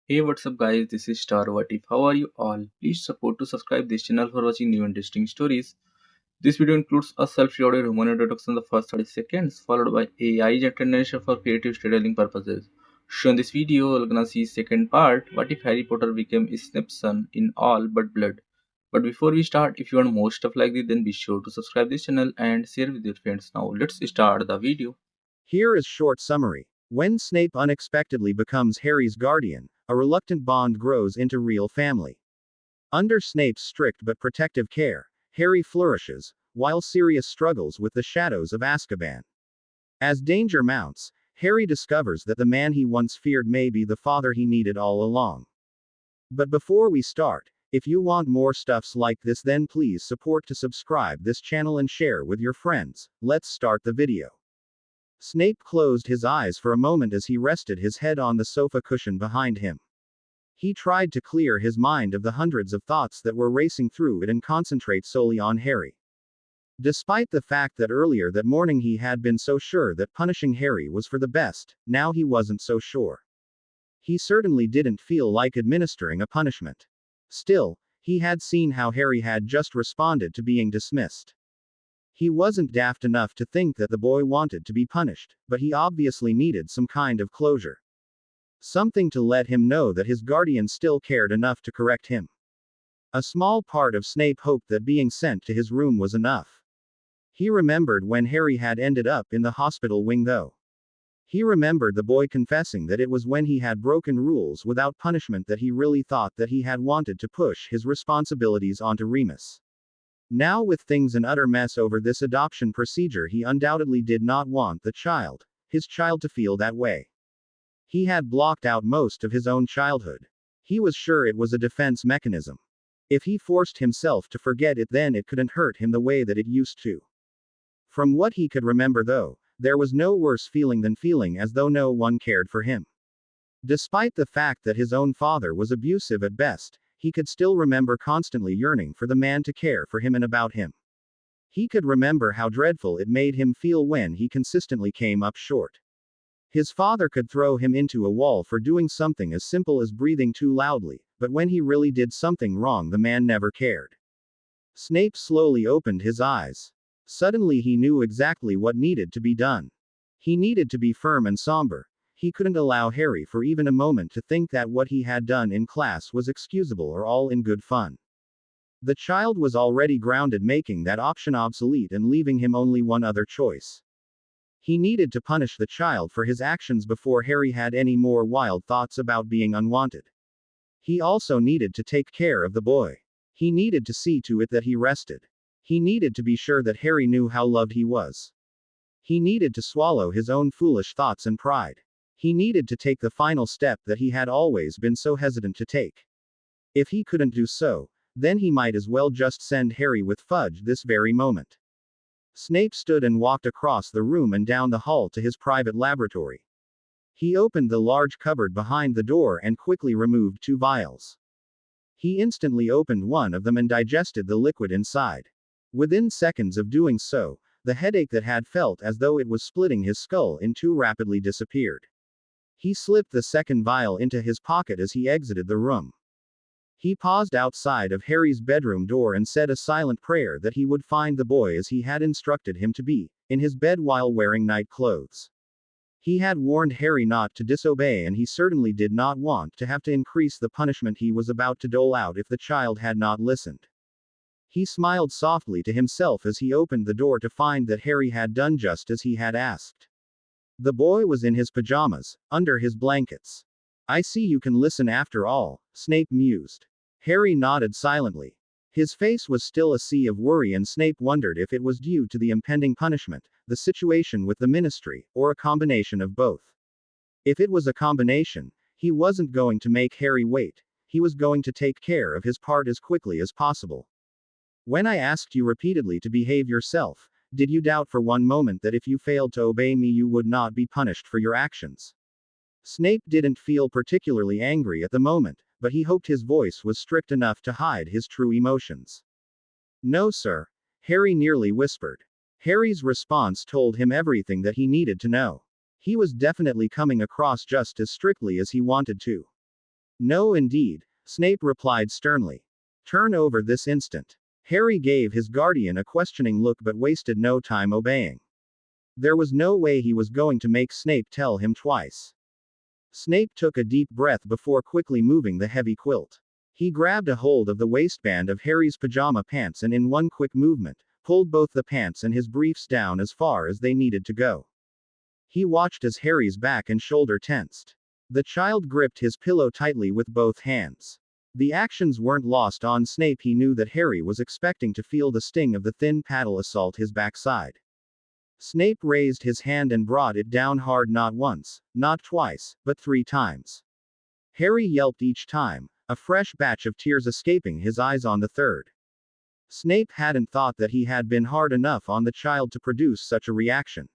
Hey, what's up, guys? This is Star. What if? How are you all? Please support to subscribe this channel for watching new interesting stories. This video includes a self-recorded human introduction in the first 30 seconds, followed by AI generation for creative storytelling purposes. So in this video, we're gonna see second part. What if Harry Potter became Snape's son in all but blood? But before we start, if you want more stuff like this, then be sure to subscribe this channel and share with your friends. Now let's start the video. Here is short summary. When Snape unexpectedly becomes Harry's guardian, a reluctant bond grows into real family. Under Snape's strict but protective care, Harry flourishes, while Sirius struggles with the shadows of Azkaban. As danger mounts, Harry discovers that the man he once feared may be the father he needed all along. But before we start, if you want more stuffs like this, then please support to subscribe this channel and share with your friends. Let's start the video. Snape closed his eyes for a moment as he rested his head on the sofa cushion behind him. He tried to clear his mind of the hundreds of thoughts that were racing through it and concentrate solely on Harry. Despite the fact that earlier that morning he had been so sure that punishing Harry was for the best, now he wasn't so sure. He certainly didn't feel like administering a punishment. Still, he had seen how Harry had just responded to being dismissed. He wasn't daft enough to think that the boy wanted to be punished, but he obviously needed some kind of closure. Something to let him know that his guardian still cared enough to correct him. A small part of Snape hoped that being sent to his room was enough. He remembered when Harry had ended up in the hospital wing, though. He remembered the boy confessing that it was when he had broken rules without punishment that he really thought that he had wanted to push his responsibilities onto Remus. Now, with things an utter mess over this adoption procedure, he undoubtedly did not want his child, to feel that way. He had blocked out most of his own childhood. He was sure it was a defense mechanism. If he forced himself to forget it, then it couldn't hurt him the way that it used to. From what he could remember, though, there was no worse feeling than feeling as though no one cared for him. Despite the fact that his own father was abusive at best, he could still remember constantly yearning for the man to care for him and about him. He could remember how dreadful it made him feel when he consistently came up short. His father could throw him into a wall for doing something as simple as breathing too loudly, but when he really did something wrong, the man never cared. Snape slowly opened his eyes. Suddenly he knew exactly what needed to be done. He needed to be firm and somber. He couldn't allow Harry for even a moment to think that what he had done in class was excusable or all in good fun. The child was already grounded, making that option obsolete and leaving him only one other choice. He needed to punish the child for his actions before Harry had any more wild thoughts about being unwanted. He also needed to take care of the boy. He needed to see to it that he rested. He needed to be sure that Harry knew how loved he was. He needed to swallow his own foolish thoughts and pride. He needed to take the final step that he had always been so hesitant to take. If he couldn't do so, then he might as well just send Harry with Fudge this very moment. Snape stood and walked across the room and down the hall to his private laboratory. He opened the large cupboard behind the door and quickly removed 2 vials. He instantly opened one of them and digested the liquid inside. Within seconds of doing so, the headache that had felt as though it was splitting his skull in two rapidly disappeared. He slipped the second vial into his pocket as he exited the room. He paused outside of Harry's bedroom door and said a silent prayer that he would find the boy as he had instructed him to be, in his bed while wearing night clothes. He had warned Harry not to disobey, and he certainly did not want to have to increase the punishment he was about to dole out if the child had not listened. He smiled softly to himself as he opened the door to find that Harry had done just as he had asked. The boy was in his pajamas, under his blankets. "I see you can listen after all," Snape mused. Harry nodded silently. His face was still a sea of worry, and Snape wondered if it was due to the impending punishment, the situation with the ministry, or a combination of both. If it was a combination, he wasn't going to make Harry wait. He was going to take care of his part as quickly as possible. "When I asked you repeatedly to behave yourself, did you doubt for one moment that if you failed to obey me you would not be punished for your actions?" Snape didn't feel particularly angry at the moment, but he hoped his voice was strict enough to hide his true emotions. "No, sir," Harry nearly whispered. Harry's response told him everything that he needed to know. He was definitely coming across just as strictly as he wanted to. No, indeed, Snape replied sternly. Turn over this instant. Harry gave his guardian a questioning look but wasted no time obeying. There was no way he was going to make Snape tell him twice. Snape took a deep breath before quickly moving the heavy quilt. He grabbed a hold of the waistband of Harry's pajama pants and in one quick movement, pulled both the pants and his briefs down as far as they needed to go. He watched as Harry's back and shoulder tensed. The child gripped his pillow tightly with both hands. The actions weren't lost on Snape. He knew that Harry was expecting to feel the sting of the thin paddle assault his backside. Snape raised his hand and brought it down hard, not once, not twice, but 3 times. Harry yelped each time, a fresh batch of tears escaping his eyes on the third. Snape hadn't thought that he had been hard enough on the child to produce such a reaction.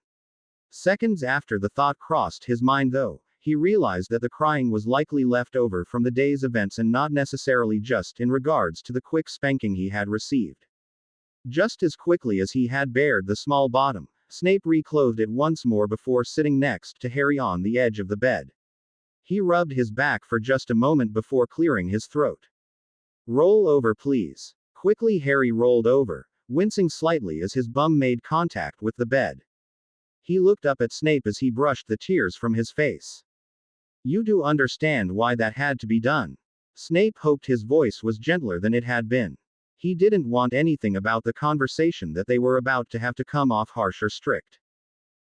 Seconds after the thought crossed his mind, though, he realized that the crying was likely left over from the day's events and not necessarily just in regards to the quick spanking he had received. Just as quickly as he had bared the small bottom, Snape reclothed it once more before sitting next to Harry on the edge of the bed. He rubbed his back for just a moment before clearing his throat. Roll over, please. Quickly, Harry rolled over, wincing slightly as his bum made contact with the bed. He looked up at Snape as he brushed the tears from his face. You do understand why that had to be done. Snape hoped his voice was gentler than it had been. He didn't want anything about the conversation that they were about to have to come off harsh or strict.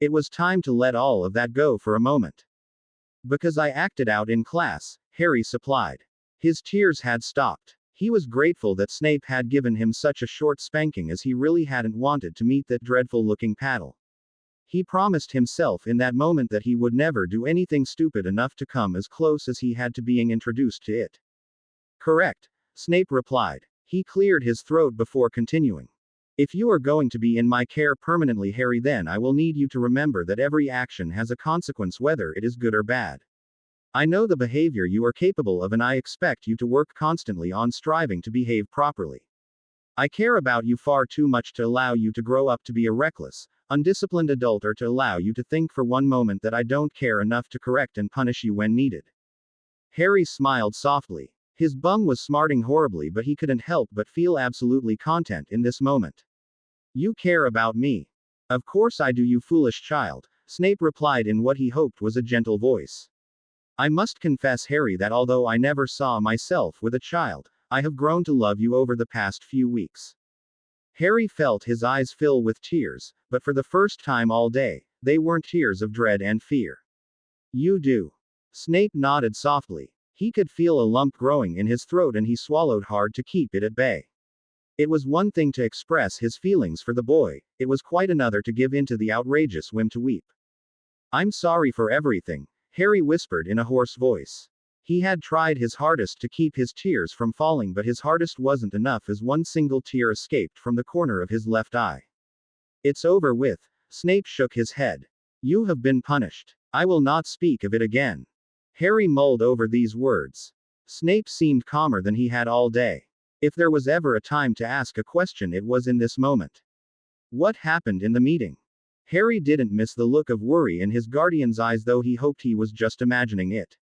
It was time to let all of that go for a moment. Because I acted out in class, Harry supplied. His tears had stopped. He was grateful that Snape had given him such a short spanking, as he really hadn't wanted to meet that dreadful-looking paddle. He promised himself in that moment that he would never do anything stupid enough to come as close as he had to being introduced to it. Correct, Snape replied. He cleared his throat before continuing. If you are going to be in my care permanently, Harry, then I will need you to remember that every action has a consequence, whether it is good or bad. I know the behavior you are capable of, and I expect you to work constantly on striving to behave properly. I care about you far too much to allow you to grow up to be a reckless, undisciplined adult, or to allow you to think for one moment that I don't care enough to correct and punish you when needed. Harry smiled softly. His bum was smarting horribly, but he couldn't help but feel absolutely content in this moment. You care about me. Of course I do, you foolish child, Snape replied in what he hoped was a gentle voice. I must confess, Harry, that although I never saw myself with a child, I have grown to love you over the past few weeks. Harry felt his eyes fill with tears, but for the first time all day, they weren't tears of dread and fear. You do. Snape nodded softly. He could feel a lump growing in his throat and he swallowed hard to keep it at bay. It was one thing to express his feelings for the boy, it was quite another to give in to the outrageous whim to weep. I'm sorry for everything, Harry whispered in a hoarse voice. He had tried his hardest to keep his tears from falling, but his hardest wasn't enough as one single tear escaped from the corner of his left eye. It's over with, Snape shook his head. You have been punished. I will not speak of it again. Harry mulled over these words. Snape seemed calmer than he had all day. If there was ever a time to ask a question, it was in this moment. What happened in the meeting? Harry didn't miss the look of worry in his guardian's eyes, though he hoped he was just imagining it.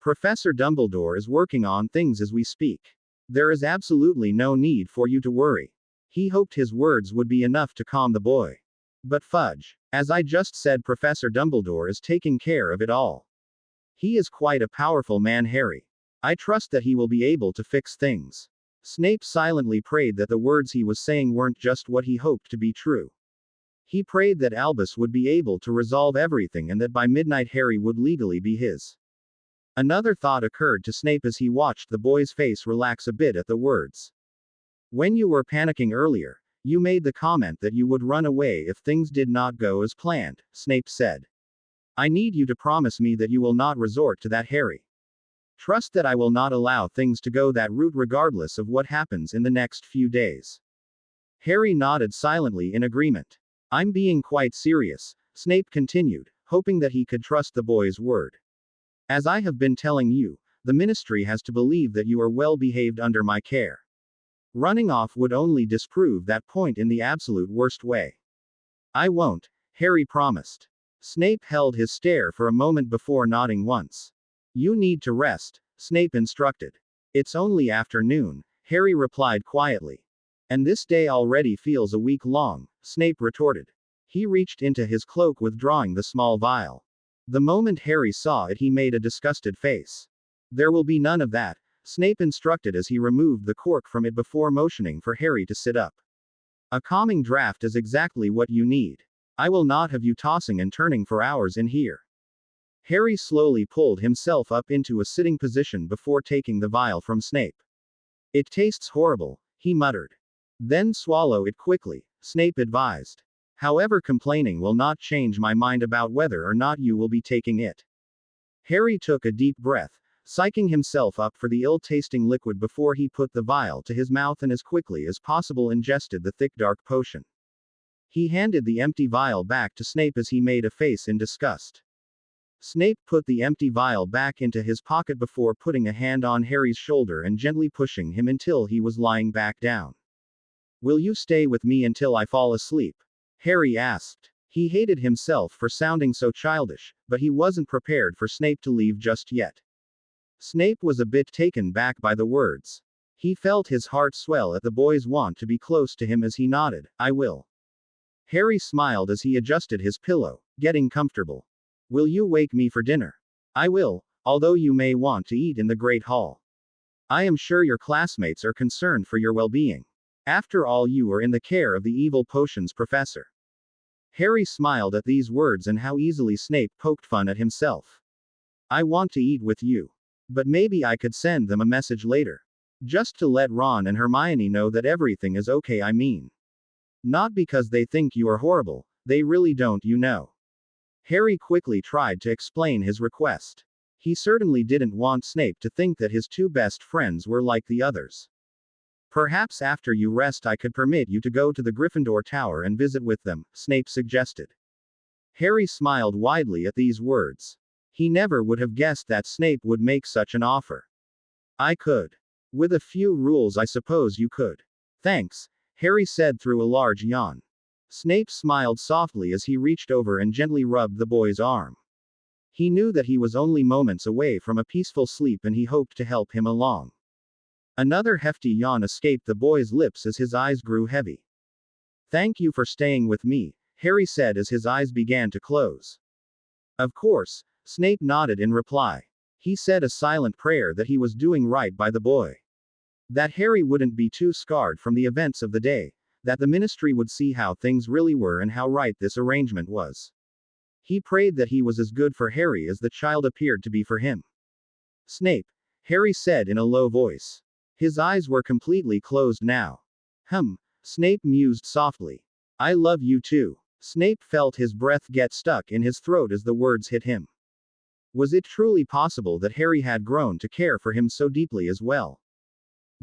Professor Dumbledore is working on things as we speak. There is absolutely no need for you to worry. He hoped his words would be enough to calm the boy. But fudge. As I just said, Professor Dumbledore is taking care of it all. He is quite a powerful man, Harry. I trust that he will be able to fix things. Snape silently prayed that the words he was saying weren't just what he hoped to be true. He prayed that Albus would be able to resolve everything and that by midnight Harry would legally be his. Another thought occurred to Snape as he watched the boy's face relax a bit at the words. When you were panicking earlier, you made the comment that you would run away if things did not go as planned, Snape said. I need you to promise me that you will not resort to that, Harry. Trust that I will not allow things to go that route regardless of what happens in the next few days. Harry nodded silently in agreement. I'm being quite serious, Snape continued, hoping that he could trust the boy's word. As I have been telling you, the ministry has to believe that you are well behaved under my care. Running off would only disprove that point in the absolute worst way. I won't, Harry promised. Snape held his stare for a moment before nodding once. You need to rest, Snape instructed. It's only afternoon, Harry replied quietly. And this day already feels a week long, Snape retorted. He reached into his cloak withdrawing the small vial. The moment Harry saw it, he made a disgusted face. There will be none of that, Snape instructed as he removed the cork from it before motioning for Harry to sit up. A calming draft is exactly what you need. I will not have you tossing and turning for hours in here. Harry slowly pulled himself up into a sitting position before taking the vial from Snape. It tastes horrible, he muttered. Then swallow it quickly, Snape advised. However, complaining will not change my mind about whether or not you will be taking it. Harry took a deep breath, psyching himself up for the ill-tasting liquid before he put the vial to his mouth and as quickly as possible ingested the thick dark potion. He handed the empty vial back to Snape as he made a face in disgust. Snape put the empty vial back into his pocket before putting a hand on Harry's shoulder and gently pushing him until he was lying back down. Will you stay with me until I fall asleep? Harry asked. He hated himself for sounding so childish, but he wasn't prepared for Snape to leave just yet. Snape was a bit taken back by the words. He felt his heart swell at the boy's want to be close to him as he nodded, I will. Harry smiled as he adjusted his pillow, getting comfortable. Will you wake me for dinner? I will, although you may want to eat in the Great Hall. I am sure your classmates are concerned for your well-being. After all, you are in the care of the evil potions professor. Harry smiled at these words and how easily Snape poked fun at himself. I want to eat with you. But maybe I could send them a message later. Just to let Ron and Hermione know that everything is okay, I mean. Not because they think you are horrible, they really don't, you know. Harry quickly tried to explain his request. He certainly didn't want Snape to think that his two best friends were like the others. Perhaps after you rest I could permit you to go to the Gryffindor Tower and visit with them, Snape suggested. Harry smiled widely at these words. He never would have guessed that Snape would make such an offer. I could. With a few rules, I suppose you could. Thanks, Harry said through a large yawn. Snape smiled softly as he reached over and gently rubbed the boy's arm. He knew that he was only moments away from a peaceful sleep and he hoped to help him along. Another hefty yawn escaped the boy's lips as his eyes grew heavy. Thank you for staying with me, Harry said as his eyes began to close. Of course, Snape nodded in reply. He said a silent prayer that he was doing right by the boy. That Harry wouldn't be too scarred from the events of the day, that the ministry would see how things really were and how right this arrangement was. He prayed that he was as good for Harry as the child appeared to be for him. Snape, Harry said in a low voice. His eyes were completely closed now. Snape mused softly. I love you too. Snape felt his breath get stuck in his throat as the words hit him. Was it truly possible that Harry had grown to care for him so deeply as well?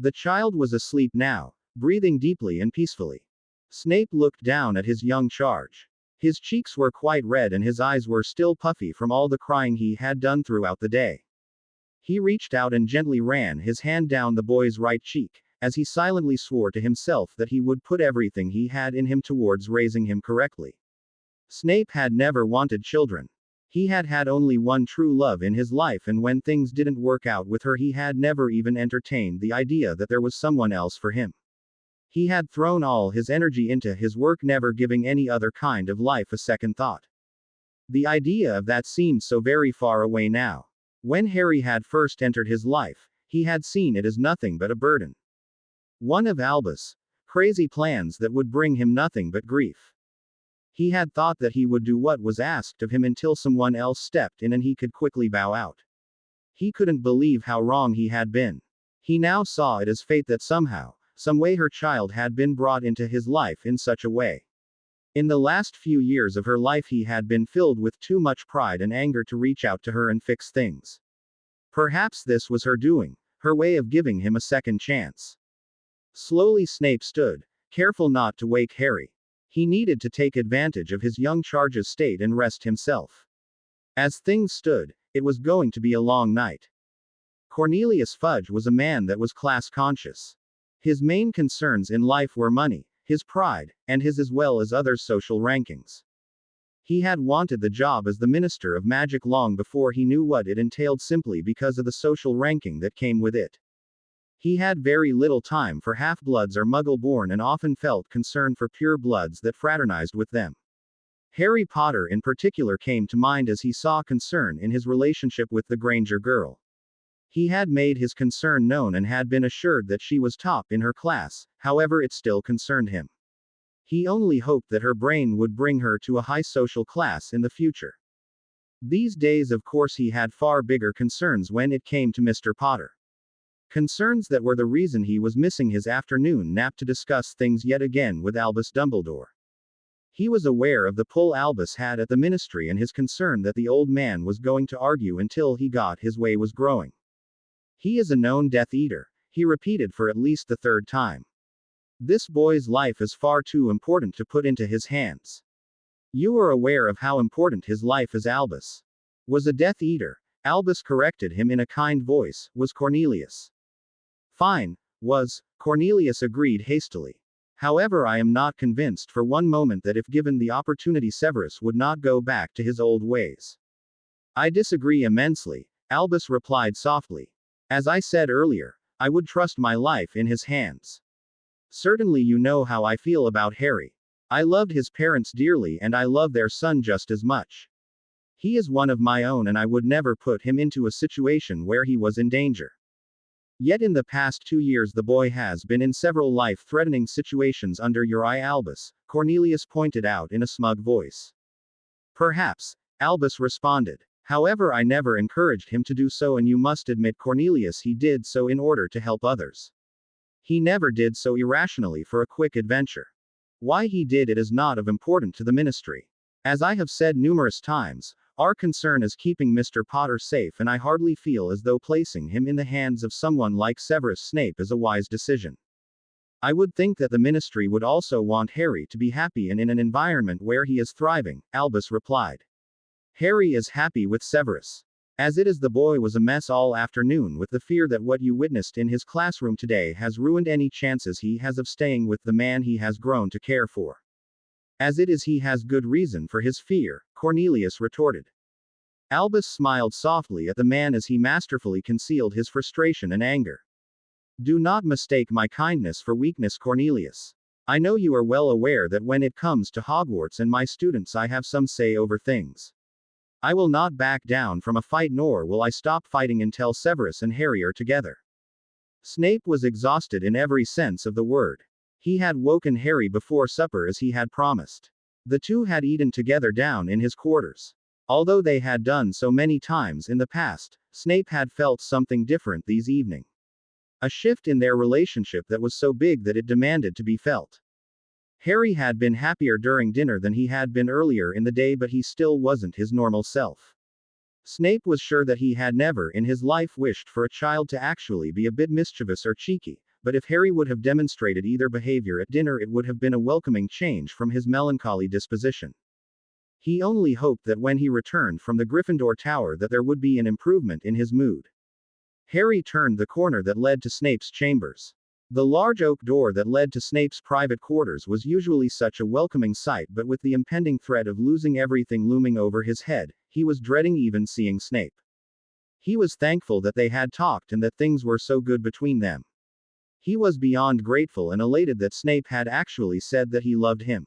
The child was asleep now, breathing deeply and peacefully. Snape looked down at his young charge. His cheeks were quite red and his eyes were still puffy from all the crying he had done throughout the day. He reached out and gently ran his hand down the boy's right cheek, as he silently swore to himself that he would put everything he had in him towards raising him correctly. Snape had never wanted children. He had had only one true love in his life, and when things didn't work out with her, he had never even entertained the idea that there was someone else for him. He had thrown all his energy into his work, never giving any other kind of life a second thought. The idea of that seemed so very far away now. When Harry had first entered his life, he had seen it as nothing but a burden. One of Albus' crazy plans that would bring him nothing but grief. He had thought that he would do what was asked of him until someone else stepped in and he could quickly bow out. He couldn't believe how wrong he had been. He now saw it as fate that somehow, some way her child had been brought into his life in such a way. In the last few years of her life he had been filled with too much pride and anger to reach out to her and fix things. Perhaps this was her doing, her way of giving him a second chance. Slowly Snape stood, careful not to wake Harry. He needed to take advantage of his young charge's state and rest himself. As things stood, it was going to be a long night. Cornelius Fudge was a man that was class conscious. His main concerns in life were money, his pride, and his as well as others' social rankings. He had wanted the job as the Minister of Magic long before he knew what it entailed simply because of the social ranking that came with it. He had very little time for half-bloods or muggle-born and often felt concern for pure-bloods that fraternized with them. Harry Potter in particular came to mind as he saw concern in his relationship with the Granger girl. He had made his concern known and had been assured that she was top in her class, however it still concerned him. He only hoped that her brain would bring her to a high social class in the future. These days of course he had far bigger concerns when it came to Mr. Potter. Concerns that were the reason he was missing his afternoon nap to discuss things yet again with Albus Dumbledore. He was aware of the pull Albus had at the ministry and his concern that the old man was going to argue until he got his way was growing. He is a known Death Eater, he repeated for at least the third time. This boy's life is far too important to put into his hands. You are aware of how important his life is. Albus was a Death Eater. Albus corrected him in a kind voice, was Cornelius. Fine, was, Cornelius agreed hastily. However, I am not convinced for one moment that if given the opportunity Severus would not go back to his old ways. I disagree immensely, Albus replied softly. As I said earlier, I would trust my life in his hands. Certainly you know how I feel about Harry. I loved his parents dearly and I love their son just as much. He is one of my own and I would never put him into a situation where he was in danger. Yet in the past 2 years the boy has been in several life-threatening situations under your eye. Albus, Cornelius pointed out in a smug voice. Perhaps, Albus responded. However, I never encouraged him to do so and you must admit Cornelius he did so in order to help others. He never did so irrationally for a quick adventure. Why he did it is not of importance to the ministry. As I have said numerous times, our concern is keeping Mr. Potter safe and I hardly feel as though placing him in the hands of someone like Severus Snape is a wise decision. I would think that the ministry would also want Harry to be happy and in an environment where he is thriving, Albus replied. Harry is happy with Severus. As it is, the boy was a mess all afternoon with the fear that what you witnessed in his classroom today has ruined any chances he has of staying with the man he has grown to care for. As it is, he has good reason for his fear, Cornelius retorted. Albus smiled softly at the man as he masterfully concealed his frustration and anger. Do not mistake my kindness for weakness, Cornelius. I know you are well aware that when it comes to Hogwarts and my students I have some say over things. I will not back down from a fight nor will I stop fighting until Severus and Harry are together. Snape was exhausted in every sense of the word. He had woken Harry before supper as he had promised. The two had eaten together down in his quarters. Although they had done so many times in the past, Snape had felt something different this evening. A shift in their relationship that was so big that it demanded to be felt. Harry had been happier during dinner than he had been earlier in the day, but he still wasn't his normal self. Snape was sure that he had never in his life wished for a child to actually be a bit mischievous or cheeky, but if Harry would have demonstrated either behavior at dinner it would have been a welcoming change from his melancholy disposition. He only hoped that when he returned from the Gryffindor Tower that there would be an improvement in his mood. Harry turned the corner that led to Snape's chambers. The large oak door that led to Snape's private quarters was usually such a welcoming sight, but with the impending threat of losing everything looming over his head, he was dreading even seeing Snape. He was thankful that they had talked and that things were so good between them. He was beyond grateful and elated that Snape had actually said that he loved him.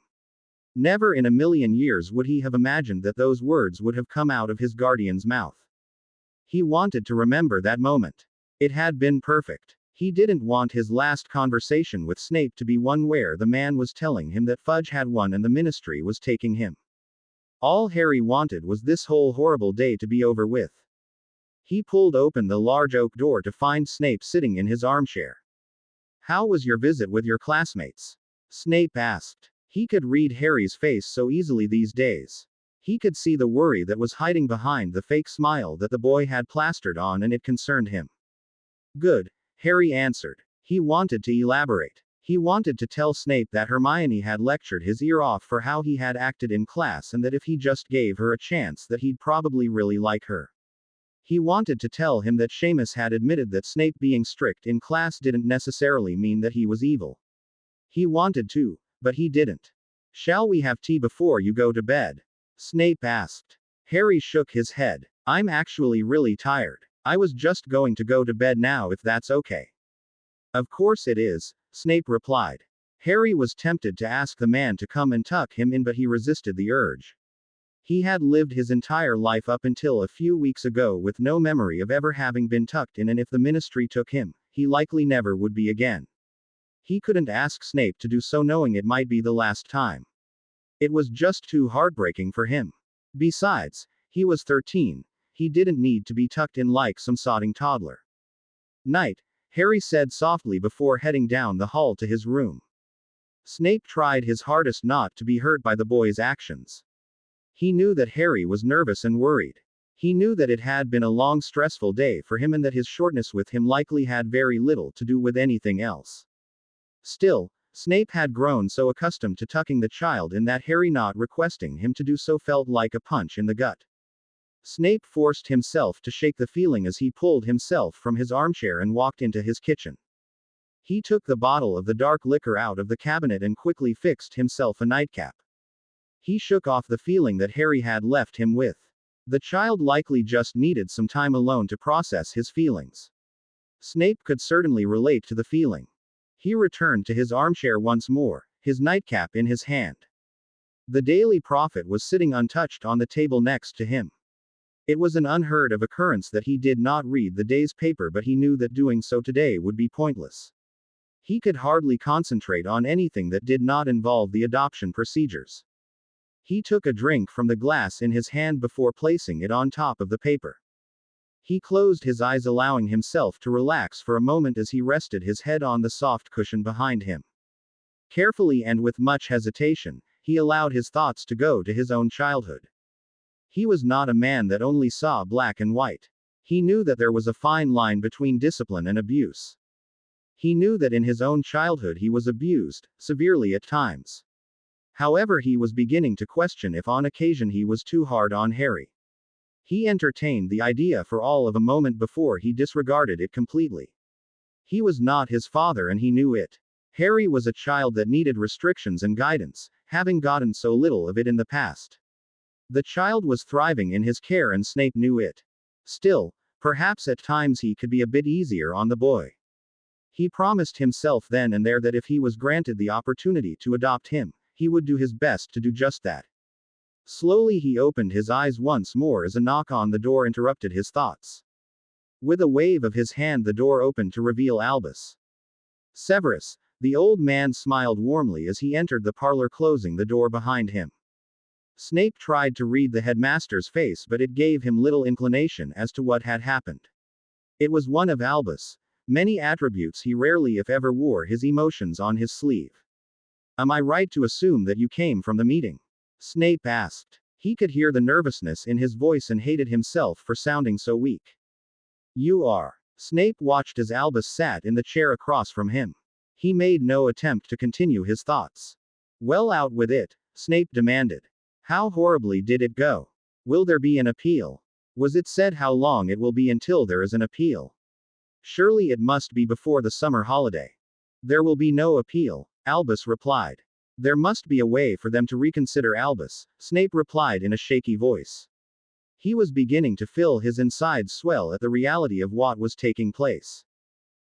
Never in a million years would he have imagined that those words would have come out of his guardian's mouth. He wanted to remember that moment. It had been perfect. He didn't want his last conversation with Snape to be one where the man was telling him that Fudge had won and the ministry was taking him. All Harry wanted was this whole horrible day to be over with. He pulled open the large oak door to find Snape sitting in his armchair. How was your visit with your classmates? Snape asked. He could read Harry's face so easily these days. He could see the worry that was hiding behind the fake smile that the boy had plastered on, and it concerned him. Good, Harry answered. He wanted to elaborate. He wanted to tell Snape that Hermione had lectured his ear off for how he had acted in class and that if he just gave her a chance that he'd probably really like her. He wanted to tell him that Seamus had admitted that Snape being strict in class didn't necessarily mean that he was evil. He wanted to, but he didn't. Shall we have tea before you go to bed? Snape asked. Harry shook his head. I'm actually really tired. I was just going to go to bed now if that's okay. Of course it is, Snape replied. Harry was tempted to ask the man to come and tuck him in, but he resisted the urge. He had lived his entire life up until a few weeks ago with no memory of ever having been tucked in, and if the ministry took him, he likely never would be again. He couldn't ask Snape to do so knowing it might be the last time. It was just too heartbreaking for him. Besides, he was 13. He didn't need to be tucked in like some sodding toddler. Night, Harry said softly before heading down the hall to his room. Snape tried his hardest not to be hurt by the boy's actions. He knew that Harry was nervous and worried. He knew that it had been a long, stressful day for him and that his shortness with him likely had very little to do with anything else. Still, Snape had grown so accustomed to tucking the child in that Harry not requesting him to do so felt like a punch in the gut. Snape forced himself to shake the feeling as he pulled himself from his armchair and walked into his kitchen. He took the bottle of the dark liquor out of the cabinet and quickly fixed himself a nightcap. He shook off the feeling that Harry had left him with. The child likely just needed some time alone to process his feelings. Snape could certainly relate to the feeling. He returned to his armchair once more, his nightcap in his hand. The Daily Prophet was sitting untouched on the table next to him. It was an unheard of occurrence that he did not read the day's paper, but he knew that doing so today would be pointless. He could hardly concentrate on anything that did not involve the adoption procedures. He took a drink from the glass in his hand before placing it on top of the paper. He closed his eyes, allowing himself to relax for a moment as he rested his head on the soft cushion behind him. Carefully and with much hesitation, he allowed his thoughts to go to his own childhood. He was not a man that only saw black and white. He knew that there was a fine line between discipline and abuse. He knew that in his own childhood he was abused, severely at times. However, he was beginning to question if on occasion he was too hard on Harry. He entertained the idea for all of a moment before he disregarded it completely. He was not his father and he knew it. Harry was a child that needed restrictions and guidance, having gotten so little of it in the past. The child was thriving in his care and Snape knew it. Still, perhaps at times he could be a bit easier on the boy. He promised himself then and there that if he was granted the opportunity to adopt him, he would do his best to do just that. Slowly he opened his eyes once more as a knock on the door interrupted his thoughts. With a wave of his hand the door opened to reveal Albus Severus. The old man smiled warmly as he entered the parlor, closing the door behind him. Snape tried to read the headmaster's face, but it gave him little inclination as to what had happened. It was one of Albus' many attributes he rarely if ever wore his emotions on his sleeve. Am I right to assume that you came from the meeting? Snape asked. He could hear the nervousness in his voice and hated himself for sounding so weak. You are. Snape watched as Albus sat in the chair across from him. He made no attempt to continue his thoughts. Well, out with it, Snape demanded. How horribly did it go? Will there be an appeal? Was it said how long it will be until there is an appeal? Surely it must be before the summer holiday. There will be no appeal, Albus replied. There must be a way for them to reconsider Albus, Snape replied in a shaky voice. He was beginning to feel his insides swell at the reality of what was taking place.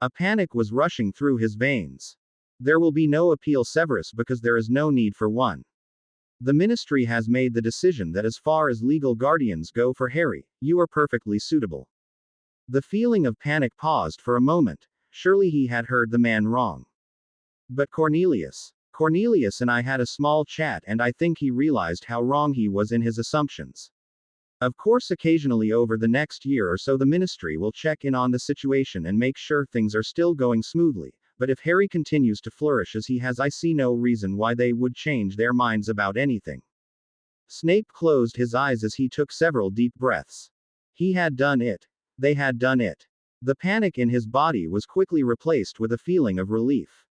A panic was rushing through his veins. There will be no appeal, Severus, because there is no need for one. The ministry has made the decision that as far as legal guardians go for Harry, you are perfectly suitable. The feeling of panic paused for a moment. Surely he had heard the man wrong. But Cornelius and I had a small chat and I think he realized how wrong he was in his assumptions. Of course, occasionally over the next year or so the ministry will check in on the situation and make sure things are still going smoothly, but if Harry continues to flourish as he has, I see no reason why they would change their minds about anything. Snape closed his eyes as he took several deep breaths. He had done it. They had done it. The panic in his body was quickly replaced with a feeling of relief.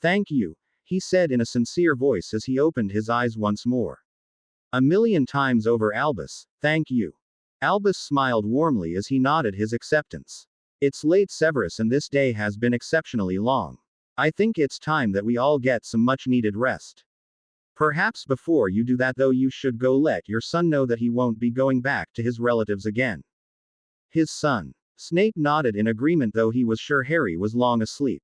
Thank you, he said in a sincere voice as he opened his eyes once more. A million times over, Albus, thank you. Albus smiled warmly as he nodded his acceptance. It's late, Severus, and this day has been exceptionally long. I think it's time that we all get some much needed rest. Perhaps before you do that though you should go let your son know that he won't be going back to his relatives again. His son. Snape nodded in agreement though he was sure Harry was long asleep.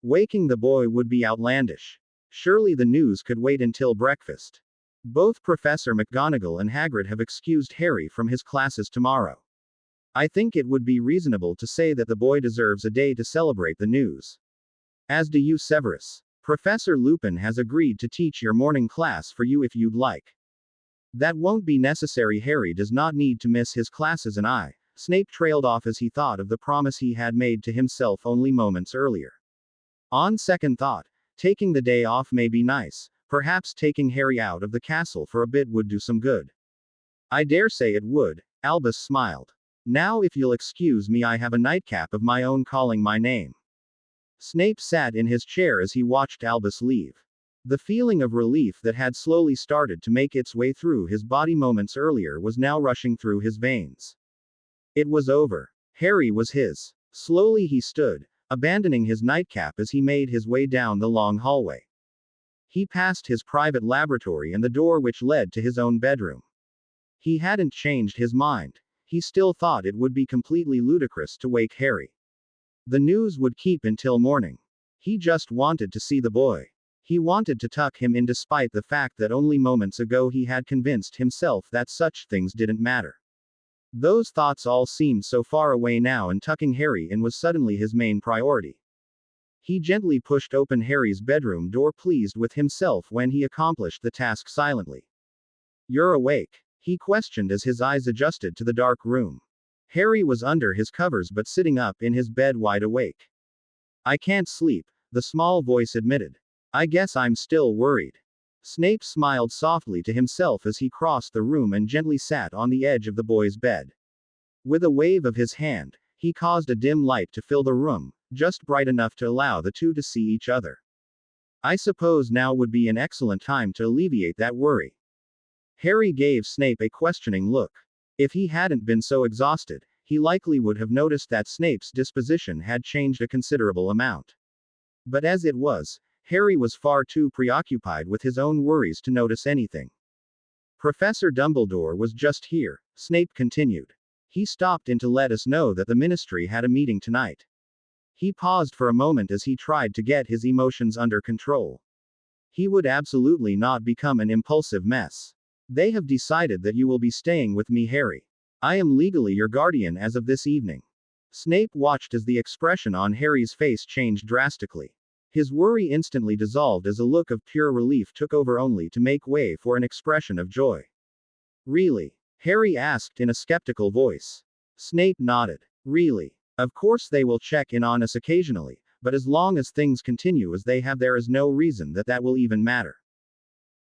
Waking the boy would be outlandish. Surely the news could wait until breakfast. Both Professor McGonagall and Hagrid have excused Harry from his classes tomorrow. I think it would be reasonable to say that the boy deserves a day to celebrate the news. As do you, Severus. Professor Lupin has agreed to teach your morning class for you if you'd like. That won't be necessary. Harry does not need to miss his classes, and Snape trailed off as he thought of the promise he had made to himself only moments earlier. On second thought, taking the day off may be nice. Perhaps taking Harry out of the castle for a bit would do some good. I dare say it would, Albus smiled. Now if you'll excuse me, I have a nightcap of my own calling my name. Snape sat in his chair as he watched Albus leave. The feeling of relief that had slowly started to make its way through his body moments earlier was now rushing through his veins. It was over. Harry was his. Slowly he stood, abandoning his nightcap as he made his way down the long hallway. He passed his private laboratory and the door which led to his own bedroom. He hadn't changed his mind. He still thought it would be completely ludicrous to wake Harry. The news would keep until morning. He just wanted to see the boy. He wanted to tuck him in despite the fact that only moments ago he had convinced himself that such things didn't matter. Those thoughts all seemed so far away now, and tucking Harry in was suddenly his main priority. He gently pushed open Harry's bedroom door, pleased with himself when he accomplished the task silently. "You're awake?" he questioned as his eyes adjusted to the dark room. Harry was under his covers but sitting up in his bed wide awake. "I can't sleep," the small voice admitted. "I guess I'm still worried." Snape smiled softly to himself as he crossed the room and gently sat on the edge of the boy's bed. With a wave of his hand, he caused a dim light to fill the room, just bright enough to allow the two to see each other. "I suppose now would be an excellent time to alleviate that worry." Harry gave Snape a questioning look. If he hadn't been so exhausted, he likely would have noticed that Snape's disposition had changed a considerable amount. But as it was, Harry was far too preoccupied with his own worries to notice anything. "Professor Dumbledore was just here," Snape continued. "He stopped in to let us know that the Ministry had a meeting tonight." He paused for a moment as he tried to get his emotions under control. He would absolutely not become an impulsive mess. "They have decided that you will be staying with me, Harry. I am legally your guardian as of this evening." Snape watched as the expression on Harry's face changed drastically. His worry instantly dissolved as a look of pure relief took over, only to make way for an expression of joy. "Really?" Harry asked in a skeptical voice. Snape nodded. "Really. Of course they will check in on us occasionally, but as long as things continue as they have, there is no reason that will even matter."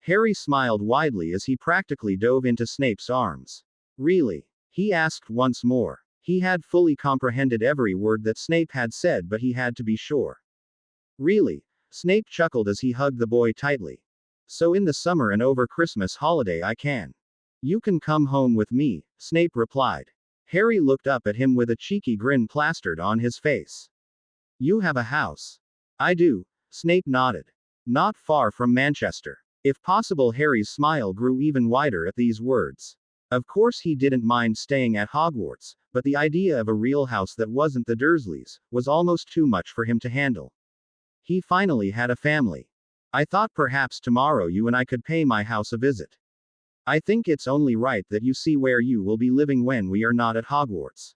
Harry smiled widely as he practically dove into Snape's arms. "Really?" he asked once more. He had fully comprehended every word that Snape had said, but he had to be sure. "Really?" Snape chuckled as he hugged the boy tightly. "So in the summer and over Christmas holiday I can. You can come home with me," Snape replied. Harry looked up at him with a cheeky grin plastered on his face. "You have a house?" "I do," Snape nodded. "Not far from Manchester." If possible, Harry's smile grew even wider at these words. Of course he didn't mind staying at Hogwarts, but the idea of a real house that wasn't the Dursleys' was almost too much for him to handle. He finally had a family. "I thought perhaps tomorrow you and I could pay my house a visit. I think it's only right that you see where you will be living when we are not at Hogwarts.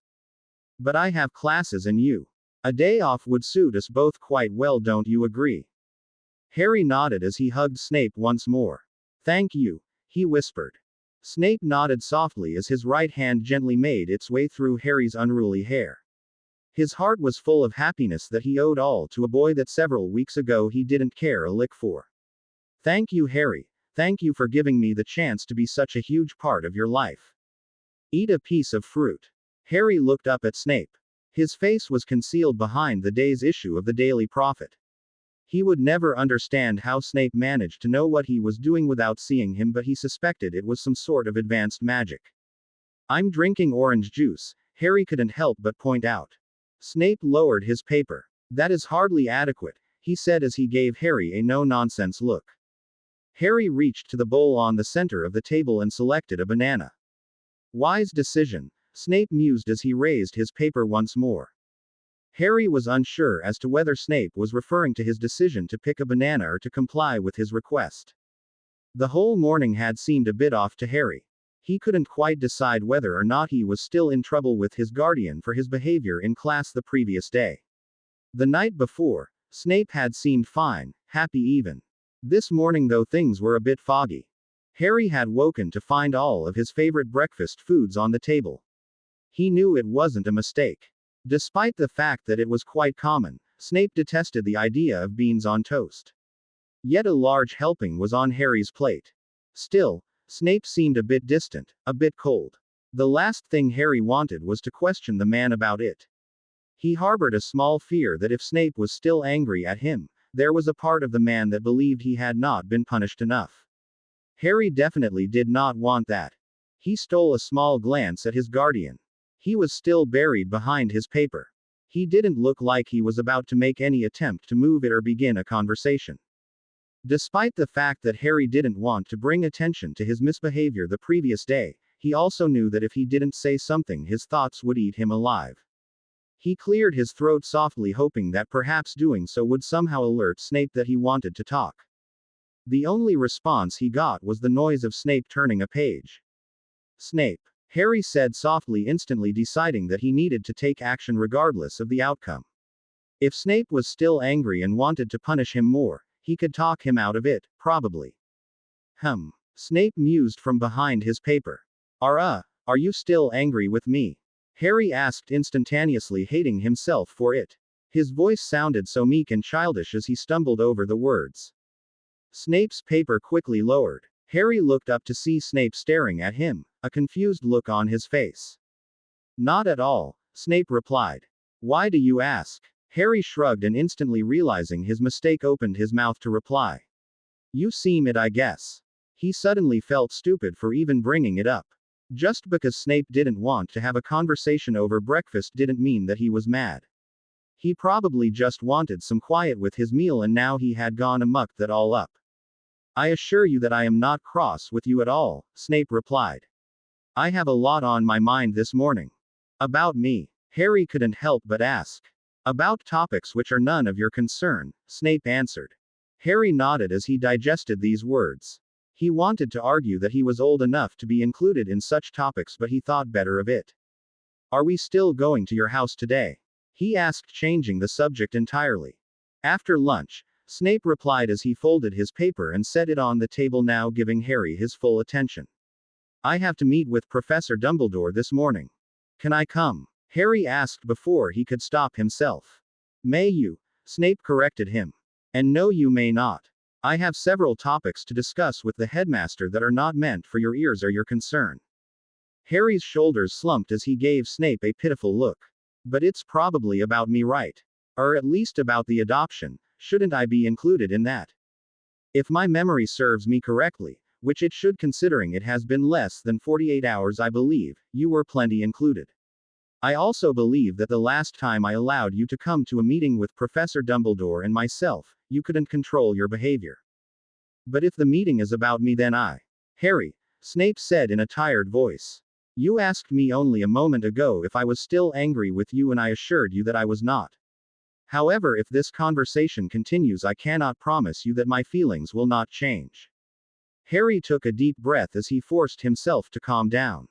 But I have classes and you. A day off would suit us both quite well, don't you agree?" Harry nodded as he hugged Snape once more. "Thank you," he whispered. Snape nodded softly as his right hand gently made its way through Harry's unruly hair. His heart was full of happiness that he owed all to a boy that several weeks ago he didn't care a lick for. "Thank you, Harry. Thank you for giving me the chance to be such a huge part of your life. Eat a piece of fruit." Harry looked up at Snape. His face was concealed behind the day's issue of the Daily Prophet. He would never understand how Snape managed to know what he was doing without seeing him, but he suspected it was some sort of advanced magic. "I'm drinking orange juice," Harry couldn't help but point out. Snape lowered his paper. "That is hardly adequate," he said as he gave Harry a no-nonsense look. Harry reached to the bowl on the center of the table and selected a banana. Wise decision, Snape mused as he raised his paper once more. Harry was unsure as to whether Snape was referring to his decision to pick a banana or to comply with his request. The whole morning had seemed a bit off to Harry. He couldn't quite decide whether or not he was still in trouble with his guardian for his behavior in class the previous day. The night before, Snape had seemed fine, happy even. This morning, though, things were a bit foggy. Harry had woken to find all of his favorite breakfast foods on the table. He knew it wasn't a mistake. Despite the fact that it was quite common, Snape detested the idea of beans on toast. Yet a large helping was on Harry's plate. Still, Snape seemed a bit distant, a bit cold. The last thing Harry wanted was to question the man about it. He harbored a small fear that if Snape was still angry at him, there was a part of the man that believed he had not been punished enough. Harry definitely did not want that. He stole a small glance at his guardian. He was still buried behind his paper. He didn't look like he was about to make any attempt to move it or begin a conversation. Despite the fact that Harry didn't want to bring attention to his misbehavior the previous day, he also knew that if he didn't say something, his thoughts would eat him alive. He cleared his throat softly, hoping that perhaps doing so would somehow alert Snape that he wanted to talk. The only response he got was the noise of Snape turning a page. "Snape," Harry said softly, instantly deciding that he needed to take action regardless of the outcome. If Snape was still angry and wanted to punish him more, he could talk him out of it, probably. Snape mused from behind his paper. Are you still angry with me?" Harry asked instantaneously, hating himself for it. His voice sounded so meek and childish as he stumbled over the words. Snape's paper quickly lowered. Harry looked up to see Snape staring at him, a confused look on his face. "Not at all," Snape replied. "Why do you ask?" Harry shrugged and instantly realizing his mistake opened his mouth to reply. "You seem it, I guess." He suddenly felt stupid for even bringing it up. Just because Snape didn't want to have a conversation over breakfast didn't mean that he was mad. He probably just wanted some quiet with his meal, and now he had gone amok that all up. "I assure you that I am not cross with you at all," Snape replied. "I have a lot on my mind this morning." "About me?" Harry couldn't help but ask. "About topics which are none of your concern," Snape answered. Harry nodded as he digested these words. He wanted to argue that he was old enough to be included in such topics, but he thought better of it. "Are we still going to your house today?" he asked, changing the subject entirely. "After lunch," Snape replied as he folded his paper and set it on the table, now giving Harry his full attention. "I have to meet with Professor Dumbledore this morning. Can I come?" Harry asked before he could stop himself. "May you?" Snape corrected him. "And no, you may not. I have several topics to discuss with the headmaster that are not meant for your ears or your concern." Harry's shoulders slumped as he gave Snape a pitiful look. "But it's probably about me, right? Or at least about the adoption. Shouldn't I be included in that? If my memory serves me correctly, which it should considering it has been less than 48 hours, I believe, you were plenty included. I also believe that the last time I allowed you to come to a meeting with Professor Dumbledore and myself, you couldn't control your behavior. But if the meeting is about me, then Harry, Snape said in a tired voice. You asked me only a moment ago if I was still angry with you, and I assured you that I was not. However, if this conversation continues, I cannot promise you that my feelings will not change." Harry took a deep breath as he forced himself to calm down.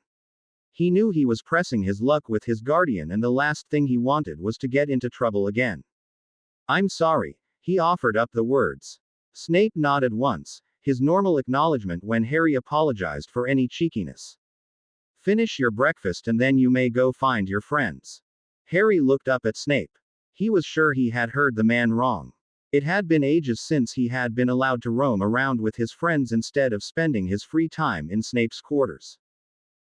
He knew he was pressing his luck with his guardian, and the last thing he wanted was to get into trouble again. "I'm sorry," he offered up the words. Snape nodded once, his normal acknowledgement when Harry apologized for any cheekiness. "Finish your breakfast and then you may go find your friends." Harry looked up at Snape. He was sure he had heard the man wrong. It had been ages since he had been allowed to roam around with his friends instead of spending his free time in Snape's quarters.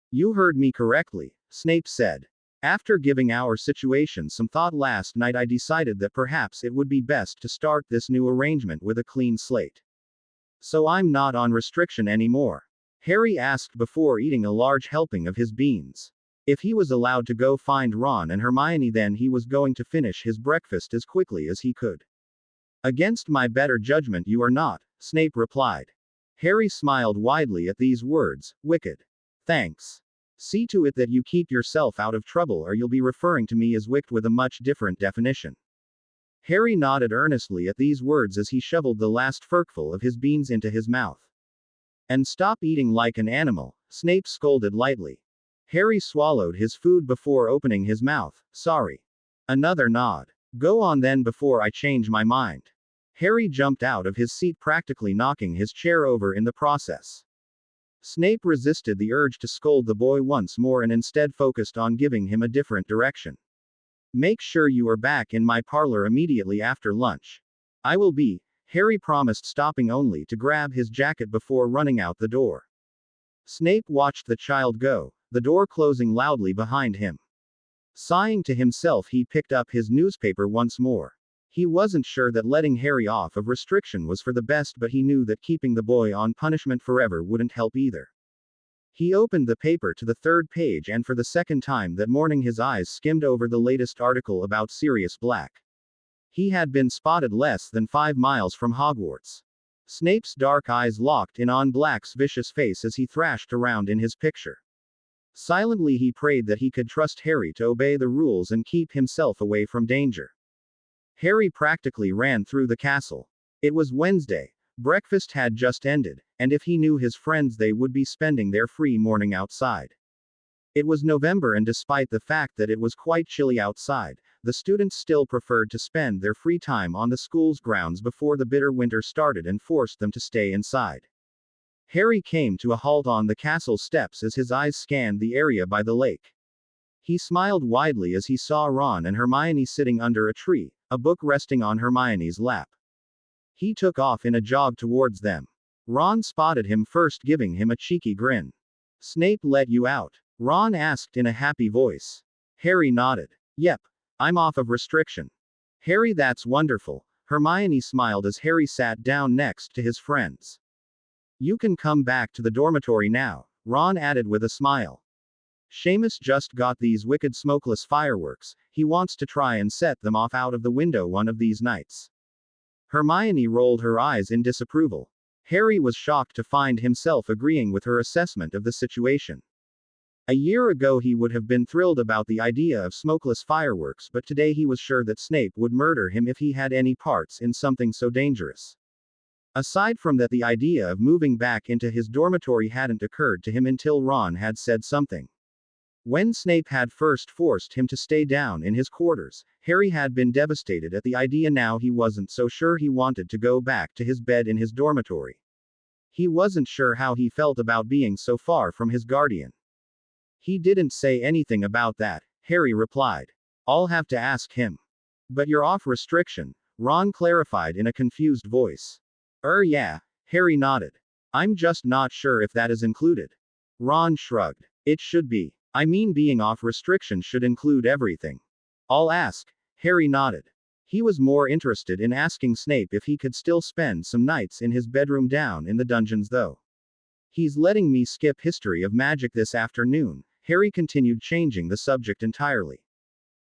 "You heard me correctly," Snape said. "After giving our situation some thought last night, I decided that perhaps it would be best to start this new arrangement with a clean slate. So I'm not on restriction anymore." Harry asked before eating a large helping of his beans. If he was allowed to go find Ron and Hermione, then he was going to finish his breakfast as quickly as he could. "Against my better judgment, you are not," Snape replied. Harry smiled widely at these words. Wicked. Thanks. See to it that you keep yourself out of trouble, or you'll be referring to me as wicked with a much different definition. Harry nodded earnestly at these words as he shoveled the last forkful of his beans into his mouth. And stop eating like an animal, Snape scolded lightly. Harry swallowed his food before opening his mouth. Sorry. Another nod. Go on then before I change my mind. Harry jumped out of his seat, practically knocking his chair over in the process. Snape resisted the urge to scold the boy once more and instead focused on giving him a different direction. Make sure you are back in my parlor immediately after lunch. I will be, Harry promised, stopping only to grab his jacket before running out the door. Snape watched the child go, the door closing loudly behind him. Sighing to himself, he picked up his newspaper once more. He wasn't sure that letting Harry off of restriction was for the best, but he knew that keeping the boy on punishment forever wouldn't help either. He opened the paper to the third page, and for the second time that morning his eyes skimmed over the latest article about Sirius Black. He had been spotted less than 5 miles from Hogwarts. Snape's dark eyes locked in on Black's vicious face as he thrashed around in his picture. Silently he prayed that he could trust Harry to obey the rules and keep himself away from danger. Harry practically ran through the castle. It was Wednesday. Breakfast had just ended, and if he knew his friends, they would be spending their free morning outside. It was November, and despite the fact that it was quite chilly outside, the students still preferred to spend their free time on the school's grounds before the bitter winter started and forced them to stay inside. Harry came to a halt on the castle steps as his eyes scanned the area by the lake. He smiled widely as he saw Ron and Hermione sitting under a tree, a book resting on Hermione's lap. He took off in a jog towards them. Ron spotted him first, giving him a cheeky grin. Snape let you out? Ron asked in a happy voice. Harry nodded. Yep. I'm off of restriction. Harry, that's wonderful. Hermione smiled as Harry sat down next to his friends. You can come back to the dormitory now, Ron added with a smile. Seamus just got these wicked smokeless fireworks. He wants to try and set them off out of the window one of these nights. Hermione rolled her eyes in disapproval. Harry was shocked to find himself agreeing with her assessment of the situation. A year ago he would have been thrilled about the idea of smokeless fireworks, but today he was sure that Snape would murder him if he had any parts in something so dangerous. Aside from that, the idea of moving back into his dormitory hadn't occurred to him until Ron had said something. When Snape had first forced him to stay down in his quarters, Harry had been devastated at the idea. Now he wasn't so sure he wanted to go back to his bed in his dormitory. He wasn't sure how he felt about being so far from his guardian. He didn't say anything about that, Harry replied. I'll have to ask him. But you're off restriction, Ron clarified in a confused voice. Yeah, Harry nodded. I'm just not sure if that is included. Ron shrugged. It should be. I mean, being off restriction should include everything. I'll ask, Harry nodded. He was more interested in asking Snape if he could still spend some nights in his bedroom down in the dungeons, though. He's letting me skip history of magic this afternoon, Harry continued, changing the subject entirely.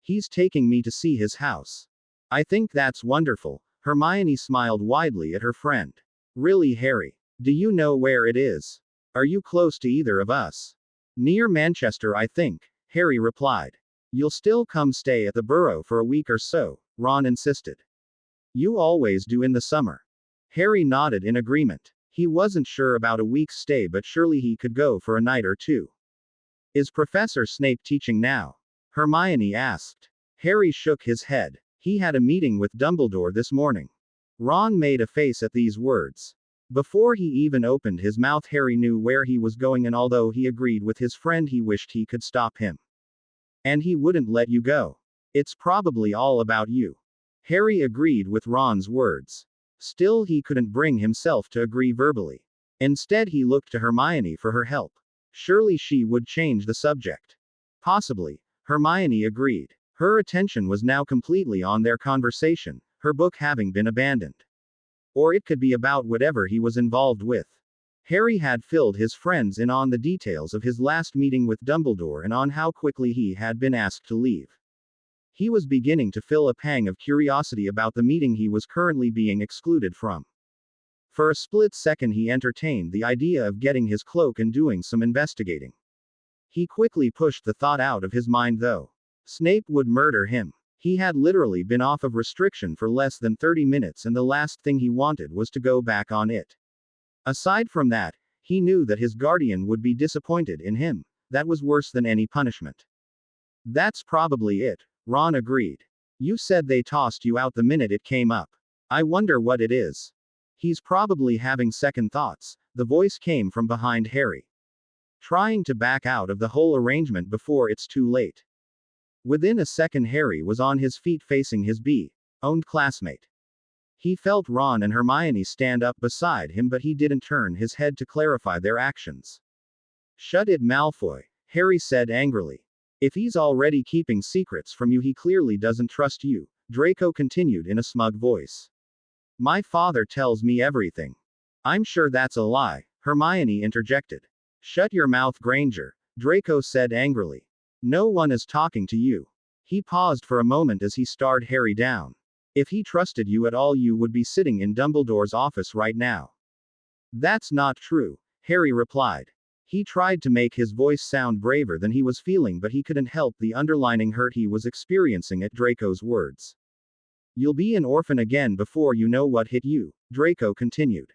He's taking me to see his house. I think that's wonderful. Hermione smiled widely at her friend. Really, Harry? Do you know where it is? Are you close to either of us? Near Manchester, I think, Harry replied. You'll still come stay at the Burrow for a week or so, Ron insisted. You always do in the summer. Harry nodded in agreement. He wasn't sure about a week's stay, but surely he could go for a night or two. Is Professor Snape teaching now? Hermione asked. Harry shook his head. He had a meeting with Dumbledore this morning. Ron made a face at these words. Before he even opened his mouth, Harry knew where he was going, and although he agreed with his friend, he wished he could stop him. And he wouldn't let you go. It's probably all about you. Harry agreed with Ron's words. Still, he couldn't bring himself to agree verbally. Instead, he looked to Hermione for her help. Surely she would change the subject. Possibly, Hermione agreed. Her attention was now completely on their conversation, her book having been abandoned. Or it could be about whatever he was involved with. Harry had filled his friends in on the details of his last meeting with Dumbledore and on how quickly he had been asked to leave. He was beginning to feel a pang of curiosity about the meeting he was currently being excluded from. For a split second he entertained the idea of getting his cloak and doing some investigating. He quickly pushed the thought out of his mind though. Snape would murder him. He had literally been off of restriction for less than 30 minutes and the last thing he wanted was to go back on it. Aside from that, he knew that his guardian would be disappointed in him. That was worse than any punishment. That's probably it, Ron agreed. You said they tossed you out the minute it came up. I wonder what it is. He's probably having second thoughts, the voice came from behind Harry. Trying to back out of the whole arrangement before it's too late. Within a second Harry was on his feet facing his owned classmate. He felt Ron and Hermione stand up beside him but he didn't turn his head to clarify their actions. Shut it, Malfoy, Harry said angrily. If he's already keeping secrets from you he clearly doesn't trust you, Draco continued in a smug voice. My father tells me everything. I'm sure that's a lie, Hermione interjected. Shut your mouth, Granger, Draco said angrily. No one is talking to you. He paused for a moment as he stared Harry down. If he trusted you at all you would be sitting in Dumbledore's office right now. That's not true, Harry replied. He tried to make his voice sound braver than he was feeling but he couldn't help the underlining hurt he was experiencing at Draco's words. You'll be an orphan again before you know what hit you, Draco continued.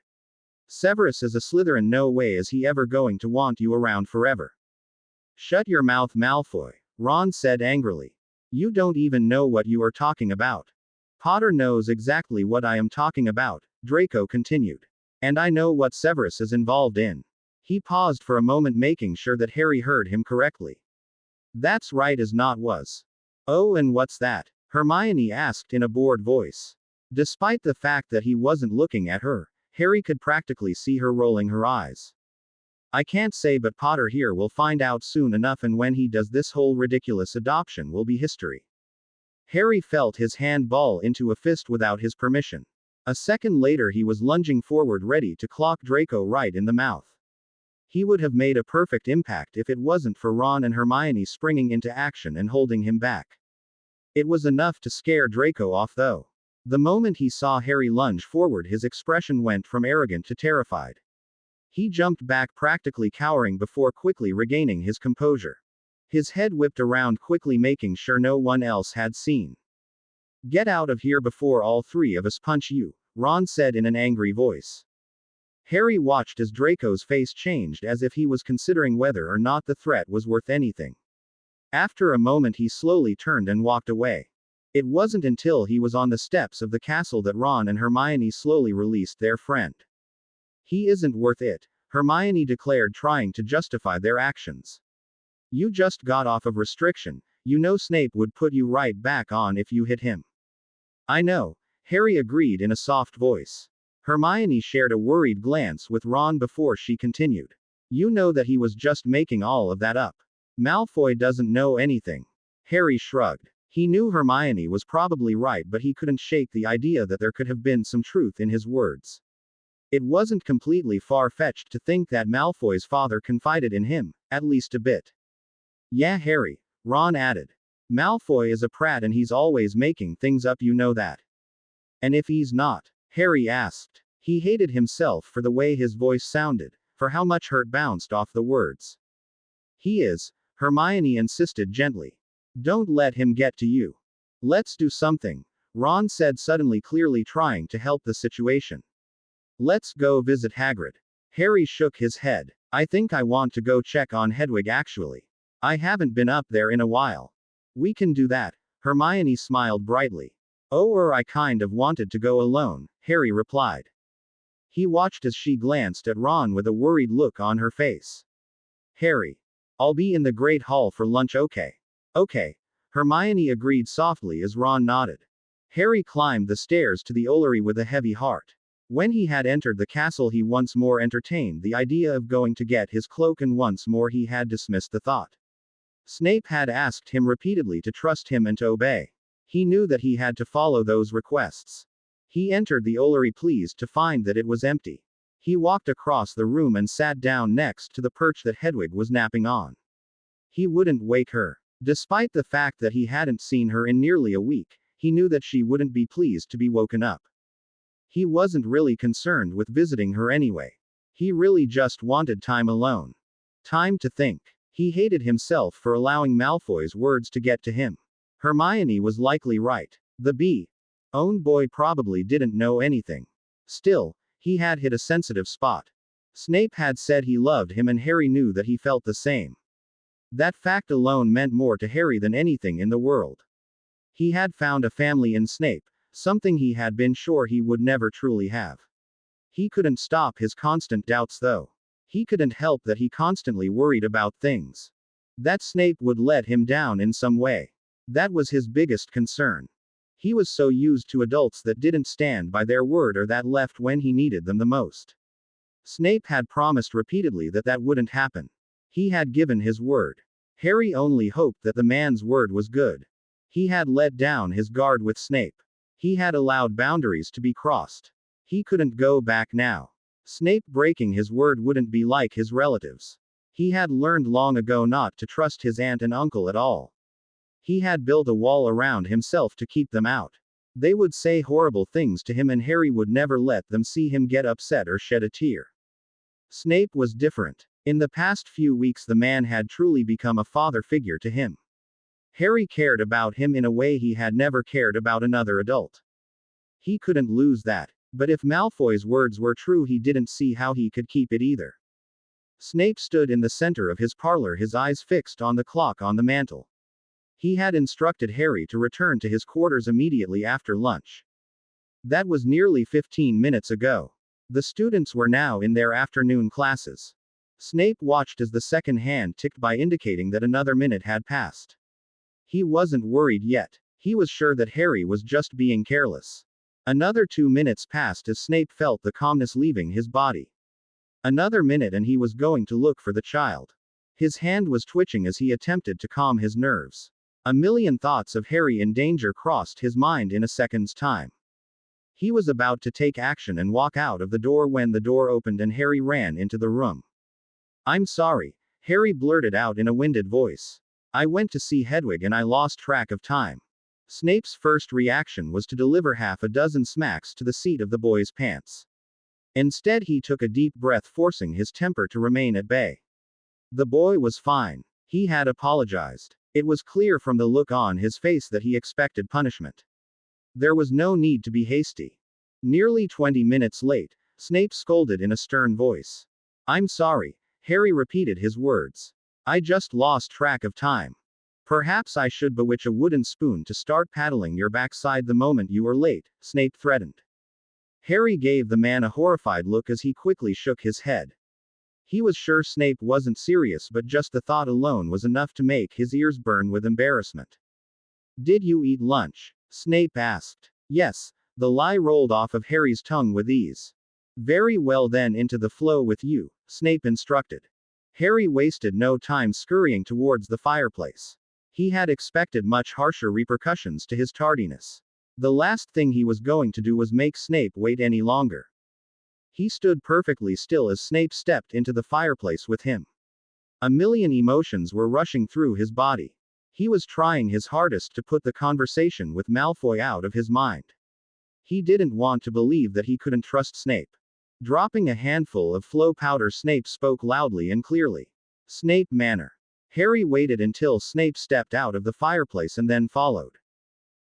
Severus is a Slytherin, no way is he ever going to want you around forever. Shut your mouth, Malfoy, Ron said angrily. You don't even know what you are talking about. Potter knows exactly what I am talking about, Draco continued. And I know what Severus is involved in. He paused for a moment making sure that Harry heard him correctly. That's right as not was. Oh, and what's that? Hermione asked in a bored voice. Despite the fact that he wasn't looking at her, Harry could practically see her rolling her eyes. I can't say but Potter here will find out soon enough and when he does this whole ridiculous adoption will be history. Harry felt his hand ball into a fist without his permission. A second later he was lunging forward ready to clock Draco right in the mouth. He would have made a perfect impact if it wasn't for Ron and Hermione springing into action and holding him back. It was enough to scare Draco off though. The moment he saw Harry lunge forward his expression went from arrogant to terrified. He jumped back practically cowering before quickly regaining his composure. His head whipped around quickly making sure no one else had seen. Get out of here before all three of us punch you, Ron said in an angry voice. Harry watched as Draco's face changed as if he was considering whether or not the threat was worth anything. After a moment he slowly turned and walked away. It wasn't until he was on the steps of the castle that Ron and Hermione slowly released their friend. He isn't worth it, Hermione declared, trying to justify their actions. You just got off of restriction, you know Snape would put you right back on if you hit him. I know, Harry agreed in a soft voice. Hermione shared a worried glance with Ron before she continued. You know that he was just making all of that up. Malfoy doesn't know anything. Harry shrugged. He knew Hermione was probably right but he couldn't shake the idea that there could have been some truth in his words. It wasn't completely far-fetched to think that Malfoy's father confided in him, at least a bit. Yeah, Harry, Ron added. Malfoy is a prat and he's always making things up, you know that. And if he's not? Harry asked. He hated himself for the way his voice sounded, for how much hurt bounced off the words. He is, Hermione insisted gently. Don't let him get to you. Let's do something, Ron said suddenly, clearly trying to help the situation. Let's go visit Hagrid. Harry shook his head. I think I want to go check on Hedwig actually. I haven't been up there in a while. We can do that, Hermione smiled brightly. Oh, I kind of wanted to go alone, Harry replied. He watched as she glanced at Ron with a worried look on her face. Harry. I'll be in the Great Hall for lunch, okay? Okay. Hermione agreed softly as Ron nodded. Harry climbed the stairs to the Ollery with a heavy heart. When he had entered the castle he once more entertained the idea of going to get his cloak and once more he had dismissed the thought. Snape had asked him repeatedly to trust him and to obey. He knew that he had to follow those requests. He entered the Ollery pleased to find that it was empty. He walked across the room and sat down next to the perch that Hedwig was napping on. He wouldn't wake her. Despite the fact that he hadn't seen her in nearly a week, he knew that she wouldn't be pleased to be woken up. He wasn't really concerned with visiting her anyway. He really just wanted time alone. Time to think. He hated himself for allowing Malfoy's words to get to him. Hermione was likely right. The own boy probably didn't know anything. Still, he had hit a sensitive spot. Snape had said he loved him and Harry knew that he felt the same. That fact alone meant more to Harry than anything in the world. He had found a family in Snape, something he had been sure he would never truly have. He couldn't stop his constant doubts though. He couldn't help that he constantly worried about things. That Snape would let him down in some way. That was his biggest concern. He was so used to adults that didn't stand by their word or that left when he needed them the most. Snape had promised repeatedly that that wouldn't happen. He had given his word. Harry only hoped that the man's word was good. He had let down his guard with Snape. He had allowed boundaries to be crossed. He couldn't go back now. Snape breaking his word wouldn't be like his relatives. He had learned long ago not to trust his aunt and uncle at all. He had built a wall around himself to keep them out. They would say horrible things to him and Harry would never let them see him get upset or shed a tear. Snape was different. In the past few weeks the man had truly become a father figure to him. Harry cared about him in a way he had never cared about another adult. He couldn't lose that. But if Malfoy's words were true he didn't see how he could keep it either. Snape stood in the center of his parlor, his eyes fixed on the clock on the mantel. He had instructed Harry to return to his quarters immediately after lunch. That was nearly 15 minutes ago. The students were now in their afternoon classes. Snape watched as the second hand ticked by, indicating that another minute had passed. He wasn't worried yet. He was sure that Harry was just being careless. Another 2 minutes passed as Snape felt the calmness leaving his body. Another minute and he was going to look for the child. His hand was twitching as he attempted to calm his nerves. A million thoughts of Harry in danger crossed his mind in a second's time. He was about to take action and walk out of the door when the door opened and Harry ran into the room. "I'm sorry," Harry blurted out in a winded voice. "I went to see Hedwig and I lost track of time." Snape's first reaction was to deliver half a dozen smacks to the seat of the boy's pants. Instead he took a deep breath, forcing his temper to remain at bay. The boy was fine. He had apologized. It was clear from the look on his face that he expected punishment. There was no need to be hasty. Nearly 20 minutes late, Snape scolded in a stern voice. "I'm sorry," Harry repeated his words. "I just lost track of time. Perhaps I should bewitch a wooden spoon to start paddling your backside the moment you were late," Snape threatened. Harry gave the man a horrified look as he quickly shook his head. He was sure Snape wasn't serious, but just the thought alone was enough to make his ears burn with embarrassment. "Did you eat lunch?" Snape asked. "Yes," the lie rolled off of Harry's tongue with ease. "Very well then, into the flow with you," Snape instructed. Harry wasted no time scurrying towards the fireplace. He had expected much harsher repercussions to his tardiness. The last thing he was going to do was make Snape wait any longer. He stood perfectly still as Snape stepped into the fireplace with him. A million emotions were rushing through his body. He was trying his hardest to put the conversation with Malfoy out of his mind. He didn't want to believe that he couldn't trust Snape. Dropping a handful of flow powder, Snape spoke loudly and clearly. "Snape Manor." Harry waited until Snape stepped out of the fireplace and then followed.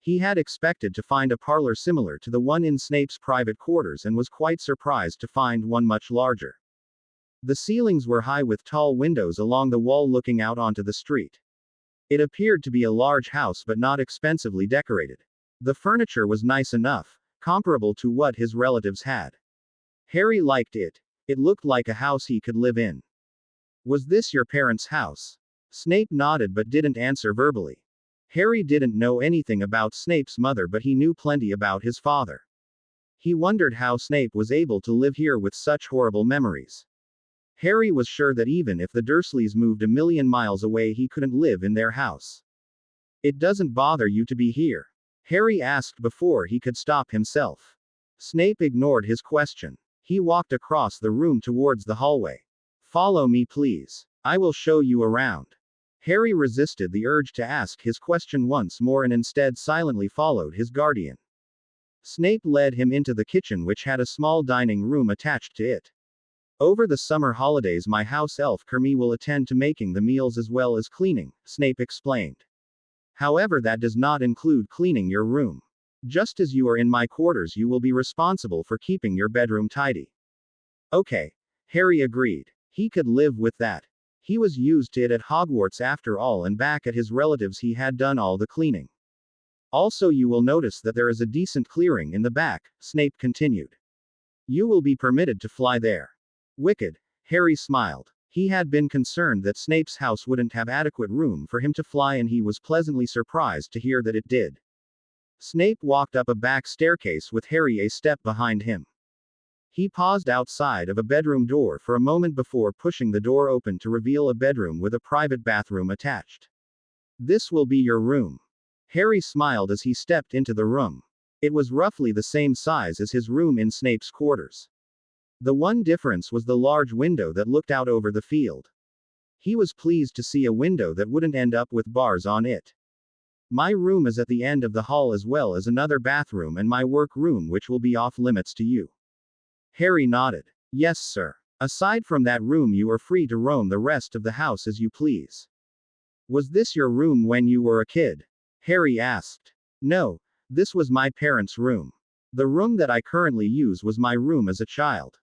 He had expected to find a parlor similar to the one in Snape's private quarters and was quite surprised to find one much larger. The ceilings were high with tall windows along the wall looking out onto the street. It appeared to be a large house but not expensively decorated. The furniture was nice enough, comparable to what his relatives had. Harry liked it. It looked like a house he could live in. "Was this your parents' house?" Snape nodded but didn't answer verbally. Harry didn't know anything about Snape's mother, but he knew plenty about his father. He wondered how Snape was able to live here with such horrible memories. Harry was sure that even if the Dursleys moved a million miles away, he couldn't live in their house. "It doesn't bother you to be here?" Harry asked before he could stop himself. Snape ignored his question. He walked across the room towards the hallway. "Follow me, please. I will show you around." Harry resisted the urge to ask his question once more and instead silently followed his guardian. Snape led him into the kitchen, which had a small dining room attached to it. Over the summer holidays, my house elf Kermie will attend to making the meals as well as cleaning, Snape explained. However, that does not include cleaning your room. Just as you are in my quarters, you will be responsible for keeping your bedroom tidy. Okay. Harry agreed. He could live with that. He was used to it at Hogwarts after all, and back at his relatives he had done all the cleaning. Also, you will notice that there is a decent clearing in the back, Snape continued. You will be permitted to fly there. Wicked. Harry smiled. He had been concerned that Snape's house wouldn't have adequate room for him to fly, and he was pleasantly surprised to hear that it did. Snape walked up a back staircase with Harry a step behind him. He paused outside of a bedroom door for a moment before pushing the door open to reveal a bedroom with a private bathroom attached. This will be your room. Harry smiled as he stepped into the room. It was roughly the same size as his room in Snape's quarters. The one difference was the large window that looked out over the field. He was pleased to see a window that wouldn't end up with bars on it. My room is at the end of the hall, as well as another bathroom and my work room, which will be off limits to you. Harry nodded. Yes, sir. Aside from that room, you are free to roam the rest of the house as you please. Was this your room when you were a kid? Harry asked. No, this was my parents' room. The room that I currently use was my room as a child.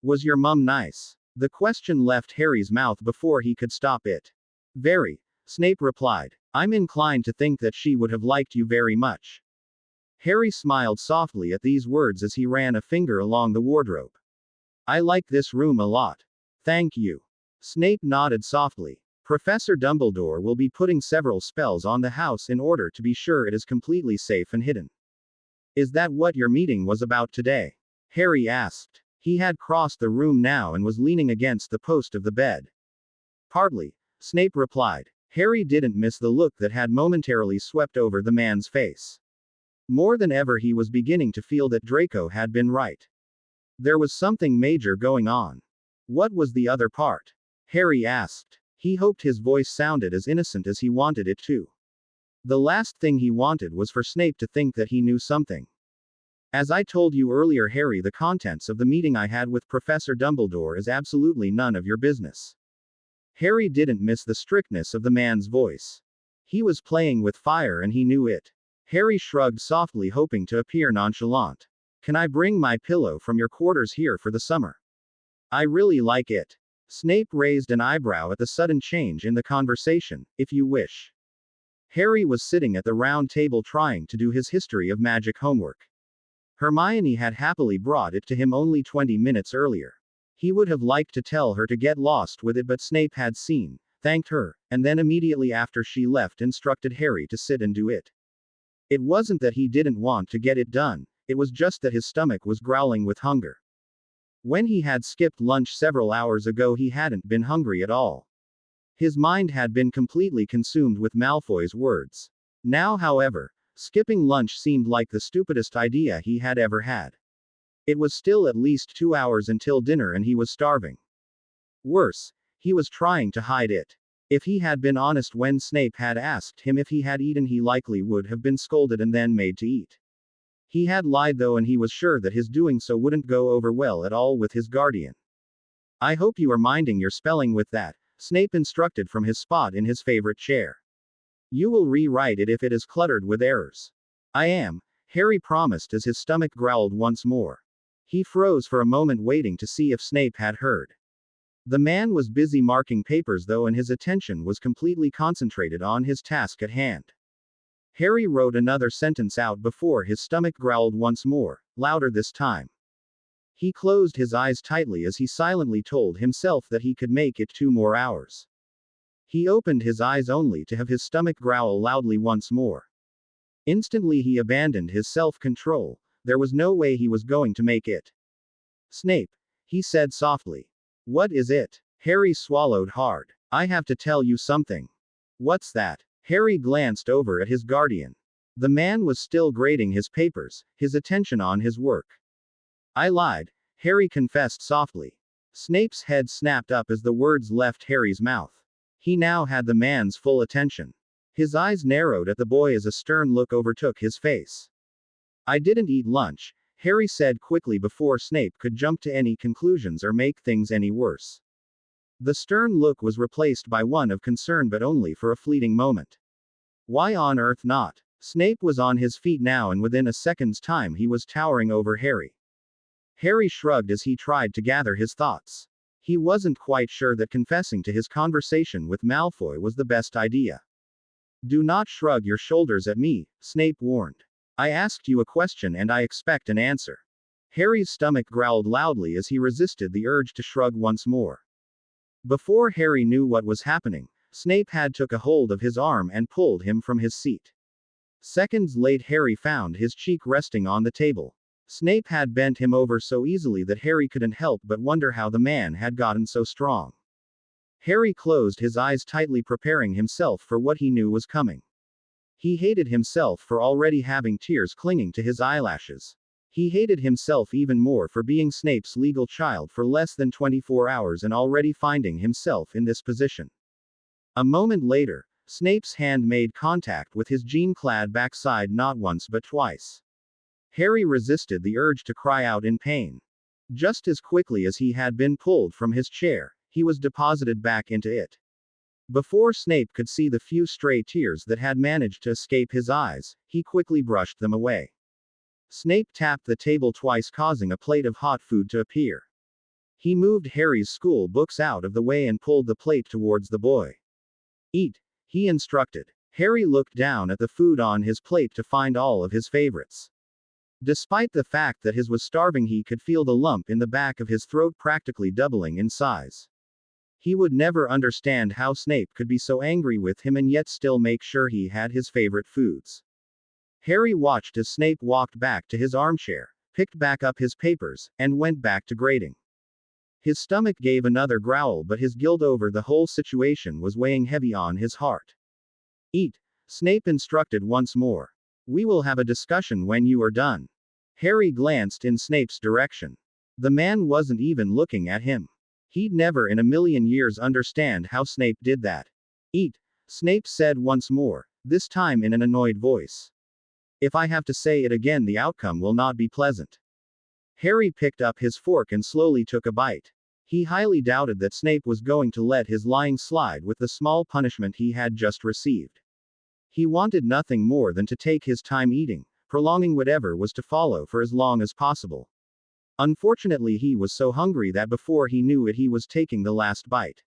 Was your mum nice? The question left Harry's mouth before he could stop it. Very, Snape replied. I'm inclined to think that she would have liked you very much. Harry smiled softly at these words as he ran a finger along the wardrobe. I like this room a lot. Thank you. Snape nodded softly. Professor Dumbledore will be putting several spells on the house in order to be sure it is completely safe and hidden. Is that what your meeting was about today? Harry asked. He had crossed the room now and was leaning against the post of the bed. Partly, Snape replied. Harry didn't miss the look that had momentarily swept over the man's face. More than ever, he was beginning to feel that Draco had been right. There was something major going on. What was the other part? Harry asked. He hoped his voice sounded as innocent as he wanted it to. The last thing he wanted was for Snape to think that he knew something. As I told you earlier, Harry, the contents of the meeting I had with Professor Dumbledore is absolutely none of your business. Harry didn't miss the strictness of the man's voice. He was playing with fire and he knew it. Harry shrugged softly, hoping to appear nonchalant. Can I bring my pillow from your quarters here for the summer? I really like it. Snape raised an eyebrow at the sudden change in the conversation. If you wish. Harry was sitting at the round table trying to do his history of magic homework. Hermione had happily brought it to him only 20 minutes earlier. He would have liked to tell her to get lost with it, but Snape had seen, thanked her, and then immediately after she left instructed Harry to sit and do it. It wasn't that he didn't want to get it done, it was just that his stomach was growling with hunger. When he had skipped lunch several hours ago, he hadn't been hungry at all. His mind had been completely consumed with Malfoy's words. Now, however, skipping lunch seemed like the stupidest idea he had ever had. It was still at least 2 hours until dinner and he was starving. Worse, he was trying to hide it. If he had been honest when Snape had asked him if he had eaten, he likely would have been scolded and then made to eat. He had lied though, and he was sure that his doing so wouldn't go over well at all with his guardian. I hope you are minding your spelling with that, Snape instructed from his spot in his favorite chair. You will rewrite it if it is cluttered with errors. I am, Harry promised as his stomach growled once more. He froze for a moment, waiting to see if Snape had heard. The man was busy marking papers though, and his attention was completely concentrated on his task at hand. Harry wrote another sentence out before his stomach growled once more, louder this time. He closed his eyes tightly as he silently told himself that he could make it 2 more hours. He opened his eyes only to have his stomach growl loudly once more. Instantly he abandoned his self-control. There was no way he was going to make it. Snape, he said softly. What is it? Harry swallowed hard. I have to tell you something. What's that? Harry glanced over at his guardian. The man was still grading his papers, his attention on his work. I lied, Harry confessed softly. Snape's head snapped up as the words left Harry's mouth. He now had the man's full attention. His eyes narrowed at the boy as a stern look overtook his face. I didn't eat lunch, Harry said quickly before Snape could jump to any conclusions or make things any worse. The stern look was replaced by one of concern, but only for a fleeting moment. Why on earth not? Snape was on his feet now, and within a second's time he was towering over Harry. Harry shrugged as he tried to gather his thoughts. He wasn't quite sure that confessing to his conversation with Malfoy was the best idea. Do not shrug your shoulders at me, Snape warned. I asked you a question and I expect an answer. Harry's stomach growled loudly as he resisted the urge to shrug once more. Before Harry knew what was happening, Snape had took a hold of his arm and pulled him from his seat. Seconds later, Harry found his cheek resting on the table. Snape had bent him over so easily that Harry couldn't help but wonder how the man had gotten so strong. Harry closed his eyes tightly, preparing himself for what he knew was coming. He hated himself for already having tears clinging to his eyelashes. He hated himself even more for being Snape's legal child for less than 24 hours and already finding himself in this position. A moment later, Snape's hand made contact with his jean-clad backside not once but twice. Harry resisted the urge to cry out in pain. Just as quickly as he had been pulled from his chair, he was deposited back into it. Before Snape could see the few stray tears that had managed to escape his eyes, he quickly brushed them away. Snape tapped the table twice, causing a plate of hot food to appear. He moved Harry's school books out of the way and pulled the plate towards the boy. Eat, he instructed. Harry looked down at the food on his plate to find all of his favorites. Despite the fact that his was starving, he could feel the lump in the back of his throat practically doubling in size. He would never understand how Snape could be so angry with him and yet still make sure he had his favorite foods. Harry watched as Snape walked back to his armchair, picked back up his papers, and went back to grading. His stomach gave another growl, but his guilt over the whole situation was weighing heavy on his heart. Eat, Snape instructed once more. We will have a discussion when you are done. Harry glanced in Snape's direction. The man wasn't even looking at him. He'd never in a million years understand how Snape did that. Eat, Snape said once more, this time in an annoyed voice. If I have to say it again, the outcome will not be pleasant. Harry picked up his fork and slowly took a bite. He highly doubted that Snape was going to let his lying slide with the small punishment he had just received. He wanted nothing more than to take his time eating, prolonging whatever was to follow for as long as possible. Unfortunately, he was so hungry that before he knew it, he was taking the last bite.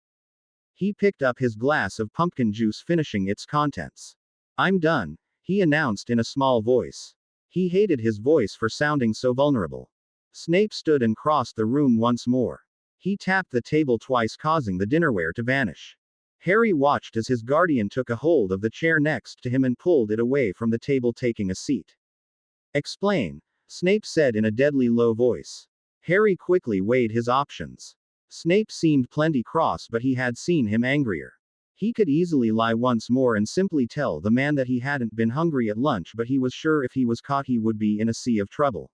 He picked up his glass of pumpkin juice, finishing its contents. I'm done, he announced in a small voice. He hated his voice for sounding so vulnerable. Snape stood and crossed the room once more. He tapped the table twice, causing the dinnerware to vanish. Harry watched as his guardian took a hold of the chair next to him and pulled it away from the table, taking a seat. Explain, Snape said in a deadly low voice. Harry quickly weighed his options. Snape seemed plenty cross, but he had seen him angrier. He could easily lie once more and simply tell the man that he hadn't been hungry at lunch, but he was sure if he was caught he would be in a sea of trouble.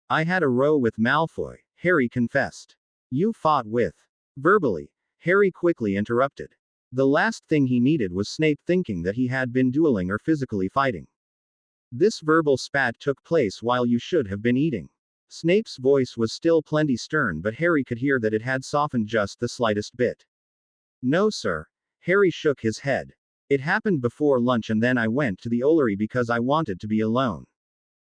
I had a row with Malfoy, Harry confessed. You fought with. Verbally, Harry quickly interrupted. The last thing he needed was Snape thinking that he had been dueling or physically fighting. This verbal spat took place while you should have been eating. Snape's voice was still plenty stern, but Harry could hear that it had softened just the slightest bit. No, sir. Harry shook his head. It happened before lunch and then I went to the Ollery because I wanted to be alone.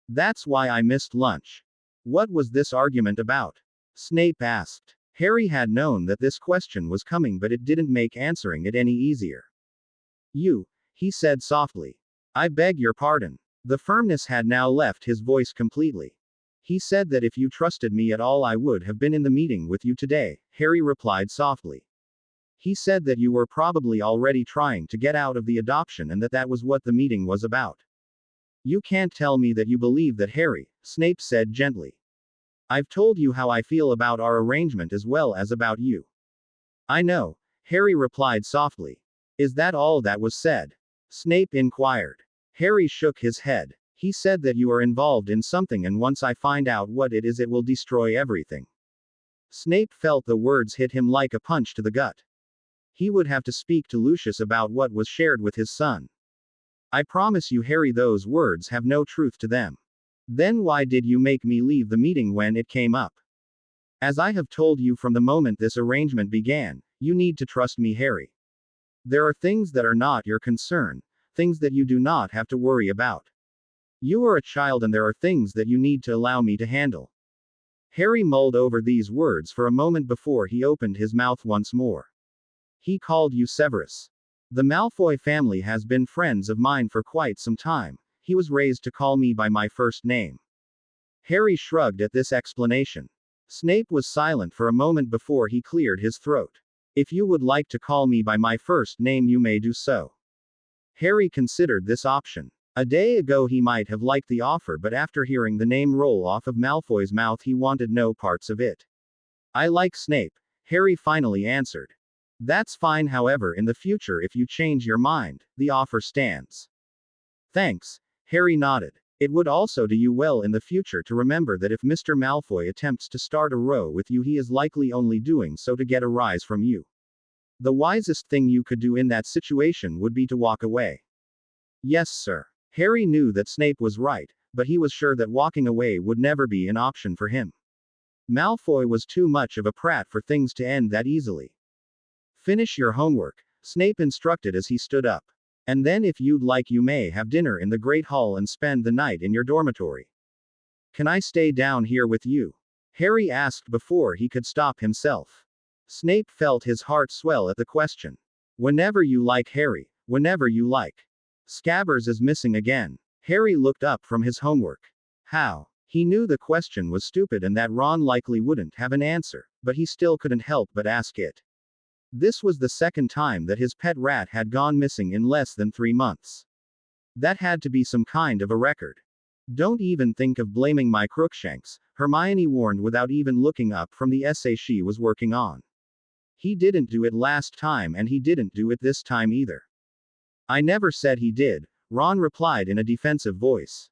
That's why I missed lunch. What was this argument about? Snape asked. Harry had known that this question was coming, but it didn't make answering it any easier. You, he said softly. I beg your pardon. The firmness had now left his voice completely. He said that if you trusted me at all, I would have been in the meeting with you today, Harry replied softly. He said that you were probably already trying to get out of the adoption and that that was what the meeting was about. You can't tell me that you believe that, Harry, Snape said gently. I've told you how I feel about our arrangement as well as about you. I know, Harry replied softly. Is that all that was said? Snape inquired. Harry shook his head. He said that you are involved in something and once I find out what it is, it will destroy everything. Snape felt the words hit him like a punch to the gut. He would have to speak to Lucius about what was shared with his son. I promise you, Harry, those words have no truth to them. Then why did you make me leave the meeting when it came up? As I have told you from the moment this arrangement began, you need to trust me, Harry. There are things that are not your concern, things that you do not have to worry about. You are a child and there are things that you need to allow me to handle. Harry mulled over these words for a moment before he opened his mouth once more. He called you Severus. The Malfoy family has been friends of mine for quite some time. He was raised to call me by my first name. Harry shrugged at this explanation. Snape was silent for a moment before he cleared his throat. If you would like to call me by my first name, you may do so. Harry considered this option. A day ago he might have liked the offer, but after hearing the name roll off of Malfoy's mouth, he wanted no parts of it. I like Snape, Harry finally answered. That's fine, however, in the future, if you change your mind, the offer stands. Thanks, Harry nodded. It would also do you well in the future to remember that if Mr. Malfoy attempts to start a row with you, he is likely only doing so to get a rise from you. The wisest thing you could do in that situation would be to walk away. Yes, sir. Harry knew that Snape was right, but he was sure that walking away would never be an option for him. Malfoy was too much of a prat for things to end that easily. Finish your homework, Snape instructed as he stood up. And then if you'd like, you may have dinner in the Great Hall and spend the night in your dormitory. Can I stay down here with you? Harry asked before he could stop himself. Snape felt his heart swell at the question. Whenever you like, Harry, whenever you like. Scabbers is missing again. Harry looked up from his homework. How? He knew the question was stupid and that Ron likely wouldn't have an answer, but he still couldn't help but ask it. This was the second time that his pet rat had gone missing in less than 3 months. That had to be some kind of a record. Don't even think of blaming my Crookshanks, Hermione warned without even looking up from the essay she was working on. He didn't do it last time and he didn't do it this time either. I never said he did, Ron replied in a defensive voice.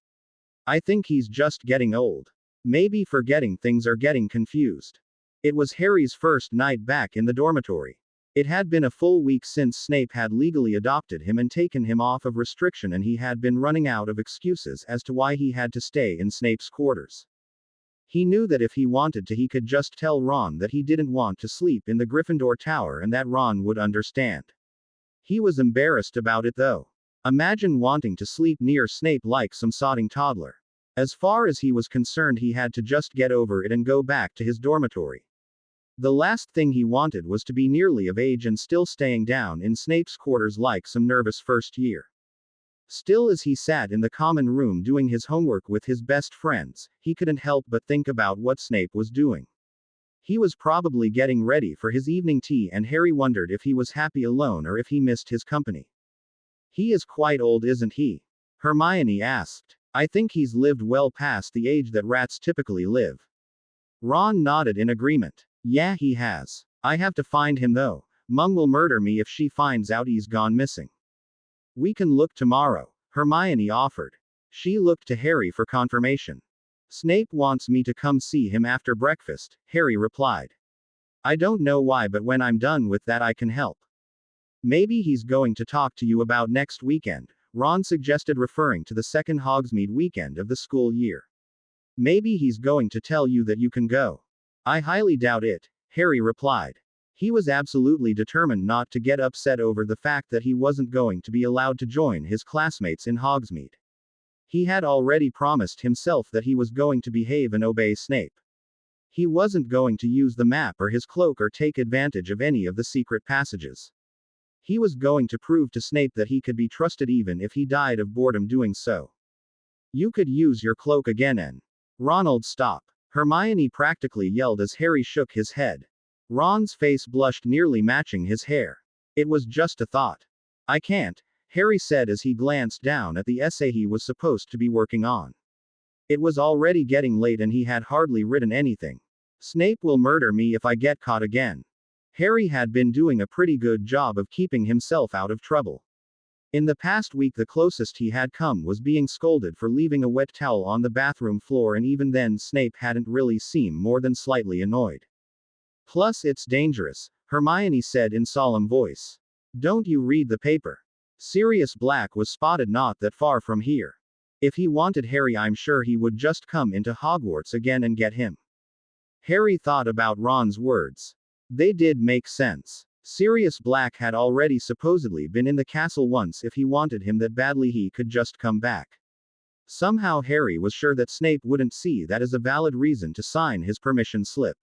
I think he's just getting old. Maybe forgetting things or getting confused. It was Harry's first night back in the dormitory. It had been a full week since Snape had legally adopted him and taken him off of restriction, and he had been running out of excuses as to why he had to stay in Snape's quarters. He knew that if he wanted to, he could just tell Ron that he didn't want to sleep in the Gryffindor Tower and that Ron would understand. He was embarrassed about it though. Imagine wanting to sleep near Snape like some sodding toddler. As far as he was concerned, he had to just get over it and go back to his dormitory. The last thing he wanted was to be nearly of age and still staying down in Snape's quarters like some nervous first year. Still, as he sat in the common room doing his homework with his best friends, he couldn't help but think about what Snape was doing. He was probably getting ready for his evening tea, and Harry wondered if he was happy alone or if he missed his company. He is quite old, isn't he? Hermione asked. I think he's lived well past the age that rats typically live. Ron nodded in agreement. Yeah, he has. I have to find him though. Mum will murder me if she finds out he's gone missing. We can look tomorrow, Hermione offered. She looked to Harry for confirmation. Snape wants me to come see him after breakfast, Harry replied. I don't know why, but when I'm done with that I can help. Maybe he's going to talk to you about next weekend, Ron suggested, referring to the second Hogsmeade weekend of the school year. Maybe he's going to tell you that you can go. I highly doubt it, Harry replied. He was absolutely determined not to get upset over the fact that he wasn't going to be allowed to join his classmates in Hogsmeade. He had already promised himself that he was going to behave and obey Snape. He wasn't going to use the map or his cloak or take advantage of any of the secret passages. He was going to prove to Snape that he could be trusted even if he died of boredom doing so. You could use your cloak again, and Ronald, stop. Hermione practically yelled as Harry shook his head. Ron's face blushed, nearly matching his hair. It was just a thought. I can't, Harry said as he glanced down at the essay he was supposed to be working on. It was already getting late and he had hardly written anything. Snape will murder me if I get caught again. Harry had been doing a pretty good job of keeping himself out of trouble. In the past week, the closest he had come was being scolded for leaving a wet towel on the bathroom floor, and even then Snape hadn't really seemed more than slightly annoyed. Plus, it's dangerous, Hermione said in solemn voice. Don't you read the paper? Sirius Black was spotted not that far from here. If he wanted Harry, I'm sure he would just come into Hogwarts again and get him. Harry thought about Ron's words. They did make sense. Sirius Black had already supposedly been in the castle once. If he wanted him that badly, he could just come back. Somehow Harry was sure that Snape wouldn't see that as a valid reason to sign his permission slip.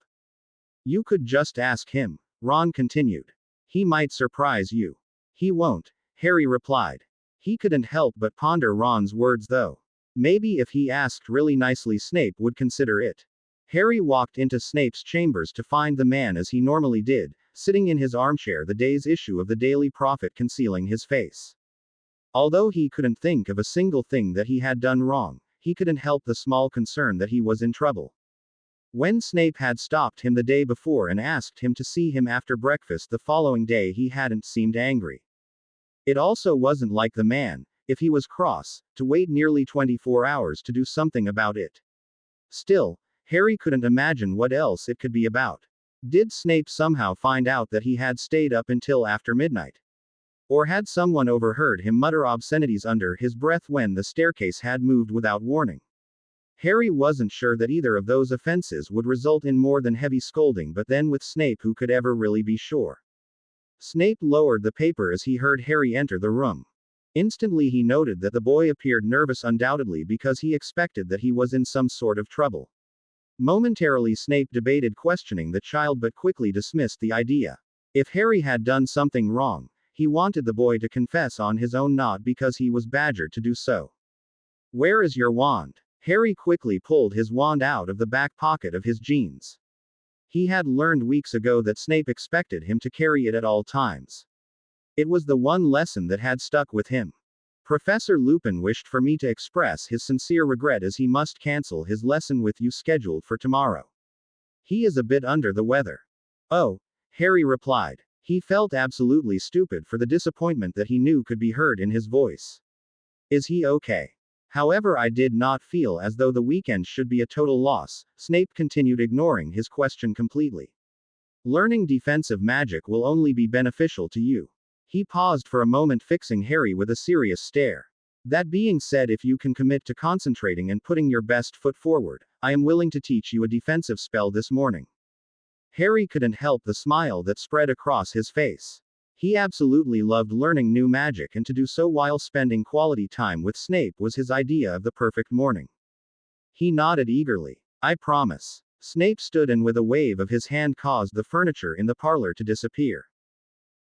You could just ask him, Ron continued. He might surprise you. He won't, Harry replied. He couldn't help but ponder Ron's words though. Maybe if he asked really nicely, Snape would consider it. Harry walked into Snape's chambers to find the man as he normally did, sitting in his armchair, the day's issue of the Daily Prophet concealing his face. Although he couldn't think of a single thing that he had done wrong, he couldn't help the small concern that he was in trouble. When Snape had stopped him the day before and asked him to see him after breakfast the following day, he hadn't seemed angry. It also wasn't like the man, if he was cross, to wait nearly 24 hours to do something about it. Still, Harry couldn't imagine what else it could be about. Did Snape somehow find out that he had stayed up until after midnight? Or had someone overheard him mutter obscenities under his breath when the staircase had moved without warning? Harry wasn't sure that either of those offenses would result in more than heavy scolding, but then with Snape, who could ever really be sure? Snape lowered the paper as he heard Harry enter the room. Instantly he noted that the boy appeared nervous, undoubtedly because he expected that he was in some sort of trouble. Momentarily Snape debated questioning the child, but quickly dismissed the idea. If Harry had done something wrong, he wanted the boy to confess on his own, not because he was badgered to do so. Where is your wand? Harry quickly pulled his wand out of the back pocket of his jeans. He had learned weeks ago that Snape expected him to carry it at all times. It was the one lesson that had stuck with him. Professor Lupin wished for me to express his sincere regret as he must cancel his lesson with you scheduled for tomorrow. He is a bit under the weather. Oh, Harry replied. He felt absolutely stupid for the disappointment that he knew could be heard in his voice. Is he okay? However, I did not feel as though the weekend should be a total loss. Snape continued, ignoring his question completely. Learning defensive magic will only be beneficial to you. He paused for a moment, fixing Harry with a serious stare. That being said, if you can commit to concentrating and putting your best foot forward, I am willing to teach you a defensive spell this morning. Harry couldn't help the smile that spread across his face. He absolutely loved learning new magic, and to do so while spending quality time with Snape was his idea of the perfect morning. He nodded eagerly. I promise. Snape stood and with a wave of his hand caused the furniture in the parlor to disappear.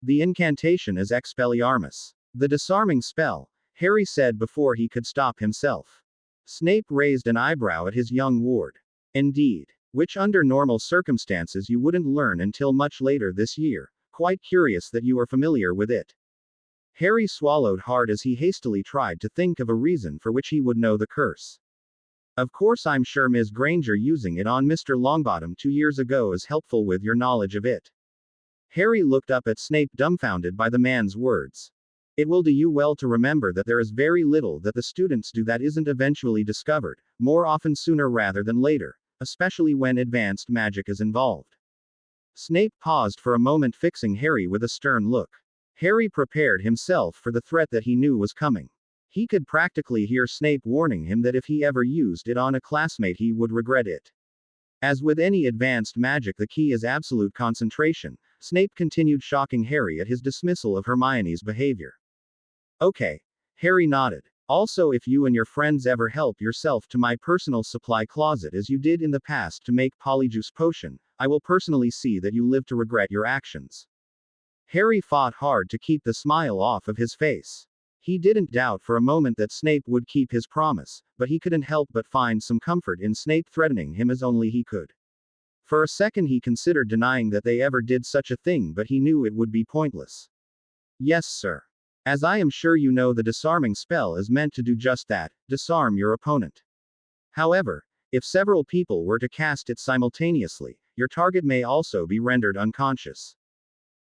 The incantation is Expelliarmus. The disarming spell, Harry said before he could stop himself. Snape raised an eyebrow at his young ward. Indeed. Which under normal circumstances you wouldn't learn until much later this year. Quite curious that you are familiar with it. Harry swallowed hard as he hastily tried to think of a reason for which he would know the curse. Of course, I'm sure Ms. Granger using it on Mr. Longbottom 2 years ago is helpful with your knowledge of it. Harry looked up at Snape, dumbfounded by the man's words. It will do you well to remember that there is very little that the students do that isn't eventually discovered, more often sooner rather than later, especially when advanced magic is involved. Snape paused for a moment, fixing Harry with a stern look. Harry prepared himself for the threat that he knew was coming. He could practically hear Snape warning him that if he ever used it on a classmate he would regret it. As with any advanced magic, the key is absolute concentration. Snape continued, shocking Harry at his dismissal of Hermione's behavior. Okay. Harry nodded. Also, if you and your friends ever help yourself to my personal supply closet as you did in the past to make polyjuice potion, I will personally see that you live to regret your actions. Harry fought hard to keep the smile off of his face. He didn't doubt for a moment that Snape would keep his promise, but he couldn't help but find some comfort in Snape threatening him as only he could. For a second he considered denying that they ever did such a thing, but he knew it would be pointless. Yes, sir. As I am sure you know, the disarming spell is meant to do just that, disarm your opponent. However, if several people were to cast it simultaneously, your target may also be rendered unconscious.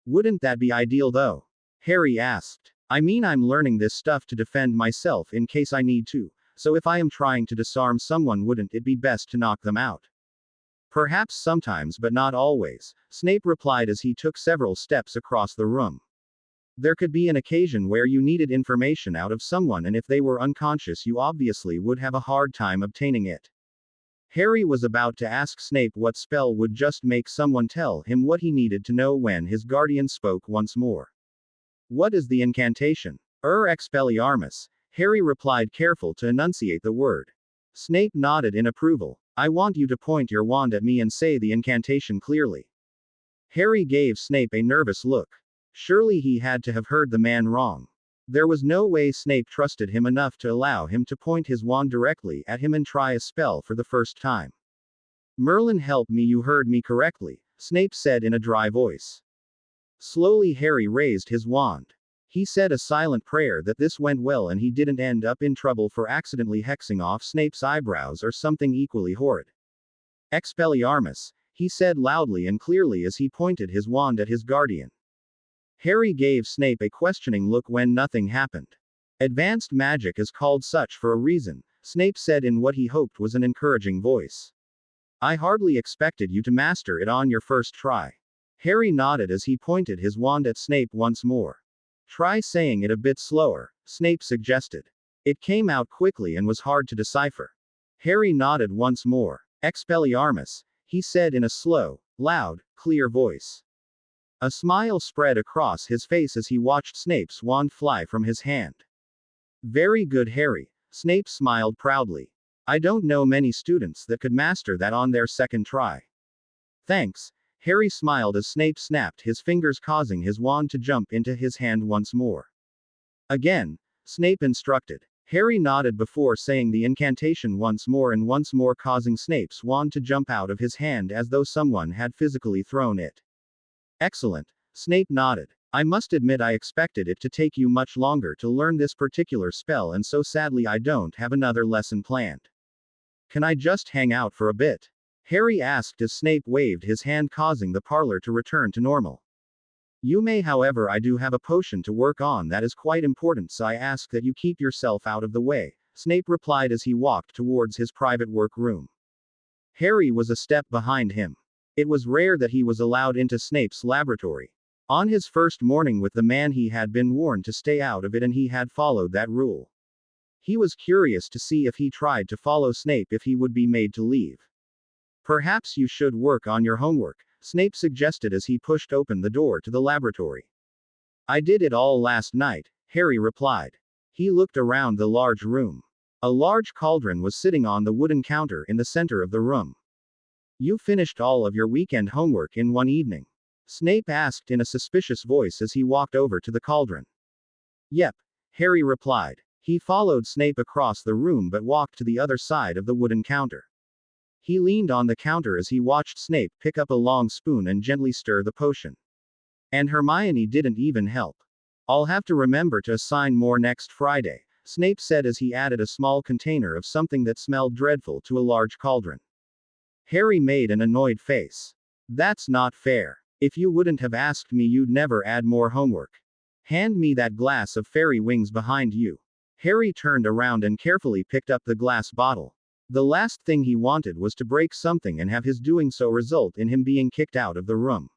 Wouldn't that be ideal though? Harry asked. I mean, I'm learning this stuff to defend myself in case I need to, so if I am trying to disarm someone, wouldn't it be best to knock them out? Perhaps sometimes, but not always, Snape replied as he took several steps across the room. There could be an occasion where you needed information out of someone, and if they were unconscious, you obviously would have a hard time obtaining it. Harry was about to ask Snape what spell would just make someone tell him what he needed to know when his guardian spoke once more. What is the incantation? Expelliarmus, Harry replied, careful to enunciate the word. Snape nodded in approval. I want you to point your wand at me and say the incantation clearly. Harry gave Snape a nervous look. Surely he had to have heard the man wrong. There was no way Snape trusted him enough to allow him to point his wand directly at him and try a spell for the first time. Merlin, help me, you heard me correctly, Snape said in a dry voice. Slowly Harry raised his wand. He said a silent prayer that this went well and he didn't end up in trouble for accidentally hexing off Snape's eyebrows or something equally horrid. Expelliarmus, he said loudly and clearly as he pointed his wand at his guardian. Harry gave Snape a questioning look when nothing happened. Advanced magic is called such for a reason, Snape said in what he hoped was an encouraging voice. I hardly expected you to master it on your first try. Harry nodded as he pointed his wand at Snape once more. Try saying it a bit slower, Snape suggested. It came out quickly and was hard to decipher. Harry nodded once more. Expelliarmus, he said in a slow, loud, clear voice. A smile spread across his face as he watched Snape's wand fly from his hand. Very good, Harry, Snape smiled proudly. I don't know many students that could master that on their second try. Thanks, Harry smiled as Snape snapped his fingers, causing his wand to jump into his hand once more. Again, Snape instructed. Harry nodded before saying the incantation once more and once more, causing Snape's wand to jump out of his hand as though someone had physically thrown it. Excellent, Snape nodded. I must admit I expected it to take you much longer to learn this particular spell, and so sadly I don't have another lesson planned. Can I just hang out for a bit? Harry asked as Snape waved his hand, causing the parlor to return to normal. You may, however, I do have a potion to work on that is quite important, so I ask that you keep yourself out of the way, Snape replied as he walked towards his private workroom. Harry was a step behind him. It was rare that he was allowed into Snape's laboratory. On his first morning with the man, he had been warned to stay out of it and he had followed that rule. He was curious to see if he tried to follow Snape if he would be made to leave. Perhaps you should work on your homework, Snape suggested as he pushed open the door to the laboratory. I did it all last night, Harry replied. He looked around the large room. A large cauldron was sitting on the wooden counter in the center of the room. You finished all of your weekend homework in one evening? Snape asked in a suspicious voice as he walked over to the cauldron. Yep, Harry replied. He followed Snape across the room but walked to the other side of the wooden counter. He leaned on the counter as he watched Snape pick up a long spoon and gently stir the potion. And Hermione didn't even help. I'll have to remember to assign more next Friday, Snape said as he added a small container of something that smelled dreadful to a large cauldron. Harry made an annoyed face. That's not fair. If you wouldn't have asked me, you'd never add more homework. Hand me that glass of fairy wings behind you. Harry turned around and carefully picked up the glass bottle. The last thing he wanted was to break something and have his doing so result in him being kicked out of the room.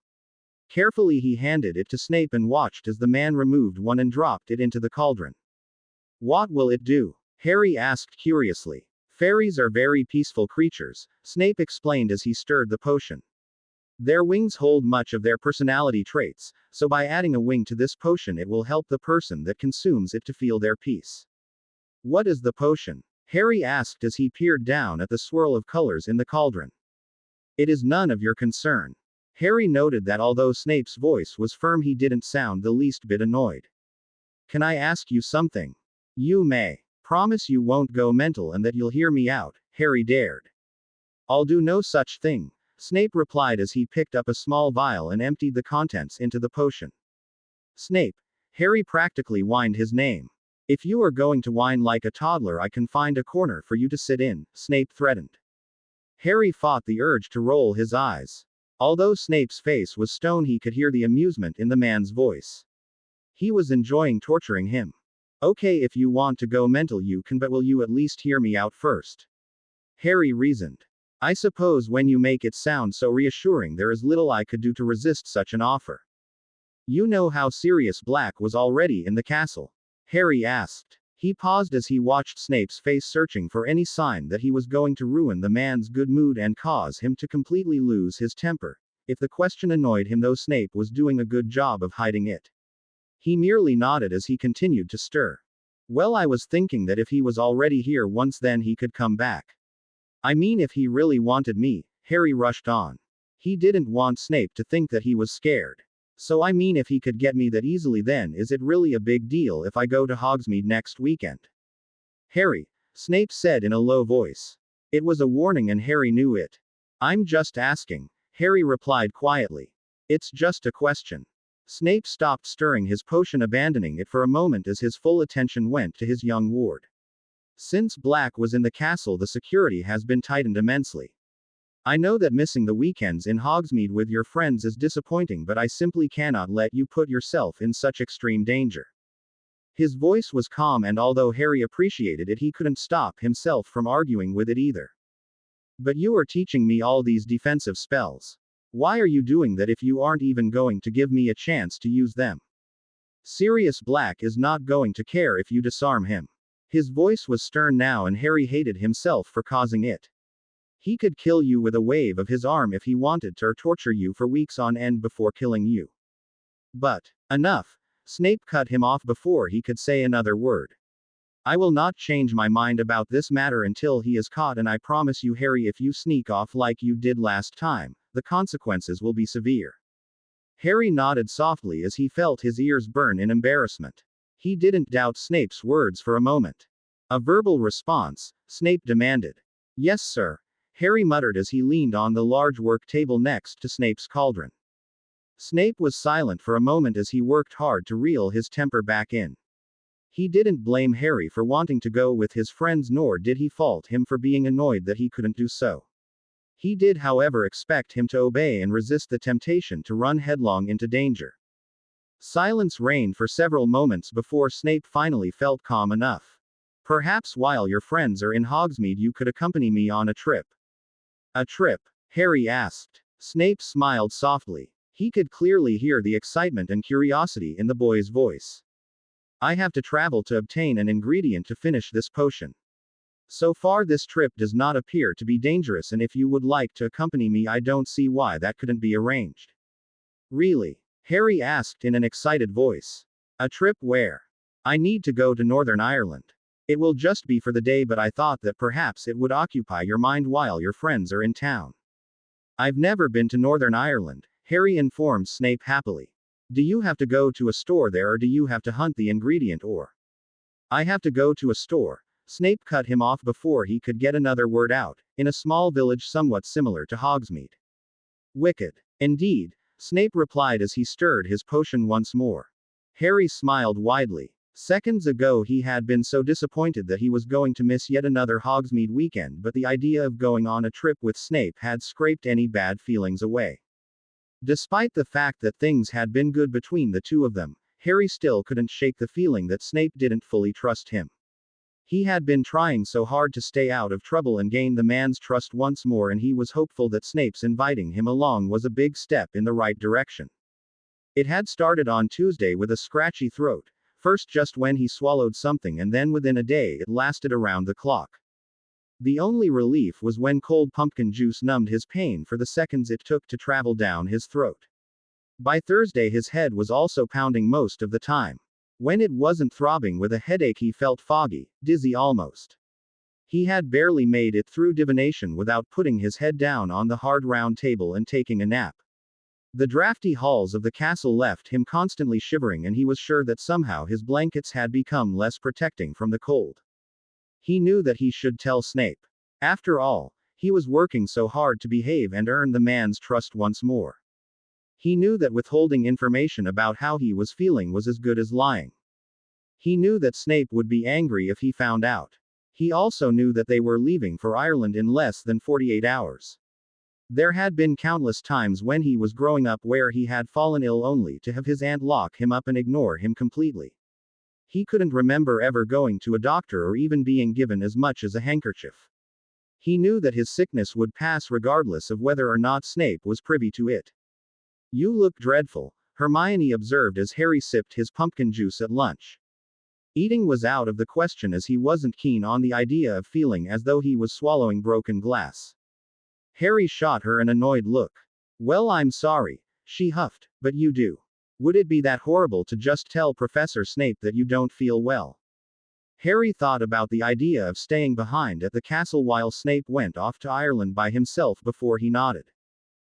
Carefully he handed it to Snape and watched as the man removed one and dropped it into the cauldron. What will it do? Harry asked curiously. Fairies are very peaceful creatures, Snape explained as he stirred the potion. Their wings hold much of their personality traits, so by adding a wing to this potion it will help the person that consumes it to feel their peace. What is the potion? Harry asked as he peered down at the swirl of colors in the cauldron. It is none of your concern. Harry noted that although Snape's voice was firm, he didn't sound the least bit annoyed. Can I ask you something? You may. Promise you won't go mental and that you'll hear me out, Harry dared. I'll do no such thing, Snape replied as he picked up a small vial and emptied the contents into the potion. Snape. Harry practically whined his name. If you are going to whine like a toddler, I can find a corner for you to sit in, Snape threatened. Harry fought the urge to roll his eyes. Although Snape's face was stone, he could hear the amusement in the man's voice. He was enjoying torturing him. Okay, if you want to go mental you can, but will you at least hear me out first? Harry reasoned. I suppose when you make it sound so reassuring there is little I could do to resist such an offer. You know how Sirius Black was already in the castle? Harry asked. He paused as he watched Snape's face, searching for any sign that he was going to ruin the man's good mood and cause him to completely lose his temper. If the question annoyed him, though, Snape was doing a good job of hiding it. He merely nodded as he continued to stir. Well, I was thinking that if he was already here once, then he could come back. I mean, if he really wanted me, Harry rushed on. He didn't want Snape to think that he was scared. So I mean, if he could get me that easily, then is it really a big deal if I go to Hogsmeade next weekend? Harry, Snape said in a low voice. It was a warning and Harry knew it. I'm just asking, Harry replied quietly. It's just a question. Snape stopped stirring his potion, abandoning it for a moment as his full attention went to his young ward. Since Black was in the castle, the security has been tightened immensely. I know that missing the weekends in Hogsmeade with your friends is disappointing, but I simply cannot let you put yourself in such extreme danger. His voice was calm, and although Harry appreciated it, he couldn't stop himself from arguing with it either. But you are teaching me all these defensive spells. Why are you doing that if you aren't even going to give me a chance to use them? Sirius Black is not going to care if you disarm him. His voice was stern now, and Harry hated himself for causing it. He could kill you with a wave of his arm if he wanted to, or torture you for weeks on end before killing you. But, enough. Snape cut him off before he could say another word. I will not change my mind about this matter until he is caught, and I promise you, Harry, if you sneak off like you did last time, the consequences will be severe. Harry nodded softly as he felt his ears burn in embarrassment. He didn't doubt Snape's words for a moment. A verbal response, Snape demanded. Yes, sir, Harry muttered as he leaned on the large work table next to Snape's cauldron. Snape was silent for a moment as he worked hard to reel his temper back in. He didn't blame Harry for wanting to go with his friends, nor did he fault him for being annoyed that he couldn't do so. He did, however, expect him to obey and resist the temptation to run headlong into danger. Silence reigned for several moments before Snape finally felt calm enough. Perhaps while your friends are in Hogsmeade, you could accompany me on a trip. A trip? Harry asked. Snape smiled softly. He could clearly hear the excitement and curiosity in the boy's voice. I have to travel to obtain an ingredient to finish this potion. So far, this trip does not appear to be dangerous, and if you would like to accompany me, I don't see why that couldn't be arranged. Really? Harry asked in an excited voice. A trip where? I need to go to Northern Ireland. It will just be for the day, but I thought that perhaps it would occupy your mind while your friends are in town. I've never been to Northern Ireland, Harry informed Snape happily. Do you have to go to a store there, or do you have to hunt the ingredient, or? I have to go to a store. Snape cut him off before he could get another word out, in a small village somewhat similar to Hogsmeade. Wicked. Indeed, Snape replied as he stirred his potion once more. Harry smiled widely. Seconds ago he had been so disappointed that he was going to miss yet another Hogsmeade weekend, but the idea of going on a trip with Snape had scraped any bad feelings away. Despite the fact that things had been good between the two of them, Harry still couldn't shake the feeling that Snape didn't fully trust him. He had been trying so hard to stay out of trouble and gain the man's trust once more, and he was hopeful that Snape's inviting him along was a big step in the right direction. It had started on Tuesday with a scratchy throat, first just when he swallowed something, and then within a day it lasted around the clock. The only relief was when cold pumpkin juice numbed his pain for the seconds it took to travel down his throat. By Thursday his head was also pounding most of the time. When it wasn't throbbing with a headache, he felt foggy, dizzy almost. He had barely made it through divination without putting his head down on the hard round table and taking a nap. The drafty halls of the castle left him constantly shivering, and he was sure that somehow his blankets had become less protecting from the cold. He knew that he should tell Snape. After all, he was working so hard to behave and earn the man's trust once more. He knew that withholding information about how he was feeling was as good as lying. He knew that Snape would be angry if he found out. He also knew that they were leaving for Ireland in less than 48 hours. There had been countless times when he was growing up where he had fallen ill only to have his aunt lock him up and ignore him completely. He couldn't remember ever going to a doctor or even being given as much as a handkerchief. He knew that his sickness would pass regardless of whether or not Snape was privy to it. You look dreadful, Hermione observed as Harry sipped his pumpkin juice at lunch. Eating was out of the question as he wasn't keen on the idea of feeling as though he was swallowing broken glass. Harry shot her an annoyed look. Well, I'm sorry, she huffed, but you do. Would it be that horrible to just tell Professor Snape that you don't feel well? Harry thought about the idea of staying behind at the castle while Snape went off to Ireland by himself before he nodded.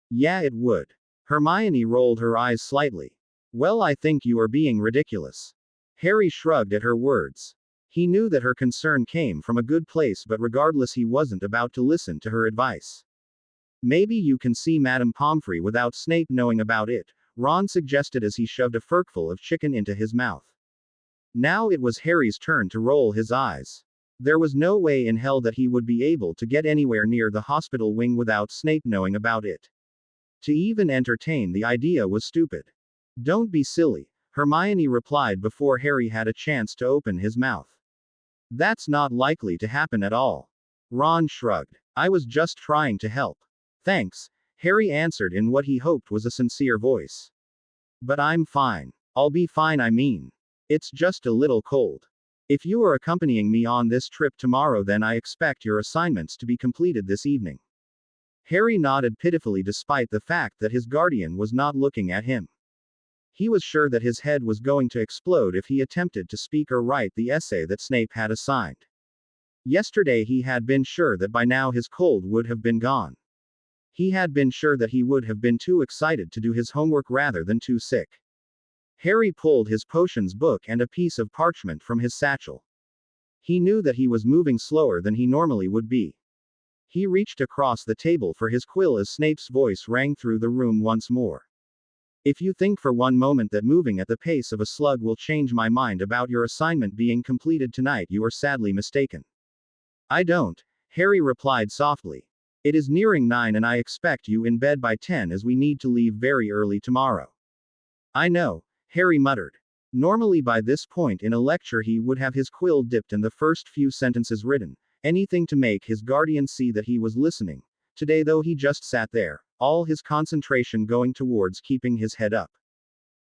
Yeah, it would. Hermione rolled her eyes slightly. Well, I think you are being ridiculous. Harry shrugged at her words. He knew that her concern came from a good place, but regardless, he wasn't about to listen to her advice. Maybe you can see Madame Pomfrey without Snape knowing about it, Ron suggested as he shoved a forkful of chicken into his mouth. Now it was Harry's turn to roll his eyes. There was no way in hell that he would be able to get anywhere near the hospital wing without Snape knowing about it. To even entertain the idea was stupid. Don't be silly, Hermione replied before Harry had a chance to open his mouth. That's not likely to happen at all. Ron shrugged. I was just trying to help. Thanks, Harry answered in what he hoped was a sincere voice. But I'm fine. I'll be fine, I mean. It's just a little cold. If you are accompanying me on this trip tomorrow, then I expect your assignments to be completed this evening. Harry nodded pitifully despite the fact that his guardian was not looking at him. He was sure that his head was going to explode if he attempted to speak or write the essay that Snape had assigned. Yesterday he had been sure that by now his cold would have been gone. He had been sure that he would have been too excited to do his homework rather than too sick. Harry pulled his potions book and a piece of parchment from his satchel. He knew that he was moving slower than he normally would be. He reached across the table for his quill as Snape's voice rang through the room once more. If you think for one moment that moving at the pace of a slug will change my mind about your assignment being completed tonight, you are sadly mistaken. I don't, Harry replied softly. It is nearing 9 and I expect you in bed by 10 as we need to leave very early tomorrow. I know, Harry muttered. Normally by this point in a lecture he would have his quill dipped and the first few sentences written, anything to make his guardian see that he was listening. Today though he just sat there, all his concentration going towards keeping his head up.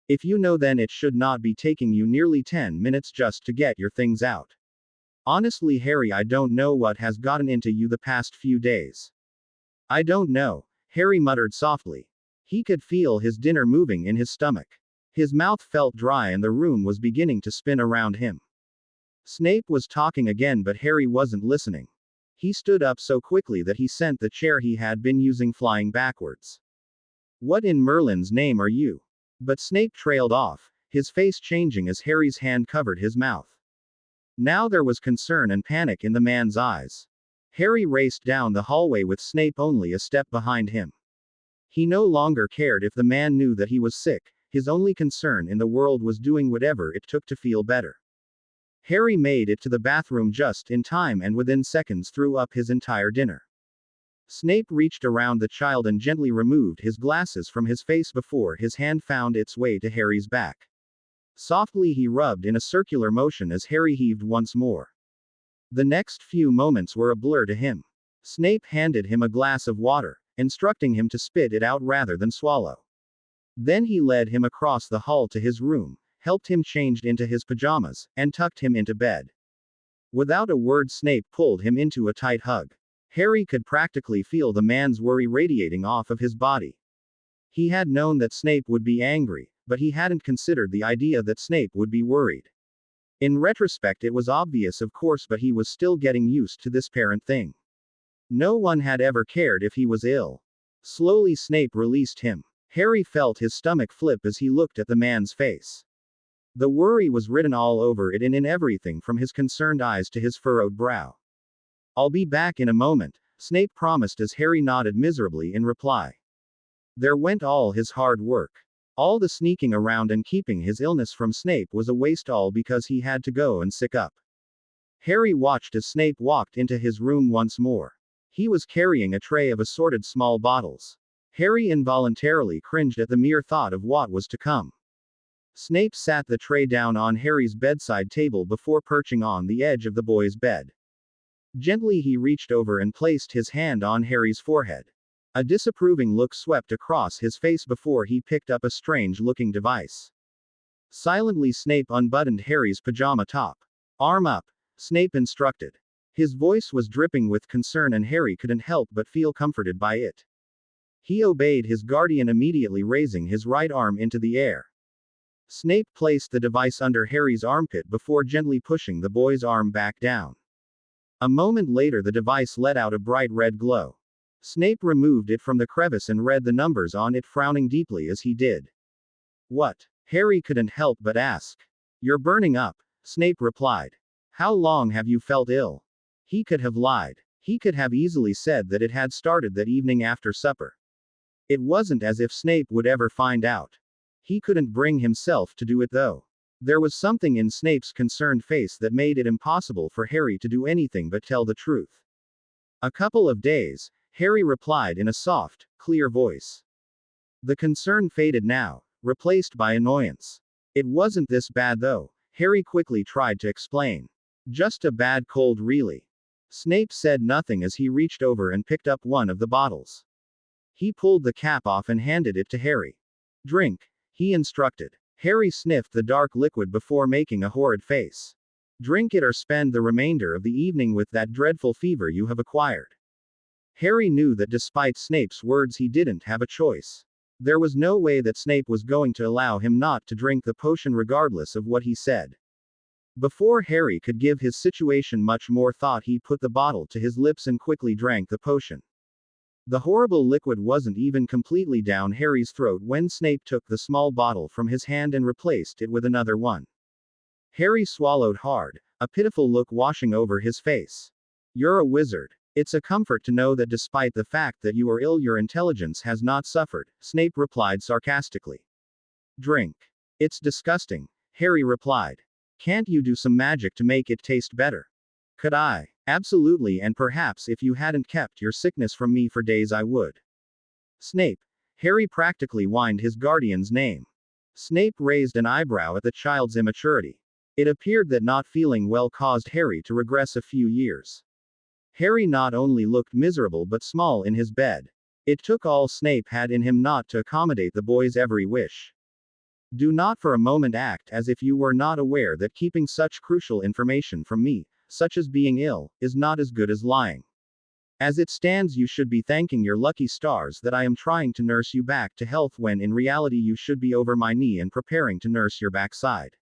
If you know, then it should not be taking you nearly 10 minutes just to get your things out. Honestly, Harry, I don't know what has gotten into you the past few days. I don't know, Harry muttered softly. He could feel his dinner moving in his stomach. His mouth felt dry and the room was beginning to spin around him. Snape was talking again, but Harry wasn't listening. He stood up so quickly that he sent the chair he had been using flying backwards. What in Merlin's name are you? But Snape trailed off, his face changing as Harry's hand covered his mouth. Now there was concern and panic in the man's eyes. Harry raced down the hallway with Snape only a step behind him. He no longer cared if the man knew that he was sick, his only concern in the world was doing whatever it took to feel better. Harry made it to the bathroom just in time and within seconds threw up his entire dinner. Snape reached around the child and gently removed his glasses from his face before his hand found its way to Harry's back. Softly he rubbed in a circular motion as Harry heaved once more. The next few moments were a blur to him. Snape handed him a glass of water, instructing him to spit it out rather than swallow. Then he led him across the hall to his room, helped him change into his pajamas, and tucked him into bed. Without a word, Snape pulled him into a tight hug. Harry could practically feel the man's worry radiating off of his body. He had known that Snape would be angry, but he hadn't considered the idea that Snape would be worried. In retrospect, it was obvious, of course, but he was still getting used to this parent thing. No one had ever cared if he was ill. Slowly Snape released him. Harry felt his stomach flip as he looked at the man's face. The worry was written all over it and in everything from his concerned eyes to his furrowed brow. I'll be back in a moment, Snape promised as Harry nodded miserably in reply. There went all his hard work. All the sneaking around and keeping his illness from Snape was a waste, all because he had to go and sick up. Harry watched as Snape walked into his room once more. He was carrying a tray of assorted small bottles. Harry involuntarily cringed at the mere thought of what was to come. Snape sat the tray down on Harry's bedside table before perching on the edge of the boy's bed. Gently he reached over and placed his hand on Harry's forehead. A disapproving look swept across his face before he picked up a strange-looking device. Silently, Snape unbuttoned Harry's pajama top. "Arm up," Snape instructed. His voice was dripping with concern and Harry couldn't help but feel comforted by it. He obeyed his guardian, immediately raising his right arm into the air. Snape placed the device under Harry's armpit before gently pushing the boy's arm back down. A moment later, the device let out a bright red glow. Snape removed it from the crevice and read the numbers on it, frowning deeply as he did. "What?" Harry couldn't help but ask. "You're burning up," Snape replied. "How long have you felt ill?" He could have lied. He could have easily said that it had started that evening after supper. It wasn't as if Snape would ever find out. He couldn't bring himself to do it though. There was something in Snape's concerned face that made it impossible for Harry to do anything but tell the truth. "A couple of days," Harry replied in a soft, clear voice. The concern faded now, replaced by annoyance. "It wasn't this bad though," Harry quickly tried to explain. "Just a bad cold, really." Snape said nothing as he reached over and picked up one of the bottles. He pulled the cap off and handed it to Harry. "Drink," he instructed. Harry sniffed the dark liquid before making a horrid face. "Drink it or spend the remainder of the evening with that dreadful fever you have acquired." Harry knew that despite Snape's words, he didn't have a choice. There was no way that Snape was going to allow him not to drink the potion regardless of what he said. Before Harry could give his situation much more thought, he put the bottle to his lips and quickly drank the potion. The horrible liquid wasn't even completely down Harry's throat when Snape took the small bottle from his hand and replaced it with another one. Harry swallowed hard, a pitiful look washing over his face. "You're a wizard. It's a comfort to know that despite the fact that you are ill, your intelligence has not suffered," Snape replied sarcastically. "Drink." "It's disgusting," Harry replied. "Can't you do some magic to make it taste better?" "Could I?" "Absolutely, and perhaps if you hadn't kept your sickness from me for days, I would." "Snape." Harry practically whined his guardian's name. Snape raised an eyebrow at the child's immaturity. It appeared that not feeling well caused Harry to regress a few years. Harry not only looked miserable but small in his bed. It took all Snape had in him not to accommodate the boy's every wish. "Do not for a moment act as if you were not aware that keeping such crucial information from me, such as being ill, is not as good as lying. As it stands, you should be thanking your lucky stars that I am trying to nurse you back to health when in reality you should be over my knee and preparing to nurse your backside."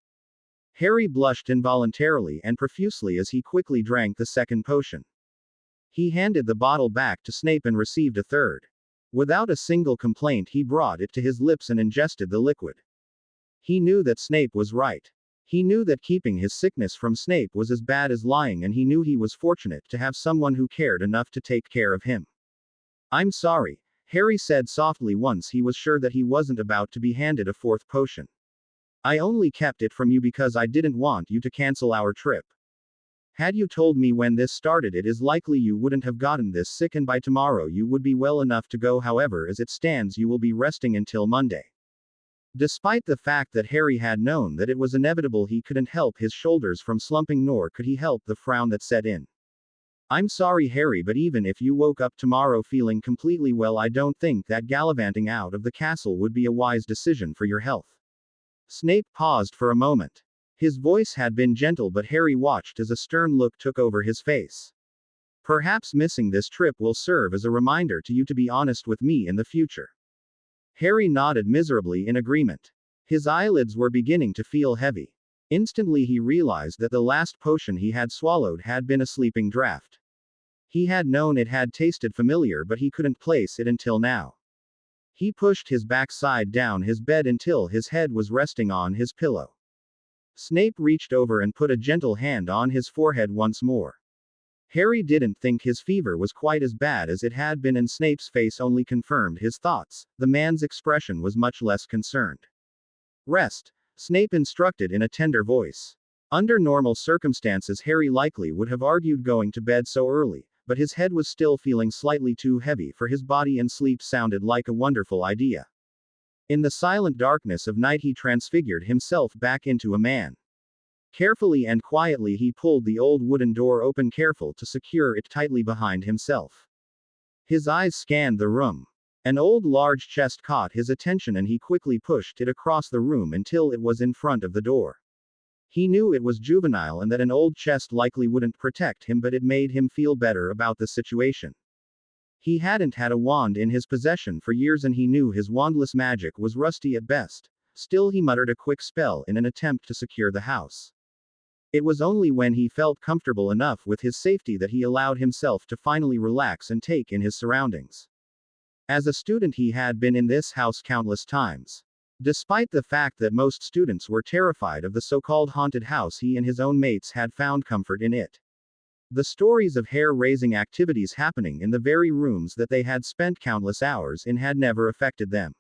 Harry blushed involuntarily and profusely as he quickly drank the second potion. He handed the bottle back to Snape and received a third. Without a single complaint, he brought it to his lips and ingested the liquid. He knew that Snape was right. He knew that keeping his sickness from Snape was as bad as lying, and he knew he was fortunate to have someone who cared enough to take care of him. "I'm sorry," Harry said softly once he was sure that he wasn't about to be handed a fourth potion. "I only kept it from you because I didn't want you to cancel our trip. Had you told me when this started, it is likely you wouldn't have gotten this sick and by tomorrow you would be well enough to go. However, as it stands, you will be resting until Monday." Despite the fact that Harry had known that it was inevitable, he couldn't help his shoulders from slumping, nor could he help the frown that set in. "I'm sorry, Harry, but even if you woke up tomorrow feeling completely well, I don't think that gallivanting out of the castle would be a wise decision for your health." Snape paused for a moment. His voice had been gentle, but Harry watched as a stern look took over his face. "Perhaps missing this trip will serve as a reminder to you to be honest with me in the future." Harry nodded miserably in agreement. His eyelids were beginning to feel heavy. Instantly he realized that the last potion he had swallowed had been a sleeping draught. He had known it had tasted familiar, but he couldn't place it until now. He pushed his backside down his bed until his head was resting on his pillow. Snape reached over and put a gentle hand on his forehead once more. Harry didn't think his fever was quite as bad as it had been, and Snape's face only confirmed his thoughts. The man's expression was much less concerned. "Rest," Snape instructed in a tender voice. Under normal circumstances, Harry likely would have argued going to bed so early, but his head was still feeling slightly too heavy for his body, and sleep sounded like a wonderful idea. In the silent darkness of night, he transfigured himself back into a man. Carefully and quietly he pulled the old wooden door open, careful to secure it tightly behind himself. His eyes scanned the room. An old large chest caught his attention and he quickly pushed it across the room until it was in front of the door. He knew it was juvenile and that an old chest likely wouldn't protect him, but it made him feel better about the situation. He hadn't had a wand in his possession for years and he knew his wandless magic was rusty at best. Still, he muttered a quick spell in an attempt to secure the house. It was only when he felt comfortable enough with his safety that he allowed himself to finally relax and take in his surroundings. As a student, he had been in this house countless times. Despite the fact that most students were terrified of the so-called haunted house, he and his own mates had found comfort in it. The stories of hair-raising activities happening in the very rooms that they had spent countless hours in had never affected them.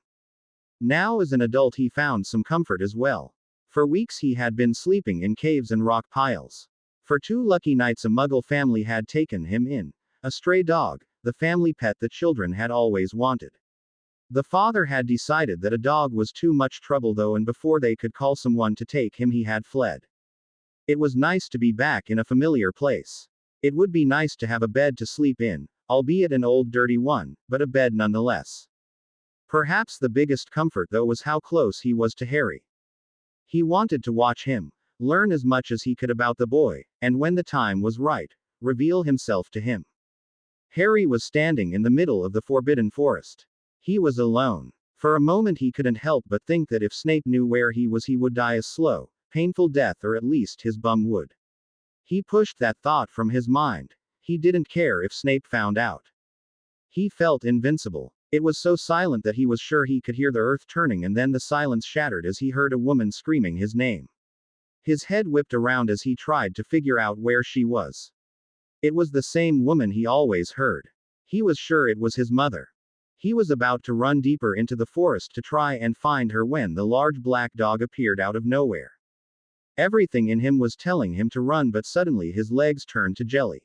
Now, as an adult, he found some comfort as well. For weeks he had been sleeping in caves and rock piles. For 2 lucky nights a Muggle family had taken him in. A stray dog, the family pet the children had always wanted. The father had decided that a dog was too much trouble though, and before they could call someone to take him he had fled. It was nice to be back in a familiar place. It would be nice to have a bed to sleep in, albeit an old dirty one, but a bed nonetheless. Perhaps the biggest comfort though was how close he was to Harry. He wanted to watch him, learn as much as he could about the boy, and when the time was right, reveal himself to him. Harry was standing in the middle of the Forbidden Forest. He was alone. For a moment he couldn't help but think that if Snape knew where he was, he would die a slow, painful death, or at least his bum would. He pushed that thought from his mind. He didn't care if Snape found out. He felt invincible. It was so silent that he was sure he could hear the earth turning, and then the silence shattered as he heard a woman screaming his name. His head whipped around as he tried to figure out where she was. It was the same woman he always heard. He was sure it was his mother. He was about to run deeper into the forest to try and find her when the large black dog appeared out of nowhere. Everything in him was telling him to run, but suddenly his legs turned to jelly.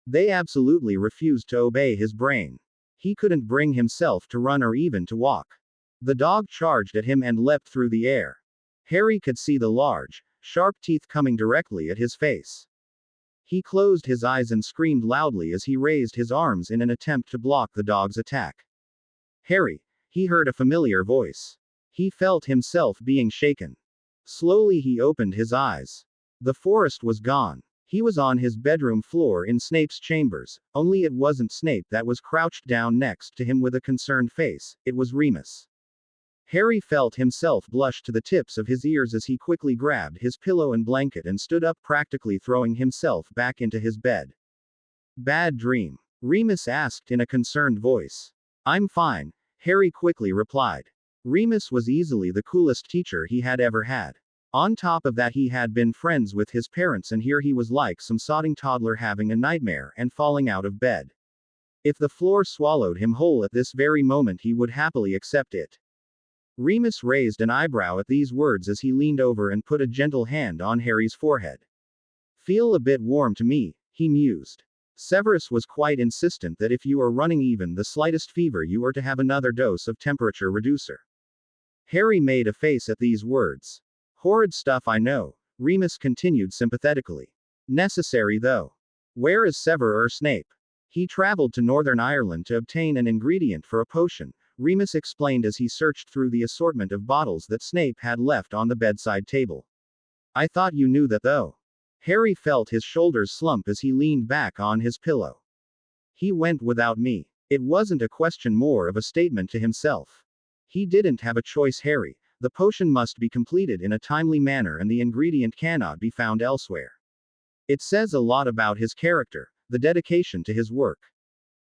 They absolutely refused to obey his brain. He couldn't bring himself to run or even to walk. The dog charged at him and leapt through the air. Harry could see the large, sharp teeth coming directly at his face. He closed his eyes and screamed loudly as he raised his arms in an attempt to block the dog's attack. Harry, he heard a familiar voice. He felt himself being shaken. Slowly he opened his eyes. The forest was gone. He was on his bedroom floor in Snape's chambers, only it wasn't Snape that was crouched down next to him with a concerned face, it was Remus. Harry felt himself blush to the tips of his ears as he quickly grabbed his pillow and blanket and stood up, practically throwing himself back into his bed. Bad dream? Remus asked in a concerned voice. I'm fine, Harry quickly replied. Remus was easily the coolest teacher he had ever had. On top of that, he had been friends with his parents, and here he was like some sodding toddler having a nightmare and falling out of bed. If the floor swallowed him whole at this very moment, he would happily accept it. Remus raised an eyebrow at these words as he leaned over and put a gentle hand on Harry's forehead. Feel a bit warm to me, he mused. Severus was quite insistent that if you are running even the slightest fever, you are to have another dose of temperature reducer. Harry made a face at these words. Horrid stuff, I know, Remus continued sympathetically. Necessary though. Where is Severus Snape? He traveled to Northern Ireland to obtain an ingredient for a potion, Remus explained as he searched through the assortment of bottles that Snape had left on the bedside table. I thought you knew that though. Harry felt his shoulders slump as he leaned back on his pillow. He went without me. It wasn't a question, more of a statement to himself. He didn't have a choice, Harry. The potion must be completed in a timely manner and the ingredient cannot be found elsewhere. It says a lot about his character, the dedication to his work.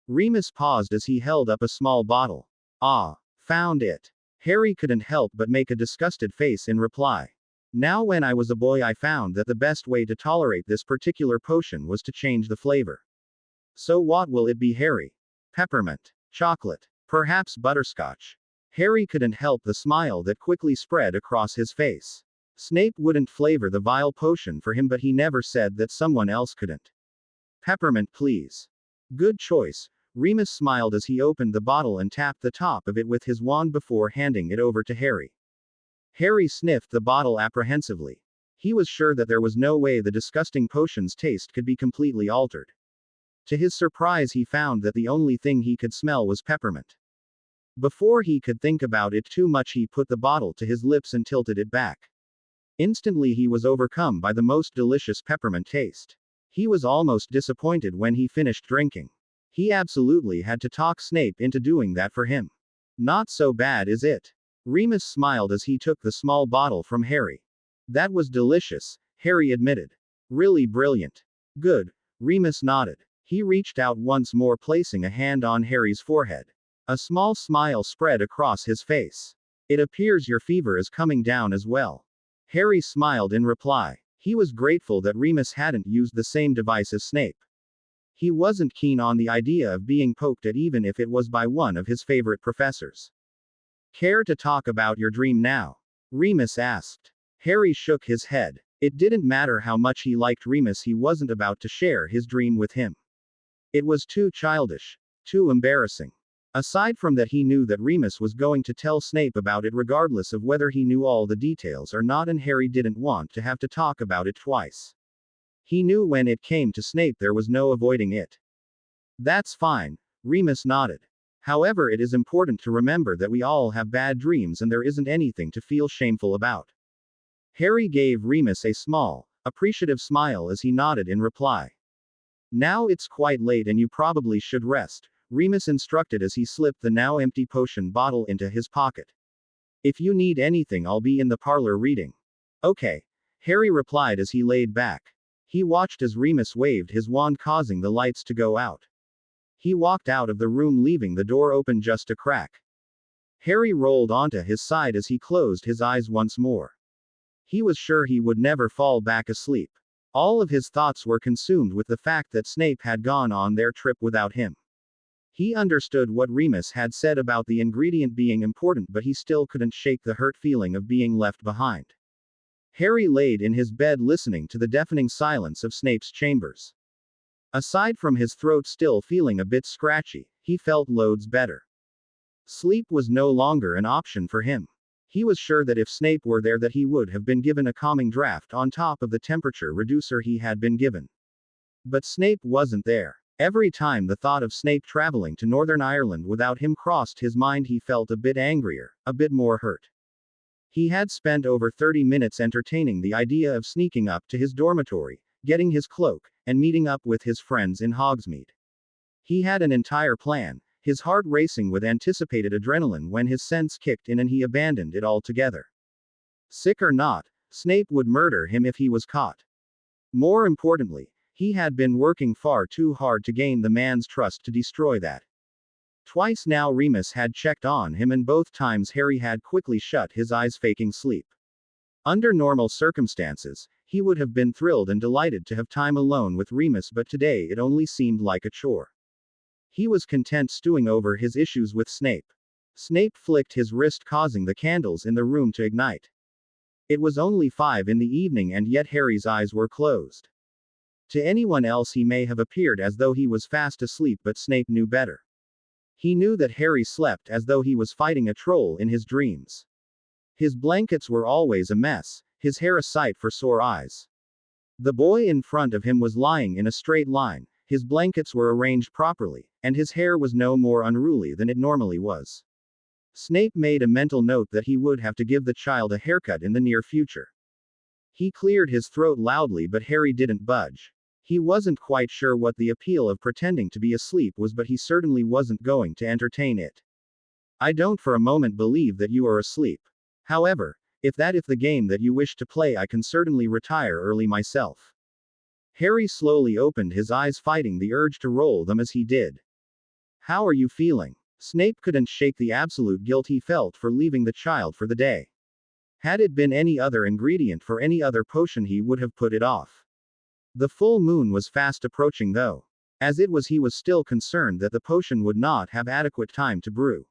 Remus paused as he held up a small bottle. Ah, found it. Harry couldn't help but make a disgusted face in reply. Now, when I was a boy, I found that the best way to tolerate this particular potion was to change the flavor. So what will it be, Harry? Peppermint? Chocolate? Perhaps butterscotch? Harry couldn't help the smile that quickly spread across his face. Snape wouldn't flavor the vile potion for him, but he never said that someone else couldn't. Peppermint, please. Good choice. Remus smiled as he opened the bottle and tapped the top of it with his wand before handing it over to Harry. Harry sniffed the bottle apprehensively. He was sure that there was no way the disgusting potion's taste could be completely altered. To his surprise, he found that the only thing he could smell was peppermint. Before he could think about it too much, he put the bottle to his lips and tilted it back. Instantly, he was overcome by the most delicious peppermint taste. He was almost disappointed when he finished drinking. He absolutely had to talk Snape into doing that for him. Not so bad, is it? Remus smiled as he took the small bottle from Harry. That was delicious, Harry admitted. Really brilliant. Good. Remus nodded. He reached out once more, placing a hand on Harry's forehead. A small smile spread across his face. It appears your fever is coming down as well. Harry smiled in reply. He was grateful that Remus hadn't used the same device as Snape. He wasn't keen on the idea of being poked at, even if it was by one of his favorite professors. Care to talk about your dream now? Remus asked. Harry shook his head. It didn't matter how much he liked Remus, he wasn't about to share his dream with him. It was too childish. Too embarrassing. Aside from that, he knew that Remus was going to tell Snape about it regardless of whether he knew all the details or not, and Harry didn't want to have to talk about it twice. He knew when it came to Snape there was no avoiding it. That's fine, Remus nodded. However, it is important to remember that we all have bad dreams and there isn't anything to feel shameful about. Harry gave Remus a small, appreciative smile as he nodded in reply. Now it's quite late and you probably should rest, Remus instructed as he slipped the now empty potion bottle into his pocket. If you need anything, I'll be in the parlor reading. Okay, Harry replied as he laid back. He watched as Remus waved his wand, causing the lights to go out. He walked out of the room, leaving the door open just a crack. Harry rolled onto his side as he closed his eyes once more. He was sure he would never fall back asleep. All of his thoughts were consumed with the fact that Snape had gone on their trip without him. He understood what Remus had said about the ingredient being important, but he still couldn't shake the hurt feeling of being left behind. Harry laid in his bed listening to the deafening silence of Snape's chambers. Aside from his throat still feeling a bit scratchy, he felt loads better. Sleep was no longer an option for him. He was sure that if Snape were there, that he would have been given a calming draft on top of the temperature reducer he had been given. But Snape wasn't there. Every time the thought of Snape traveling to Northern Ireland without him crossed his mind, he felt a bit angrier, a bit more hurt. He had spent over 30 minutes entertaining the idea of sneaking up to his dormitory, getting his cloak, and meeting up with his friends in Hogsmeade. He had an entire plan, his heart racing with anticipated adrenaline when his sense kicked in and he abandoned it altogether. Sick or not, Snape would murder him if he was caught. More importantly, he had been working far too hard to gain the man's trust to destroy that. Twice now Remus had checked on him, and both times Harry had quickly shut his eyes, faking sleep. Under normal circumstances, he would have been thrilled and delighted to have time alone with Remus, but today it only seemed like a chore. He was content stewing over his issues with Snape. Snape flicked his wrist, causing the candles in the room to ignite. It was only 5 in the evening and yet Harry's eyes were closed. To anyone else he may have appeared as though he was fast asleep, but Snape knew better. He knew that Harry slept as though he was fighting a troll in his dreams. His blankets were always a mess, his hair a sight for sore eyes. The boy in front of him was lying in a straight line, his blankets were arranged properly, and his hair was no more unruly than it normally was. Snape made a mental note that he would have to give the child a haircut in the near future. He cleared his throat loudly, but Harry didn't budge. He wasn't quite sure what the appeal of pretending to be asleep was, but he certainly wasn't going to entertain it. I don't for a moment believe that you are asleep. However, if the game that you wish to play, I can certainly retire early myself. Harry slowly opened his eyes, fighting the urge to roll them as he did. How are you feeling? Snape couldn't shake the absolute guilt he felt for leaving the child for the day. Had it been any other ingredient for any other potion, he would have put it off. The full moon was fast approaching though. As it was, he was still concerned that the potion would not have adequate time to brew.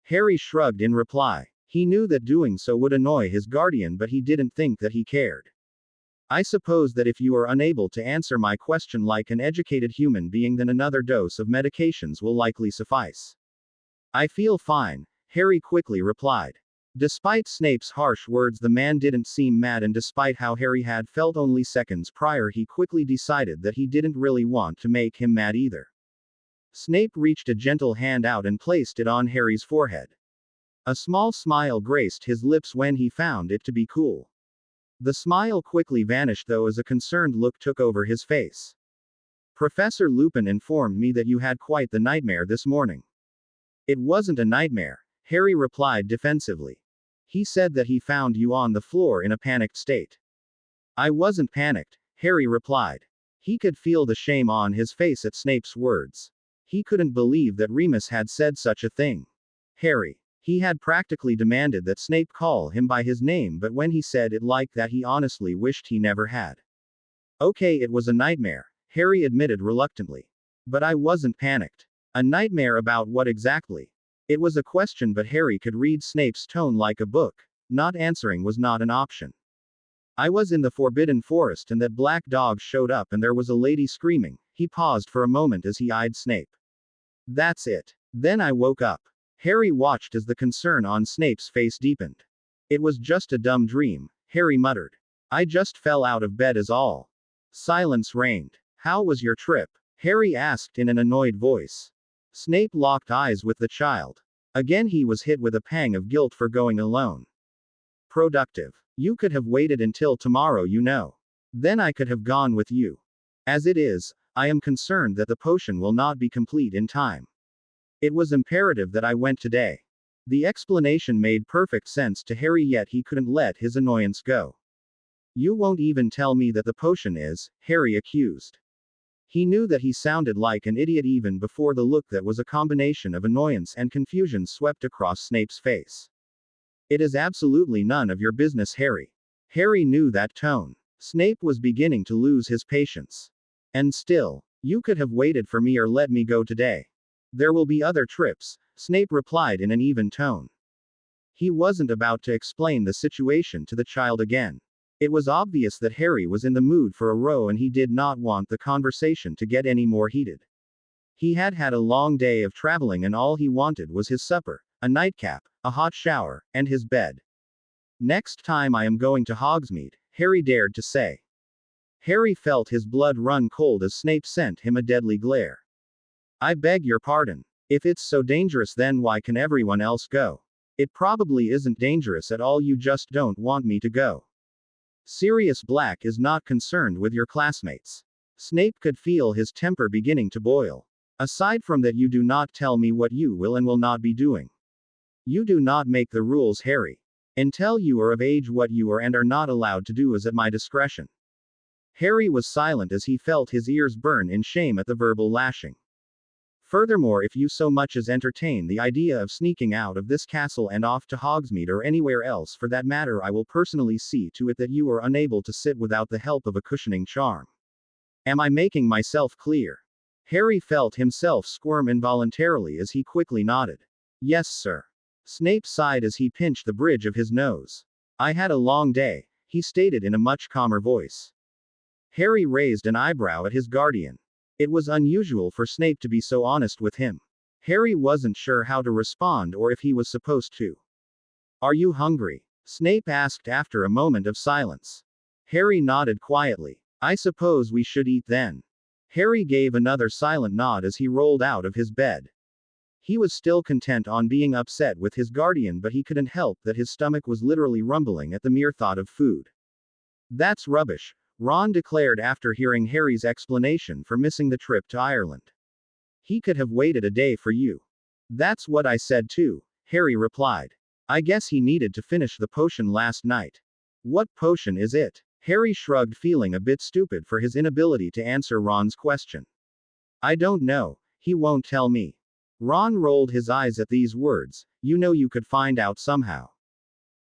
Harry shrugged in reply. He knew that doing so would annoy his guardian, but he didn't think that he cared. I suppose that if you are unable to answer my question like an educated human being, then another dose of medications will likely suffice. I feel fine, Harry quickly replied. Despite Snape's harsh words, the man didn't seem mad, and despite how Harry had felt only seconds prior, he quickly decided that he didn't really want to make him mad either. Snape reached a gentle hand out and placed it on Harry's forehead. A small smile graced his lips when he found it to be cool. The smile quickly vanished though as a concerned look took over his face. Professor Lupin informed me that you had quite the nightmare this morning. It wasn't a nightmare, Harry replied defensively. He said that he found you on the floor in a panicked state. I wasn't panicked, Harry replied. He could feel the shame on his face at Snape's words. He couldn't believe that Remus had said such a thing. Harry. He had practically demanded that Snape call him by his name, but when he said it like that, he honestly wished he never had. Okay, it was a nightmare, Harry admitted reluctantly. But I wasn't panicked. A nightmare about what exactly? It was a question, but Harry could read Snape's tone like a book. Not answering was not an option. I was in the Forbidden Forest and that black dog showed up and there was a lady screaming. He paused for a moment as he eyed Snape. That's it. Then I woke up. Harry watched as the concern on Snape's face deepened. It was just a dumb dream, Harry muttered. I just fell out of bed as all. Silence reigned. How was your trip? Harry asked in an annoyed voice. Snape locked eyes with the child. Again he was hit with a pang of guilt for going alone. Productive. You could have waited until tomorrow, you know. Then I could have gone with you. As it is, I am concerned that the potion will not be complete in time. It was imperative that I went today. The explanation made perfect sense to Harry, yet he couldn't let his annoyance go. You won't even tell me that the potion is, Harry accused. He knew that he sounded like an idiot even before the look that was a combination of annoyance and confusion swept across Snape's face. It is absolutely none of your business, Harry. Harry knew that tone. Snape was beginning to lose his patience. And still, you could have waited for me or let me go today. There will be other trips, Snape replied in an even tone. He wasn't about to explain the situation to the child again. It was obvious that Harry was in the mood for a row and he did not want the conversation to get any more heated. He had had a long day of traveling and all he wanted was his supper, a nightcap, a hot shower, and his bed. Next time I am going to Hogsmeade, Harry dared to say. Harry felt his blood run cold as Snape sent him a deadly glare. I beg your pardon. If it's so dangerous, then why can everyone else go? It probably isn't dangerous at all, you just don't want me to go. Sirius Black is not concerned with your classmates. Snape could feel his temper beginning to boil. Aside from that, you do not tell me what you will and will not be doing. You do not make the rules, Harry. Until you are of age, what you are and are not allowed to do is at my discretion. Harry was silent as he felt his ears burn in shame at the verbal lashing. Furthermore, if you so much as entertain the idea of sneaking out of this castle and off to Hogsmeade or anywhere else for that matter, I will personally see to it that you are unable to sit without the help of a cushioning charm. Am I making myself clear? Harry felt himself squirm involuntarily as he quickly nodded. Yes, sir. Snape sighed as he pinched the bridge of his nose. I had a long day, he stated in a much calmer voice. Harry raised an eyebrow at his guardian. It was unusual for Snape to be so honest with him. Harry wasn't sure how to respond or if he was supposed to. Are you hungry? Snape asked after a moment of silence. Harry nodded quietly. I suppose we should eat then. Harry gave another silent nod as he rolled out of his bed. He was still content on being upset with his guardian, but he couldn't help that his stomach was literally rumbling at the mere thought of food. That's rubbish, Ron declared after hearing Harry's explanation for missing the trip to Ireland. He could have waited a day for you. That's what I said too, Harry replied. I guess he needed to finish the potion last night. What potion is it? Harry shrugged, feeling a bit stupid for his inability to answer Ron's question. I don't know, he won't tell me. Ron rolled his eyes at these words. You know you could find out somehow.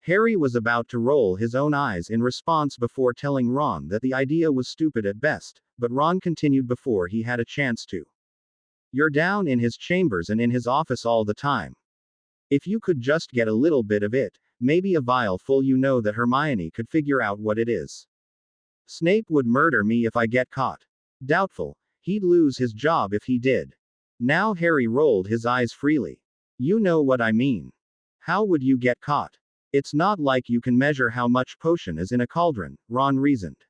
Harry was about to roll his own eyes in response before telling Ron that the idea was stupid at best, but Ron continued before he had a chance to. You're down in his chambers and in his office all the time. If you could just get a little bit of it, maybe a vial full, you know that Hermione could figure out what it is. Snape would murder me if I get caught. Doubtful. He'd lose his job if he did. Now Harry rolled his eyes freely. You know what I mean. How would you get caught? It's not like you can measure how much potion is in a cauldron, Ron reasoned.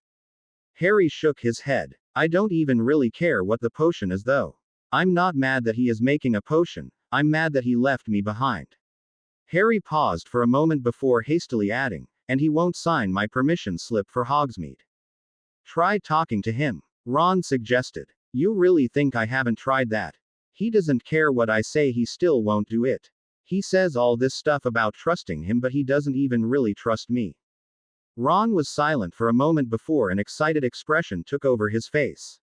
Harry shook his head. I don't even really care what the potion is though. I'm not mad that he is making a potion, I'm mad that he left me behind. Harry paused for a moment before hastily adding, and he won't sign my permission slip for Hogsmeade. Try talking to him, Ron suggested. You really think I haven't tried that? He doesn't care what I say, he still won't do it. He says all this stuff about trusting him, but he doesn't even really trust me. Ron was silent for a moment before an excited expression took over his face.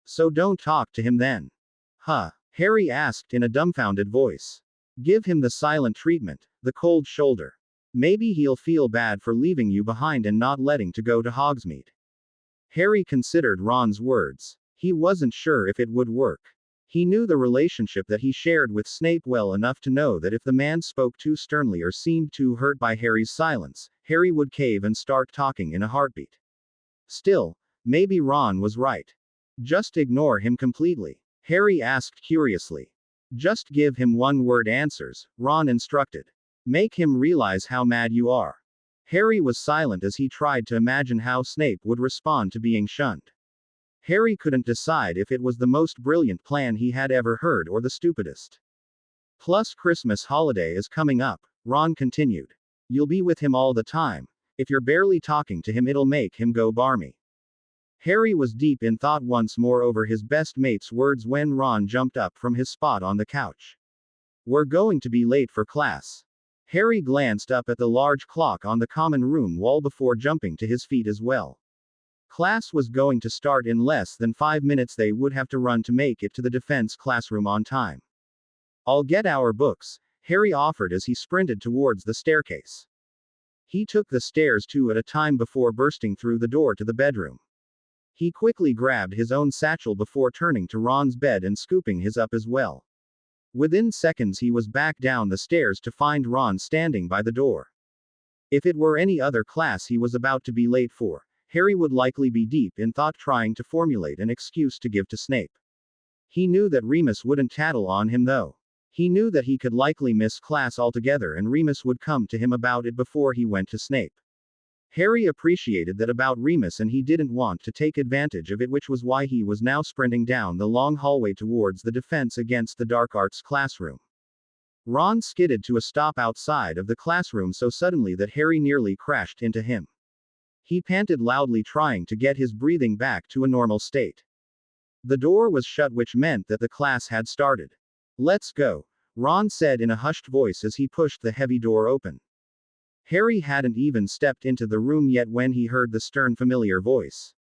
So don't talk to him then. Huh? Harry asked in a dumbfounded voice. Give him the silent treatment, the cold shoulder. Maybe he'll feel bad for leaving you behind and not letting to go to Hogsmeade. Harry considered Ron's words. He wasn't sure if it would work. He knew the relationship that he shared with Snape well enough to know that if the man spoke too sternly or seemed too hurt by Harry's silence, Harry would cave and start talking in a heartbeat. Still, maybe Ron was right. Just ignore him completely, Harry asked curiously. Just give him one-word answers, Ron instructed. Make him realize how mad you are. Harry was silent as he tried to imagine how Snape would respond to being shunned. Harry couldn't decide if it was the most brilliant plan he had ever heard or the stupidest. Plus Christmas holiday is coming up, Ron continued. You'll be with him all the time. If you're barely talking to him, it'll make him go barmy. Harry was deep in thought once more over his best mate's words when Ron jumped up from his spot on the couch. We're going to be late for class. Harry glanced up at the large clock on the common room wall before jumping to his feet as well. Class was going to start in less than 5 minutes. They would have to run to make it to the defense classroom on time. I'll get our books, Harry offered as he sprinted towards the staircase. He took the stairs 2 at a time before bursting through the door to the bedroom. He quickly grabbed his own satchel before turning to Ron's bed and scooping his up as well. Within seconds he was back down the stairs to find Ron standing by the door. If it were any other class he was about to be late for, Harry would likely be deep in thought trying to formulate an excuse to give to Snape. He knew that Remus wouldn't tattle on him though. He knew that he could likely miss class altogether and Remus would come to him about it before he went to Snape. Harry appreciated that about Remus and he didn't want to take advantage of it, which was why he was now sprinting down the long hallway towards the Defense Against the Dark Arts classroom. Ron skidded to a stop outside of the classroom so suddenly that Harry nearly crashed into him. He panted loudly trying to get his breathing back to a normal state. The door was shut, which meant that the class had started. Let's go, Ron said in a hushed voice as he pushed the heavy door open. Harry hadn't even stepped into the room yet when he heard the stern familiar voice.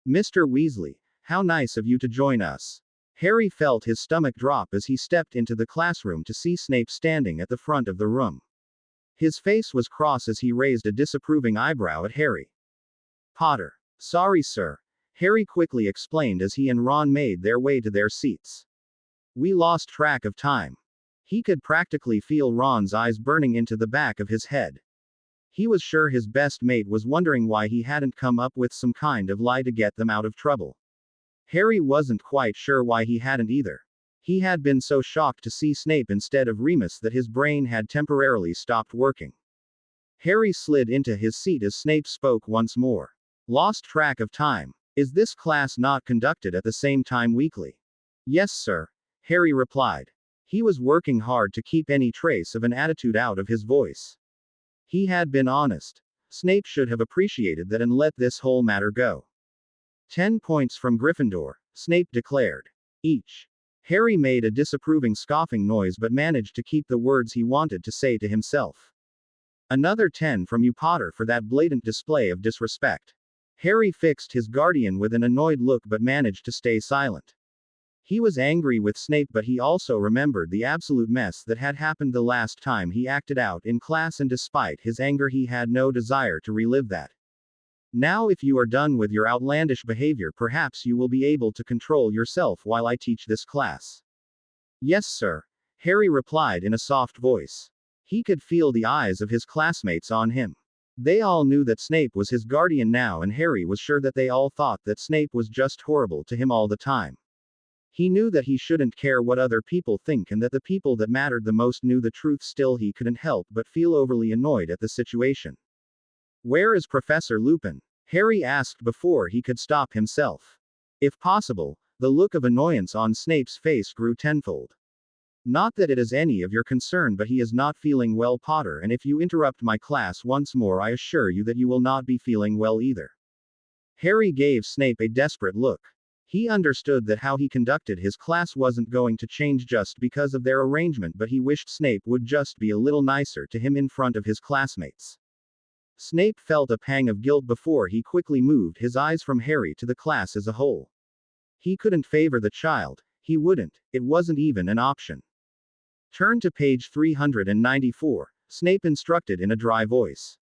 Mr. Weasley, how nice of you to join us. Harry felt his stomach drop as he stepped into the classroom to see Snape standing at the front of the room. His face was cross as he raised a disapproving eyebrow at Harry. Potter. Sorry, sir, Harry quickly explained as he and Ron made their way to their seats. We lost track of time. He could practically feel Ron's eyes burning into the back of his head. He was sure his best mate was wondering why he hadn't come up with some kind of lie to get them out of trouble. Harry wasn't quite sure why he hadn't either. He had been so shocked to see Snape instead of Remus that his brain had temporarily stopped working. Harry slid into his seat as Snape spoke once more. Lost track of time. Is this class not conducted at the same time weekly? Yes, sir, Harry replied. He was working hard to keep any trace of an attitude out of his voice. He had been honest. Snape should have appreciated that and let this whole matter go. 10 points from Gryffindor, Snape declared. Each. Harry made a disapproving scoffing noise but managed to keep the words he wanted to say to himself. Another 10 from you, Potter, for that blatant display of disrespect. Harry fixed his guardian with an annoyed look but managed to stay silent. He was angry with Snape, but he also remembered the absolute mess that had happened the last time he acted out in class, and despite his anger he had no desire to relive that. Now if you are done with your outlandish behavior, perhaps you will be able to control yourself while I teach this class. Yes, sir, Harry replied in a soft voice. He could feel the eyes of his classmates on him. They all knew that Snape was his guardian now, and Harry was sure that they all thought that Snape was just horrible to him all the time. He knew that he shouldn't care what other people think and that the people that mattered the most knew the truth. Still, he couldn't help but feel overly annoyed at the situation. Where is Professor Lupin? Harry asked before he could stop himself. If possible, the look of annoyance on Snape's face grew tenfold. Not that it is any of your concern, but he is not feeling well, Potter, and if you interrupt my class once more, I assure you that you will not be feeling well either. Harry gave Snape a desperate look. He understood that how he conducted his class wasn't going to change just because of their arrangement, but he wished Snape would just be a little nicer to him in front of his classmates. Snape felt a pang of guilt before he quickly moved his eyes from Harry to the class as a whole. He couldn't favor the child, he wouldn't, it wasn't even an option. Turn to page 394, Snape instructed in a dry voice.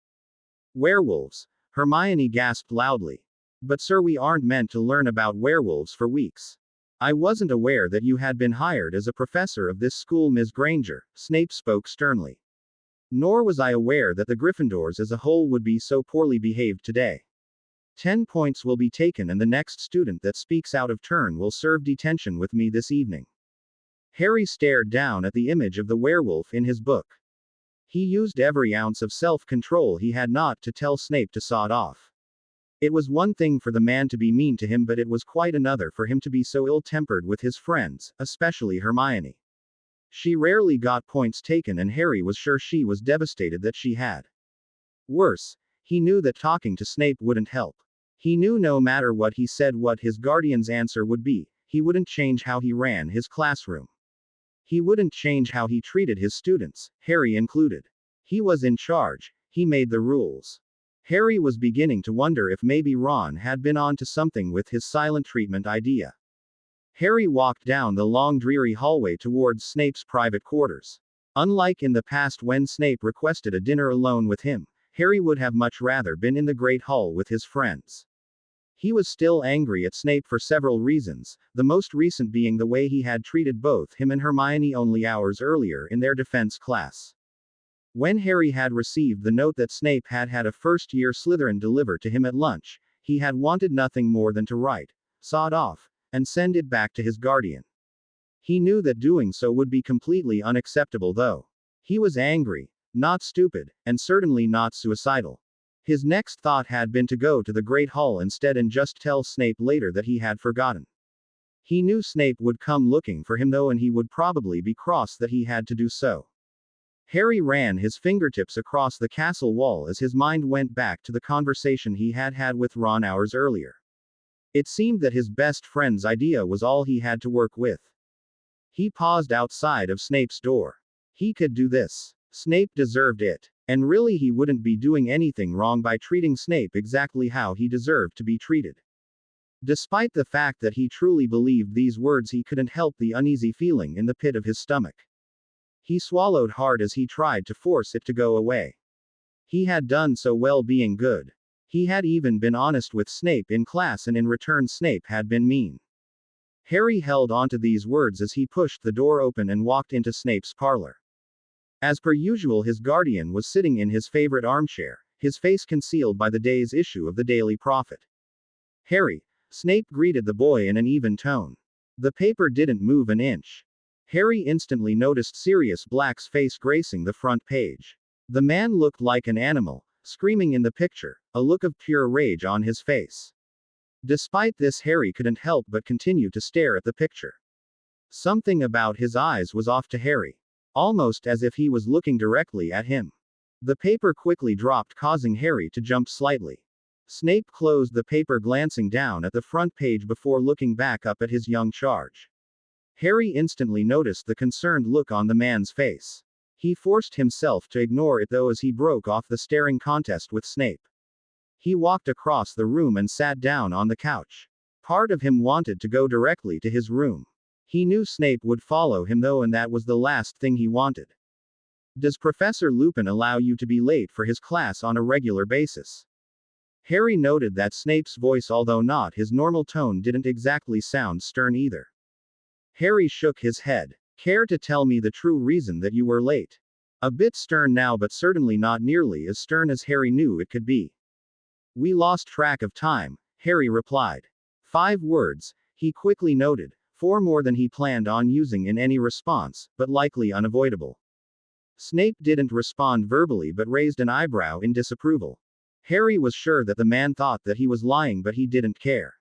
Werewolves, Hermione gasped loudly. But sir, we aren't meant to learn about werewolves for weeks. I wasn't aware that you had been hired as a professor of this school, Ms. Granger, Snape spoke sternly. Nor was I aware that the Gryffindors as a whole would be so poorly behaved today. 10 points will be taken and the next student that speaks out of turn will serve detention with me this evening. Harry stared down at the image of the werewolf in his book. He used every ounce of self-control he had not to tell Snape to sod off. It was one thing for the man to be mean to him, but it was quite another for him to be so ill-tempered with his friends, especially Hermione. She rarely got points taken, and Harry was sure she was devastated that she had. Worse, he knew that talking to Snape wouldn't help. He knew no matter what he said, what his guardian's answer would be, he wouldn't change how he ran his classroom. He wouldn't change how he treated his students, Harry included. He was in charge, he made the rules. Harry was beginning to wonder if maybe Ron had been on to something with his silent treatment idea. Harry walked down the long dreary hallway towards Snape's private quarters. Unlike in the past when Snape requested a dinner alone with him, Harry would have much rather been in the Great Hall with his friends. He was still angry at Snape for several reasons, the most recent being the way he had treated both him and Hermione only hours earlier in their defense class. When Harry had received the note that Snape had had a first-year Slytherin deliver to him at lunch, he had wanted nothing more than to write, "Sod off," and send it back to his guardian. He knew that doing so would be completely unacceptable, though. He was angry, not stupid, and certainly not suicidal. His next thought had been to go to the Great Hall instead and just tell Snape later that he had forgotten. He knew Snape would come looking for him though, and he would probably be cross that he had to do so. Harry ran his fingertips across the castle wall as his mind went back to the conversation he had had with Ron hours earlier. It seemed that his best friend's idea was all he had to work with. He paused outside of Snape's door. He could do this. Snape deserved it. And really, he wouldn't be doing anything wrong by treating Snape exactly how he deserved to be treated. Despite the fact that he truly believed these words, he couldn't help the uneasy feeling in the pit of his stomach. He swallowed hard as he tried to force it to go away. He had done so well being good. He had even been honest with Snape in class, and in return Snape had been mean. Harry held onto these words as he pushed the door open and walked into Snape's parlor. As per usual, his guardian was sitting in his favorite armchair, his face concealed by the day's issue of the Daily Prophet. "Harry," Snape greeted the boy in an even tone. The paper didn't move an inch. Harry instantly noticed Sirius Black's face gracing the front page. The man looked like an animal, screaming in the picture, a look of pure rage on his face. Despite this, Harry couldn't help but continue to stare at the picture. Something about his eyes was off to Harry. Almost as if he was looking directly at him. The paper quickly dropped, causing Harry to jump slightly. Snape closed the paper, glancing down at the front page before looking back up at his young charge. Harry instantly noticed the concerned look on the man's face. He forced himself to ignore it though as he broke off the staring contest with Snape. He walked across the room and sat down on the couch. Part of him wanted to go directly to his room. He knew Snape would follow him though, and that was the last thing he wanted. "Does Professor Lupin allow you to be late for his class on a regular basis?" Harry noted that Snape's voice, although not his normal tone, didn't exactly sound stern either. Harry shook his head. "Care to tell me the true reason that you were late?" A bit stern now, but certainly not nearly as stern as Harry knew it could be. "We lost track of time," Harry replied. 5 words, he quickly noted, 4 more than he planned on using in any response, but likely unavoidable. Snape didn't respond verbally but raised an eyebrow in disapproval. Harry was sure that the man thought that he was lying, but he didn't care.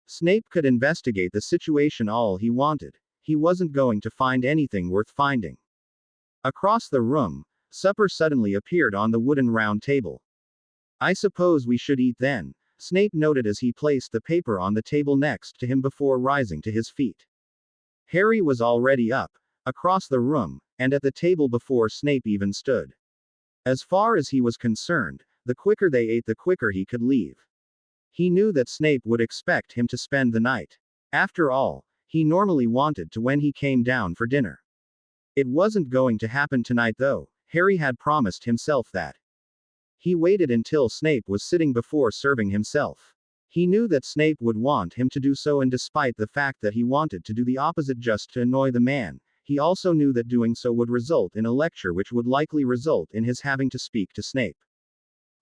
Snape could investigate the situation all he wanted. He wasn't going to find anything worth finding. Across the room, supper suddenly appeared on the wooden round table. I suppose we should eat then, Snape noted as he placed the paper on the table next to him before rising to his feet. Harry was already up, across the room, and at the table before Snape even stood. As far as he was concerned, the quicker they ate, the quicker he could leave. He knew that Snape would expect him to spend the night. After all, he normally wanted to when he came down for dinner. It wasn't going to happen tonight though, Harry had promised himself that. He waited until Snape was sitting before serving himself. He knew that Snape would want him to do so, and despite the fact that he wanted to do the opposite just to annoy the man, he also knew that doing so would result in a lecture which would likely result in his having to speak to Snape.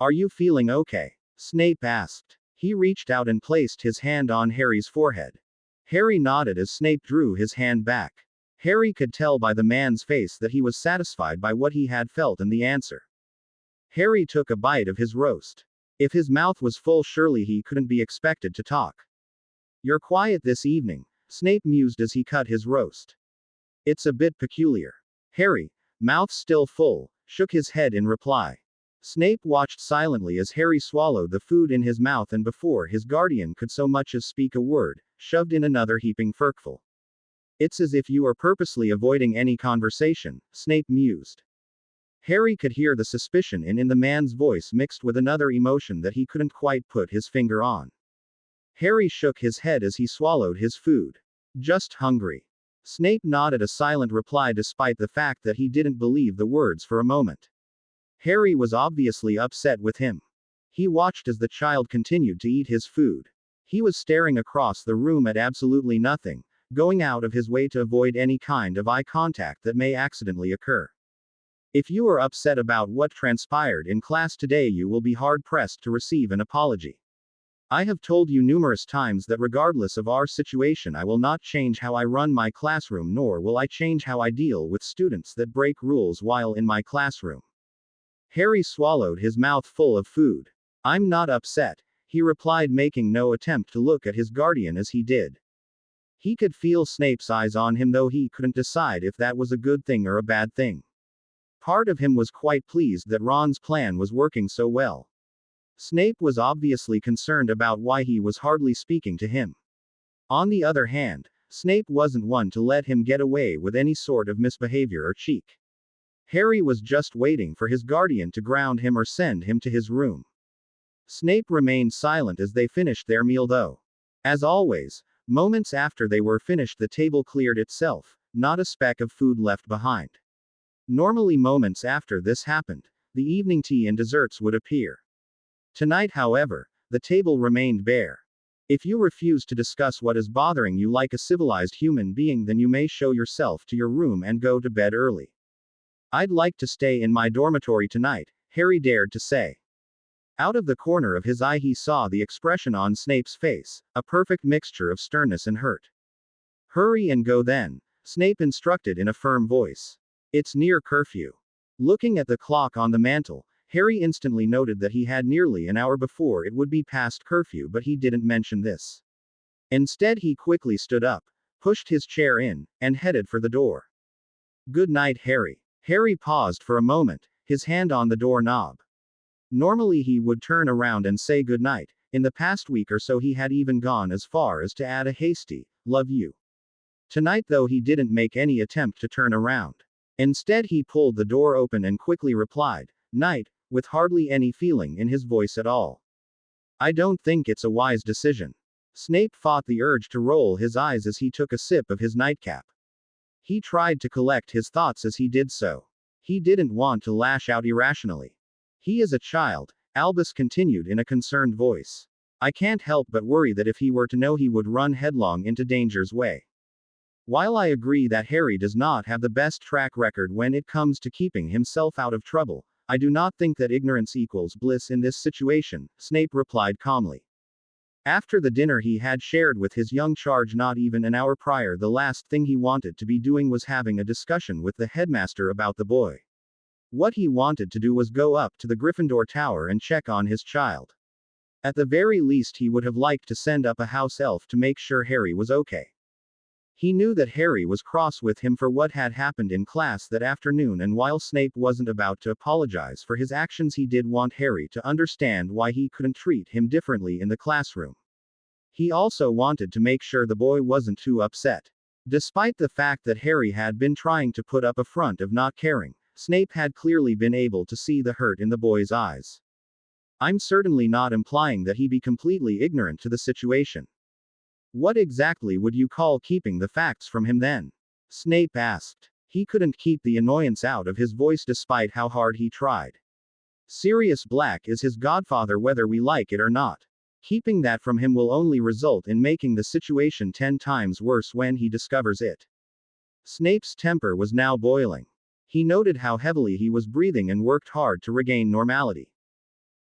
"Are you feeling okay?" Snape asked. He reached out and placed his hand on Harry's forehead. Harry nodded as Snape drew his hand back. Harry could tell by the man's face that he was satisfied by what he had felt and the answer. Harry took a bite of his roast. If his mouth was full, surely he couldn't be expected to talk. "You're quiet this evening," Snape mused as he cut his roast. "It's a bit peculiar." Harry, mouth still full, shook his head in reply. Snape watched silently as Harry swallowed the food in his mouth, and before his guardian could so much as speak a word, shoved in another heaping furkful. "It's as if you are purposely avoiding any conversation," Snape mused. Harry could hear the suspicion in the man's voice mixed with another emotion that he couldn't quite put his finger on. Harry shook his head as he swallowed his food. "Just hungry." Snape nodded a silent reply despite the fact that he didn't believe the words for a moment. Harry was obviously upset with him. He watched as the child continued to eat his food. He was staring across the room at absolutely nothing, going out of his way to avoid any kind of eye contact that may accidentally occur. "If you are upset about what transpired in class today, you will be hard-pressed to receive an apology. I have told you numerous times that regardless of our situation, I will not change how I run my classroom, nor will I change how I deal with students that break rules while in my classroom." Harry swallowed his mouth full of food. "I'm not upset," he replied, making no attempt to look at his guardian as he did. He could feel Snape's eyes on him, though he couldn't decide if that was a good thing or a bad thing. Part of him was quite pleased that Ron's plan was working so well. Snape was obviously concerned about why he was hardly speaking to him. On the other hand, Snape wasn't one to let him get away with any sort of misbehavior or cheek. Harry was just waiting for his guardian to ground him or send him to his room. Snape remained silent as they finished their meal though. As always, moments after they were finished, the table cleared itself, not a speck of food left behind. Normally moments after this happened, the evening tea and desserts would appear. Tonight, however, the table remained bare. "If you refuse to discuss what is bothering you like a civilized human being, then you may show yourself to your room and go to bed early." "I'd like to stay in my dormitory tonight," Harry dared to say. Out of the corner of his eye he saw the expression on Snape's face, a perfect mixture of sternness and hurt. "Hurry and go then," Snape instructed in a firm voice. "It's near curfew." Looking at the clock on the mantel, Harry instantly noted that he had nearly an hour before it would be past curfew, but he didn't mention this. Instead, he quickly stood up, pushed his chair in, and headed for the door. "Good night, Harry." Harry paused for a moment, his hand on the doorknob. Normally he would turn around and say good night. In the past week or so he had even gone as far as to add a hasty, "love you." Tonight though he didn't make any attempt to turn around. Instead he pulled the door open and quickly replied, "Night," with hardly any feeling in his voice at all. "I don't think it's a wise decision." Snape fought the urge to roll his eyes as he took a sip of his nightcap. He tried to collect his thoughts as he did so. He didn't want to lash out irrationally. "He is a child," Albus continued in a concerned voice. "I can't help but worry that if he were to know, he would run headlong into danger's way." While I agree that Harry does not have the best track record when it comes to keeping himself out of trouble, I do not think that ignorance equals bliss in this situation, Snape replied calmly. After the dinner he had shared with his young charge not even an hour prior, the last thing he wanted to be doing was having a discussion with the headmaster about the boy. What he wanted to do was go up to the Gryffindor Tower and check on his child. At the very least, he would have liked to send up a house elf to make sure Harry was okay. He knew that Harry was cross with him for what had happened in class that afternoon, and while Snape wasn't about to apologize for his actions, he did want Harry to understand why he couldn't treat him differently in the classroom. He also wanted to make sure the boy wasn't too upset. Despite the fact that Harry had been trying to put up a front of not caring, Snape had clearly been able to see the hurt in the boy's eyes. I'm certainly not implying that he be completely ignorant to the situation. What exactly would you call keeping the facts from him then? Snape asked. He couldn't keep the annoyance out of his voice despite how hard he tried. Sirius Black is his godfather whether we like it or not. Keeping that from him will only result in making the situation 10 times worse when he discovers it. Snape's temper was now boiling. He noted how heavily he was breathing and worked hard to regain normality.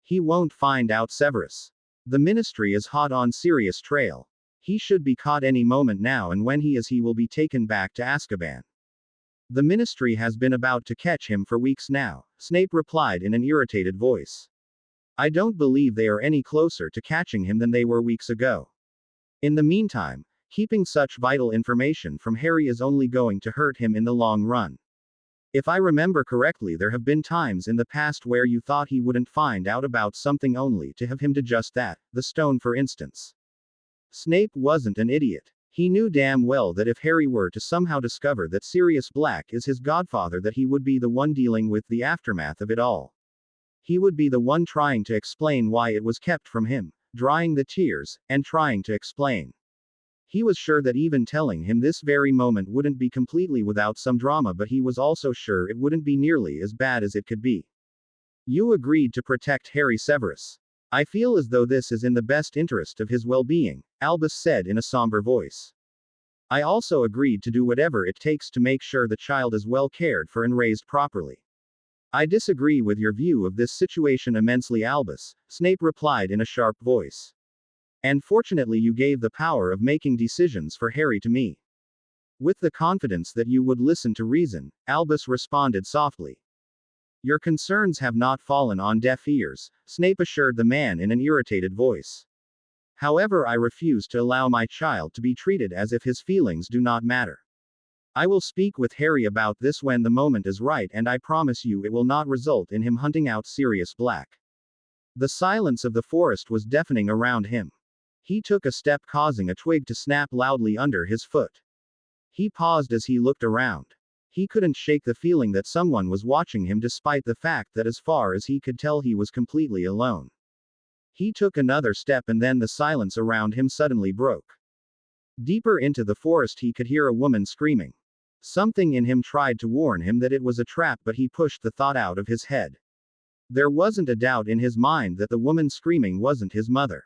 He won't find out Severus. The Ministry is hot on Sirius' trail. He should be caught any moment now, and when he is, he will be taken back to Azkaban. The Ministry has been about to catch him for weeks now, Snape replied in an irritated voice. I don't believe they are any closer to catching him than they were weeks ago. In the meantime, keeping such vital information from Harry is only going to hurt him in the long run. If I remember correctly, there have been times in the past where you thought he wouldn't find out about something only to have him do just that, the stone for instance. Snape wasn't an idiot. He knew damn well that if Harry were to somehow discover that Sirius Black is his godfather, that he would be the one dealing with the aftermath of it all. He would be the one trying to explain why it was kept from him, drying the tears, and trying to explain. He was sure that even telling him this very moment wouldn't be completely without some drama, but he was also sure it wouldn't be nearly as bad as it could be. You agreed to protect Harry Severus. I feel as though this is in the best interest of his well-being, Albus said in a somber voice. I also agreed to do whatever it takes to make sure the child is well cared for and raised properly. I disagree with your view of this situation immensely, Albus, Snape replied in a sharp voice. And fortunately you gave the power of making decisions for Harry to me. With the confidence that you would listen to reason, Albus responded softly. Your concerns have not fallen on deaf ears, Snape assured the man in an irritated voice. However, I refuse to allow my child to be treated as if his feelings do not matter. I will speak with Harry about this when the moment is right, and I promise you it will not result in him hunting out Sirius Black. The silence of the forest was deafening around him. He took a step, causing a twig to snap loudly under his foot. He paused as he looked around. He couldn't shake the feeling that someone was watching him, despite the fact that as far as he could tell he was completely alone. He took another step, and then the silence around him suddenly broke. Deeper into the forest he could hear a woman screaming. Something in him tried to warn him that it was a trap, but he pushed the thought out of his head. There wasn't a doubt in his mind that the woman screaming wasn't his mother.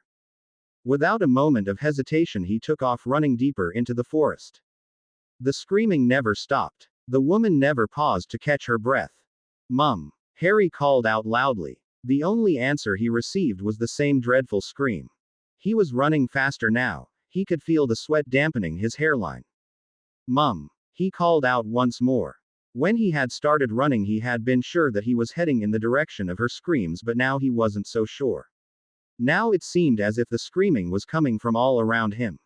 Without a moment of hesitation he took off, running deeper into the forest. The screaming never stopped. The woman never paused to catch her breath. Mum! Harry called out loudly. The only answer he received was the same dreadful scream. He was running faster now. He could feel the sweat dampening his hairline. Mum! He called out once more. When he had started running he had been sure that he was heading in the direction of her screams, but now he wasn't so sure. Now it seemed as if the screaming was coming from all around him.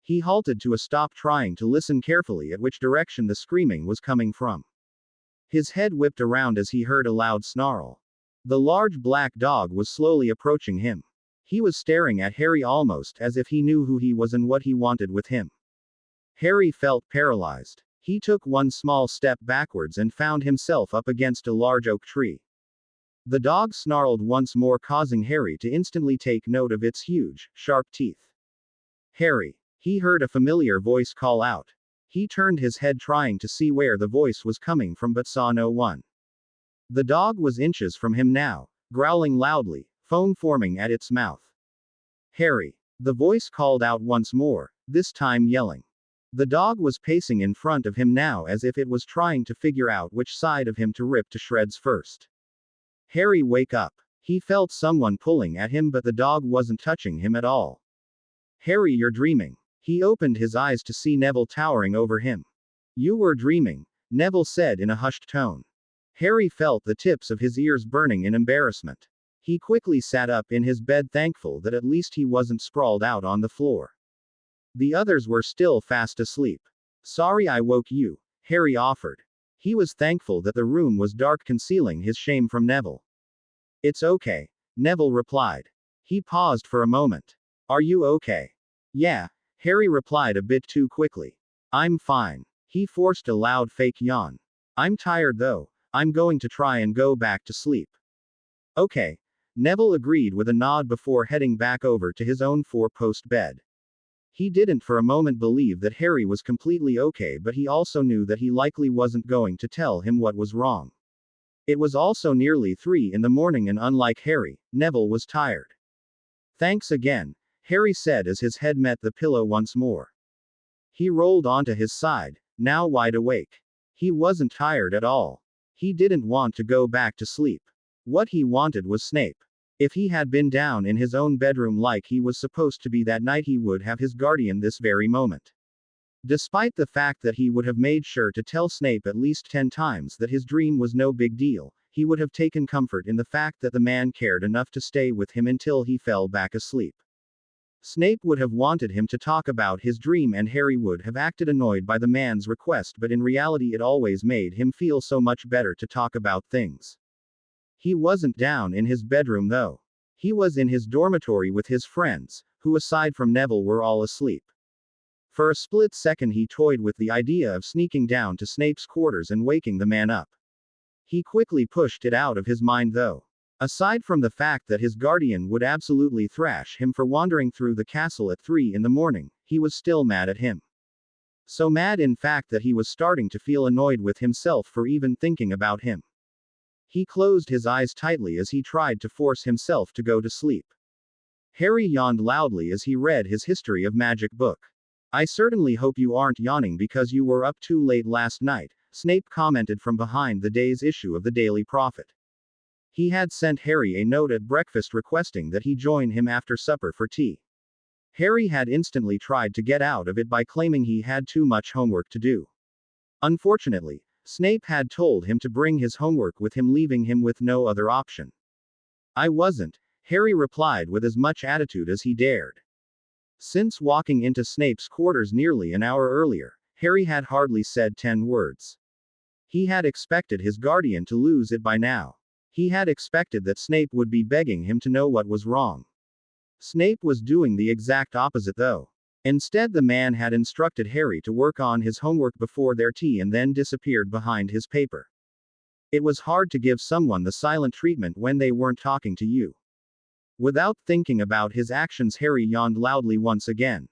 He halted to a stop, trying to listen carefully at which direction the screaming was coming from. His head whipped around as he heard a loud snarl. The large black dog was slowly approaching him. He was staring at Harry almost as if he knew who he was and what he wanted with him. Harry felt paralyzed. He took one small step backwards and found himself up against a large oak tree. The dog snarled once more, causing Harry to instantly take note of its huge, sharp teeth. Harry! He heard a familiar voice call out. He turned his head, trying to see where the voice was coming from, but saw no one. The dog was inches from him now, growling loudly, foam forming at its mouth. Harry! The voice called out once more, this time yelling. The dog was pacing in front of him now as if it was trying to figure out which side of him to rip to shreds first. Harry, wake up! He felt someone pulling at him, but the dog wasn't touching him at all. Harry, you're dreaming. He opened his eyes to see Neville towering over him. You were dreaming, Neville said in a hushed tone. Harry felt the tips of his ears burning in embarrassment. He quickly sat up in his bed, thankful that at least he wasn't sprawled out on the floor. The others were still fast asleep. Sorry I woke you, Harry offered. He was thankful that the room was dark, concealing his shame from Neville. It's okay, Neville replied. He paused for a moment. Are you okay? Yeah, Harry replied a bit too quickly. I'm fine. He forced a loud fake yawn. I'm tired though. I'm going to try and go back to sleep. Okay, Neville agreed with a nod before heading back over to his own four-post bed. He didn't for a moment believe that Harry was completely okay, but he also knew that he likely wasn't going to tell him what was wrong. It was also nearly 3 in the morning, and unlike Harry, Neville was tired. Thanks again, Harry said as his head met the pillow once more. He rolled onto his side, now wide awake. He wasn't tired at all. He didn't want to go back to sleep. What he wanted was Snape. If he had been down in his own bedroom like he was supposed to be that night, he would have his guardian this very moment. Despite the fact that he would have made sure to tell Snape at least 10 times that his dream was no big deal, he would have taken comfort in the fact that the man cared enough to stay with him until he fell back asleep. Snape would have wanted him to talk about his dream, and Harry would have acted annoyed by the man's request, but in reality it always made him feel so much better to talk about things. He wasn't down in his bedroom though. He was in his dormitory with his friends, who aside from Neville were all asleep. For a split second he toyed with the idea of sneaking down to Snape's quarters and waking the man up. He quickly pushed it out of his mind though. Aside from the fact that his guardian would absolutely thrash him for wandering through the castle at 3 in the morning, he was still mad at him. So mad in fact that he was starting to feel annoyed with himself for even thinking about him. He closed his eyes tightly as he tried to force himself to go to sleep. Harry yawned loudly as he read his History of Magic book. I certainly hope you aren't yawning because you were up too late last night, Snape commented from behind the day's issue of the Daily Prophet. He had sent Harry a note at breakfast requesting that he join him after supper for tea. Harry had instantly tried to get out of it by claiming he had too much homework to do. Unfortunately, Snape had told him to bring his homework with him, leaving him with no other option. I wasn't, Harry replied with as much attitude as he dared. Since walking into Snape's quarters nearly an hour earlier, Harry had hardly said 10 words. He had expected his guardian to lose it by now. He had expected that Snape would be begging him to know what was wrong. Snape was doing the exact opposite though. Instead, the man had instructed Harry to work on his homework before their tea and then disappeared behind his paper. It was hard to give someone the silent treatment when they weren't talking to you. Without thinking about his actions, Harry yawned loudly once again.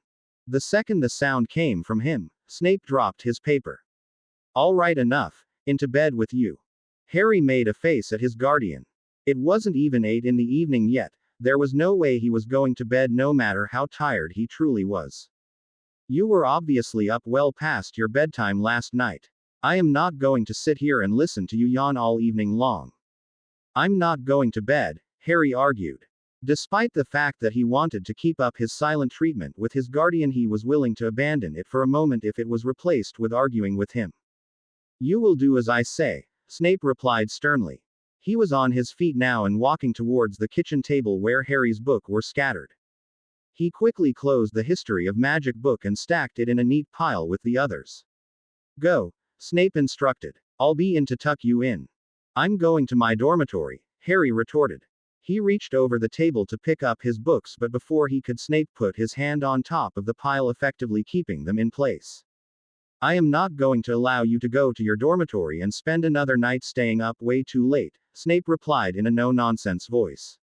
The second the sound came from him, Snape dropped his paper. All right, enough. Into bed with you. Harry made a face at his guardian. It wasn't even 8 in the evening yet. There was no way he was going to bed no matter how tired he truly was. You were obviously up well past your bedtime last night. I am not going to sit here and listen to you yawn all evening long. I'm not going to bed, Harry argued. Despite the fact that he wanted to keep up his silent treatment with his guardian, he was willing to abandon it for a moment if it was replaced with arguing with him. You will do as I say, Snape replied sternly. He was on his feet now and walking towards the kitchen table where Harry's books were scattered. He quickly closed the History of Magic book and stacked it in a neat pile with the others. Go, Snape instructed. I'll be in to tuck you in. I'm going to my dormitory, Harry retorted. He reached over the table to pick up his books, but before he could, Snape put his hand on top of the pile, effectively keeping them in place. I am not going to allow you to go to your dormitory and spend another night staying up way too late, Snape replied in a no-nonsense voice.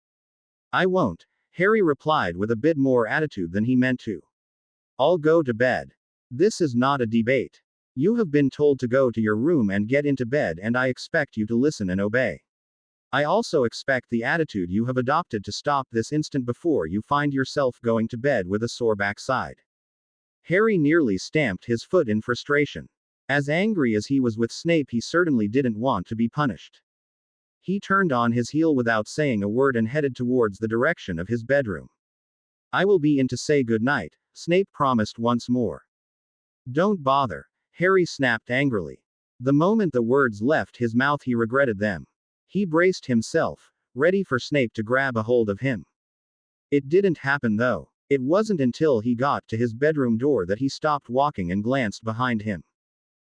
I won't, Harry replied with a bit more attitude than he meant to. I'll go to bed. This is not a debate. You have been told to go to your room and get into bed, and I expect you to listen and obey. I also expect the attitude you have adopted to stop this instant before you find yourself going to bed with a sore backside. Harry nearly stamped his foot in frustration. As angry as he was with Snape, he certainly didn't want to be punished. He turned on his heel without saying a word and headed towards the direction of his bedroom. I will be in to say good night, Snape promised once more. Don't bother, Harry snapped angrily. The moment the words left his mouth, he regretted them. He braced himself, ready for Snape to grab a hold of him. It didn't happen though. It wasn't until he got to his bedroom door that he stopped walking and glanced behind him.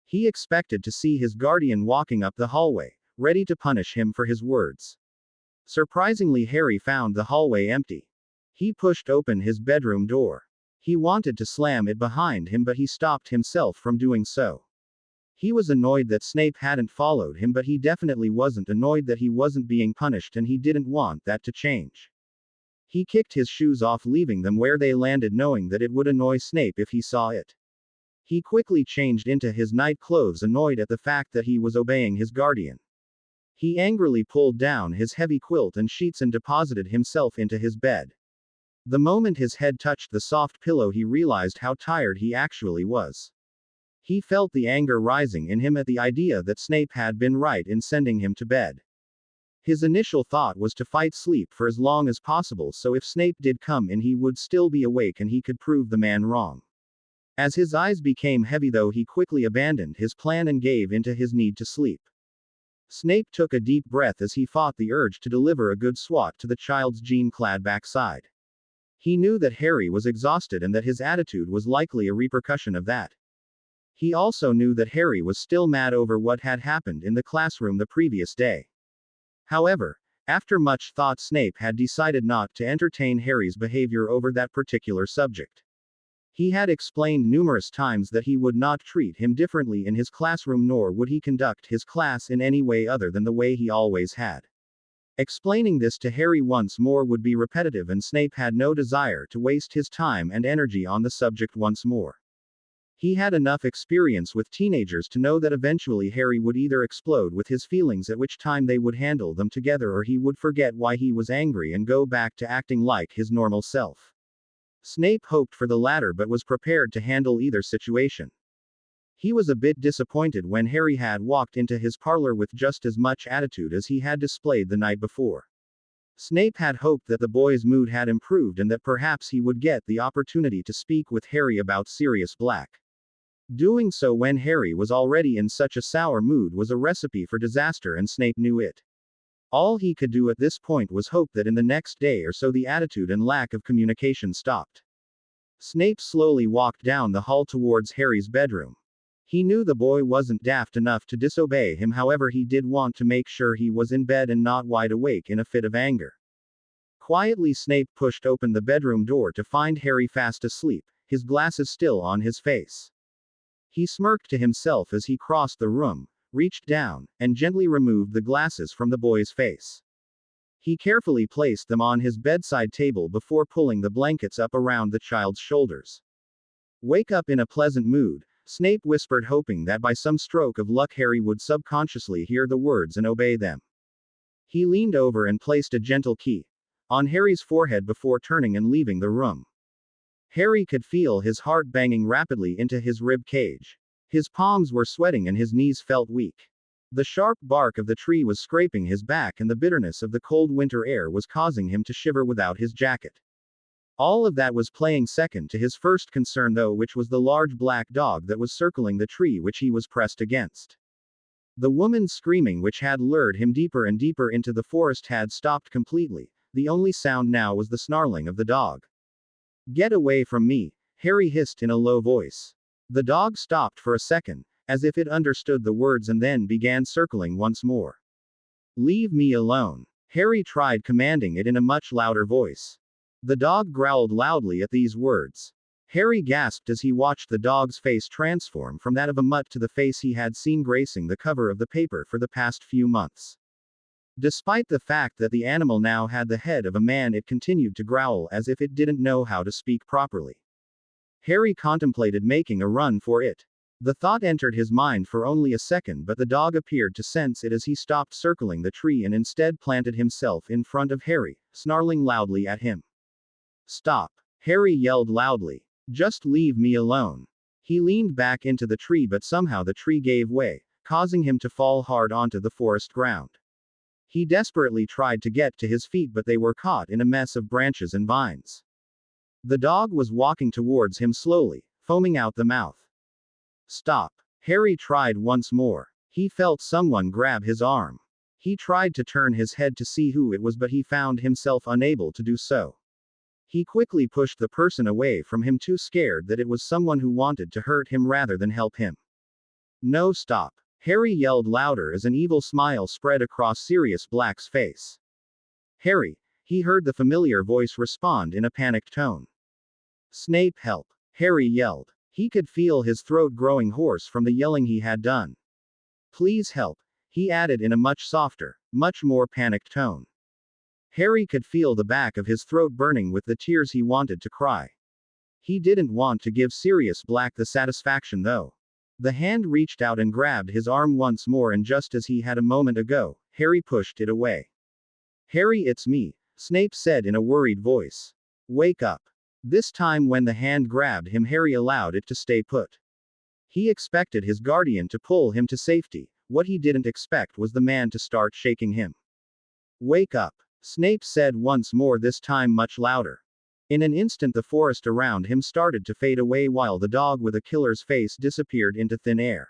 He expected to see his guardian walking up the hallway, ready to punish him for his words. Surprisingly, Harry found the hallway empty. He pushed open his bedroom door. He wanted to slam it behind him, but he stopped himself from doing so. He was annoyed that Snape hadn't followed him, but he definitely wasn't annoyed that he wasn't being punished, and he didn't want that to change. He kicked his shoes off, leaving them where they landed, knowing that it would annoy Snape if he saw it. He quickly changed into his night clothes, annoyed at the fact that he was obeying his guardian. He angrily pulled down his heavy quilt and sheets and deposited himself into his bed. The moment his head touched the soft pillow, he realized how tired he actually was. He felt the anger rising in him at the idea that Snape had been right in sending him to bed. His initial thought was to fight sleep for as long as possible, so if Snape did come in, he would still be awake and he could prove the man wrong. As his eyes became heavy though, he quickly abandoned his plan and gave into his need to sleep. Snape took a deep breath as he fought the urge to deliver a good swat to the child's jean-clad backside. He knew that Harry was exhausted and that his attitude was likely a repercussion of that. He also knew that Harry was still mad over what had happened in the classroom the previous day. However, after much thought, Snape had decided not to entertain Harry's behavior over that particular subject. He had explained numerous times that he would not treat him differently in his classroom, nor would he conduct his class in any way other than the way he always had. Explaining this to Harry once more would be repetitive, and Snape had no desire to waste his time and energy on the subject once more. He had enough experience with teenagers to know that eventually Harry would either explode with his feelings, at which time they would handle them together, or he would forget why he was angry and go back to acting like his normal self. Snape hoped for the latter but was prepared to handle either situation. He was a bit disappointed when Harry had walked into his parlor with just as much attitude as he had displayed the night before. Snape had hoped that the boy's mood had improved and that perhaps he would get the opportunity to speak with Harry about Sirius Black. Doing so when Harry was already in such a sour mood was a recipe for disaster, and Snape knew it. All he could do at this point was hope that in the next day or so the attitude and lack of communication stopped. Snape slowly walked down the hall towards Harry's bedroom. He knew the boy wasn't daft enough to disobey him, however he did want to make sure he was in bed and not wide awake in a fit of anger. Quietly, Snape pushed open the bedroom door to find Harry fast asleep, his glasses still on his face. He smirked to himself as he crossed the room, reached down, and gently removed the glasses from the boy's face. He carefully placed them on his bedside table before pulling the blankets up around the child's shoulders. Wake up in a pleasant mood, Snape whispered, hoping that by some stroke of luck Harry would subconsciously hear the words and obey them. He leaned over and placed a gentle kiss on Harry's forehead before turning and leaving the room. Harry could feel his heart banging rapidly into his rib cage. His palms were sweating and his knees felt weak. The sharp bark of the tree was scraping his back, and the bitterness of the cold winter air was causing him to shiver without his jacket. All of that was playing second to his first concern though, which was the large black dog that was circling the tree which he was pressed against. The woman's screaming, which had lured him deeper and deeper into the forest, had stopped completely. The only sound now was the snarling of the dog. Get away from me, Harry hissed in a low voice. The dog stopped for a second, as if it understood the words, and then began circling once more. Leave me alone, Harry tried commanding it in a much louder voice. The dog growled loudly at these words. Harry gasped as he watched the dog's face transform from that of a mutt to the face he had seen gracing the cover of the paper for the past few months. Despite the fact that the animal now had the head of a man, it continued to growl as if it didn't know how to speak properly. Harry contemplated making a run for it. The thought entered his mind for only a second, but the dog appeared to sense it as he stopped circling the tree and instead planted himself in front of Harry, snarling loudly at him. Stop, Harry yelled loudly. Just leave me alone. He leaned back into the tree, but somehow the tree gave way, causing him to fall hard onto the forest ground. He desperately tried to get to his feet, but they were caught in a mess of branches and vines. The dog was walking towards him slowly, foaming out the mouth. Stop. Harry tried once more. He felt someone grab his arm. He tried to turn his head to see who it was, but he found himself unable to do so. He quickly pushed the person away from him, too scared that it was someone who wanted to hurt him rather than help him. No, stop. Harry yelled louder as an evil smile spread across Sirius Black's face. Harry, he heard the familiar voice respond in a panicked tone. Snape, help. Harry yelled. He could feel his throat growing hoarse from the yelling he had done. Please help, he added in a much softer, much more panicked tone. Harry could feel the back of his throat burning with the tears he wanted to cry. He didn't want to give Sirius Black the satisfaction though. The hand reached out and grabbed his arm once more, and just as he had a moment ago, Harry pushed it away. Harry, it's me, Snape said in a worried voice. Wake up. This time when the hand grabbed him, Harry allowed it to stay put. He expected his guardian to pull him to safety. What he didn't expect was the man to start shaking him. Wake up, Snape said once more, this time much louder. In an instant the forest around him started to fade away while the dog with a killer's face disappeared into thin air.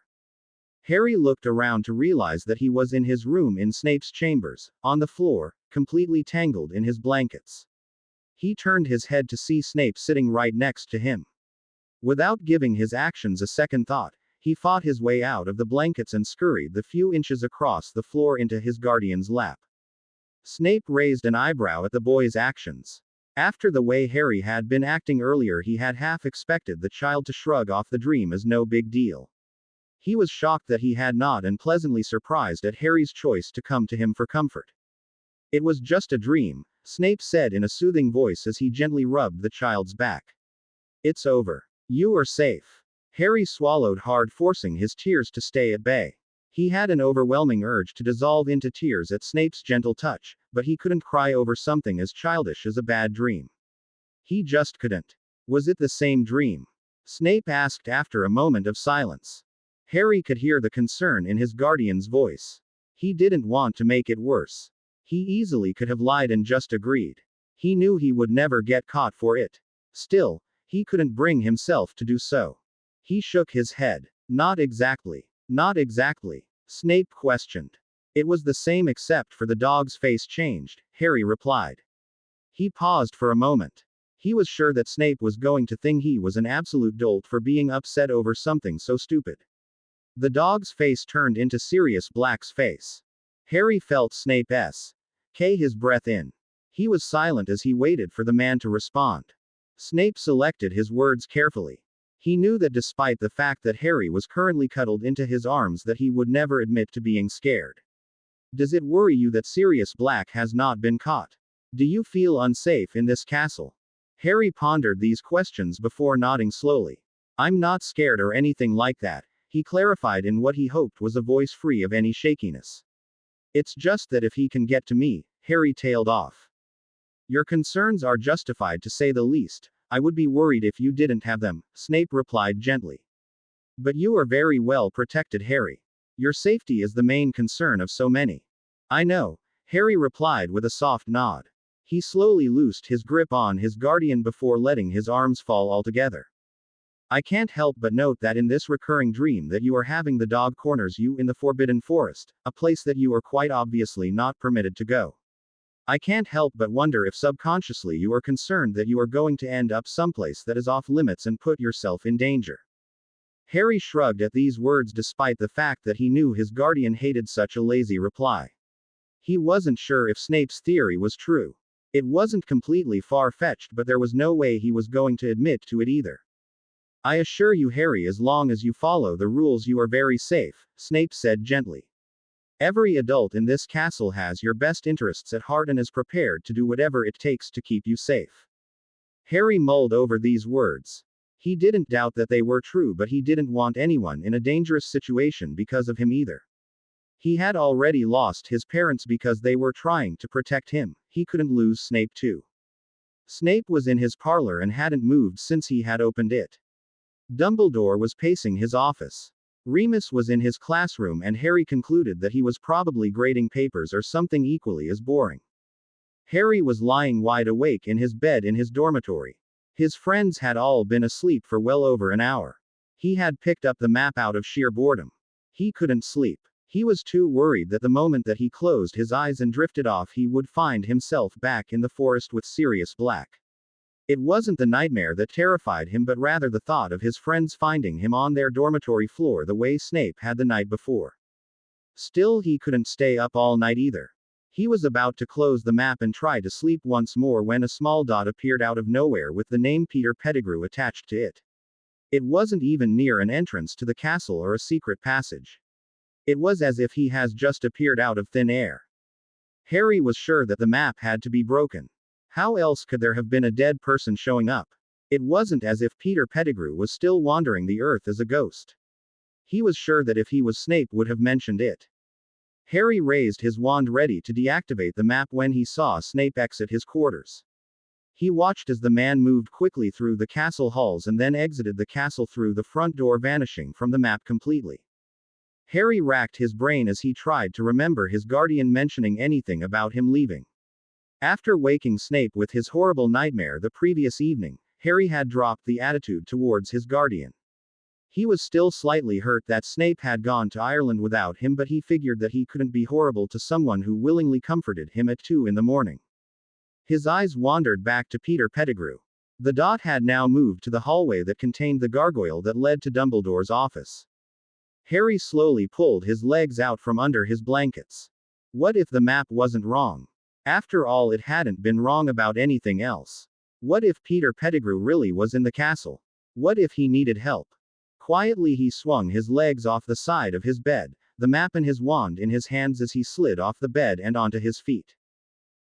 Harry looked around to realize that he was in his room in Snape's chambers, on the floor, completely tangled in his blankets. He turned his head to see Snape sitting right next to him. Without giving his actions a second thought, he fought his way out of the blankets and scurried the few inches across the floor into his guardian's lap. Snape raised an eyebrow at the boy's actions. After the way Harry had been acting earlier, he had half expected the child to shrug off the dream as no big deal. He was shocked that he had not, and pleasantly surprised at Harry's choice to come to him for comfort. It was just a dream, Snape said in a soothing voice as he gently rubbed the child's back. It's over. You are safe. Harry swallowed hard, forcing his tears to stay at bay. He had an overwhelming urge to dissolve into tears at Snape's gentle touch, but he couldn't cry over something as childish as a bad dream. He just couldn't. Was it the same dream? Snape asked after a moment of silence. Harry could hear the concern in his guardian's voice. He didn't want to make it worse. He easily could have lied and just agreed. He knew he would never get caught for it. Still, he couldn't bring himself to do so. He shook his head. Not exactly. Not exactly. Snape questioned. It was the same except for the dog's face changed, Harry replied. He paused for a moment. He was sure that Snape was going to think he was an absolute dolt for being upset over something so stupid. The dog's face turned into Sirius Black's face. Harry felt Snape's his breath in. He was silent as he waited for the man to respond. Snape selected his words carefully. He knew that despite the fact that Harry was currently cuddled into his arms, that he would never admit to being scared. Does it worry you that Sirius Black has not been caught? Do you feel unsafe in this castle? Harry pondered these questions before nodding slowly. I'm not scared or anything like that, he clarified in what he hoped was a voice free of any shakiness. It's just that if he can get to me, Harry tailed off. Your concerns are justified to say the least. I would be worried if you didn't have them, Snape replied gently. But you are very well protected, Harry. Your safety is the main concern of so many. I know, Harry replied with a soft nod. He slowly loosed his grip on his guardian before letting his arms fall altogether. I can't help but note that in this recurring dream that you are having, the dog corners you in the Forbidden Forest, a place that you are quite obviously not permitted to go. I can't help but wonder if subconsciously you are concerned that you are going to end up someplace that is off limits and put yourself in danger. Harry shrugged at these words despite the fact that he knew his guardian hated such a lazy reply. He wasn't sure if Snape's theory was true. It wasn't completely far-fetched, but there was no way he was going to admit to it either. I assure you, Harry, as long as you follow the rules you are very safe, Snape said gently. Every adult in this castle has your best interests at heart and is prepared to do whatever it takes to keep you safe. Harry mulled over these words. He didn't doubt that they were true, but he didn't want anyone in a dangerous situation because of him either. He had already lost his parents because they were trying to protect him. He couldn't lose Snape too. Snape was in his parlor and hadn't moved since he had opened it. Dumbledore was pacing his office. Remus was in his classroom and Harry concluded that he was probably grading papers or something equally as boring. Harry was lying wide awake in his bed in his dormitory. His friends had all been asleep for well over an hour. He had picked up the map out of sheer boredom. He couldn't sleep. He was too worried that the moment that he closed his eyes and drifted off, he would find himself back in the forest with Sirius Black. It wasn't the nightmare that terrified him, but rather the thought of his friends finding him on their dormitory floor the way Snape had the night before. Still, he couldn't stay up all night either. He was about to close the map and try to sleep once more when a small dot appeared out of nowhere with the name Peter Pettigrew attached to it. It wasn't even near an entrance to the castle or a secret passage. It was as if he has just appeared out of thin air. Harry was sure that the map had to be broken. How else could there have been a dead person showing up? It wasn't as if Peter Pettigrew was still wandering the earth as a ghost. He was sure that if he was Snape would have mentioned it. Harry raised his wand ready to deactivate the map when he saw Snape exit his quarters. He watched as the man moved quickly through the castle halls and then exited the castle through the front door, vanishing from the map completely. Harry racked his brain as he tried to remember his guardian mentioning anything about him leaving. After waking Snape with his horrible nightmare the previous evening, Harry had dropped the attitude towards his guardian. He was still slightly hurt that Snape had gone to Ireland without him, but he figured that he couldn't be horrible to someone who willingly comforted him at 2 in the morning. His eyes wandered back to Peter Pettigrew. The dot had now moved to the hallway that contained the gargoyle that led to Dumbledore's office. Harry slowly pulled his legs out from under his blankets. What if the map wasn't wrong? After all, it hadn't been wrong about anything else. What if Peter Pettigrew really was in the castle? What if he needed help? Quietly he swung his legs off the side of his bed, the map and his wand in his hands as he slid off the bed and onto his feet.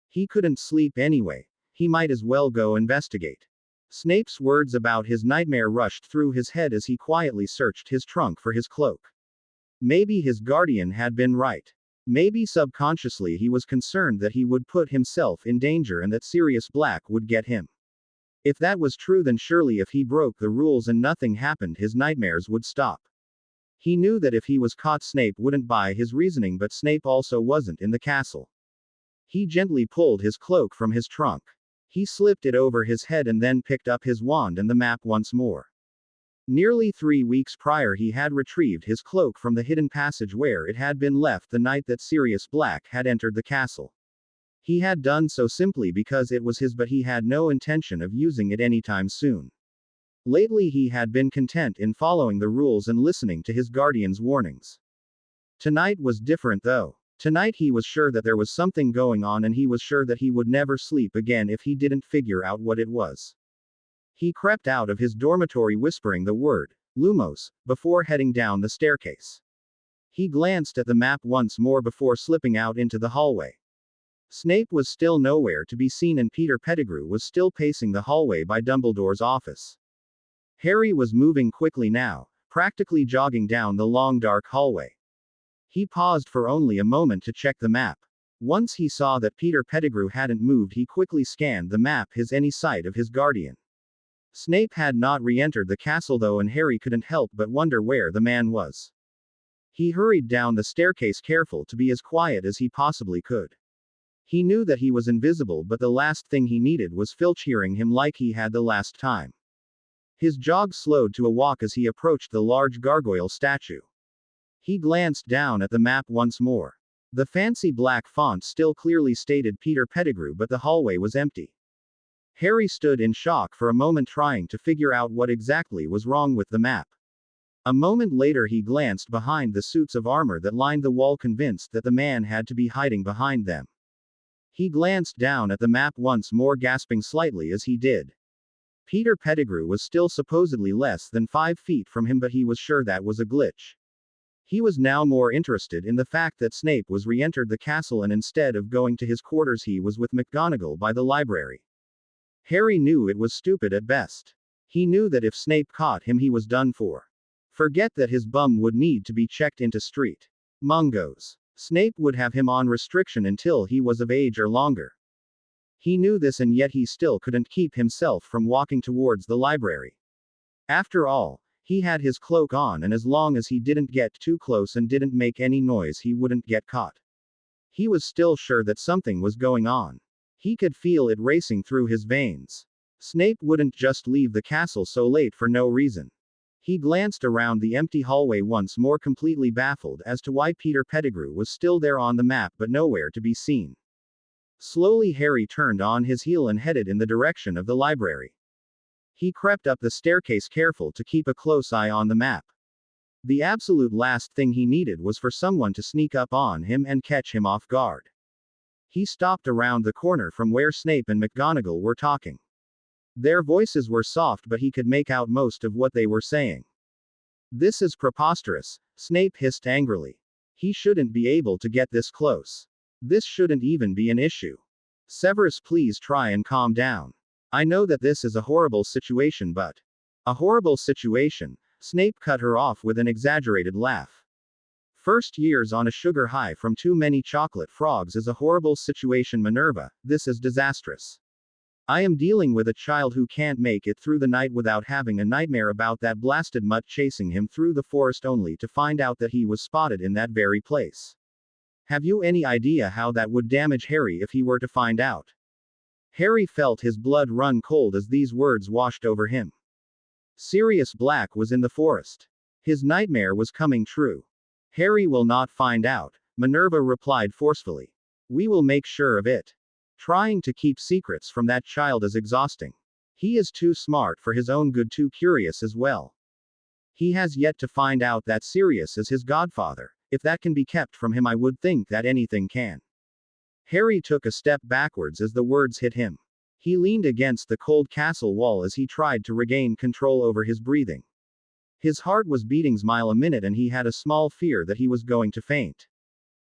He couldn't sleep anyway. He might as well go investigate. Snape's words about his nightmare rushed through his head as he quietly searched his trunk for his cloak. Maybe his guardian had been right. Maybe subconsciously he was concerned that he would put himself in danger and that Sirius Black would get him. If that was true, then surely if he broke the rules and nothing happened, his nightmares would stop. He knew that if he was caught, Snape wouldn't buy his reasoning, but Snape also wasn't in the castle. He gently pulled his cloak from his trunk. He slipped it over his head and then picked up his wand and the map once more. Nearly 3 weeks prior, he had retrieved his cloak from the hidden passage where it had been left the night that Sirius Black had entered the castle. He had done so simply because it was his, but he had no intention of using it anytime soon. Lately he had been content in following the rules and listening to his guardian's warnings. Tonight was different though. Tonight he was sure that there was something going on, and he was sure that he would never sleep again if he didn't figure out what it was. He crept out of his dormitory whispering the word, Lumos, before heading down the staircase. He glanced at the map once more before slipping out into the hallway. Snape was still nowhere to be seen, and Peter Pettigrew was still pacing the hallway by Dumbledore's office. Harry was moving quickly now, practically jogging down the long dark hallway. He paused for only a moment to check the map. Once he saw that Peter Pettigrew hadn't moved, he quickly scanned the map, any sight of his guardian. Snape had not re-entered the castle though, and Harry couldn't help but wonder where the man was. He hurried down the staircase, careful to be as quiet as he possibly could. He knew that he was invisible, but the last thing he needed was Filch hearing him like he had the last time. His jog slowed to a walk as he approached the large gargoyle statue. He glanced down at the map once more. The fancy black font still clearly stated Peter Pettigrew, but the hallway was empty. Harry stood in shock for a moment, trying to figure out what exactly was wrong with the map. A moment later he glanced behind the suits of armor that lined the wall, convinced that the man had to be hiding behind them. He glanced down at the map once more, gasping slightly as he did. Peter Pettigrew was still supposedly less than 5 feet from him, but he was sure that was a glitch. He was now more interested in the fact that Snape was re-entered the castle, and instead of going to his quarters he was with McGonagall by the library. Harry knew it was stupid at best. He knew that if Snape caught him he was done for. Forget that his bum would need to be checked into street Mungos. Snape would have him on restriction until he was of age or longer. He knew this, and yet he still couldn't keep himself from walking towards the library. After all, He had his cloak on, and as long as he didn't get too close and didn't make any noise, he wouldn't get caught. He was still sure that something was going on. He could feel it racing through his veins. Snape wouldn't just leave the castle so late for no reason. He glanced around the empty hallway once more, completely baffled as to why Peter Pettigrew was still there on the map but nowhere to be seen. Slowly Harry turned on his heel and headed in the direction of the library. He crept up the staircase, careful to keep a close eye on the map. The absolute last thing he needed was for someone to sneak up on him and catch him off guard. He stopped around the corner from where Snape and McGonagall were talking. Their voices were soft, but he could make out most of what they were saying. "This is preposterous," Snape hissed angrily. "He shouldn't be able to get this close. This shouldn't even be an issue. Severus, please try and calm down. I know that this is a horrible situation, but—" "A horrible situation?" Snape cut her off with an exaggerated laugh. "First years on a sugar high from too many chocolate frogs is a horrible situation, Minerva. This is disastrous. I am dealing with a child who can't make it through the night without having a nightmare about that blasted mutt chasing him through the forest only to find out that he was spotted in that very place. Have you any idea how that would damage Harry if he were to find out?" Harry felt his blood run cold as these words washed over him. Sirius Black was in the forest. His nightmare was coming true. "Harry will not find out," Minerva replied forcefully. "We will make sure of it. Trying to keep secrets from that child is exhausting. He is too smart for his own good, too curious as well. He has yet to find out that Sirius is his godfather. If that can be kept from him, I would think that anything can." Harry took a step backwards as the words hit him. He leaned against the cold castle wall as he tried to regain control over his breathing. His heart was beating miles a minute and he had a small fear that he was going to faint.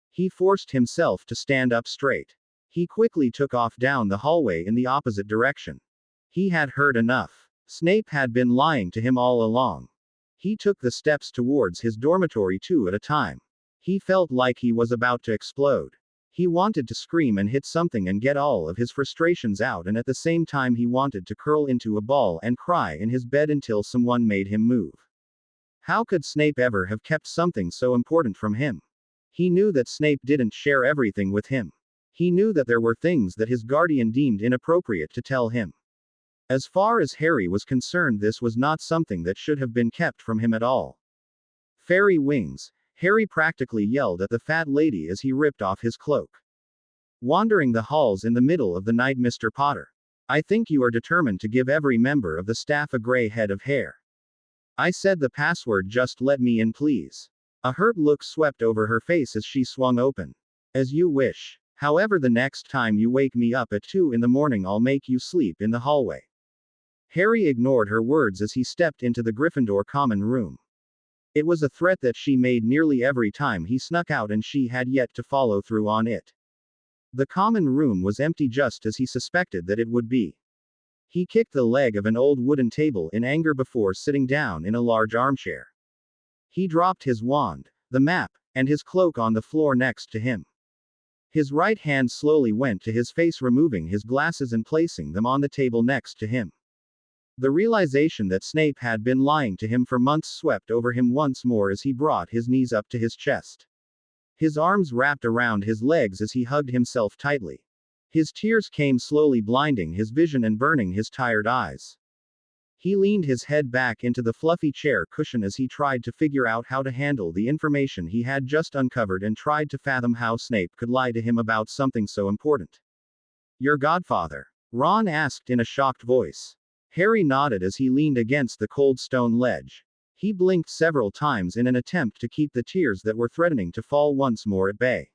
He forced himself to stand up straight. He quickly took off down the hallway in the opposite direction. He had heard enough. Snape had been lying to him all along. He took the steps towards his dormitory, two at a time. He felt like he was about to explode. He wanted to scream and hit something and get all of his frustrations out, and at the same time he wanted to curl into a ball and cry in his bed until someone made him move. How could Snape ever have kept something so important from him? He knew that Snape didn't share everything with him. He knew that there were things that his guardian deemed inappropriate to tell him. As far as Harry was concerned, this was not something that should have been kept from him at all. "Fairy wings," Harry practically yelled at the fat lady as he ripped off his cloak. "Wandering the halls in the middle of the night, Mr. Potter. I think you are determined to give every member of the staff a gray head of hair. I said the password, just let me in, please." A hurt look swept over her face as she swung open. "As you wish. However, the next time you wake me up at 2 in the morning, I'll make you sleep in the hallway." Harry ignored her words as he stepped into the Gryffindor common room. It was a threat that she made nearly every time he snuck out, and she had yet to follow through on it. The common room was empty, just as he suspected that it would be. He kicked the leg of an old wooden table in anger before sitting down in a large armchair. He dropped his wand, the map, and his cloak on the floor next to him. His right hand slowly went to his face, removing his glasses and placing them on the table next to him. The realization that Snape had been lying to him for months swept over him once more as he brought his knees up to his chest. His arms wrapped around his legs as he hugged himself tightly. His tears came slowly, blinding his vision and burning his tired eyes. He leaned his head back into the fluffy chair cushion as he tried to figure out how to handle the information he had just uncovered and tried to fathom how Snape could lie to him about something so important. "Your godfather?" Ron asked in a shocked voice. Harry nodded as he leaned against the cold stone ledge. He blinked several times in an attempt to keep the tears that were threatening to fall once more at bay.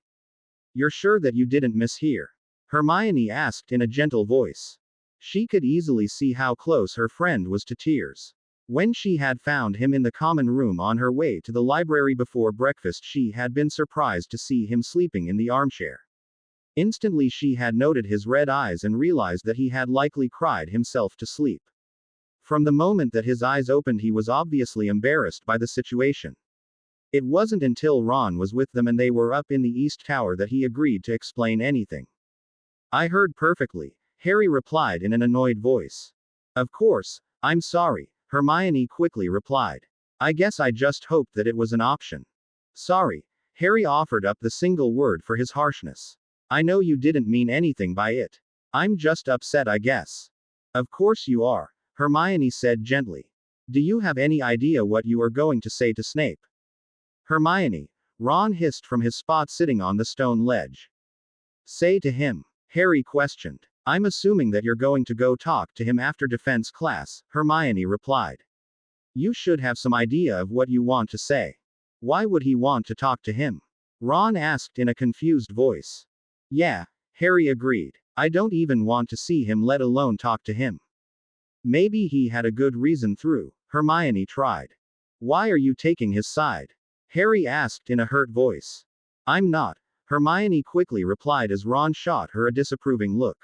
"You're sure that you didn't mishear?" Hermione asked in a gentle voice. She could easily see how close her friend was to tears. When she had found him in the common room on her way to the library before breakfast, she had been surprised to see him sleeping in the armchair. Instantly she had noted his red eyes and realized that he had likely cried himself to sleep. From the moment that his eyes opened, he was obviously embarrassed by the situation. It wasn't until Ron was with them and they were up in the East Tower that he agreed to explain anything. "I heard perfectly," Harry replied in an annoyed voice. "Of course, I'm sorry. Hermione quickly replied. I guess I just hoped that it was an option. Sorry. Harry offered up the single word for his harshness. I know you didn't mean anything by it. I'm just upset, I guess. Of course you are, Hermione said gently. Do you have any idea what you are going to say to Snape? Hermione, Ron hissed from his spot sitting on the stone ledge. Say to him, Harry questioned. I'm assuming that you're going to go talk to him after defense class, Hermione replied. You should have some idea of what you want to say. Why would he want to talk to him? Ron asked in a confused voice. Yeah, Harry agreed. I don't even want to see him, let alone talk to him. Maybe he had a good reason through, Hermione tried. Why are you taking his side? Harry asked in a hurt voice. I'm not, Hermione quickly replied as Ron shot her a disapproving look.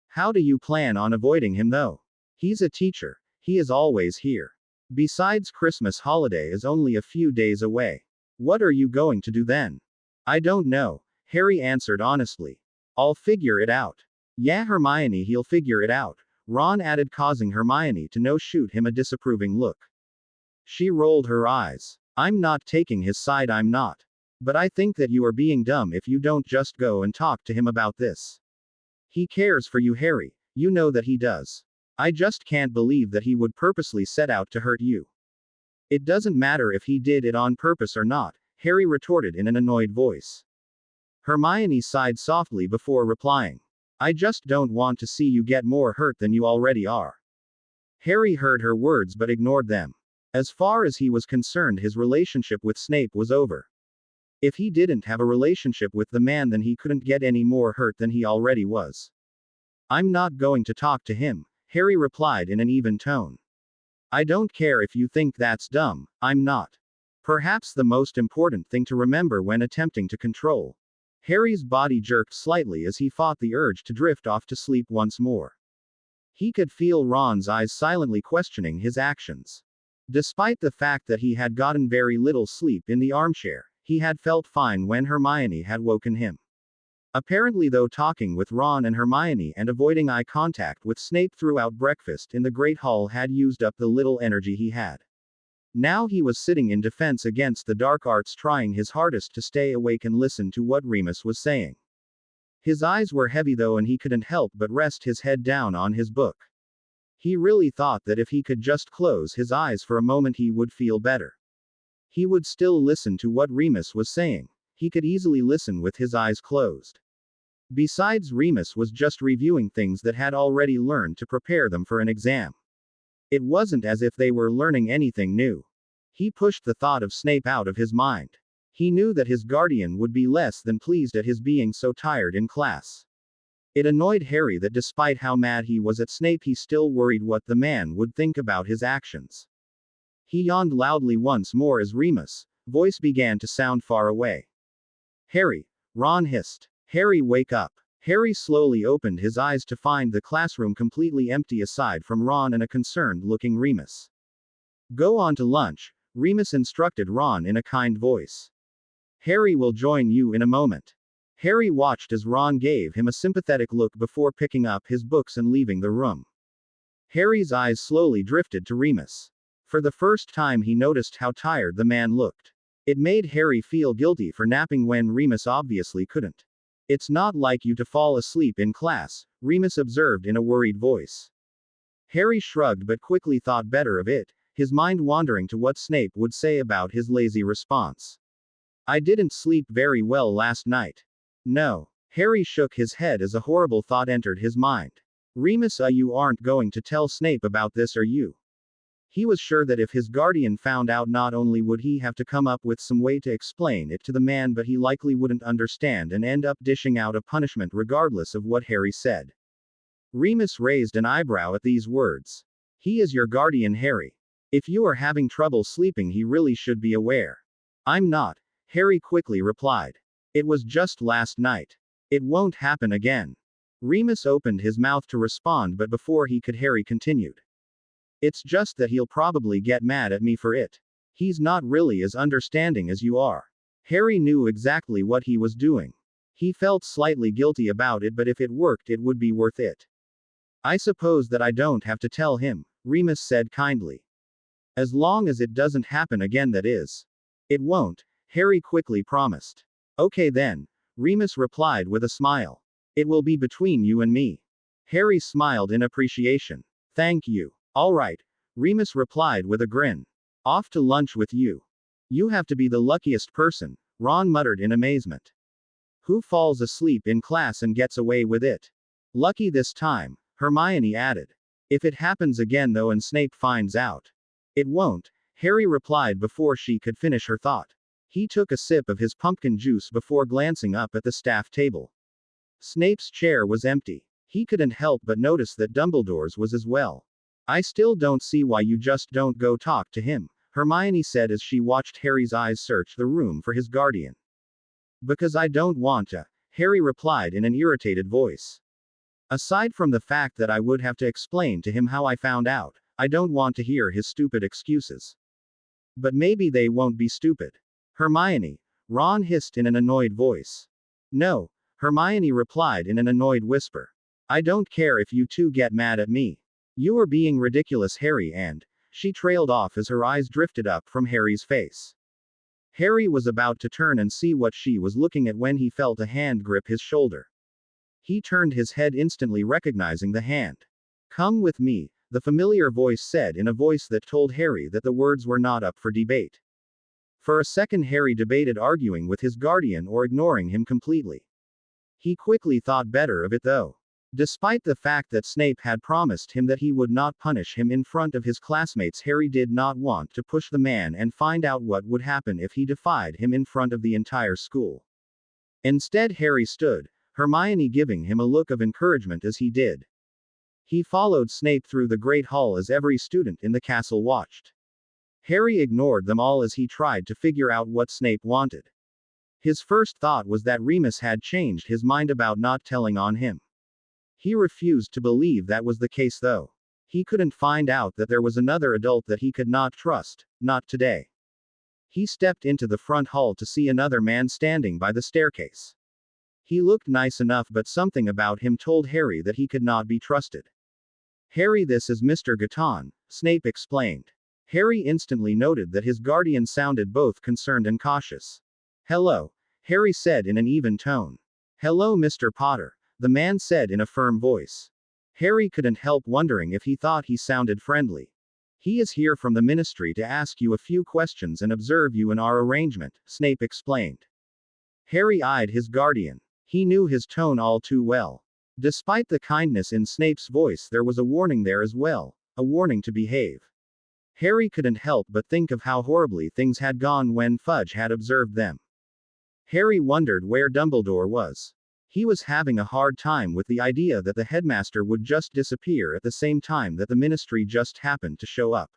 How do you plan on avoiding him though? He's a teacher. He is always here. Besides, Christmas holiday is only a few days away. What are you going to do then? I don't know, Harry answered honestly. I'll figure it out. Yeah, Hermione, he'll figure it out, Ron added, causing Hermione to shoot him a disapproving look. She rolled her eyes. I'm not taking his side, I'm not. But I think that you are being dumb if you don't just go and talk to him about this. He cares for you, Harry. You know that he does. I just can't believe that he would purposely set out to hurt you. It doesn't matter if he did it on purpose or not, Harry retorted in an annoyed voice. Hermione sighed softly before replying. I just don't want to see you get more hurt than you already are. Harry heard her words but ignored them. As far as he was concerned, his relationship with Snape was over. If he didn't have a relationship with the man, then he couldn't get any more hurt than he already was. I'm not going to talk to him, Harry replied in an even tone. I don't care if you think that's dumb, I'm not. Perhaps the most important thing to remember when attempting to control. Harry's body jerked slightly as he fought the urge to drift off to sleep once more. He could feel Ron's eyes silently questioning his actions. Despite the fact that he had gotten very little sleep in the armchair, he had felt fine when Hermione had woken him. Apparently, though, talking with Ron and Hermione and avoiding eye contact with Snape throughout breakfast in the Great Hall had used up the little energy he had. Now he was sitting in defense against the dark arts, trying his hardest to stay awake and listen to what Remus was saying. His eyes were heavy though, and he couldn't help but rest his head down on his book. He really thought that if he could just close his eyes for a moment he would feel better. He would still listen to what Remus was saying. He could easily listen with his eyes closed. Besides, Remus was just reviewing things that had already learned to prepare them for an exam. It wasn't as if they were learning anything new. He pushed the thought of Snape out of his mind. He knew that his guardian would be less than pleased at his being so tired in class. It annoyed Harry that despite how mad he was at Snape, he still worried what the man would think about his actions. He yawned loudly once more as Remus' voice began to sound far away. Harry, Ron hissed. Harry, wake up. Harry slowly opened his eyes to find the classroom completely empty aside from Ron and a concerned-looking Remus. Go on to lunch, Remus instructed Ron in a kind voice. Harry will join you in a moment. Harry watched as Ron gave him a sympathetic look before picking up his books and leaving the room. Harry's eyes slowly drifted to Remus. For the first time he noticed how tired the man looked. It made Harry feel guilty for napping when Remus obviously couldn't. It's not like you to fall asleep in class, Remus observed in a worried voice. Harry shrugged but quickly thought better of it, his mind wandering to what Snape would say about his lazy response. I didn't sleep very well last night. No. Harry shook his head as a horrible thought entered his mind. Remus, you aren't going to tell Snape about this, are you? He was sure that if his guardian found out, not only would he have to come up with some way to explain it to the man, but he likely wouldn't understand and end up dishing out a punishment regardless of what Harry said. Remus raised an eyebrow at these words. He is your guardian, Harry. If you are having trouble sleeping, he really should be aware. I'm not, Harry quickly replied. It was just last night. It won't happen again. Remus opened his mouth to respond, but before he could, Harry continued. It's just that he'll probably get mad at me for it. He's not really as understanding as you are. Harry knew exactly what he was doing. He felt slightly guilty about it, but if it worked, it would be worth it. I suppose that I don't have to tell him, Remus said kindly. As long as it doesn't happen again, that is. It won't, Harry quickly promised. Okay then, Remus replied with a smile. It will be between you and me. Harry smiled in appreciation. Thank you. All right, Remus replied with a grin. Off to lunch with you. You have to be the luckiest person, Ron muttered in amazement. Who falls asleep in class and gets away with it? Lucky this time, Hermione added. If it happens again though and Snape finds out. It won't, Harry replied before she could finish her thought. He took a sip of his pumpkin juice before glancing up at the staff table. Snape's chair was empty. He couldn't help but notice that Dumbledore's was as well. I still don't see why you just don't go talk to him, Hermione said as she watched Harry's eyes search the room for his guardian. Because I don't want to, Harry replied in an irritated voice. Aside from the fact that I would have to explain to him how I found out, I don't want to hear his stupid excuses. But maybe they won't be stupid. Hermione, Ron hissed in an annoyed voice. No, Hermione replied in an annoyed whisper. I don't care if you two get mad at me. You are being ridiculous, Harry, and she trailed off as her eyes drifted up from Harry's face. Harry was about to turn and see what she was looking at when he felt a hand grip his shoulder. He turned his head instantly, recognizing the hand. Come with me, the familiar voice said in a voice that told Harry that the words were not up for debate. For a second Harry debated arguing with his guardian or ignoring him completely. He quickly thought better of it though. Despite the fact that Snape had promised him that he would not punish him in front of his classmates, Harry did not want to push the man and find out what would happen if he defied him in front of the entire school. Instead, Harry stood, Hermione giving him a look of encouragement as he did. He followed Snape through the Great Hall as every student in the castle watched. Harry ignored them all as he tried to figure out what Snape wanted. His first thought was that Remus had changed his mind about not telling on him. He refused to believe that was the case though. He couldn't find out that there was another adult that he could not trust, not today. He stepped into the front hall to see another man standing by the staircase. He looked nice enough, but something about him told Harry that he could not be trusted. Harry, this is Mr. Gaton, Snape explained. Harry instantly noted that his guardian sounded both concerned and cautious. Hello, Harry said in an even tone. Hello, Mr. Potter, the man said in a firm voice. Harry couldn't help wondering if he thought he sounded friendly. He is here from the ministry to ask you a few questions and observe you in our arrangement, Snape explained. Harry eyed his guardian. He knew his tone all too well. Despite the kindness in Snape's voice, there was a warning there as well, a warning to behave. Harry couldn't help but think of how horribly things had gone when Fudge had observed them. Harry wondered where Dumbledore was. He was having a hard time with the idea that the headmaster would just disappear at the same time that the ministry just happened to show up.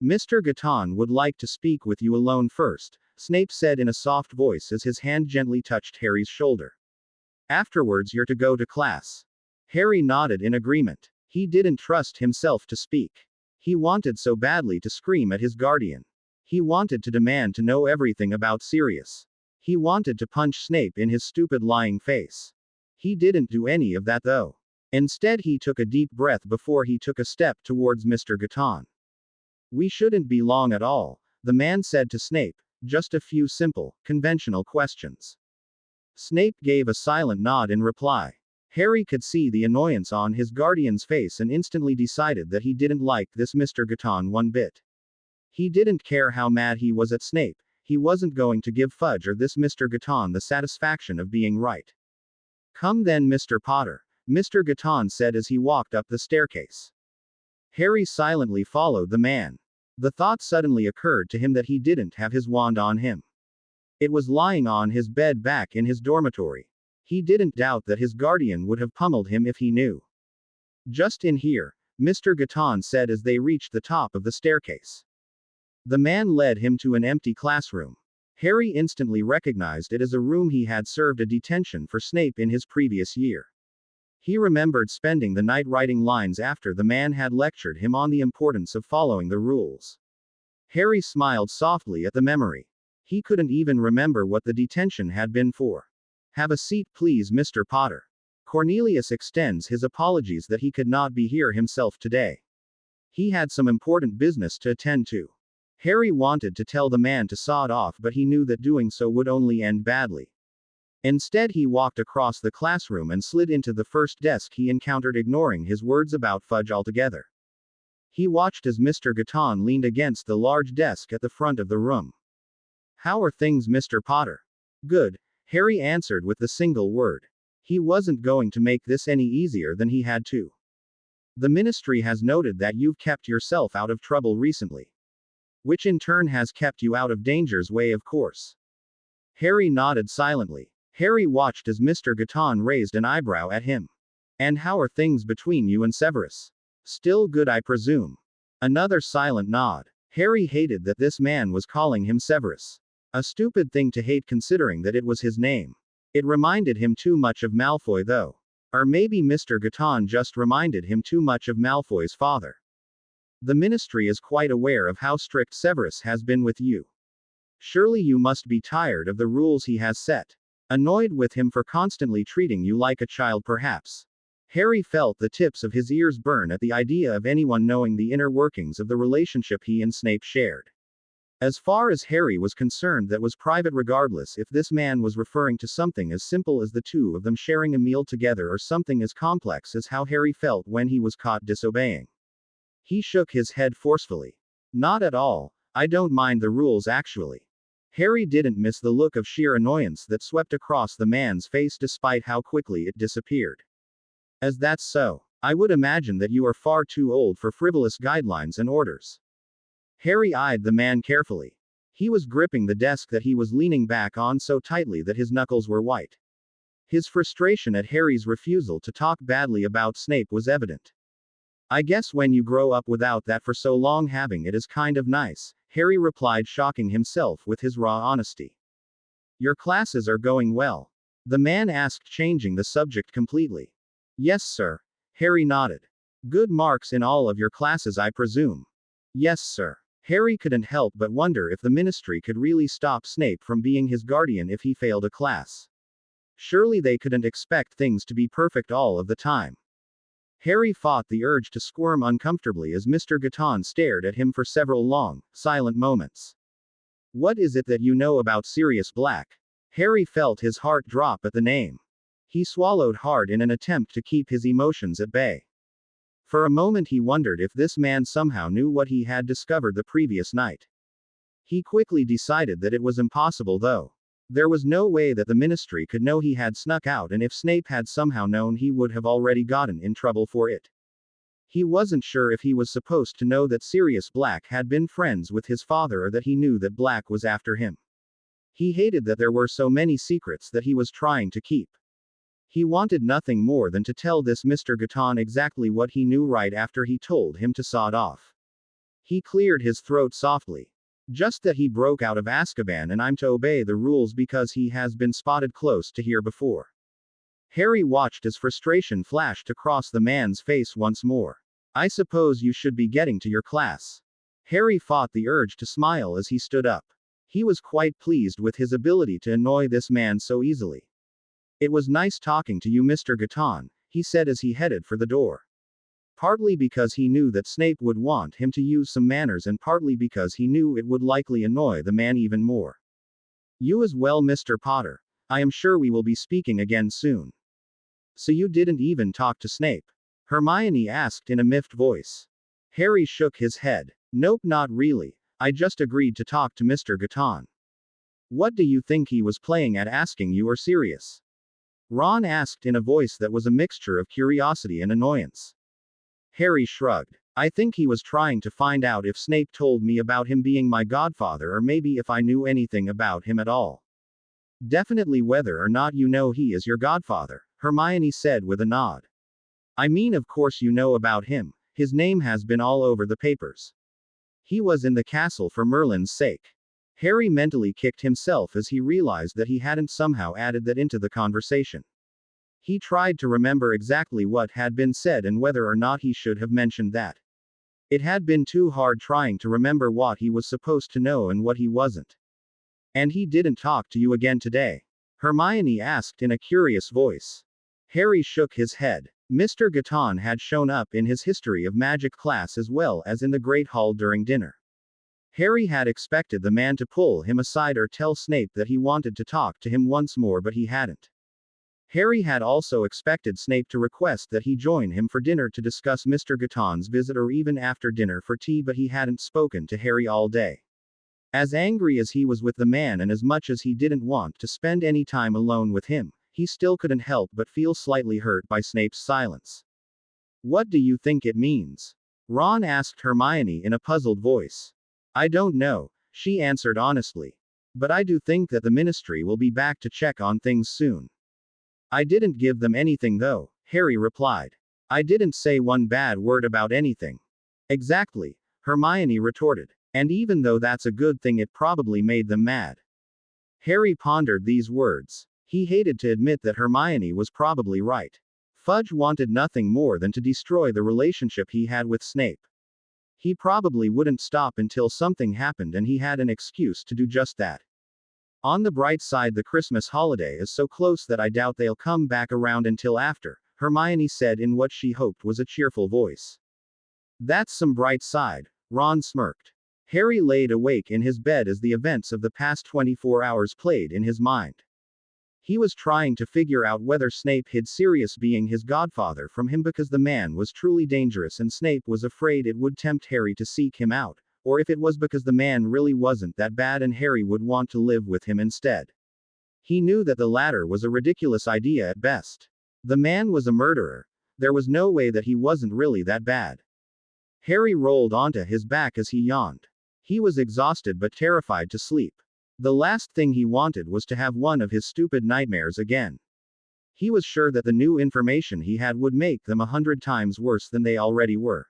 Mr. Gaton would like to speak with you alone first, Snape said in a soft voice as his hand gently touched Harry's shoulder. Afterwards you're to go to class. Harry nodded in agreement. He didn't trust himself to speak. He wanted so badly to scream at his guardian. He wanted to demand to know everything about Sirius. He wanted to punch Snape in his stupid lying face. He didn't do any of that though. Instead he took a deep breath before he took a step towards Mr. Gaton. We shouldn't be long at all, the man said to Snape, just a few simple, conventional questions. Snape gave a silent nod in reply. Harry could see the annoyance on his guardian's face and instantly decided that he didn't like this Mr. Gaton one bit. He didn't care how mad he was at Snape. He wasn't going to give Fudge or this Mr. Gaton the satisfaction of being right. Come then, Mr. Potter, Mr. Gaton said as he walked up the staircase. Harry silently followed the man. The thought suddenly occurred to him that he didn't have his wand on him. It was lying on his bed back in his dormitory. He didn't doubt that his guardian would have pummeled him if he knew. Just in here, Mr. Gaton said as they reached the top of the staircase. The man led him to an empty classroom. Harry instantly recognized it as a room he had served a detention for Snape in his previous year. He remembered spending the night writing lines after the man had lectured him on the importance of following the rules. Harry smiled softly at the memory. He couldn't even remember what the detention had been for. Have a seat please, Mr. Potter. Cornelius extends his apologies that he could not be here himself today. He had some important business to attend to. Harry wanted to tell the man to sod off, but he knew that doing so would only end badly. Instead, he walked across the classroom and slid into the first desk he encountered, ignoring his words about fudge altogether. He watched as Mr. Gaton leaned against the large desk at the front of the room. "How are things, Mr. Potter?" "Good," Harry answered with the single word. He wasn't going to make this any easier than he had to. "The ministry has noted that you've kept yourself out of trouble recently. Which in turn has kept you out of danger's way, of course." Harry nodded silently. Harry watched as Mr. Gaton raised an eyebrow at him. "And how are things between you and Severus? Still good, I presume?" Another silent nod. Harry hated that this man was calling him Severus. A stupid thing to hate considering that it was his name. It reminded him too much of Malfoy, though. Or maybe Mr. Gaton just reminded him too much of Malfoy's father. "The ministry is quite aware of how strict Severus has been with you. Surely you must be tired of the rules he has set. Annoyed with him for constantly treating you like a child, perhaps." Harry felt the tips of his ears burn at the idea of anyone knowing the inner workings of the relationship he and Snape shared. As far as Harry was concerned, that was private, regardless if this man was referring to something as simple as the two of them sharing a meal together or something as complex as how Harry felt when he was caught disobeying. He shook his head forcefully. "Not at all. I don't mind the rules, actually." Harry didn't miss the look of sheer annoyance that swept across the man's face despite how quickly it disappeared. "As that's so, I would imagine that you are far too old for frivolous guidelines and orders." Harry eyed the man carefully. He was gripping the desk that he was leaning back on so tightly that his knuckles were white. His frustration at Harry's refusal to talk badly about Snape was evident. "I guess when you grow up without that for so long, having it is kind of nice," Harry replied, shocking himself with his raw honesty. "Your classes are going well?" the man asked, changing the subject completely. "Yes, sir." Harry nodded. "Good marks in all of your classes, I presume?" "Yes, sir." Harry couldn't help but wonder if the ministry could really stop Snape from being his guardian if he failed a class. Surely they couldn't expect things to be perfect all of the time. Harry fought the urge to squirm uncomfortably as Mr. Gaton stared at him for several long, silent moments. "What is it that you know about Sirius Black?" Harry felt his heart drop at the name. He swallowed hard in an attempt to keep his emotions at bay. For a moment he wondered if this man somehow knew what he had discovered the previous night. He quickly decided that it was impossible, though. There was no way that the ministry could know he had snuck out, and if Snape had somehow known, he would have already gotten in trouble for it. He wasn't sure if he was supposed to know that Sirius Black had been friends with his father, or that he knew that Black was after him. He hated that there were so many secrets that he was trying to keep. He wanted nothing more than to tell this Mr. Gaton exactly what he knew right after he told him to sod off. He cleared his throat softly. "Just that he broke out of Azkaban, and I'm to obey the rules because he has been spotted close to here before." Harry watched as frustration flashed across the man's face once more. "I suppose you should be getting to your class." Harry fought the urge to smile as he stood up. He was quite pleased with his ability to annoy this man so easily. "It was nice talking to you, Mr. Gaton," he said as he headed for the door. Partly because he knew that Snape would want him to use some manners, and partly because he knew it would likely annoy the man even more. "You as well, Mr. Potter. I am sure we will be speaking again soon." "So you didn't even talk to Snape?" Hermione asked in a miffed voice. Harry shook his head. "Nope, not really. I just agreed to talk to Mr. Gaton." "What do you think he was playing at, asking you, or serious?" Ron asked in a voice that was a mixture of curiosity and annoyance. Harry shrugged. "I think he was trying to find out if Snape told me about him being my godfather, or maybe if I knew anything about him at all." "Definitely whether or not you know he is your godfather," Hermione said with a nod. "I mean, of course you know about him. His name has been all over the papers. He was in the castle for Merlin's sake." Harry mentally kicked himself as he realized that he hadn't somehow added that into the conversation. He tried to remember exactly what had been said and whether or not he should have mentioned that. It had been too hard trying to remember what he was supposed to know and what he wasn't. "And he didn't talk to you again today?" Hermione asked in a curious voice. Harry shook his head. Mr. Gaton had shown up in his history of magic class as well as in the Great Hall during dinner. Harry had expected the man to pull him aside or tell Snape that he wanted to talk to him once more, but he hadn't. Harry had also expected Snape to request that he join him for dinner to discuss Mr. Gaton's visit or even after dinner for tea, but he hadn't spoken to Harry all day. As angry as he was with the man and as much as he didn't want to spend any time alone with him, he still couldn't help but feel slightly hurt by Snape's silence. "What do you think it means?" Ron asked Hermione in a puzzled voice. "I don't know," she answered honestly. "But I do think that the Ministry will be back to check on things soon." "I didn't give them anything though," Harry replied. "I didn't say one bad word about anything." "Exactly," Hermione retorted. "And even though that's a good thing, it probably made them mad." Harry pondered these words. He hated to admit that Hermione was probably right. Fudge wanted nothing more than to destroy the relationship he had with Snape. He probably wouldn't stop until something happened, and he had an excuse to do just that. "On the bright side, the Christmas holiday is so close that I doubt they'll come back around until after," Hermione said in what she hoped was a cheerful voice. "That's some bright side," Ron smirked. Harry laid awake in his bed as the events of the past 24 hours played in his mind. He was trying to figure out whether Snape hid Sirius being his godfather from him because the man was truly dangerous and Snape was afraid it would tempt Harry to seek him out, or if it was because the man really wasn't that bad and Harry would want to live with him instead. He knew that the latter was a ridiculous idea at best. The man was a murderer. There was no way that he wasn't really that bad. Harry rolled onto his back as he yawned. He was exhausted but terrified to sleep. The last thing he wanted was to have one of his stupid nightmares again. He was sure that the new information he had would make them 100 times worse than they already were.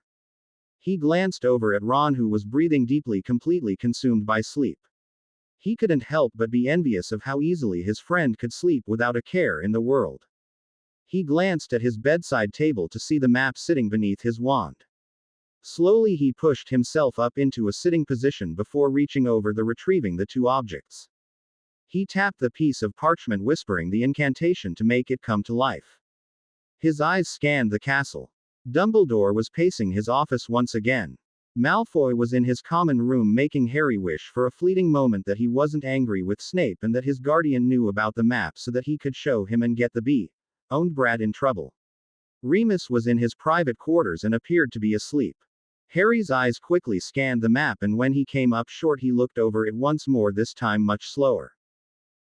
He glanced over at Ron, who was breathing deeply, completely consumed by sleep. He couldn't help but be envious of how easily his friend could sleep without a care in the world. He glanced at his bedside table to see the map sitting beneath his wand. Slowly he pushed himself up into a sitting position before reaching over the retrieving the two objects. He tapped the piece of parchment, whispering the incantation to make it come to life. His eyes scanned the castle. Dumbledore was pacing his office once again. Malfoy was in his common room, making Harry wish for a fleeting moment that he wasn't angry with Snape and that his guardian knew about the map so that he could show him and get the owned brat in trouble. Remus was in his private quarters and appeared to be asleep. Harry's eyes quickly scanned the map, and when he came up short he looked over it once more, this time much slower.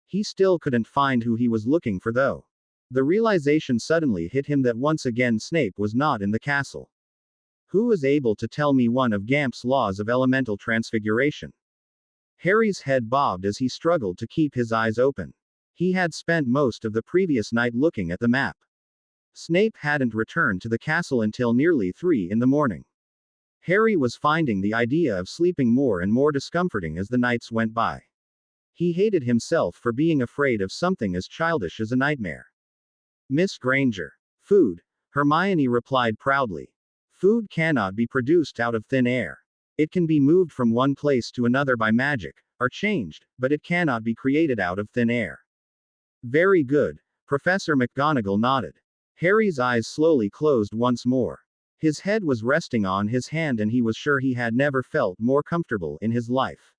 He still couldn't find who he was looking for though. The realization suddenly hit him that once again Snape was not in the castle. Who was able to tell me one of Gamp's laws of elemental transfiguration? Harry's head bobbed as he struggled to keep his eyes open. He had spent most of the previous night looking at the map. Snape hadn't returned to the castle until nearly 3 in the morning. Harry was finding the idea of sleeping more and more discomforting as the nights went by. He hated himself for being afraid of something as childish as a nightmare. "Miss Granger." "Food," Hermione replied proudly. "Food cannot be produced out of thin air. It can be moved from one place to another by magic, or changed, but it cannot be created out of thin air." "Very good," Professor McGonagall nodded. Harry's eyes slowly closed once more. His head was resting on his hand and he was sure he had never felt more comfortable in his life.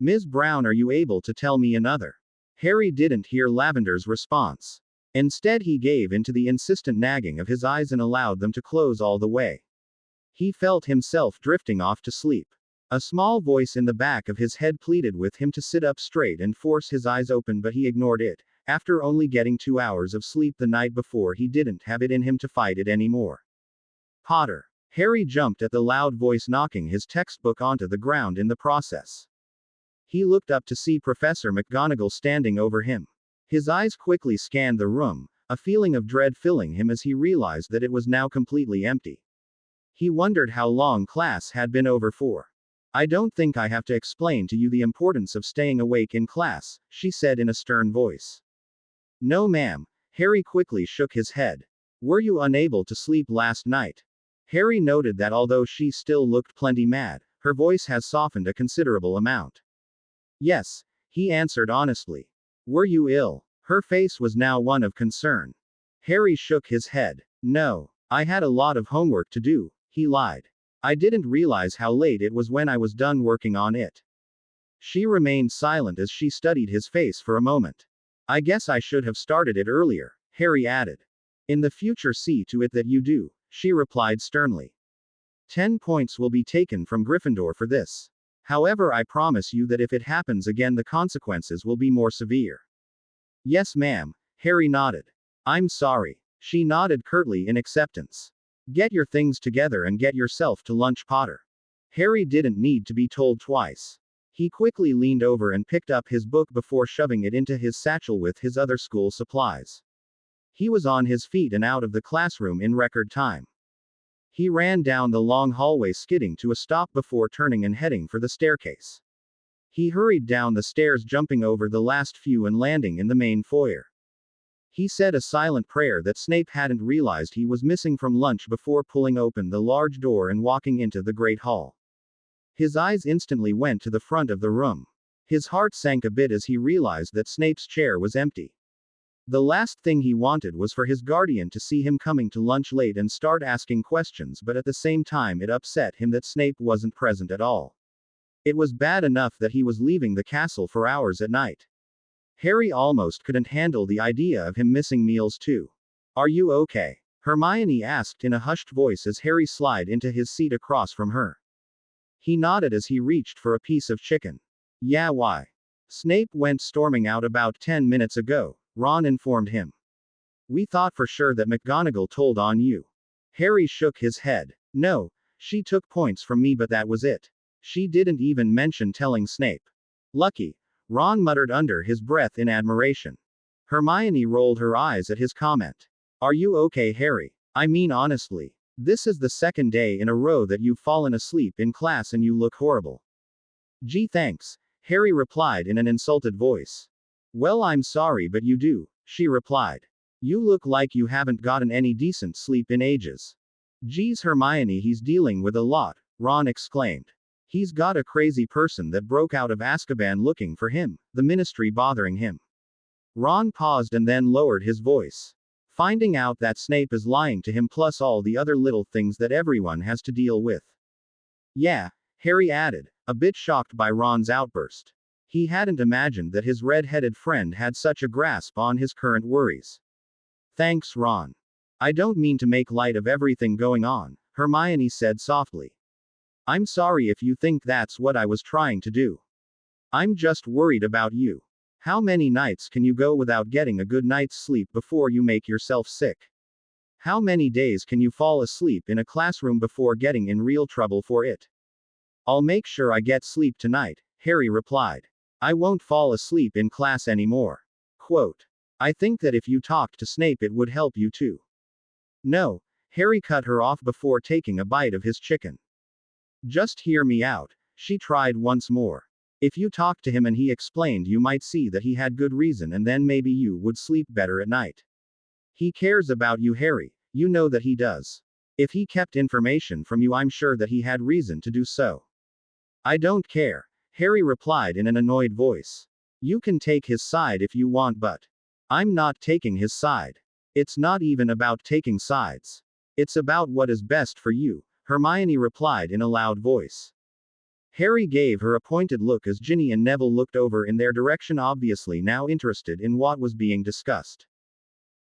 "Ms. Brown, are you able to tell me another?" Harry didn't hear Lavender's response. Instead he gave in to the insistent nagging of his eyes and allowed them to close all the way. He felt himself drifting off to sleep. A small voice in the back of his head pleaded with him to sit up straight and force his eyes open, but he ignored it. After only getting 2 hours of sleep the night before, he didn't have it in him to fight it anymore. "Potter." Harry jumped at the loud voice, knocking his textbook onto the ground in the process. He looked up to see Professor McGonagall standing over him. His eyes quickly scanned the room, a feeling of dread filling him as he realized that it was now completely empty. He wondered how long class had been over for. "I don't think I have to explain to you the importance of staying awake in class," she said in a stern voice. "No, ma'am." Harry quickly shook his head. "Were you unable to sleep last night?" Harry noted that although she still looked plenty mad, her voice has softened a considerable amount. "Yes," he answered honestly. "Were you ill?" Her face was now one of concern. Harry shook his head. No, I had a lot of homework to do, he lied. I didn't realize how late it was when I was done working on it. She remained silent as she studied his face for a moment. I guess I should have started it earlier, Harry added. In the future, see to it that you do, she replied sternly. 10 points will be taken from Gryffindor for this. However, I promise you that if it happens again, the consequences will be more severe. Yes, ma'am, Harry nodded. I'm sorry. She nodded curtly in acceptance. Get your things together and get yourself to lunch, Potter. Harry didn't need to be told twice. He quickly leaned over and picked up his book before shoving it into his satchel with his other school supplies. He was on his feet and out of the classroom in record time. He ran down the long hallway, skidding to a stop before turning and heading for the staircase. He hurried down the stairs, jumping over the last few and landing in the main foyer. He said a silent prayer that Snape hadn't realized he was missing from lunch before pulling open the large door and walking into the Great Hall. His eyes instantly went to the front of the room. His heart sank a bit as he realized that Snape's chair was empty. The last thing he wanted was for his guardian to see him coming to lunch late and start asking questions, but at the same time it upset him that Snape wasn't present at all. It was bad enough that he was leaving the castle for hours at night. Harry almost couldn't handle the idea of him missing meals too. Are you okay? Hermione asked in a hushed voice as Harry slid into his seat across from her. He nodded as he reached for a piece of chicken. Yeah, why? Snape went storming out about 10 minutes ago, Ron informed him. We thought for sure that McGonagall told on you. Harry shook his head. No, she took points from me, but that was it. She didn't even mention telling Snape. Lucky, Ron muttered under his breath in admiration. Hermione rolled her eyes at his comment. Are you okay, Harry? I mean, honestly. This is the second day in a row that you've fallen asleep in class and you look horrible. Gee, thanks, Harry replied in an insulted voice. Well, I'm sorry, but you do, she replied. You look like you haven't gotten any decent sleep in ages. Geez, Hermione, he's dealing with a lot, Ron exclaimed. He's got a crazy person that broke out of Azkaban looking for him, the ministry bothering him. Ron paused and then lowered his voice. Finding out that Snape is lying to him, plus all the other little things that everyone has to deal with. Yeah, Harry added, a bit shocked by Ron's outburst. He hadn't imagined that his red-headed friend had such a grasp on his current worries. Thanks, Ron. I don't mean to make light of everything going on, Hermione said softly. I'm sorry if you think that's what I was trying to do. I'm just worried about you. How many nights can you go without getting a good night's sleep before you make yourself sick? How many days can you fall asleep in a classroom before getting in real trouble for it? I'll make sure I get sleep tonight, Harry replied. I won't fall asleep in class anymore. Quote. I think that if you talked to Snape it would help you too. No, Harry cut her off before taking a bite of his chicken. Just hear me out, she tried once more. If you talked to him and he explained, you might see that he had good reason, and then maybe you would sleep better at night. He cares about you, Harry, you know that he does. If he kept information from you, I'm sure that he had reason to do so. I don't care, Harry replied in an annoyed voice. You can take his side if you want, but I'm not taking his side. It's not even about taking sides. It's about what is best for you, Hermione replied in a loud voice. Harry gave her a pointed look as Ginny and Neville looked over in their direction, obviously now interested in what was being discussed.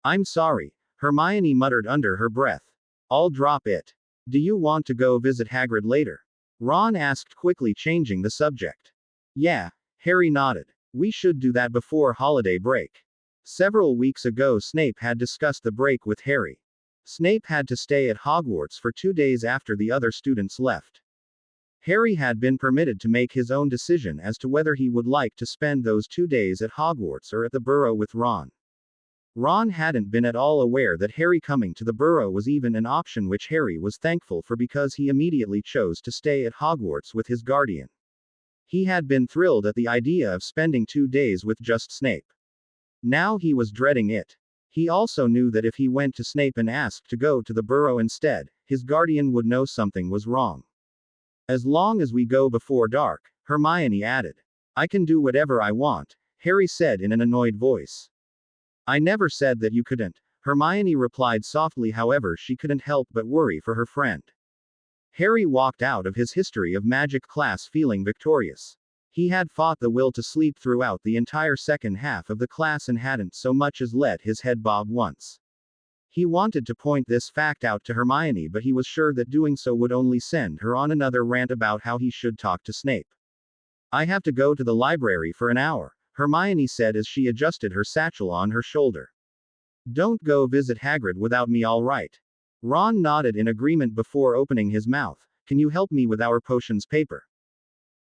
I'm sorry, Hermione muttered under her breath. I'll drop it. Do you want to go visit Hagrid later? Ron asked quickly, changing the subject. Yeah, Harry nodded. We should do that before holiday break. Several weeks ago Snape had discussed the break with Harry. Snape had to stay at Hogwarts for 2 days after the other students left. Harry had been permitted to make his own decision as to whether he would like to spend those 2 days at Hogwarts or at the Burrow with Ron. Ron hadn't been at all aware that Harry coming to the Burrow was even an option, which Harry was thankful for because he immediately chose to stay at Hogwarts with his guardian. He had been thrilled at the idea of spending 2 days with just Snape. Now he was dreading it. He also knew that if he went to Snape and asked to go to the Burrow instead, his guardian would know something was wrong. As long as we go before dark, Hermione added. I can do whatever I want, Harry said in an annoyed voice. I never said that you couldn't, Hermione replied softly, however, she couldn't help but worry for her friend. Harry walked out of his history of magic class feeling victorious. He had fought the will to sleep throughout the entire second half of the class and hadn't so much as let his head bob once. He wanted to point this fact out to Hermione, but he was sure that doing so would only send her on another rant about how he should talk to Snape. I have to go to the library for an hour, Hermione said as she adjusted her satchel on her shoulder. Don't go visit Hagrid without me, all right? Ron nodded in agreement before opening his mouth. Can you help me with our potions paper?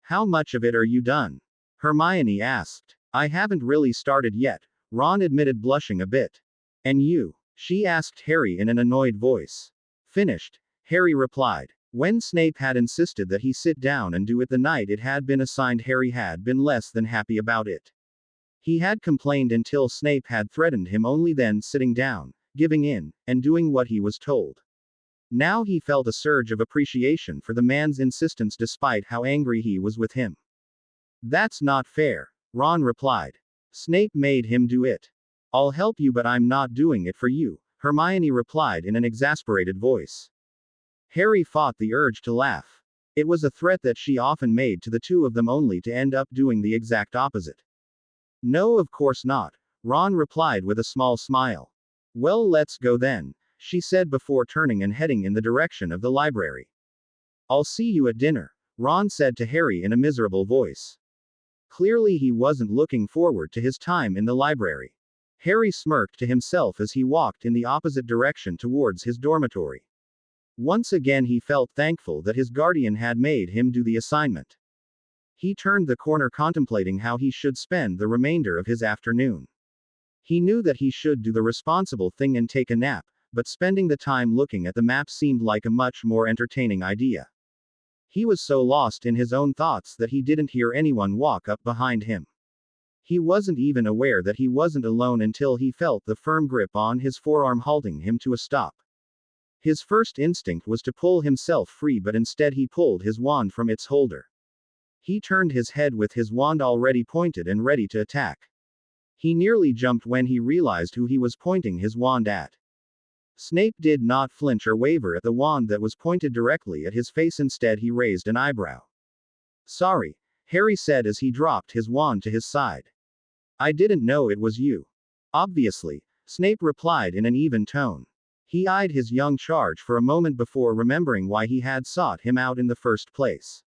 How much of it are you done? Hermione asked. I haven't really started yet, Ron admitted, blushing a bit. And you? She asked Harry in an annoyed voice. Finished, Harry replied. When Snape had insisted that he sit down and do it the night it had been assigned, Harry had been less than happy about it. He had complained until Snape had threatened him, only then sitting down, giving in, and doing what he was told. Now he felt a surge of appreciation for the man's insistence despite how angry he was with him. That's not fair, Ron replied. Snape made him do it. I'll help you, but I'm not doing it for you, Hermione replied in an exasperated voice. Harry fought the urge to laugh. It was a threat that she often made to the two of them, only to end up doing the exact opposite. No, of course not, Ron replied with a small smile. Well, let's go then, she said before turning and heading in the direction of the library. I'll see you at dinner, Ron said to Harry in a miserable voice. Clearly he wasn't looking forward to his time in the library. Harry smirked to himself as he walked in the opposite direction towards his dormitory. Once again he felt thankful that his guardian had made him do the assignment. He turned the corner contemplating how he should spend the remainder of his afternoon. He knew that he should do the responsible thing and take a nap, but spending the time looking at the map seemed like a much more entertaining idea. He was so lost in his own thoughts that he didn't hear anyone walk up behind him. He wasn't even aware that he wasn't alone until he felt the firm grip on his forearm halting him to a stop. His first instinct was to pull himself free, but instead he pulled his wand from its holder. He turned his head with his wand already pointed and ready to attack. He nearly jumped when he realized who he was pointing his wand at. Snape did not flinch or waver at the wand that was pointed directly at his face. Instead, he raised an eyebrow. Sorry, Harry said as he dropped his wand to his side. I didn't know it was you. Obviously, Snape replied in an even tone. He eyed his young charge for a moment before remembering why he had sought him out in the first place.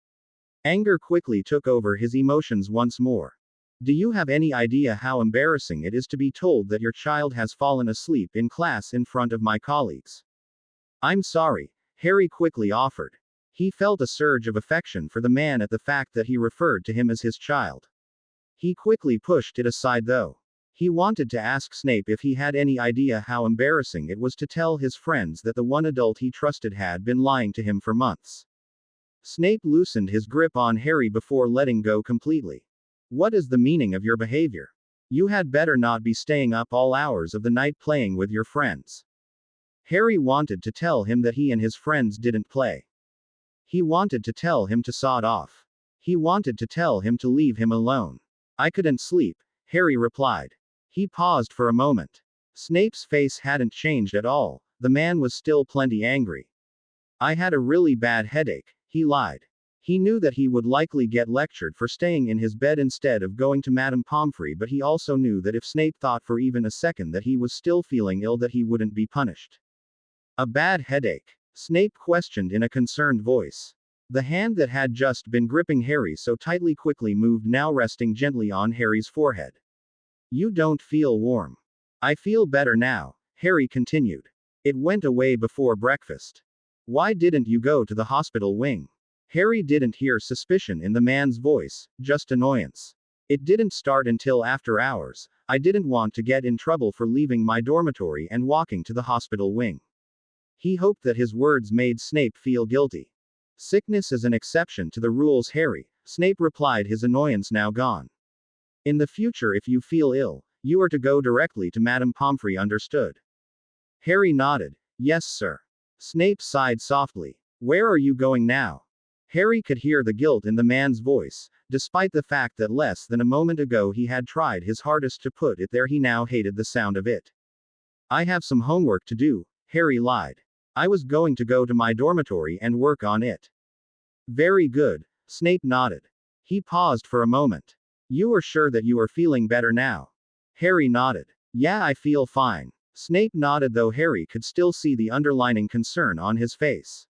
Anger quickly took over his emotions once more. Do you have any idea how embarrassing it is to be told that your child has fallen asleep in class in front of my colleagues? I'm sorry, Harry quickly offered. He felt a surge of affection for the man at the fact that he referred to him as his child. He quickly pushed it aside though. He wanted to ask Snape if he had any idea how embarrassing it was to tell his friends that the one adult he trusted had been lying to him for months. Snape loosened his grip on Harry before letting go completely. What is the meaning of your behavior? You had better not be staying up all hours of the night playing with your friends. Harry wanted to tell him that he and his friends didn't play. He wanted to tell him to sod off. He wanted to tell him to leave him alone. I couldn't sleep, Harry replied. He paused for a moment. Snape's face hadn't changed at all, the man was still plenty angry. I had a really bad headache, he lied. He knew that he would likely get lectured for staying in his bed instead of going to Madame Pomfrey, but he also knew that if Snape thought for even a second that he was still feeling ill, that he wouldn't be punished. A bad headache? Snape questioned in a concerned voice. The hand that had just been gripping Harry so tightly quickly moved, now resting gently on Harry's forehead. You don't feel warm. I feel better now, Harry continued. It went away before breakfast. Why didn't you go to the hospital wing? Harry didn't hear suspicion in the man's voice, just annoyance. It didn't start until after hours. I didn't want to get in trouble for leaving my dormitory and walking to the hospital wing. He hoped that his words made Snape feel guilty. Sickness is an exception to the rules, Harry, Snape replied, his annoyance now gone. In the future, if you feel ill, you are to go directly to Madame Pomfrey, understood? Harry nodded. Yes, sir. Snape sighed softly. Where are you going now? Harry could hear the guilt in the man's voice, despite the fact that less than a moment ago he had tried his hardest to put it there. He now hated the sound of it. I have some homework to do, Harry lied. I was going to go to my dormitory and work on it. Very good, Snape nodded. He paused for a moment. You are sure that you are feeling better now? Harry nodded. Yeah, I feel fine. Snape nodded, though Harry could still see the underlining concern on his face.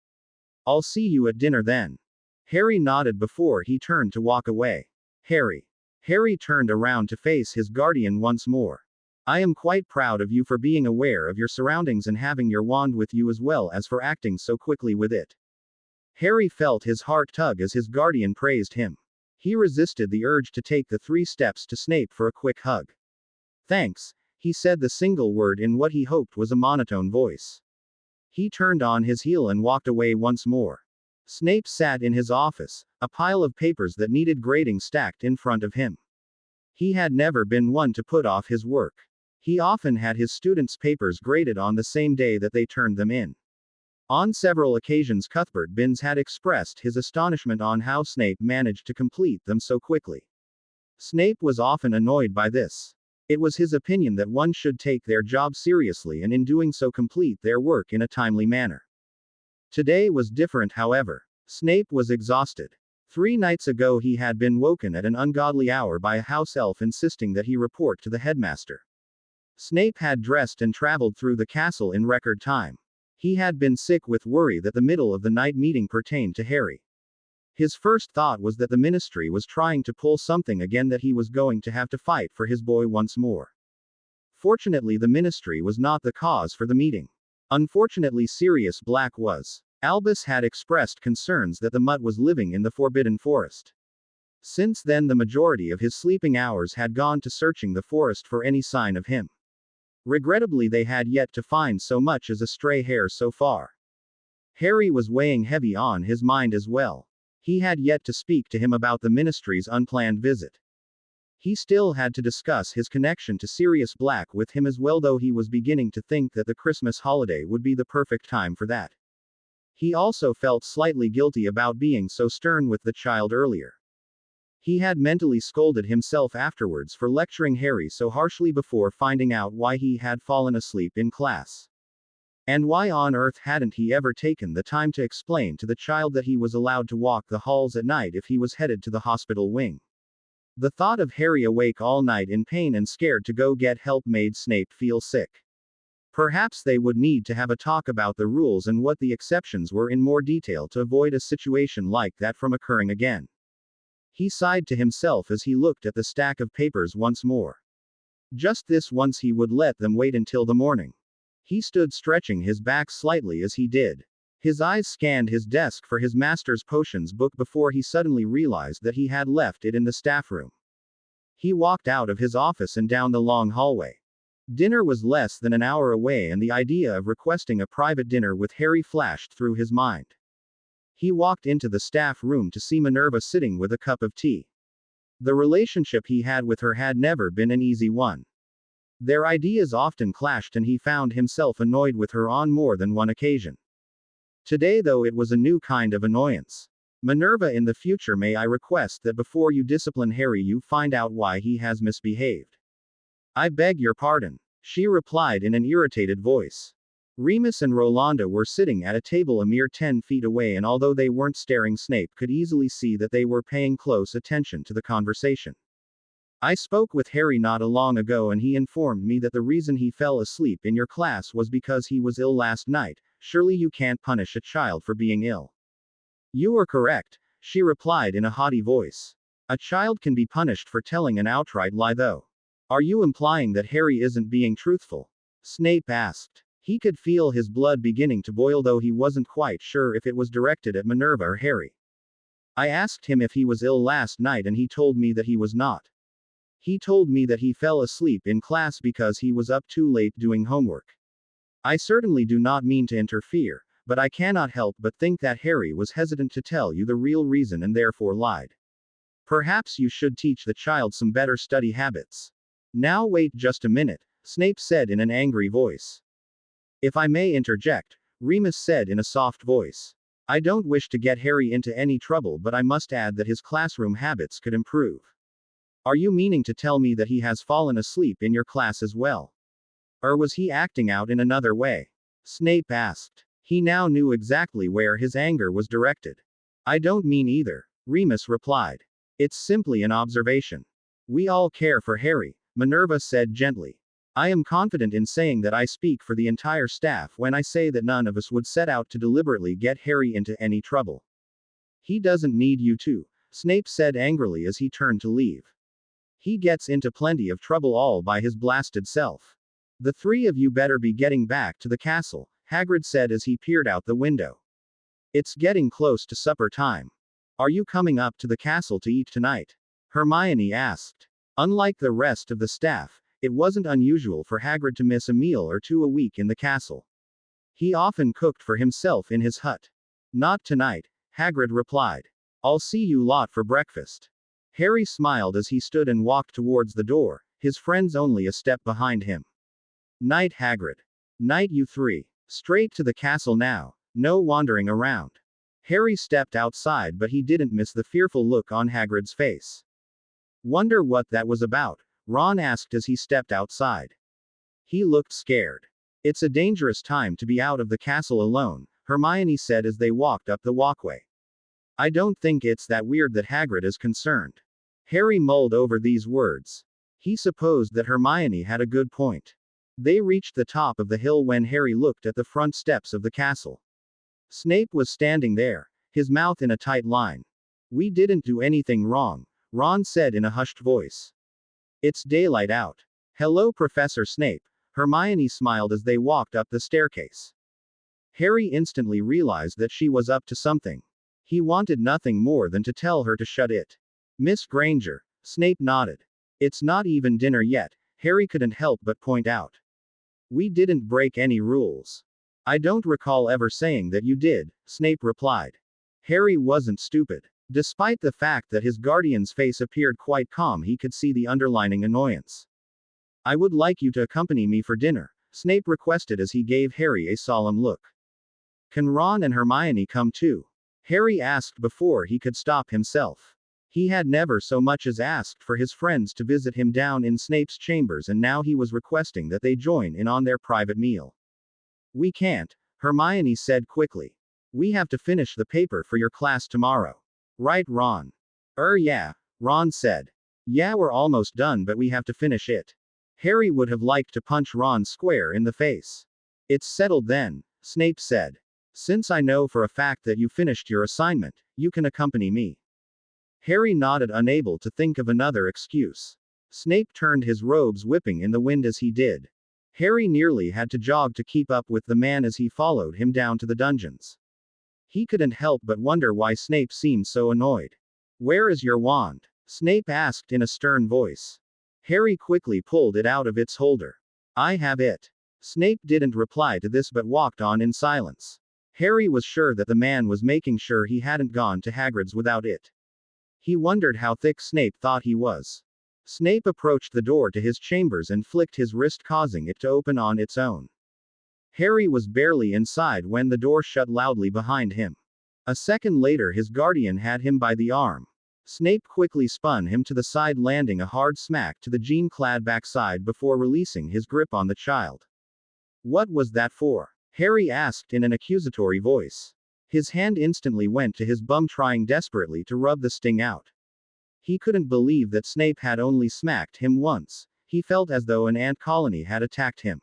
I'll see you at dinner then. Harry nodded before he turned to walk away. Harry. Harry turned around to face his guardian once more. I am quite proud of you for being aware of your surroundings and having your wand with you, as well as for acting so quickly with it. Harry felt his heart tug as his guardian praised him. He resisted the urge to take the 3 steps to Snape for a quick hug. Thanks, he said the single word in what he hoped was a monotone voice. He turned on his heel and walked away once more. Snape sat in his office, a pile of papers that needed grading stacked in front of him. He had never been one to put off his work. He often had his students' papers graded on the same day that they turned them in. On several occasions, Cuthbert Binns had expressed his astonishment on how Snape managed to complete them so quickly. Snape was often annoyed by this. It was his opinion that one should take their job seriously and in doing so complete their work in a timely manner. Today was different, however. Snape was exhausted. 3 nights ago he had been woken at an ungodly hour by a house elf insisting that he report to the headmaster. Snape had dressed and traveled through the castle in record time. He had been sick with worry that the middle of the night meeting pertained to Harry. His first thought was that the ministry was trying to pull something again, that he was going to have to fight for his boy once more. Fortunately, the ministry was not the cause for the meeting. Unfortunately, Sirius Black was. Albus had expressed concerns that the mutt was living in the Forbidden Forest. Since then, the majority of his sleeping hours had gone to searching the forest for any sign of him. Regrettably, they had yet to find so much as a stray hair so far. Harry was weighing heavy on his mind as well. He had yet to speak to him about the ministry's unplanned visit. He still had to discuss his connection to Sirius Black with him as well, though he was beginning to think that the Christmas holiday would be the perfect time for that. He also felt slightly guilty about being so stern with the child earlier. He had mentally scolded himself afterwards for lecturing Harry so harshly before finding out why he had fallen asleep in class. And why on earth hadn't he ever taken the time to explain to the child that he was allowed to walk the halls at night if he was headed to the hospital wing? The thought of Harry awake all night in pain and scared to go get help made Snape feel sick. Perhaps they would need to have a talk about the rules and what the exceptions were in more detail to avoid a situation like that from occurring again. He sighed to himself as he looked at the stack of papers once more. Just this once he would let them wait until the morning. He stood stretching his back slightly as he did. His eyes scanned his desk for his master's potions book before he suddenly realized that he had left it in the staff room. He walked out of his office and down the long hallway. Dinner was less than an hour away, and the idea of requesting a private dinner with Harry flashed through his mind. He walked into the staff room to see Minerva sitting with a cup of tea. The relationship he had with her had never been an easy one. Their ideas often clashed, and he found himself annoyed with her on more than one occasion. Today, though, it was a new kind of annoyance. Minerva, in the future, may I request that before you discipline Harry you find out why he has misbehaved? I beg your pardon, she replied in an irritated voice. Remus and Rolanda were sitting at a table a mere 10 feet away, and although they weren't staring, Snape could easily see that they were paying close attention to the conversation. I spoke with Harry not long ago, and he informed me that the reason he fell asleep in your class was because he was ill last night. Surely you can't punish a child for being ill. You are correct, she replied in a haughty voice. A child can be punished for telling an outright lie, though. Are you implying that Harry isn't being truthful? Snape asked. He could feel his blood beginning to boil, though he wasn't quite sure if it was directed at Minerva or Harry. I asked him if he was ill last night, and he told me that he was not. He told me that he fell asleep in class because he was up too late doing homework. I certainly do not mean to interfere, but I cannot help but think that Harry was hesitant to tell you the real reason and therefore lied. Perhaps you should teach the child some better study habits. Now wait just a minute, Snape said in an angry voice. If I may interject, Remus said in a soft voice. I don't wish to get Harry into any trouble, but I must add that his classroom habits could improve. Are you meaning to tell me that he has fallen asleep in your class as well? Or was he acting out in another way? Snape asked. He now knew exactly where his anger was directed. I don't mean either, Remus replied. It's simply an observation. We all care for Harry, Minerva said gently. I am confident in saying that I speak for the entire staff when I say that none of us would set out to deliberately get Harry into any trouble. He doesn't need you to, Snape said angrily as he turned to leave. He gets into plenty of trouble all by his blasted self. The three of you better be getting back to the castle, Hagrid said as he peered out the window. It's getting close to supper time. Are you coming up to the castle to eat tonight? Hermione asked. Unlike the rest of the staff, it wasn't unusual for Hagrid to miss a meal or two a week in the castle. He often cooked for himself in his hut. Not tonight, Hagrid replied. I'll see you lot for breakfast. Harry smiled as he stood and walked towards the door, his friends only a step behind him. Night, Hagrid. Night, you three. Straight to the castle now, no wandering around. Harry stepped outside, but he didn't miss the fearful look on Hagrid's face. Wonder what that was about, Ron asked as he stepped outside. He looked scared. It's a dangerous time to be out of the castle alone, Hermione said as they walked up the walkway. I don't think it's that weird that Hagrid is concerned. Harry mulled over these words. He supposed that Hermione had a good point. They reached the top of the hill when Harry looked at the front steps of the castle. Snape was standing there, his mouth in a tight line. We didn't do anything wrong, Ron said in a hushed voice. It's daylight out. Hello, Professor Snape, Hermione smiled as they walked up the staircase. Harry instantly realized that she was up to something. He wanted nothing more than to tell her to shut it. Miss Granger, Snape nodded. It's not even dinner yet, Harry couldn't help but point out. We didn't break any rules. I don't recall ever saying that you did, Snape replied. Harry wasn't stupid. Despite the fact that his guardian's face appeared quite calm, he could see the underlying annoyance. I would like you to accompany me for dinner, Snape requested as he gave Harry a solemn look. Can Ron and Hermione come too? Harry asked before he could stop himself. He had never so much as asked for his friends to visit him down in Snape's chambers, and now he was requesting that they join in on their private meal. We can't, Hermione said quickly. We have to finish the paper for your class tomorrow. Right, Ron? Yeah, Ron said. Yeah, we're almost done, but we have to finish it. Harry would have liked to punch Ron square in the face. It's settled then, Snape said. Since I know for a fact that you finished your assignment, you can accompany me. Harry nodded, unable to think of another excuse. Snape turned his robes whipping in the wind as he did. Harry nearly had to jog to keep up with the man as he followed him down to the dungeons. He couldn't help but wonder why Snape seemed so annoyed. Where is your wand? Snape asked in a stern voice. Harry quickly pulled it out of its holder. I have it. Snape didn't reply to this but walked on in silence. Harry was sure that the man was making sure he hadn't gone to Hagrid's without it. He wondered how thick Snape thought he was. Snape approached the door to his chambers and flicked his wrist, causing it to open on its own. Harry was barely inside when the door shut loudly behind him. A second later, his guardian had him by the arm. Snape quickly spun him to the side, landing a hard smack to the jean-clad backside before releasing his grip on the child. What was that for? Harry asked in an accusatory voice. His hand instantly went to his bum, trying desperately to rub the sting out. He couldn't believe that Snape had only smacked him once. He felt as though an ant colony had attacked him.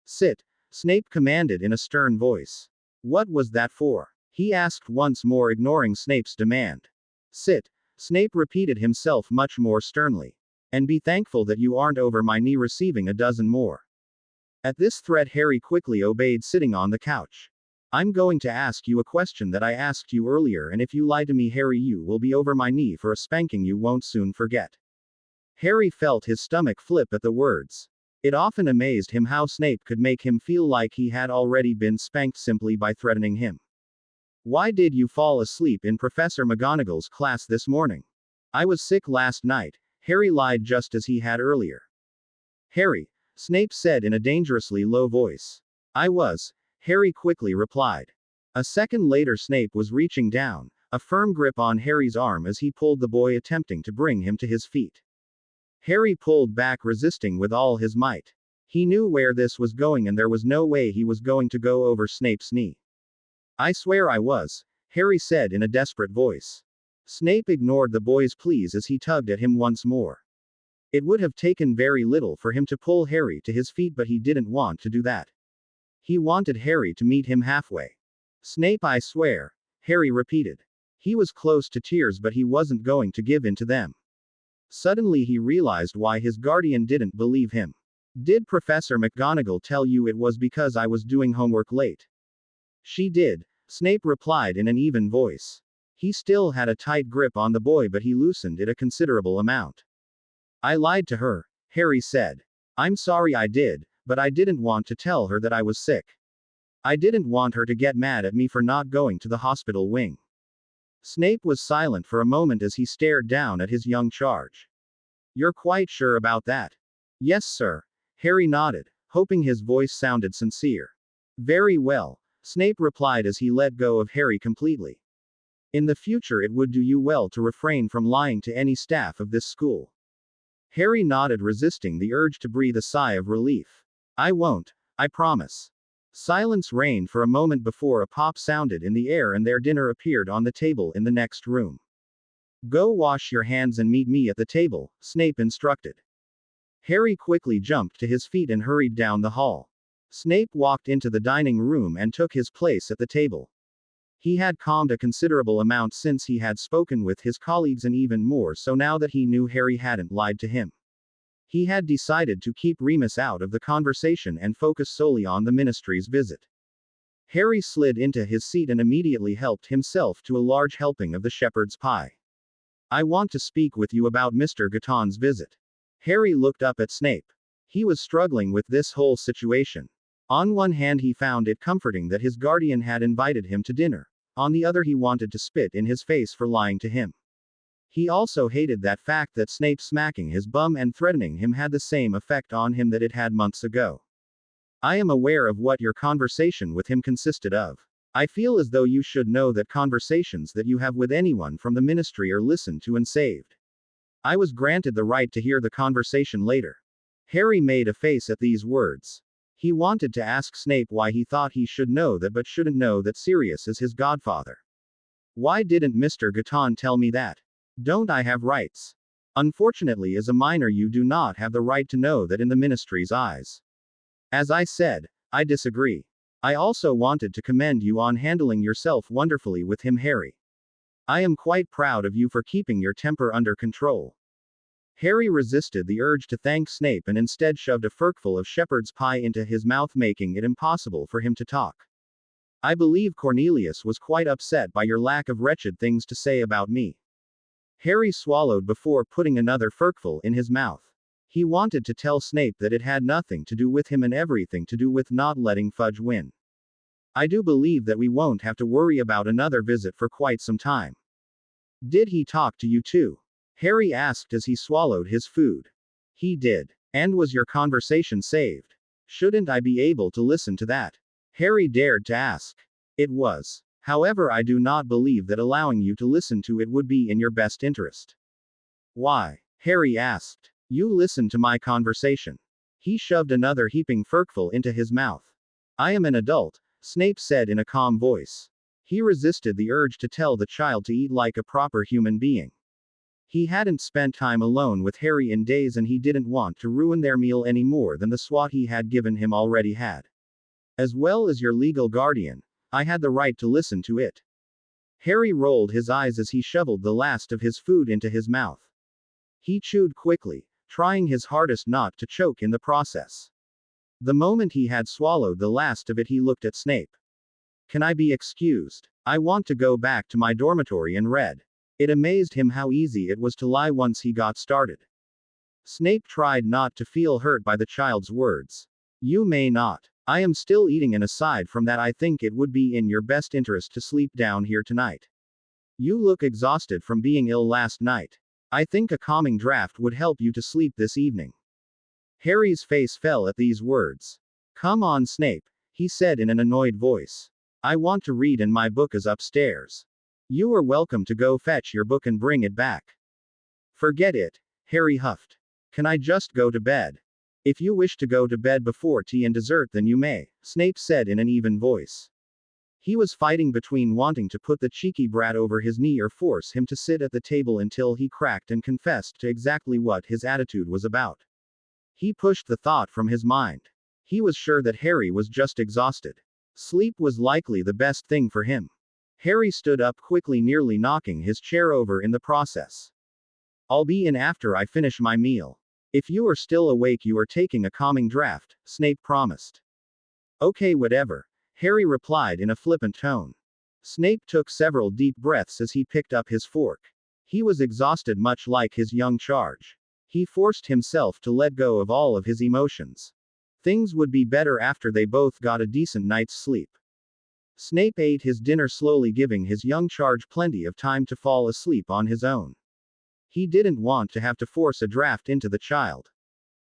Sit, Snape commanded in a stern voice. What was that for? He asked once more, ignoring Snape's demand. Sit, Snape repeated himself much more sternly. And be thankful that you aren't over my knee receiving a dozen more. At this threat, Harry quickly obeyed, sitting on the couch. I'm going to ask you a question that I asked you earlier, and if you lie to me, Harry, you will be over my knee for a spanking you won't soon forget. Harry felt his stomach flip at the words. It often amazed him how Snape could make him feel like he had already been spanked simply by threatening him. Why did you fall asleep in Professor McGonagall's class this morning? I was sick last night, Harry lied just as he had earlier. Harry, Snape said in a dangerously low voice. I was, Harry quickly replied. A second later, Snape was reaching down, a firm grip on Harry's arm as he pulled the boy, attempting to bring him to his feet. Harry pulled back, resisting with all his might. He knew where this was going and there was no way he was going to go over Snape's knee. I swear I was, Harry said in a desperate voice. Snape ignored the boy's pleas as he tugged at him once more. It would have taken very little for him to pull Harry to his feet, but he didn't want to do that. He wanted Harry to meet him halfway. Snape, I swear, Harry repeated. He was close to tears, but he wasn't going to give in to them. Suddenly he realized why his guardian didn't believe him. Did Professor McGonagall tell you it was because I was doing homework late? She did, Snape replied in an even voice. He still had a tight grip on the boy, but he loosened it a considerable amount. I lied to her, Harry said. I'm sorry I did, but I didn't want to tell her that I was sick. I didn't want her to get mad at me for not going to the hospital wing. Snape was silent for a moment as he stared down at his young charge. You're quite sure about that? Yes, sir. Harry nodded, hoping his voice sounded sincere. Very well, Snape replied as he let go of Harry completely. In the future it would do you well to refrain from lying to any staff of this school. Harry nodded, resisting the urge to breathe a sigh of relief. I won't, I promise. Silence reigned for a moment before a pop sounded in the air and their dinner appeared on the table in the next room. Go wash your hands and meet me at the table, Snape instructed. Harry quickly jumped to his feet and hurried down the hall. Snape walked into the dining room and took his place at the table. He had calmed a considerable amount since he had spoken with his colleagues, and even more so now that he knew Harry hadn't lied to him. He had decided to keep Remus out of the conversation and focus solely on the Ministry's visit. Harry slid into his seat and immediately helped himself to a large helping of the shepherd's pie. I want to speak with you about Mr. Gutton's visit. Harry looked up at Snape. He was struggling with this whole situation. On one hand, he found it comforting that his guardian had invited him to dinner. On the other, he wanted to spit in his face for lying to him. He also hated that fact that Snape smacking his bum and threatening him had the same effect on him that it had months ago. I am aware of what your conversation with him consisted of. I feel as though you should know that conversations that you have with anyone from the Ministry are listened to and saved. I was granted the right to hear the conversation later. Harry made a face at these words. He wanted to ask Snape why he thought he should know that but shouldn't know that Sirius is his godfather. Why didn't Mr. Gutton tell me that? Don't I have rights? Unfortunately, as a minor, you do not have the right to know that in the Ministry's eyes. As I said, I disagree. I also wanted to commend you on handling yourself wonderfully with him, Harry. I am quite proud of you for keeping your temper under control. Harry resisted the urge to thank Snape and instead shoved a forkful of shepherd's pie into his mouth, making it impossible for him to talk. I believe Cornelius was quite upset by your lack of wretched things to say about me. Harry swallowed before putting another forkful in his mouth. He wanted to tell Snape that it had nothing to do with him and everything to do with not letting Fudge win. I do believe that we won't have to worry about another visit for quite some time. Did he talk to you too? Harry asked as he swallowed his food. He did. And was your conversation saved? Shouldn't I be able to listen to that? Harry dared to ask. It was. However, I do not believe that allowing you to listen to it would be in your best interest. Why? Harry asked. You listened to my conversation. He shoved another heaping forkful into his mouth. I am an adult, Snape said in a calm voice. He resisted the urge to tell the child to eat like a proper human being. He hadn't spent time alone with Harry in days and he didn't want to ruin their meal any more than the swat he had given him already had. As well as your legal guardian, I had the right to listen to it. Harry rolled his eyes as he shoveled the last of his food into his mouth. He chewed quickly, trying his hardest not to choke in the process. The moment he had swallowed the last of it, he looked at Snape. Can I be excused? I want to go back to my dormitory and read. It amazed him how easy it was to lie once he got started. Snape tried not to feel hurt by the child's words. You may not. I am still eating, and aside from that, I think it would be in your best interest to sleep down here tonight. You look exhausted from being ill last night. I think a calming draft would help you to sleep this evening. Harry's face fell at these words. Come on, Snape, he said in an annoyed voice. I want to read and my book is upstairs. You are welcome to go fetch your book and bring it back. Forget it, Harry huffed. Can I just go to bed? If you wish to go to bed before tea and dessert, then you may, Snape said in an even voice. He was fighting between wanting to put the cheeky brat over his knee or force him to sit at the table until he cracked and confessed to exactly what his attitude was about. He pushed the thought from his mind. He was sure that Harry was just exhausted. Sleep was likely the best thing for him. Harry stood up quickly, nearly knocking his chair over in the process. I'll be in after I finish my meal. If you are still awake, you are taking a calming draft, Snape promised. Okay, whatever, Harry replied in a flippant tone. Snape took several deep breaths as he picked up his fork. He was exhausted, much like his young charge. He forced himself to let go of all of his emotions. Things would be better after they both got a decent night's sleep. Snape ate his dinner slowly, giving his young charge plenty of time to fall asleep on his own. He didn't want to have to force a draft into the child.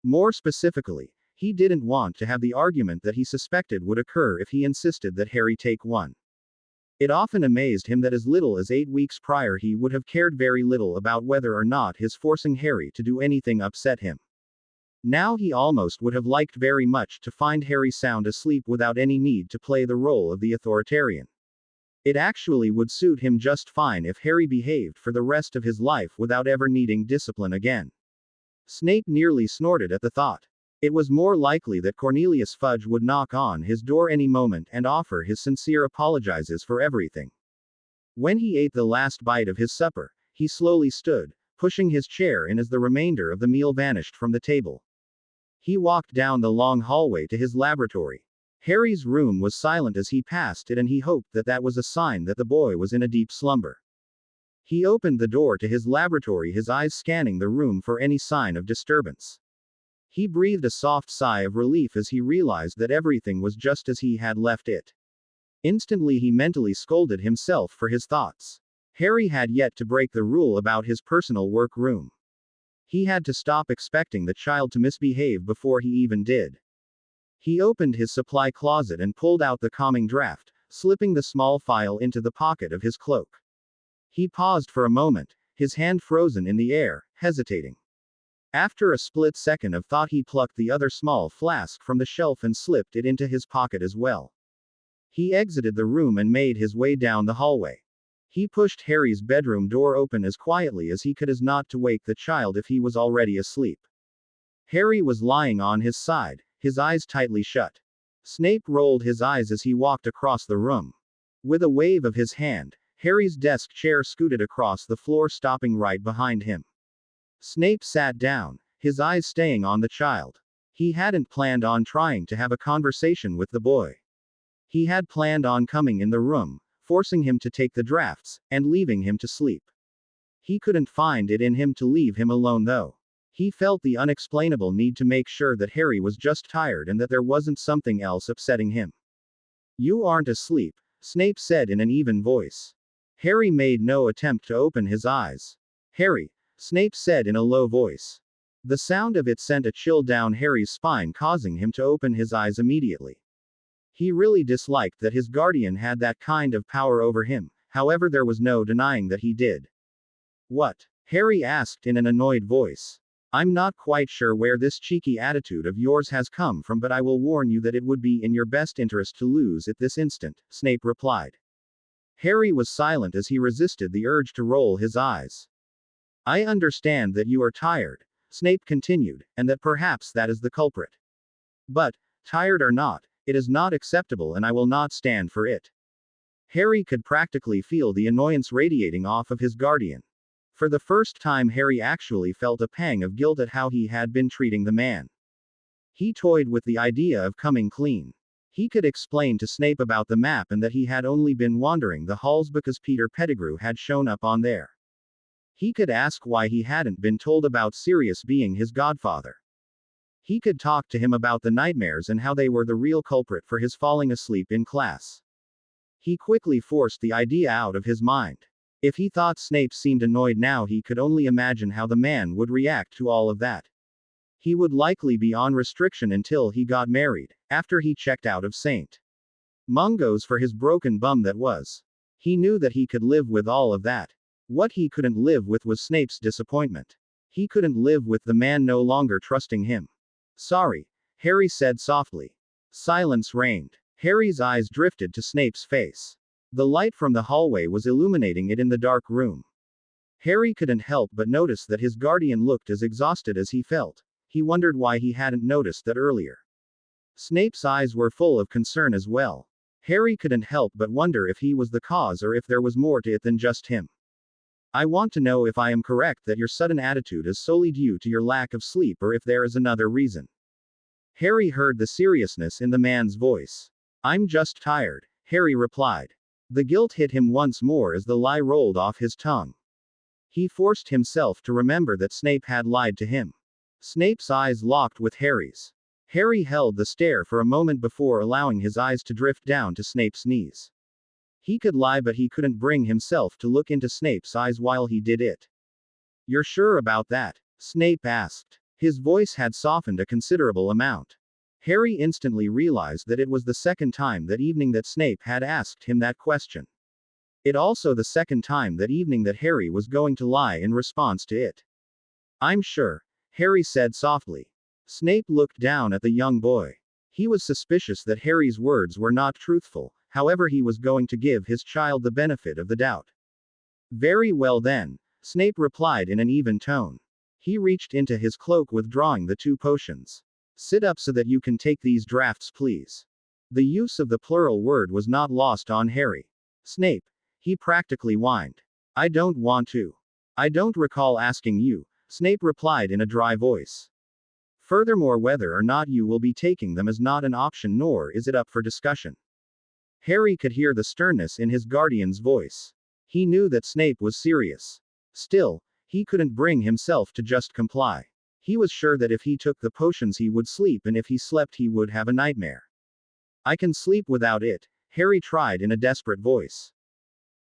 More specifically, he didn't want to have the argument that he suspected would occur if he insisted that Harry take one. It often amazed him that as little as 8 weeks prior he would have cared very little about whether or not his forcing Harry to do anything upset him. Now he almost would have liked very much to find Harry sound asleep without any need to play the role of the authoritarian. It actually would suit him just fine if Harry behaved for the rest of his life without ever needing discipline again. Snape nearly snorted at the thought. It was more likely that Cornelius Fudge would knock on his door any moment and offer his sincere apologies for everything. When he ate the last bite of his supper, he slowly stood, pushing his chair in as the remainder of the meal vanished from the table. He walked down the long hallway to his laboratory. Harry's room was silent as he passed it, and he hoped that that was a sign that the boy was in a deep slumber. He opened the door to his laboratory, his eyes scanning the room for any sign of disturbance. He breathed a soft sigh of relief as he realized that everything was just as he had left it. Instantly he mentally scolded himself for his thoughts. Harry had yet to break the rule about his personal work room. He had to stop expecting the child to misbehave before he even did. He opened his supply closet and pulled out the calming draft, slipping the small phial into the pocket of his cloak. He paused for a moment, his hand frozen in the air, hesitating. After a split second of thought, he plucked the other small flask from the shelf and slipped it into his pocket as well. He exited the room and made his way down the hallway. He pushed Harry's bedroom door open as quietly as he could as not to wake the child if he was already asleep. Harry was lying on his side, his eyes tightly shut. Snape rolled his eyes as he walked across the room. With a wave of his hand, Harry's desk chair scooted across the floor, stopping right behind him. Snape sat down, his eyes staying on the child. He hadn't planned on trying to have a conversation with the boy. He had planned on coming in the room, forcing him to take the drafts, and leaving him to sleep. He couldn't find it in him to leave him alone though. He felt the unexplainable need to make sure that Harry was just tired and that there wasn't something else upsetting him. You aren't asleep, Snape said in an even voice. Harry made no attempt to open his eyes. Harry, Snape said in a low voice. The sound of it sent a chill down Harry's spine, causing him to open his eyes immediately. He really disliked that his guardian had that kind of power over him, however there was no denying that he did. What? Harry asked in an annoyed voice. I'm not quite sure where this cheeky attitude of yours has come from, but I will warn you that it would be in your best interest to lose it this instant, Snape replied. Harry was silent as he resisted the urge to roll his eyes. I understand that you are tired, Snape continued, and that perhaps that is the culprit. But, tired or not, it is not acceptable and I will not stand for it. Harry could practically feel the annoyance radiating off of his guardian. For the first time, Harry actually felt a pang of guilt at how he had been treating the man. He toyed with the idea of coming clean. He could explain to Snape about the map and that he had only been wandering the halls because Peter Pettigrew had shown up on there. He could ask why he hadn't been told about Sirius being his godfather. He could talk to him about the nightmares and how they were the real culprit for his falling asleep in class. He quickly forced the idea out of his mind. If he thought Snape seemed annoyed now, he could only imagine how the man would react to all of that. He would likely be on restriction until he got married, after he checked out of St. Mungo's for his broken bum that was. He knew that he could live with all of that. What he couldn't live with was Snape's disappointment. He couldn't live with the man no longer trusting him. Sorry, Harry said softly. Silence reigned. Harry's eyes drifted to Snape's face. The light from the hallway was illuminating it in the dark room. Harry couldn't help but notice that his guardian looked as exhausted as he felt. He wondered why he hadn't noticed that earlier. Snape's eyes were full of concern as well. Harry couldn't help but wonder if he was the cause or if there was more to it than just him. I want to know if I am correct that your sudden attitude is solely due to your lack of sleep or if there is another reason. Harry heard the seriousness in the man's voice. I'm just tired, Harry replied. The guilt hit him once more as the lie rolled off his tongue. He forced himself to remember that Snape had lied to him. Snape's eyes locked with Harry's. Harry held the stare for a moment before allowing his eyes to drift down to Snape's knees. He could lie, but he couldn't bring himself to look into Snape's eyes while he did it. You're sure about that? Snape asked. His voice had softened a considerable amount. Harry instantly realized that it was the second time that evening that Snape had asked him that question. It also the second time that evening that Harry was going to lie in response to it. I'm sure, Harry said softly. Snape looked down at the young boy. He was suspicious that Harry's words were not truthful, however he was going to give his child the benefit of the doubt. Very well then, Snape replied in an even tone. He reached into his cloak withdrawing the 2 potions. Sit up so that you can take these drafts, please. The use of the plural word was not lost on Harry. Snape, he practically whined. I don't want to. I don't recall asking you, Snape replied in a dry voice. Furthermore, whether or not you will be taking them is not an option, nor is it up for discussion. Harry could hear the sternness in his guardian's voice. He knew that Snape was serious. Still, he couldn't bring himself to just comply. He was sure that if he took the potions he would sleep, and if he slept he would have a nightmare. I can sleep without it, Harry tried in a desperate voice.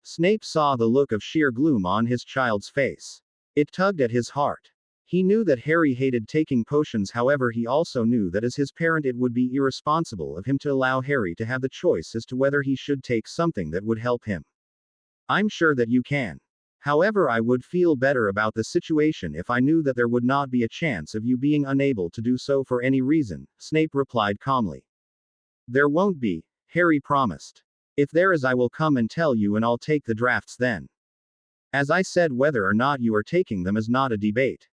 Snape saw the look of sheer gloom on his child's face. It tugged at his heart. He knew that Harry hated taking potions, however he also knew that as his parent it would be irresponsible of him to allow Harry to have the choice as to whether he should take something that would help him. I'm sure that you can. However, I would feel better about the situation if I knew that there would not be a chance of you being unable to do so for any reason, Snape replied calmly. There won't be, Harry promised. If there is, I will come and tell you, and I'll take the drafts then. As I said, whether or not you are taking them is not a debate.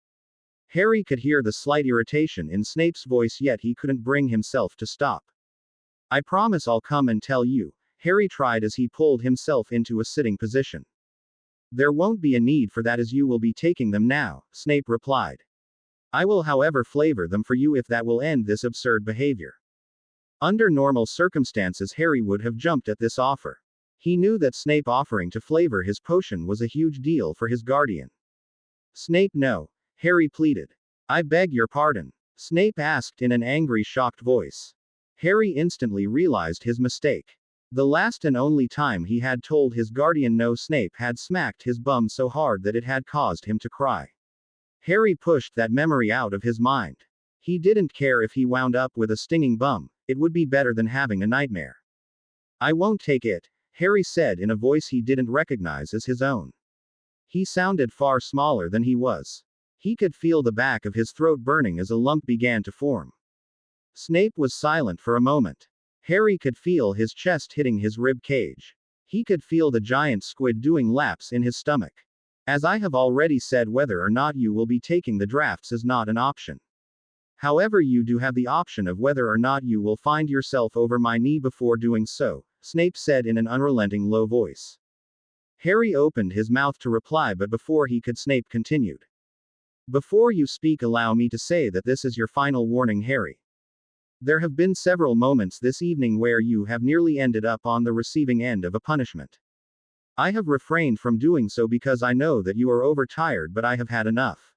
Harry could hear the slight irritation in Snape's voice, yet he couldn't bring himself to stop. I promise I'll come and tell you, Harry tried as he pulled himself into a sitting position. There won't be a need for that as you will be taking them now, Snape replied. I will, however, flavor them for you if that will end this absurd behavior. Under normal circumstances, Harry would have jumped at this offer. He knew that Snape offering to flavor his potion was a huge deal for his guardian. Snape, no, Harry pleaded. I beg your pardon, Snape asked in an angry, shocked voice. Harry instantly realized his mistake. The last and only time he had told his guardian no, Snape had smacked his bum so hard that it had caused him to cry. Harry pushed that memory out of his mind. He didn't care if he wound up with a stinging bum, it would be better than having a nightmare. I won't take it, Harry said in a voice he didn't recognize as his own. He sounded far smaller than he was. He could feel the back of his throat burning as a lump began to form. Snape was silent for a moment. Harry could feel his chest hitting his rib cage. He could feel the giant squid doing laps in his stomach. As I have already said, whether or not you will be taking the drafts is not an option. However, you do have the option of whether or not you will find yourself over my knee before doing so, Snape said in an unrelenting low voice. Harry opened his mouth to reply, but before he could, Snape continued. Before you speak, allow me to say that this is your final warning, Harry. There have been several moments this evening where you have nearly ended up on the receiving end of a punishment. I have refrained from doing so because I know that you are overtired, but I have had enough.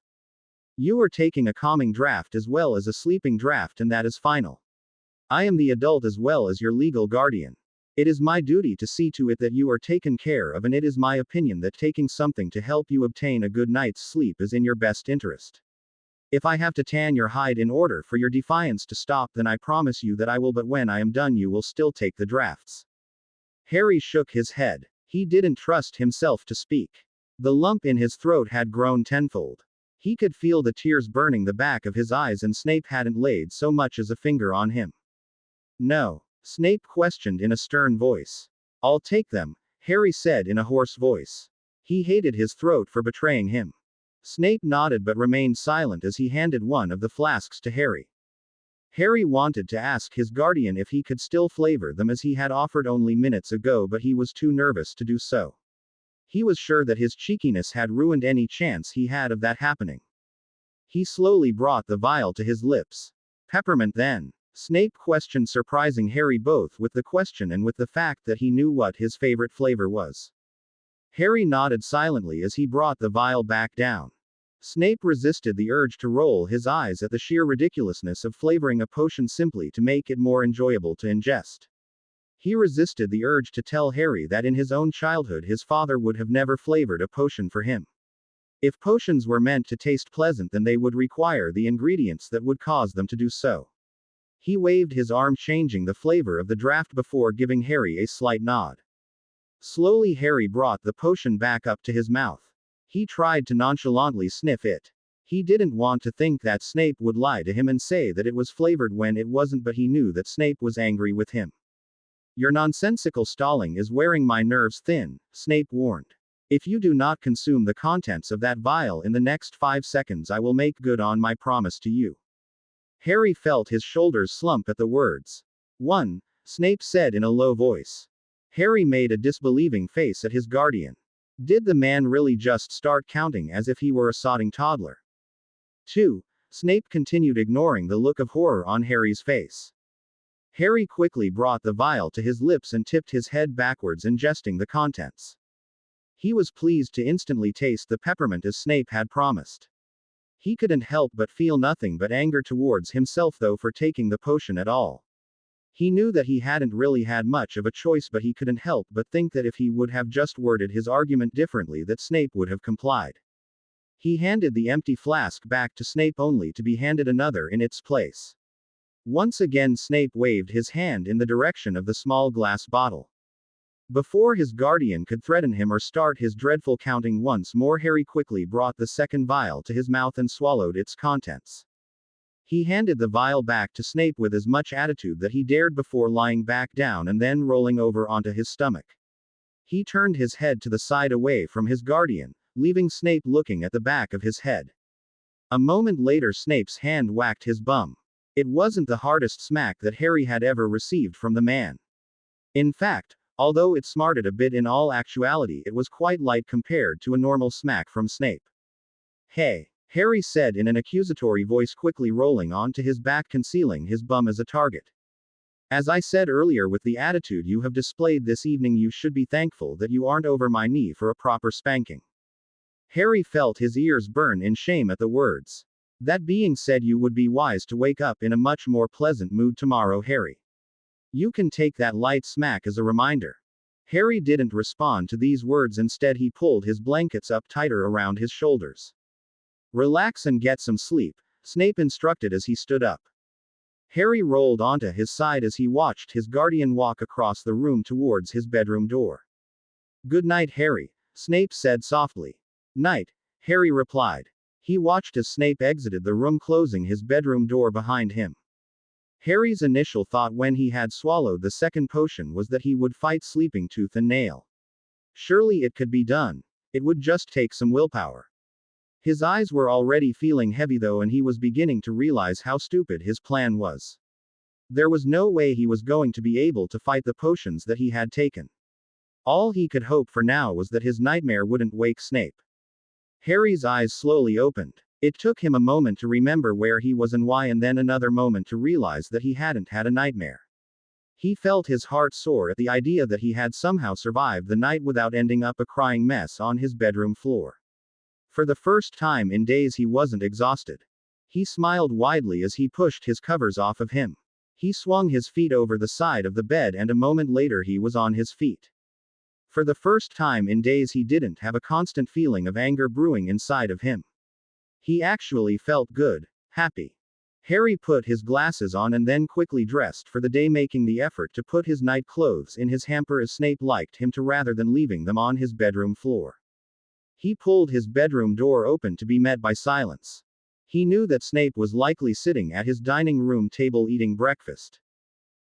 You are taking a calming draft as well as a sleeping draft, and that is final. I am the adult as well as your legal guardian. It is my duty to see to it that you are taken care of, and it is my opinion that taking something to help you obtain a good night's sleep is in your best interest. If I have to tan your hide in order for your defiance to stop, then I promise you that I will, but when I am done you will still take the drafts. Harry shook his head. He didn't trust himself to speak. The lump in his throat had grown tenfold. He could feel the tears burning the back of his eyes, and Snape hadn't laid so much as a finger on him. No, Snape questioned in a stern voice. I'll take them, Harry said in a hoarse voice. He hated his throat for betraying him. Snape nodded but remained silent as he handed one of the flasks to Harry. Harry wanted to ask his guardian if he could still flavor them as he had offered only minutes ago, but he was too nervous to do so. He was sure that his cheekiness had ruined any chance he had of that happening. He slowly brought the vial to his lips. Peppermint then? Snape questioned, surprising Harry both with the question and with the fact that he knew what his favorite flavor was. Harry nodded silently as he brought the vial back down. Snape resisted the urge to roll his eyes at the sheer ridiculousness of flavoring a potion simply to make it more enjoyable to ingest. He resisted the urge to tell Harry that in his own childhood his father would have never flavored a potion for him. If potions were meant to taste pleasant, then they would require the ingredients that would cause them to do so. He waved his arm, changing the flavor of the draft before giving Harry a slight nod. Slowly Harry brought the potion back up to his mouth. He tried to nonchalantly sniff it. He didn't want to think that Snape would lie to him and say that it was flavored when it wasn't, but he knew that Snape was angry with him. Your nonsensical stalling is wearing my nerves thin, Snape warned. If you do not consume the contents of that vial in the next 5 seconds, I will make good on my promise to you. Harry felt his shoulders slump at the words. 1, Snape said in a low voice. Harry made a disbelieving face at his guardian. Did the man really just start counting as if he were a sodding toddler? 2, Snape continued, ignoring the look of horror on Harry's face. Harry quickly brought the vial to his lips and tipped his head backwards, ingesting the contents. He was pleased to instantly taste the peppermint as Snape had promised. He couldn't help but feel nothing but anger towards himself though for taking the potion at all. He knew that he hadn't really had much of a choice, but he couldn't help but think that if he would have just worded his argument differently, that Snape would have complied. He handed the empty flask back to Snape only to be handed another in its place. Once again Snape waved his hand in the direction of the small glass bottle. Before his guardian could threaten him or start his dreadful counting once more, Harry quickly brought the second vial to his mouth and swallowed its contents. He handed the vial back to Snape with as much attitude that he dared before lying back down and then rolling over onto his stomach. He turned his head to the side away from his guardian, leaving Snape looking at the back of his head. A moment later Snape's hand whacked his bum. It wasn't the hardest smack that Harry had ever received from the man. In fact, although it smarted a bit, in all actuality it was quite light compared to a normal smack from Snape. Hey, Harry said in an accusatory voice, quickly rolling onto his back, concealing his bum as a target. As I said earlier, with the attitude you have displayed this evening, you should be thankful that you aren't over my knee for a proper spanking. Harry felt his ears burn in shame at the words. That being said, you would be wise to wake up in a much more pleasant mood tomorrow, Harry. You can take that light smack as a reminder. Harry didn't respond to these words. Instead, he pulled his blankets up tighter around his shoulders. Relax and get some sleep, Snape instructed as he stood up. Harry rolled onto his side as he watched his guardian walk across the room towards his bedroom door. Good night, Harry, Snape said softly. Night, Harry replied. He watched as Snape exited the room, closing his bedroom door behind him. Harry's initial thought when he had swallowed the second potion was that he would fight sleeping tooth and nail. Surely it could be done. It would just take some willpower. His eyes were already feeling heavy though, and he was beginning to realize how stupid his plan was. There was no way he was going to be able to fight the potions that he had taken. All he could hope for now was that his nightmare wouldn't wake Snape. Harry's eyes slowly opened. It took him a moment to remember where he was and why, and then another moment to realize that he hadn't had a nightmare. He felt his heart soar at the idea that he had somehow survived the night without ending up a crying mess on his bedroom floor. For the first time in days he wasn't exhausted. He smiled widely as he pushed his covers off of him. He swung his feet over the side of the bed, and a moment later he was on his feet. For the first time in days he didn't have a constant feeling of anger brewing inside of him. He actually felt good, happy. Harry put his glasses on and then quickly dressed for the day, making the effort to put his night clothes in his hamper as Snape liked him to rather than leaving them on his bedroom floor. He pulled his bedroom door open to be met by silence. He knew that Snape was likely sitting at his dining room table eating breakfast.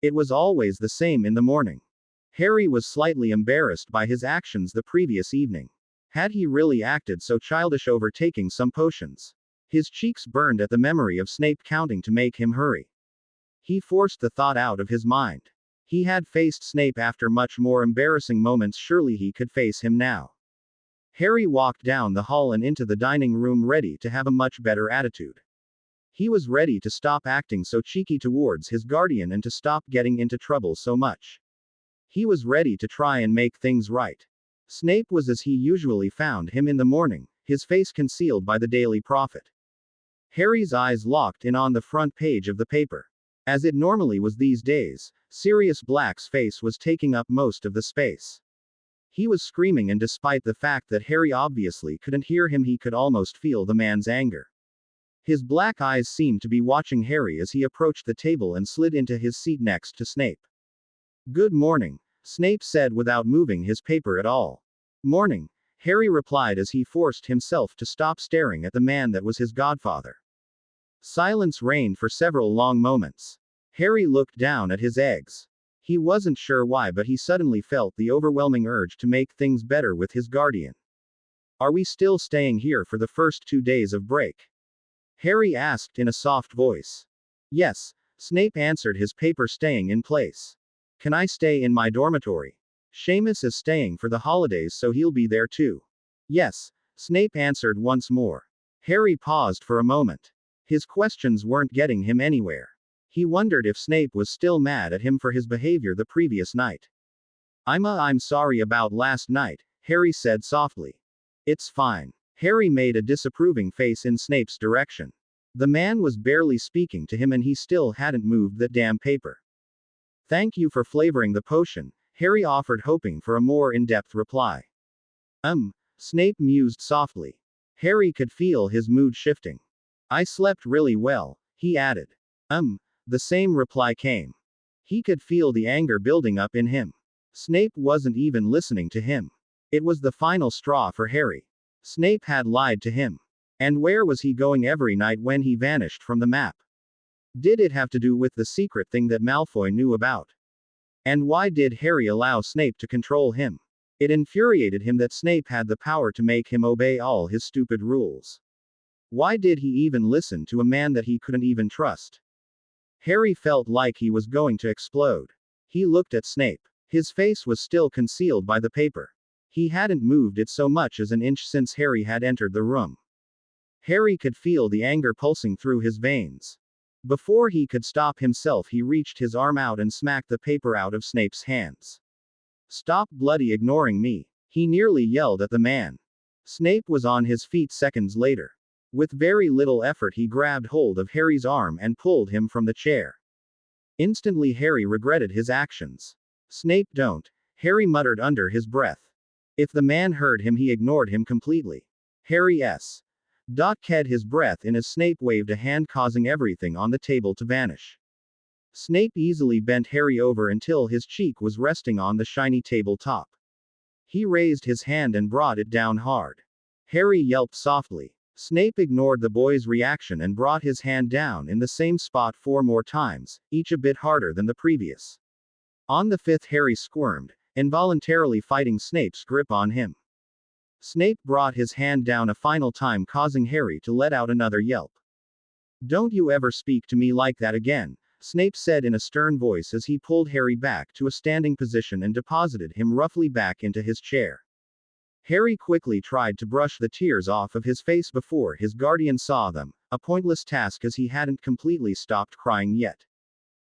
It was always the same in the morning. Harry was slightly embarrassed by his actions the previous evening. Had he really acted so childish over taking some potions? His cheeks burned at the memory of Snape counting to make him hurry. He forced the thought out of his mind. He had faced Snape after much more embarrassing moments, surely he could face him now. Harry walked down the hall and into the dining room ready to have a much better attitude. He was ready to stop acting so cheeky towards his guardian and to stop getting into trouble so much. He was ready to try and make things right. Snape was as he usually found him in the morning, his face concealed by the Daily Prophet. Harry's eyes locked in on the front page of the paper. As it normally was these days, Sirius Black's face was taking up most of the space. He was screaming, and despite the fact that Harry obviously couldn't hear him, he could almost feel the man's anger. His black eyes seemed to be watching Harry as he approached the table and slid into his seat next to Snape. "Good morning," Snape said without moving his paper at all. "Morning," Harry replied as he forced himself to stop staring at the man that was his godfather. Silence reigned for several long moments. Harry looked down at his eggs. He wasn't sure why, but he suddenly felt the overwhelming urge to make things better with his guardian. "Are we still staying here for the first 2 days of break?" Harry asked in a soft voice. "Yes," Snape answered, his paper staying in place. "Can I stay in my dormitory? Seamus is staying for the holidays, so he'll be there too." "Yes," Snape answered once more. Harry paused for a moment. His questions weren't getting him anywhere. He wondered if Snape was still mad at him for his behavior the previous night. I'm sorry about last night," Harry said softly. "It's fine." Harry made a disapproving face in Snape's direction. The man was barely speaking to him and he still hadn't moved that damn paper. "Thank you for flavoring the potion," Harry offered, hoping for a more in-depth reply. Snape mused softly. Harry could feel his mood shifting. "I slept really well," he added. The same reply came. He could feel the anger building up in him. Snape wasn't even listening to him. It was the final straw for Harry. Snape had lied to him. And where was he going every night when he vanished from the map? Did it have to do with the secret thing that Malfoy knew about? And why did Harry allow Snape to control him? It infuriated him that Snape had the power to make him obey all his stupid rules. Why did he even listen to a man that he couldn't even trust? Harry felt like he was going to explode. He looked at Snape. His face was still concealed by the paper. He hadn't moved it so much as an inch since Harry had entered the room. Harry could feel the anger pulsing through his veins. Before he could stop himself, he reached his arm out and smacked the paper out of Snape's hands. "Stop bloody ignoring me," he nearly yelled at the man. Snape was on his feet seconds later. With very little effort, he grabbed hold of Harry's arm and pulled him from the chair. Instantly, Harry regretted his actions. "Snape, don't," Harry muttered under his breath. If the man heard him, he ignored him completely. Harry S. Caught his breath in as Snape waved a hand, causing everything on the table to vanish. Snape easily bent Harry over until his cheek was resting on the shiny tabletop. He raised his hand and brought it down hard. Harry yelped softly. Snape ignored the boy's reaction and brought his hand down in the same spot 4 more times, each a bit harder than the previous. On the 5th, Harry squirmed, involuntarily fighting Snape's grip on him. Snape brought his hand down a final time, causing Harry to let out another yelp. "Don't you ever speak to me like that again," Snape said in a stern voice as he pulled Harry back to a standing position and deposited him roughly back into his chair. Harry quickly tried to brush the tears off of his face before his guardian saw them, a pointless task as he hadn't completely stopped crying yet.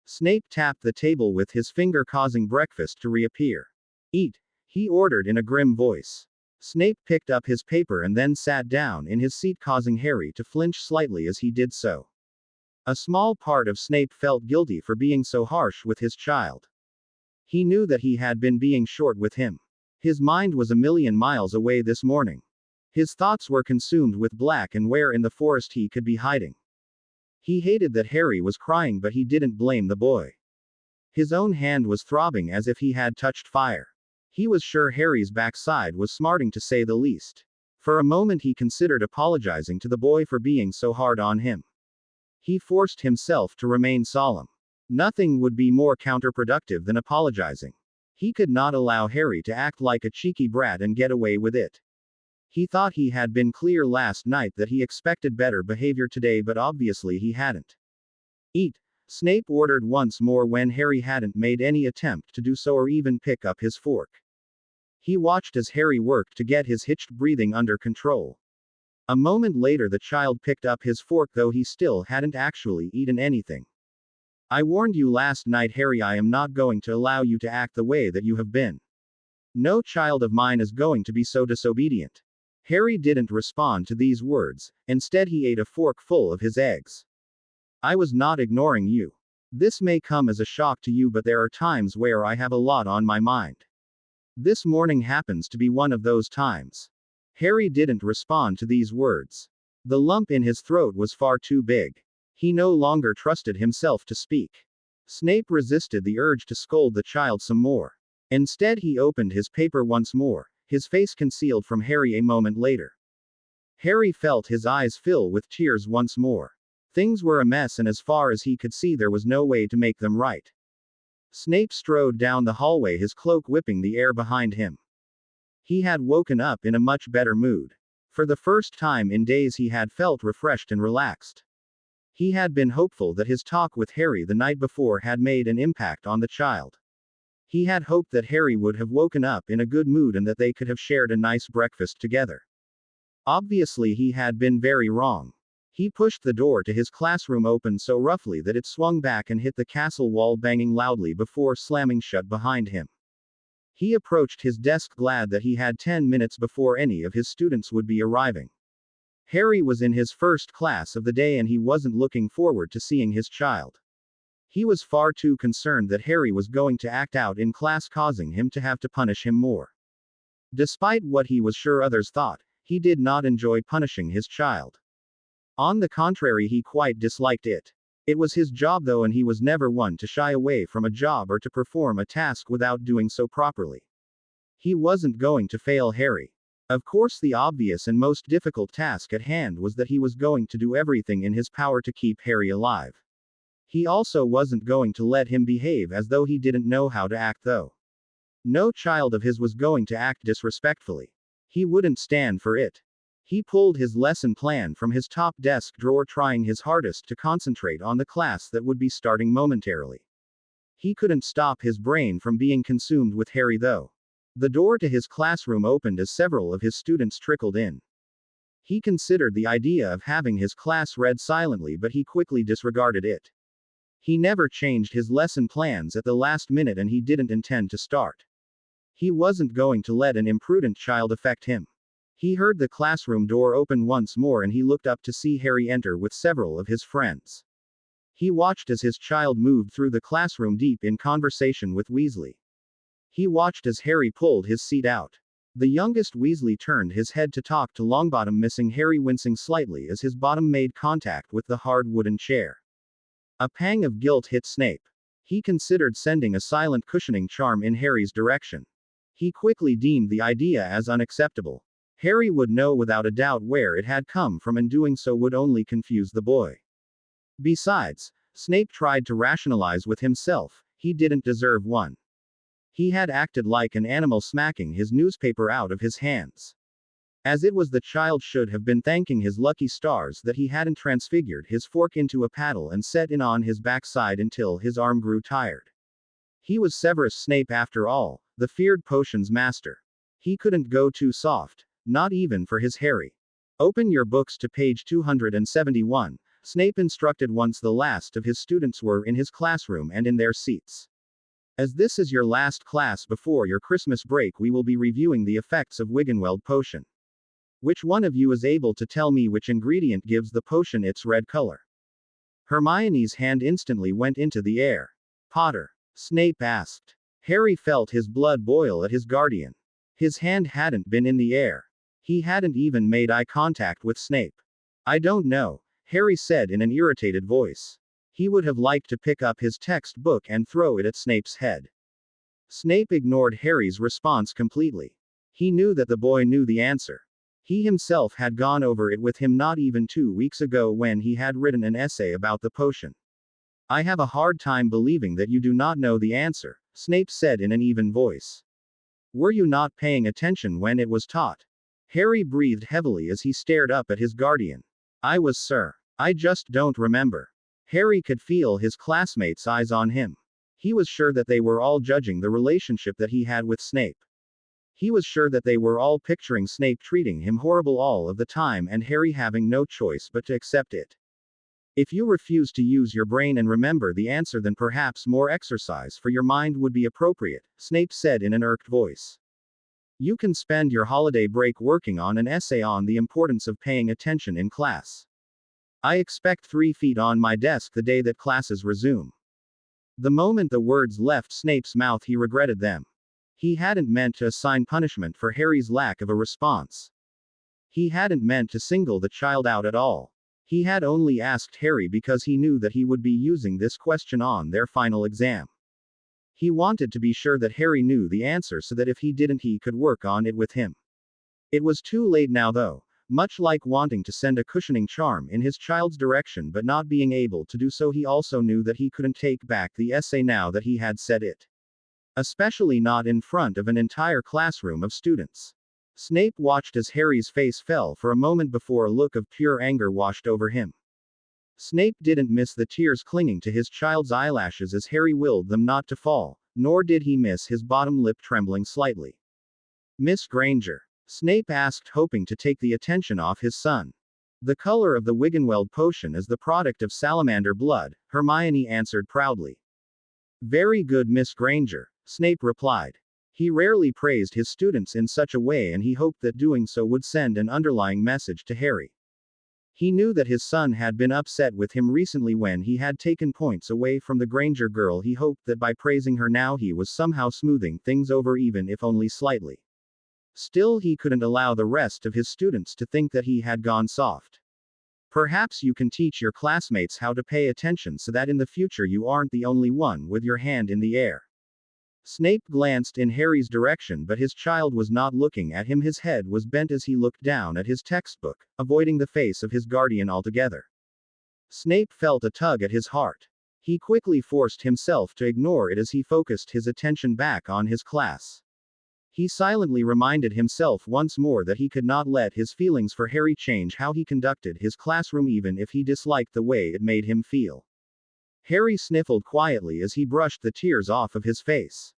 Snape tapped the table with his finger, causing breakfast to reappear. "Eat," he ordered in a grim voice. Snape picked up his paper and then sat down in his seat, causing Harry to flinch slightly as he did so. A small part of Snape felt guilty for being so harsh with his child. He knew that he had been being short with him. His mind was a million miles away this morning. His thoughts were consumed with Black and where in the forest he could be hiding. He hated that Harry was crying, but he didn't blame the boy. His own hand was throbbing as if he had touched fire. He was sure Harry's backside was smarting, to say the least. For a moment he considered apologizing to the boy for being so hard on him. He forced himself to remain solemn. Nothing would be more counterproductive than apologizing. He could not allow Harry to act like a cheeky brat and get away with it. He thought he had been clear last night that he expected better behavior today, but obviously he hadn't. Eat, Snape ordered once more when Harry hadn't made any attempt to do so or even pick up his fork. He watched as Harry worked to get his hitched breathing under control. A moment later the child picked up his fork, though he still hadn't actually eaten anything. I warned you last night, Harry. I am not going to allow you to act the way that you have been. No child of mine is going to be so disobedient. Harry didn't respond to these words, instead he ate a fork full of his eggs. I was not ignoring you. This may come as a shock to you, but there are times where I have a lot on my mind. This morning happens to be one of those times. Harry didn't respond to these words. The lump in his throat was far too big. He no longer trusted himself to speak. Snape resisted the urge to scold the child some more. Instead he opened his paper once more, his face concealed from Harry a moment later. Harry felt his eyes fill with tears once more. Things were a mess, and as far as he could see there was no way to make them right. Snape strode down the hallway, his cloak whipping the air behind him. He had woken up in a much better mood. For the first time in days he had felt refreshed and relaxed. He had been hopeful that his talk with Harry the night before had made an impact on the child. He had hoped that Harry would have woken up in a good mood and that they could have shared a nice breakfast together. Obviously he had been very wrong. He pushed the door to his classroom open so roughly that it swung back and hit the castle wall, banging loudly before slamming shut behind him. He approached his desk, glad that he had 10 minutes before any of his students would be arriving. Harry was in his first class of the day and he wasn't looking forward to seeing his child. He was far too concerned that Harry was going to act out in class, causing him to have to punish him more. Despite what he was sure others thought, he did not enjoy punishing his child. On the contrary, he quite disliked it. It was his job though, and he was never one to shy away from a job or to perform a task without doing so properly. He wasn't going to fail Harry. Of course, the obvious and most difficult task at hand was that he was going to do everything in his power to keep Harry alive. He also wasn't going to let him behave as though he didn't know how to act though. No child of his was going to act disrespectfully. He wouldn't stand for it. He pulled his lesson plan from his top desk drawer, trying his hardest to concentrate on the class that would be starting momentarily. He couldn't stop his brain from being consumed with Harry though. The door to his classroom opened as several of his students trickled in. He considered the idea of having his class read silently, but he quickly disregarded it. He never changed his lesson plans at the last minute, and he didn't intend to start. He wasn't going to let an imprudent child affect him. He heard the classroom door open once more and he looked up to see Harry enter with several of his friends. He watched as his child moved through the classroom deep in conversation with Weasley. He watched as Harry pulled his seat out. The youngest Weasley turned his head to talk to Longbottom, missing Harry, wincing slightly as his bottom made contact with the hard wooden chair. A pang of guilt hit Snape. He considered sending a silent cushioning charm in Harry's direction. He quickly deemed the idea as unacceptable. Harry would know without a doubt where it had come from, and doing so would only confuse the boy. Besides, Snape tried to rationalize with himself, he didn't deserve one. He had acted like an animal, smacking his newspaper out of his hands. As it was, the child should have been thanking his lucky stars that he hadn't transfigured his fork into a paddle and set in on his backside until his arm grew tired. He was Severus Snape after all, the feared potions master. He couldn't go too soft, not even for his Harry. Open your books to page 271, Snape instructed once the last of his students were in his classroom and in their seats. As this is your last class before your Christmas break, we will be reviewing the effects of Wiggenweld potion. Which one of you is able to tell me which ingredient gives the potion its red color? Hermione's hand instantly went into the air. Potter? Snape asked. Harry felt his blood boil at his guardian. His hand hadn't been in the air. He hadn't even made eye contact with Snape. I don't know, Harry said in an irritated voice. He would have liked to pick up his textbook and throw it at Snape's head. Snape ignored Harry's response completely. He knew that the boy knew the answer. He himself had gone over it with him not even 2 weeks ago when he had written an essay about the potion. I have a hard time believing that you do not know the answer, Snape said in an even voice. Were you not paying attention when it was taught? Harry breathed heavily as he stared up at his guardian. I was, sir. I just don't remember. Harry could feel his classmates' eyes on him. He was sure that they were all judging the relationship that he had with Snape. He was sure that they were all picturing Snape treating him horrible all of the time and Harry having no choice but to accept it. If you refuse to use your brain and remember the answer, then perhaps more exercise for your mind would be appropriate, Snape said in an irked voice. You can spend your holiday break working on an essay on the importance of paying attention in class. I expect 3 feet on my desk the day that classes resume. The moment the words left Snape's mouth, he regretted them. He hadn't meant to assign punishment for Harry's lack of a response. He hadn't meant to single the child out at all. He had only asked Harry because he knew that he would be using this question on their final exam. He wanted to be sure that Harry knew the answer so that if he didn't, he could work on it with him. It was too late now, though. Much like wanting to send a cushioning charm in his child's direction but not being able to do so, he also knew that he couldn't take back the essay now that he had said it. Especially not in front of an entire classroom of students. Snape watched as Harry's face fell for a moment before a look of pure anger washed over him. Snape didn't miss the tears clinging to his child's eyelashes as Harry willed them not to fall, nor did he miss his bottom lip trembling slightly. Miss Granger? Snape asked, hoping to take the attention off his son. The color of the Wiggenweld potion is the product of salamander blood, Hermione answered proudly. Very good, Miss Granger, Snape replied. He rarely praised his students in such a way, and he hoped that doing so would send an underlying message to Harry. He knew that his son had been upset with him recently when he had taken points away from the Granger girl. He hoped that by praising her now he was somehow smoothing things over, even if only slightly. Still, he couldn't allow the rest of his students to think that he had gone soft. Perhaps you can teach your classmates how to pay attention so that in the future you aren't the only one with your hand in the air. Snape glanced in Harry's direction, but his child was not looking at him. His head was bent as he looked down at his textbook, avoiding the face of his guardian altogether. Snape felt a tug at his heart. He quickly forced himself to ignore it as he focused his attention back on his class. He silently reminded himself once more that he could not let his feelings for Harry change how he conducted his classroom, even if he disliked the way it made him feel. Harry sniffled quietly as he brushed the tears off of his face.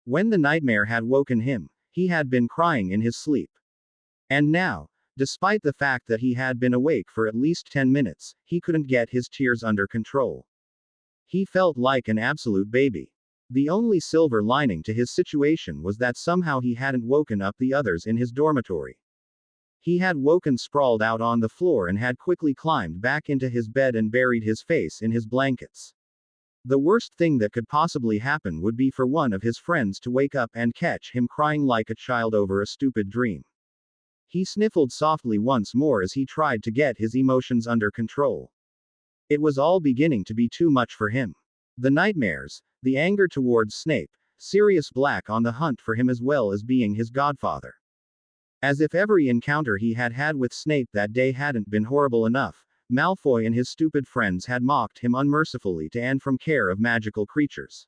When the nightmare had woken him, he had been crying in his sleep. And now, despite the fact that he had been awake for at least 10 minutes, he couldn't get his tears under control. He felt like an absolute baby. The only silver lining to his situation was that somehow he hadn't woken up the others in his dormitory. He had woken sprawled out on the floor and had quickly climbed back into his bed and buried his face in his blankets. The worst thing that could possibly happen would be for one of his friends to wake up and catch him crying like a child over a stupid dream. He sniffled softly once more as he tried to get his emotions under control. It was all beginning to be too much for him. The nightmares, the anger towards Snape, Sirius Black on the hunt for him, as well as being his godfather. As if every encounter he had had with Snape that day hadn't been horrible enough, Malfoy and his stupid friends had mocked him unmercifully to and from care of magical creatures.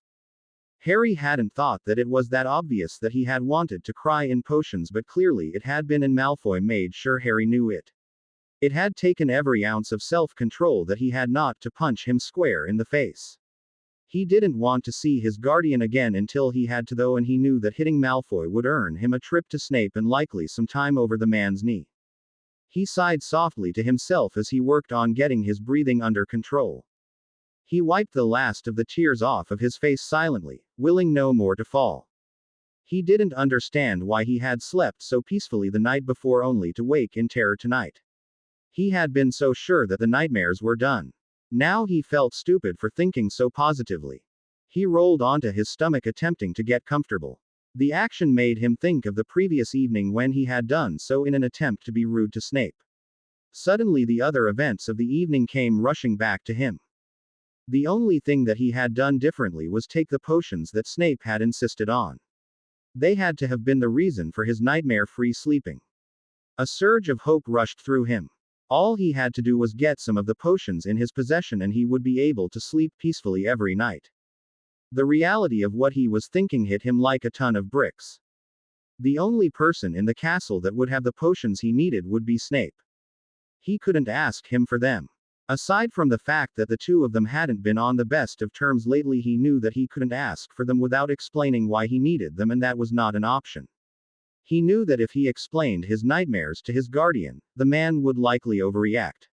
Harry hadn't thought that it was that obvious that he had wanted to cry in potions, but clearly it had been, and Malfoy made sure Harry knew it. It had taken every ounce of self-control that he had not to punch him square in the face. He didn't want to see his guardian again until he had to, though, and he knew that hitting Malfoy would earn him a trip to Snape and likely some time over the man's knee. He sighed softly to himself as he worked on getting his breathing under control. He wiped the last of the tears off of his face silently, willing no more to fall. He didn't understand why he had slept so peacefully the night before only to wake in terror tonight. He had been so sure that the nightmares were done. Now he felt stupid for thinking so positively. He rolled onto his stomach, attempting to get comfortable. The action made him think of the previous evening when he had done so in an attempt to be rude to Snape. Suddenly the other events of the evening came rushing back to him. The only thing that he had done differently was take the potions that Snape had insisted on. They had to have been the reason for his nightmare-free sleeping. A surge of hope rushed through him. All he had to do was get some of the potions in his possession and he would be able to sleep peacefully every night. The reality of what he was thinking hit him like a ton of bricks. The only person in the castle that would have the potions he needed would be Snape. He couldn't ask him for them. Aside from the fact that the two of them hadn't been on the best of terms lately, he knew that he couldn't ask for them without explaining why he needed them, and that was not an option. He knew that if he explained his nightmares to his guardian, the man would likely overreact.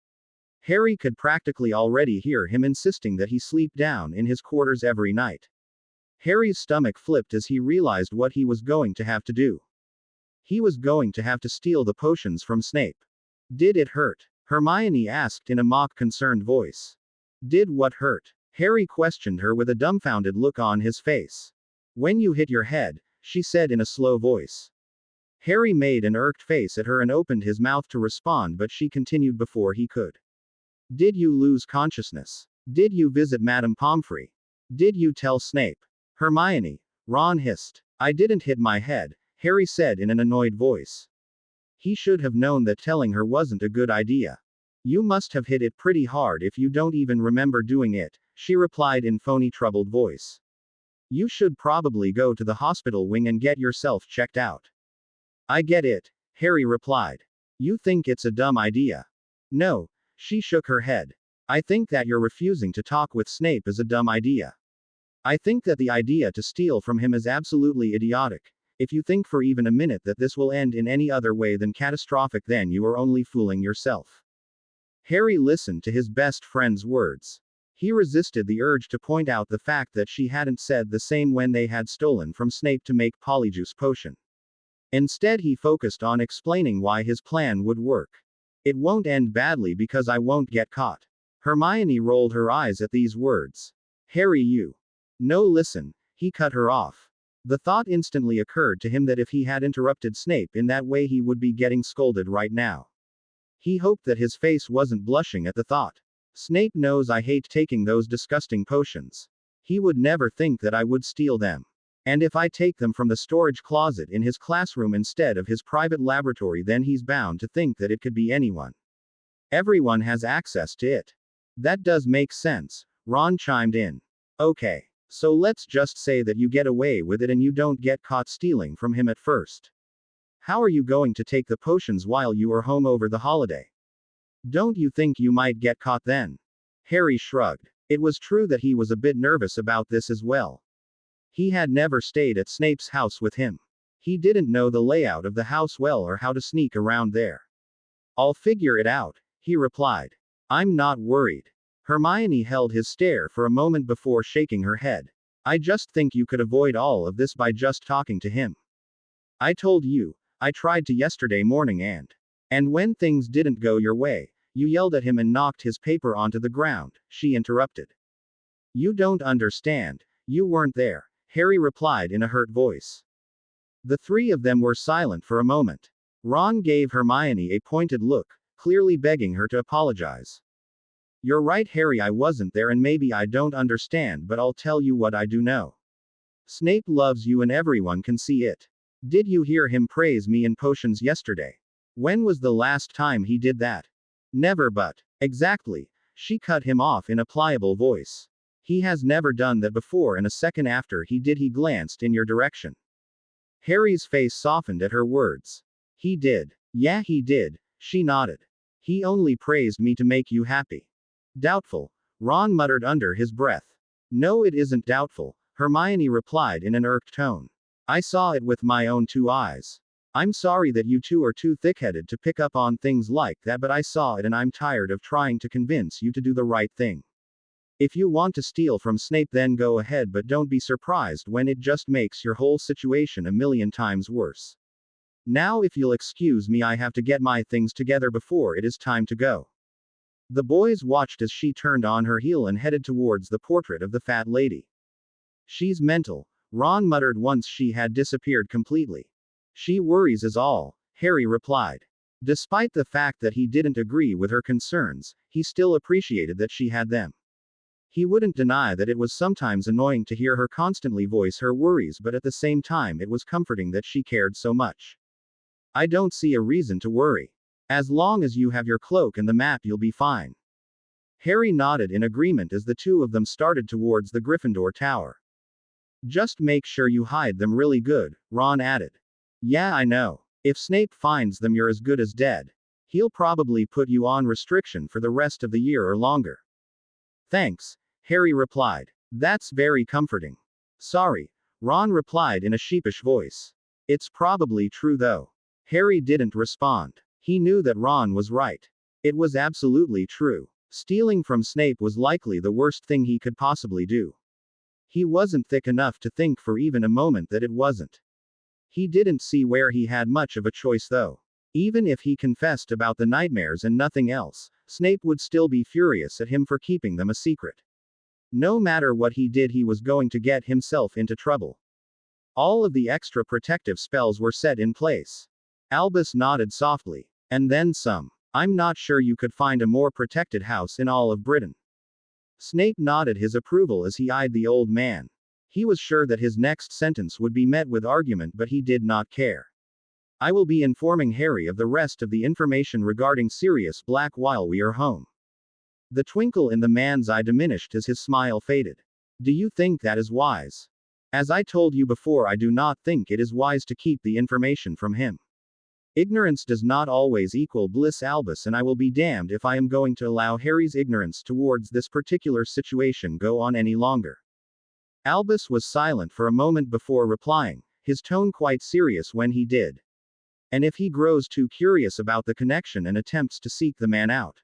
Harry could practically already hear him insisting that he sleep down in his quarters every night. Harry's stomach flipped as he realized what he was going to have to do. He was going to have to steal the potions from Snape. Did it hurt? Hermione asked in a mock concerned voice. Did what hurt? Harry questioned her with a dumbfounded look on his face. When you hit your head, she said in a slow voice. Harry made an irked face at her and opened his mouth to respond, but she continued before he could. Did you lose consciousness? Did you visit Madame Pomfrey? Did you tell Snape? Hermione, Ron hissed. I didn't hit my head, Harry said in an annoyed voice. He should have known that telling her wasn't a good idea. You must have hit it pretty hard if you don't even remember doing it, she replied in phony troubled voice. You should probably go to the hospital wing and get yourself checked out. I get it, Harry replied. You think it's a dumb idea? No, she shook her head. I think that you're refusing to talk with Snape is a dumb idea. I think that the idea to steal from him is absolutely idiotic. If you think for even a minute that this will end in any other way than catastrophic, then you are only fooling yourself. Harry listened to his best friend's words. He resisted the urge to point out the fact that she hadn't said the same when they had stolen from Snape to make Polyjuice Potion. Instead, he focused on explaining why his plan would work. It won't end badly because I won't get caught. Hermione rolled her eyes at these words. Harry, you. No, listen, he cut her off. The thought instantly occurred to him that if he had interrupted Snape in that way, he would be getting scolded right now. He hoped that his face wasn't blushing at the thought. Snape knows I hate taking those disgusting potions. He would never think that I would steal them. And if I take them from the storage closet in his classroom instead of his private laboratory, then he's bound to think that it could be anyone. Everyone has access to it. That does make sense, Ron chimed in. Okay. So let's just say that you get away with it and you don't get caught stealing from him at first. How are you going to take the potions while you are home over the holiday? Don't you think you might get caught then? Harry shrugged. It was true that he was a bit nervous about this as well. He had never stayed at Snape's house with him. He didn't know the layout of the house well or how to sneak around there. I'll figure it out, he replied. I'm not worried. Hermione held his stare for a moment before shaking her head. I just think you could avoid all of this by just talking to him. I told you, I tried to yesterday morning and when things didn't go your way, you yelled at him and knocked his paper onto the ground, she interrupted. You don't understand, you weren't there, Harry replied in a hurt voice. The three of them were silent for a moment. Ron gave Hermione a pointed look, clearly begging her to apologize. You're right, Harry, I wasn't there and maybe I don't understand, but I'll tell you what I do know. Snape loves you and everyone can see it. Did you hear him praise me in potions yesterday? When was the last time he did that? Never, but. Exactly. She cut him off in a pliable voice. He has never done that before, and a second after he did, he glanced in your direction. Harry's face softened at her words. He did. Yeah, he did, she nodded. He only praised me to make you happy. Doubtful, Ron muttered under his breath. No, it isn't doubtful, Hermione replied in an irked tone. I saw it with my own two eyes. I'm sorry that you two are too thick-headed to pick up on things like that, but I saw it and I'm tired of trying to convince you to do the right thing. If you want to steal from Snape, then go ahead, but don't be surprised when it just makes your whole situation a million times worse. Now, if you'll excuse me, I have to get my things together before it is time to go. The boys watched as she turned on her heel and headed towards the portrait of the fat lady. She's mental, Ron muttered once she had disappeared completely. She worries us all, Harry replied. Despite the fact that he didn't agree with her concerns, he still appreciated that she had them. He wouldn't deny that it was sometimes annoying to hear her constantly voice her worries, but at the same time it was comforting that she cared so much. I don't see a reason to worry. As long as you have your cloak and the map, you'll be fine. Harry nodded in agreement as the two of them started towards the Gryffindor Tower. Just make sure you hide them really good, Ron added. Yeah, I know. If Snape finds them, you're as good as dead. He'll probably put you on restriction for the rest of the year or longer. Thanks, Harry replied. That's very comforting. Sorry, Ron replied in a sheepish voice. It's probably true though. Harry didn't respond. He knew that Ron was right. It was absolutely true. Stealing from Snape was likely the worst thing he could possibly do. He wasn't thick enough to think for even a moment that it wasn't. He didn't see where he had much of a choice though. Even if he confessed about the nightmares and nothing else, Snape would still be furious at him for keeping them a secret. No matter what he did, he was going to get himself into trouble. All of the extra protective spells were set in place. Albus nodded softly. And then some. I'm not sure you could find a more protected house in all of Britain. Snape nodded his approval as he eyed the old man. He was sure that his next sentence would be met with argument, but he did not care. I will be informing Harry of the rest of the information regarding Sirius Black while we are home. The twinkle in the man's eye diminished as his smile faded. Do you think that is wise? As I told you before, I do not think it is wise to keep the information from him. Ignorance does not always equal bliss, Albus, and I will be damned if I am going to allow Harry's ignorance towards this particular situation go on any longer. Albus was silent for a moment before replying, his tone quite serious when he did. And if he grows too curious about the connection and attempts to seek the man out?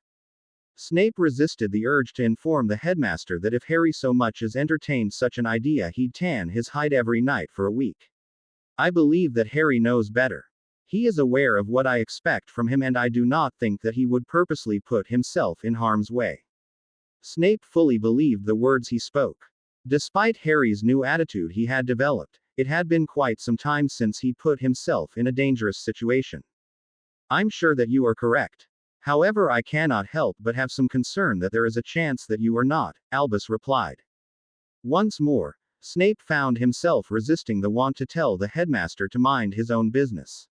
Snape resisted the urge to inform the headmaster that if Harry so much as entertained such an idea, he'd tan his hide every night for a week. I believe that Harry knows better. He is aware of what I expect from him, and I do not think that he would purposely put himself in harm's way. Snape fully believed the words he spoke. Despite Harry's new attitude he had developed, it had been quite some time since he put himself in a dangerous situation. I'm sure that you are correct. However, I cannot help but have some concern that there is a chance that you are not, Albus replied. Once more, Snape found himself resisting the want to tell the headmaster to mind his own business.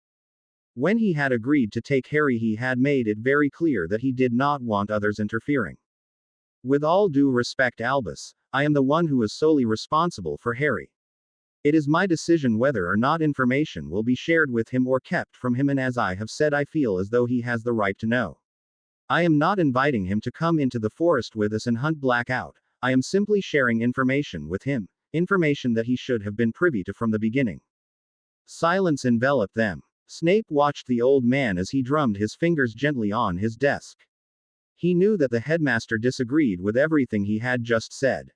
When he had agreed to take Harry, he had made it very clear that he did not want others interfering. With all due respect, Albus, I am the one who is solely responsible for Harry. It is my decision whether or not information will be shared with him or kept from him, and as I have said, I feel as though he has the right to know. I am not inviting him to come into the forest with us and hunt Blackout. I am simply sharing information with him, information that he should have been privy to from the beginning. Silence enveloped them. Snape watched the old man as he drummed his fingers gently on his desk. He knew that the headmaster disagreed with everything he had just said.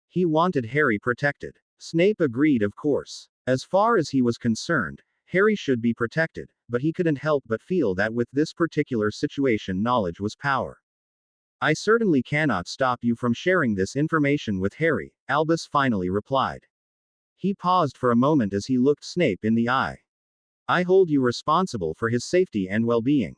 He wanted Harry protected. Snape agreed, of course. As far as he was concerned, Harry should be protected, but he couldn't help but feel that with this particular situation, knowledge was power. I certainly cannot stop you from sharing this information with Harry, Albus finally replied. He paused for a moment as he looked Snape in the eye. I hold you responsible for his safety and well-being.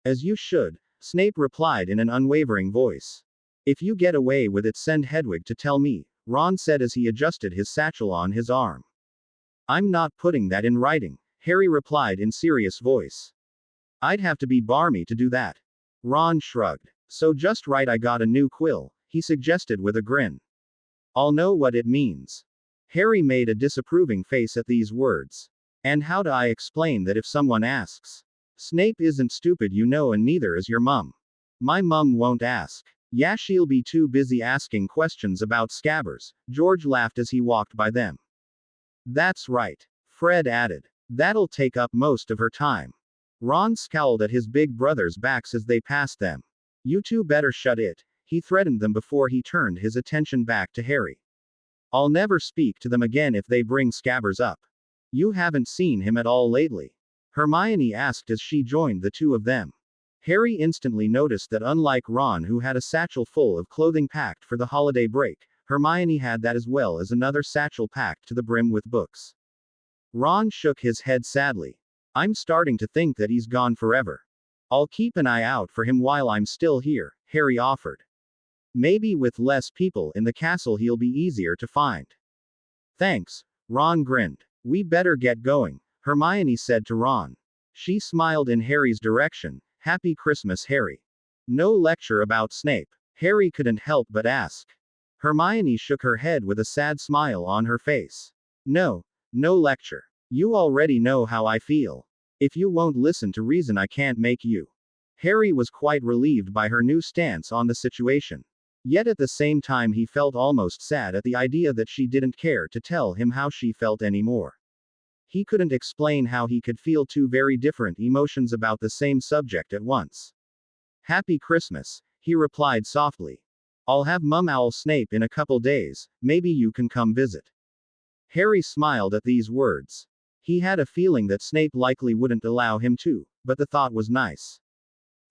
As you should, Snape replied in an unwavering voice. If you get away with it, send Hedwig to tell me, Ron said as he adjusted his satchel on his arm. I'm not putting that in writing, Harry replied in serious voice. I'd have to be barmy to do that. Ron shrugged. So just write I got a new quill, he suggested with a grin. I'll know what it means. Harry made a disapproving face at these words. And how do I explain that if someone asks? Snape isn't stupid, you know, and neither is your mum. My mum won't ask. Yeah, she'll be too busy asking questions about Scabbers, George laughed as he walked by them. That's right, Fred added. That'll take up most of her time. Ron scowled at his big brother's backs as they passed them. You two better shut it, he threatened them before he turned his attention back to Harry. I'll never speak to them again if they bring Scabbers up. You haven't seen him at all lately? Hermione asked as she joined the two of them. Harry instantly noticed that unlike Ron, who had a satchel full of clothing packed for the holiday break, Hermione had that as well as another satchel packed to the brim with books. Ron shook his head sadly. I'm starting to think that he's gone forever. I'll keep an eye out for him while I'm still here, Harry offered. Maybe with less people in the castle he'll be easier to find. Thanks, Ron grinned. We better get going, Hermione said to Ron. She smiled in Harry's direction. Happy Christmas, Harry. No lecture about Snape. Harry couldn't help but ask. Hermione shook her head with a sad smile on her face. No, no lecture. You already know how I feel. If you won't listen to reason, I can't make you. Harry was quite relieved by her new stance on the situation. Yet at the same time he felt almost sad at the idea that she didn't care to tell him how she felt anymore. He couldn't explain how he could feel two very different emotions about the same subject at once. Happy Christmas, he replied softly. I'll have Mum Owl Snape in a couple days, maybe you can come visit. Harry smiled at these words. He had a feeling that Snape likely wouldn't allow him to, but the thought was nice.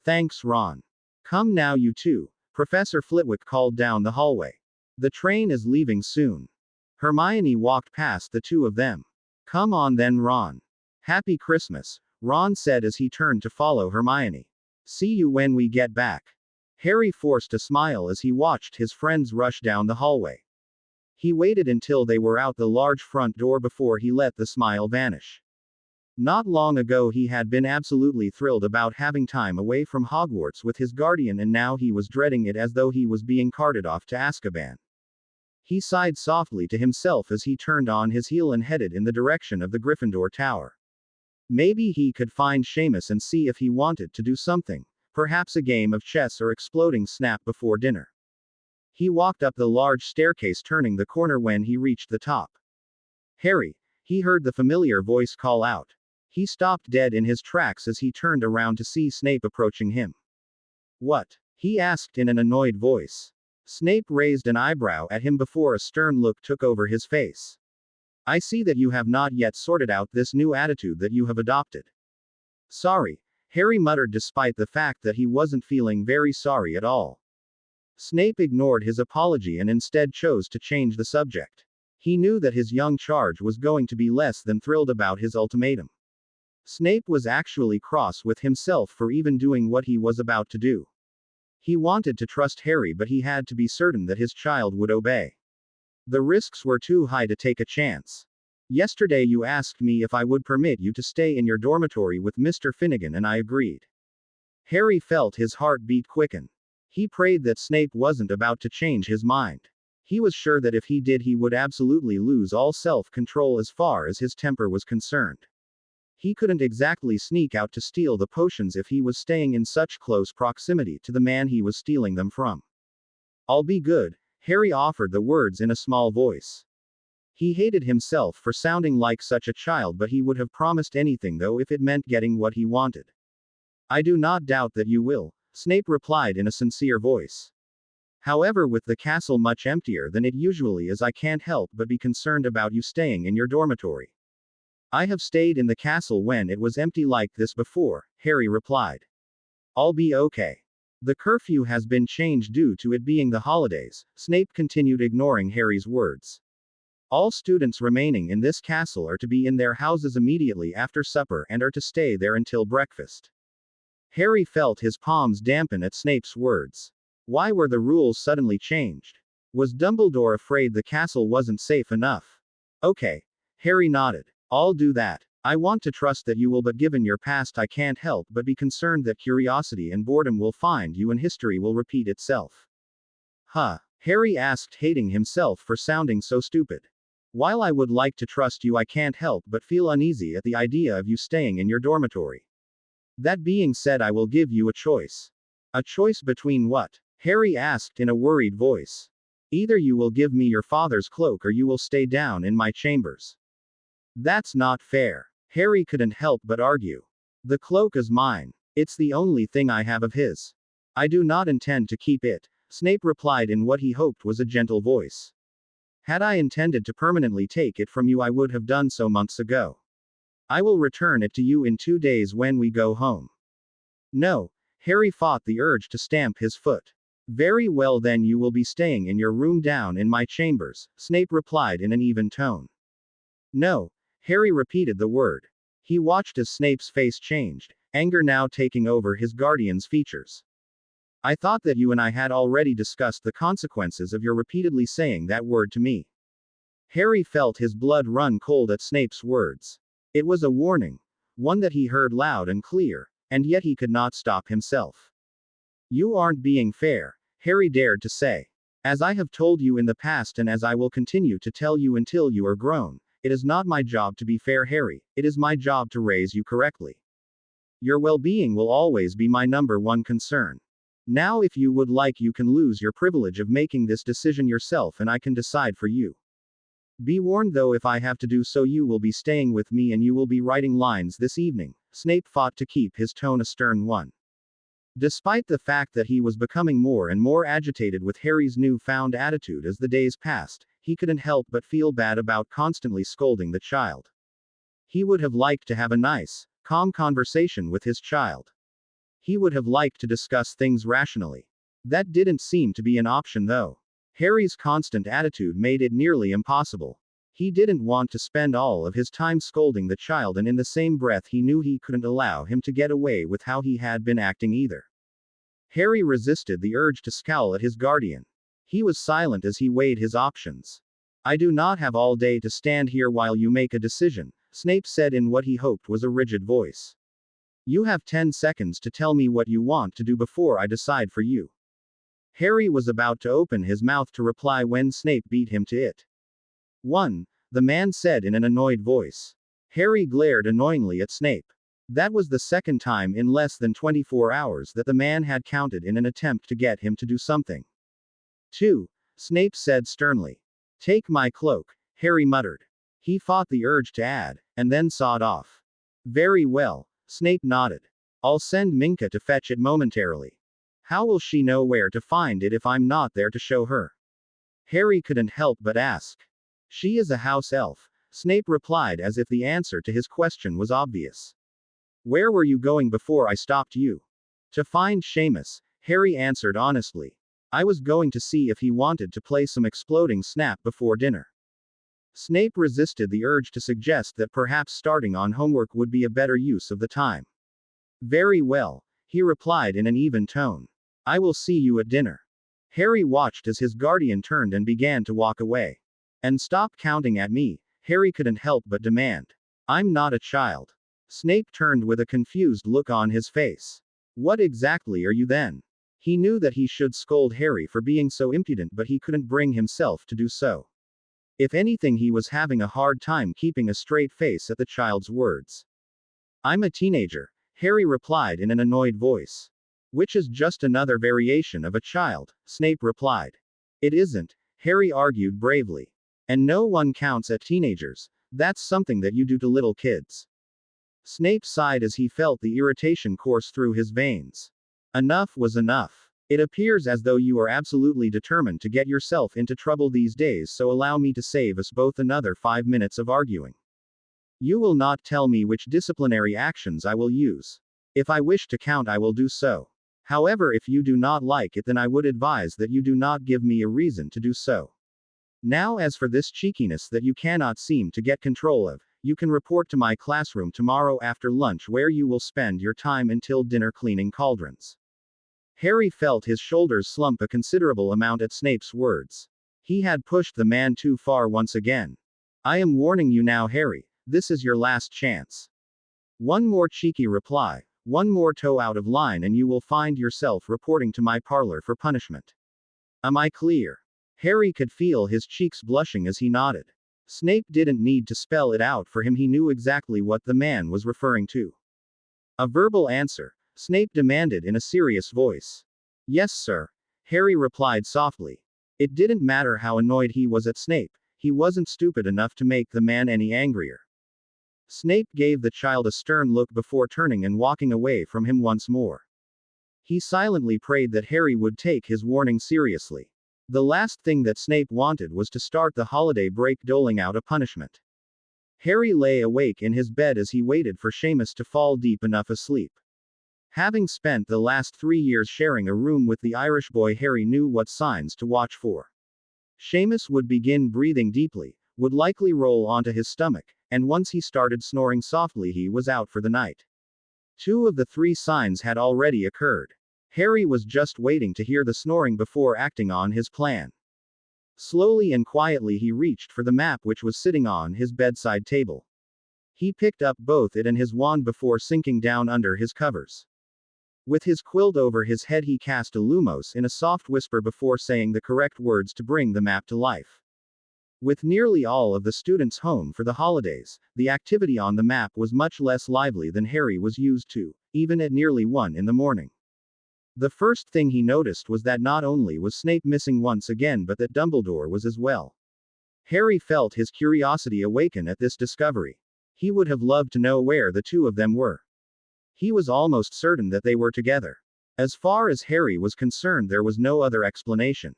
Thanks, Ron. Come now, you two, Professor Flitwick called down the hallway. The train is leaving soon. Hermione walked past the two of them. Come on then, Ron. Happy Christmas, Ron said as he turned to follow Hermione. See you when we get back. Harry forced a smile as he watched his friends rush down the hallway. He waited until they were out the large front door before he let the smile vanish. Not long ago he had been absolutely thrilled about having time away from Hogwarts with his guardian, and now he was dreading it as though he was being carted off to Azkaban. He sighed softly to himself as he turned on his heel and headed in the direction of the Gryffindor Tower. Maybe he could find Seamus and see if he wanted to do something, perhaps a game of chess or exploding Snap before dinner. He walked up the large staircase, turning the corner when he reached the top. Harry, he heard the familiar voice call out. He stopped dead in his tracks as he turned around to see Snape approaching him. What? He asked in an annoyed voice. Snape raised an eyebrow at him before a stern look took over his face. I see that you have not yet sorted out this new attitude that you have adopted. Sorry, Harry muttered despite the fact that he wasn't feeling very sorry at all. Snape ignored his apology and instead chose to change the subject. He knew that his young charge was going to be less than thrilled about his ultimatum. Snape was actually cross with himself for even doing what he was about to do. He wanted to trust Harry, but he had to be certain that his child would obey. The risks were too high to take a chance. Yesterday you asked me if I would permit you to stay in your dormitory with Mr. Finnegan, and I agreed. Harry felt his heartbeat quicken. He prayed that Snape wasn't about to change his mind. He was sure that if he did, he would absolutely lose all self-control as far as his temper was concerned. He couldn't exactly sneak out to steal the potions if he was staying in such close proximity to the man he was stealing them from. I'll be good, Harry offered the words in a small voice. He hated himself for sounding like such a child, but he would have promised anything though if it meant getting what he wanted. I do not doubt that you will, Snape replied in a sincere voice. However, with the castle much emptier than it usually is, I can't help but be concerned about you staying in your dormitory. I have stayed in the castle when it was empty like this before, Harry replied. I'll be okay. The curfew has been changed due to it being the holidays, Snape continued, ignoring Harry's words. All students remaining in this castle are to be in their houses immediately after supper and are to stay there until breakfast. Harry felt his palms dampen at Snape's words. Why were the rules suddenly changed? Was Dumbledore afraid the castle wasn't safe enough? Okay. Harry nodded. I'll do that. I want to trust that you will, but given your past I can't help but be concerned that curiosity and boredom will find you and history will repeat itself. Huh? Harry asked, hating himself for sounding so stupid. While I would like to trust you, I can't help but feel uneasy at the idea of you staying in your dormitory. That being said, I will give you a choice. A choice between what? Harry asked in a worried voice. Either you will give me your father's cloak or you will stay down in my chambers. That's not fair. Harry couldn't help but argue. The cloak is mine. It's the only thing I have of his. I do not intend to keep it, Snape replied in what he hoped was a gentle voice. Had I intended to permanently take it from you, I would have done so months ago. I will return it to you in 2 days when we go home. No, Harry fought the urge to stamp his foot. Very well then, you will be staying in your room down in my chambers, Snape replied in an even tone. No, Harry repeated the word. He watched as Snape's face changed, anger now taking over his guardian's features. I thought that you and I had already discussed the consequences of your repeatedly saying that word to me. Harry felt his blood run cold at Snape's words. It was a warning. one that he heard loud and clear, and yet he could not stop himself. You aren't being fair, Harry dared to say. As I have told you in the past and as I will continue to tell you until you are grown, it is not my job to be fair, Harry, it is my job to raise you correctly. Your well-being will always be my number one concern. Now if you would like you can lose your privilege of making this decision yourself and I can decide for you. Be warned though if I have to do so you will be staying with me and you will be writing lines this evening. Snape fought to keep his tone a stern one. Despite the fact that he was becoming more and more agitated with Harry's new-found attitude as the days passed, he couldn't help but feel bad about constantly scolding the child. He would have liked to have a nice, calm conversation with his child. He would have liked to discuss things rationally. That didn't seem to be an option though. Harry's constant attitude made it nearly impossible. He didn't want to spend all of his time scolding the child and in the same breath he knew he couldn't allow him to get away with how he had been acting either. Harry resisted the urge to scowl at his guardian. He was silent as he weighed his options. I do not have all day to stand here while you make a decision, Snape said in what he hoped was a rigid voice. You have 10 seconds to tell me what you want to do before I decide for you. Harry was about to open his mouth to reply when Snape beat him to it. 1. The man said in an annoyed voice. Harry glared annoyingly at Snape. That was the second time in less than 24 hours that the man had counted in an attempt to get him to do something. 2. Snape said sternly. Take my cloak, Harry muttered. He fought the urge to add, and then sawed off. Very well, Snape nodded. I'll send Minka to fetch it momentarily. How will she know where to find it if I'm not there to show her? Harry couldn't help but ask. She is a house elf, Snape replied as if the answer to his question was obvious. Where were you going before I stopped you? To find Seamus, Harry answered honestly. I was going to see if he wanted to play some exploding snap before dinner. Snape resisted the urge to suggest that perhaps starting on homework would be a better use of the time. Very well, he replied in an even tone. I will see you at dinner. Harry watched as his guardian turned and began to walk away. And stop counting at me, Harry couldn't help but demand. I'm not a child. Snape turned with a confused look on his face. What exactly are you then? He knew that he should scold Harry for being so impudent but he couldn't bring himself to do so. If anything he was having a hard time keeping a straight face at the child's words. I'm a teenager, Harry replied in an annoyed voice. Which is just another variation of a child, Snape replied. It isn't, Harry argued bravely. And no one counts at teenagers, that's something that you do to little kids. Snape sighed as he felt the irritation course through his veins. Enough was enough. It appears as though you are absolutely determined to get yourself into trouble these days, so allow me to save us both another 5 minutes of arguing. You will not tell me which disciplinary actions I will use. If I wish to count, I will do so. However, if you do not like it, then I would advise that you do not give me a reason to do so. Now, as for this cheekiness that you cannot seem to get control of, you can report to my classroom tomorrow after lunch where you will spend your time until dinner cleaning cauldrons. Harry felt his shoulders slump a considerable amount at Snape's words. He had pushed the man too far once again. I am warning you now, Harry, this is your last chance. One more cheeky reply, one more toe out of line and you will find yourself reporting to my parlor for punishment. Am I clear? Harry could feel his cheeks blushing as he nodded. Snape didn't need to spell it out for him, he knew exactly what the man was referring to. A verbal answer, Snape demanded in a serious voice. Yes, sir, Harry replied softly. It didn't matter how annoyed he was at Snape, he wasn't stupid enough to make the man any angrier. Snape gave the child a stern look before turning and walking away from him once more. He silently prayed that Harry would take his warning seriously. The last thing that Snape wanted was to start the holiday break doling out a punishment. Harry lay awake in his bed as he waited for Seamus to fall deep enough asleep. Having spent the last 3 years sharing a room with the Irish boy, Harry knew what signs to watch for. Seamus would begin breathing deeply, would likely roll onto his stomach, and once he started snoring softly, he was out for the night. 2 of the 3 signs had already occurred. Harry was just waiting to hear the snoring before acting on his plan. Slowly and quietly he reached for the map which was sitting on his bedside table. He picked up both it and his wand before sinking down under his covers. With his quilt over his head, he cast a lumos in a soft whisper before saying the correct words to bring the map to life. With nearly all of the students home for the holidays, the activity on the map was much less lively than Harry was used to, even at nearly 1 in the morning. The first thing he noticed was that not only was Snape missing once again but that Dumbledore was as well. Harry felt his curiosity awaken at this discovery. He would have loved to know where the two of them were. He was almost certain that they were together. As far as Harry was concerned, there was no other explanation.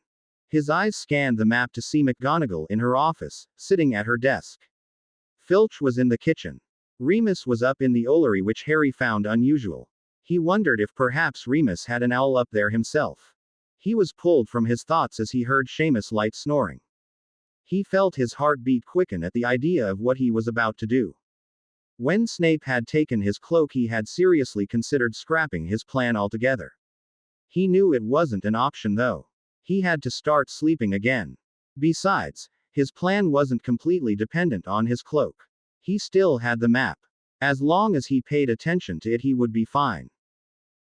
His eyes scanned the map to see McGonagall in her office, sitting at her desk. Filch was in the kitchen. Remus was up in the Ollery, which Harry found unusual. He wondered if perhaps Remus had an owl up there himself. He was pulled from his thoughts as he heard Seamus light snoring. He felt his heart beat quicken at the idea of what he was about to do. When Snape had taken his cloak, he had seriously considered scrapping his plan altogether. He knew it wasn't an option though. He had to start sleeping again. Besides, his plan wasn't completely dependent on his cloak. He still had the map. As long as he paid attention to it, he would be fine.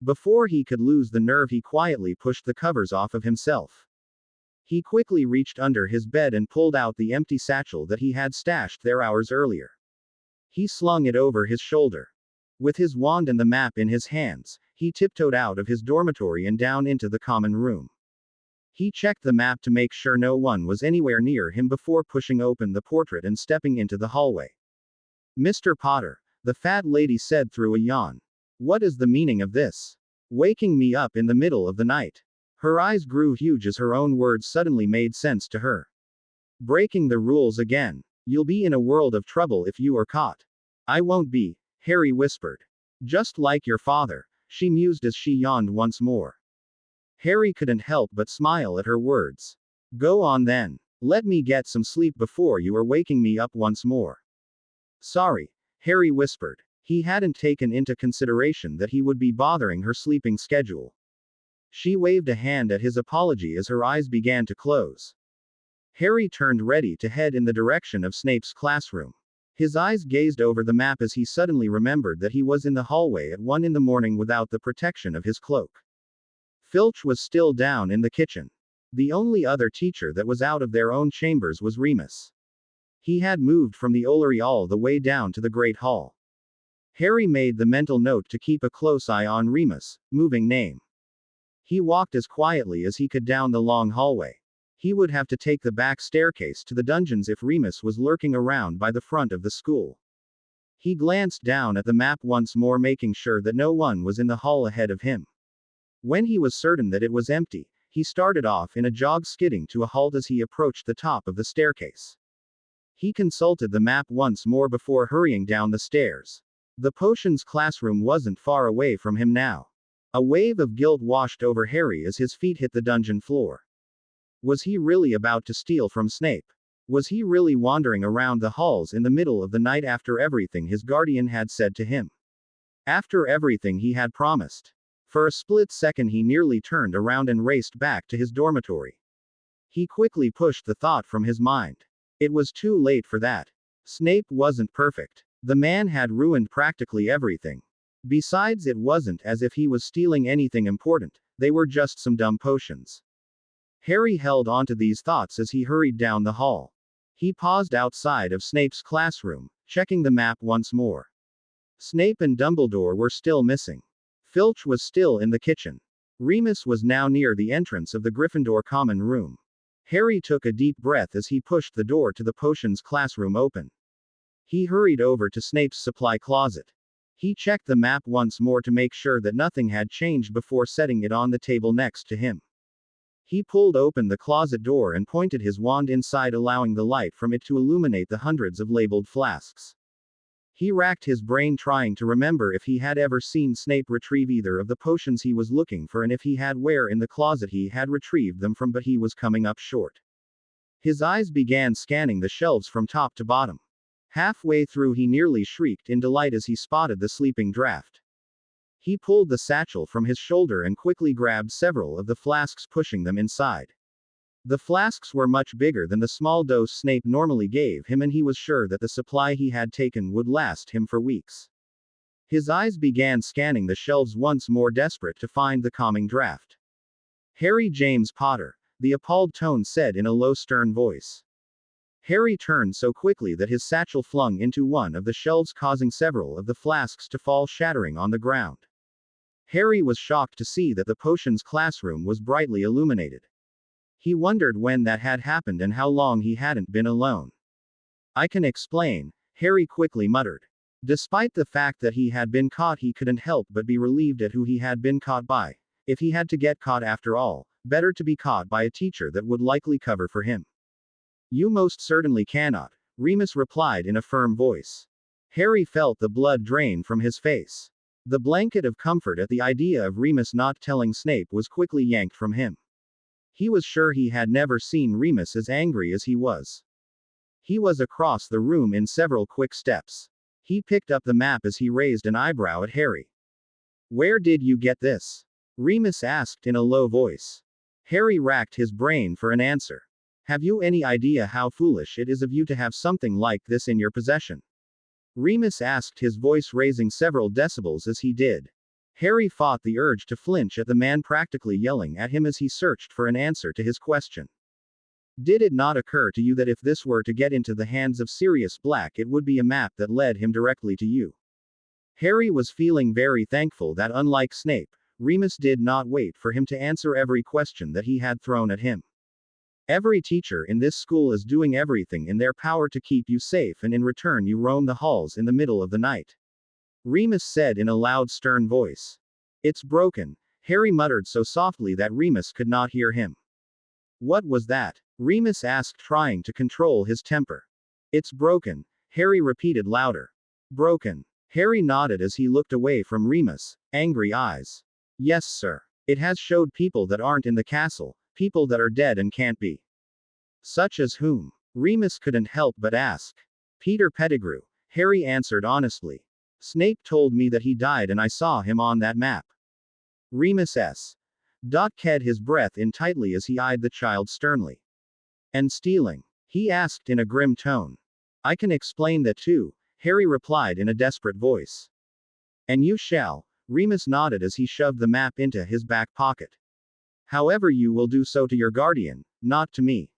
Before he could lose the nerve, he quietly pushed the covers off of himself. He quickly reached under his bed and pulled out the empty satchel that he had stashed there hours earlier. He slung it over his shoulder. With his wand and the map in his hands, he tiptoed out of his dormitory and down into the common room. He checked the map to make sure no one was anywhere near him before pushing open the portrait and stepping into the hallway. "Mr. Potter," the fat lady said through a yawn. "What is the meaning of this? Waking me up in the middle of the night?" Her eyes grew huge as her own words suddenly made sense to her. "Breaking the rules again. You'll be in a world of trouble if you are caught." "I won't be," Harry whispered. "Just like your father," she mused as she yawned once more. Harry couldn't help but smile at her words. "Go on then. Let me get some sleep before you are waking me up once more." "Sorry," Harry whispered. He hadn't taken into consideration that he would be bothering her sleeping schedule. She waved a hand at his apology as her eyes began to close. Harry turned ready to head in the direction of Snape's classroom. His eyes gazed over the map as he suddenly remembered that he was in the hallway at 1 in the morning without the protection of his cloak. Filch was still down in the kitchen. The only other teacher that was out of their own chambers was Remus. He had moved from the Ollery all the way down to the Great Hall. Harry made the mental note to keep a close eye on Remus, moving name. He walked as quietly as he could down the long hallway. He would have to take the back staircase to the dungeons if Remus was lurking around by the front of the school. He glanced down at the map once more, making sure that no one was in the hall ahead of him. When he was certain that it was empty, he started off in a jog, skidding to a halt as he approached the top of the staircase. He consulted the map once more before hurrying down the stairs. The potions classroom wasn't far away from him now. A wave of guilt washed over Harry as his feet hit the dungeon floor. Was he really about to steal from Snape? Was he really wandering around the halls in the middle of the night after everything his guardian had said to him? After everything he had promised? For a split second he nearly turned around and raced back to his dormitory. He quickly pushed the thought from his mind. It was too late for that. Snape wasn't perfect. The man had ruined practically everything. Besides, it wasn't as if he was stealing anything important, they were just some dumb potions. Harry held onto these thoughts as he hurried down the hall. He paused outside of Snape's classroom, checking the map once more. Snape and Dumbledore were still missing. Filch was still in the kitchen. Remus was now near the entrance of the Gryffindor common room. Harry took a deep breath as he pushed the door to the potions classroom open. He hurried over to Snape's supply closet. He checked the map once more to make sure that nothing had changed before setting it on the table next to him. He pulled open the closet door and pointed his wand inside, allowing the light from it to illuminate the hundreds of labeled flasks. He racked his brain trying to remember if he had ever seen Snape retrieve either of the potions he was looking for, and if he had, where in the closet he had retrieved them from, but he was coming up short. His eyes began scanning the shelves from top to bottom. Halfway through he nearly shrieked in delight as he spotted the sleeping draft. He pulled the satchel from his shoulder and quickly grabbed several of the flasks, pushing them inside. The flasks were much bigger than the small dose Snape normally gave him, and he was sure that the supply he had taken would last him for weeks. His eyes began scanning the shelves once more, desperate to find the calming draft. Harry James Potter, the appalled tone said in a low, stern voice. Harry turned so quickly that his satchel flung into one of the shelves, causing several of the flasks to fall shattering on the ground. Harry was shocked to see that the potions classroom was brightly illuminated. He wondered when that had happened and how long he hadn't been alone. I can explain, Harry quickly muttered. Despite the fact that he had been caught, he couldn't help but be relieved at who he had been caught by. If he had to get caught after all, better to be caught by a teacher that would likely cover for him. You most certainly cannot, Remus replied in a firm voice. Harry felt the blood drain from his face. The blanket of comfort at the idea of Remus not telling Snape was quickly yanked from him. He was sure he had never seen Remus as angry as he was. He was across the room in several quick steps. He picked up the map as he raised an eyebrow at Harry. Where did you get this? Remus asked in a low voice. Harry racked his brain for an answer. Have you any idea how foolish it is of you to have something like this in your possession? Remus asked, his voice raising several decibels as he did. Harry fought the urge to flinch at the man practically yelling at him as he searched for an answer to his question. Did it not occur to you that if this were to get into the hands of Sirius Black, it would be a map that led him directly to you? Harry was feeling very thankful that, unlike Snape, Remus did not wait for him to answer every question that he had thrown at him. Every teacher in this school is doing everything in their power to keep you safe, and in return you roam the halls in the middle of the night. Remus said in a loud, stern voice. It's broken, Harry muttered so softly that Remus could not hear him. What was that? Remus asked, trying to control his temper. It's broken, Harry repeated louder. Broken. Harry nodded as he looked away from Remus, angry eyes. Yes, sir. It has showed people that aren't in the castle, people that are dead and can't be. Such as whom? Remus couldn't help but ask. Peter Pettigrew, Harry answered honestly. Snape told me that he died and I saw him on that map. Remus S. Caught his breath in tightly as he eyed the child sternly. And stealing? He asked in a grim tone. I can explain that too, Harry replied in a desperate voice. And you shall, Remus nodded as he shoved the map into his back pocket. However, you will do so to your guardian, not to me.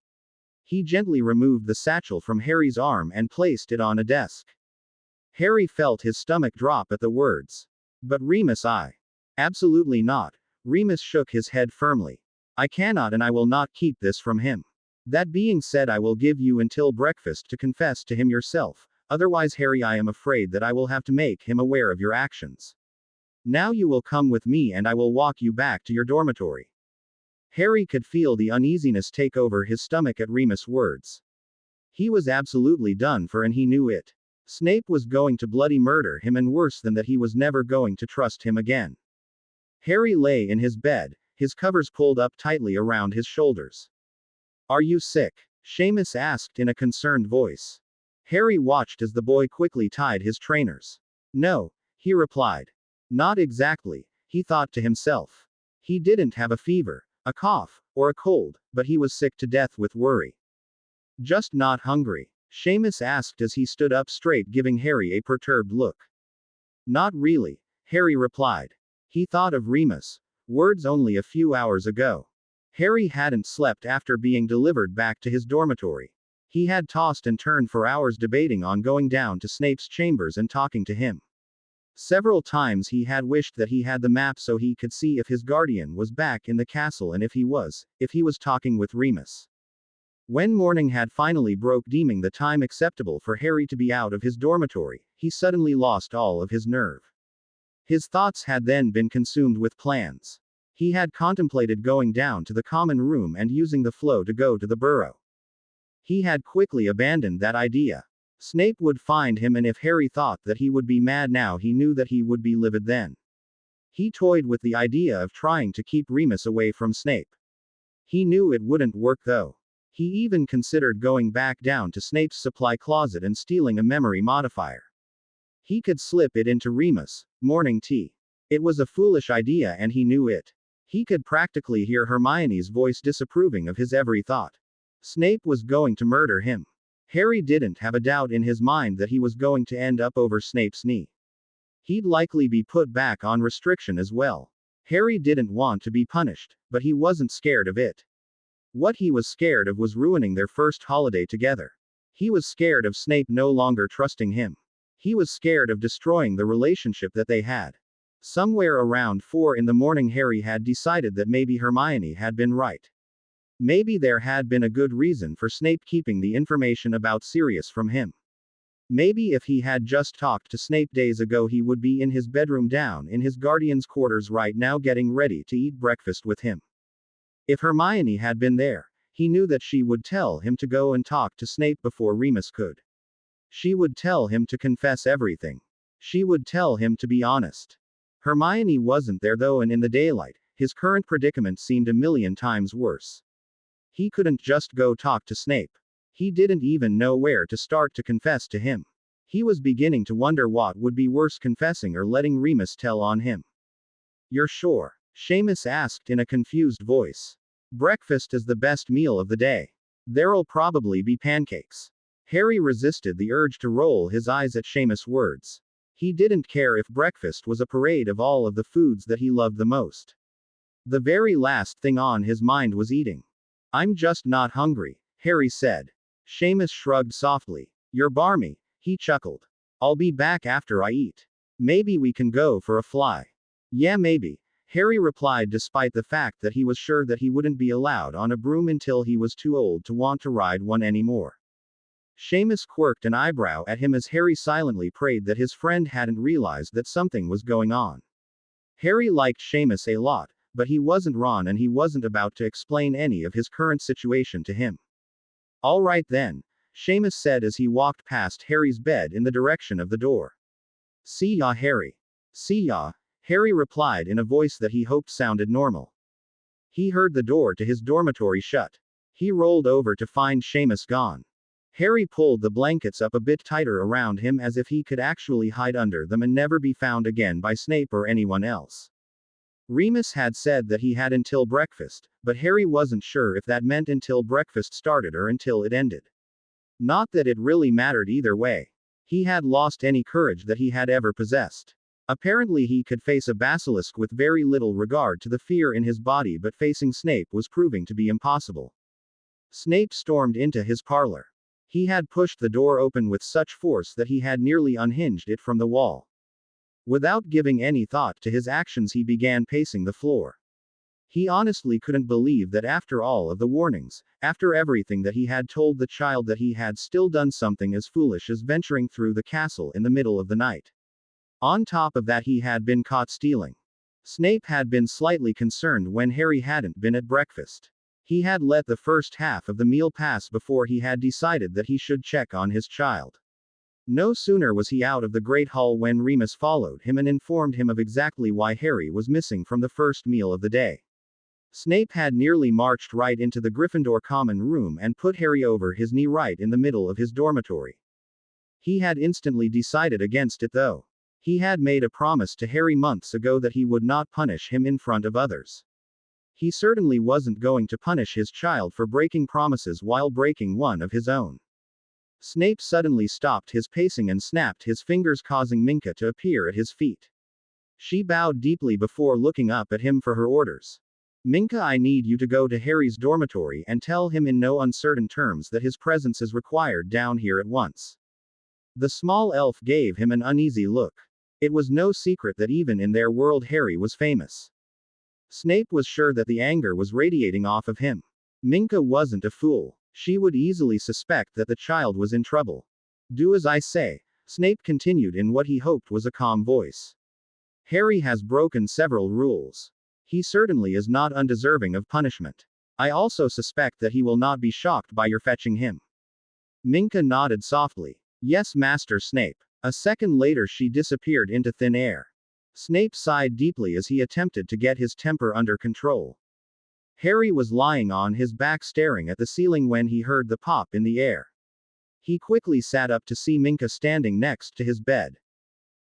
He gently removed the satchel from Harry's arm and placed it on a desk. Harry felt his stomach drop at the words. But Remus, I. Absolutely not. Remus shook his head firmly. I cannot and I will not keep this from him. That being said, I will give you until breakfast to confess to him yourself, otherwise, Harry, I am afraid that I will have to make him aware of your actions. Now you will come with me and I will walk you back to your dormitory. Harry could feel the uneasiness take over his stomach at Remus' words. He was absolutely done for and he knew it. Snape was going to bloody murder him, and worse than that, he was never going to trust him again. Harry lay in his bed, his covers pulled up tightly around his shoulders. Are you sick? Seamus asked in a concerned voice. Harry watched as the boy quickly tied his trainers. No, he replied. Not exactly, he thought to himself. He didn't have a fever, a cough, or a cold, but he was sick to death with worry. Just not hungry? Seamus asked as he stood up straight, giving Harry a perturbed look. Not really, Harry replied. He thought of Remus' words only a few hours ago. Harry hadn't slept after being delivered back to his dormitory. He had tossed and turned for hours, debating on going down to Snape's chambers and talking to him. Several times he had wished that he had the map so he could see if his guardian was back in the castle, and if he was talking with Remus. When morning had finally broke, deeming the time acceptable for Harry to be out of his dormitory, he suddenly lost all of his nerve. His thoughts had then been consumed with plans. He had contemplated going down to the common room and using the flow to go to the burrow. He had quickly abandoned that idea. Snape would find him, and if Harry thought that he would be mad now, he knew that he would be livid then. He toyed with the idea of trying to keep Remus away from Snape. He knew it wouldn't work though. He even considered going back down to Snape's supply closet and stealing a memory modifier. He could slip it into Remus' morning tea. It was a foolish idea and he knew it. He could practically hear Hermione's voice disapproving of his every thought. Snape was going to murder him. Harry didn't have a doubt in his mind that he was going to end up over Snape's knee. He'd likely be put back on restriction as well. Harry didn't want to be punished, but he wasn't scared of it. What he was scared of was ruining their first holiday together. He was scared of Snape no longer trusting him. He was scared of destroying the relationship that they had. Somewhere around 4 in the morning, Harry had decided that maybe Hermione had been right. Maybe there had been a good reason for Snape keeping the information about Sirius from him. Maybe if he had just talked to Snape days ago, he would be in his bedroom down in his guardian's quarters right now getting ready to eat breakfast with him. If Hermione had been there, he knew that she would tell him to go and talk to Snape before Remus could. She would tell him to confess everything. She would tell him to be honest. Hermione wasn't there though, and in the daylight, his current predicament seemed a million times worse. He couldn't just go talk to Snape. He didn't even know where to start to confess to him. He was beginning to wonder what would be worse, confessing or letting Remus tell on him. "You're sure?" Seamus asked in a confused voice. "Breakfast is the best meal of the day. There'll probably be pancakes." Harry resisted the urge to roll his eyes at Seamus' words. He didn't care if breakfast was a parade of all of the foods that he loved the most. The very last thing on his mind was eating. "I'm just not hungry," Harry said. Seamus shrugged softly. "You're barmy," he chuckled. "I'll be back after I eat. Maybe we can go for a fly." "Yeah, maybe," Harry replied, despite the fact that he was sure that he wouldn't be allowed on a broom until he was too old to want to ride one anymore. Seamus quirked an eyebrow at him as Harry silently prayed that his friend hadn't realized that something was going on. Harry liked Seamus a lot, but he wasn't Ron and he wasn't about to explain any of his current situation to him. "All right then," Seamus said as he walked past Harry's bed in the direction of the door. "See ya, Harry." "See ya," Harry replied in a voice that he hoped sounded normal. He heard the door to his dormitory shut. He rolled over to find Seamus gone. Harry pulled the blankets up a bit tighter around him as if he could actually hide under them and never be found again by Snape or anyone else. Remus had said that he had until breakfast, but Harry wasn't sure if that meant until breakfast started or until it ended. Not that it really mattered either way. He had lost any courage that he had ever possessed. Apparently he could face a basilisk with very little regard to the fear in his body, but facing Snape was proving to be impossible. Snape stormed into his parlor. He had pushed the door open with such force that he had nearly unhinged it from the wall. Without giving any thought to his actions, he began pacing the floor. He honestly couldn't believe that after all of the warnings, after everything that he had told the child, that he had still done something as foolish as venturing through the castle in the middle of the night. On top of that, he had been caught stealing. Snape had been slightly concerned when Harry hadn't been at breakfast. He had let the first half of the meal pass before he had decided that he should check on his child. No sooner was he out of the Great Hall when Remus followed him and informed him of exactly why Harry was missing from the first meal of the day. Snape had nearly marched right into the Gryffindor common room and put Harry over his knee right in the middle of his dormitory. He had instantly decided against it though. He had made a promise to Harry months ago that he would not punish him in front of others. He certainly wasn't going to punish his child for breaking promises while breaking one of his own. Snape suddenly stopped his pacing and snapped his fingers, causing Minka to appear at his feet. She bowed deeply before looking up at him for her orders. "Minka, I need you to go to Harry's dormitory and tell him in no uncertain terms that his presence is required down here at once." The small elf gave him an uneasy look. It was no secret that even in their world Harry was famous. Snape was sure that the anger was radiating off of him. Minka wasn't a fool. She would easily suspect that the child was in trouble. "Do as I say," Snape continued in what he hoped was a calm voice. "Harry has broken several rules. He certainly is not undeserving of punishment. I also suspect that he will not be shocked by your fetching him." Minka nodded softly. "Yes, Master Snape." A second later she disappeared into thin air. Snape sighed deeply as he attempted to get his temper under control. Harry was lying on his back staring at the ceiling when he heard the pop in the air. He quickly sat up to see Minka standing next to his bed.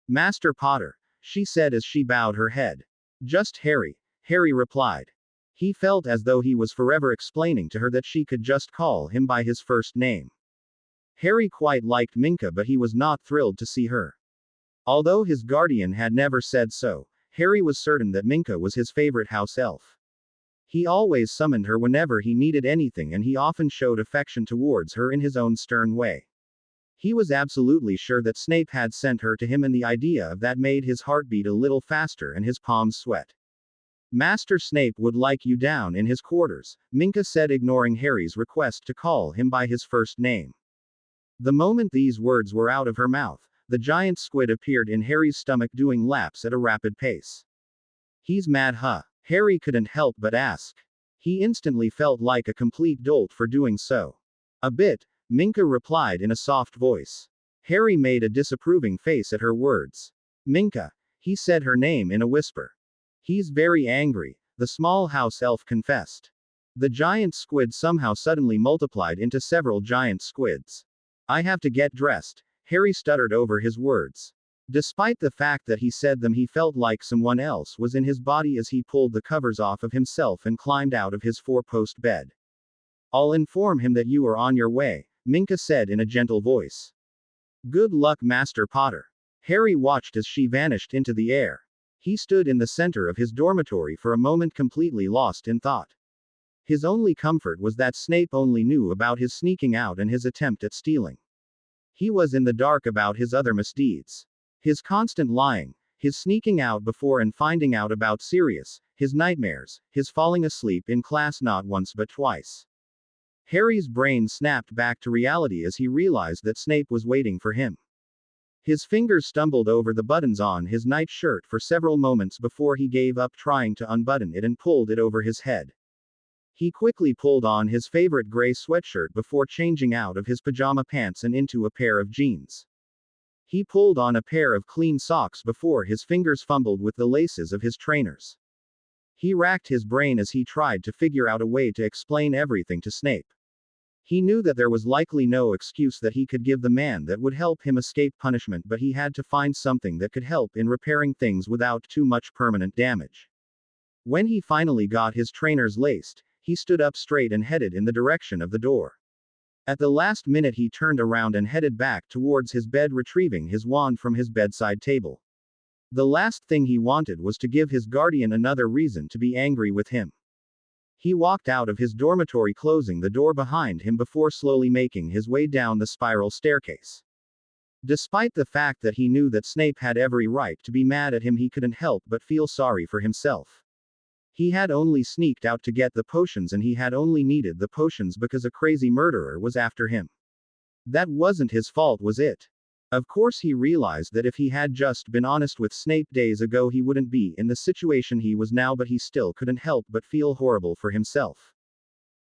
"Master Potter," she said as she bowed her head. "Just Harry." Harry replied. He felt as though he was forever explaining to her that she could just call him by his first name. Harry quite liked Minka, but he was not thrilled to see her. Although his guardian had never said so, Harry was certain that Minka was his favorite house elf. He always summoned her whenever he needed anything, and he often showed affection towards her in his own stern way. He was absolutely sure that Snape had sent her to him, and the idea of that made his heart beat a little faster and his palms sweat. Master Snape would like you down in his quarters, Minka said, ignoring Harry's request to call him by his first name. The moment these words were out of her mouth, the giant squid appeared in Harry's stomach, doing laps at a rapid pace. He's mad, huh? Harry couldn't help but ask. He instantly felt like a complete dolt for doing so. A bit, Minka replied in a soft voice. Harry made a disapproving face at her words. Minka. He said her name in a whisper. He's very angry, the small house elf confessed. The giant squid somehow suddenly multiplied into several giant squids. I have to get dressed, Harry stuttered over his words. Despite the fact that he said them, he felt like someone else was in his body as he pulled the covers off of himself and climbed out of his four-post bed. I'll inform him that you are on your way, Minka said in a gentle voice. Good luck, Master Potter. Harry watched as she vanished into the air. He stood in the center of his dormitory for a moment, completely lost in thought. His only comfort was that Snape only knew about his sneaking out and his attempt at stealing. He was in the dark about his other misdeeds. His constant lying, his sneaking out before and finding out about Sirius, his nightmares, his falling asleep in class not once but twice. Harry's brain snapped back to reality as he realized that Snape was waiting for him. His fingers stumbled over the buttons on his nightshirt for several moments before he gave up trying to unbutton it and pulled it over his head. He quickly pulled on his favorite gray sweatshirt before changing out of his pajama pants and into a pair of jeans. He pulled on a pair of clean socks before his fingers fumbled with the laces of his trainers. He racked his brain as he tried to figure out a way to explain everything to Snape. He knew that there was likely no excuse that he could give the man that would help him escape punishment, but he had to find something that could help in repairing things without too much permanent damage. When he finally got his trainers laced, he stood up straight and headed in the direction of the door. At the last minute he turned around and headed back towards his bed, retrieving his wand from his bedside table. The last thing he wanted was to give his guardian another reason to be angry with him. He walked out of his dormitory, closing the door behind him before slowly making his way down the spiral staircase. Despite the fact that he knew that Snape had every right to be mad at him, he couldn't help but feel sorry for himself. He had only sneaked out to get the potions, and he had only needed the potions because a crazy murderer was after him. That wasn't his fault, was it? Of course he realized that if he had just been honest with Snape days ago, he wouldn't be in the situation he was now, but he still couldn't help but feel horrible for himself.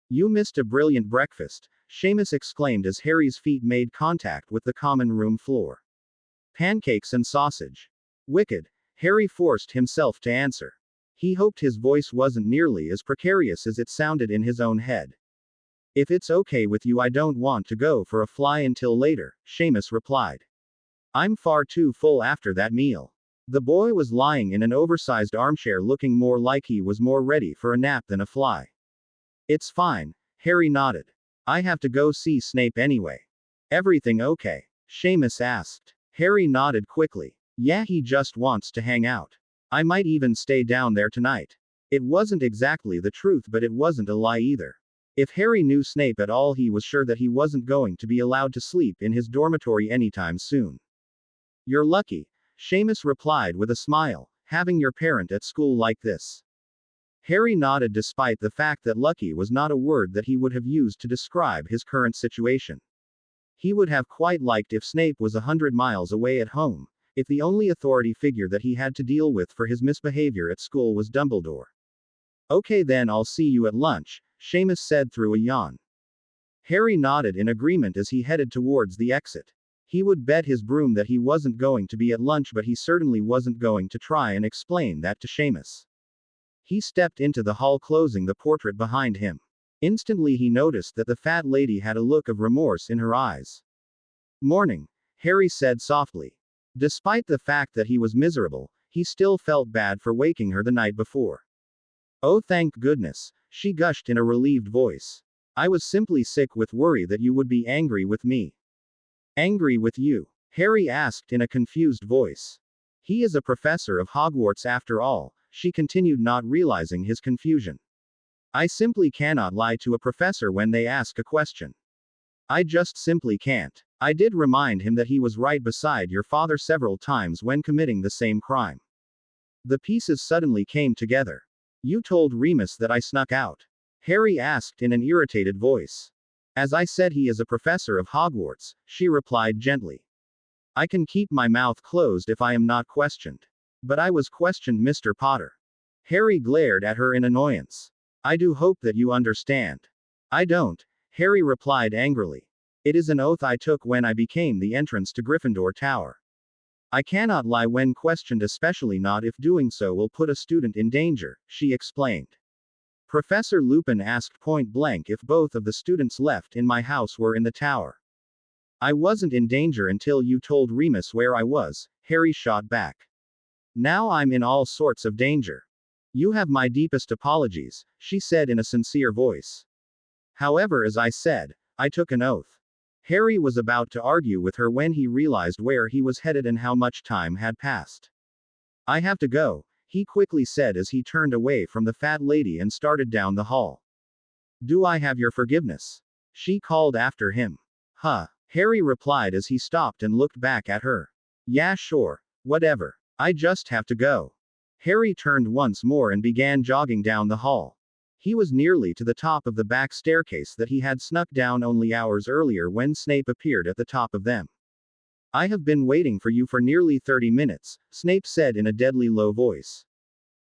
You missed a brilliant breakfast, Seamus exclaimed as Harry's feet made contact with the common room floor. Pancakes and sausage. Wicked, Harry forced himself to answer. He hoped his voice wasn't nearly as precarious as it sounded in his own head. If it's okay with you, I don't want to go for a fly until later, Seamus replied. I'm far too full after that meal. The boy was lying in an oversized armchair, looking more like he was more ready for a nap than a fly. It's fine, Harry nodded. I have to go see Snape anyway. Everything okay? Seamus asked. Harry nodded quickly. Yeah, he just wants to hang out. I might even stay down there tonight. It wasn't exactly the truth, but it wasn't a lie either. If Harry knew Snape at all, he was sure that he wasn't going to be allowed to sleep in his dormitory anytime soon. You're lucky, Seamus replied with a smile, having your parent at school like this. Harry nodded, despite the fact that lucky was not a word that he would have used to describe his current situation. He would have quite liked if Snape was 100 miles away at home, if the only authority figure that he had to deal with for his misbehavior at school was Dumbledore. Okay then, I'll see you at lunch, Seamus said through a yawn. Harry nodded in agreement as he headed towards the exit. He would bet his broom that he wasn't going to be at lunch, but he certainly wasn't going to try and explain that to Seamus. He stepped into the hall, closing the portrait behind him. Instantly he noticed that the fat lady had a look of remorse in her eyes. Morning, Harry said softly. Despite the fact that he was miserable, he still felt bad for waking her the night before. Oh, thank goodness, she gushed in a relieved voice. I was simply sick with worry that you would be angry with me. Angry with you? Harry asked in a confused voice. He is a professor of Hogwarts after all, she continued, not realizing his confusion. I simply cannot lie to a professor when they ask a question. I just simply can't. I did remind him that he was right beside your father several times when committing the same crime. The pieces suddenly came together. You told Remus that I snuck out? Harry asked in an irritated voice. As I said, he is a professor of Hogwarts, she replied gently. I can keep my mouth closed if I am not questioned. But I was questioned, Mr. Potter. Harry glared at her in annoyance. I do hope that you understand. I don't, Harry replied angrily. It is an oath I took when I became the entrance to Gryffindor Tower. I cannot lie when questioned, especially not if doing so will put a student in danger, she explained. Professor Lupin asked point blank if both of the students left in my house were in the tower. I wasn't in danger until you told Remus where I was, Harry shot back. Now I'm in all sorts of danger. You have my deepest apologies, she said in a sincere voice. However, as I said, I took an oath. Harry was about to argue with her when he realized where he was headed and how much time had passed. I have to go, he quickly said as he turned away from the fat lady and started down the hall. Do I have your forgiveness? She called after him. Huh, Harry replied as he stopped and looked back at her. Yeah, sure, whatever. I just have to go. Harry turned once more and began jogging down the hall. He was nearly to the top of the back staircase that he had snuck down only hours earlier when Snape appeared at the top of them. I have been waiting for you for nearly 30 minutes, Snape said in a deadly low voice.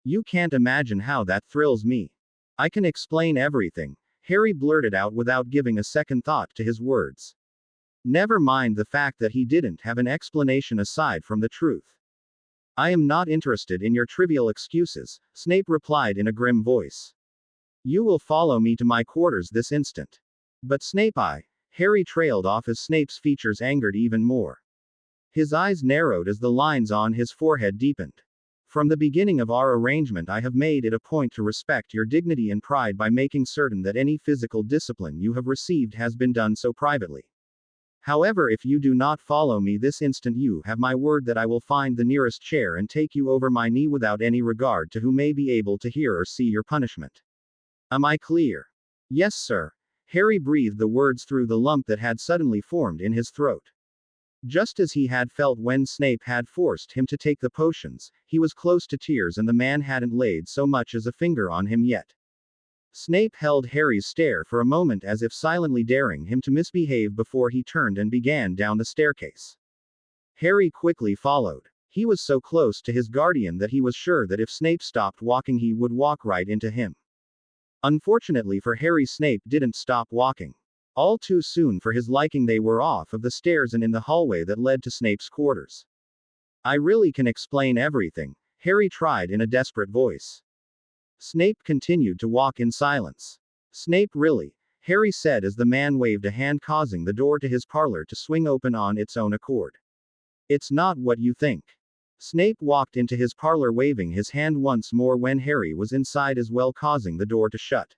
You can't imagine how that thrills me. I can explain everything, Harry blurted out without giving a second thought to his words. Never mind the fact that he didn't have an explanation aside from the truth. I am not interested in your trivial excuses, Snape replied in a grim voice. You will follow me to my quarters this instant. But Snape, Harry trailed off as Snape's features angered even more. His eyes narrowed as the lines on his forehead deepened. From the beginning of our arrangement, I have made it a point to respect your dignity and pride by making certain that any physical discipline you have received has been done so privately. However, if you do not follow me this instant, you have my word that I will find the nearest chair and take you over my knee without any regard to who may be able to hear or see your punishment. Am I clear? Yes, sir. Harry breathed the words through the lump that had suddenly formed in his throat. Just as he had felt when Snape had forced him to take the potions, he was close to tears and the man hadn't laid so much as a finger on him yet. Snape held Harry's stare for a moment as if silently daring him to misbehave before he turned and began down the staircase. Harry quickly followed. He was so close to his guardian that he was sure that if Snape stopped walking, he would walk right into him. Unfortunately for Harry, Snape didn't stop walking. All too soon for his liking, they were off of the stairs and in the hallway that led to Snape's quarters. I really can explain everything, Harry tried in a desperate voice. Snape continued to walk in silence. Snape, really? Harry said as the man waved a hand, causing the door to his parlor to swing open on its own accord. It's not what you think. Snape walked into his parlor waving his hand once more when Harry was inside as well, causing the door to shut.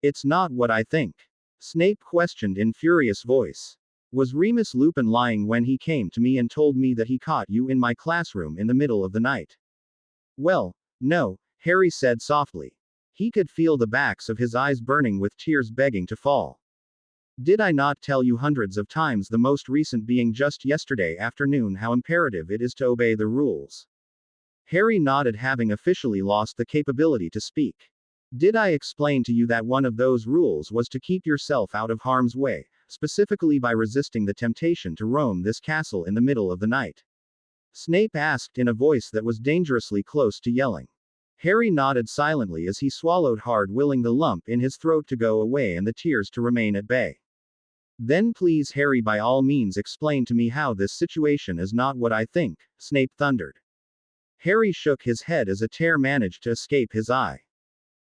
It's not what I think. Snape questioned in furious voice. Was Remus Lupin lying when he came to me and told me that he caught you in my classroom in the middle of the night? Well, no, Harry said softly. He could feel the backs of his eyes burning with tears begging to fall. Did I not tell you hundreds of times, the most recent being just yesterday afternoon, how imperative it is to obey the rules? Harry nodded, having officially lost the capability to speak. Did I explain to you that one of those rules was to keep yourself out of harm's way, specifically by resisting the temptation to roam this castle in the middle of the night? Snape asked in a voice that was dangerously close to yelling. Harry nodded silently as he swallowed hard, willing the lump in his throat to go away and the tears to remain at bay. Then please, Harry, by all means explain to me how this situation is not what I think, Snape thundered. Harry shook his head as a tear managed to escape his eye.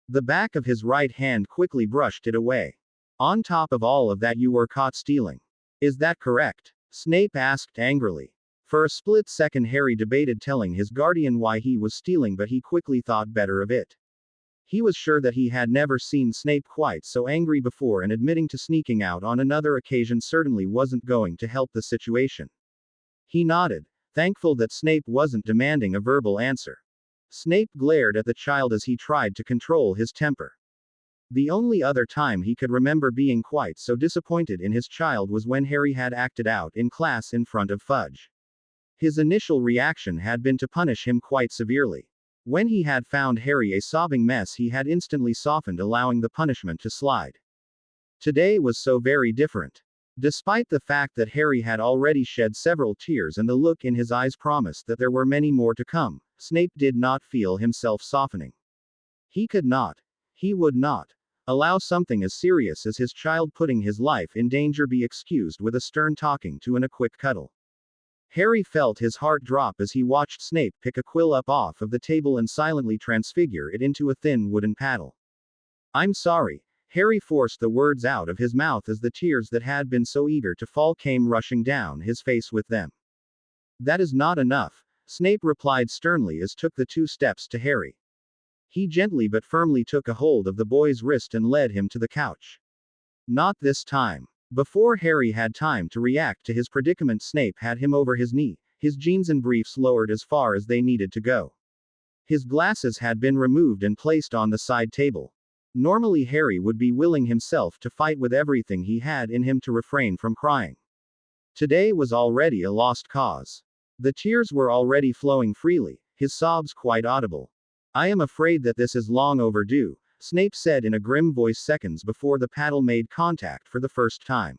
The back of his right hand quickly brushed it away. On top of all of that, you were caught stealing. Is that correct? Snape asked angrily. For a split second, Harry debated telling his guardian why he was stealing, but he quickly thought better of it. He was sure that he had never seen Snape quite so angry before, and admitting to sneaking out on another occasion certainly wasn't going to help the situation. He nodded, thankful that Snape wasn't demanding a verbal answer. Snape glared at the child as he tried to control his temper. The only other time he could remember being quite so disappointed in his child was when Harry had acted out in class in front of Fudge. His initial reaction had been to punish him quite severely. When he had found Harry a sobbing mess, he had instantly softened, allowing the punishment to slide. Today was so very different. Despite the fact that Harry had already shed several tears and the look in his eyes promised that there were many more to come, Snape did not feel himself softening. He could not. He would not allow something as serious as his child putting his life in danger be excused with a stern talking to and a quick cuddle. Harry felt his heart drop as he watched Snape pick a quill up off of the table and silently transfigure it into a thin wooden paddle. "I'm sorry." Harry forced the words out of his mouth as the tears that had been so eager to fall came rushing down his face with them. "That is not enough," Snape replied sternly as took the 2 steps to Harry. He gently but firmly took a hold of the boy's wrist and led him to the couch. "Not this time." Before Harry had time to react to his predicament, Snape had him over his knee, his jeans and briefs lowered as far as they needed to go. His glasses had been removed and placed on the side table. Normally Harry would be willing himself to fight with everything he had in him to refrain from crying. Today was already a lost cause. The tears were already flowing freely, his sobs quite audible. "I am afraid that this is long overdue," Snape said in a grim voice seconds before the paddle made contact for the first time.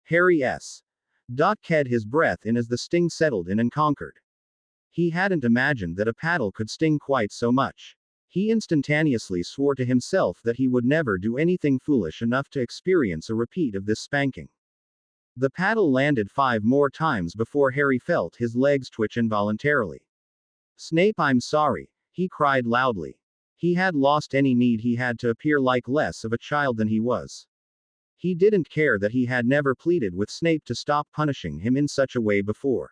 Harry caught his breath in as the sting settled in and conquered. He hadn't imagined that a paddle could sting quite so much. He instantaneously swore to himself that he would never do anything foolish enough to experience a repeat of this spanking. The paddle landed 5 more times before Harry felt his legs twitch involuntarily. "Snape, I'm sorry," he cried loudly. He had lost any need he had to appear like less of a child than he was. He didn't care that he had never pleaded with Snape to stop punishing him in such a way before.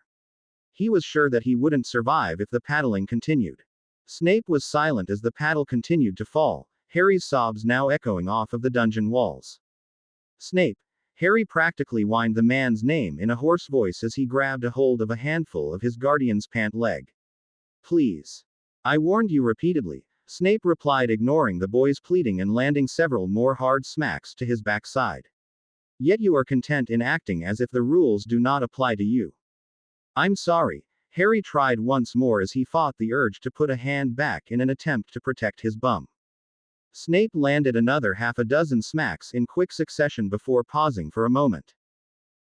He was sure that he wouldn't survive if the paddling continued. Snape was silent as the paddle continued to fall, Harry's sobs now echoing off of the dungeon walls. "Snape!" Harry practically whined the man's name in a hoarse voice as he grabbed a hold of a handful of his guardian's pant leg. "Please. I warned you repeatedly," Snape replied, ignoring the boy's pleading and landing several more hard smacks to his backside. "Yet you are content in acting as if the rules do not apply to you." "I'm sorry." Harry tried once more as he fought the urge to put a hand back in an attempt to protect his bum. Snape landed another half a dozen smacks in quick succession before pausing for a moment.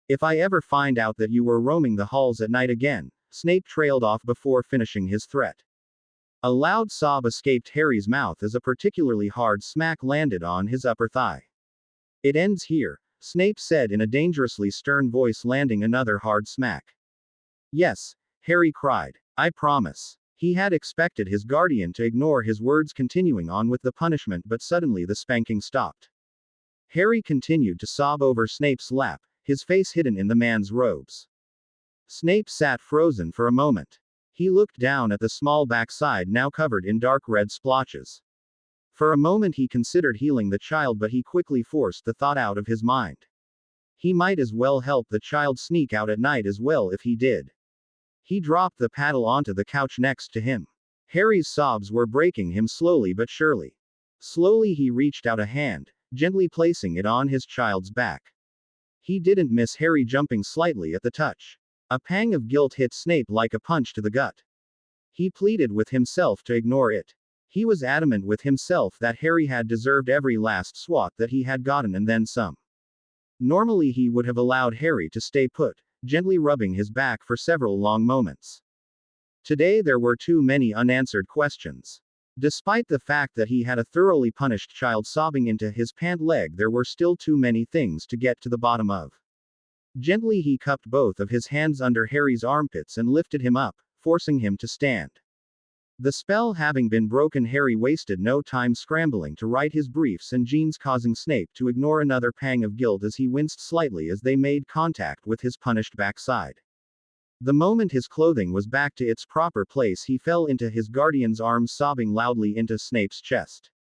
"If I ever find out that you were roaming the halls at night again," Snape trailed off before finishing his threat. A loud sob escaped Harry's mouth as a particularly hard smack landed on his upper thigh. "It ends here," Snape said in a dangerously stern voice, landing another hard smack. "Yes," Harry cried. "I promise." He had expected his guardian to ignore his words, continuing on with the punishment, but suddenly the spanking stopped. Harry continued to sob over Snape's lap, his face hidden in the man's robes. Snape sat frozen for a moment. He looked down at the small backside now covered in dark red splotches. For a moment he considered healing the child, but he quickly forced the thought out of his mind. He might as well help the child sneak out at night as well if he did. He dropped the paddle onto the couch next to him. Harry's sobs were breaking him slowly but surely. Slowly he reached out a hand, gently placing it on his child's back. He didn't miss Harry, jumping slightly at the touch. A pang of guilt hit Snape like a punch to the gut. He pleaded with himself to ignore it. He was adamant with himself that Harry had deserved every last swat that he had gotten and then some. Normally he would have allowed Harry to stay put, gently rubbing his back for several long moments. Today there were too many unanswered questions. Despite the fact that he had a thoroughly punished child sobbing into his pant leg, there were still too many things to get to the bottom of. Gently he cupped both of his hands under Harry's armpits and lifted him up, forcing him to stand. The spell having been broken, Harry wasted no time scrambling to right his briefs and jeans, causing Snape to ignore another pang of guilt as he winced slightly as they made contact with his punished backside. The moment his clothing was back to its proper place, he fell into his guardian's arms, sobbing loudly into Snape's chest.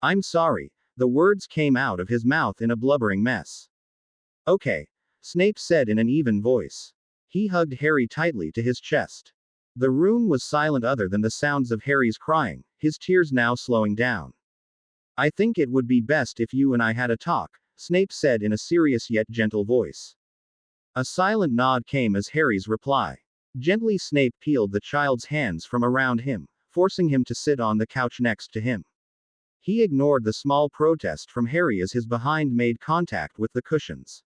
I'm sorry. The words came out of his mouth in a blubbering mess. Okay. Snape said in an even voice. He hugged Harry tightly to his chest. The room was silent other than the sounds of Harry's crying, his tears now slowing down. I think it would be best if you and I had a talk, Snape said in a serious yet gentle voice. A silent nod came as Harry's reply. Gently Snape peeled the child's hands from around him, forcing him to sit on the couch next to him. He ignored the small protest from Harry as his behind made contact with the cushions.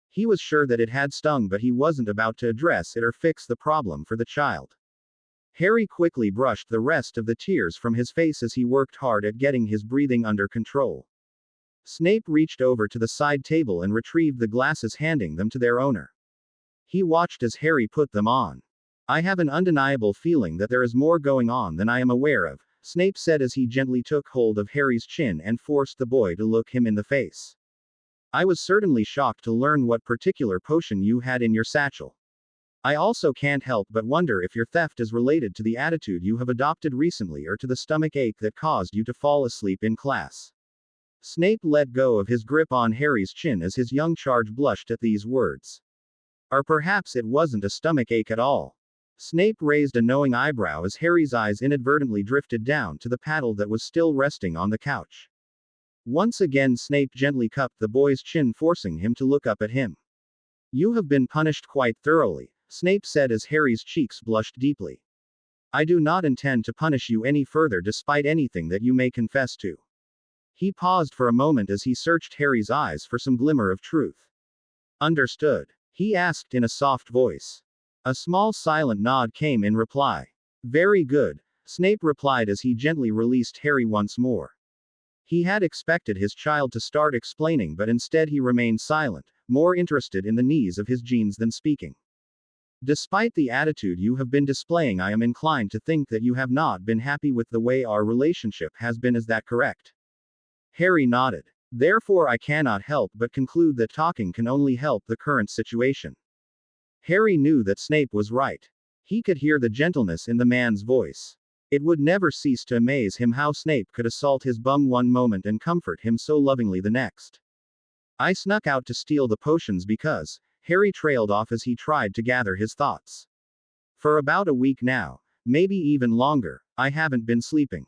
He was sure that it had stung, but he wasn't about to address it or fix the problem for the child. Harry quickly brushed the rest of the tears from his face as he worked hard at getting his breathing under control. Snape reached over to the side table and retrieved the glasses, handing them to their owner. He watched as Harry put them on. I have an undeniable feeling that there is more going on than I am aware of, Snape said as he gently took hold of Harry's chin and forced the boy to look him in the face. I was certainly shocked to learn what particular potion you had in your satchel. I also can't help but wonder if your theft is related to the attitude you have adopted recently or to the stomach ache that caused you to fall asleep in class. Snape let go of his grip on Harry's chin as his young charge blushed at these words. Or perhaps it wasn't a stomach ache at all. Snape raised a knowing eyebrow as Harry's eyes inadvertently drifted down to the paddle that was still resting on the couch. Once again Snape gently cupped the boy's chin, forcing him to look up at him. You have been punished quite thoroughly, Snape said as Harry's cheeks blushed deeply. I do not intend to punish you any further despite anything that you may confess to. He paused for a moment as he searched Harry's eyes for some glimmer of truth. Understood? He asked in a soft voice. A small silent nod came in reply. Very good, Snape replied as he gently released Harry once more. He had expected his child to start explaining, but instead he remained silent, more interested in the knees of his jeans than speaking. Despite the attitude you have been displaying, I am inclined to think that you have not been happy with the way our relationship has been. Is that correct? Harry nodded. Therefore I cannot help but conclude that talking can only help the current situation. Harry knew that Snape was right. He could hear the gentleness in the man's voice. It would never cease to amaze him how Snape could assault his bum one moment and comfort him so lovingly the next. I snuck out to steal the potions because, Harry trailed off as he tried to gather his thoughts. For about a week now, maybe even longer, I haven't been sleeping.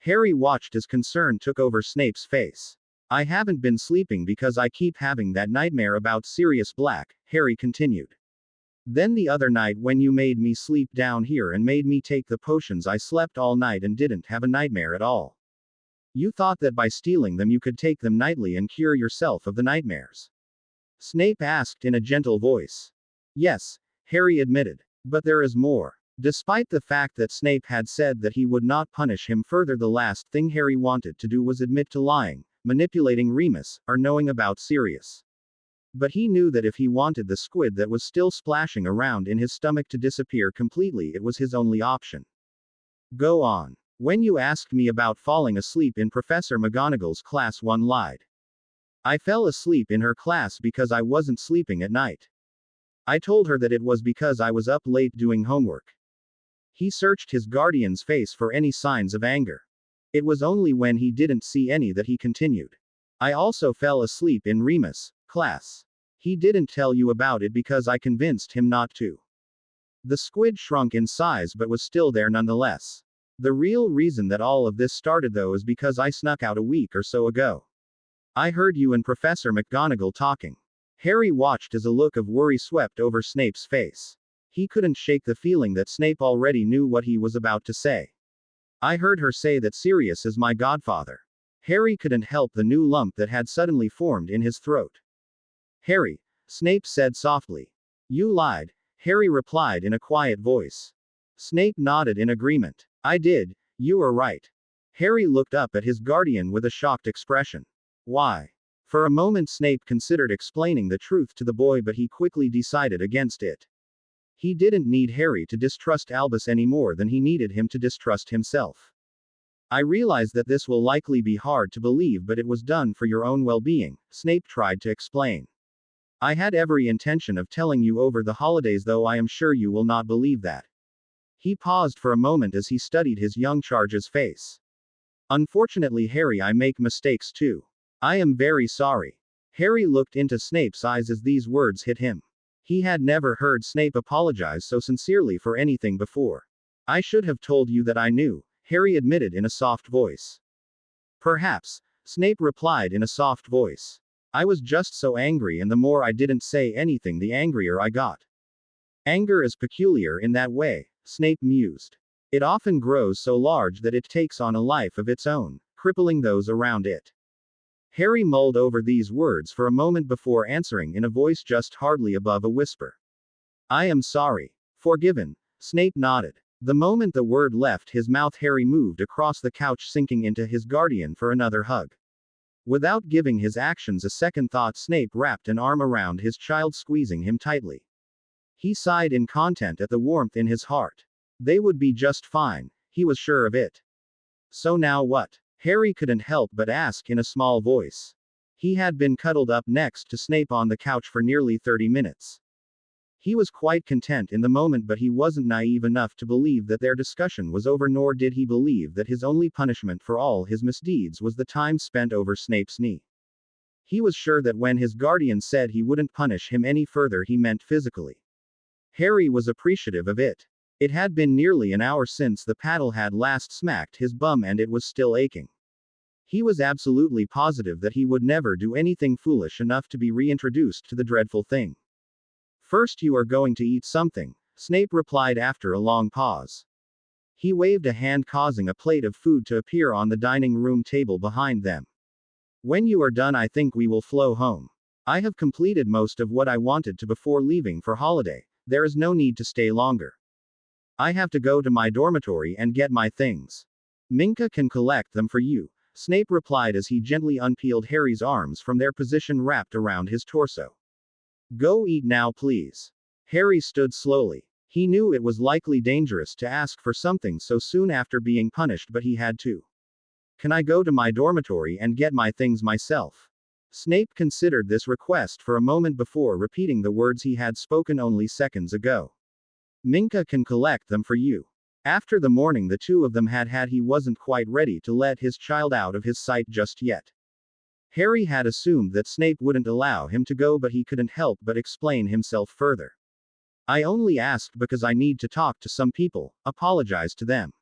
Harry watched as concern took over Snape's face. I haven't been sleeping because I keep having that nightmare about Sirius Black, Harry continued. Then the other night when you made me sleep down here and made me take the potions, I slept all night and didn't have a nightmare at all. You thought that by stealing them you could take them nightly and cure yourself of the nightmares? Snape asked in a gentle voice. Yes, Harry admitted. But there is more. Despite the fact that Snape had said that he would not punish him further, the last thing Harry wanted to do was admit to lying, manipulating Remus, or knowing about Sirius. But he knew that if he wanted the squid that was still splashing around in his stomach to disappear completely, it was his only option. Go on. When you asked me about falling asleep in Professor McGonagall's class, one lied. I fell asleep in her class because I wasn't sleeping at night. I told her that it was because I was up late doing homework. He searched his guardian's face for any signs of anger. It was only when he didn't see any that he continued. I also fell asleep in Remus' class. He didn't tell you about it because I convinced him not to. The squid shrunk in size but was still there nonetheless. The real reason that all of this started though is because I snuck out a week or so ago. I heard you and Professor McGonagall talking. Harry watched as a look of worry swept over Snape's face. He couldn't shake the feeling that Snape already knew what he was about to say. I heard her say that Sirius is my godfather. Harry couldn't help the new lump that had suddenly formed in his throat. Harry, Snape said softly. You lied, Harry replied in a quiet voice. Snape nodded in agreement. I did, you are right. Harry looked up at his guardian with a shocked expression. Why? For a moment Snape considered explaining the truth to the boy, but he quickly decided against it. He didn't need Harry to distrust Albus any more than he needed him to distrust himself. I realize that this will likely be hard to believe, but it was done for your own well-being, Snape tried to explain. I had every intention of telling you over the holidays, though I am sure you will not believe that. He paused for a moment as he studied his young charge's face. Unfortunately, Harry, I make mistakes too. I am very sorry. Harry looked into Snape's eyes as these words hit him. He had never heard Snape apologize so sincerely for anything before. I should have told you that I knew, Harry admitted in a soft voice. Perhaps, Snape replied in a soft voice. I was just so angry, and the more I didn't say anything, the angrier I got. Anger is peculiar in that way, Snape mused. It often grows so large that it takes on a life of its own, crippling those around it. Harry mulled over these words for a moment before answering in a voice just hardly above a whisper. I am sorry. Forgiven. Snape nodded. The moment the word left his mouth, Harry moved across the couch, sinking into his guardian for another hug. Without giving his actions a second thought, Snape wrapped an arm around his child, squeezing him tightly. He sighed in content at the warmth in his heart. They would be just fine, he was sure of it. So now what? Harry couldn't help but ask in a small voice. He had been cuddled up next to Snape on the couch for nearly 30 minutes. He was quite content in the moment, but he wasn't naive enough to believe that their discussion was over, nor did he believe that his only punishment for all his misdeeds was the time spent over Snape's knee. He was sure that when his guardian said he wouldn't punish him any further, he meant physically. Harry was appreciative of it. It had been nearly an hour since the paddle had last smacked his bum, and it was still aching. He was absolutely positive that he would never do anything foolish enough to be reintroduced to the dreadful thing. First, you are going to eat something, Snape replied after a long pause. He waved a hand, causing a plate of food to appear on the dining room table behind them. When you are done, I think we will flow home. I have completed most of what I wanted to before leaving for holiday. There is no need to stay longer. I have to go to my dormitory and get my things. Minka can collect them for you, Snape replied as he gently unpeeled Harry's arms from their position wrapped around his torso. Go eat now, please. Harry stood slowly. He knew it was likely dangerous to ask for something so soon after being punished, but he had to. Can I go to my dormitory and get my things myself? Snape considered this request for a moment before repeating the words he had spoken only seconds ago. Minka can collect them for you. After the morning the two of them had had, he wasn't quite ready to let his child out of his sight just yet. Harry had assumed that Snape wouldn't allow him to go, but he couldn't help but explain himself further. I only asked because I need to talk to some people, apologize to them.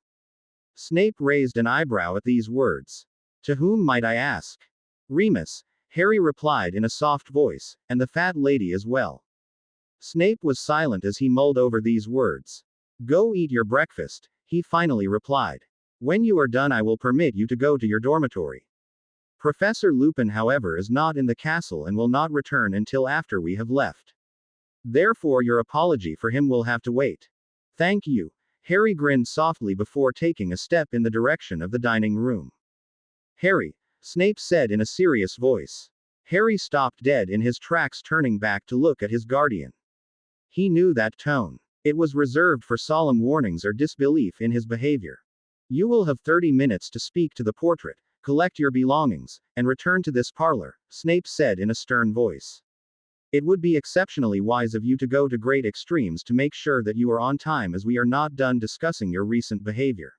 Snape raised an eyebrow at these words. To whom might I ask? Remus, Harry replied in a soft voice, and the fat lady as well. Snape was silent as he mulled over these words. Go eat your breakfast, he finally replied. When you are done, I will permit you to go to your dormitory. Professor Lupin, however, is not in the castle and will not return until after we have left. Therefore, your apology for him will have to wait. Thank you. Harry grinned softly before taking a step in the direction of the dining room. Harry, Snape said in a serious voice. Harry stopped dead in his tracks, turning back to look at his guardian. He knew that tone. It was reserved for solemn warnings or disbelief in his behavior. You will have 30 minutes to speak to the portrait, collect your belongings, and return to this parlor, Snape said in a stern voice. It would be exceptionally wise of you to go to great extremes to make sure that you are on time, as we are not done discussing your recent behavior.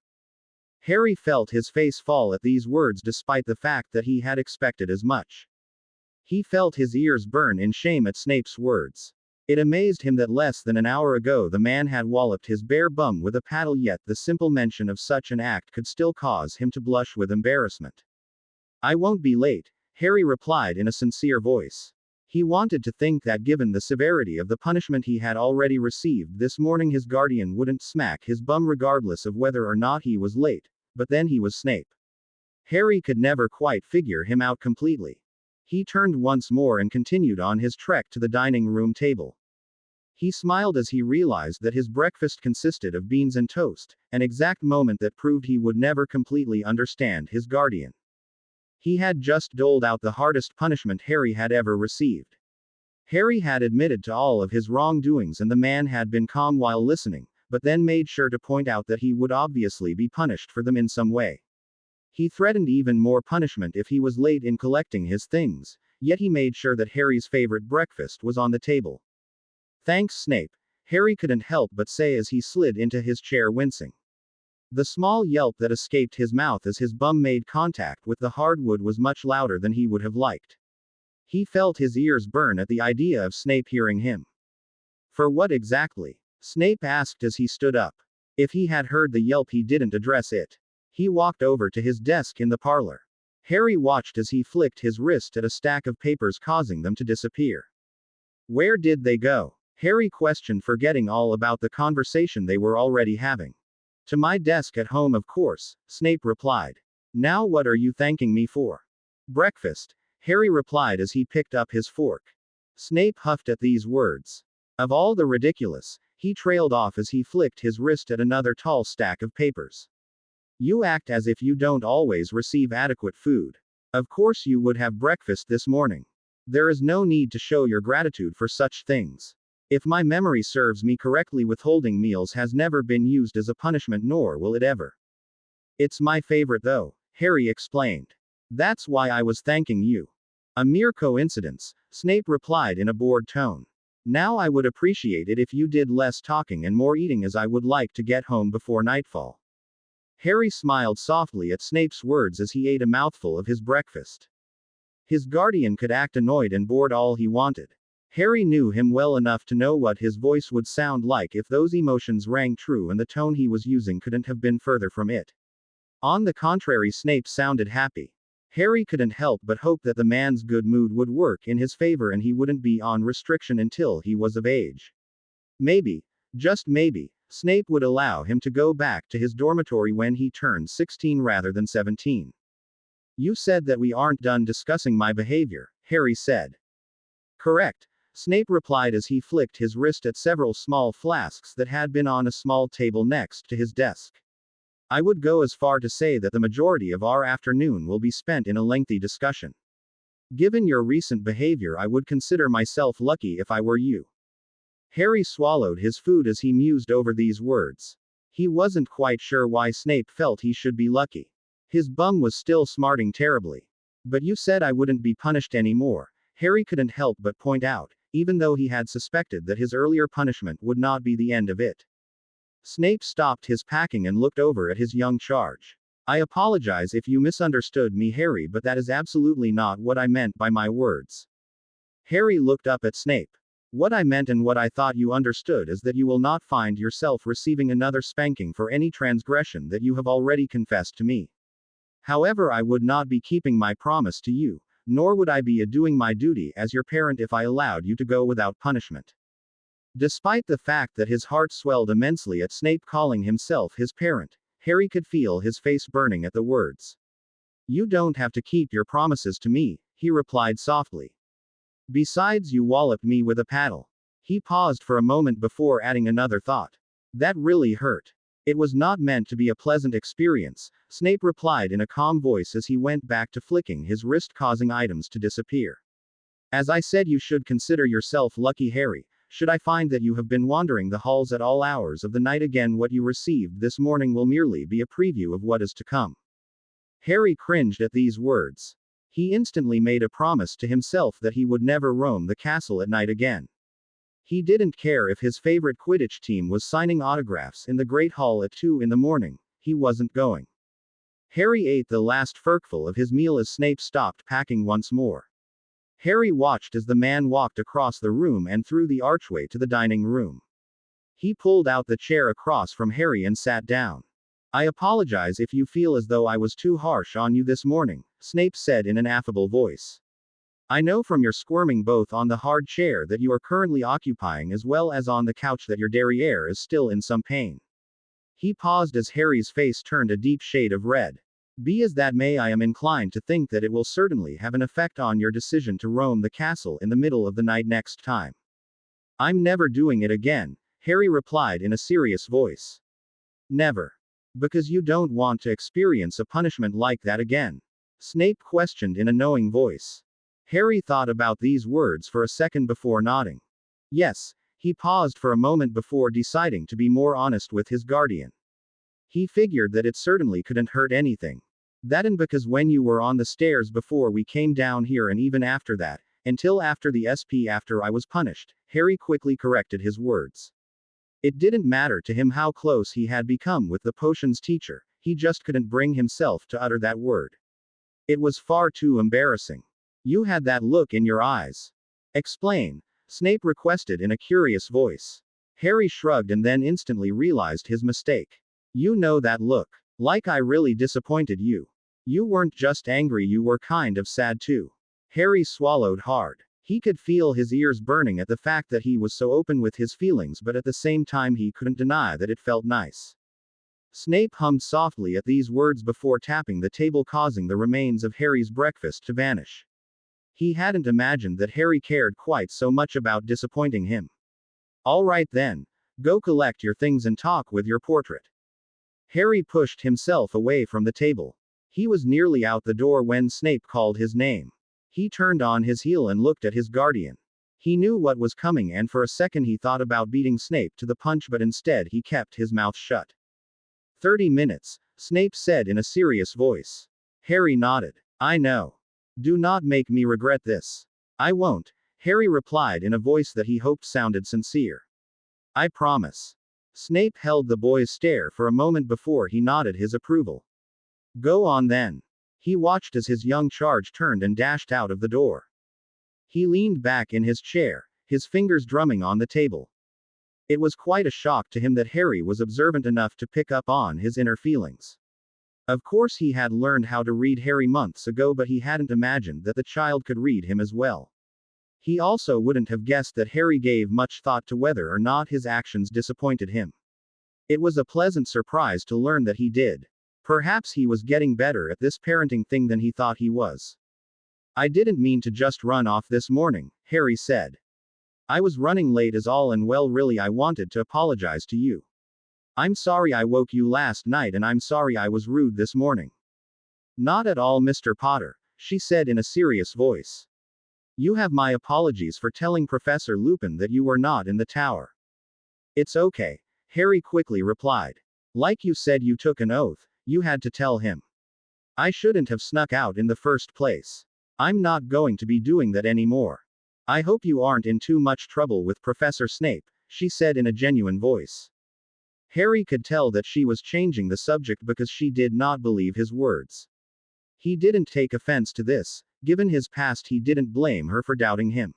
Harry felt his face fall at these words, despite the fact that he had expected as much. He felt his ears burn in shame at Snape's words. It amazed him that less than an hour ago the man had walloped his bare bum with a paddle, yet the simple mention of such an act could still cause him to blush with embarrassment. I won't be late, Harry replied in a sincere voice. He wanted to think that given the severity of the punishment he had already received this morning, his guardian wouldn't smack his bum regardless of whether or not he was late, but then he was Snape. Harry could never quite figure him out completely. He turned once more and continued on his trek to the dining room table. He smiled as he realized that his breakfast consisted of beans and toast, an exact moment that proved he would never completely understand his guardian. He had just doled out the hardest punishment Harry had ever received. Harry had admitted to all of his wrongdoings, and the man had been calm while listening, but then made sure to point out that he would obviously be punished for them in some way. He threatened even more punishment if he was late in collecting his things, yet he made sure that Harry's favorite breakfast was on the table. Thanks, Snape, Harry couldn't help but say as he slid into his chair, wincing. The small yelp that escaped his mouth as his bum made contact with the hardwood was much louder than he would have liked. He felt his ears burn at the idea of Snape hearing him. For what exactly? Snape asked as he stood up. If he had heard the yelp, he didn't address it. He walked over to his desk in the parlor. Harry watched as he flicked his wrist at a stack of papers, causing them to disappear. Where did they go? Harry questioned, forgetting all about the conversation they were already having. To my desk at home, of course, Snape replied. Now what are you thanking me for? Breakfast, Harry replied as he picked up his fork. Snape huffed at these words. Of all the ridiculous, he trailed off as he flicked his wrist at another tall stack of papers. You act as if you don't always receive adequate food. Of course you would have breakfast this morning. There is no need to show your gratitude for such things. If my memory serves me correctly, withholding meals has never been used as a punishment, nor will it ever. It's my favorite though, Harry explained. That's why I was thanking you. A mere coincidence, Snape replied in a bored tone. Now I would appreciate it if you did less talking and more eating, as I would like to get home before nightfall. Harry smiled softly at Snape's words as he ate a mouthful of his breakfast. His guardian could act annoyed and bored all he wanted. Harry knew him well enough to know what his voice would sound like if those emotions rang true, and the tone he was using couldn't have been further from it. On the contrary, Snape sounded happy. Harry couldn't help but hope that the man's good mood would work in his favor and he wouldn't be on restriction until he was of age. Maybe, just maybe, Snape would allow him to go back to his dormitory when he turned 16 rather than 17. You said that we aren't done discussing my behavior, Harry said. Correct, Snape replied as he flicked his wrist at several small flasks that had been on a small table next to his desk. I would go as far to say that the majority of our afternoon will be spent in a lengthy discussion. Given your recent behavior, I would consider myself lucky if I were you. Harry swallowed his food as he mused over these words. He wasn't quite sure why Snape felt he should be lucky. His bum was still smarting terribly. But you said I wouldn't be punished anymore, Harry couldn't help but point out, even though he had suspected that his earlier punishment would not be the end of it. Snape stopped his packing and looked over at his young charge. I apologize if you misunderstood me, Harry, but that is absolutely not what I meant by my words. Harry looked up at Snape. What I meant and what I thought you understood is that you will not find yourself receiving another spanking for any transgression that you have already confessed to me. However, I would not be keeping my promise to you, nor would I be doing my duty as your parent if I allowed you to go without punishment. Despite the fact that his heart swelled immensely at Snape calling himself his parent, Harry could feel his face burning at the words. You don't have to keep your promises to me, he replied softly. Besides, you walloped me with a paddle. He paused for a moment before adding another thought. That really hurt. It was not meant to be a pleasant experience, Snape replied in a calm voice as he went back to flicking his wrist, causing items to disappear. As I said, you should consider yourself lucky, Harry. Should I find that you have been wandering the halls at all hours of the night again, what you received this morning will merely be a preview of what is to come. Harry cringed at these words. He instantly made a promise to himself that he would never roam the castle at night again. He didn't care if his favorite Quidditch team was signing autographs in the Great Hall at 2 in the morning, he wasn't going. Harry ate the last forkful of his meal as Snape stopped packing once more. Harry watched as the man walked across the room and through the archway to the dining room. He pulled out the chair across from Harry and sat down. I apologize if you feel as though I was too harsh on you this morning, Snape said in an affable voice. I know from your squirming both on the hard chair that you are currently occupying as well as on the couch that your derriere is still in some pain. He paused as Harry's face turned a deep shade of red. Be as that may, I am inclined to think that it will certainly have an effect on your decision to roam the castle in the middle of the night next time. I'm never doing it again, Harry replied in a serious voice. Never. Because you don't want to experience a punishment like that again? Snape questioned in a knowing voice. Harry thought about these words for a second before nodding. Yes, he paused for a moment before deciding to be more honest with his guardian. He figured that it certainly couldn't hurt anything. That and because when you were on the stairs before we came down here and even after that, until after the SP after I was punished, Harry quickly corrected his words. It didn't matter to him how close he had become with the potions teacher, he just couldn't bring himself to utter that word. It was far too embarrassing. You had that look in your eyes. Explain, Snape requested in a curious voice. Harry shrugged and then instantly realized his mistake. You know that look. Like I really disappointed you. You weren't just angry, you were kind of sad too. Harry swallowed hard. He could feel his ears burning at the fact that he was so open with his feelings, but at the same time he couldn't deny that it felt nice. Snape hummed softly at these words before tapping the table, causing the remains of Harry's breakfast to vanish. He hadn't imagined that Harry cared quite so much about disappointing him. All right then. Go collect your things and talk with your portrait. Harry pushed himself away from the table. He was nearly out the door when Snape called his name. He turned on his heel and looked at his guardian. He knew what was coming, and for a second he thought about beating Snape to the punch, but instead he kept his mouth shut. 30 minutes, Snape said in a serious voice. Harry nodded. I know. Do not make me regret this. I won't, Harry replied in a voice that he hoped sounded sincere. I promise. Snape held the boy's stare for a moment before he nodded his approval. Go on then. He watched as his young charge turned and dashed out of the door. He leaned back in his chair, his fingers drumming on the table. It was quite a shock to him that Harry was observant enough to pick up on his inner feelings. Of course he had learned how to read Harry months ago, but he hadn't imagined that the child could read him as well. He also wouldn't have guessed that Harry gave much thought to whether or not his actions disappointed him. It was a pleasant surprise to learn that he did. Perhaps he was getting better at this parenting thing than he thought he was. I didn't mean to just run off this morning, Harry said. I was running late is all, and well, really I wanted to apologize to you. I'm sorry I woke you last night, and I'm sorry I was rude this morning. Not at all, Mr. Potter, she said in a serious voice. You have my apologies for telling Professor Lupin that you were not in the tower. It's okay, Harry quickly replied. Like you said, you took an oath, you had to tell him. I shouldn't have snuck out in the first place. I'm not going to be doing that anymore. I hope you aren't in too much trouble with Professor Snape, she said in a genuine voice. Harry could tell that she was changing the subject because she did not believe his words. He didn't take offense to this. Given his past, he didn't blame her for doubting him.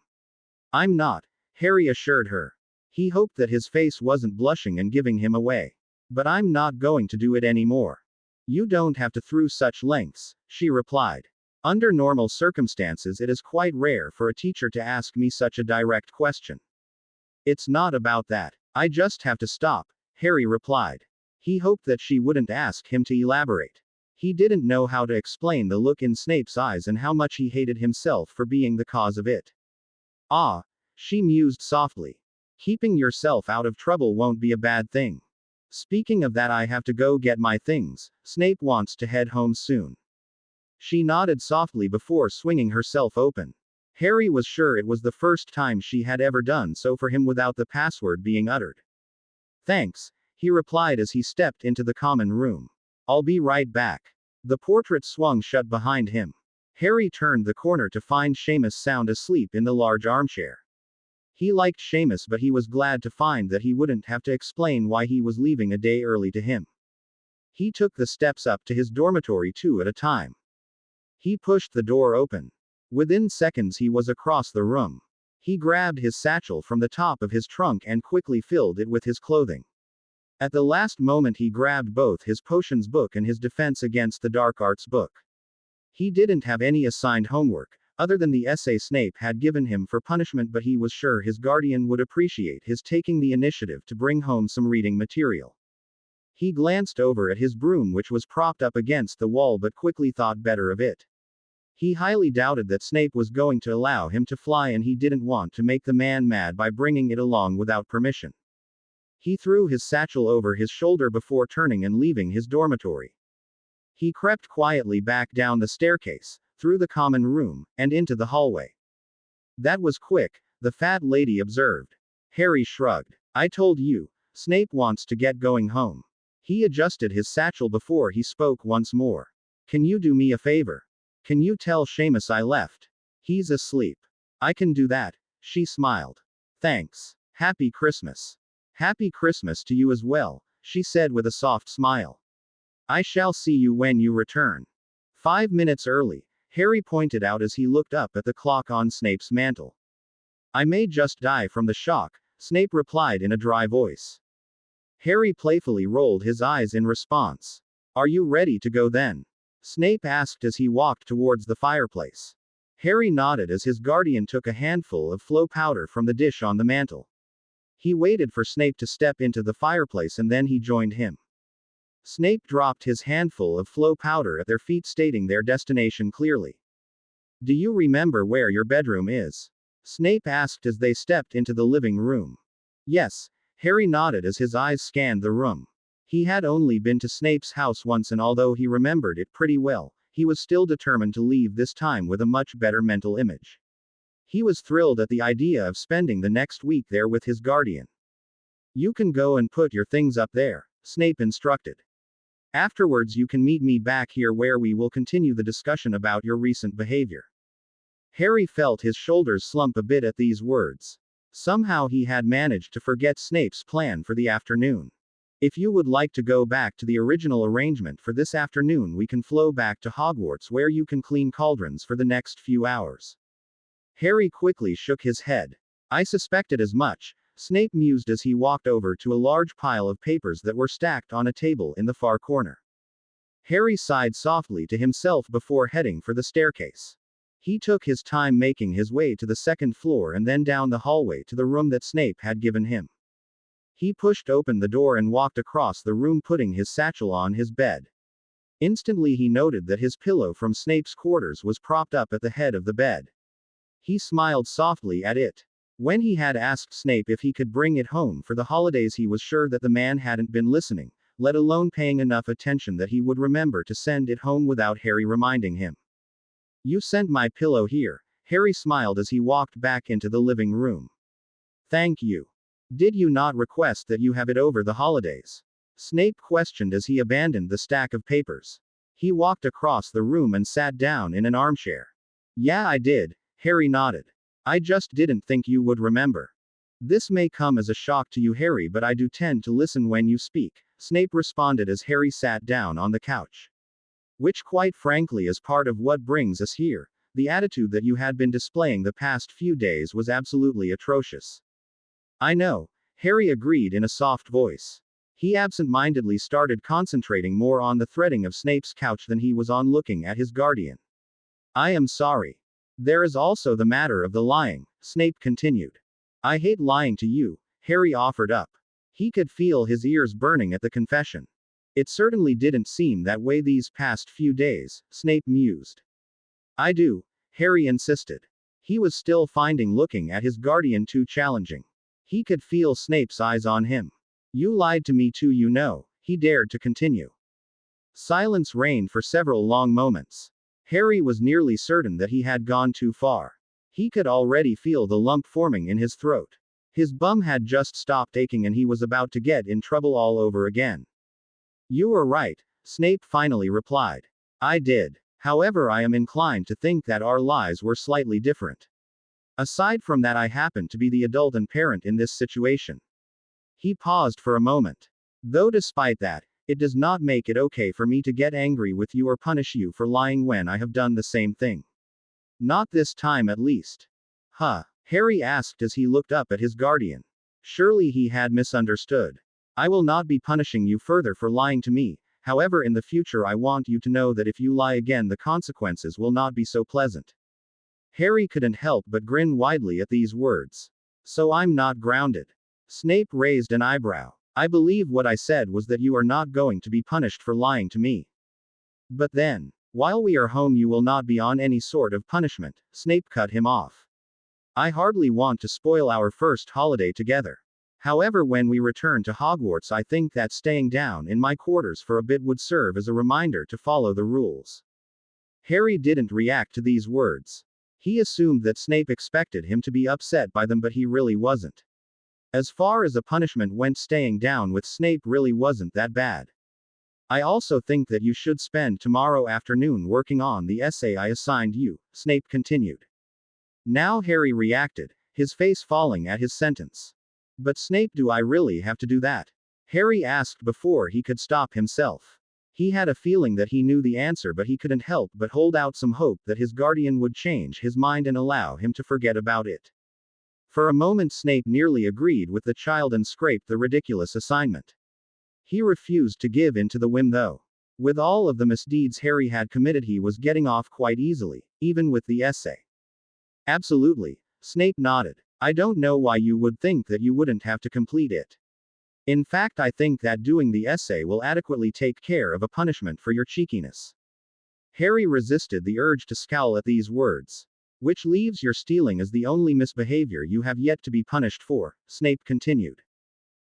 I'm not, Harry assured her. He hoped that his face wasn't blushing and giving him away. But I'm not going to do it anymore. You don't have to through such lengths, she replied. Under normal circumstances, it is quite rare for a teacher to ask me such a direct question. It's not about that. I just have to stop, Harry replied. He hoped that she wouldn't ask him to elaborate. He didn't know how to explain the look in Snape's eyes and how much he hated himself for being the cause of it. Ah, she mused softly. Keeping yourself out of trouble won't be a bad thing. Speaking of that, I have to go get my things. Snape wants to head home soon. She nodded softly before swinging herself open. Harry was sure it was the first time she had ever done so for him without the password being uttered. Thanks, he replied as he stepped into the common room. I'll be right back. The portrait swung shut behind him. Harry turned the corner to find Seamus sound asleep in the large armchair. He liked Seamus, but he was glad to find that he wouldn't have to explain why he was leaving a day early to him. He took the steps up to his dormitory two at a time. He pushed the door open. Within seconds he was across the room. He grabbed his satchel from the top of his trunk and quickly filled it with his clothing. At the last moment he grabbed both his potions book and his defense against the dark arts book. He didn't have any assigned homework, other than the essay Snape had given him for punishment, but he was sure his guardian would appreciate his taking the initiative to bring home some reading material. He glanced over at his broom, which was propped up against the wall, but quickly thought better of it. He highly doubted that Snape was going to allow him to fly, and he didn't want to make the man mad by bringing it along without permission. He threw his satchel over his shoulder before turning and leaving his dormitory. He crept quietly back down the staircase, through the common room, and into the hallway. That was quick, the fat lady observed. Harry shrugged. I told you, Snape wants to get going home. He adjusted his satchel before he spoke once more. Can you do me a favor? Can you tell Seamus I left? He's asleep. I can do that, she smiled. Thanks. Happy Christmas. Happy Christmas to you as well, she said with a soft smile. I shall see you when you return. 5 minutes early, Harry pointed out as he looked up at the clock on Snape's mantle. I may just die from the shock, Snape replied in a dry voice. Harry playfully rolled his eyes in response. Are you ready to go then? Snape asked as he walked towards the fireplace. Harry nodded as his guardian took a handful of flow powder from the dish on the mantel. He waited for Snape to step into the fireplace and then he joined him. Snape dropped his handful of flow powder at their feet, stating their destination clearly. Do you remember where your bedroom is? Snape asked as they stepped into the living room. Yes, Harry nodded as his eyes scanned the room. He had only been to Snape's house once, and although he remembered it pretty well, he was still determined to leave this time with a much better mental image. He was thrilled at the idea of spending the next week there with his guardian. You can go and put your things up there, Snape instructed. Afterwards you can meet me back here where we will continue the discussion about your recent behavior. Harry felt his shoulders slump a bit at these words. Somehow he had managed to forget Snape's plan for the afternoon. If you would like to go back to the original arrangement for this afternoon, we can flow back to Hogwarts where you can clean cauldrons for the next few hours. Harry quickly shook his head. I suspected as much, Snape mused as he walked over to a large pile of papers that were stacked on a table in the far corner. Harry sighed softly to himself before heading for the staircase. He took his time making his way to the second floor and then down the hallway to the room that Snape had given him. He pushed open the door and walked across the room, putting his satchel on his bed. Instantly he noted that his pillow from Snape's quarters was propped up at the head of the bed. He smiled softly at it. When he had asked Snape if he could bring it home for the holidays, he was sure that the man hadn't been listening, let alone paying enough attention that he would remember to send it home without Harry reminding him. You sent my pillow here, Harry smiled as he walked back into the living room. Thank you. Did you not request that you have it over the holidays? Snape questioned as he abandoned the stack of papers. He walked across the room and sat down in an armchair. Yeah, I did, Harry nodded. I just didn't think you would remember. This may come as a shock to you, Harry, but I do tend to listen when you speak, Snape responded as Harry sat down on the couch. Which quite frankly is part of what brings us here. The attitude that you had been displaying the past few days was absolutely atrocious. I know, Harry agreed in a soft voice. He absent-mindedly started concentrating more on the threading of Snape's couch than he was on looking at his guardian. I am sorry. There is also the matter of the lying, Snape continued. I hate lying to you, Harry offered up. He could feel his ears burning at the confession. It certainly didn't seem that way these past few days, Snape mused. I do, Harry insisted. He was still finding looking at his guardian too challenging. He could feel Snape's eyes on him. You lied to me too, you know, he dared to continue. Silence reigned for several long moments. Harry was nearly certain that he had gone too far. He could already feel the lump forming in his throat. His bum had just stopped aching and he was about to get in trouble all over again. You were right, Snape finally replied. I did. However, I am inclined to think that our lies were slightly different. Aside from that, I happen to be the adult and parent in this situation. He paused for a moment. Though despite that, it does not make it okay for me to get angry with you or punish you for lying when I have done the same thing. Not this time at least. Huh? Harry asked as he looked up at his guardian. Surely he had misunderstood. I will not be punishing you further for lying to me, however in the future I want you to know that if you lie again the consequences will not be so pleasant. Harry couldn't help but grin widely at these words. So I'm not grounded. Snape raised an eyebrow. I believe what I said was that you are not going to be punished for lying to me. But then, while we are home you will not be on any sort of punishment, Snape cut him off. I hardly want to spoil our first holiday together. However, when we return to Hogwarts I think that staying down in my quarters for a bit would serve as a reminder to follow the rules. Harry didn't react to these words. He assumed that Snape expected him to be upset by them, but he really wasn't. As far as a punishment went, staying down with Snape really wasn't that bad. I also think that you should spend tomorrow afternoon working on the essay I assigned you, Snape continued. Now Harry reacted, his face falling at his sentence. But Snape, do I really have to do that? Harry asked before he could stop himself. He had a feeling that he knew the answer, but he couldn't help but hold out some hope that his guardian would change his mind and allow him to forget about it. For a moment Snape nearly agreed with the child and scraped the ridiculous assignment. He refused to give in to the whim though. With all of the misdeeds Harry had committed, he was getting off quite easily, even with the essay. Absolutely. Snape nodded. I don't know why you would think that you wouldn't have to complete it. In fact, I think that doing the essay will adequately take care of a punishment for your cheekiness. Harry resisted the urge to scowl at these words. Which leaves your stealing as the only misbehavior you have yet to be punished for, Snape continued.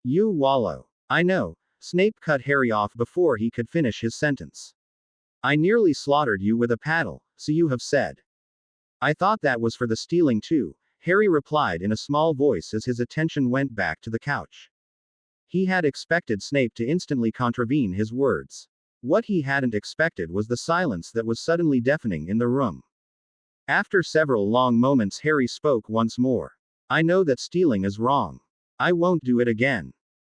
You wallow. I know. Snape cut Harry off before he could finish his sentence. I nearly slaughtered you with a paddle, so you have said. I thought that was for the stealing too, Harry replied in a small voice as his attention went back to the couch. He had expected Snape to instantly contravene his words. What he hadn't expected was the silence that was suddenly deafening in the room. After several long moments, Harry spoke once more. I know that stealing is wrong. I won't do it again.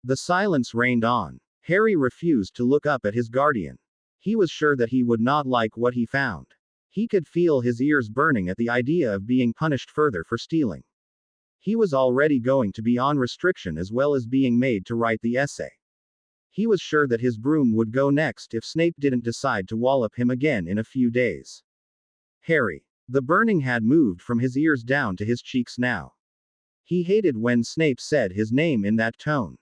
The silence reigned on. Harry refused to look up at his guardian. He was sure that he would not like what he found. He could feel his ears burning at the idea of being punished further for stealing. He was already going to be on restriction as well as being made to write the essay. He was sure that his broom would go next if Snape didn't decide to wallop him again in a few days. Harry. The burning had moved from his ears down to his cheeks now. He hated when Snape said his name in that tone.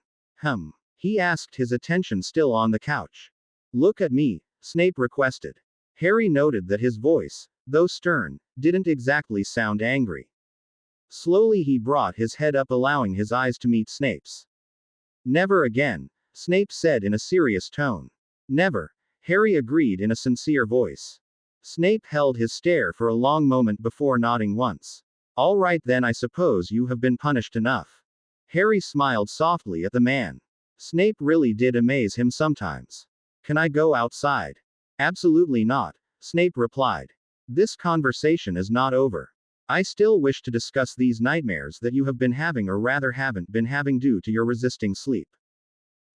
He asked, his attention still on the couch. Look at me, Snape requested. Harry noted that his voice, though stern, didn't exactly sound angry. Slowly he brought his head up, allowing his eyes to meet Snape's. Never again, Snape said in a serious tone. Never, Harry agreed in a sincere voice. Snape held his stare for a long moment before nodding once. All right then, I suppose you have been punished enough. Harry smiled softly at the man. Snape really did amaze him sometimes. Can I go outside? Absolutely not, Snape replied. This conversation is not over. I still wish to discuss these nightmares that you have been having, or rather haven't been having, due to your resisting sleep.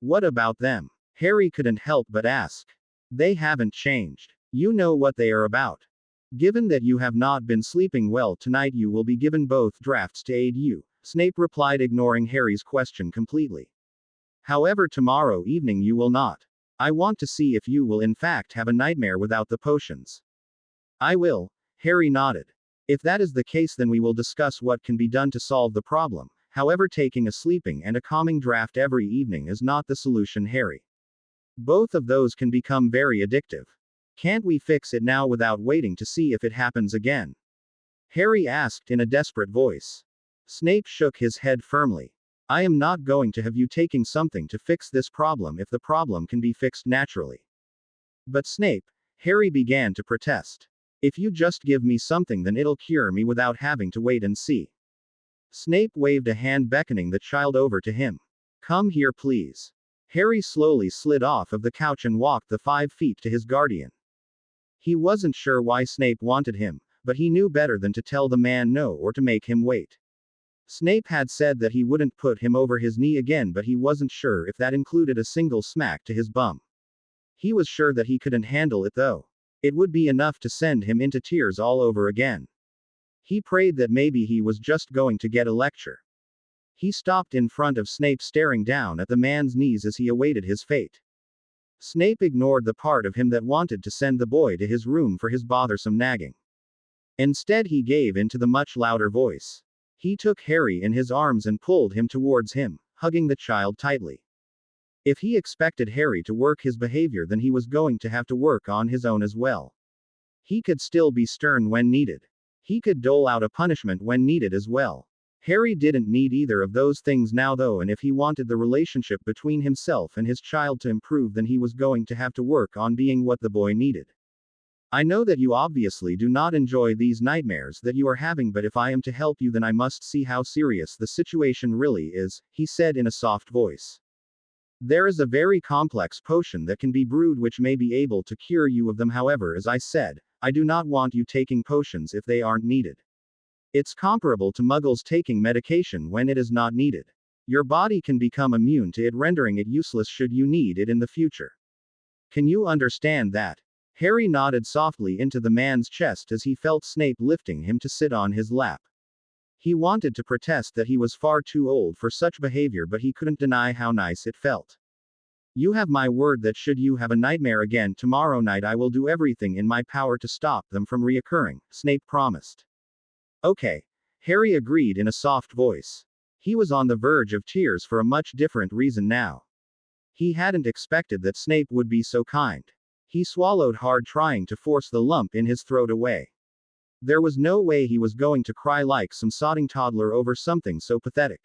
What about them? Harry couldn't help but ask. They haven't changed. You know what they are about. Given that you have not been sleeping well tonight, you will be given both drafts to aid you, Snape replied, ignoring Harry's question completely. However, tomorrow evening you will not. I want to see if you will in fact have a nightmare without the potions. I will, Harry nodded. If that is the case, then we will discuss what can be done to solve the problem. However, taking a sleeping and a calming draft every evening is not the solution, Harry. Both of those can become very addictive. Can't we fix it now without waiting to see if it happens again? Harry asked in a desperate voice. Snape shook his head firmly. I am not going to have you taking something to fix this problem if the problem can be fixed naturally. But Snape, Harry began to protest. If you just give me something, then it'll cure me without having to wait and see. Snape waved a hand, beckoning the child over to him. Come here, please. Harry slowly slid off of the couch and walked the 5 feet to his guardian. He wasn't sure why Snape wanted him, but he knew better than to tell the man no or to make him wait. Snape had said that he wouldn't put him over his knee again, but he wasn't sure if that included a single smack to his bum. He was sure that he couldn't handle it though. It would be enough to send him into tears all over again. He prayed that maybe he was just going to get a lecture. He stopped in front of Snape, staring down at the man's knees as he awaited his fate. Snape ignored the part of him that wanted to send the boy to his room for his bothersome nagging. Instead, he gave in to the much louder voice. He took Harry in his arms and pulled him towards him, hugging the child tightly. If he expected Harry to work his behavior, then he was going to have to work on his own as well. He could still be stern when needed. He could dole out a punishment when needed as well. Harry didn't need either of those things now though, and if he wanted the relationship between himself and his child to improve, then he was going to have to work on being what the boy needed. I know that you obviously do not enjoy these nightmares that you are having, but if I am to help you, then I must see how serious the situation really is, he said in a soft voice. There is a very complex potion that can be brewed which may be able to cure you of them. However, as I said, I do not want you taking potions if they aren't needed. It's comparable to muggles taking medication when it is not needed. Your body can become immune to it, rendering it useless should you need it in the future. Can you understand that? Harry nodded softly into the man's chest as he felt Snape lifting him to sit on his lap. He wanted to protest that he was far too old for such behavior, but he couldn't deny how nice it felt. You have my word that should you have a nightmare again tomorrow night, I will do everything in my power to stop them from reoccurring, Snape promised. Okay. Harry agreed in a soft voice. He was on the verge of tears for a much different reason now. He hadn't expected that Snape would be so kind. He swallowed hard, trying to force the lump in his throat away. There was no way he was going to cry like some sodding toddler over something so pathetic.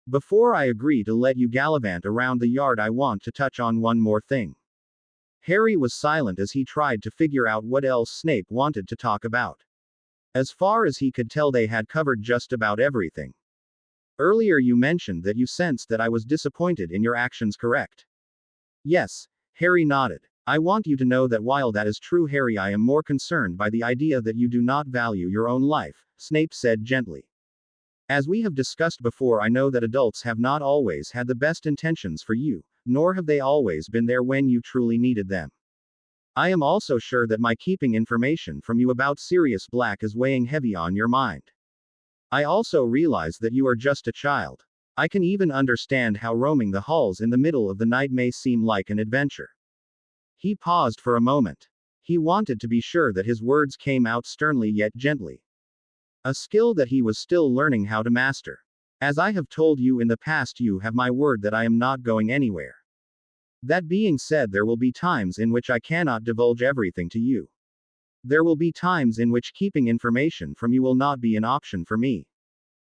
Before I agree to let you gallivant around the yard, I want to touch on one more thing. Harry was silent as he tried to figure out what else Snape wanted to talk about. As far as he could tell, they had covered just about everything. Earlier you mentioned that you sensed that I was disappointed in your actions, correct? Yes, Harry nodded. I want you to know that while that is true, Harry, I am more concerned by the idea that you do not value your own life, Snape said gently. As we have discussed before, I know that adults have not always had the best intentions for you, nor have they always been there when you truly needed them. I am also sure that my keeping information from you about Sirius Black is weighing heavy on your mind. I also realize that you are just a child. I can even understand how roaming the halls in the middle of the night may seem like an adventure. He paused for a moment. He wanted to be sure that his words came out sternly yet gently. A skill that he was still learning how to master. As I have told you in the past, you have my word that I am not going anywhere. That being said, there will be times in which I cannot divulge everything to you. There will be times in which keeping information from you will not be an option for me.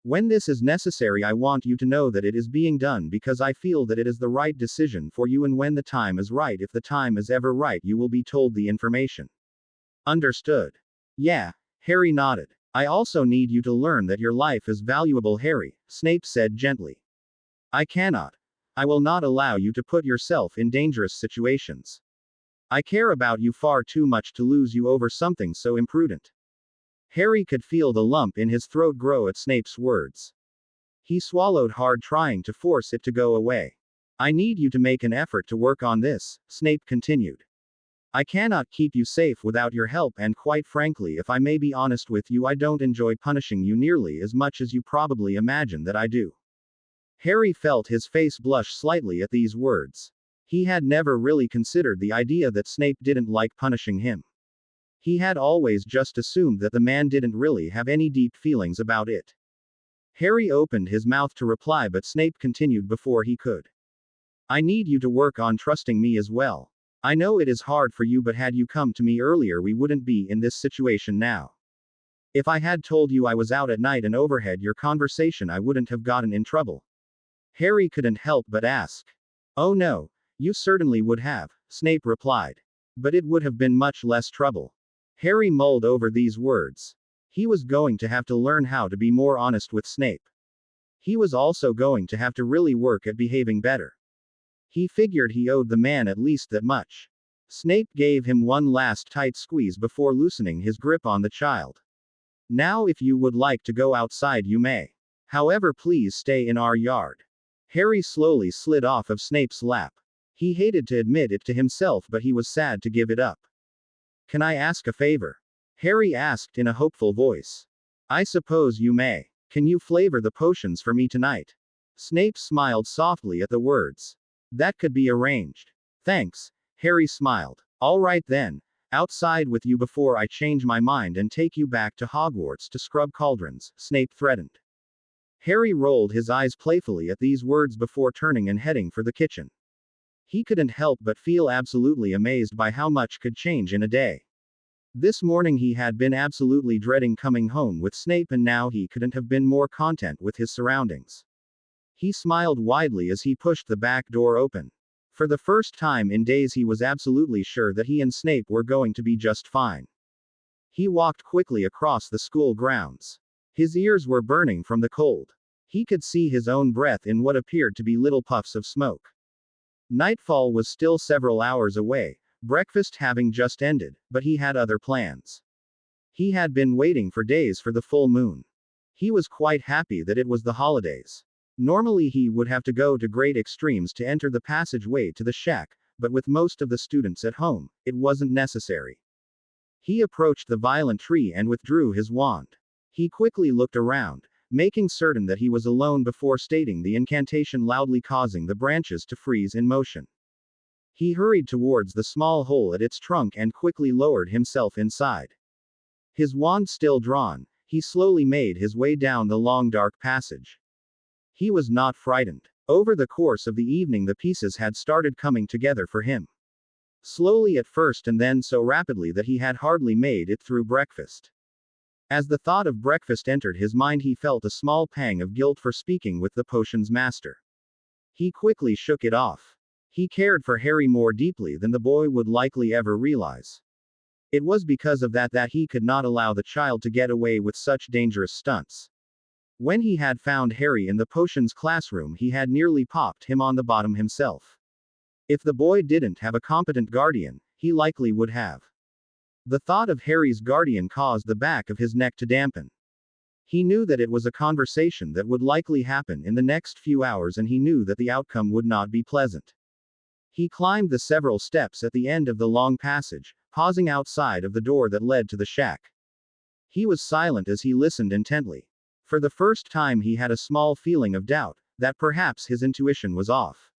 When this is necessary, I want you to know that it is being done because I feel that it is the right decision for you, and when the time is right, if the time is ever right, you will be told the information. Understood? Yeah, Harry nodded. I also need you to learn that your life is valuable, Harry, Snape said gently. I cannot. I will not allow you to put yourself in dangerous situations. I care about you far too much to lose you over something so imprudent. Harry could feel the lump in his throat grow at Snape's words. He swallowed hard, trying to force it to go away. I need you to make an effort to work on this, Snape continued. I cannot keep you safe without your help, and quite frankly, if I may be honest with you, I don't enjoy punishing you nearly as much as you probably imagine that I do. Harry felt his face blush slightly at these words. He had never really considered the idea that Snape didn't like punishing him. He had always just assumed that the man didn't really have any deep feelings about it. Harry opened his mouth to reply, but Snape continued before he could. I need you to work on trusting me as well. I know it is hard for you, but had you come to me earlier, we wouldn't be in this situation now. If I had told you I was out at night and overheard your conversation, I wouldn't have gotten in trouble. Harry couldn't help but ask. Oh no, you certainly would have, Snape replied. But it would have been much less trouble. Harry mulled over these words. He was going to have to learn how to be more honest with Snape. He was also going to have to really work at behaving better. He figured he owed the man at least that much. Snape gave him one last tight squeeze before loosening his grip on the child. Now, if you would like to go outside, you may. However, please stay in our yard. Harry slowly slid off of Snape's lap. He hated to admit it to himself, but he was sad to give it up. Can I ask a favor? Harry asked in a hopeful voice. I suppose you may. Can you flavor the potions for me tonight? Snape smiled softly at the words. That could be arranged. Thanks, Harry smiled. All right then, outside with you before I change my mind and take you back to Hogwarts to scrub cauldrons, Snape threatened. Harry rolled his eyes playfully at these words before turning and heading for the kitchen. He couldn't help but feel absolutely amazed by how much could change in a day. This morning he had been absolutely dreading coming home with Snape, and now he couldn't have been more content with his surroundings. He smiled widely as he pushed the back door open. For the first time in days, he was absolutely sure that he and Snape were going to be just fine. He walked quickly across the school grounds. His ears were burning from the cold. He could see his own breath in what appeared to be little puffs of smoke. Nightfall was still several hours away, breakfast having just ended, but he had other plans. He had been waiting for days for the full moon. He was quite happy that it was the holidays. Normally he would have to go to great extremes to enter the passageway to the shack, but with most of the students at home, it wasn't necessary. He approached the violent tree and withdrew his wand. He quickly looked around, making certain that he was alone before stating the incantation loudly, causing the branches to freeze in motion. He hurried towards the small hole at its trunk and quickly lowered himself inside. His wand still drawn, he slowly made his way down the long dark passage. He was not frightened. Over the course of the evening the pieces had started coming together for him. Slowly at first and then so rapidly that he had hardly made it through breakfast. As the thought of breakfast entered his mind he felt a small pang of guilt for speaking with the potion's master. He quickly shook it off. He cared for Harry more deeply than the boy would likely ever realize. It was because of that he could not allow the child to get away with such dangerous stunts. When he had found Harry in the potions classroom he had nearly popped him on the bottom himself. If the boy didn't have a competent guardian, he likely would have. The thought of Harry's guardian caused the back of his neck to dampen. He knew that it was a conversation that would likely happen in the next few hours and he knew that the outcome would not be pleasant. He climbed the several steps at the end of the long passage, pausing outside of the door that led to the shack. He was silent as he listened intently. For the first time he had a small feeling of doubt, that perhaps his intuition was off.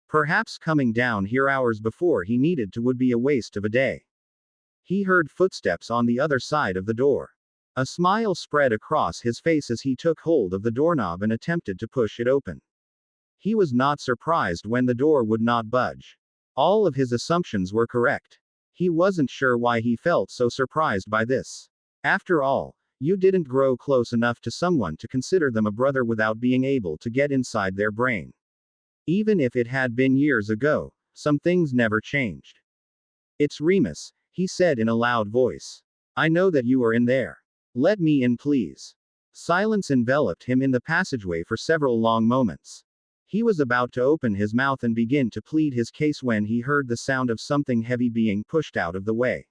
Perhaps coming down here hours before he needed to would be a waste of a day. He heard footsteps on the other side of the door. A smile spread across his face as he took hold of the doorknob and attempted to push it open. He was not surprised when the door would not budge. All of his assumptions were correct. He wasn't sure why he felt so surprised by this. After all, you didn't grow close enough to someone to consider them a brother without being able to get inside their brain. Even if it had been years ago, some things never changed. "It's Remus," he said in a loud voice. "I know that you are in there. Let me in, please." Silence enveloped him in the passageway for several long moments. He was about to open his mouth and begin to plead his case when he heard the sound of something heavy being pushed out of the way.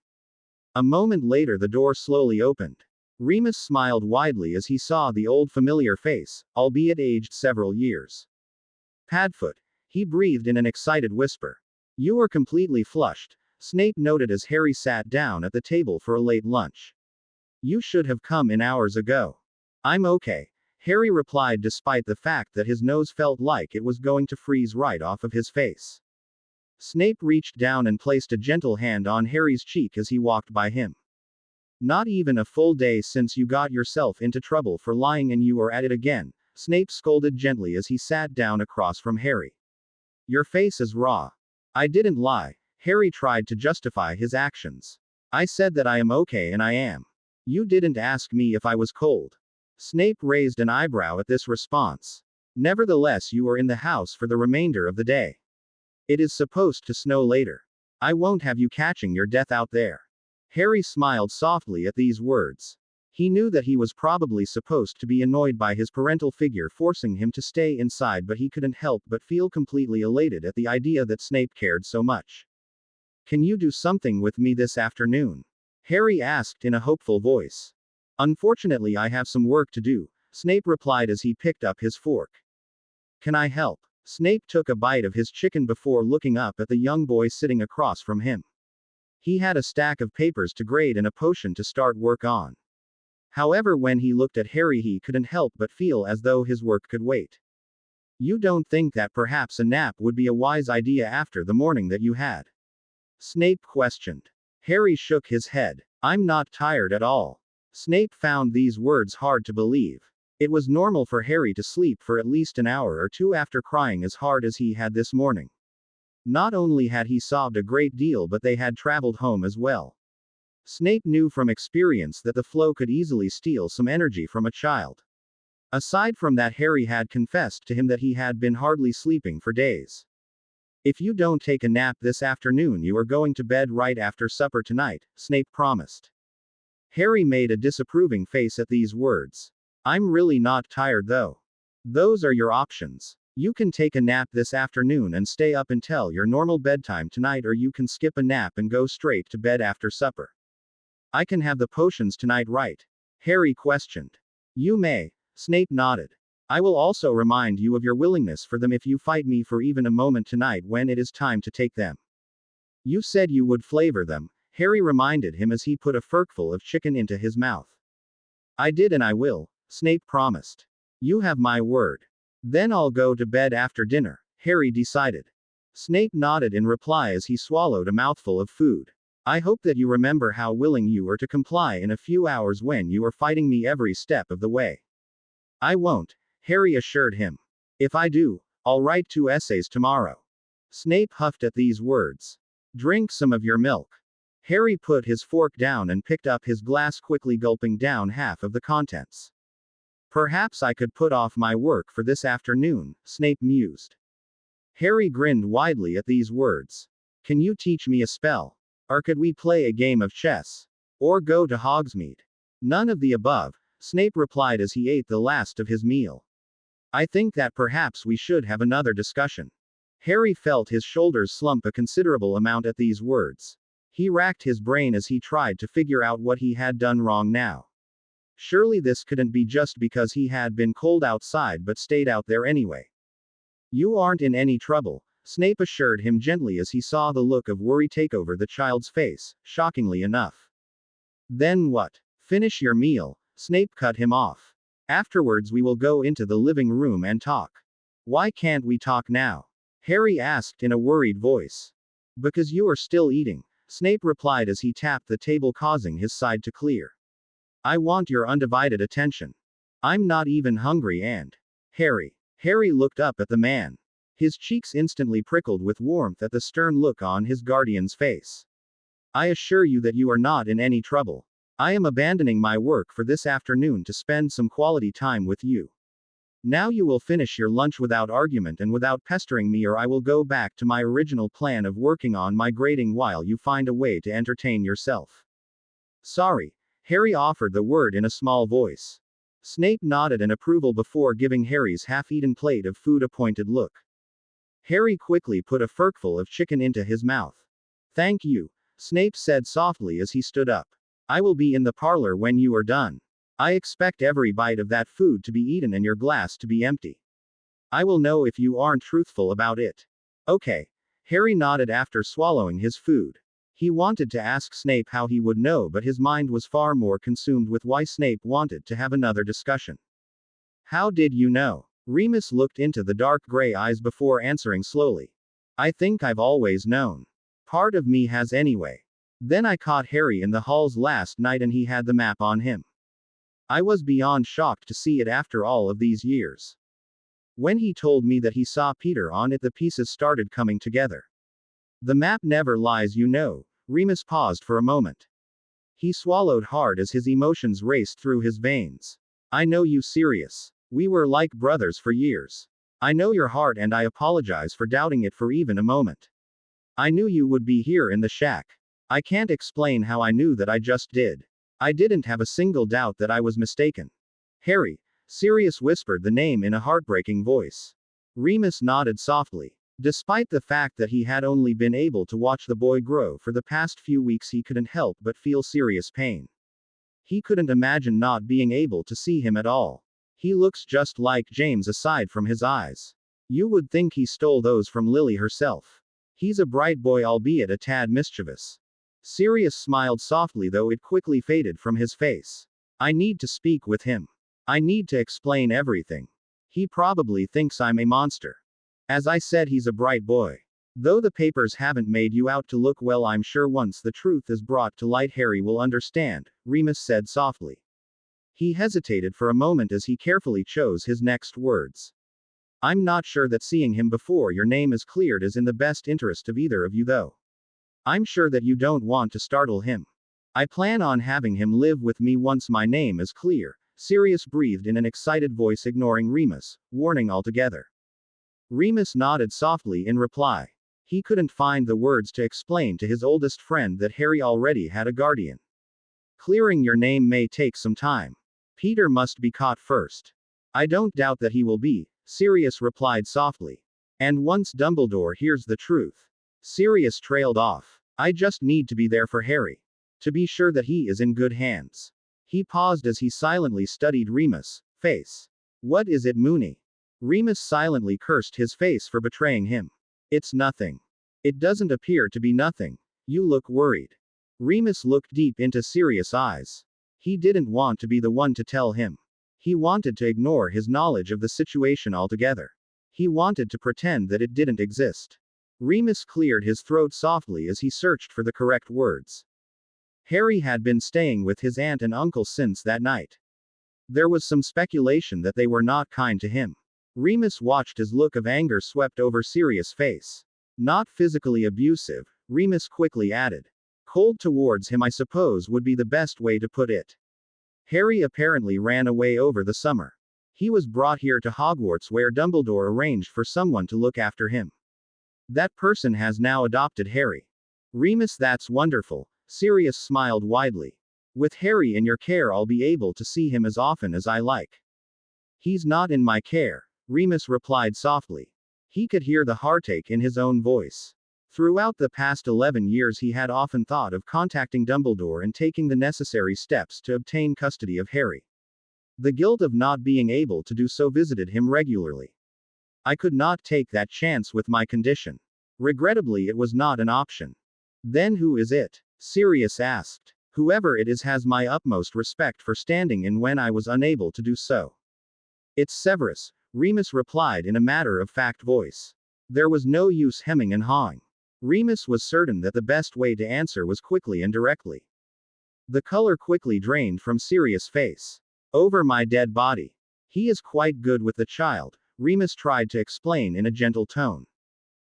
A moment later the door slowly opened. Remus smiled widely as he saw the old familiar face, albeit aged several years. "Padfoot," he breathed in an excited whisper. "You are completely flushed," Snape noted as Harry sat down at the table for a late lunch. "You should have come in hours ago." "I'm okay," Harry replied despite the fact that his nose felt like it was going to freeze right off of his face. Snape reached down and placed a gentle hand on Harry's cheek as he walked by him. "Not even a full day since you got yourself into trouble for lying and you are at it again," Snape scolded gently as he sat down across from Harry. "Your face is raw." "I didn't lie," Harry tried to justify his actions. "I said that I am okay and I am. You didn't ask me if I was cold." Snape raised an eyebrow at this response. "Nevertheless, you are in the house for the remainder of the day. It is supposed to snow later. I won't have you catching your death out there." Harry smiled softly at these words. He knew that he was probably supposed to be annoyed by his parental figure forcing him to stay inside, but he couldn't help but feel completely elated at the idea that Snape cared so much. "Can you do something with me this afternoon?" Harry asked in a hopeful voice. "Unfortunately, I have some work to do," Snape replied as he picked up his fork. "Can I help?" Snape took a bite of his chicken before looking up at the young boy sitting across from him. He had a stack of papers to grade and a potion to start work on. However, when he looked at Harry, he couldn't help but feel as though his work could wait. "You don't think that perhaps a nap would be a wise idea after the morning that you had?" Snape questioned. Harry shook his head. "I'm not tired at all." Snape found these words hard to believe. It was normal for Harry to sleep for at least an hour or two after crying as hard as he had this morning. Not only had he sobbed a great deal, but they had traveled home as well. Snape knew from experience that the flow could easily steal some energy from a child. Aside from that, Harry had confessed to him that he had been hardly sleeping for days. "If you don't take a nap this afternoon, you are going to bed right after supper tonight," Snape promised. Harry made a disapproving face at these words. "I'm really not tired though." "Those are your options. You can take a nap this afternoon and stay up until your normal bedtime tonight, or you can skip a nap and go straight to bed after supper." "I can have the potions tonight, right?" Harry questioned. "You may." Snape nodded. I will also remind you of your willingness for them if you fight me for even a moment tonight when it is time to take them. You said you would flavor them, Harry reminded him as he put a forkful of chicken into his mouth. I did and I will, Snape promised. You have my word. Then I'll go to bed after dinner, Harry decided. Snape nodded in reply as he swallowed a mouthful of food. I hope that you remember how willing you were to comply in a few hours when you were fighting me every step of the way. I won't, Harry assured him. If I do, I'll write 2 essays tomorrow. Snape huffed at these words. Drink some of your milk. Harry put his fork down and picked up his glass, quickly gulping down half of the contents. Perhaps I could put off my work for this afternoon, Snape mused. Harry grinned widely at these words. Can you teach me a spell? Or could we play a game of chess? Or go to Hogsmeade? None of the above, Snape replied as he ate the last of his meal. I think that perhaps we should have another discussion. Harry felt his shoulders slump a considerable amount at these words. He racked his brain as he tried to figure out what he had done wrong now. Surely this couldn't be just because he had been cold outside but stayed out there anyway. You aren't in any trouble, Snape assured him gently as he saw the look of worry take over the child's face, shockingly enough. Then what? Finish your meal, Snape cut him off. Afterwards we will go into the living room and talk. Why can't we talk now? Harry asked in a worried voice. Because you are still eating, Snape replied as he tapped the table, causing his side to clear. I want your undivided attention. I'm not even hungry and. Harry looked up at the man. His cheeks instantly prickled with warmth at the stern look on his guardian's face. I assure you that you are not in any trouble. I am abandoning my work for this afternoon to spend some quality time with you. Now you will finish your lunch without argument and without pestering me, or I will go back to my original plan of working on my grading while you find a way to entertain yourself. Sorry, Harry offered the word in a small voice. Snape nodded in approval before giving Harry's half-eaten plate of food a pointed look. Harry quickly put a forkful of chicken into his mouth. Thank you, Snape said softly as he stood up. I will be in the parlor when you are done. I expect every bite of that food to be eaten and your glass to be empty. I will know if you aren't truthful about it. Okay. Harry nodded after swallowing his food. He wanted to ask Snape how he would know, but his mind was far more consumed with why Snape wanted to have another discussion. How did you know? Remus looked into the dark gray eyes before answering slowly. I think I've always known. Part of me has anyway. Then I caught Harry in the halls last night and he had the map on him. I was beyond shocked to see it after all of these years. When he told me that he saw Peter on it, the pieces started coming together. The map never lies, you know. Remus paused for a moment. He swallowed hard as his emotions raced through his veins. I know you, Sirius. We were like brothers for years. I know your heart and I apologize for doubting it for even a moment. I knew you would be here in the shack. I can't explain how I knew that, I just did. I didn't have a single doubt that I was mistaken. Harry, Sirius whispered the name in a heartbreaking voice. Remus nodded softly. Despite the fact that he had only been able to watch the boy grow for the past few weeks, he couldn't help but feel serious pain. He couldn't imagine not being able to see him at all. He looks just like James aside from his eyes. You would think he stole those from Lily herself. He's a bright boy, albeit a tad mischievous. Sirius smiled softly, though it quickly faded from his face. I need to speak with him. I need to explain everything. He probably thinks I'm a monster. As I said, he's a bright boy. Though the papers haven't made you out to look well, I'm sure once the truth is brought to light, Harry will understand, Remus said softly. He hesitated for a moment as he carefully chose his next words. I'm not sure that seeing him before your name is cleared is in the best interest of either of you, though. I'm sure that you don't want to startle him. I plan on having him live with me once my name is clear, Sirius breathed in an excited voice, ignoring Remus' warning altogether. Remus nodded softly in reply. He couldn't find the words to explain to his oldest friend that Harry already had a guardian. Clearing your name may take some time. Peter must be caught first. I don't doubt that he will be, Sirius replied softly. And once Dumbledore hears the truth. Sirius trailed off. I just need to be there for Harry. To be sure that he is in good hands. He paused as he silently studied Remus' face. What is it, Moony? Remus silently cursed his face for betraying him. It's nothing. It doesn't appear to be nothing. You look worried. Remus looked deep into Sirius' eyes. He didn't want to be the one to tell him. He wanted to ignore his knowledge of the situation altogether. He wanted to pretend that it didn't exist. Remus cleared his throat softly as he searched for the correct words. Harry had been staying with his aunt and uncle since that night. There was some speculation that they were not kind to him. Remus watched as look of anger swept over Sirius' face. Not physically abusive, Remus quickly added. Cold towards him, I suppose, would be the best way to put it. Harry apparently ran away over the summer. He was brought here to Hogwarts where Dumbledore arranged for someone to look after him. That person has now adopted Harry. Remus, that's wonderful. Sirius smiled widely. With Harry in your care, I'll be able to see him as often as I like. He's not in my care, Remus replied softly. He could hear the heartache in his own voice. Throughout the past 11 years, he had often thought of contacting Dumbledore and taking the necessary steps to obtain custody of Harry. The guilt of not being able to do so visited him regularly. I could not take that chance with my condition. Regrettably, it was not an option. Then who is it? Sirius asked. Whoever it is has my utmost respect for standing in when I was unable to do so. It's Severus, Remus replied in a matter-of-fact voice. There was no use hemming and hawing. Remus was certain that the best way to answer was quickly and directly. The color quickly drained from Sirius' face. Over my dead body. He is quite good with the child, Remus tried to explain in a gentle tone.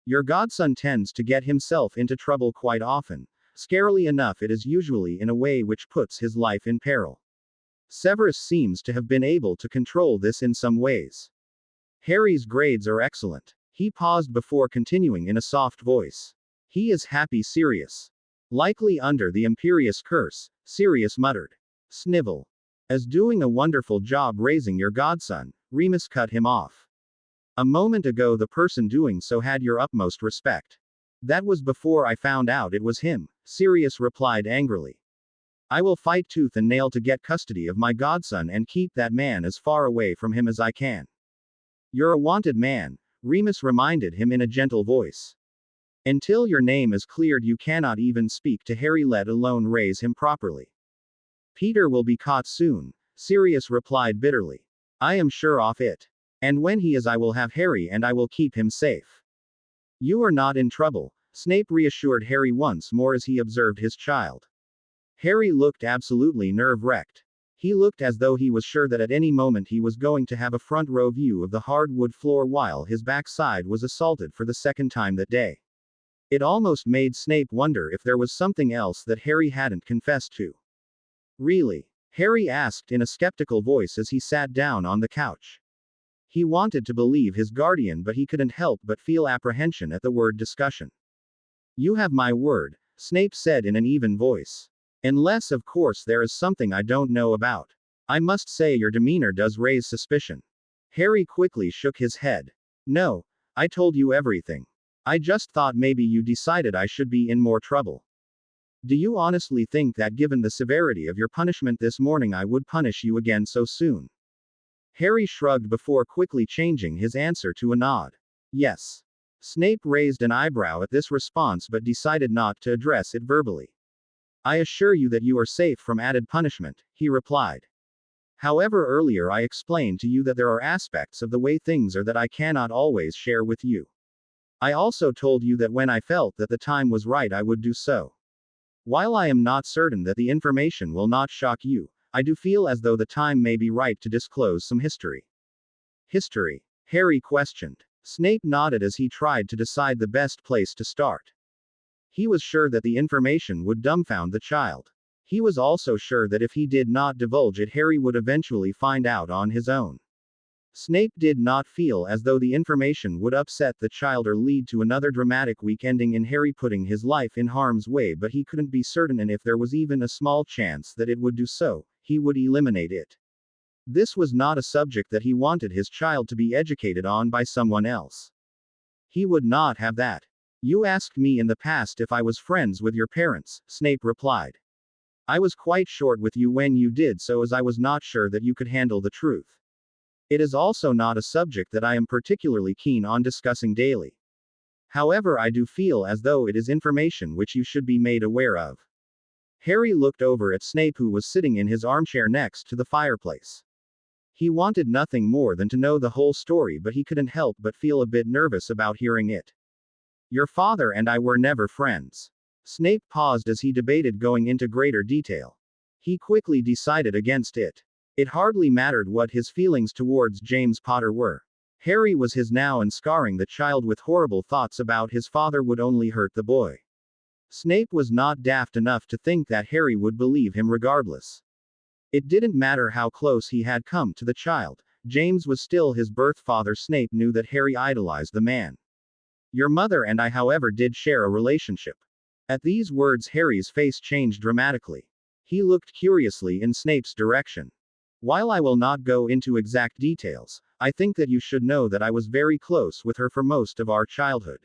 Your godson tends to get himself into trouble quite often. Scarily enough, it is usually in a way which puts his life in peril. Severus seems to have been able to control this in some ways. Harry's grades are excellent. He paused before continuing in a soft voice. He is happy, Sirius. Likely under the Imperious curse, Sirius muttered. Snivel. As doing a wonderful job raising your godson, Remus cut him off. A moment ago the person doing so had your utmost respect. That was before I found out it was him, Sirius replied angrily. I will fight tooth and nail to get custody of my godson and keep that man as far away from him as I can. You're a wanted man, Remus reminded him in a gentle voice. Until your name is cleared you cannot even speak to Harry, let alone raise him properly. Peter will be caught soon, Sirius replied bitterly. I am sure of it. And when he is, I will have Harry and I will keep him safe. You are not in trouble, Snape reassured Harry once more as he observed his child. Harry looked absolutely nerve-wrecked. He looked as though he was sure that at any moment he was going to have a front-row view of the hardwood floor while his backside was assaulted for the second time that day. It almost made Snape wonder if there was something else that Harry hadn't confessed to. Really? Harry asked in a skeptical voice as he sat down on the couch. He wanted to believe his guardian, but he couldn't help but feel apprehension at the word discussion. You have my word, Snape said in an even voice. Unless, of course, there is something I don't know about. I must say your demeanor does raise suspicion. Harry quickly shook his head. No, I told you everything. I just thought maybe you decided I should be in more trouble. Do you honestly think that given the severity of your punishment this morning I would punish you again so soon? Harry shrugged before quickly changing his answer to a nod. Yes. Snape raised an eyebrow at this response but decided not to address it verbally. I assure you that you are safe from added punishment, he replied. However, earlier I explained to you that there are aspects of the way things are that I cannot always share with you. I also told you that when I felt that the time was right I would do so. While I am not certain that the information will not shock you, I do feel as though the time may be right to disclose some history. History? Harry questioned. Snape nodded as he tried to decide the best place to start. He was sure that the information would dumbfound the child. He was also sure that if he did not divulge it, Harry would eventually find out on his own. Snape did not feel as though the information would upset the child or lead to another dramatic week ending in Harry putting his life in harm's way, but he couldn't be certain, and if there was even a small chance that it would do so, he would eliminate it. This was not a subject that he wanted his child to be educated on by someone else. He would not have that. You asked me in the past if I was friends with your parents, Snape replied. I was quite short with you when you did so, as I was not sure that you could handle the truth. It is also not a subject that I am particularly keen on discussing daily. However, I do feel as though it is information which you should be made aware of. Harry looked over at Snape, who was sitting in his armchair next to the fireplace. He wanted nothing more than to know the whole story, but he couldn't help but feel a bit nervous about hearing it. Your father and I were never friends. Snape paused as he debated going into greater detail. He quickly decided against it. It hardly mattered what his feelings towards James Potter were. Harry was his now, and scarring the child with horrible thoughts about his father would only hurt the boy. Snape was not daft enough to think that Harry would believe him regardless. It didn't matter how close he had come to the child, James was still his birth father. Snape knew that Harry idolized the man. Your mother and I, however, did share a relationship. At these words, Harry's face changed dramatically. He looked curiously in Snape's direction. While I will not go into exact details, I think that you should know that I was very close with her for most of our childhood.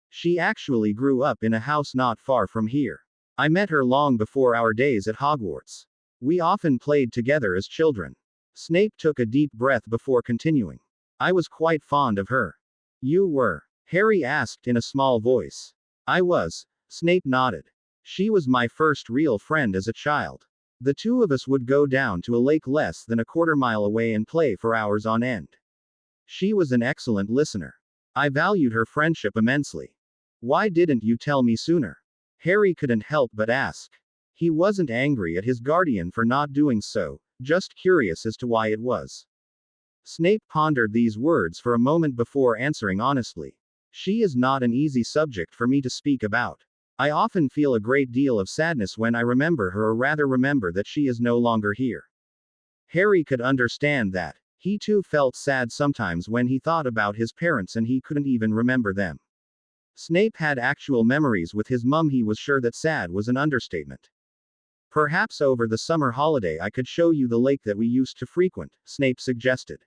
She actually grew up in a house not far from here. I met her long before our days at Hogwarts. We often played together as children. Snape took a deep breath before continuing. I was quite fond of her. You were? Harry asked in a small voice. I was. Snape nodded. She was my first real friend as a child. The two of us would go down to a lake less than a quarter-mile away and play for hours on end. She was an excellent listener. I valued her friendship immensely. Why didn't you tell me sooner? Harry couldn't help but ask. He wasn't angry at his guardian for not doing so, just curious as to why it was. Snape pondered these words for a moment before answering honestly. She is not an easy subject for me to speak about. I often feel a great deal of sadness when I remember her, or rather remember that she is no longer here. Harry could understand that. He too felt sad sometimes when he thought about his parents and he couldn't even remember them. Snape had actual memories with his mum. He was sure that sad was an understatement. Perhaps over the summer holiday I could show you the lake that we used to frequent, Snape suggested.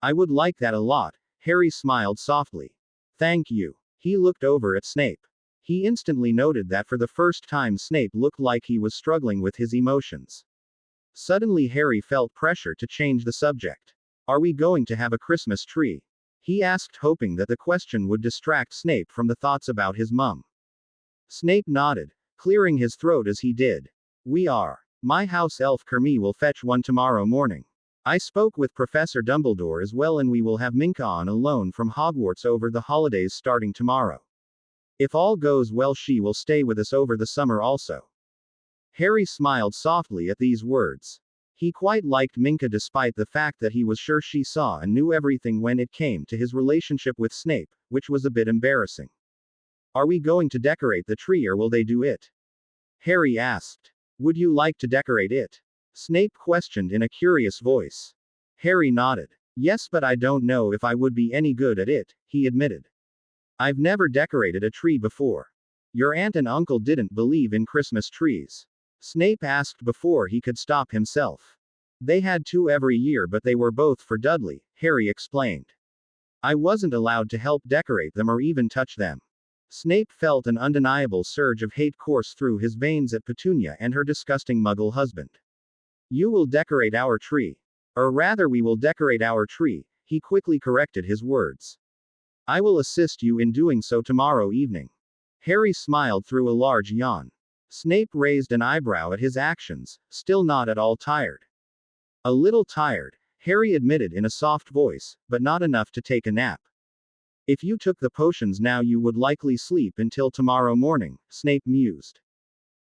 I would like that a lot. Harry smiled softly. Thank you. He looked over at Snape. He instantly noted that for the first time Snape looked like he was struggling with his emotions. Suddenly Harry felt pressure to change the subject. Are we going to have a Christmas tree? He asked, hoping that the question would distract Snape from the thoughts about his mum. Snape nodded, clearing his throat as he did. We are. My house elf Kermie will fetch one tomorrow morning. I spoke with Professor Dumbledore as well, and we will have Minka on a loan from Hogwarts over the holidays starting tomorrow. If all goes well, she will stay with us over the summer also. Harry smiled softly at these words. He quite liked Minka despite the fact that he was sure she saw and knew everything when it came to his relationship with Snape, which was a bit embarrassing. Are we going to decorate the tree, or will they do it? Harry asked. Would you like to decorate it? Snape questioned in a curious voice. Harry nodded. Yes, but I don't know if I would be any good at it, he admitted. I've never decorated a tree before. Your aunt and uncle didn't believe in Christmas trees? Snape asked before he could stop himself. They had two every year, but they were both for Dudley, Harry explained. I wasn't allowed to help decorate them or even touch them. Snape felt an undeniable surge of hate course through his veins at Petunia and her disgusting Muggle husband. You will decorate our tree. Or rather, we will decorate our tree, he quickly corrected his words. I will assist you in doing so tomorrow evening. Harry smiled through a large yawn. Snape raised an eyebrow at his actions, still not at all tired. A little tired, Harry admitted in a soft voice, but not enough to take a nap. If you took the potions now, you would likely sleep until tomorrow morning, Snape mused.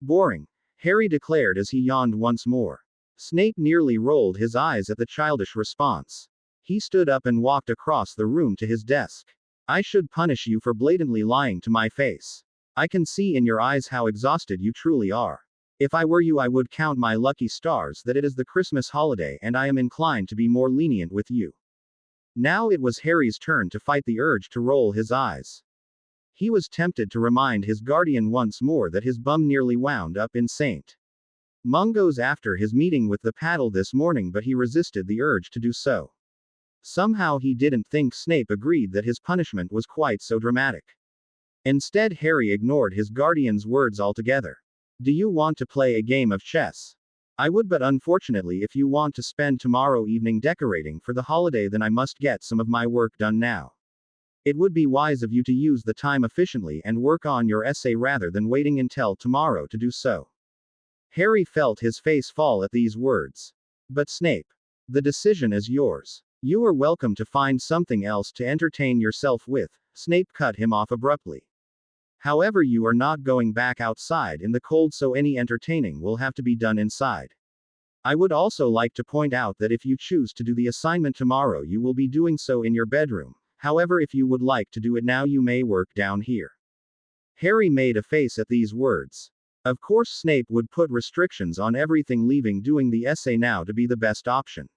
Boring, Harry declared as he yawned once more. Snape nearly rolled his eyes at the childish response. He stood up and walked across the room to his desk. I should punish you for blatantly lying to my face. I can see in your eyes how exhausted you truly are. If I were you, I would count my lucky stars that it is the Christmas holiday and I am inclined to be more lenient with you. Now it was Harry's turn to fight the urge to roll his eyes. He was tempted to remind his guardian once more that his bum nearly wound up in St. Mungo's after his meeting with the paddle this morning, but he resisted the urge to do so. Somehow he didn't think Snape agreed that his punishment was quite so dramatic. Instead, Harry ignored his guardian's words altogether. Do you want to play a game of chess? I would, but unfortunately, if you want to spend tomorrow evening decorating for the holiday, then I must get some of my work done now. It would be wise of you to use the time efficiently and work on your essay rather than waiting until tomorrow to do so. Harry felt his face fall at these words. But Snape, the decision is yours. You are welcome to find something else to entertain yourself with. Snape cut him off abruptly. However, you are not going back outside in the cold, so any entertaining will have to be done inside. I would also like to point out that if you choose to do the assignment tomorrow, you will be doing so in your bedroom. However, if you would like to do it now, you may work down here. Harry made a face at these words. Of course, Snape would put restrictions on everything, leaving doing the essay now to be the best option.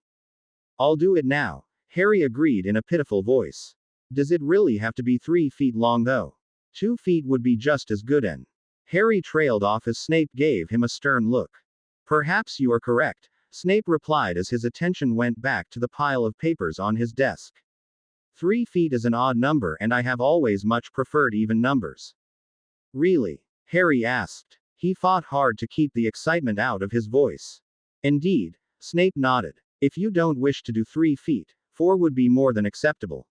I'll do it now, Harry agreed in a pitiful voice. Does it really have to be 3 feet long though? 2 feet would be just as good. And Harry trailed off as Snape gave him a stern look. Perhaps you are correct, Snape replied as his attention went back to the pile of papers on his desk. 3 feet is an odd number, and I have always much preferred even numbers. Really? Harry asked. He fought hard to keep the excitement out of his voice. Indeed, Snape nodded. If you don't wish to do 3 feet, 4 would be more than acceptable.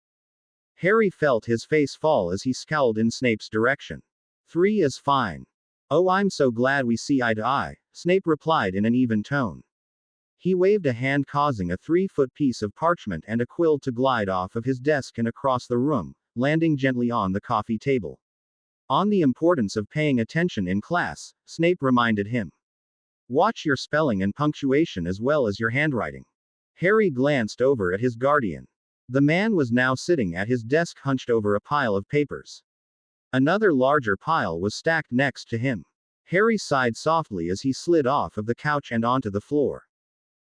Harry felt his face fall as he scowled in Snape's direction. 3 is fine. Oh, I'm so glad we see eye to eye, Snape replied in an even tone. He waved a hand, causing a 3-foot piece of parchment and a quill to glide off of his desk and across the room, landing gently on the coffee table. On the importance of paying attention in class, Snape reminded him. Watch your spelling and punctuation as well as your handwriting. Harry glanced over at his guardian. The man was now sitting at his desk, hunched over a pile of papers. Another larger pile was stacked next to him. Harry sighed softly as he slid off of the couch and onto the floor.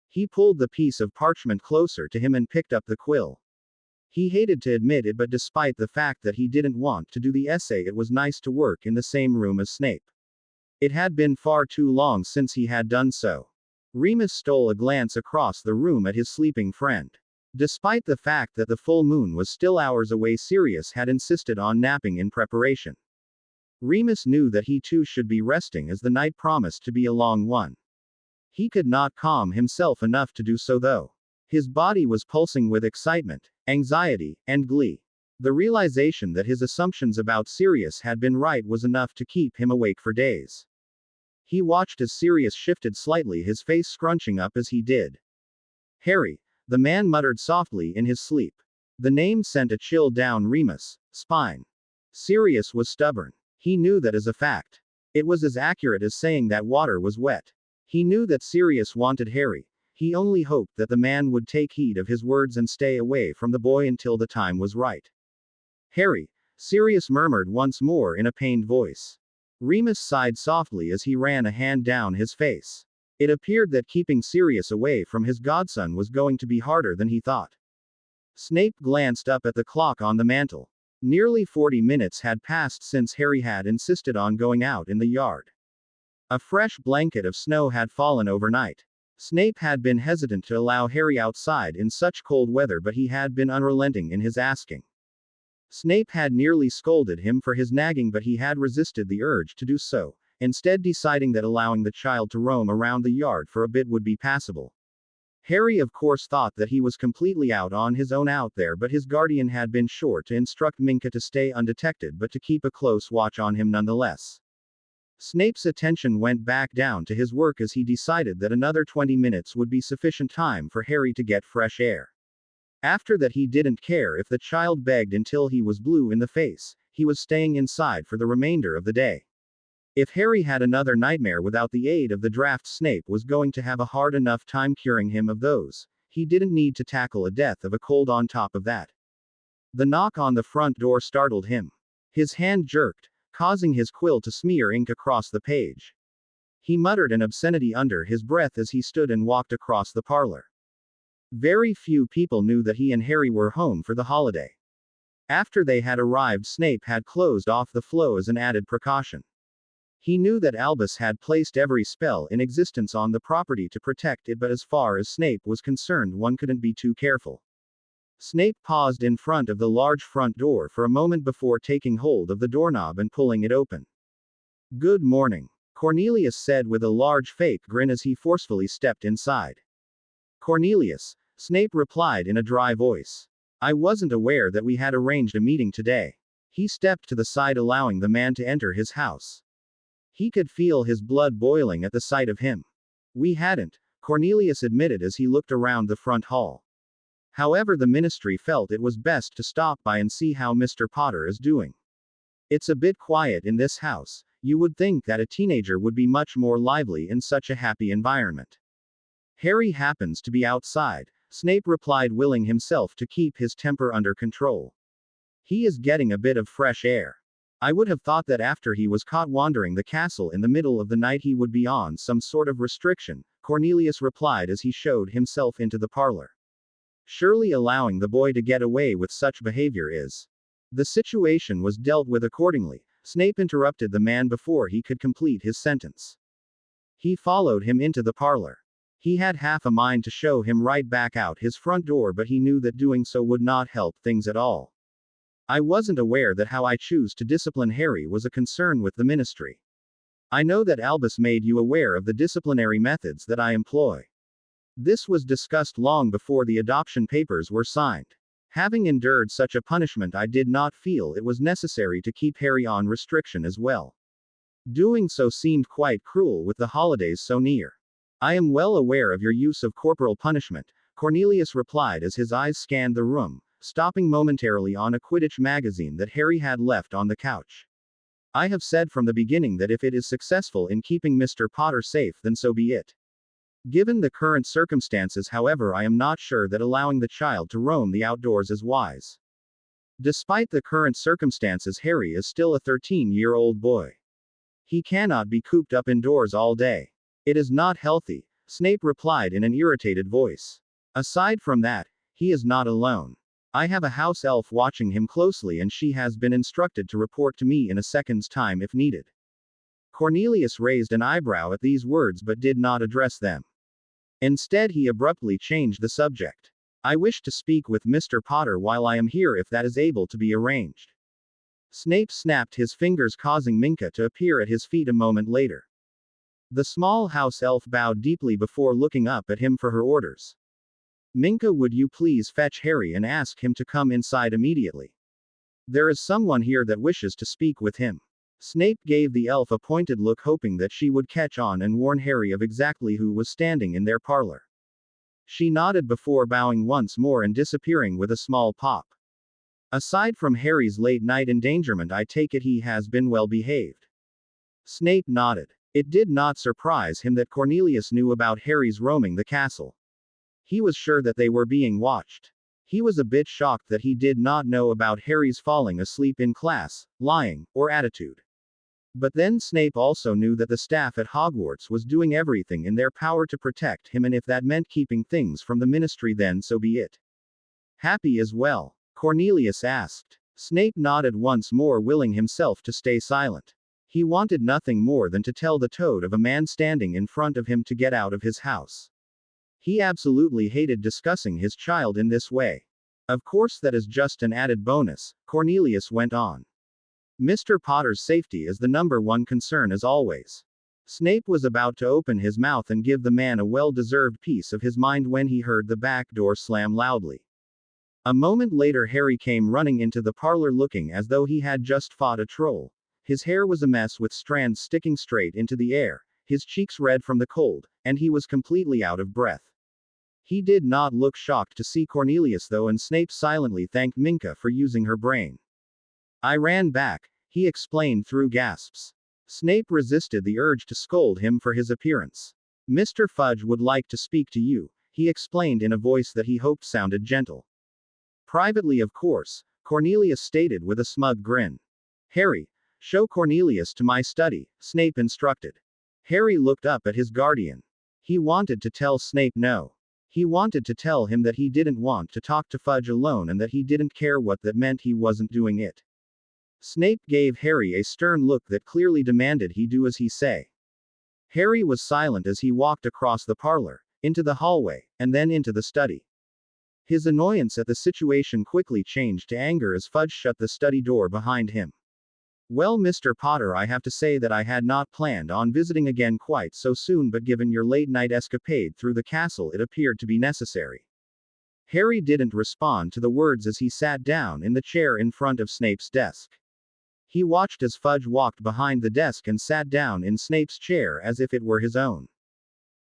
He pulled the piece of parchment closer to him and picked up the quill. He hated to admit it, but despite the fact that he didn't want to do the essay, it was nice to work in the same room as Snape. It had been far too long since he had done so. Remus stole a glance across the room at his sleeping friend. Despite the fact that the full moon was still hours away, Sirius had insisted on napping in preparation. Remus knew that he too should be resting, as the night promised to be a long one. He could not calm himself enough to do so though. His body was pulsing with excitement, anxiety, and glee. The realization that his assumptions about Sirius had been right was enough to keep him awake for days. He watched as Sirius shifted slightly, his face scrunching up as he did. Harry, the man muttered softly in his sleep. The name sent a chill down Remus' spine. Sirius was stubborn. He knew that as a fact. It was as accurate as saying that water was wet. He knew that Sirius wanted Harry. He only hoped that the man would take heed of his words and stay away from the boy until the time was right. Harry, Sirius murmured once more in a pained voice. Remus sighed softly as he ran a hand down his face. It appeared that keeping Sirius away from his godson was going to be harder than he thought. Snape glanced up at the clock on the mantel. Nearly 40 minutes had passed since Harry had insisted on going out in the yard. A fresh blanket of snow had fallen overnight. Snape had been hesitant to allow Harry outside in such cold weather, but he had been unrelenting in his asking. Snape had nearly scolded him for his nagging, but he had resisted the urge to do so, instead deciding that allowing the child to roam around the yard for a bit would be passable. Harry of course thought that he was completely out on his own out there, but his guardian had been sure to instruct Minka to stay undetected but to keep a close watch on him nonetheless. Snape's attention went back down to his work as he decided that another 20 minutes would be sufficient time for Harry to get fresh air. After that, he didn't care if the child begged until he was blue in the face, he was staying inside for the remainder of the day. If Harry had another nightmare without the aid of the draft, Snape was going to have a hard enough time curing him of those. He didn't need to tackle a death of a cold on top of that. The knock on the front door startled him. His hand jerked, causing his quill to smear ink across the page. He muttered an obscenity under his breath as he stood and walked across the parlor. Very few people knew that he and Harry were home for the holiday. After they had arrived, Snape had closed off the flow as an added precaution. He knew that Albus had placed every spell in existence on the property to protect it, but as far as Snape was concerned, one couldn't be too careful. Snape paused in front of the large front door for a moment before taking hold of the doorknob and pulling it open. "Good morning," Cornelius said with a large fake grin as he forcefully stepped inside. Cornelius, Snape replied in a dry voice. I wasn't aware that we had arranged a meeting today. He stepped to the side, allowing the man to enter his house. He could feel his blood boiling at the sight of him. We hadn't, Cornelius admitted as he looked around the front hall. However, the ministry felt it was best to stop by and see how Mr. Potter is doing. It's a bit quiet in this house. You would think that a teenager would be much more lively in such a happy environment. Harry happens to be outside, Snape replied, willing himself to keep his temper under control. He is getting a bit of fresh air. I would have thought that after he was caught wandering the castle in the middle of the night he would be on some sort of restriction, Cornelius replied as he showed himself into the parlor. Surely allowing the boy to get away with such behavior is. The situation was dealt with accordingly. Snape interrupted the man before he could complete his sentence. He followed him into the parlor. He had half a mind to show him right back out his front door, but he knew that doing so would not help things at all. I wasn't aware that how I choose to discipline Harry was a concern with the ministry. I know that Albus made you aware of the disciplinary methods that I employ. This was discussed long before the adoption papers were signed. Having endured such a punishment, I did not feel it was necessary to keep Harry on restriction as well. Doing so seemed quite cruel with the holidays so near. I am well aware of your use of corporal punishment, Cornelius replied as his eyes scanned the room, stopping momentarily on a Quidditch magazine that Harry had left on the couch. I have said from the beginning that if it is successful in keeping Mr. Potter safe, then so be it. Given the current circumstances, however, I am not sure that allowing the child to roam the outdoors is wise. Despite the current circumstances, Harry is still a 13-year-old boy. He cannot be cooped up indoors all day. It is not healthy, Snape replied in an irritated voice. Aside from that, he is not alone. I have a house elf watching him closely, and she has been instructed to report to me in a second's time if needed. Cornelius raised an eyebrow at these words but did not address them. Instead, he abruptly changed the subject. I wish to speak with Mr. Potter while I am here, if that is able to be arranged. Snape snapped his fingers, causing Minka to appear at his feet a moment later. The small house elf bowed deeply before looking up at him for her orders. Minka, would you please fetch Harry and ask him to come inside immediately? There is someone here that wishes to speak with him. Snape gave the elf a pointed look, hoping that she would catch on and warn Harry of exactly who was standing in their parlor. She nodded before bowing once more and disappearing with a small pop. Aside from Harry's late night endangerment, I take it he has been well behaved. Snape nodded. It did not surprise him that Cornelius knew about Harry's roaming the castle. He was sure that they were being watched. He was a bit shocked that he did not know about Harry's falling asleep in class, lying, or attitude. But then Snape also knew that the staff at Hogwarts was doing everything in their power to protect him, and if that meant keeping things from the ministry, then so be it. Happy as well? Cornelius asked. Snape nodded once more, willing himself to stay silent. He wanted nothing more than to tell the toad of a man standing in front of him to get out of his house. He absolutely hated discussing his child in this way. Of course, that is just an added bonus, Cornelius went on. Mr. Potter's safety is the #1 concern as always. Snape was about to open his mouth and give the man a well-deserved piece of his mind when he heard the back door slam loudly. A moment later, Harry came running into the parlor looking as though he had just fought a troll. His hair was a mess with strands sticking straight into the air, his cheeks red from the cold, and he was completely out of breath. He did not look shocked to see Cornelius though, and Snape silently thanked Minka for using her brain. I ran back, he explained through gasps. Snape resisted the urge to scold him for his appearance. Mr. Fudge would like to speak to you, he explained in a voice that he hoped sounded gentle. Privately, of course, Cornelius stated with a smug grin. Harry, show Cornelius to my study, Snape instructed. Harry looked up at his guardian. He wanted to tell Snape no. He wanted to tell him that he didn't want to talk to Fudge alone and that he didn't care what that meant, he wasn't doing it. Snape gave Harry a stern look that clearly demanded he do as he say. Harry was silent as he walked across the parlor, into the hallway, and then into the study. His annoyance at the situation quickly changed to anger as Fudge shut the study door behind him. Well, Mr. Potter, I have to say that I had not planned on visiting again quite so soon, but given your late night escapade through the castle, it appeared to be necessary. Harry didn't respond to the words as he sat down in the chair in front of Snape's desk. He watched as Fudge walked behind the desk and sat down in Snape's chair as if it were his own.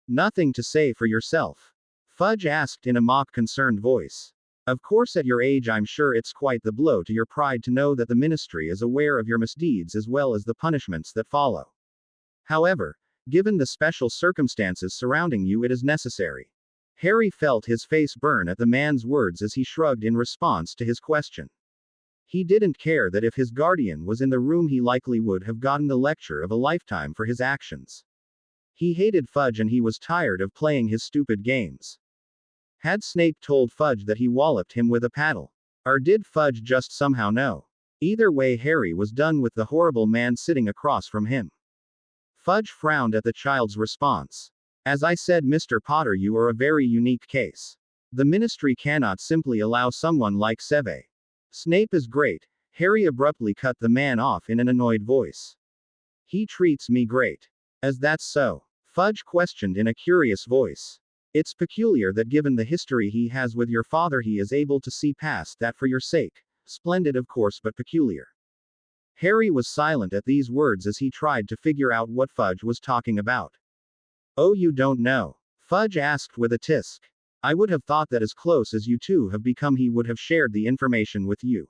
Nothing to say for yourself? Fudge asked in a mock concerned voice. Of course, at your age, I'm sure it's quite the blow to your pride to know that the ministry is aware of your misdeeds as well as the punishments that follow. However, given the special circumstances surrounding you, it is necessary. Harry felt his face burn at the man's words as he shrugged in response to his question. He didn't care that if his guardian was in the room, he likely would have gotten the lecture of a lifetime for his actions. He hated Fudge and he was tired of playing his stupid games. Had Snape told Fudge that he walloped him with a paddle? Or did Fudge just somehow know? Either way, Harry was done with the horrible man sitting across from him. Fudge frowned at the child's response. As I said, Mr. Potter, you are a very unique case. The ministry cannot simply allow someone like Seve. Snape is great. Harry abruptly cut the man off in an annoyed voice. He treats me great. As that's so? Fudge questioned in a curious voice. It's peculiar that given the history he has with your father, he is able to see past that for your sake. Splendid, of course, but peculiar. Harry was silent at these words as he tried to figure out what Fudge was talking about. Oh, you don't know? Fudge asked with a tisk. I would have thought that as close as you two have become, he would have shared the information with you.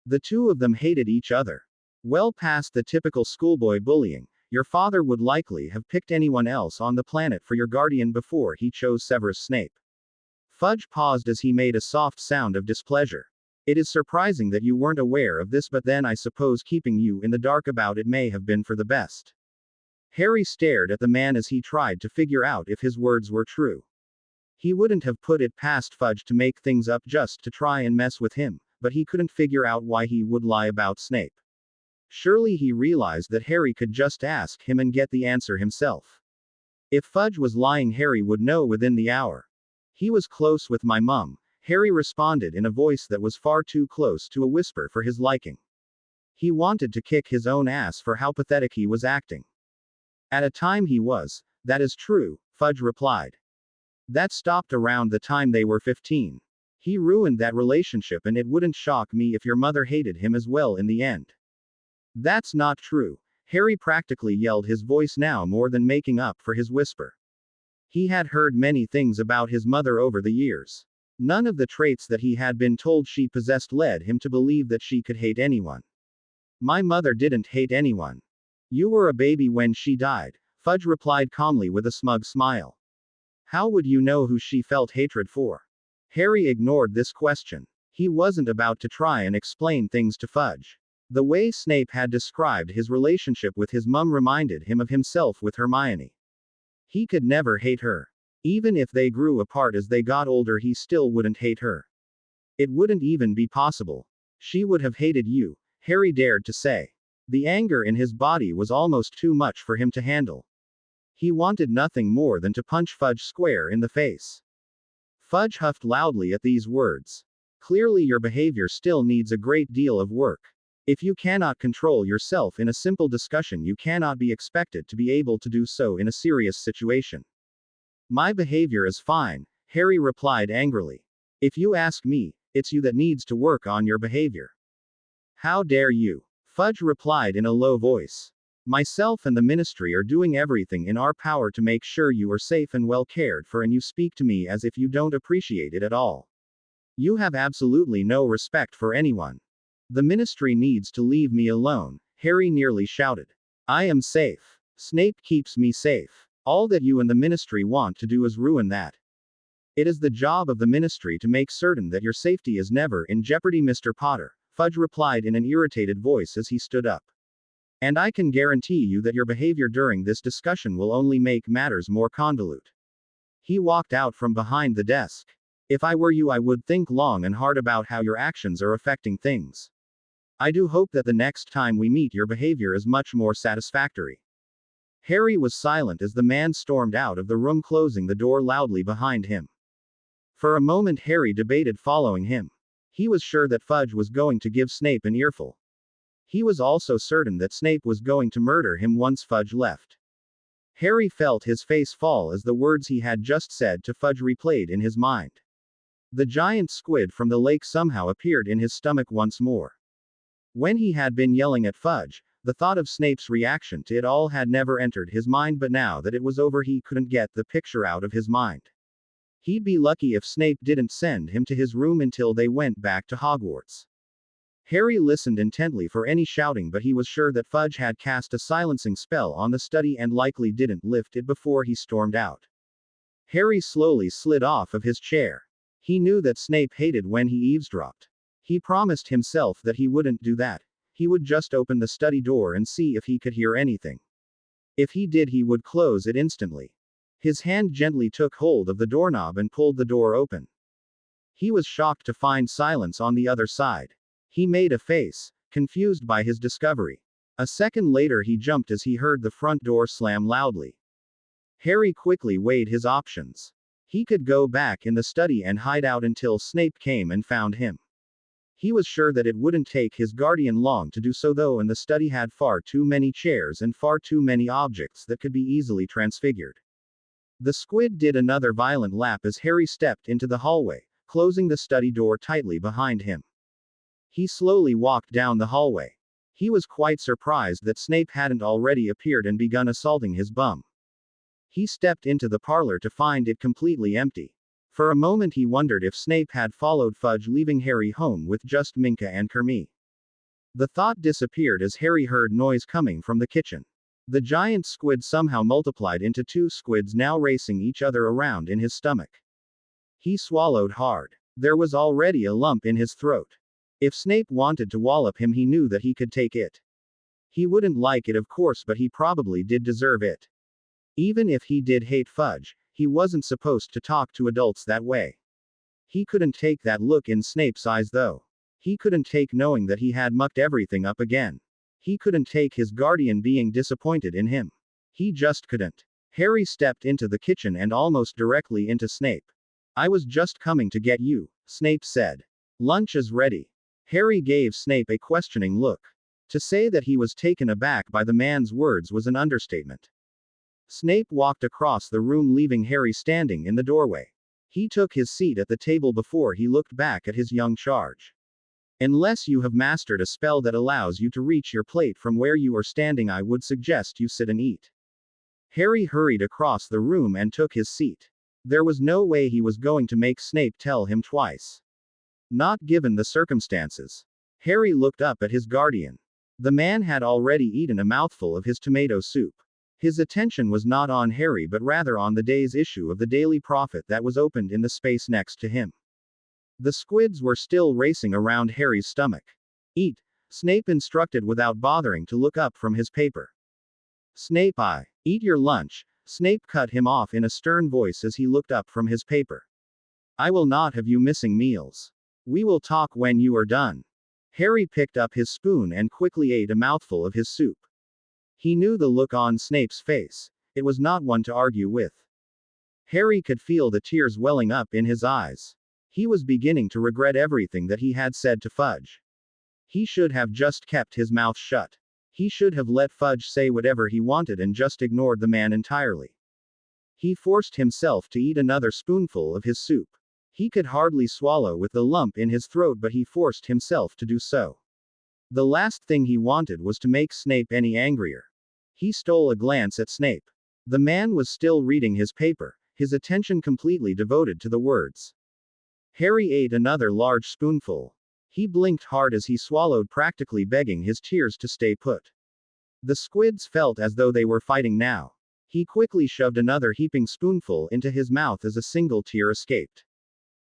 The two of them hated each other. Well past the typical schoolboy bullying. Your father would likely have picked anyone else on the planet for your guardian before he chose Severus Snape. Fudge paused as he made a soft sound of displeasure. It is surprising that you weren't aware of this, but then I suppose keeping you in the dark about it may have been for the best. Harry stared at the man as he tried to figure out if his words were true. He wouldn't have put it past Fudge to make things up just to try and mess with him, but he couldn't figure out why he would lie about Snape. Surely he realized that Harry could just ask him and get the answer himself. If Fudge was lying, Harry would know within the hour. He was close with my mum, Harry responded in a voice that was far too close to a whisper for his liking. He wanted to kick his own ass for how pathetic he was acting. At a time he was. That is true, Fudge replied. That stopped around the time they were 15. He ruined that relationship, and it wouldn't shock me if your mother hated him as well in the end. That's not true. Harry practically yelled, his voice now more than making up for his whisper. He had heard many things about his mother over the years. None of the traits that he had been told she possessed led him to believe that she could hate anyone. My mother didn't hate anyone. You were a baby when she died, Fudge replied calmly with a smug smile. How would you know who she felt hatred for? Harry ignored this question. He wasn't about to try and explain things to Fudge. The way Snape had described his relationship with his mum reminded him of himself with Hermione. He could never hate her. Even if they grew apart as they got older, he still wouldn't hate her. It wouldn't even be possible. She would have hated you, Harry dared to say. The anger in his body was almost too much for him to handle. He wanted nothing more than to punch Fudge square in the face. Fudge huffed loudly at these words. Clearly your behavior still needs a great deal of work. If you cannot control yourself in a simple discussion, you cannot be expected to be able to do so in a serious situation. My behavior is fine, Harry replied angrily. If you ask me, it's you that needs to work on your behavior. How dare you? Fudge replied in a low voice. Myself and the ministry are doing everything in our power to make sure you are safe and well cared for, and you speak to me as if you don't appreciate it at all. You have absolutely no respect for anyone. The ministry needs to leave me alone, Harry nearly shouted. I am safe. Snape keeps me safe. All that you and the ministry want to do is ruin that. It is the job of the ministry to make certain that your safety is never in jeopardy, Mr. Potter, Fudge replied in an irritated voice as he stood up. And I can guarantee you that your behavior during this discussion will only make matters more convolute. He walked out from behind the desk. If I were you, I would think long and hard about how your actions are affecting things. I do hope that the next time we meet your behavior is much more satisfactory. Harry was silent as the man stormed out of the room, closing the door loudly behind him. For a moment Harry debated following him. He was sure that Fudge was going to give Snape an earful. He was also certain that Snape was going to murder him once Fudge left. Harry felt his face fall as the words he had just said to Fudge replayed in his mind. The giant squid from the lake somehow appeared in his stomach once more. When he had been yelling at Fudge, the thought of Snape's reaction to it all had never entered his mind, but now that it was over he couldn't get the picture out of his mind. He'd be lucky if Snape didn't send him to his room until they went back to Hogwarts. Harry listened intently for any shouting, but he was sure that Fudge had cast a silencing spell on the study and likely didn't lift it before he stormed out. Harry slowly slid off of his chair. He knew that Snape hated when he eavesdropped. He promised himself that he wouldn't do that. He would just open the study door and see if he could hear anything. If he did, he would close it instantly. His hand gently took hold of the doorknob and pulled the door open. He was shocked to find silence on the other side. He made a face, confused by his discovery. A second later he jumped as he heard the front door slam loudly. Harry quickly weighed his options. He could go back in the study and hide out until Snape came and found him. He was sure that it wouldn't take his guardian long to do so though, and the study had far too many chairs and far too many objects that could be easily transfigured. The squid did another violent lap as Harry stepped into the hallway, closing the study door tightly behind him. He slowly walked down the hallway. He was quite surprised that Snape hadn't already appeared and begun assaulting his bum. He stepped into the parlor to find it completely empty. For a moment he wondered if Snape had followed Fudge, leaving Harry home with just Minka and Kermit. The thought disappeared as Harry heard noise coming from the kitchen. The giant squid somehow multiplied into two squids now racing each other around in his stomach. He swallowed hard. There was already a lump in his throat. If Snape wanted to wallop him, he knew that he could take it. He wouldn't like it, of course, but he probably did deserve it. Even if he did hate Fudge, he wasn't supposed to talk to adults that way. He couldn't take that look in Snape's eyes though. He couldn't take knowing that he had mucked everything up again. He couldn't take his guardian being disappointed in him. He just couldn't. Harry stepped into the kitchen and almost directly into Snape. "I was just coming to get you," Snape said. "Lunch is ready." Harry gave Snape a questioning look. To say that he was taken aback by the man's words was an understatement. Snape walked across the room, leaving Harry standing in the doorway. He took his seat at the table before he looked back at his young charge. "Unless you have mastered a spell that allows you to reach your plate from where you are standing, I would suggest you sit and eat." Harry hurried across the room and took his seat. There was no way he was going to make Snape tell him twice. Not given the circumstances. Harry looked up at his guardian. The man had already eaten a mouthful of his tomato soup. His attention was not on Harry but rather on the day's issue of the Daily Prophet that was opened in the space next to him. The squids were still racing around Harry's stomach. "Eat," Snape instructed without bothering to look up from his paper. "Snape, eat your lunch," Snape cut him off in a stern voice as he looked up from his paper. "I will not have you missing meals. We will talk when you are done." Harry picked up his spoon and quickly ate a mouthful of his soup. He knew the look on Snape's face. It was not one to argue with. Harry could feel the tears welling up in his eyes. He was beginning to regret everything that he had said to Fudge. He should have just kept his mouth shut. He should have let Fudge say whatever he wanted and just ignored the man entirely. He forced himself to eat another spoonful of his soup. He could hardly swallow with the lump in his throat, but he forced himself to do so. The last thing he wanted was to make Snape any angrier. He stole a glance at Snape. The man was still reading his paper, his attention completely devoted to the words. Harry ate another large spoonful. He blinked hard as he swallowed, practically begging his tears to stay put. The squids felt as though they were fighting now. He quickly shoved another heaping spoonful into his mouth as a single tear escaped.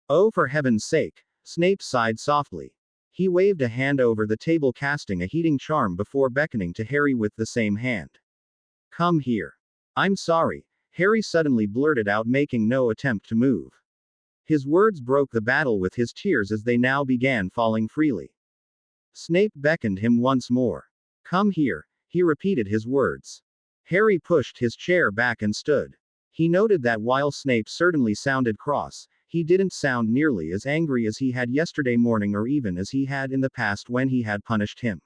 "Oh, for heaven's sake," Snape sighed softly. He waved a hand over the table, casting a heating charm before beckoning to Harry with the same hand. "Come here." "I'm sorry," Harry suddenly blurted out, making no attempt to move. His words broke the battle with his tears as they now began falling freely. Snape beckoned him once more. "Come here," he repeated his words. Harry pushed his chair back and stood. He noted that while Snape certainly sounded cross, he didn't sound nearly as angry as he had yesterday morning or even as he had in the past when he had punished him.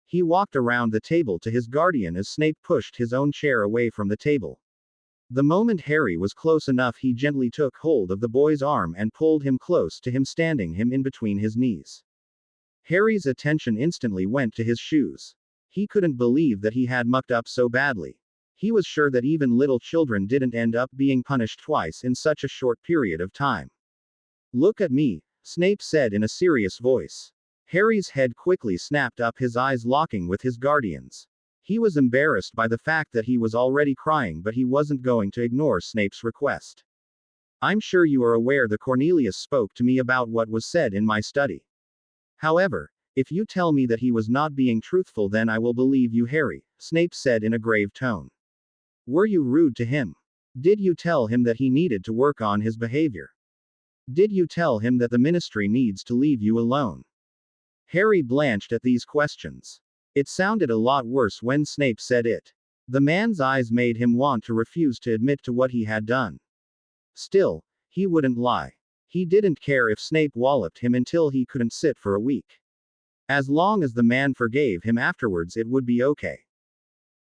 He walked around the table to his guardian as Snape pushed his own chair away from the table. The moment Harry was close enough, he gently took hold of the boy's arm and pulled him close to him, standing him in between his knees. Harry's attention instantly went to his shoes. He couldn't believe that he had mucked up so badly. He was sure that even little children didn't end up being punished twice in such a short period of time. "Look at me," Snape said in a serious voice. Harry's head quickly snapped up, his eyes locking with his guardian's. He was embarrassed by the fact that he was already crying, but he wasn't going to ignore Snape's request. "I'm sure you are aware that Cornelius spoke to me about what was said in my study. However, if you tell me that he was not being truthful, then I will believe you, Harry," Snape said in a grave tone. "Were you rude to him? Did you tell him that he needed to work on his behavior? Did you tell him that the ministry needs to leave you alone?" Harry blanched at these questions. It sounded a lot worse when Snape said it. The man's eyes made him want to refuse to admit to what he had done. Still, he wouldn't lie. He didn't care if Snape walloped him until he couldn't sit for a week. As long as the man forgave him afterwards, it would be okay.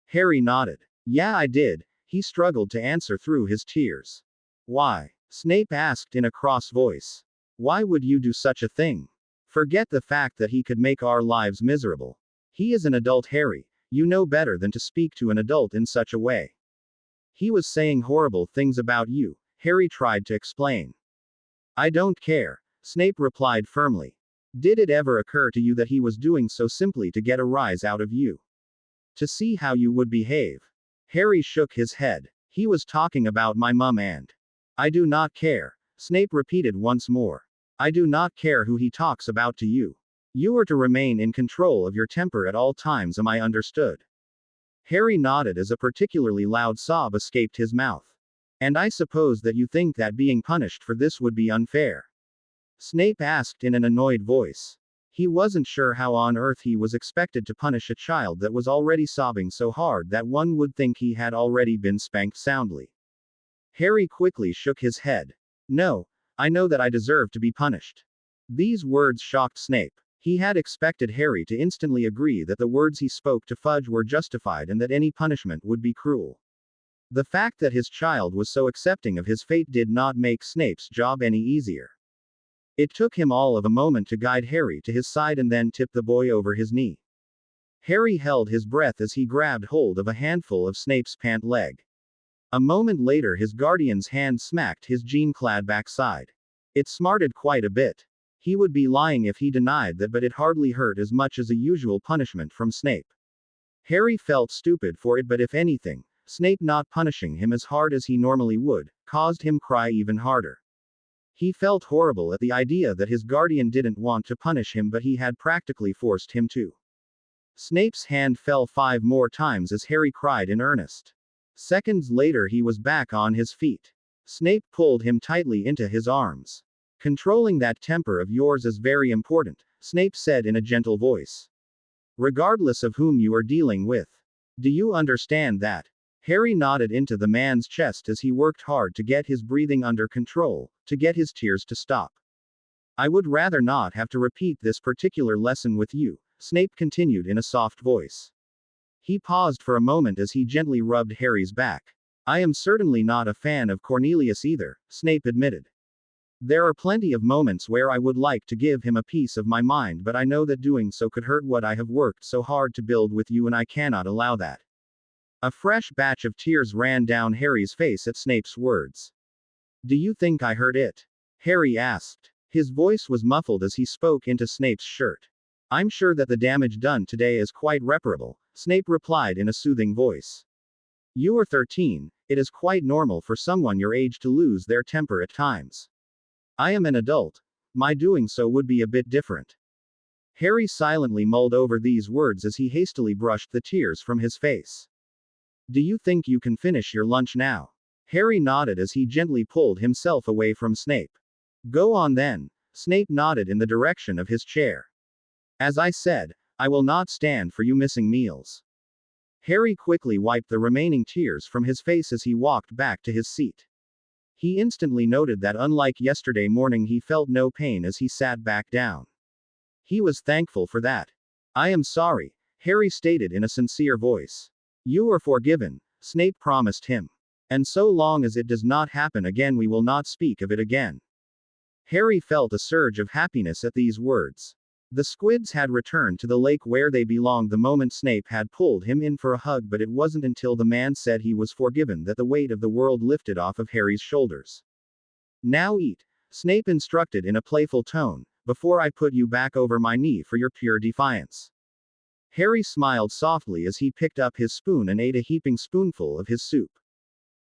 Harry nodded. "Yeah, I did," he struggled to answer through his tears. "Why?" Snape asked in a cross voice. "Why would you do such a thing? Forget the fact that he could make our lives miserable. He is an adult, Harry. You know better than to speak to an adult in such a way. He was saying horrible things about you," Harry tried to explain. "I don't care," Snape replied firmly. "Did it ever occur to you that he was doing so simply to get a rise out of you? To see how you would behave?" Harry shook his head. "He was talking about my mum and—" "I do not care," Snape repeated once more. "I do not care who he talks about to you. You are to remain in control of your temper at all times, am I understood?" Harry nodded as a particularly loud sob escaped his mouth. "And I suppose that you think that being punished for this would be unfair?" Snape asked in an annoyed voice. He wasn't sure how on earth he was expected to punish a child that was already sobbing so hard that one would think he had already been spanked soundly. Harry quickly shook his head. "No, I know that I deserve to be punished." These words shocked Snape. He had expected Harry to instantly agree that the words he spoke to Fudge were justified and that any punishment would be cruel. The fact that his child was so accepting of his fate did not make Snape's job any easier. It took him all of a moment to guide Harry to his side and then tip the boy over his knee. Harry held his breath as he grabbed hold of a handful of Snape's pant leg. A moment later, his guardian's hand smacked his jean-clad backside. It smarted quite a bit. He would be lying if he denied that, but it hardly hurt as much as a usual punishment from Snape. Harry felt stupid for it, but if anything, Snape not punishing him as hard as he normally would, caused him cry even harder. He felt horrible at the idea that his guardian didn't want to punish him, but he had practically forced him to. Snape's hand fell 5 more times as Harry cried in earnest. Seconds later, he was back on his feet. Snape pulled him tightly into his arms. "Controlling that temper of yours is very important," Snape said in a gentle voice. "Regardless of whom you are dealing with. Do you understand that?" Harry nodded into the man's chest as he worked hard to get his breathing under control, to get his tears to stop. "I would rather not have to repeat this particular lesson with you," Snape continued in a soft voice. He paused for a moment as he gently rubbed Harry's back. "I am certainly not a fan of Cornelius either," Snape admitted. "There are plenty of moments where I would like to give him a piece of my mind, but I know that doing so could hurt what I have worked so hard to build with you, and I cannot allow that." A fresh batch of tears ran down Harry's face at Snape's words. "Do you think I hurt it?" Harry asked. His voice was muffled as he spoke into Snape's shirt. "I'm sure that the damage done today is quite reparable," Snape replied in a soothing voice. "You are 13, it is quite normal for someone your age to lose their temper at times. I am an adult. My doing so would be a bit different." Harry silently mulled over these words as he hastily brushed the tears from his face. "Do you think you can finish your lunch now?" Harry nodded as he gently pulled himself away from Snape. "Go on then." Snape nodded in the direction of his chair. "As I said, I will not stand for you missing meals." Harry quickly wiped the remaining tears from his face as he walked back to his seat. He instantly noted that unlike yesterday morning, he felt no pain as he sat back down. He was thankful for that. "I am sorry," Harry stated in a sincere voice. You are forgiven, Snape promised him. And so long as it does not happen again, we will not speak of it again. Harry felt a surge of happiness at these words. The squids had returned to the lake where they belonged the moment Snape had pulled him in for a hug, but it wasn't until the man said he was forgiven that the weight of the world lifted off of Harry's shoulders. Now eat, Snape instructed in a playful tone, before I put you back over my knee for your pure defiance. Harry smiled softly as he picked up his spoon and ate a heaping spoonful of his soup.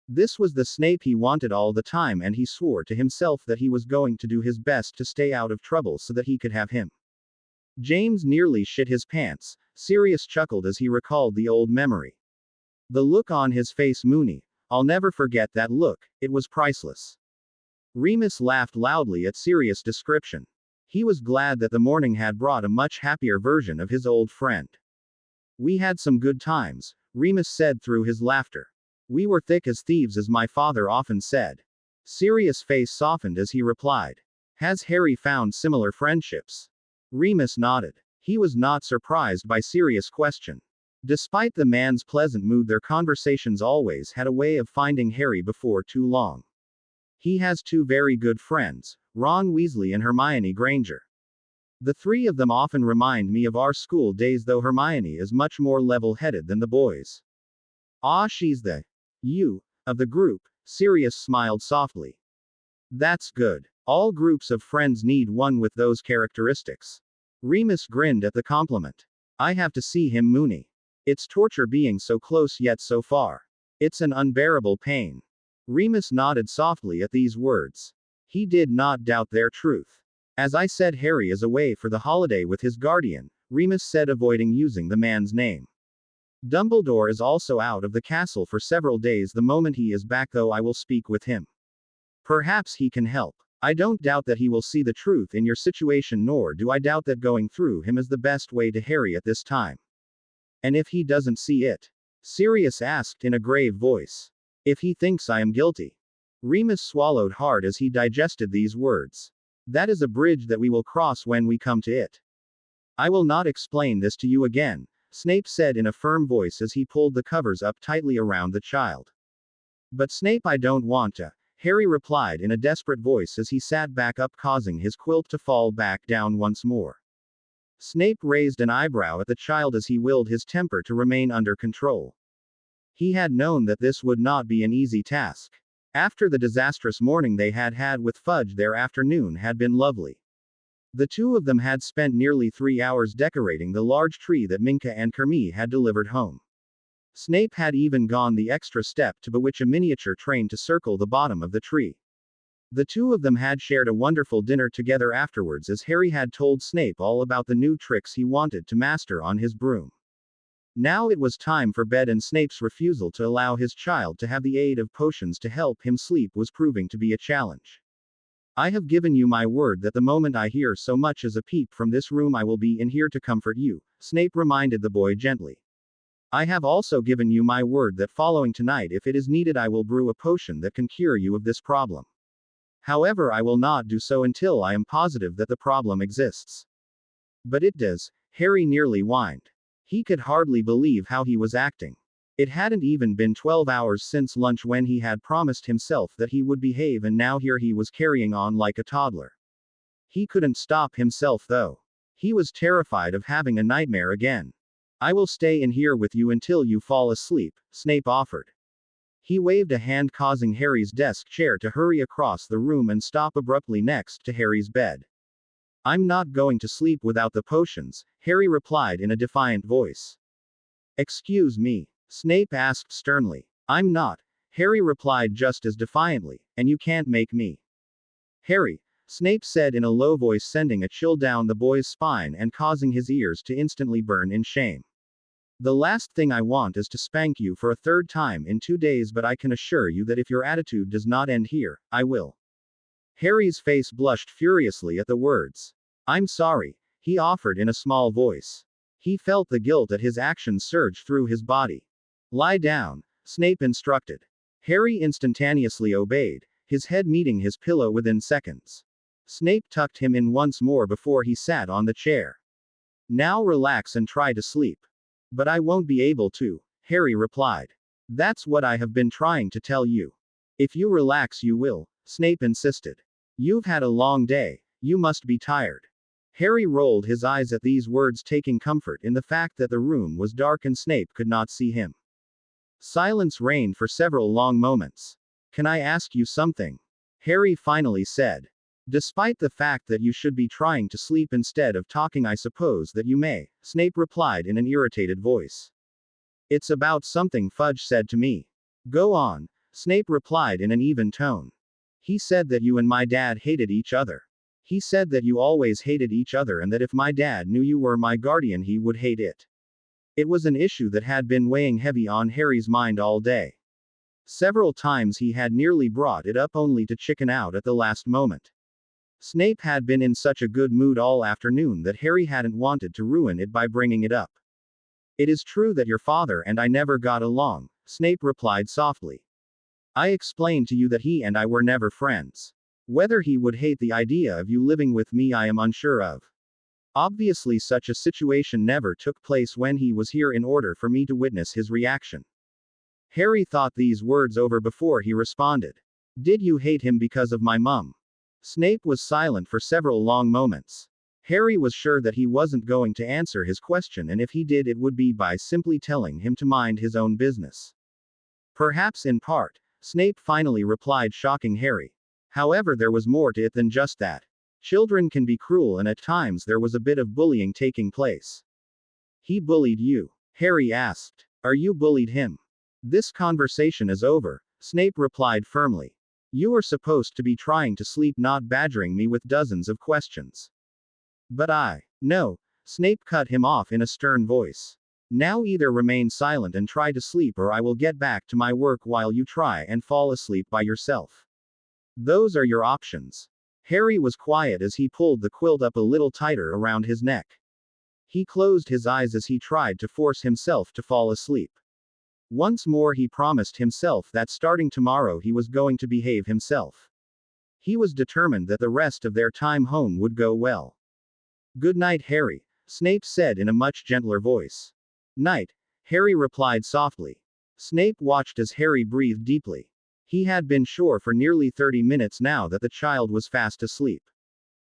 This was the Snape he wanted all the time, and he swore to himself that he was going to do his best to stay out of trouble so that he could have him. James nearly shit his pants. Sirius chuckled as he recalled the old memory. The look on his face, Moony. I'll never forget that look, it was priceless. Remus laughed loudly at Sirius' description. He was glad that the morning had brought a much happier version of his old friend. We had some good times, Remus said through his laughter. We were thick as thieves, as my father often said. Sirius' face softened as he replied. Has Harry found similar friendships? Remus nodded. He was not surprised by Sirius' question. Despite the man's pleasant mood, their conversations always had a way of finding Harry before too long. He has two very good friends, Ron Weasley and Hermione Granger. The three of them often remind me of our school days, though Hermione is much more level-headed than the boys. Ah, she's the you of the group, Sirius smiled softly. That's good. All groups of friends need one with those characteristics. Remus grinned at the compliment. I have to see him, Moony. It's torture being so close yet so far. It's an unbearable pain. Remus nodded softly at these words. He did not doubt their truth. As I said, Harry is away for the holiday with his guardian, Remus said, avoiding using the man's name. Dumbledore is also out of the castle for several days. The moment he is back, though, I will speak with him. Perhaps he can help. I don't doubt that he will see the truth in your situation, nor do I doubt that going through him is the best way to Harry at this time. And if he doesn't see it? Sirius asked in a grave voice. If he thinks I am guilty. Remus swallowed hard as he digested these words. That is a bridge that we will cross when we come to it. I will not explain this to you again, Snape said in a firm voice as he pulled the covers up tightly around the child. But Snape, I don't want to, Harry replied in a desperate voice as he sat back up, causing his quilt to fall back down once more. Snape raised an eyebrow at the child as he willed his temper to remain under control. He had known that this would not be an easy task. After the disastrous morning they had had with Fudge, their afternoon had been lovely. The two of them had spent nearly 3 hours decorating the large tree that Minka and Kermie had delivered home. Snape had even gone the extra step to bewitch a miniature train to circle the bottom of the tree. The two of them had shared a wonderful dinner together afterwards, as Harry had told Snape all about the new tricks he wanted to master on his broom. Now it was time for bed, and Snape's refusal to allow his child to have the aid of potions to help him sleep was proving to be a challenge. I have given you my word that the moment I hear so much as a peep from this room I will be in here to comfort you, Snape reminded the boy gently. I have also given you my word that following tonight, if it is needed, I will brew a potion that can cure you of this problem. However, I will not do so until I am positive that the problem exists. But it does, Harry nearly whined. He could hardly believe how he was acting. It hadn't even been 12 hours since lunch when he had promised himself that he would behave, and now here he was carrying on like a toddler. He couldn't stop himself though. He was terrified of having a nightmare again. I will stay in here with you until you fall asleep, Snape offered. He waved a hand, causing Harry's desk chair to hurry across the room and stop abruptly next to Harry's bed. I'm not going to sleep without the potions, Harry replied in a defiant voice. Excuse me? Snape asked sternly. I'm not, Harry replied just as defiantly, and you can't make me. Harry, Snape said in a low voice, sending a chill down the boy's spine and causing his ears to instantly burn in shame. The last thing I want is to spank you for a third time in 2 days, but I can assure you that if your attitude does not end here, I will. Harry's face blushed furiously at the words. I'm sorry, he offered in a small voice. He felt the guilt at his actions surge through his body. Lie down, Snape instructed. Harry instantaneously obeyed, his head meeting his pillow within seconds. Snape tucked him in once more before he sat on the chair. Now relax and try to sleep. But I won't be able to, Harry replied. That's what I have been trying to tell you. If you relax, you will, Snape insisted. You've had a long day, you must be tired. Harry rolled his eyes at these words, taking comfort in the fact that the room was dark and Snape could not see him. Silence reigned for several long moments. Can I ask you something? Harry finally said. Despite the fact that you should be trying to sleep instead of talking, I suppose that you may, Snape replied in an irritated voice. It's about something Fudge said to me. Go on, Snape replied in an even tone. He said that you and my dad hated each other. He said that you always hated each other and that if my dad knew you were my guardian, he would hate it. It was an issue that had been weighing heavy on Harry's mind all day. Several times he had nearly brought it up only to chicken out at the last moment. Snape had been in such a good mood all afternoon that Harry hadn't wanted to ruin it by bringing it up. It is true that your father and I never got along, Snape replied softly. I explained to you that he and I were never friends. Whether he would hate the idea of you living with me, I am unsure of. Obviously, such a situation never took place when he was here in order for me to witness his reaction. Harry thought these words over before he responded. Did you hate him because of my mum? Snape was silent for several long moments. Harry was sure that he wasn't going to answer his question, and if he did, it would be by simply telling him to mind his own business. Perhaps in part, Snape finally replied, shocking Harry. However, there was more to it than just that. Children can be cruel, and at times there was a bit of bullying taking place. He bullied you? Harry asked. Or you bullied him? This conversation is over, Snape replied firmly. You are supposed to be trying to sleep, not badgering me with dozens of questions. But no, Snape cut him off in a stern voice. Now either remain silent and try to sleep, or I will get back to my work while you try and fall asleep by yourself. Those are your options. Harry was quiet as he pulled the quilt up a little tighter around his neck. He closed his eyes as he tried to force himself to fall asleep. Once more he promised himself that starting tomorrow he was going to behave himself. He was determined that the rest of their time home would go well. Good night, Harry, Snape said in a much gentler voice. Night, Harry replied softly. Snape watched as Harry breathed deeply. He had been sure for nearly 30 minutes now that the child was fast asleep.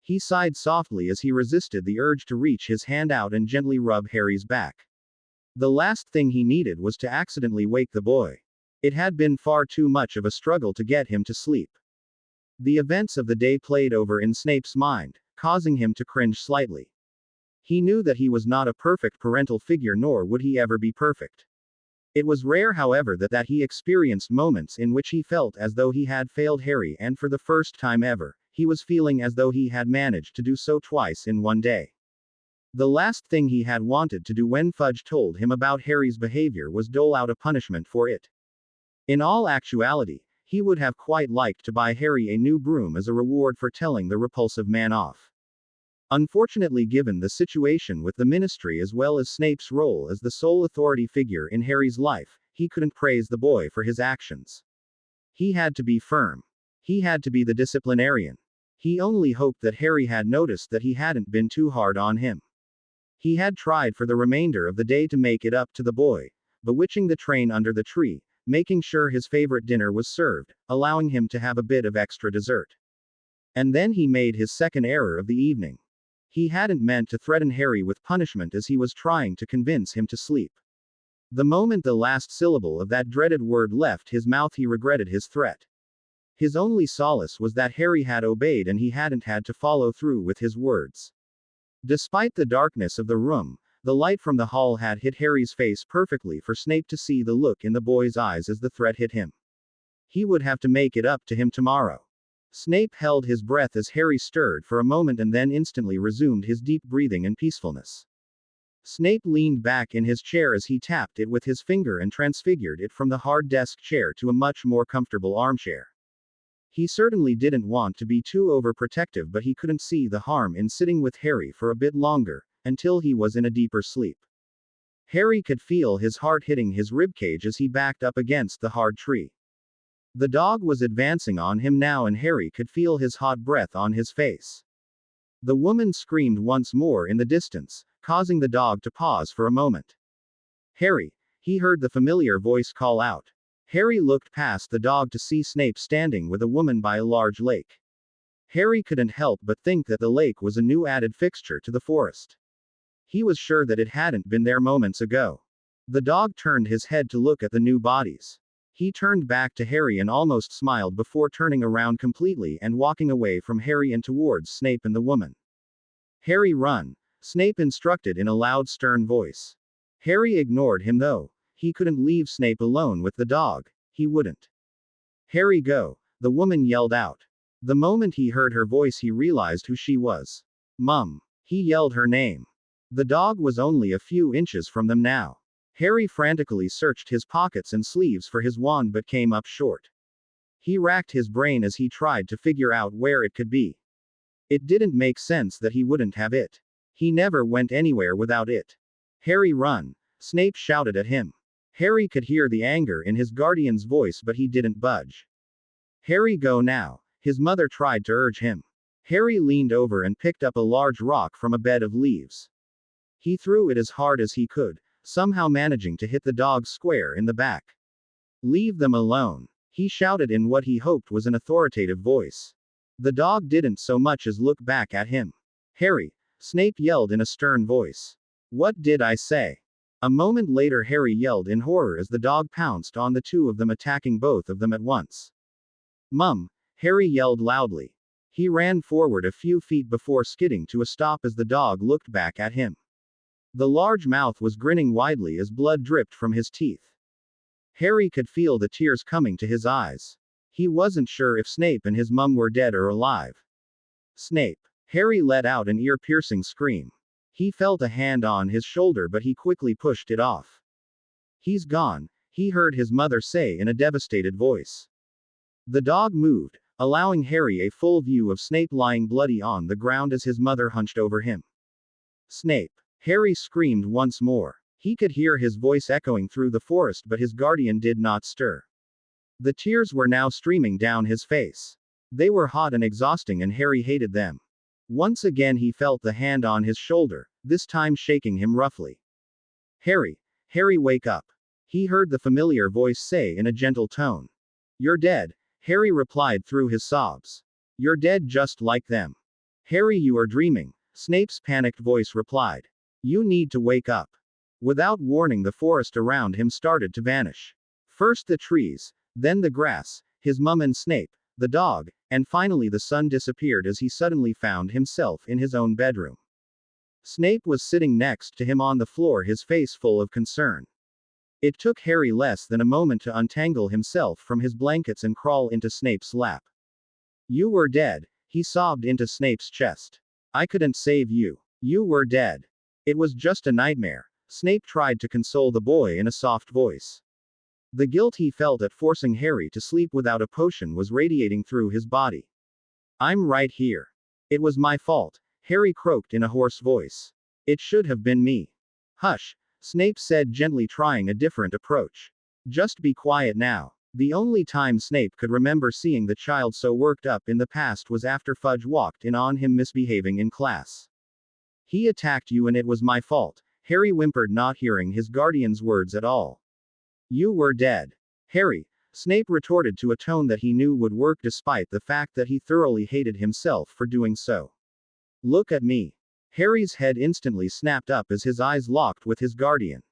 He sighed softly as he resisted the urge to reach his hand out and gently rub Harry's back. The last thing he needed was to accidentally wake the boy. It had been far too much of a struggle to get him to sleep. The events of the day played over in Snape's mind, causing him to cringe slightly. He knew that he was not a perfect parental figure, nor would he ever be perfect. It was rare, however, that he experienced moments in which he felt as though he had failed Harry, and for the first time ever, he was feeling as though he had managed to do so twice in one day. The last thing he had wanted to do when Fudge told him about Harry's behavior was dole out a punishment for it. In all actuality, he would have quite liked to buy Harry a new broom as a reward for telling the repulsive man off. Unfortunately, given the situation with the Ministry as well as Snape's role as the sole authority figure in Harry's life, he couldn't praise the boy for his actions. He had to be firm. He had to be the disciplinarian. He only hoped that Harry had noticed that he hadn't been too hard on him. He had tried for the remainder of the day to make it up to the boy, bewitching the train under the tree, making sure his favorite dinner was served, allowing him to have a bit of extra dessert. And then he made his second error of the evening. He hadn't meant to threaten Harry with punishment as he was trying to convince him to sleep. The moment the last syllable of that dreaded word left his mouth, he regretted his threat. His only solace was that Harry had obeyed and he hadn't had to follow through with his words. Despite the darkness of the room, the light from the hall had hit Harry's face perfectly for Snape to see the look in the boy's eyes as the threat hit him. He would have to make it up to him tomorrow. Snape held his breath as Harry stirred for a moment and then instantly resumed his deep breathing and peacefulness. Snape leaned back in his chair as he tapped it with his finger and transfigured it from the hard desk chair to a much more comfortable armchair. He certainly didn't want to be too overprotective, but he couldn't see the harm in sitting with Harry for a bit longer, until he was in a deeper sleep. Harry could feel his heart hitting his ribcage as he backed up against the hard tree. The dog was advancing on him now, and Harry could feel his hot breath on his face. The woman screamed once more in the distance, causing the dog to pause for a moment. Harry. He heard the familiar voice call out. Harry looked past the dog to see Snape standing with a woman by a large lake. Harry couldn't help but think that the lake was a new added fixture to the forest. He was sure that it hadn't been there moments ago. The dog turned his head to look at the new bodies. He turned back to Harry and almost smiled before turning around completely and walking away from Harry and towards Snape and the woman. Harry, run, Snape instructed in a loud, stern voice. Harry ignored him though. He couldn't leave Snape alone with the dog. He wouldn't. Harry, go, the woman yelled out. The moment he heard her voice, he realized who she was. Mum. He yelled her name. The dog was only a few inches from them now. Harry frantically searched his pockets and sleeves for his wand but came up short. He racked his brain as he tried to figure out where it could be. It didn't make sense that he wouldn't have it. He never went anywhere without it. Harry, run, Snape shouted at him. Harry could hear the anger in his guardian's voice but he didn't budge. Harry, go now, his mother tried to urge him. Harry leaned over and picked up a large rock from a bed of leaves. He threw it as hard as he could, somehow managing to hit the dog square in the back. Leave them alone, he shouted in what he hoped was an authoritative voice. The dog didn't so much as look back at him. Harry, Snape yelled in a stern voice. What did I say? A moment later, Harry yelled in horror as the dog pounced on the two of them, attacking both of them at once. Mum, Harry yelled loudly. He ran forward a few feet before skidding to a stop as the dog looked back at him. The large mouth was grinning widely as blood dripped from his teeth. Harry could feel the tears coming to his eyes. He wasn't sure if Snape and his mum were dead or alive. Snape. Harry let out an ear-piercing scream. He felt a hand on his shoulder but he quickly pushed it off. He's gone, he heard his mother say in a devastated voice. The dog moved, allowing Harry a full view of Snape lying bloody on the ground as his mother hunched over him. Snape. Harry screamed once more. He could hear his voice echoing through the forest but his guardian did not stir. The tears were now streaming down his face. They were hot and exhausting and Harry hated them. Once again he felt the hand on his shoulder, this time shaking him roughly. Harry, wake up. He heard the familiar voice say in a gentle tone. You're dead, Harry replied through his sobs. You're dead just like them. Harry, you are dreaming, Snape's panicked voice replied. You need to wake up. Without warning, the forest around him started to vanish. First the trees, then the grass, his mum and Snape, the dog, and finally the sun disappeared as he suddenly found himself in his own bedroom. Snape was sitting next to him on the floor, his face full of concern. It took Harry less than a moment to untangle himself from his blankets and crawl into Snape's lap. You were dead, he sobbed into Snape's chest. I couldn't save you. You were dead. It was just a nightmare, Snape tried to console the boy in a soft voice. The guilt he felt at forcing Harry to sleep without a potion was radiating through his body. I'm right here. It was my fault, Harry croaked in a hoarse voice. It should have been me. Hush, Snape said gently, trying a different approach. Just be quiet now. The only time Snape could remember seeing the child so worked up in the past was after Fudge walked in on him misbehaving in class. He attacked you and it was my fault, Harry whimpered, not hearing his guardian's words at all. You were dead. Harry, Snape retorted to a tone that he knew would work despite the fact that he thoroughly hated himself for doing so. Look at me. Harry's head instantly snapped up as his eyes locked with his guardian.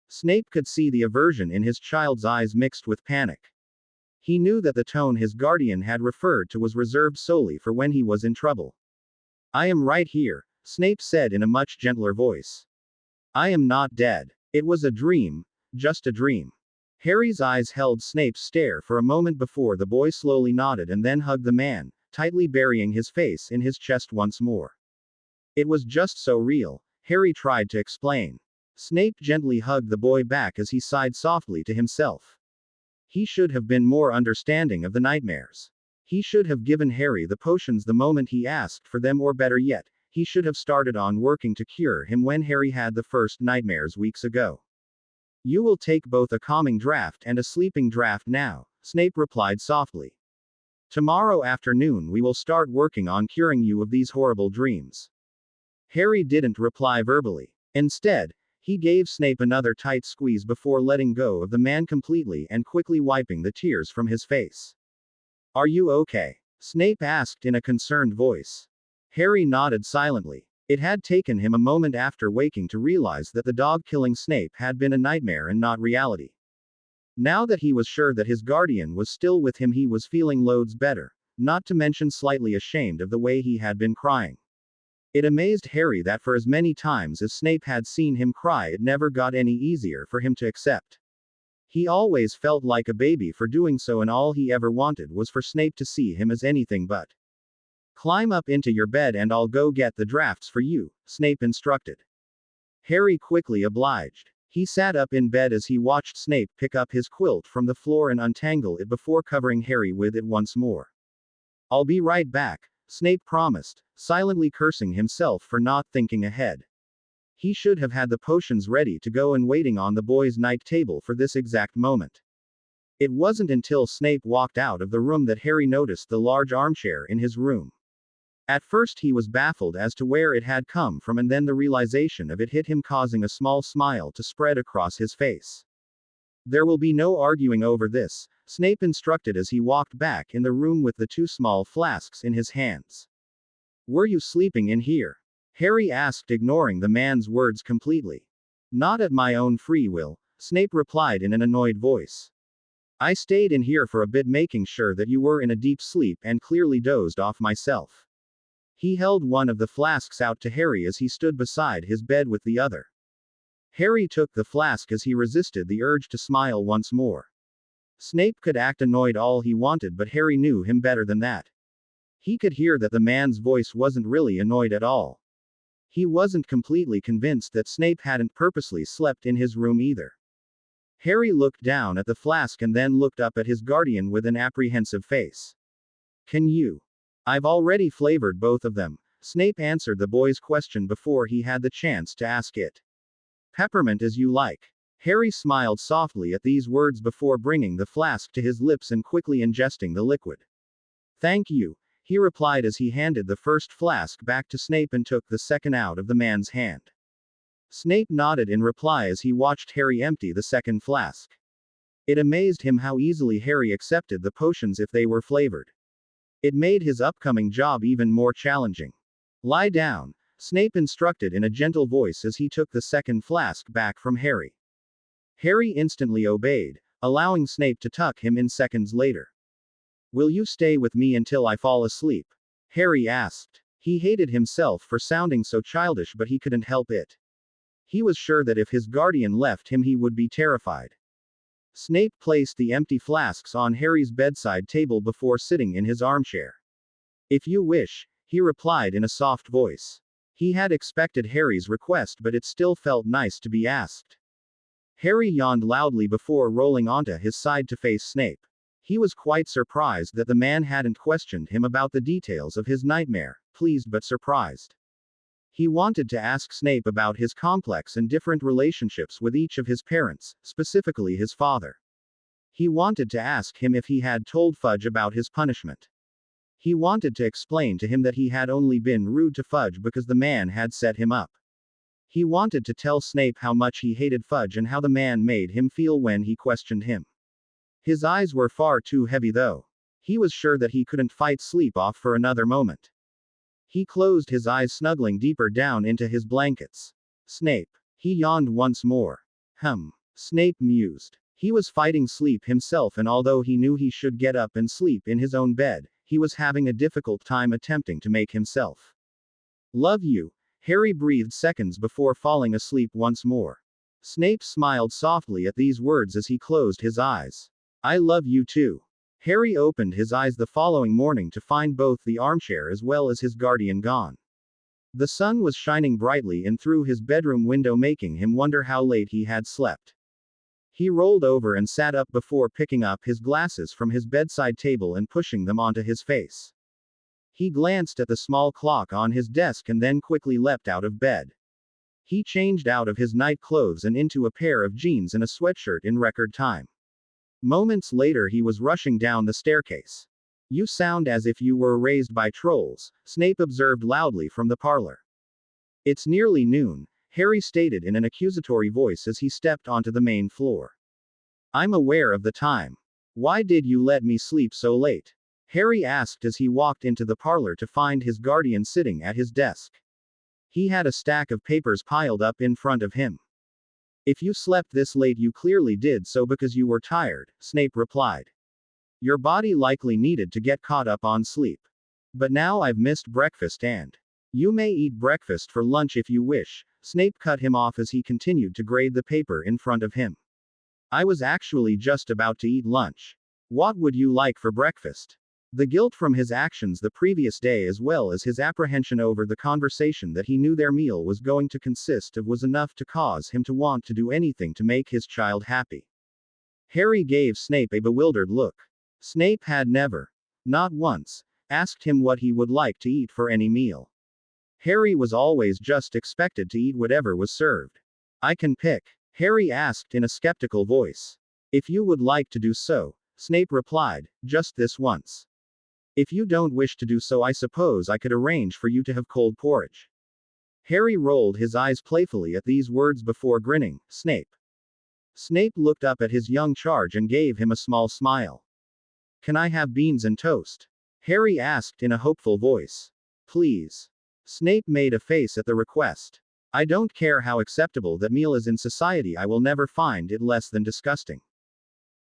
Snape could see the aversion in his child's eyes mixed with panic. He knew that the tone his guardian had referred to was reserved solely for when he was in trouble. I am right here, Snape said in a much gentler voice. I am not dead. It was a dream, just a dream. Harry's eyes held Snape's stare for a moment before the boy slowly nodded and then hugged the man, tightly burying his face in his chest once more. It was just so real, Harry tried to explain. Snape gently hugged the boy back as he sighed softly to himself. He should have been more understanding of the nightmares. He should have given Harry the potions the moment he asked for them, or better yet, he should have started on working to cure him when Harry had the first nightmares weeks ago. You will take both a calming draft and a sleeping draft now, Snape replied softly. Tomorrow afternoon we will start working on curing you of these horrible dreams. Harry didn't reply verbally. Instead, He gave Snape another tight squeeze before letting go of the man completely and quickly wiping the tears from his face. Are you okay? Snape asked in a concerned voice. Harry nodded silently. It had taken him a moment after waking to realize that the dog killing Snape had been a nightmare and not reality. Now that he was sure that his guardian was still with him, he was feeling loads better, not to mention slightly ashamed of the way he had been crying. It amazed Harry that for as many times as Snape had seen him cry, it never got any easier for him to accept. He always felt like a baby for doing so, and all he ever wanted was for Snape to see him as anything but. Climb up into your bed and I'll go get the drafts for you, Snape instructed. Harry quickly obliged. He sat up in bed as he watched Snape pick up his quilt from the floor and untangle it before covering Harry with it once more. I'll be right back, Snape promised, silently cursing himself for not thinking ahead. He should have had the potions ready to go and waiting on the boys' night table for this exact moment. It wasn't until Snape walked out of the room that Harry noticed the large armchair in his room. At first he was baffled as to where it had come from, and then the realization of it hit him, causing a small smile to spread across his face. There will be no arguing over this, Snape instructed as he walked back in the room with the two small flasks in his hands. Were you sleeping in here? Harry asked, ignoring the man's words completely. Not at my own free will, Snape replied in an annoyed voice. I stayed in here for a bit, making sure that you were in a deep sleep, and clearly dozed off myself. He held one of the flasks out to Harry as he stood beside his bed with the other. Harry took the flask as he resisted the urge to smile once more. Snape could act annoyed all he wanted, but Harry knew him better than that. He could hear that the man's voice wasn't really annoyed at all. He wasn't completely convinced that Snape hadn't purposely slept in his room either. Harry looked down at the flask and then looked up at his guardian with an apprehensive face. Can you? I've already flavored both of them, Snape answered the boy's question before he had the chance to ask it. Peppermint as you like. Harry smiled softly at these words before bringing the flask to his lips and quickly ingesting the liquid. Thank you, he replied as he handed the first flask back to Snape and took the second out of the man's hand. Snape nodded in reply as he watched Harry empty the second flask. It amazed him how easily Harry accepted the potions if they were flavored. It made his upcoming job even more challenging. Lie down, Snape instructed in a gentle voice as he took the second flask back from Harry. Harry instantly obeyed, allowing Snape to tuck him in seconds later. Will you stay with me until I fall asleep? Harry asked. He hated himself for sounding so childish, but he couldn't help it. He was sure that if his guardian left him, he would be terrified. Snape placed the empty flasks on Harry's bedside table before sitting in his armchair. If you wish, he replied in a soft voice. He had expected Harry's request, but it still felt nice to be asked. Harry yawned loudly before rolling onto his side to face Snape. He was quite surprised that the man hadn't questioned him about the details of his nightmare, pleased but surprised. He wanted to ask Snape about his complex and different relationships with each of his parents, specifically his father. He wanted to ask him if he had told Fudge about his punishment. He wanted to explain to him that he had only been rude to Fudge because the man had set him up. He wanted to tell Snape how much he hated Fudge and how the man made him feel when he questioned him. His eyes were far too heavy though. He was sure that he couldn't fight sleep off for another moment. He closed his eyes, snuggling deeper down into his blankets. Snape. He yawned once more. Snape mused. He was fighting sleep himself, and although he knew he should get up and sleep in his own bed, he was having a difficult time attempting to make himself. Love you, Harry breathed seconds before falling asleep once more. Snape smiled softly at these words as he closed his eyes. I love you too. Harry opened his eyes the following morning to find both the armchair as well as his guardian gone. The sun was shining brightly in through his bedroom window, making him wonder how late he had slept. He rolled over and sat up before picking up his glasses from his bedside table and pushing them onto his face. He glanced at the small clock on his desk and then quickly leapt out of bed. He changed out of his night clothes and into a pair of jeans and a sweatshirt in record time. Moments later he was rushing down the staircase. You sound as if you were raised by trolls, Snape observed loudly from the parlor. It's nearly noon, Harry stated in an accusatory voice as he stepped onto the main floor. I'm aware of the time. Why did you let me sleep so late? Harry asked as he walked into the parlor to find his guardian sitting at his desk. He had a stack of papers piled up in front of him. If you slept this late, you clearly did so because you were tired, Snape replied. Your body likely needed to get caught up on sleep. But now I've missed breakfast and. You may eat breakfast for lunch if you wish, Snape cut him off as he continued to grade the paper in front of him. I was actually just about to eat lunch. What would you like for breakfast? The guilt from his actions the previous day as well as his apprehension over the conversation that he knew their meal was going to consist of was enough to cause him to want to do anything to make his child happy. Harry gave Snape a bewildered look. Snape had never, not once, asked him what he would like to eat for any meal. Harry was always just expected to eat whatever was served. I can pick, Harry asked in a skeptical voice. If you would like to do so, Snape replied, just this once. If you don't wish to do so, I suppose I could arrange for you to have cold porridge. Harry rolled his eyes playfully at these words before grinning. Snape. Snape looked up at his young charge and gave him a small smile. Can I have beans and toast? Harry asked in a hopeful voice. Please. Snape made a face at the request. I don't care how acceptable that meal is in society, I will never find it less than disgusting.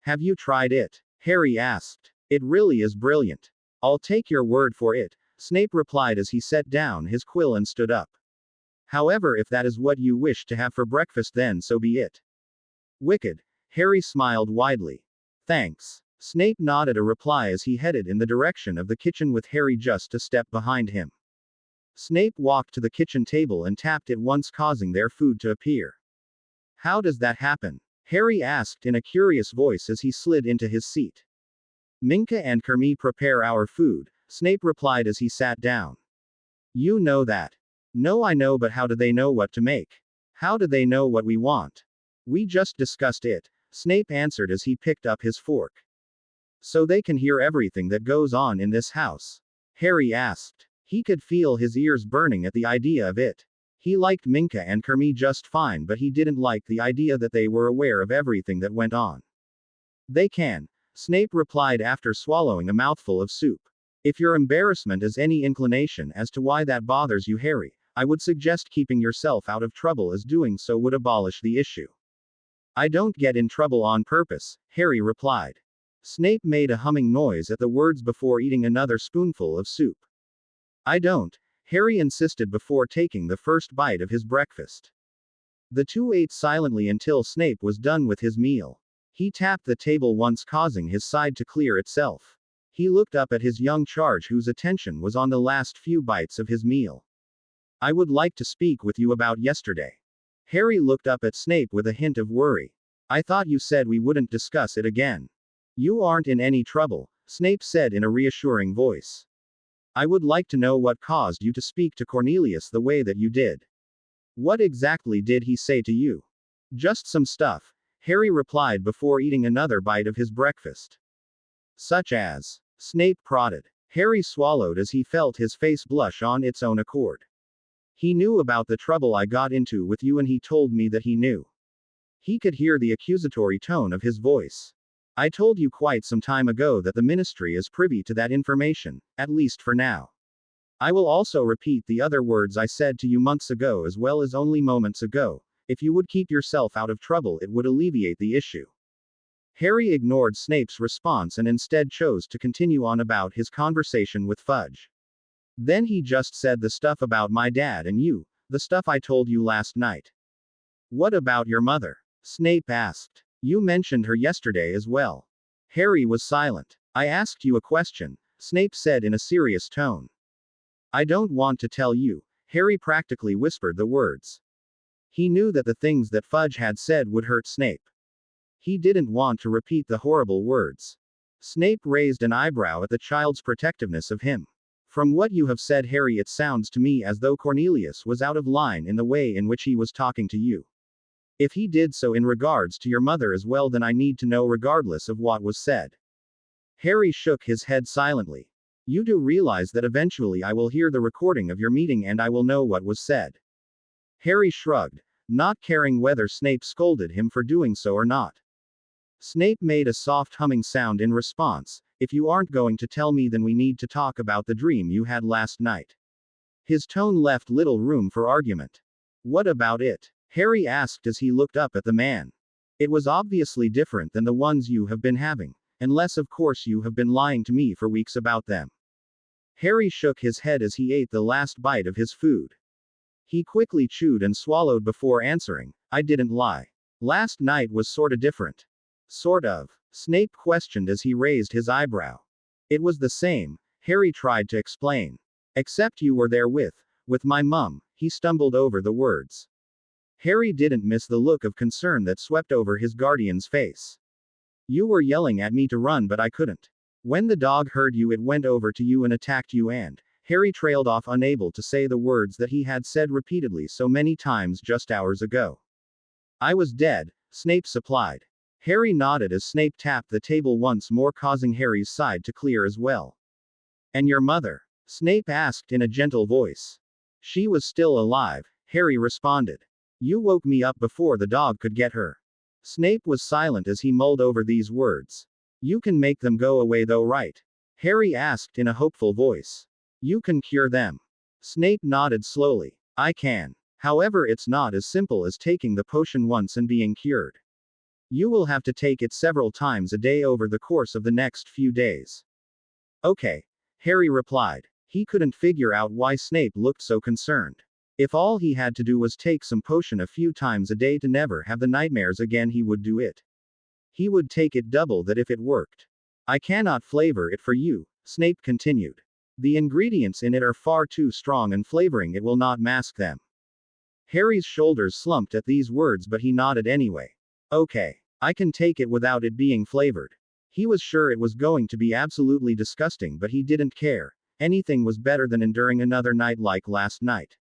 Have you tried it? Harry asked. It really is brilliant. I'll take your word for it, Snape replied as he set down his quill and stood up. However, if that is what you wish to have for breakfast, then so be it. Wicked. Harry smiled widely. Thanks. Snape nodded a reply as he headed in the direction of the kitchen with Harry just a step behind him. Snape walked to the kitchen table and tapped it once, causing their food to appear. How does that happen? Harry asked in a curious voice as he slid into his seat. Minka and Kermie prepare our food, Snape replied as he sat down. You know that. No, I know, but how do they know what to make? How do they know what we want? We just discussed it, Snape answered as he picked up his fork. So they can hear everything that goes on in this house? Harry asked. He could feel his ears burning at the idea of it. He liked Minka and Kermie just fine, but he didn't like the idea that they were aware of everything that went on. They can, Snape replied after swallowing a mouthful of soup. If your embarrassment is any inclination as to why that bothers you, Harry, I would suggest keeping yourself out of trouble, as doing so would abolish the issue. I don't get in trouble on purpose, Harry replied. Snape made a humming noise at the words before eating another spoonful of soup. I don't, Harry insisted before taking the first bite of his breakfast. The two ate silently until Snape was done with his meal. He tapped the table once, causing his side to clear itself. He looked up at his young charge, whose attention was on the last few bites of his meal. I would like to speak with you about yesterday. Harry looked up at Snape with a hint of worry. I thought you said we wouldn't discuss it again. You aren't in any trouble, Snape said in a reassuring voice. I would like to know what caused you to speak to Cornelius the way that you did. What exactly did he say to you? Just some stuff, Harry replied before eating another bite of his breakfast. Such as? Snape prodded. Harry swallowed as he felt his face blush on its own accord. He knew about the trouble I got into with you, and he told me that he knew. He could hear the accusatory tone of his voice. I told you quite some time ago that the ministry is privy to that information, at least for now. I will also repeat the other words I said to you months ago as well as only moments ago. If you would keep yourself out of trouble, it would alleviate the issue. Harry ignored Snape's response and instead chose to continue on about his conversation with Fudge. Then he just said the stuff about my dad and you, the stuff I told you last night. What about your mother? Snape asked. You mentioned her yesterday as well. Harry was silent. I asked you a question, Snape said in a serious tone. I don't want to tell you, Harry practically whispered the words. He knew that the things that Fudge had said would hurt Snape. He didn't want to repeat the horrible words. Snape raised an eyebrow at the child's protectiveness of him. From what you have said, Harry, it sounds to me as though Cornelius was out of line in the way in which he was talking to you. If he did so in regards to your mother as well, then I need to know regardless of what was said. Harry shook his head silently. You do realize that eventually I will hear the recording of your meeting and I will know what was said. Harry shrugged, not caring whether Snape scolded him for doing so or not. Snape made a soft humming sound in response. If you aren't going to tell me, then we need to talk about the dream you had last night. His tone left little room for argument. What about it? Harry asked as he looked up at the man. It was obviously different than the ones you have been having, unless of course you have been lying to me for weeks about them. Harry shook his head as he ate the last bite of his food. He quickly chewed and swallowed before answering, I didn't lie. Last night was sorta different. Sort of. Snape questioned as he raised his eyebrow. It was the same, Harry tried to explain. Except you were there with my mum, he stumbled over the words. Harry didn't miss the look of concern that swept over his guardian's face. You were yelling at me to run, but I couldn't. When the dog heard you, it went over to you and attacked you, and Harry trailed off, unable to say the words that he had said repeatedly so many times just hours ago. I was dead, Snape supplied. Harry nodded as Snape tapped the table once more, causing Harry's side to clear as well. And your mother? Snape asked in a gentle voice. She was still alive, Harry responded. You woke me up before the dog could get her. Snape was silent as he mulled over these words. You can make them go away though, right? Harry asked in a hopeful voice. You can cure them. Snape nodded slowly. I can. However, it's not as simple as taking the potion once and being cured. You will have to take it several times a day over the course of the next few days. Okay, Harry replied. He couldn't figure out why Snape looked so concerned. If all he had to do was take some potion a few times a day to never have the nightmares again, he would do it. He would take it double that if it worked. I cannot flavor it for you, Snape continued. The ingredients in it are far too strong, and flavoring it will not mask them. Harry's shoulders slumped at these words, but he nodded anyway. Okay, I can take it without it being flavored. He was sure it was going to be absolutely disgusting, but he didn't care. Anything was better than enduring another night like last night.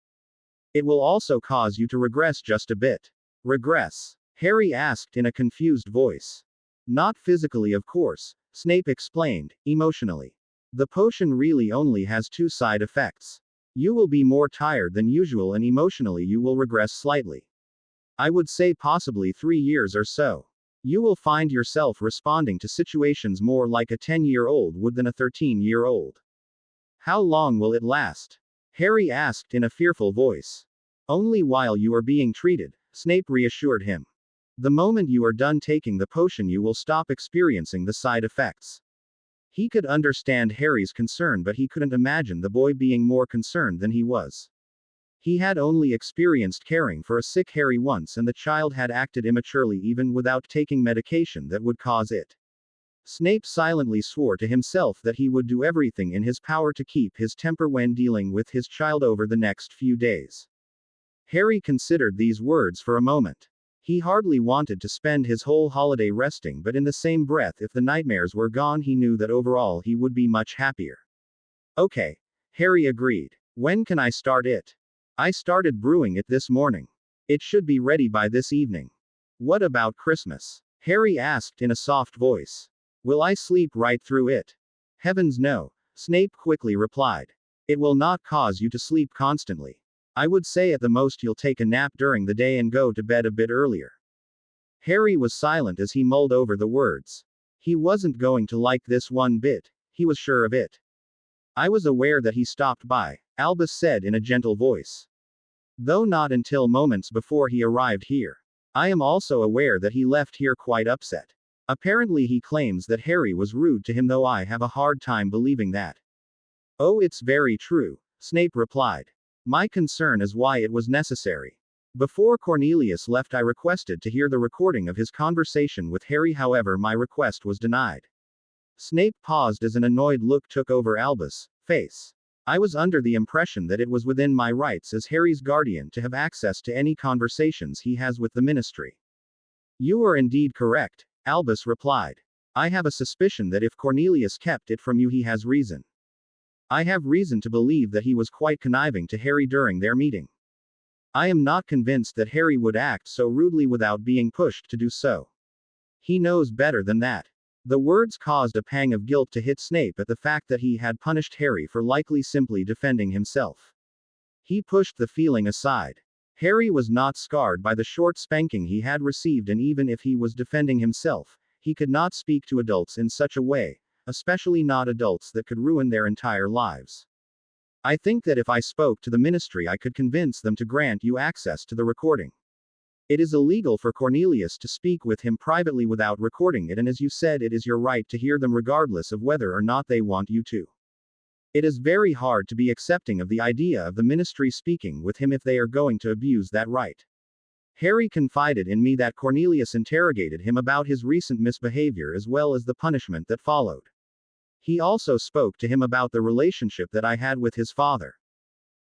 It will also cause you to regress just a bit. Regress? Harry asked in a confused voice. Not physically, of course, Snape explained, emotionally. The potion really only has two side effects. You will be more tired than usual, and emotionally you will regress slightly. I would say possibly 3 years or so. You will find yourself responding to situations more like a 10-year-old would than a 13-year-old. How long will it last? Harry asked in a fearful voice. Only while you are being treated, Snape reassured him. The moment you are done taking the potion, you will stop experiencing the side effects. He could understand Harry's concern, but he couldn't imagine the boy being more concerned than he was. He had only experienced caring for a sick Harry once, and the child had acted immaturely even without taking medication that would cause it. Snape silently swore to himself that he would do everything in his power to keep his temper when dealing with his child over the next few days. Harry considered these words for a moment. He hardly wanted to spend his whole holiday resting, but in the same breath, if the nightmares were gone, he knew that overall he would be much happier. Okay, Harry agreed. When can I start it? I started brewing it this morning. It should be ready by this evening. What about Christmas? Harry asked in a soft voice. Will I sleep right through it? Heavens no, Snape quickly replied. It will not cause you to sleep constantly. I would say at the most you'll take a nap during the day and go to bed a bit earlier. Harry was silent as he mulled over the words. He wasn't going to like this one bit, he was sure of it. I was aware that he stopped by, Albus said in a gentle voice. Though not until moments before he arrived here. I am also aware that he left here quite upset. Apparently he claims that Harry was rude to him, though I have a hard time believing that. Oh, it's very true, Snape replied. My concern is why it was necessary. Before Cornelius left, I requested to hear the recording of his conversation with Harry, however my request was denied. Snape paused as an annoyed look took over Albus' face. I was under the impression that it was within my rights as Harry's guardian to have access to any conversations he has with the Ministry. You are indeed correct, Albus replied. I have a suspicion that if Cornelius kept it from you, he has reason. I have reason to believe that he was quite conniving to Harry during their meeting. I am not convinced that Harry would act so rudely without being pushed to do so. He knows better than that. The words caused a pang of guilt to hit Snape at the fact that he had punished Harry for likely simply defending himself. He pushed the feeling aside. Harry was not scarred by the short spanking he had received, and even if he was defending himself, he could not speak to adults in such a way, especially not adults that could ruin their entire lives. I think that if I spoke to the ministry, I could convince them to grant you access to the recording. It is illegal for Cornelius to speak with him privately without recording it, and as you said, it is your right to hear them regardless of whether or not they want you to. It is very hard to be accepting of the idea of the ministry speaking with him if they are going to abuse that right. Harry confided in me that Cornelius interrogated him about his recent misbehavior as well as the punishment that followed. He also spoke to him about the relationship that I had with his father.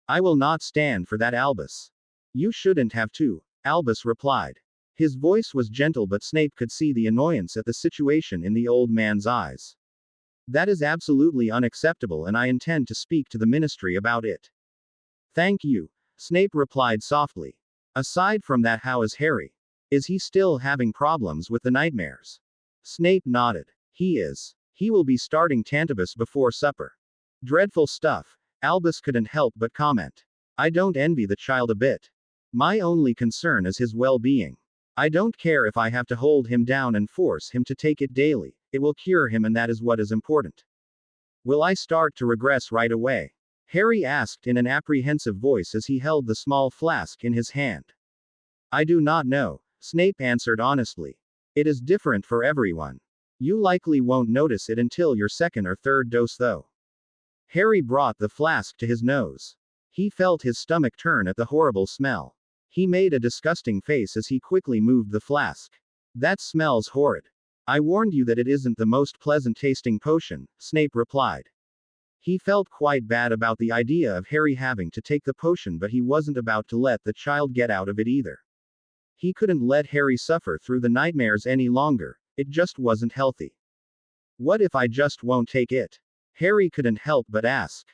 I will not stand for that, Albus. You shouldn't have to, Albus replied. His voice was gentle, but Snape could see the annoyance at the situation in the old man's eyes. That is absolutely unacceptable, and I intend to speak to the ministry about it. Thank you, Snape replied softly. Aside from that, how is Harry? Is he still having problems with the nightmares? Snape nodded. He is. He will be starting Tantibus before supper. Dreadful stuff, Albus couldn't help but comment. I don't envy the child a bit. My only concern is his well-being. I don't care if I have to hold him down and force him to take it daily. It will cure him, and that is what is important. Will I start to regress right away? Harry asked in an apprehensive voice as he held the small flask in his hand. I do not know, Snape answered honestly. It is different for everyone. You likely won't notice it until your second or third dose, though. Harry brought the flask to his nose. He felt his stomach turn at the horrible smell. He made a disgusting face as he quickly moved the flask. That smells horrid. I warned you that it isn't the most pleasant tasting potion, Snape replied. He felt quite bad about the idea of Harry having to take the potion, but he wasn't about to let the child get out of it either. He couldn't let Harry suffer through the nightmares any longer. It just wasn't healthy. What if I just won't take it? Harry couldn't help but ask.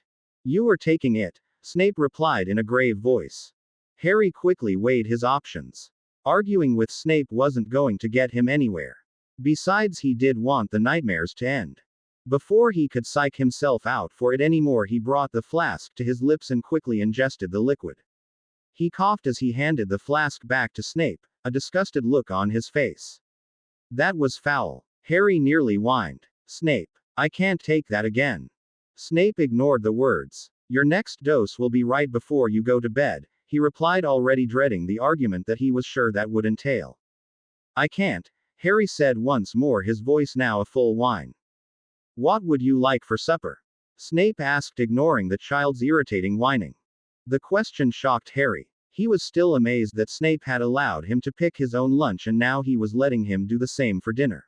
You are taking it, Snape replied in a grave voice. Harry quickly weighed his options. Arguing with Snape wasn't going to get him anywhere. Besides, he did want the nightmares to end. Before he could psych himself out for it anymore, he brought the flask to his lips and quickly ingested the liquid. He coughed as he handed the flask back to Snape, a disgusted look on his face. That was foul, Harry nearly whined. Snape, I can't take that again. Snape ignored the words. Your next dose will be right before you go to bed, he replied, already dreading the argument that he was sure that would entail. I can't, Harry said once more, his voice now a full whine. What would you like for supper? Snape asked, ignoring the child's irritating whining. The question shocked Harry. He was still amazed that Snape had allowed him to pick his own lunch, and now he was letting him do the same for dinner.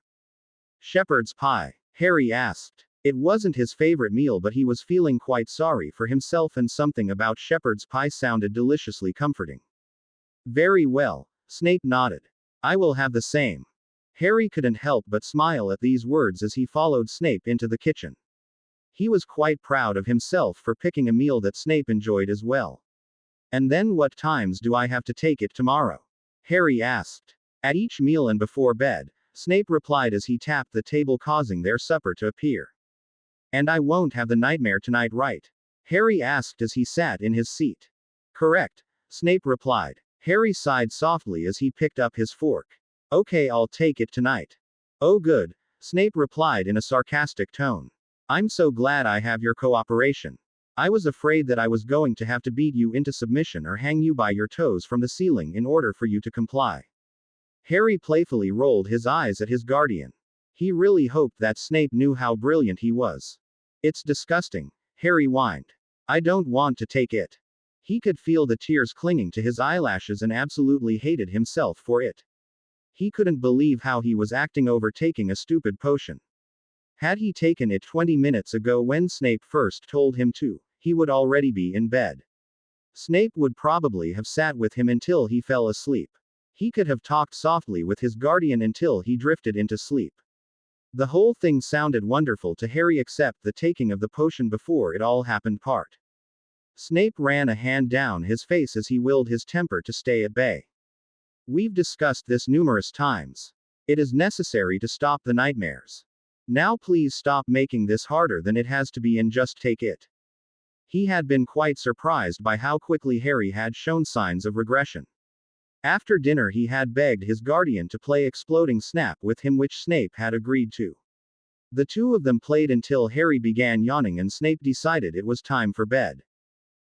Shepherd's pie, Harry asked. It wasn't his favorite meal, but he was feeling quite sorry for himself, and something about shepherd's pie sounded deliciously comforting. Very well, Snape nodded. I will have the same. Harry couldn't help but smile at these words as he followed Snape into the kitchen. He was quite proud of himself for picking a meal that Snape enjoyed as well. And then what times do I have to take it tomorrow? Harry asked. At each meal and before bed, Snape replied as he tapped the table, causing their supper to appear. And I won't have the nightmare tonight, right? Harry asked as he sat in his seat. Correct, Snape replied. Harry sighed softly as he picked up his fork. Okay, I'll take it tonight. Oh good, Snape replied in a sarcastic tone. I'm so glad I have your cooperation. I was afraid that I was going to have to beat you into submission or hang you by your toes from the ceiling in order for you to comply. Harry playfully rolled his eyes at his guardian. He really hoped that Snape knew how brilliant he was. It's disgusting, Harry whined. I don't want to take it. He could feel the tears clinging to his eyelashes and absolutely hated himself for it. He couldn't believe how he was acting over taking a stupid potion. Had he taken it 20 minutes ago when Snape first told him to, he would already be in bed. Snape would probably have sat with him until he fell asleep. He could have talked softly with his guardian until he drifted into sleep. The whole thing sounded wonderful to Harry, except the taking of the potion before it all happened part. Snape ran a hand down his face as he willed his temper to stay at bay. We've discussed this numerous times. It is necessary to stop the nightmares. Now please stop making this harder than it has to be and just take it. He had been quite surprised by how quickly Harry had shown signs of regression. After dinner, he had begged his guardian to play Exploding Snap with him, which Snape had agreed to. The two of them played until Harry began yawning and Snape decided it was time for bed.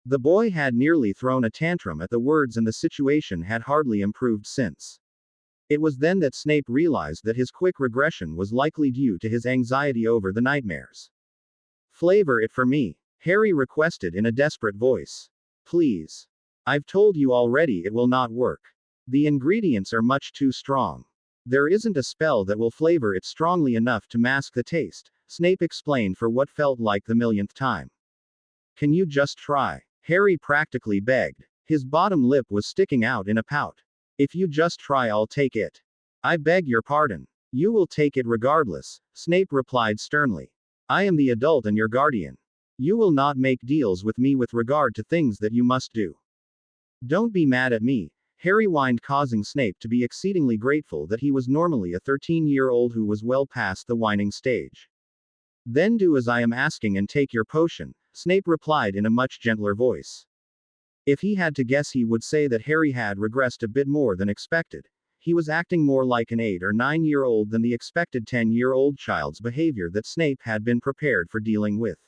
The boy had nearly thrown a tantrum at the words and the situation had hardly improved since. It was then that Snape realized that his quick regression was likely due to his anxiety over the nightmares. "Flavor it for me," Harry requested in a desperate voice. "Please. I've told you already it will not work. The ingredients are much too strong. There isn't a spell that will flavor it strongly enough to mask the taste," Snape explained for what felt like the millionth time. "Can you just try?" Harry practically begged. His bottom lip was sticking out in a pout. "If you just try, I'll take it." "I beg your pardon. You will take it regardless," Snape replied sternly. "I am the adult and your guardian. You will not make deals with me with regard to things that you must do. Don't be mad at me," Harry whined, causing Snape to be exceedingly grateful that he was normally a 13-year-old who was well past the whining stage. "Then do as I am asking and take your potion," Snape replied in a much gentler voice. If he had to guess, he would say that Harry had regressed a bit more than expected. He was acting more like an 8 or 9-year-old than the expected 10-year-old child's behavior that Snape had been prepared for dealing with.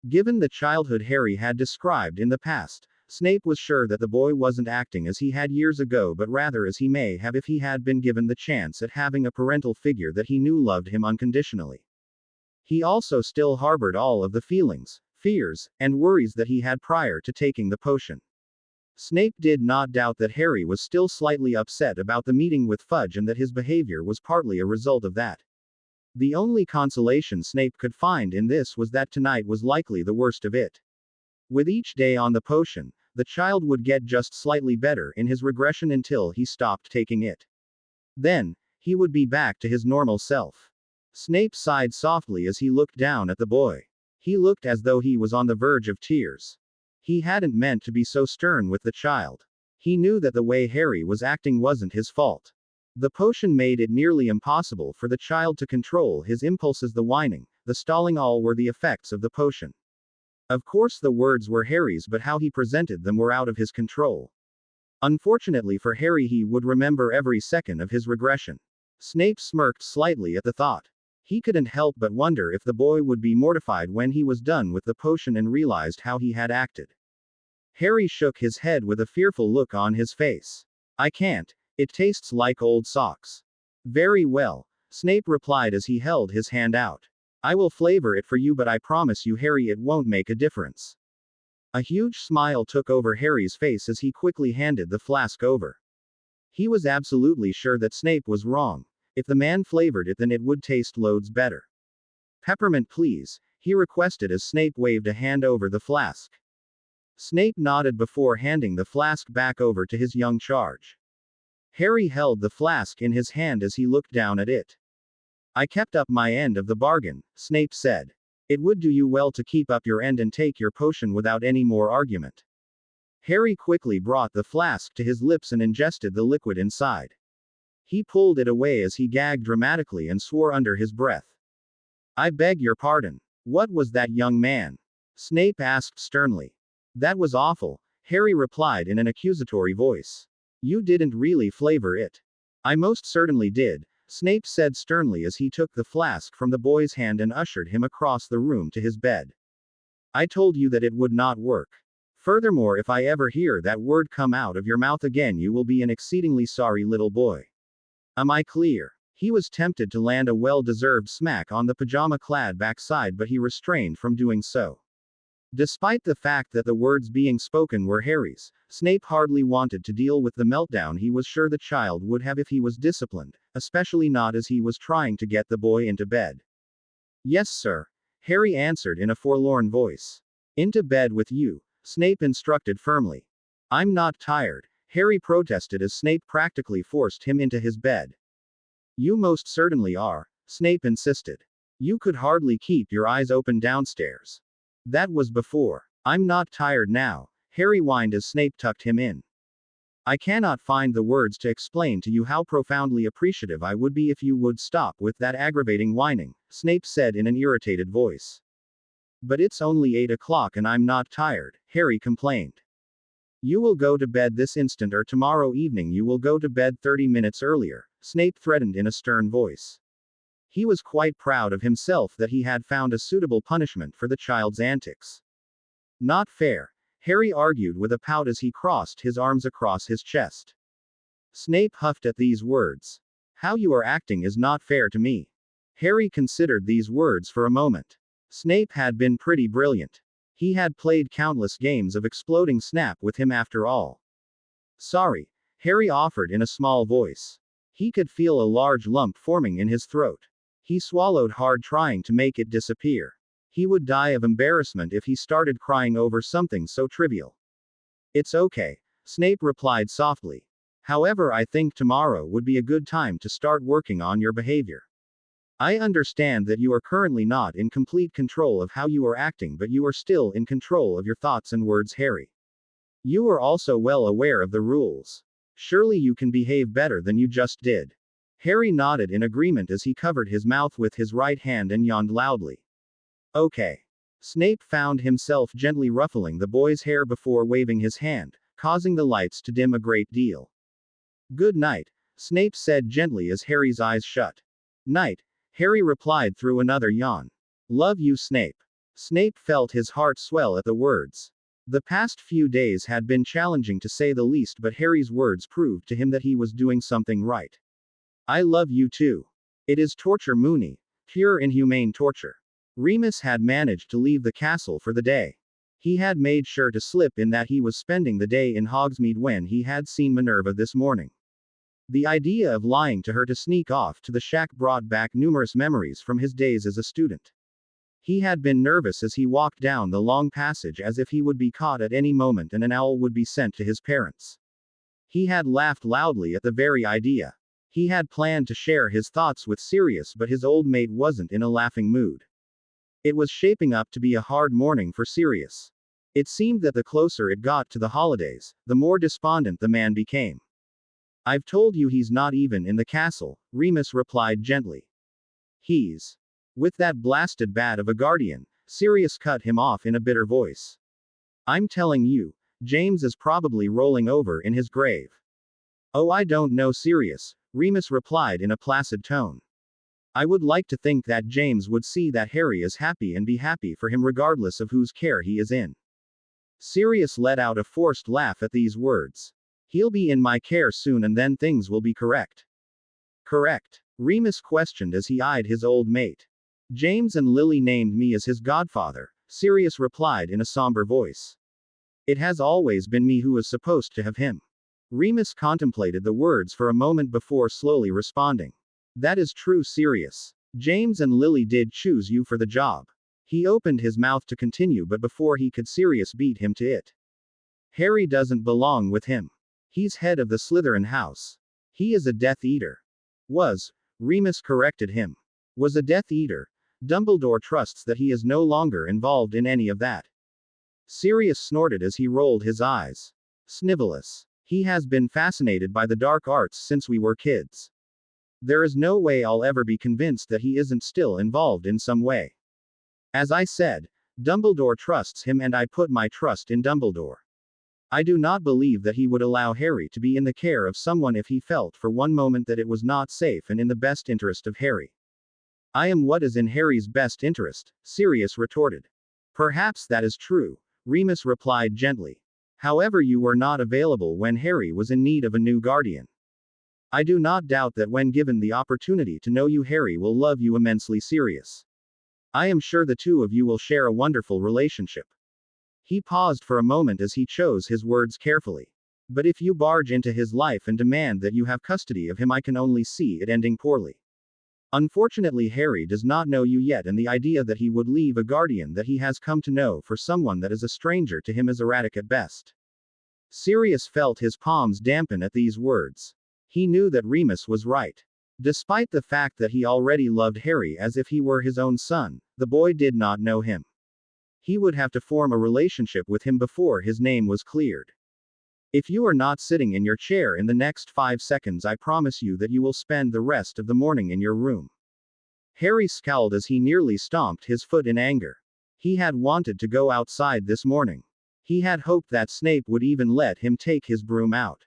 Given the childhood Harry had described in the past, Snape was sure that the boy wasn't acting as he had years ago, but rather as he may have if he had been given the chance at having a parental figure that he knew loved him unconditionally. He also still harbored all of the feelings, fears, and worries that he had prior to taking the potion. Snape did not doubt that Harry was still slightly upset about the meeting with Fudge and that his behavior was partly a result of that. The only consolation Snape could find in this was that tonight was likely the worst of it. With each day on the potion, the child would get just slightly better in his regression until he stopped taking it. Then, he would be back to his normal self. Snape sighed softly as he looked down at the boy. He looked as though he was on the verge of tears. He hadn't meant to be so stern with the child. He knew that the way Harry was acting wasn't his fault. The potion made it nearly impossible for the child to control his impulses. The whining, the stalling, all were the effects of the potion. Of course, the words were Harry's, but how he presented them were out of his control. Unfortunately for Harry, he would remember every second of his regression. Snape smirked slightly at the thought. He couldn't help but wonder if the boy would be mortified when he was done with the potion and realized how he had acted. Harry shook his head with a fearful look on his face. "I can't. It tastes like old socks." "Very well," Snape replied as he held his hand out. "I will flavor it for you, but I promise you, Harry, it won't make a difference." A huge smile took over Harry's face as he quickly handed the flask over. He was absolutely sure that Snape was wrong. If the man flavored it, then it would taste loads better. "Peppermint, please," he requested as Snape waved a hand over the flask. Snape nodded before handing the flask back over to his young charge. Harry held the flask in his hand as he looked down at it. "I kept up my end of the bargain," Snape said. "It would do you well to keep up your end and take your potion without any more argument." Harry quickly brought the flask to his lips and ingested the liquid inside. He pulled it away as he gagged dramatically and swore under his breath. "I beg your pardon. What was that, young man?" Snape asked sternly. "That was awful," Harry replied in an accusatory voice. "You didn't really flavor it." "I most certainly did," Snape said sternly as he took the flask from the boy's hand and ushered him across the room to his bed. "I told you that it would not work. Furthermore, if I ever hear that word come out of your mouth again, you will be an exceedingly sorry little boy. Am I clear?" He was tempted to land a well-deserved smack on the pajama-clad backside, but he restrained from doing so. Despite the fact that the words being spoken were Harry's, Snape hardly wanted to deal with the meltdown he was sure the child would have if he was disciplined, especially not as he was trying to get the boy into bed. "Yes, sir," Harry answered in a forlorn voice. "Into bed with you," Snape instructed firmly. "I'm not tired," Harry protested as Snape practically forced him into his bed. "You most certainly are," Snape insisted. "You could hardly keep your eyes open downstairs." "That was before. I'm not tired now," Harry whined as Snape tucked him in. "I cannot find the words to explain to you how profoundly appreciative I would be if you would stop with that aggravating whining," Snape said in an irritated voice. But it's only 8 o'clock and I'm not tired, Harry complained. You will go to bed this instant or tomorrow evening you will go to bed 30 minutes earlier, Snape threatened in a stern voice. He was quite proud of himself that he had found a suitable punishment for the child's antics. Not fair, Harry argued with a pout as he crossed his arms across his chest. Snape huffed at these words. How you are acting is not fair to me. Harry considered these words for a moment. Snape had been pretty brilliant. He had played countless games of exploding Snap with him after all. Sorry, Harry offered in a small voice. He could feel a large lump forming in his throat. He swallowed hard trying to make it disappear. He would die of embarrassment if he started crying over something so trivial. It's okay, Snape replied softly. However, I think tomorrow would be a good time to start working on your behavior. I understand that you are currently not in complete control of how you are acting, but you are still in control of your thoughts and words, Harry. You are also well aware of the rules. Surely you can behave better than you just did. Harry nodded in agreement as he covered his mouth with his right hand and yawned loudly. Okay. Snape found himself gently ruffling the boy's hair before waving his hand, causing the lights to dim a great deal. Good night, Snape said gently as Harry's eyes shut. Night, Harry replied through another yawn. Love you, Snape. Snape felt his heart swell at the words. The past few days had been challenging to say the least, but Harry's words proved to him that he was doing something right. I love you too. It is torture, Moony. Pure inhumane torture. Remus had managed to leave the castle for the day. He had made sure to slip in that he was spending the day in Hogsmeade when he had seen Minerva this morning. The idea of lying to her to sneak off to the shack brought back numerous memories from his days as a student. He had been nervous as he walked down the long passage, as if he would be caught at any moment and an owl would be sent to his parents. He had laughed loudly at the very idea. He had planned to share his thoughts with Sirius, but his old mate wasn't in a laughing mood. It was shaping up to be a hard morning for Sirius. It seemed that the closer it got to the holidays, the more despondent the man became. I've told you he's not even in the castle, Remus replied gently. He's with that blasted bat of a guardian, Sirius cut him off in a bitter voice. I'm telling you, James is probably rolling over in his grave. Oh, I don't know, Sirius, Remus replied in a placid tone. I would like to think that James would see that Harry is happy and be happy for him regardless of whose care he is in. Sirius let out a forced laugh at these words. He'll be in my care soon and then things will be correct. Correct? Remus questioned as he eyed his old mate. James and Lily named me as his godfather, Sirius replied in a somber voice. It has always been me who is supposed to have him. Remus contemplated the words for a moment before slowly responding. That is true, Sirius. James and Lily did choose you for the job. He opened his mouth to continue, but before he could, Sirius beat him to it. Harry doesn't belong with him. He's head of the Slytherin house. He is a Death Eater. Remus corrected him. Was a Death Eater. Dumbledore trusts that he is no longer involved in any of that. Sirius snorted as he rolled his eyes. Snivellus. He has been fascinated by the dark arts since we were kids. There is no way I'll ever be convinced that he isn't still involved in some way. As I said, Dumbledore trusts him and I put my trust in Dumbledore. I do not believe that he would allow Harry to be in the care of someone if he felt for one moment that it was not safe and in the best interest of Harry. I am what is in Harry's best interest, Sirius retorted. Perhaps that is true, Remus replied gently. However, you were not available when Harry was in need of a new guardian. I do not doubt that when given the opportunity to know you, Harry will love you immensely, Sirius. I am sure the two of you will share a wonderful relationship. He paused for a moment as he chose his words carefully. But if you barge into his life and demand that you have custody of him, I can only see it ending poorly. Unfortunately, Harry does not know you yet, and the idea that he would leave a guardian that he has come to know for someone that is a stranger to him is erratic at best. Sirius felt his palms dampen at these words. He knew that Remus was right. Despite the fact that he already loved Harry as if he were his own son, the boy did not know him. He would have to form a relationship with him before his name was cleared. If you are not sitting in your chair in the next 5 seconds, I promise you that you will spend the rest of the morning in your room. Harry scowled as he nearly stomped his foot in anger. He had wanted to go outside this morning. He had hoped that Snape would even let him take his broom out.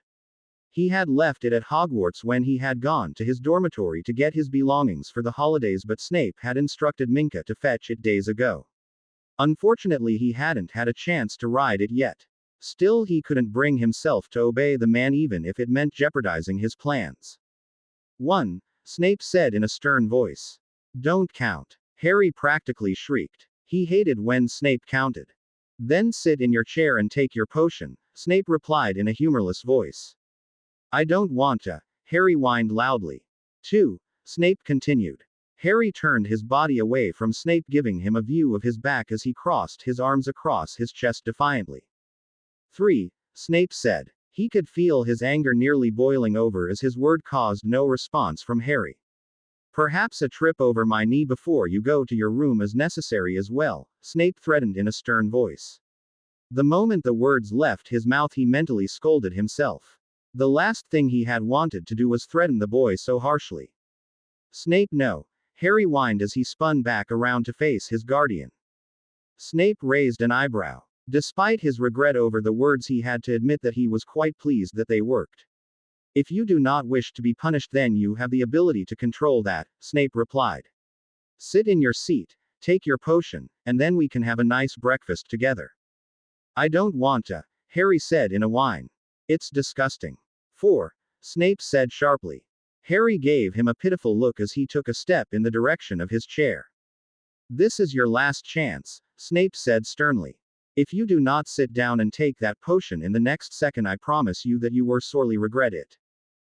He had left it at Hogwarts when he had gone to his dormitory to get his belongings for the holidays, but Snape had instructed Minka to fetch it days ago. Unfortunately, he hadn't had a chance to ride it yet. Still, he couldn't bring himself to obey the man even if it meant jeopardizing his plans. 1. Snape said in a stern voice. Don't count. Harry practically shrieked. He hated when Snape counted. Then sit in your chair and take your potion, Snape replied in a humorless voice. I don't want to, Harry whined loudly. 2. Snape continued. Harry turned his body away from Snape, giving him a view of his back as he crossed his arms across his chest defiantly. 3. Snape said. He could feel his anger nearly boiling over as his word caused no response from Harry. Perhaps a trip over my knee before you go to your room is necessary as well, Snape threatened in a stern voice. The moment the words left his mouth, he mentally scolded himself. The last thing he had wanted to do was threaten the boy so harshly. Snape, no, Harry whined as he spun back around to face his guardian. Snape raised an eyebrow. Despite his regret over the words, he had to admit that he was quite pleased that they worked. If you do not wish to be punished, then you have the ability to control that, Snape replied. Sit in your seat, take your potion, and then we can have a nice breakfast together. I don't want to, Harry said in a whine. It's disgusting. 4. Snape said sharply. Harry gave him a pitiful look as he took a step in the direction of his chair. This is your last chance, Snape said sternly. If you do not sit down and take that potion in the next second, I promise you that you will sorely regret it.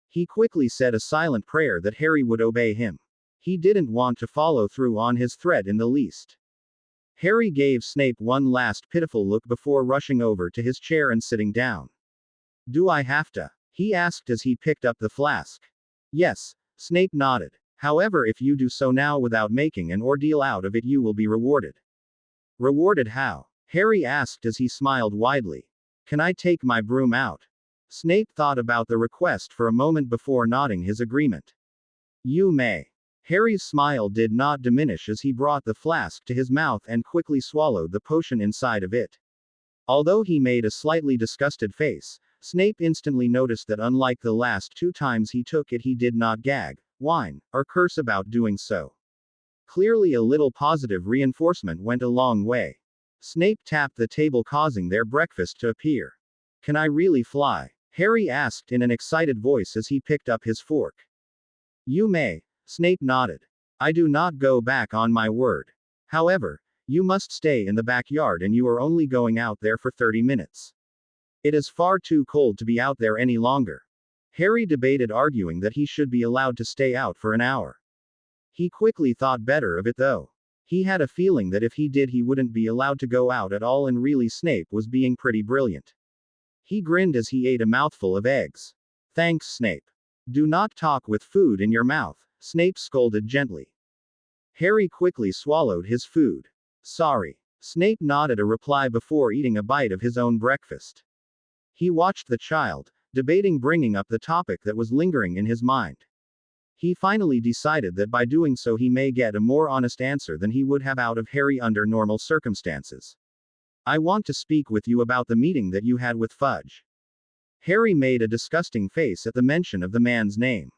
He quickly said a silent prayer that Harry would obey him. He didn't want to follow through on his threat in the least. Harry gave Snape one last pitiful look before rushing over to his chair and sitting down. Do I have to? He asked as he picked up the flask. Yes, Snape nodded. However, if you do so now without making an ordeal out of it, you will be rewarded. Rewarded how? Harry asked as he smiled widely. Can I take my broom out? Snape thought about the request for a moment before nodding his agreement. You may. Harry's smile did not diminish as he brought the flask to his mouth and quickly swallowed the potion inside of it. Although he made a slightly disgusted face, Snape instantly noticed that unlike the last 2 times he took it, he did not gag, whine, or curse about doing so. Clearly, a little positive reinforcement went a long way. Snape tapped the table, causing their breakfast to appear. Can I really fly? Harry asked in an excited voice as he picked up his fork. You may, Snape nodded. I do not go back on my word. However, you must stay in the backyard and you are only going out there for 30 minutes. It is far too cold to be out there any longer. Harry debated, arguing that he should be allowed to stay out for an hour. He quickly thought better of it though. He had a feeling that if he did, he wouldn't be allowed to go out at all, and really Snape was being pretty brilliant. He grinned as he ate a mouthful of eggs. Thanks, Snape. Do not talk with food in your mouth, Snape scolded gently. Harry quickly swallowed his food. Sorry. Snape nodded a reply before eating a bite of his own breakfast. He watched the child, debating bringing up the topic that was lingering in his mind. He finally decided that by doing so he may get a more honest answer than he would have out of Harry under normal circumstances. I want to speak with you about the meeting that you had with Fudge. Harry made a disgusting face at the mention of the man's name.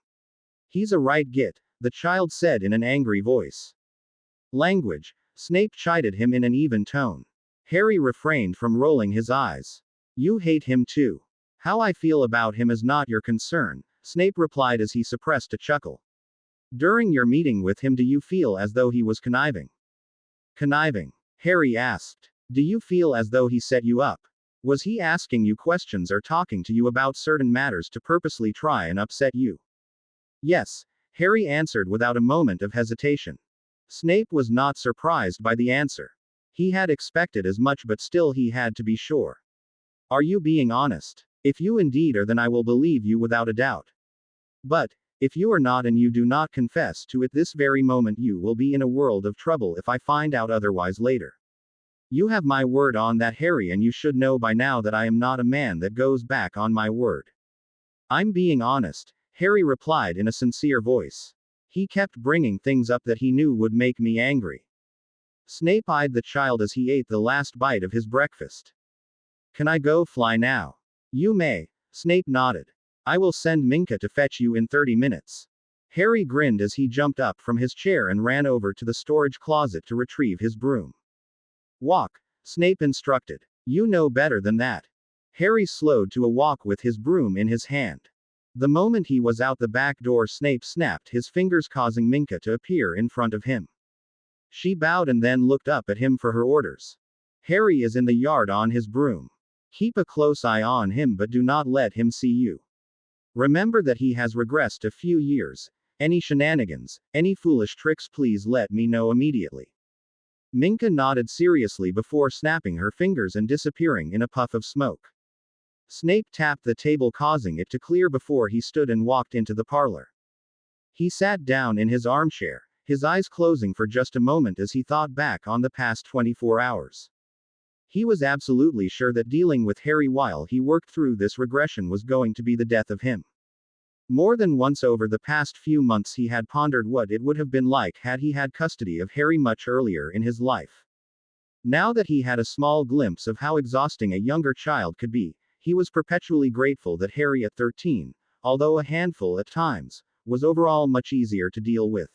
He's a right git, the child said in an angry voice. Language, Snape chided him in an even tone. Harry refrained from rolling his eyes. You hate him too. How I feel about him is not your concern, Snape replied as he suppressed a chuckle. During your meeting with him, do you feel as though he was conniving? Conniving? Harry asked. Do you feel as though he set you up? Was he asking you questions or talking to you about certain matters to purposely try and upset you? Yes, Harry answered without a moment of hesitation. Snape was not surprised by the answer. He had expected as much, but still he had to be sure. Are you being honest? If you indeed are, then I will believe you without a doubt. But, if you are not and you do not confess to it this very moment, you will be in a world of trouble if I find out otherwise later. You have my word on that, Harry, and you should know by now that I am not a man that goes back on my word. I'm being honest, Harry replied in a sincere voice. He kept bringing things up that he knew would make me angry. Snape eyed the child as he ate the last bite of his breakfast. Can I go fly now? You may. Snape nodded. I will send Minka to fetch you in 30 minutes. Harry grinned as he jumped up from his chair and ran over to the storage closet to retrieve his broom. Walk, Snape instructed. You know better than that. Harry slowed to a walk with his broom in his hand. The moment he was out the back door, Snape snapped his fingers, causing Minka to appear in front of him. She bowed and then looked up at him for her orders. Harry is in the yard on his broom. Keep a close eye on him, but do not let him see you. Remember that he has regressed a few years. Any shenanigans, any foolish tricks, please let me know immediately. Minka nodded seriously before snapping her fingers and disappearing in a puff of smoke. Snape tapped the table, causing it to clear before he stood and walked into the parlor. He sat down in his armchair, his eyes closing for just a moment as he thought back on the past 24 hours. He was absolutely sure that dealing with Harry while he worked through this regression was going to be the death of him. More than once over the past few months he had pondered what it would have been like had he had custody of Harry much earlier in his life. Now that he had a small glimpse of how exhausting a younger child could be, he was perpetually grateful that Harry at 13, although a handful at times, was overall much easier to deal with.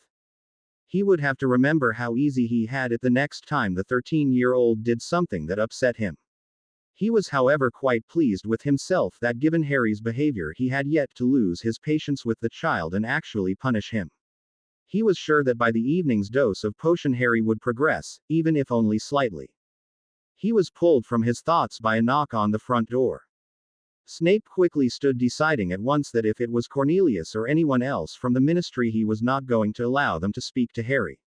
He would have to remember how easy he had it the next time the 13-year-old did something that upset him. He was, however, quite pleased with himself that given Harry's behavior he had yet to lose his patience with the child and actually punish him. He was sure that by the evening's dose of potion Harry would progress, even if only slightly. He was pulled from his thoughts by a knock on the front door. Snape quickly stood, deciding at once that if it was Cornelius or anyone else from the ministry he was not going to allow them to speak to Harry.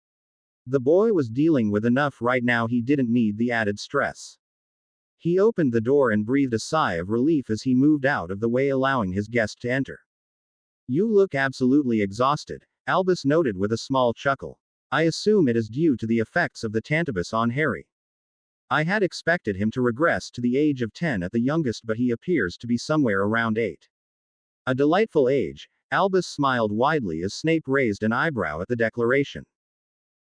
The boy was dealing with enough right now, he didn't need the added stress. He opened the door and breathed a sigh of relief as he moved out of the way, allowing his guest to enter. You look absolutely exhausted, Albus noted with a small chuckle. I assume it is due to the effects of the Tantibus on Harry. I had expected him to regress to the age of 10 at the youngest, but he appears to be somewhere around 8. A delightful age, Albus smiled widely as Snape raised an eyebrow at the declaration.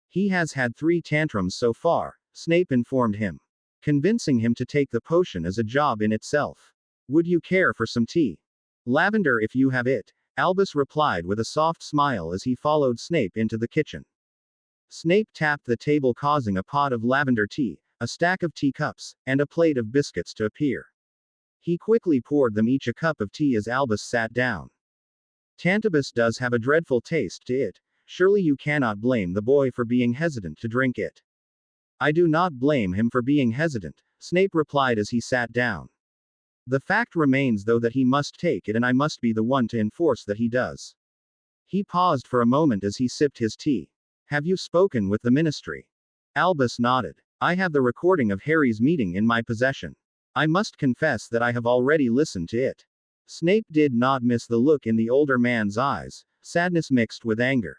He has had 3 tantrums so far, Snape informed him. Convincing him to take the potion is a job in itself. Would you care for some tea? Lavender if you have it, Albus replied with a soft smile as he followed Snape into the kitchen. Snape tapped the table, causing a pot of lavender tea, a stack of teacups, and a plate of biscuits to appear. He quickly poured them each a cup of tea as Albus sat down. Tantibus does have a dreadful taste to it. Surely you cannot blame the boy for being hesitant to drink it. I do not blame him for being hesitant, Snape replied as he sat down. The fact remains though that he must take it, and I must be the one to enforce that he does. He paused for a moment as he sipped his tea. Have you spoken with the ministry? Albus nodded. I have the recording of Harry's meeting in my possession. I must confess that I have already listened to it. Snape did not miss the look in the older man's eyes, sadness mixed with anger.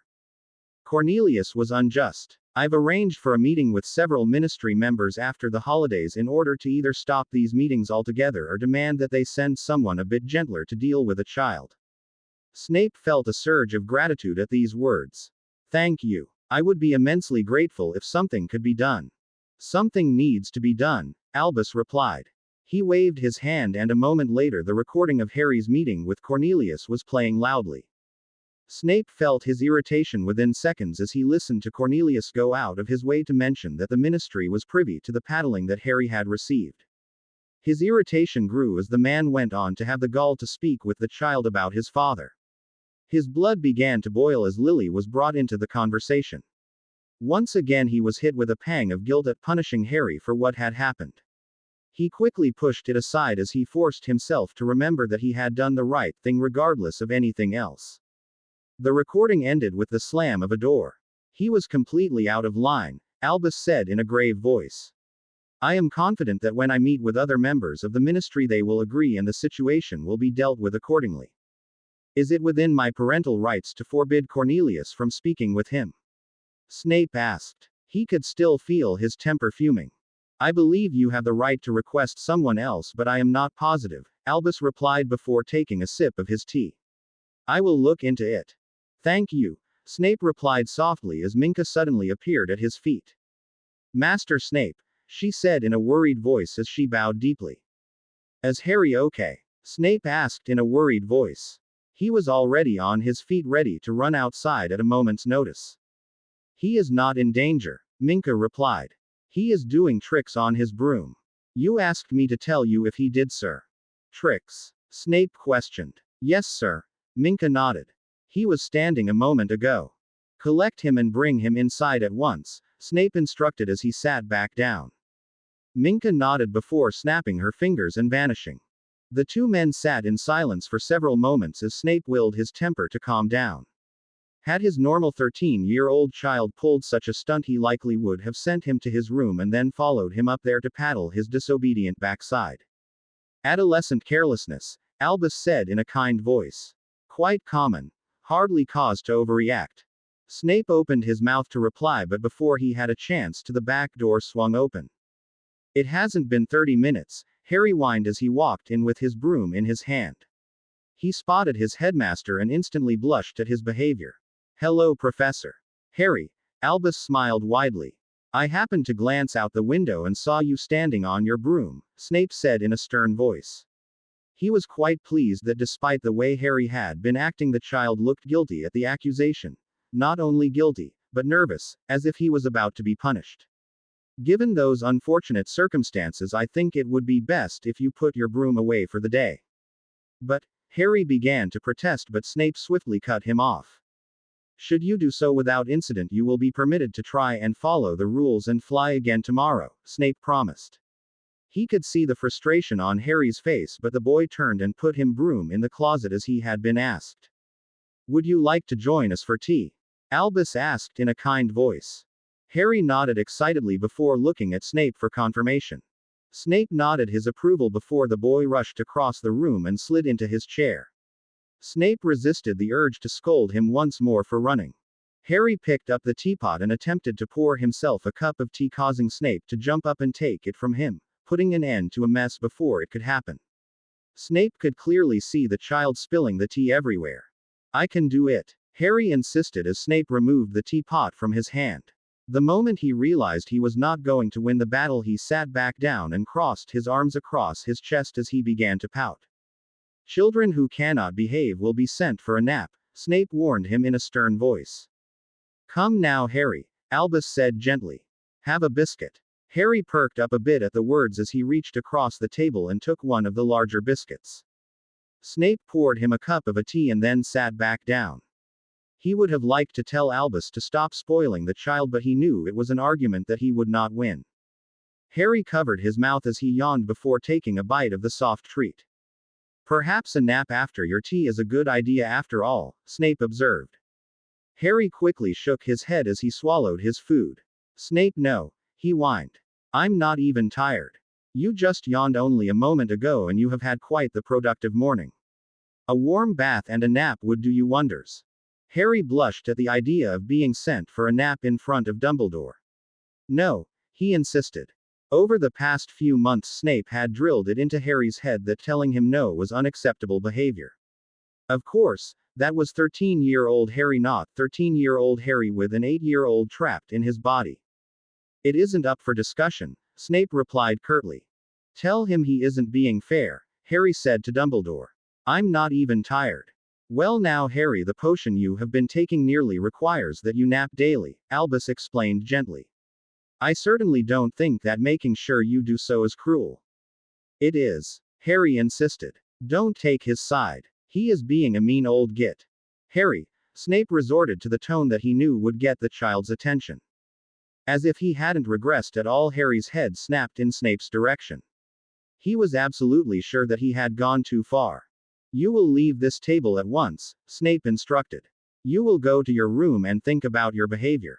Cornelius was unjust. I've arranged for a meeting with several ministry members after the holidays in order to either stop these meetings altogether or demand that they send someone a bit gentler to deal with a child. Snape felt a surge of gratitude at these words. Thank you. I would be immensely grateful if something could be done. Something needs to be done, Albus replied. He waved his hand and a moment later the recording of Harry's meeting with Cornelius was playing loudly. Snape felt his irritation within seconds as he listened to Cornelius go out of his way to mention that the ministry was privy to the paddling that Harry had received. His irritation grew as the man went on to have the gall to speak with the child about his father. His blood began to boil as Lily was brought into the conversation. Once again he was hit with a pang of guilt at punishing Harry for what had happened. He quickly pushed it aside as he forced himself to remember that he had done the right thing regardless of anything else. The recording ended with the slam of a door. He was completely out of line, Albus said in a grave voice. I am confident that when I meet with other members of the ministry they will agree and the situation will be dealt with accordingly. Is it within my parental rights to forbid Cornelius from speaking with him? Snape asked. He could still feel his temper fuming. I believe you have the right to request someone else, but I am not positive, Albus replied before taking a sip of his tea. I will look into it. Thank you, Snape replied softly as Minka suddenly appeared at his feet. Master Snape, she said in a worried voice as she bowed deeply. Is Harry okay? Snape asked in a worried voice. He was already on his feet ready to run outside at a moment's notice. He is not in danger, Minka replied. He is doing tricks on his broom. You asked me to tell you if he did, sir. Tricks? Snape questioned. Yes, sir. Minka nodded. He was standing a moment ago. Collect him and bring him inside at once, Snape instructed as he sat back down. Minka nodded before snapping her fingers and vanishing. The two men sat in silence for several moments as Snape willed his temper to calm down. Had his normal 13-year-old child pulled such a stunt, he likely would have sent him to his room and then followed him up there to paddle his disobedient backside. Adolescent carelessness, Albus said in a kind voice. Quite common. Hardly cause to overreact. Snape opened his mouth to reply, but before he had a chance the back door swung open. It hasn't been 30 minutes, Harry whined as he walked in with his broom in his hand. He spotted his headmaster and instantly blushed at his behavior. Hello, Professor. Harry, Albus smiled widely. I happened to glance out the window and saw you standing on your broom, Snape said in a stern voice. He was quite pleased that despite the way Harry had been acting, the child looked guilty at the accusation. Not only guilty, but nervous, as if he was about to be punished. Given those unfortunate circumstances, I think it would be best if you put your broom away for the day. But, Harry began to protest, but Snape swiftly cut him off. Should you do so without incident, you will be permitted to try and follow the rules and fly again tomorrow, Snape promised. He could see the frustration on Harry's face, but the boy turned and put him broom in the closet as he had been asked. Would you like to join us for tea? Albus asked in a kind voice. Harry nodded excitedly before looking at Snape for confirmation. Snape nodded his approval before the boy rushed across the room and slid into his chair. Snape resisted the urge to scold him once more for running. Harry picked up the teapot and attempted to pour himself a cup of tea, causing Snape to jump up and take it from him, putting an end to a mess before it could happen. Snape could clearly see the child spilling the tea everywhere. I can do it, Harry insisted as Snape removed the teapot from his hand. The moment he realized he was not going to win the battle, he sat back down and crossed his arms across his chest as he began to pout. Children who cannot behave will be sent for a nap, Snape warned him in a stern voice. Come now, Harry, Albus said gently. Have a biscuit. Harry perked up a bit at the words as he reached across the table and took one of the larger biscuits. Snape poured him a cup of tea and then sat back down. He would have liked to tell Albus to stop spoiling the child, but he knew it was an argument that he would not win. Harry covered his mouth as he yawned before taking a bite of the soft treat. Perhaps a nap after your tea is a good idea after all, Snape observed. Harry quickly shook his head as he swallowed his food. Snape, no, he whined. I'm not even tired. You just yawned only a moment ago and you have had quite the productive morning. A warm bath and a nap would do you wonders. Harry blushed at the idea of being sent for a nap in front of Dumbledore. No, he insisted. Over the past few months, Snape had drilled it into Harry's head that telling him no was unacceptable behavior. Of course, that was 13-year-old Harry, not 13-year-old Harry with an 8-year-old trapped in his body. It isn't up for discussion, Snape replied curtly. Tell him he isn't being fair, Harry said to Dumbledore. I'm not even tired. Well now, Harry, the potion you have been taking nearly requires that you nap daily, Albus explained gently. I certainly don't think that making sure you do so is cruel. It is, Harry insisted. Don't take his side. He is being a mean old git. Harry, Snape resorted to the tone that he knew would get the child's attention. As if he hadn't regressed at all, Harry's head snapped in Snape's direction. He was absolutely sure that he had gone too far. You will leave this table at once, Snape instructed. You will go to your room and think about your behavior.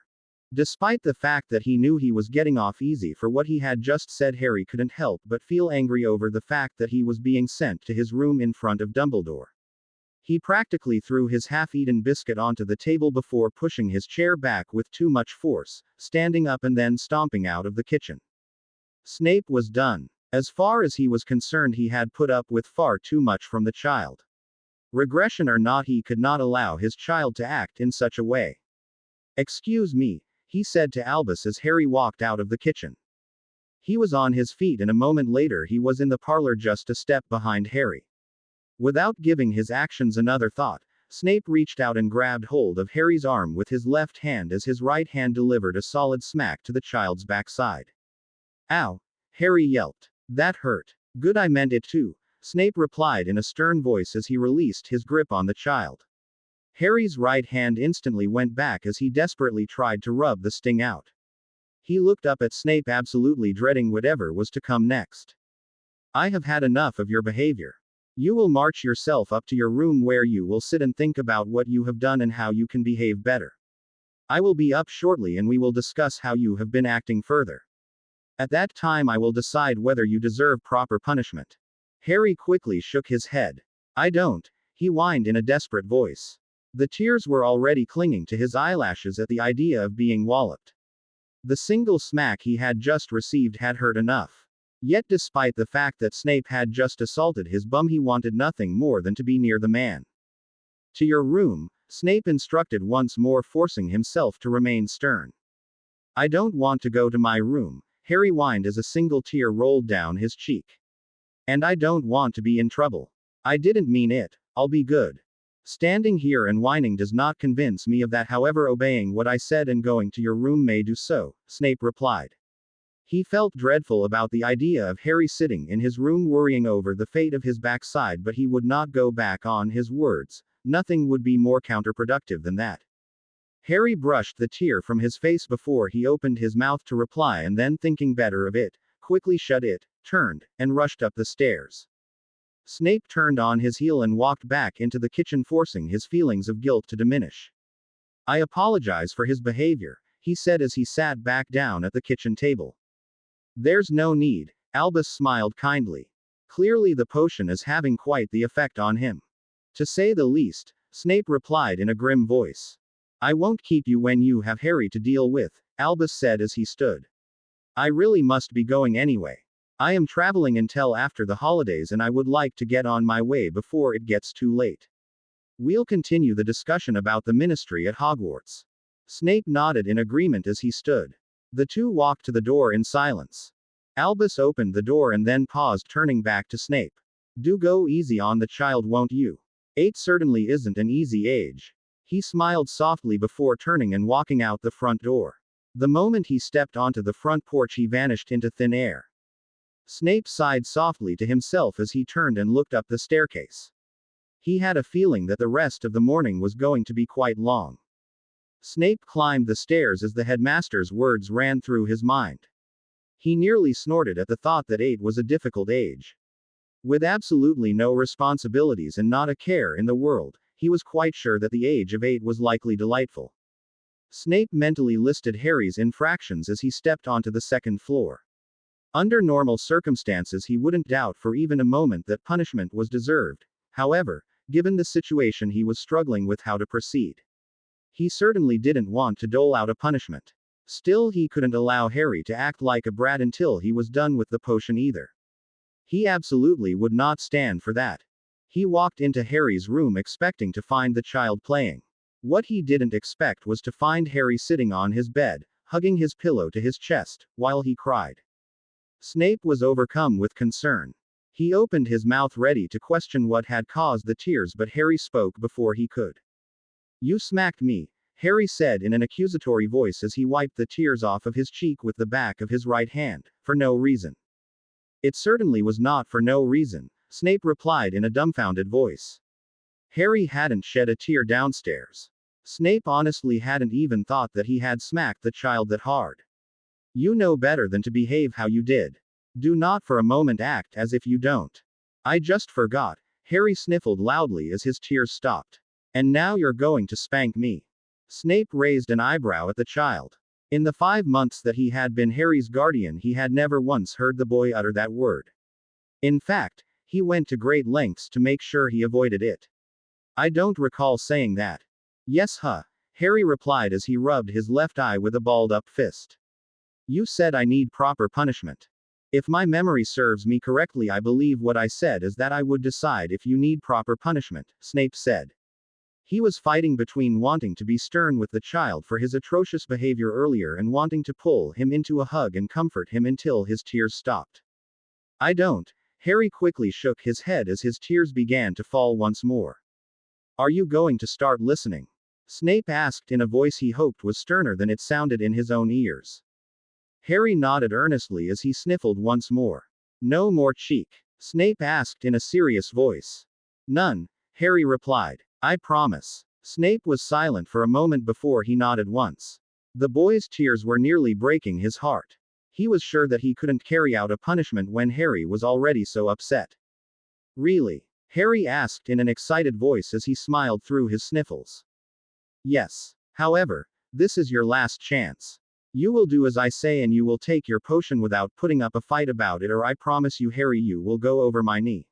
Despite the fact that he knew he was getting off easy for what he had just said, Harry couldn't help but feel angry over the fact that he was being sent to his room in front of Dumbledore. He practically threw his half-eaten biscuit onto the table before pushing his chair back with too much force, standing up and then stomping out of the kitchen. Snape was done. As far as he was concerned, he had put up with far too much from the child. Regression or not, he could not allow his child to act in such a way. Excuse me, he said to Albus as Harry walked out of the kitchen. He was on his feet and a moment later he was in the parlor just a step behind Harry. Without giving his actions another thought, Snape reached out and grabbed hold of Harry's arm with his left hand as his right hand delivered a solid smack to the child's backside. Ow! Harry yelped. That hurt. Good, I meant it too, Snape replied in a stern voice as he released his grip on the child. Harry's right hand instantly went back as he desperately tried to rub the sting out. He looked up at Snape, absolutely dreading whatever was to come next. I have had enough of your behavior. You will march yourself up to your room where you will sit and think about what you have done and how you can behave better. I will be up shortly and we will discuss how you have been acting further. At that time I will decide whether you deserve proper punishment. Harry quickly shook his head. I don't, he whined in a desperate voice. The tears were already clinging to his eyelashes at the idea of being walloped. The single smack he had just received had hurt enough. Yet despite the fact that Snape had just assaulted his bum, he wanted nothing more than to be near the man. To your room, Snape instructed once more, forcing himself to remain stern. I don't want to go to my room, Harry whined as a single tear rolled down his cheek. And I don't want to be in trouble. I didn't mean it, I'll be good. Standing here and whining does not convince me of that, however obeying what I said and going to your room may do so, Snape replied. He felt dreadful about the idea of Harry sitting in his room worrying over the fate of his backside, but he would not go back on his words. Nothing would be more counterproductive than that. Harry brushed the tear from his face before he opened his mouth to reply, and then thinking better of it, quickly shut it, turned, and rushed up the stairs. Snape turned on his heel and walked back into the kitchen, forcing his feelings of guilt to diminish. I apologize for his behavior, he said as he sat back down at the kitchen table. There's no need, Albus smiled kindly. Clearly the potion is having quite the effect on him. To say the least, Snape replied in a grim voice. I won't keep you when you have Harry to deal with, Albus said as he stood. I really must be going anyway. I am traveling until after the holidays and I would like to get on my way before it gets too late. We'll continue the discussion about the ministry at Hogwarts. Snape nodded in agreement as he stood. The two walked to the door in silence. Albus opened the door and then paused, turning back to Snape. Do go easy on the child, won't you? 8 certainly isn't an easy age. He smiled softly before turning and walking out the front door. The moment he stepped onto the front porch, he vanished into thin air. Snape sighed softly to himself as he turned and looked up the staircase. He had a feeling that the rest of the morning was going to be quite long. Snape climbed the stairs as the headmaster's words ran through his mind. He nearly snorted at the thought that 8 was a difficult age. With absolutely no responsibilities and not a care in the world, he was quite sure that the age of 8 was likely delightful. Snape mentally listed Harry's infractions as he stepped onto the second floor. Under normal circumstances he wouldn't doubt for even a moment that punishment was deserved. However, given the situation he was struggling with how to proceed. He certainly didn't want to dole out a punishment. Still, he couldn't allow Harry to act like a brat until he was done with the potion either. He absolutely would not stand for that. He walked into Harry's room expecting to find the child playing. What he didn't expect was to find Harry sitting on his bed, hugging his pillow to his chest, while he cried. Snape was overcome with concern. He opened his mouth ready to question what had caused the tears, but Harry spoke before he could. You smacked me, Harry said in an accusatory voice as he wiped the tears off of his cheek with the back of his right hand, for no reason. It certainly was not for no reason, Snape replied in a dumbfounded voice. Harry hadn't shed a tear downstairs. Snape honestly hadn't even thought that he had smacked the child that hard. You know better than to behave how you did. Do not for a moment act as if you don't. I just forgot, Harry sniffled loudly as his tears stopped. And now you're going to spank me. Snape raised an eyebrow at the child. In the 5 months that he had been Harry's guardian, he had never once heard the boy utter that word. In fact, he went to great lengths to make sure he avoided it. I don't recall saying that. Yes, Harry replied as he rubbed his left eye with a balled-up fist. You said I need proper punishment. If my memory serves me correctly, I believe what I said is that I would decide if you need proper punishment, Snape said. He was fighting between wanting to be stern with the child for his atrocious behavior earlier and wanting to pull him into a hug and comfort him until his tears stopped. I don't. Harry quickly shook his head as his tears began to fall once more. Are you going to start listening? Snape asked in a voice he hoped was sterner than it sounded in his own ears. Harry nodded earnestly as he sniffled once more. No more cheek? Snape asked in a serious voice. None, Harry replied. I promise. Snape was silent for a moment before he nodded once. The boy's tears were nearly breaking his heart. He was sure that he couldn't carry out a punishment when Harry was already so upset. Really? Harry asked in an excited voice as he smiled through his sniffles. Yes. However, this is your last chance. You will do as I say and you will take your potion without putting up a fight about it, or I promise you, Harry, you will go over my knee.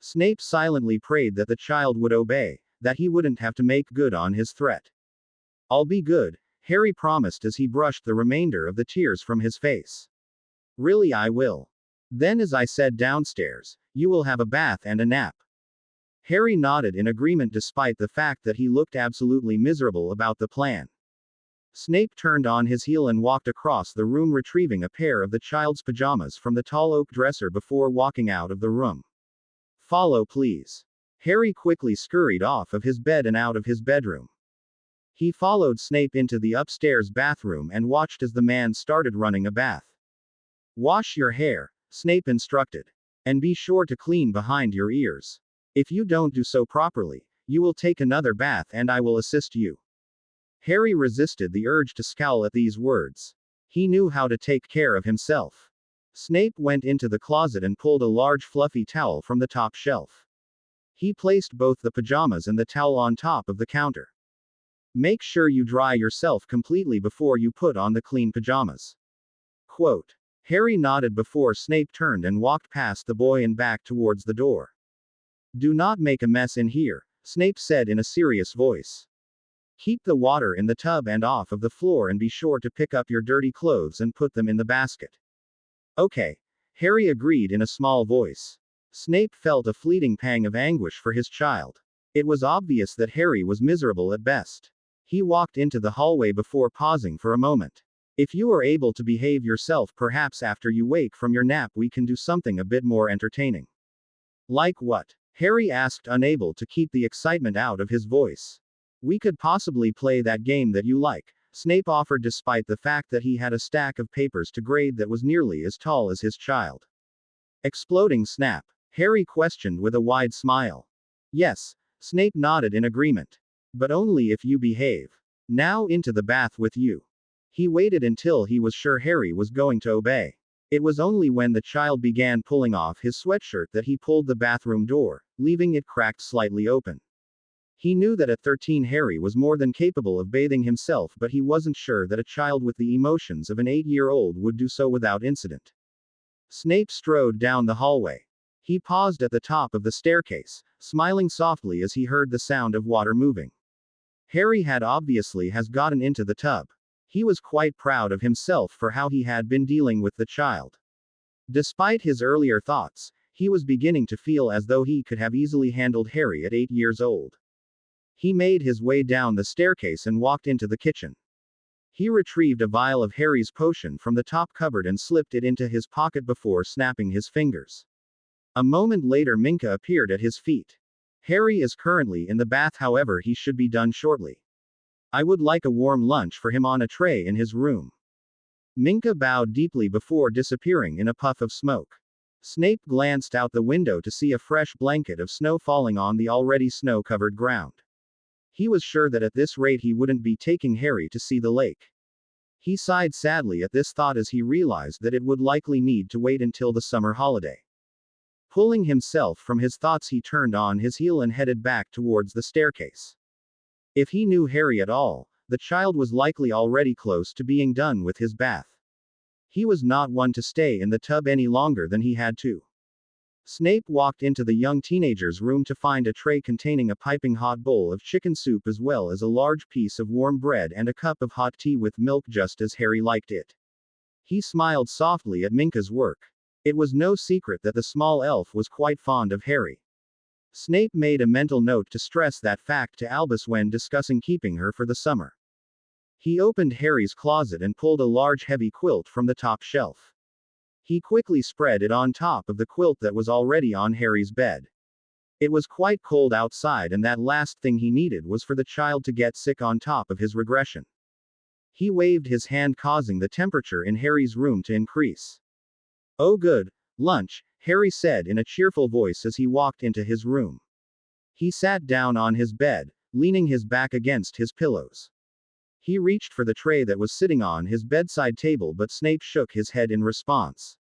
Snape silently prayed that the child would obey, that he wouldn't have to make good on his threat. I'll be good, Harry promised as he brushed the remainder of the tears from his face. Really, I will. Then, as I said downstairs, you will have a bath and a nap. Harry nodded in agreement despite the fact that he looked absolutely miserable about the plan. Snape turned on his heel and walked across the room, retrieving a pair of the child's pajamas from the tall oak dresser before walking out of the room. Follow, please. Harry quickly scurried off of his bed and out of his bedroom. He followed Snape into the upstairs bathroom and watched as the man started running a bath. Wash your hair, Snape instructed. And be sure to clean behind your ears. If you don't do so properly, you will take another bath and I will assist you. Harry resisted the urge to scowl at these words. He knew how to take care of himself. Snape went into the closet and pulled a large fluffy towel from the top shelf. He placed both the pajamas and the towel on top of the counter. Make sure you dry yourself completely before you put on the clean pajamas. Quote. Harry nodded before Snape turned and walked past the boy and back towards the door. Do not make a mess in here, Snape said in a serious voice. Keep the water in the tub and off of the floor, and be sure to pick up your dirty clothes and put them in the basket. Okay, Harry agreed in a small voice. Snape felt a fleeting pang of anguish for his child. It was obvious that Harry was miserable at best. He walked into the hallway before pausing for a moment. If you are able to behave yourself, perhaps after you wake from your nap we can do something a bit more entertaining. Like what? Harry asked, unable to keep the excitement out of his voice. We could possibly play that game that you like, Snape offered despite the fact that he had a stack of papers to grade that was nearly as tall as his child. Exploding snap? Harry questioned with a wide smile. Yes, Snape nodded in agreement. But only if you behave. Now into the bath with you. He waited until he was sure Harry was going to obey. It was only when the child began pulling off his sweatshirt that he pulled the bathroom door, leaving it cracked slightly open. He knew that at 13 Harry was more than capable of bathing himself, but he wasn't sure that a child with the emotions of an 8-year-old would do so without incident. Snape strode down the hallway. He paused at the top of the staircase, smiling softly as he heard the sound of water moving. Harry had obviously gotten into the tub. He was quite proud of himself for how he had been dealing with the child. Despite his earlier thoughts, he was beginning to feel as though he could have easily handled Harry at 8 years old. He made his way down the staircase and walked into the kitchen. He retrieved a vial of Harry's potion from the top cupboard and slipped it into his pocket before snapping his fingers. A moment later, Minka appeared at his feet. Harry is currently in the bath, however, he should be done shortly. I would like a warm lunch for him on a tray in his room. Minka bowed deeply before disappearing in a puff of smoke. Snape glanced out the window to see a fresh blanket of snow falling on the already snow-covered ground. He was sure that at this rate he wouldn't be taking Harry to see the lake. He sighed sadly at this thought as he realized that it would likely need to wait until the summer holiday. Pulling himself from his thoughts, he turned on his heel and headed back towards the staircase. If he knew Harry at all, the child was likely already close to being done with his bath. He was not one to stay in the tub any longer than he had to. Snape walked into the young teenager's room to find a tray containing a piping hot bowl of chicken soup as well as a large piece of warm bread and a cup of hot tea with milk, just as Harry liked it. He smiled softly at Minka's work. It was no secret that the small elf was quite fond of Harry. Snape made a mental note to stress that fact to Albus when discussing keeping her for the summer. He opened Harry's closet and pulled a large heavy quilt from the top shelf. He quickly spread it on top of the quilt that was already on Harry's bed. It was quite cold outside, and that last thing he needed was for the child to get sick on top of his regression. He waved his hand, causing the temperature in Harry's room to increase. "Oh good, lunch," Harry said in a cheerful voice as he walked into his room. He sat down on his bed, leaning his back against his pillows. He reached for the tray that was sitting on his bedside table, but Snape shook his head in response.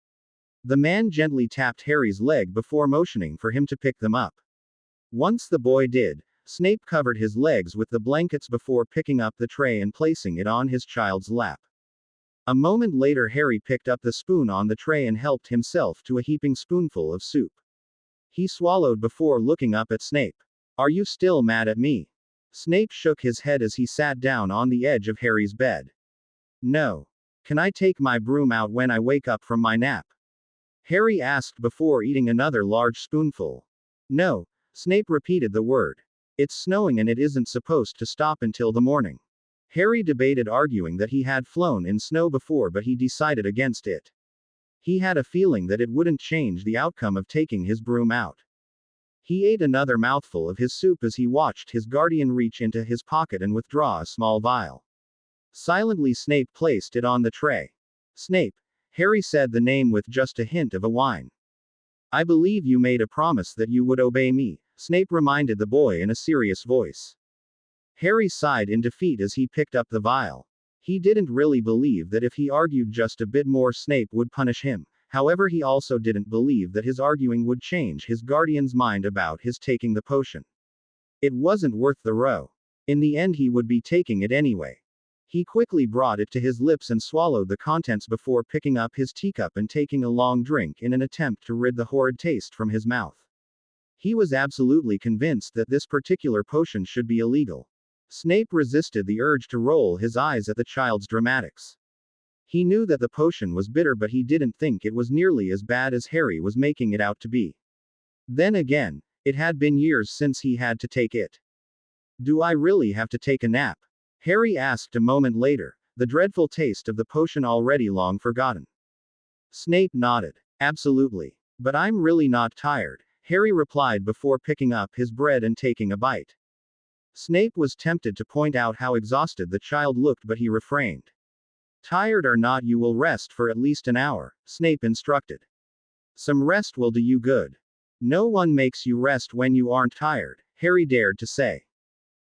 The man gently tapped Harry's leg before motioning for him to pick them up. Once the boy did, Snape covered his legs with the blankets before picking up the tray and placing it on his child's lap. A moment later, Harry picked up the spoon on the tray and helped himself to a heaping spoonful of soup. He swallowed before looking up at Snape. "Are you still mad at me?" Snape shook his head as he sat down on the edge of Harry's bed. "No. Can I take my broom out when I wake up from my nap?" Harry asked before eating another large spoonful. "No." Snape repeated the word. "It's snowing and it isn't supposed to stop until the morning." Harry debated, arguing that he had flown in snow before, but he decided against it. He had a feeling that it wouldn't change the outcome of taking his broom out. He ate another mouthful of his soup as he watched his guardian reach into his pocket and withdraw a small vial. Silently, Snape placed it on the tray. "Snape," Harry said the name with just a hint of a whine. "I believe you made a promise that you would obey me," Snape reminded the boy in a serious voice. Harry sighed in defeat as he picked up the vial. He didn't really believe that if he argued just a bit more, Snape would punish him. However, he also didn't believe that his arguing would change his guardian's mind about his taking the potion. It wasn't worth the row. In the end, he would be taking it anyway. He quickly brought it to his lips and swallowed the contents before picking up his teacup and taking a long drink in an attempt to rid the horrid taste from his mouth. He was absolutely convinced that this particular potion should be illegal. Snape resisted the urge to roll his eyes at the child's dramatics. He knew that the potion was bitter, but he didn't think it was nearly as bad as Harry was making it out to be. Then again, it had been years since he had to take it. "Do I really have to take a nap?" Harry asked a moment later, the dreadful taste of the potion already long forgotten. Snape nodded. "Absolutely. But I'm really not tired," Harry replied before picking up his bread and taking a bite. Snape was tempted to point out how exhausted the child looked, but he refrained. "Tired or not, you will rest for at least an hour," Snape instructed. "Some rest will do you good." "No one makes you rest when you aren't tired," Harry dared to say.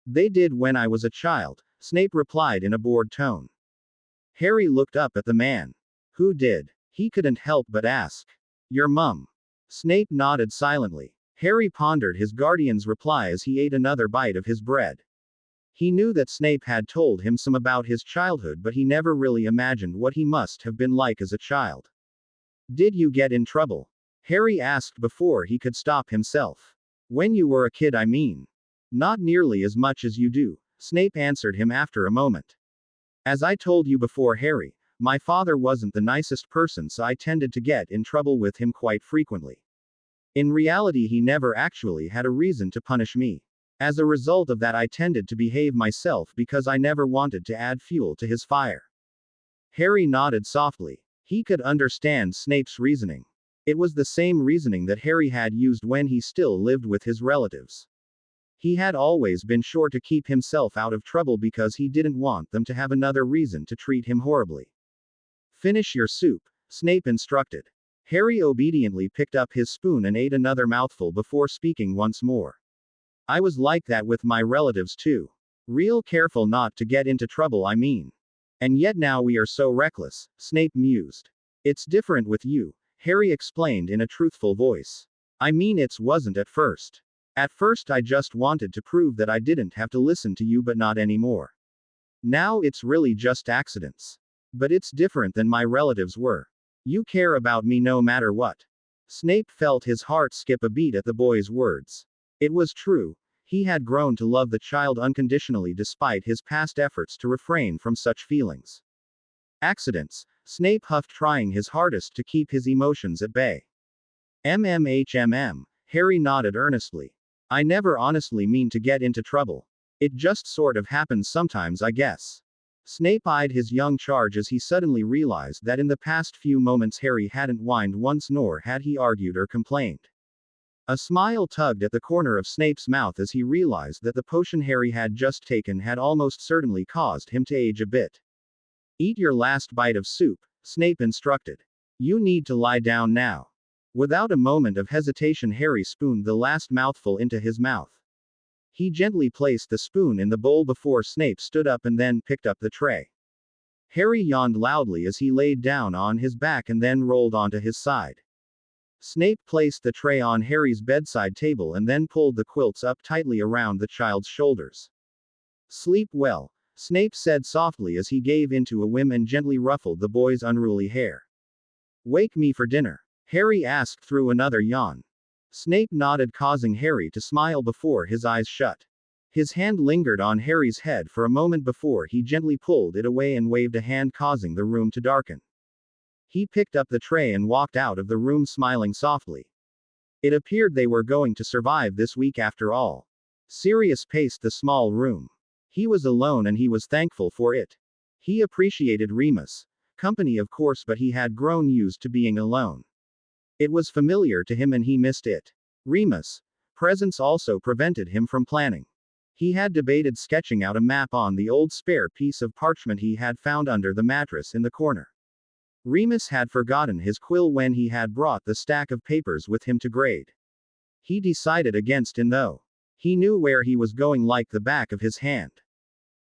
"They did when I was a child," Snape replied in a bored tone. Harry looked up at the man. "Who did?" He couldn't help but ask. "Your mum." Snape nodded silently. Harry pondered his guardian's reply as he ate another bite of his bread. He knew that Snape had told him some about his childhood, but he never really imagined what he must have been like as a child. "Did you get in trouble?" Harry asked before he could stop himself. "When you were a kid, I mean." "Not nearly as much as you do," Snape answered him after a moment. "As I told you before, Harry, my father wasn't the nicest person, so I tended to get in trouble with him quite frequently. In reality, he never actually had a reason to punish me. As a result of that, I tended to behave myself because I never wanted to add fuel to his fire." Harry nodded softly. He could understand Snape's reasoning. It was the same reasoning that Harry had used when he still lived with his relatives. He had always been sure to keep himself out of trouble because he didn't want them to have another reason to treat him horribly. "Finish your soup," Snape instructed. Harry obediently picked up his spoon and ate another mouthful before speaking once more. "I was like that with my relatives too. Real careful not to get into trouble, I mean. And yet now we are so reckless," Snape mused. "It's different with you," Harry explained in a truthful voice. "I mean, it wasn't at first. At first I just wanted to prove that I didn't have to listen to you, but not anymore. Now it's really just accidents. But it's different than my relatives were. You care about me no matter what." Snape felt his heart skip a beat at the boy's words. It was true. He had grown to love the child unconditionally despite his past efforts to refrain from such feelings. "Accidents," Snape huffed, trying his hardest to keep his emotions at bay. "MMHMM," Harry nodded earnestly. I never honestly mean to get into trouble. It just sort of happens sometimes, I guess. Snape eyed his young charge as he suddenly realized that in the past few moments Harry hadn't whined once nor had he argued or complained. A smile tugged at the corner of Snape's mouth as he realized that the potion Harry had just taken had almost certainly caused him to age a bit. Eat your last bite of soup, Snape instructed. You need to lie down now. Without a moment of hesitation, Harry spooned the last mouthful into his mouth. He gently placed the spoon in the bowl before Snape stood up and then picked up the tray. Harry yawned loudly as he laid down on his back and then rolled onto his side. Snape placed the tray on Harry's bedside table and then pulled the quilts up tightly around the child's shoulders. Sleep well, Snape said softly as he gave into a whim and gently ruffled the boy's unruly hair. Wake me for dinner, Harry asked through another yawn. Snape nodded, causing Harry to smile before his eyes shut. His hand lingered on Harry's head for a moment before he gently pulled it away and waved a hand, causing the room to darken. He picked up the tray and walked out of the room smiling softly. It appeared they were going to survive this week after all. Sirius paced the small room. He was alone and he was thankful for it. He appreciated Remus' company, of course, but he had grown used to being alone. It was familiar to him and he missed it. Remus' presence also prevented him from planning. He had debated sketching out a map on the old spare piece of parchment he had found under the mattress in the corner. Remus had forgotten his quill when he had brought the stack of papers with him to grade. He decided against it though. He knew where he was going like the back of his hand.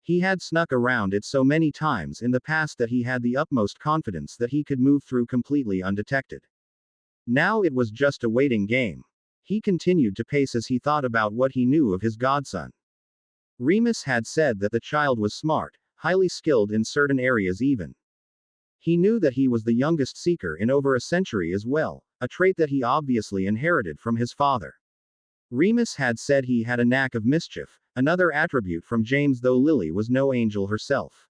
He had snuck around it so many times in the past that he had the utmost confidence that he could move through completely undetected. Now it was just a waiting game. He continued to pace as he thought about what he knew of his godson. Remus had said that the child was smart, highly skilled in certain areas even. He knew that he was the youngest seeker in over a century as well, a trait that he obviously inherited from his father. Remus had said he had a knack of mischief, another attribute from James, though Lily was no angel herself.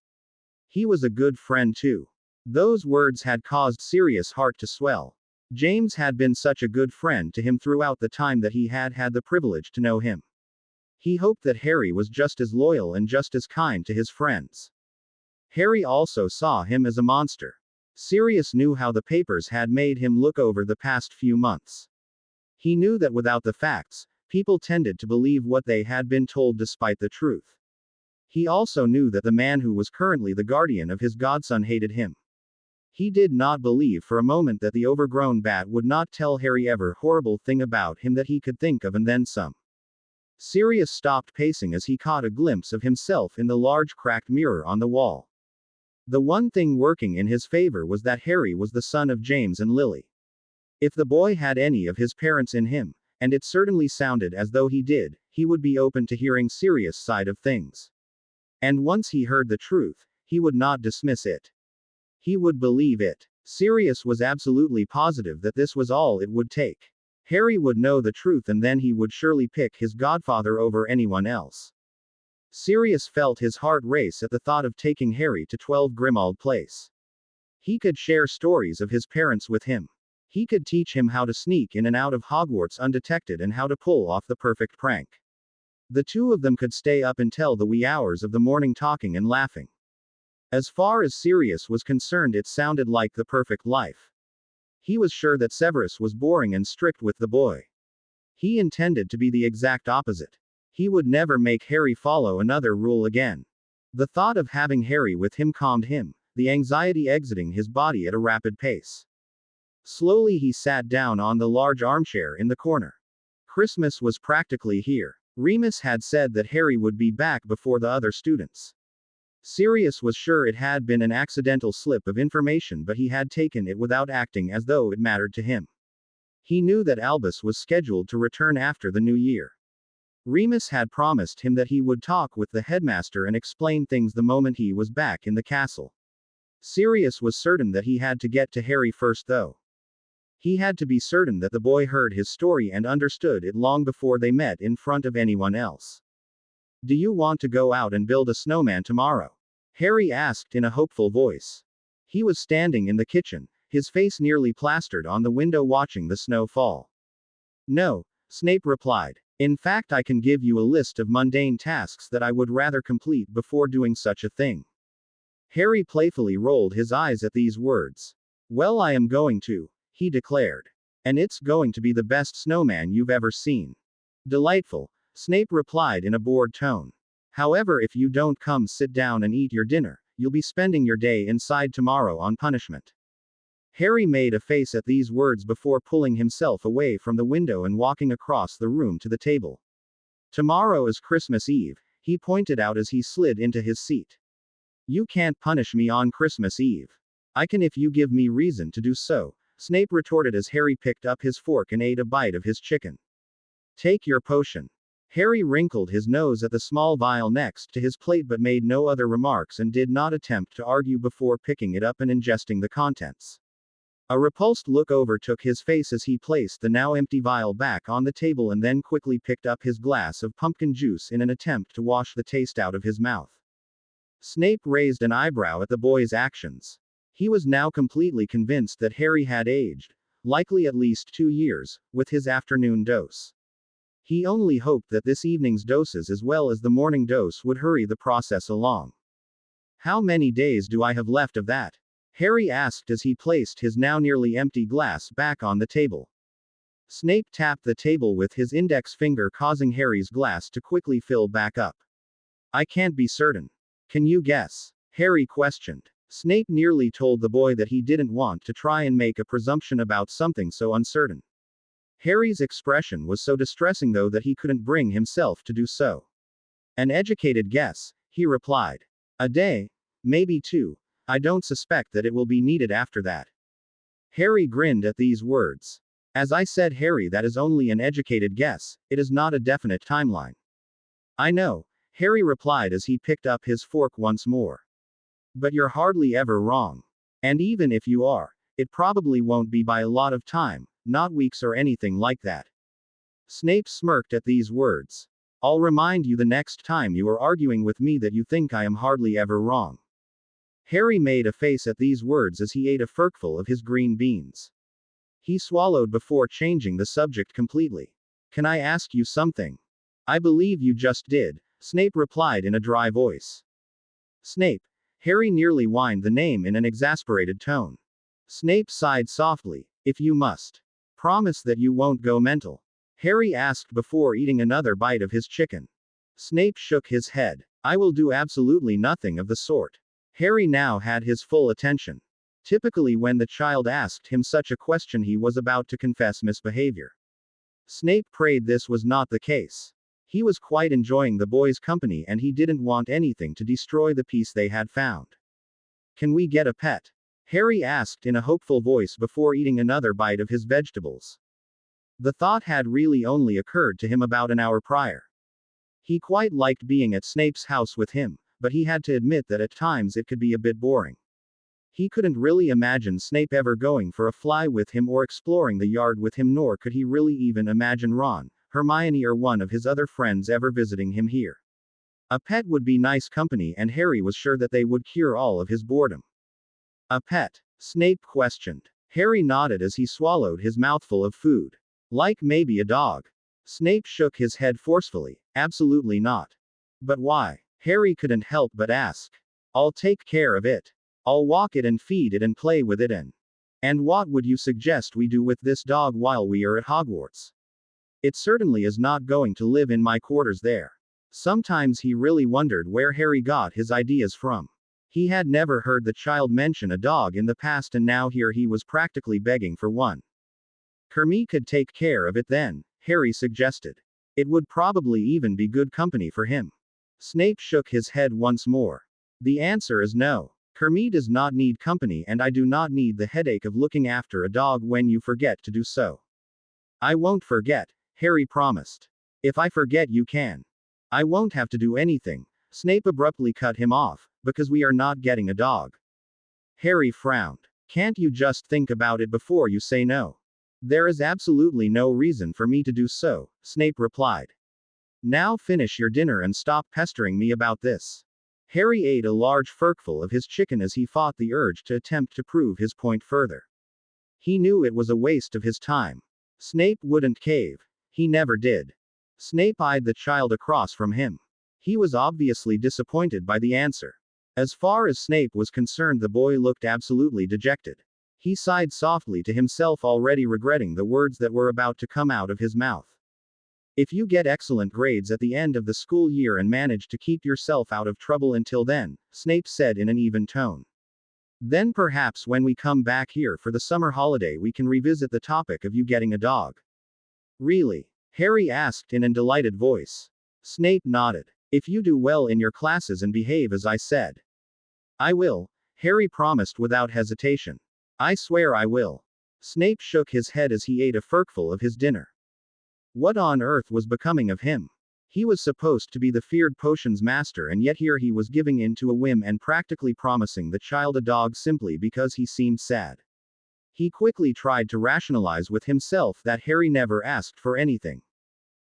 He was a good friend too. Those words had caused Sirius' heart to swell. James had been such a good friend to him throughout the time that he had had the privilege to know him. He hoped that Harry was just as loyal and just as kind to his friends. Harry also saw him as a monster. Sirius knew how the papers had made him look over the past few months. He knew that without the facts, people tended to believe what they had been told despite the truth. He also knew that the man who was currently the guardian of his godson hated him. He did not believe for a moment that the overgrown bat would not tell Harry every horrible thing about him that he could think of and then some. Sirius stopped pacing as he caught a glimpse of himself in the large cracked mirror on the wall. The one thing working in his favor was that Harry was the son of James and Lily. If the boy had any of his parents in him, and it certainly sounded as though he did, he would be open to hearing Sirius' side of things. And once he heard the truth, he would not dismiss it. He would believe it. Sirius was absolutely positive that this was all it would take. Harry would know the truth and then he would surely pick his godfather over anyone else. Sirius felt his heart race at the thought of taking Harry to 12 Grimmauld Place. He could share stories of his parents with him. He could teach him how to sneak in and out of Hogwarts undetected and how to pull off the perfect prank. The two of them could stay up until the wee hours of the morning talking and laughing. As far as Sirius was concerned, it sounded like the perfect life. He was sure that Severus was boring and strict with the boy. He intended to be the exact opposite. He would never make Harry follow another rule again. The thought of having Harry with him calmed him, the anxiety exiting his body at a rapid pace. Slowly he sat down on the large armchair in the corner. Christmas was practically here. Remus had said that Harry would be back before the other students. Sirius was sure it had been an accidental slip of information, but he had taken it without acting as though it mattered to him. He knew that Albus was scheduled to return after the new year. Remus had promised him that he would talk with the headmaster and explain things the moment he was back in the castle. Sirius was certain that he had to get to Harry first though. He had to be certain that the boy heard his story and understood it long before they met in front of anyone else. Do you want to go out and build a snowman tomorrow? Harry asked in a hopeful voice. He was standing in the kitchen, his face nearly plastered on the window watching the snow fall. No, Snape replied. In fact, I can give you a list of mundane tasks that I would rather complete before doing such a thing. Harry playfully rolled his eyes at these words. Well, I am going to, he declared. And it's going to be the best snowman you've ever seen. Delightful, Snape replied in a bored tone. However, if you don't come sit down and eat your dinner, you'll be spending your day inside tomorrow on punishment. Harry made a face at these words before pulling himself away from the window and walking across the room to the table. Tomorrow is Christmas Eve, he pointed out as he slid into his seat. You can't punish me on Christmas Eve. I can if you give me reason to do so, Snape retorted as Harry picked up his fork and ate a bite of his chicken. Take your potion. Harry wrinkled his nose at the small vial next to his plate but made no other remarks and did not attempt to argue before picking it up and ingesting the contents. A repulsed look overtook his face as he placed the now empty vial back on the table and then quickly picked up his glass of pumpkin juice in an attempt to wash the taste out of his mouth. Snape raised an eyebrow at the boy's actions. He was now completely convinced that Harry had aged, likely at least 2 years, with his afternoon dose. He only hoped that this evening's doses as well as the morning dose would hurry the process along. How many days do I have left of that? Harry asked as he placed his now nearly empty glass back on the table. Snape tapped the table with his index finger, causing Harry's glass to quickly fill back up. I can't be certain. Can you guess? Harry questioned. Snape nearly told the boy that he didn't want to try and make a presumption about something so uncertain. Harry's expression was so distressing though that he couldn't bring himself to do so. An educated guess, he replied. A day? Maybe 2. I don't suspect that it will be needed after that. Harry grinned at these words. As I said, Harry, that is only an educated guess, it is not a definite timeline. I know, Harry replied as he picked up his fork once more. But you're hardly ever wrong. And even if you are, it probably won't be by a lot of time, not weeks or anything like that. Snape smirked at these words. I'll remind you the next time you are arguing with me that you think I am hardly ever wrong. Harry made a face at these words as he ate a forkful of his green beans. He swallowed before changing the subject completely. Can I ask you something? I believe you just did, Snape replied in a dry voice. Snape. Harry nearly whined the name in an exasperated tone. Snape sighed softly. If you must. Promise that you won't go mental. Harry asked before eating another bite of his chicken. Snape shook his head. I will do absolutely nothing of the sort. Harry now had his full attention. Typically, when the child asked him such a question, he was about to confess misbehavior. Snape prayed this was not the case. He was quite enjoying the boys' company and he didn't want anything to destroy the peace they had found. Can we get a pet? Harry asked in a hopeful voice before eating another bite of his vegetables. The thought had really only occurred to him about an hour prior. He quite liked being at Snape's house with him, but he had to admit that at times it could be a bit boring. He couldn't really imagine Snape ever going for a fly with him or exploring the yard with him, nor could he really even imagine Ron, Hermione or one of his other friends ever visiting him here. A pet would be nice company and Harry was sure that they would cure all of his boredom. A pet? Snape questioned. Harry nodded as he swallowed his mouthful of food. Like maybe a dog. Snape shook his head forcefully. Absolutely not. But why? Harry couldn't help but ask. I'll take care of it. I'll walk it and feed it and play with it and what would you suggest we do with this dog while we are at Hogwarts? It certainly is not going to live in my quarters there. Sometimes he really wondered where Harry got his ideas from. He had never heard the child mention a dog in the past and now here he was practically begging for one. Kermit could take care of it then, Harry suggested. It would probably even be good company for him. Snape shook his head once more. The answer is no. Kermit does not need company and I do not need the headache of looking after a dog when you forget to do so. I won't forget, Harry promised. If I forget you can. I won't have to do anything. Snape abruptly cut him off, because we are not getting a dog. Harry frowned. Can't you just think about it before you say no? There is absolutely no reason for me to do so, Snape replied. Now finish your dinner and stop pestering me about this. Harry ate a large forkful of his chicken as he fought the urge to attempt to prove his point further. He knew it was a waste of his time. Snape wouldn't cave. He never did. Snape eyed the child across from him. He was obviously disappointed by the answer. As far as Snape was concerned, the boy looked absolutely dejected. He sighed softly to himself, already regretting the words that were about to come out of his mouth. If you get excellent grades at the end of the school year and manage to keep yourself out of trouble until then, Snape said in an even tone. Then perhaps when we come back here for the summer holiday we can revisit the topic of you getting a dog. Really? Harry asked in a delighted voice. Snape nodded. If you do well in your classes and behave as I said. I will, Harry promised without hesitation. I swear I will. Snape shook his head as he ate a forkful of his dinner. What on earth was becoming of him? He was supposed to be the feared potions master, and yet here he was giving in to a whim and practically promising the child a dog simply because he seemed sad. He quickly tried to rationalize with himself that Harry never asked for anything.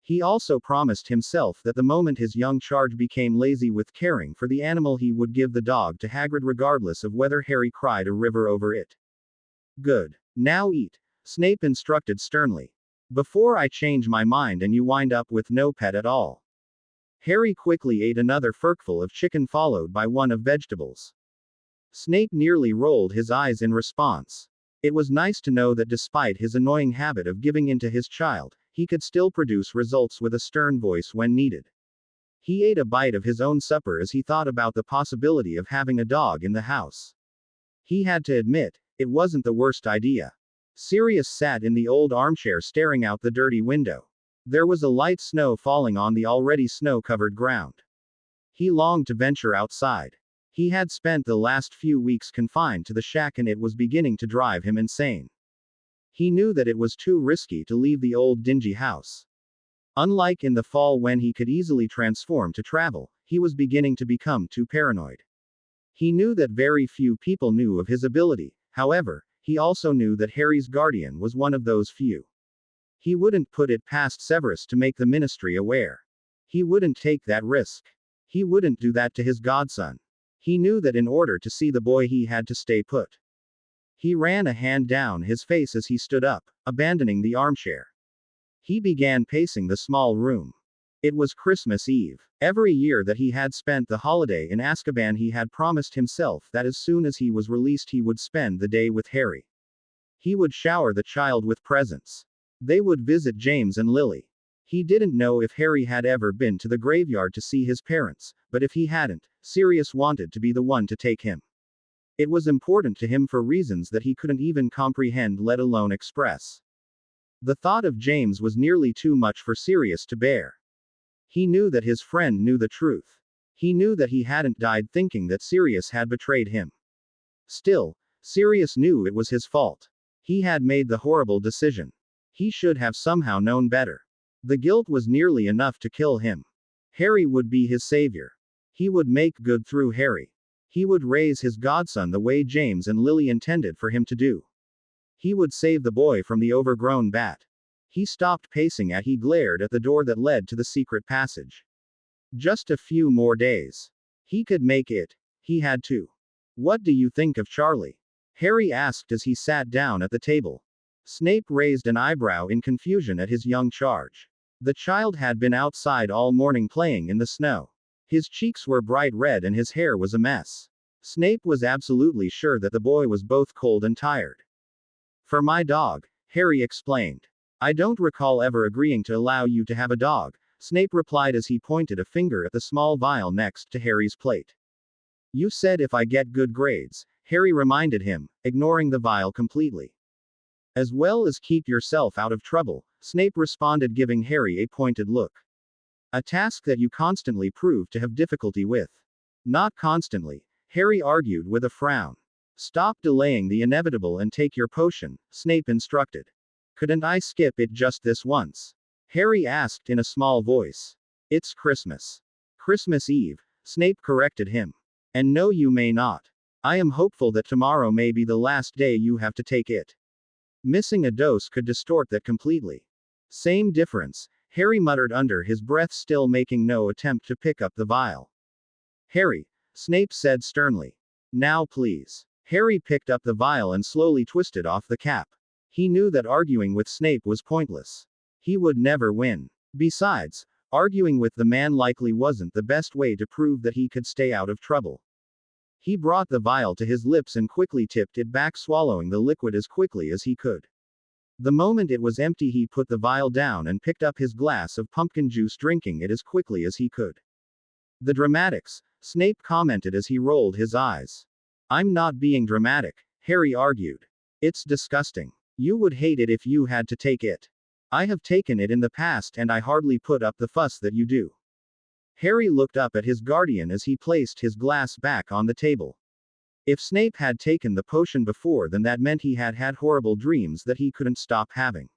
He also promised himself that the moment his young charge became lazy with caring for the animal he would give the dog to Hagrid regardless of whether Harry cried a river over it. Good. Now eat, Snape instructed sternly. Before I change my mind and you wind up with no pet at all. Harry quickly ate another forkful of chicken followed by one of vegetables. Snape nearly rolled his eyes in response. It was nice to know that despite his annoying habit of giving in to his child, he could still produce results with a stern voice when needed. He ate a bite of his own supper as he thought about the possibility of having a dog in the house. He had to admit, it wasn't the worst idea. Sirius sat in the old armchair staring out the dirty window. There was a light snow falling on the already snow-covered ground. He longed to venture outside. He had spent the last few weeks confined to the shack and it was beginning to drive him insane. He knew that it was too risky to leave the old dingy house. Unlike in the fall when he could easily transform to travel, he was beginning to become too paranoid. He knew that very few people knew of his ability, however, he also knew that Harry's guardian was one of those few. He wouldn't put it past Severus to make the ministry aware. He wouldn't take that risk. He wouldn't do that to his godson. He knew that in order to see the boy he had to stay put. He ran a hand down his face as he stood up, abandoning the armchair. He began pacing the small room. It was Christmas Eve. Every year that he had spent the holiday in Azkaban he had promised himself that as soon as he was released he would spend the day with Harry. He would shower the child with presents. They would visit James and Lily. He didn't know if Harry had ever been to the graveyard to see his parents, but if he hadn't, Sirius wanted to be the one to take him. It was important to him for reasons that he couldn't even comprehend, let alone express. The thought of James was nearly too much for Sirius to bear. He knew that his friend knew the truth. He knew that he hadn't died thinking that Sirius had betrayed him. Still, Sirius knew it was his fault. He had made the horrible decision. He should have somehow known better. The guilt was nearly enough to kill him. Harry would be his savior. He would make good through Harry. He would raise his godson the way James and Lily intended for him to do. He would save the boy from the overgrown bat. He stopped pacing as he glared at the door that led to the secret passage. Just a few more days. He could make it. He had to. What do you think of Charlie? Harry asked as he sat down at the table. Snape raised an eyebrow in confusion at his young charge. The child had been outside all morning playing in the snow. His cheeks were bright red and his hair was a mess. Snape was absolutely sure that the boy was both cold and tired. For my dog, Harry explained. I don't recall ever agreeing to allow you to have a dog, Snape replied as he pointed a finger at the small vial next to Harry's plate. You said if I get good grades, Harry reminded him, ignoring the vial completely. As well as keep yourself out of trouble, Snape responded, giving Harry a pointed look. A task that you constantly prove to have difficulty with. Not constantly, Harry argued with a frown. Stop delaying the inevitable and take your potion, Snape instructed. Couldn't I skip it just this once? Harry asked in a small voice. It's Christmas. Christmas Eve, Snape corrected him. And no, you may not. I am hopeful that tomorrow may be the last day you have to take it. Missing a dose could distort that completely. Same difference, Harry muttered under his breath, still making no attempt to pick up the vial. Harry, Snape said sternly. Now please. Harry picked up the vial and slowly twisted off the cap. He knew that arguing with Snape was pointless. He would never win. Besides, arguing with the man likely wasn't the best way to prove that he could stay out of trouble. He brought the vial to his lips and quickly tipped it back, swallowing the liquid as quickly as he could. The moment it was empty, he put the vial down and picked up his glass of pumpkin juice, drinking it as quickly as he could. The dramatics, Snape commented as he rolled his eyes. I'm not being dramatic, Harry argued. It's disgusting. You would hate it if you had to take it. I have taken it in the past and I hardly put up the fuss that you do. Harry looked up at his guardian as he placed his glass back on the table. If Snape had taken the potion before, then that meant he had had horrible dreams that he couldn't stop having.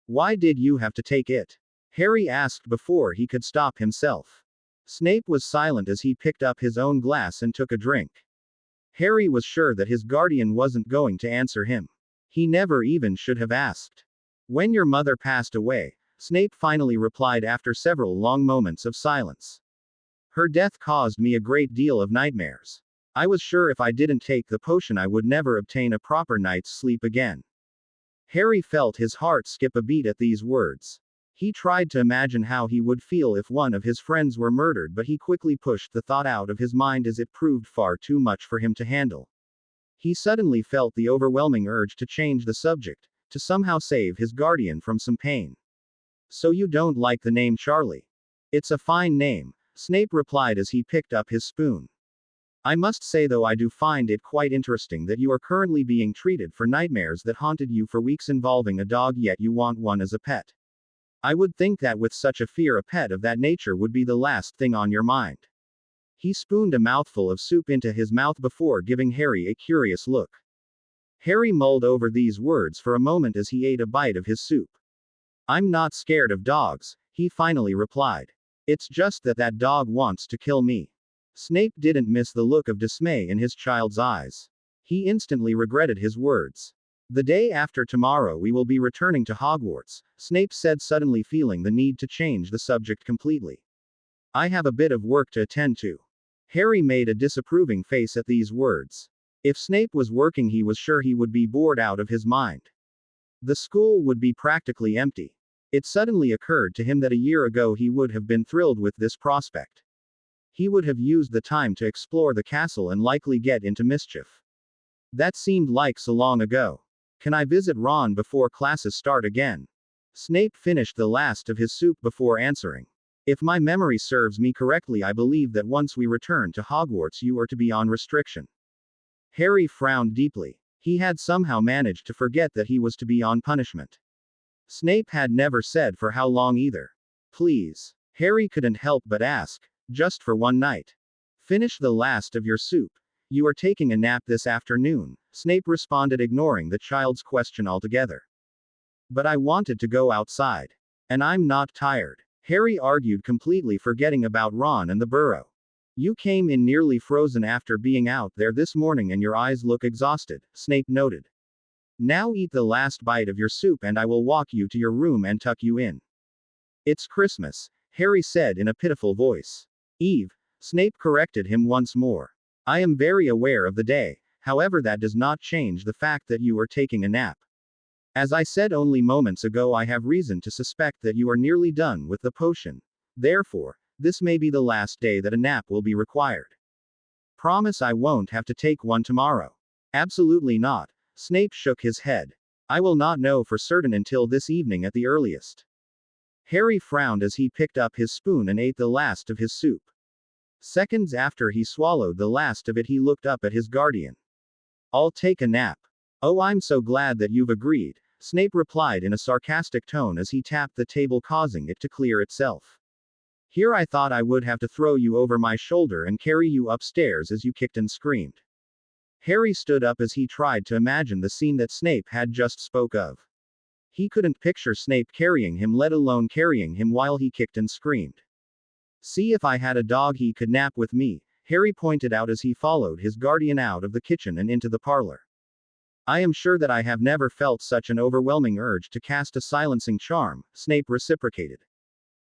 Why did you have to take it? Harry asked before he could stop himself. Snape was silent as he picked up his own glass and took a drink. Harry was sure that his guardian wasn't going to answer him. He never even should have asked. When your mother passed away, Snape finally replied after several long moments of silence. Her death caused me a great deal of nightmares. I was sure if I didn't take the potion I would never obtain a proper night's sleep again. Harry felt his heart skip a beat at these words. He tried to imagine how he would feel if one of his friends were murdered, but he quickly pushed the thought out of his mind as it proved far too much for him to handle. He suddenly felt the overwhelming urge to change the subject, to somehow save his guardian from some pain. So you don't like the name Charlie? It's a fine name, Snape replied as he picked up his spoon. I must say though, I do find it quite interesting that you are currently being treated for nightmares that haunted you for weeks involving a dog, yet you want one as a pet. I would think that with such a fear, a pet of that nature would be the last thing on your mind. He spooned a mouthful of soup into his mouth before giving Harry a curious look. Harry mulled over these words for a moment as he ate a bite of his soup. I'm not scared of dogs, he finally replied. It's just that that dog wants to kill me. Snape didn't miss the look of dismay in his child's eyes. He instantly regretted his words. The day after tomorrow we will be returning to Hogwarts, Snape said, suddenly feeling the need to change the subject completely. I have a bit of work to attend to. Harry made a disapproving face at these words. If Snape was working, he was sure he would be bored out of his mind. The school would be practically empty. It suddenly occurred to him that a year ago he would have been thrilled with this prospect. He would have used the time to explore the castle and likely get into mischief. That seemed like so long ago. Can I visit Ron before classes start again? Snape finished the last of his soup before answering. If my memory serves me correctly, I believe that once we return to Hogwarts you are to be on restriction. Harry frowned deeply. He had somehow managed to forget that he was to be on punishment. Snape had never said for how long either. Please. Harry couldn't help but ask. Just for one night. Finish the last of your soup. You are taking a nap this afternoon, Snape responded, ignoring the child's question altogether. But I wanted to go outside. And I'm not tired, Harry argued, completely forgetting about Ron and the burrow. You came in nearly frozen after being out there this morning and your eyes look exhausted, Snape noted. Now eat the last bite of your soup and I will walk you to your room and tuck you in. It's Christmas, Harry said in a pitiful voice. Eve, Snape corrected him once more. I am very aware of the day, however that does not change the fact that you are taking a nap. As I said only moments ago, I have reason to suspect that you are nearly done with the potion. Therefore, this may be the last day that a nap will be required. Promise I won't have to take one tomorrow. Absolutely not, Snape shook his head. I will not know for certain until this evening at the earliest. Harry frowned as he picked up his spoon and ate the last of his soup. Seconds after he swallowed the last of it, he looked up at his guardian. I'll take a nap. Oh, I'm so glad that you've agreed, Snape replied in a sarcastic tone as he tapped the table, causing it to clear itself. Here I thought I would have to throw you over my shoulder and carry you upstairs as you kicked and screamed. Harry stood up as he tried to imagine the scene that Snape had just spoke of. He couldn't picture Snape carrying him, let alone carrying him while he kicked and screamed. See, if I had a dog he could nap with me, Harry pointed out as he followed his guardian out of the kitchen and into the parlor. I am sure that I have never felt such an overwhelming urge to cast a silencing charm, Snape reciprocated.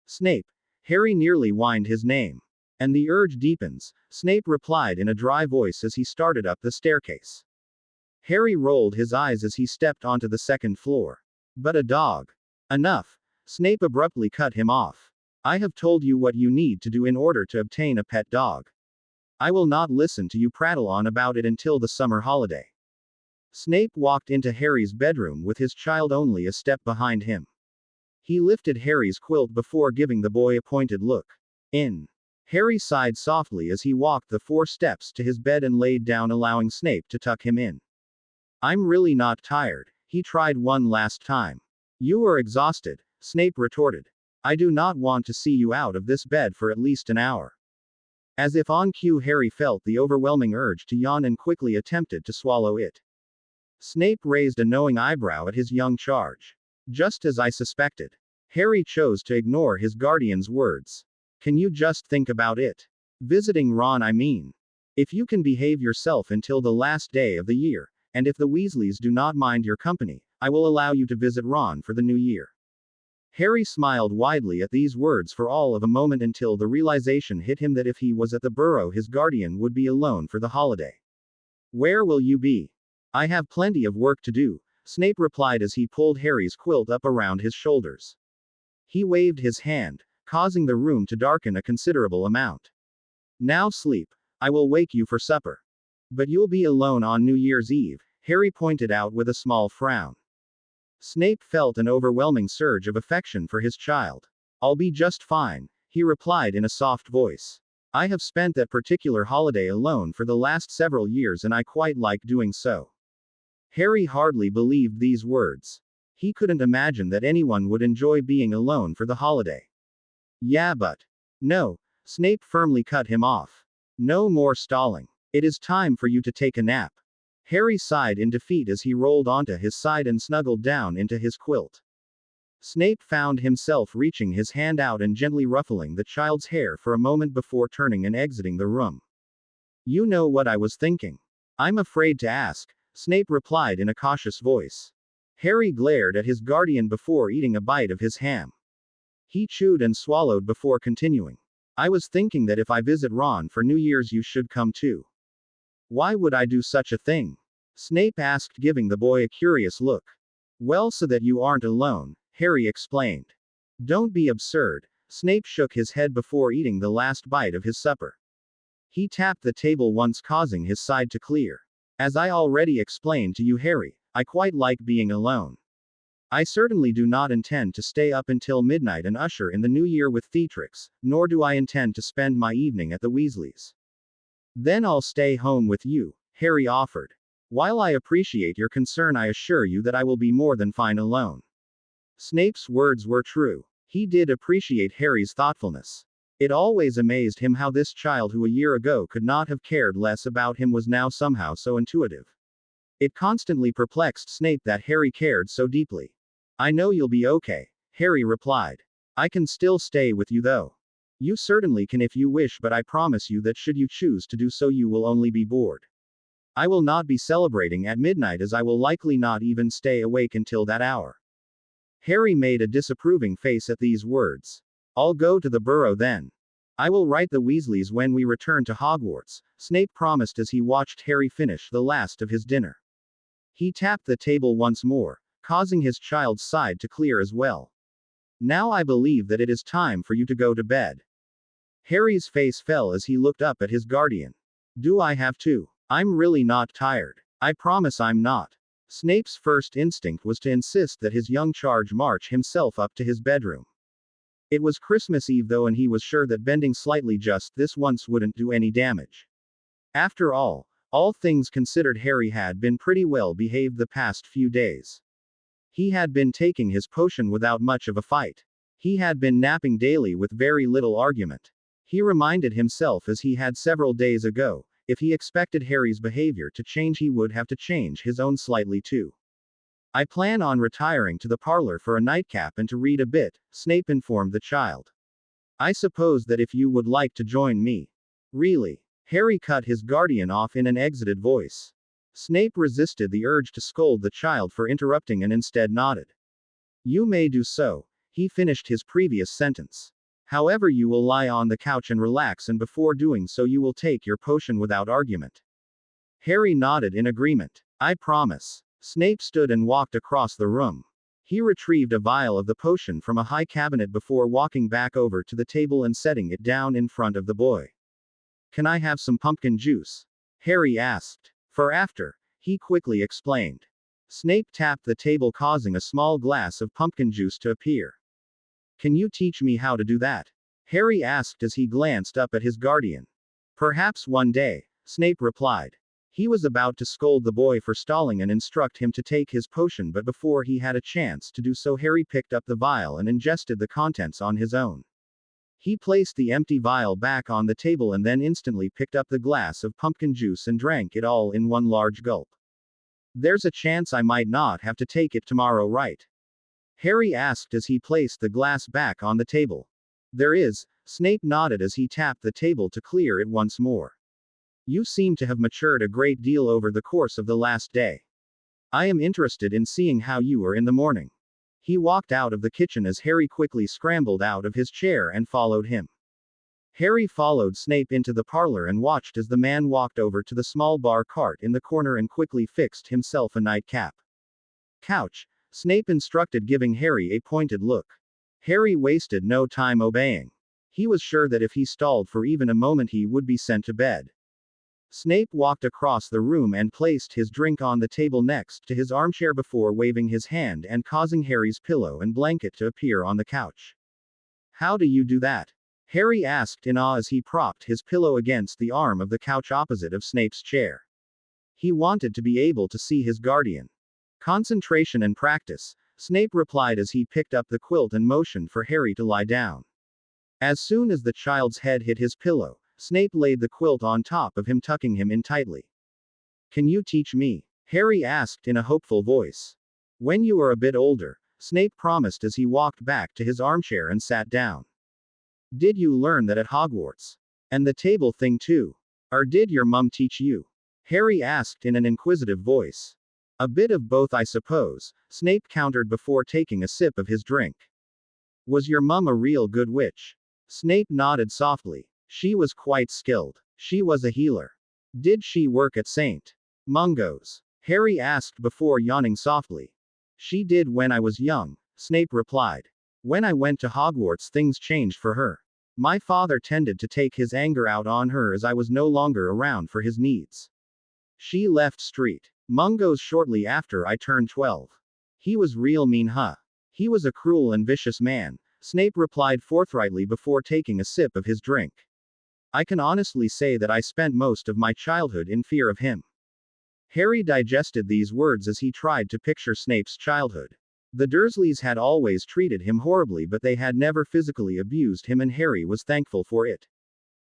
Snape. Harry nearly whined his name. And the urge deepens, Snape replied in a dry voice as he started up the staircase. Harry rolled his eyes as he stepped onto the second floor. But a dog. Enough. Snape abruptly cut him off. I have told you what you need to do in order to obtain a pet dog. I will not listen to you prattle on about it until the summer holiday. Snape walked into Harry's bedroom with his child only a step behind him. He lifted Harry's quilt before giving the boy a pointed look. In. Harry sighed softly as he walked the 4 steps to his bed and laid down, allowing Snape to tuck him in. I'm really not tired. He tried one last time. You are exhausted, Snape retorted. I do not want to see you out of this bed for at least an hour. As if on cue, Harry felt the overwhelming urge to yawn and quickly attempted to swallow it. Snape raised a knowing eyebrow at his young charge. Just as I suspected. Harry chose to ignore his guardian's words. Can you just think about it? Visiting Ron, I mean. If you can behave yourself until the last day of the year, and if the Weasleys do not mind your company, I will allow you to visit Ron for the new year. Harry smiled widely at these words for all of a moment until the realization hit him that if he was at the Burrow, his guardian would be alone for the holiday. Where will you be? I have plenty of work to do, Snape replied as he pulled Harry's quilt up around his shoulders. He waved his hand, causing the room to darken a considerable amount. Now sleep. I will wake you for supper. But you'll be alone on New Year's Eve, Harry pointed out with a small frown. Snape felt an overwhelming surge of affection for his child. I'll be just fine, he replied in a soft voice. I have spent that particular holiday alone for the last several years and I quite like doing so. Harry hardly believed these words. He couldn't imagine that anyone would enjoy being alone for the holiday. Yeah, but. No, Snape firmly cut him off. No more stalling. It is time for you to take a nap. Harry sighed in defeat as he rolled onto his side and snuggled down into his quilt. Snape found himself reaching his hand out and gently ruffling the child's hair for a moment before turning and exiting the room. You know what I was thinking. I'm afraid to ask, Snape replied in a cautious voice. Harry glared at his guardian before eating a bite of his ham. He chewed and swallowed before continuing. I was thinking that if I visit Ron for New Year's, you should come too. Why would I do such a thing? Snape asked, giving the boy a curious look. Well, so that you aren't alone, Harry explained. Don't be absurd. Snape shook his head before eating the last bite of his supper. He tapped the table once, causing his side to clear. As I already explained to you, Harry, I quite like being alone. I certainly do not intend to stay up until midnight and usher in the new year with Theatrix, nor do I intend to spend my evening at the Weasleys. Then I'll stay home with you, Harry offered. While I appreciate your concern, I assure you that I will be more than fine alone. Snape's words were true. He did appreciate Harry's thoughtfulness. It always amazed him how this child, who a year ago could not have cared less about him, was now somehow so intuitive. It constantly perplexed Snape that Harry cared so deeply. I know you'll be okay, Harry replied. I can still stay with you though. You certainly can if you wish, but I promise you that should you choose to do so, you will only be bored. I will not be celebrating at midnight, as I will likely not even stay awake until that hour. Harry made a disapproving face at these words. I'll go to the Burrow then. I will write the Weasleys when we return to Hogwarts, Snape promised as he watched Harry finish the last of his dinner. He tapped the table once more, causing his child's side to clear as well. Now I believe that it is time for you to go to bed. Harry's face fell as he looked up at his guardian. Do I have to? I'm really not tired. I promise I'm not. Snape's first instinct was to insist that his young charge march himself up to his bedroom. It was Christmas Eve though, and he was sure that bending slightly just this once wouldn't do any damage. After all things considered, Harry had been pretty well behaved the past few days. He had been taking his potion without much of a fight. He had been napping daily with very little argument. He reminded himself, as he had several days ago, if he expected Harry's behavior to change, he would have to change his own slightly too. I plan on retiring to the parlor for a nightcap and to read a bit, Snape informed the child. I suppose that if you would like to join me. Really? Harry cut his guardian off in an exited voice. Snape resisted the urge to scold the child for interrupting and instead nodded. You may do so, he finished his previous sentence. However, you will lie on the couch and relax, and before doing so you will take your potion without argument. Harry nodded in agreement. I promise. Snape stood and walked across the room. He retrieved a vial of the potion from a high cabinet before walking back over to the table and setting it down in front of the boy. Can I have some pumpkin juice? Harry asked. For after, he quickly explained. Snape tapped the table, causing a small glass of pumpkin juice to appear. Can you teach me how to do that? Harry asked as he glanced up at his guardian. Perhaps one day, Snape replied. He was about to scold the boy for stalling and instruct him to take his potion, but before he had a chance to do so, Harry picked up the vial and ingested the contents on his own. He placed the empty vial back on the table and then instantly picked up the glass of pumpkin juice and drank it all in one large gulp. There's a chance I might not have to take it tomorrow, right? Harry asked as he placed the glass back on the table. There is, Snape nodded as he tapped the table to clear it once more. You seem to have matured a great deal over the course of the last day. I am interested in seeing how you are in the morning. He walked out of the kitchen as Harry quickly scrambled out of his chair and followed him. Harry followed Snape into the parlor and watched as the man walked over to the small bar cart in the corner and quickly fixed himself a nightcap. Couch, Snape instructed, giving Harry a pointed look. Harry wasted no time obeying. He was sure that if he stalled for even a moment he would be sent to bed. Snape walked across the room and placed his drink on the table next to his armchair before waving his hand and causing Harry's pillow and blanket to appear on the couch. How do you do that? Harry asked in awe as he propped his pillow against the arm of the couch opposite of Snape's chair. He wanted to be able to see his guardian. Concentration and practice, Snape replied as he picked up the quilt and motioned for Harry to lie down. As soon as the child's head hit his pillow, Snape laid the quilt on top of him, tucking him in tightly. Can you teach me? Harry asked in a hopeful voice. When you are a bit older, Snape promised as he walked back to his armchair and sat down. Did you learn that at Hogwarts? And the table thing too? Or did your mum teach you? Harry asked in an inquisitive voice. A bit of both, I suppose, Snape countered before taking a sip of his drink. Was your mum a real good witch? Snape nodded softly. She was quite skilled. She was a healer. Did she work at St. Mungo's? Harry asked before yawning softly. She did when I was young, Snape replied. When I went to Hogwarts, things changed for her. My father tended to take his anger out on her as I was no longer around for his needs. She left St. Mungo's shortly after I turned 12. He was real mean, huh? He was a cruel and vicious man, Snape replied forthrightly before taking a sip of his drink. I can honestly say that I spent most of my childhood in fear of him. Harry digested these words as he tried to picture Snape's childhood. The Dursleys had always treated him horribly, but they had never physically abused him, and Harry was thankful for it.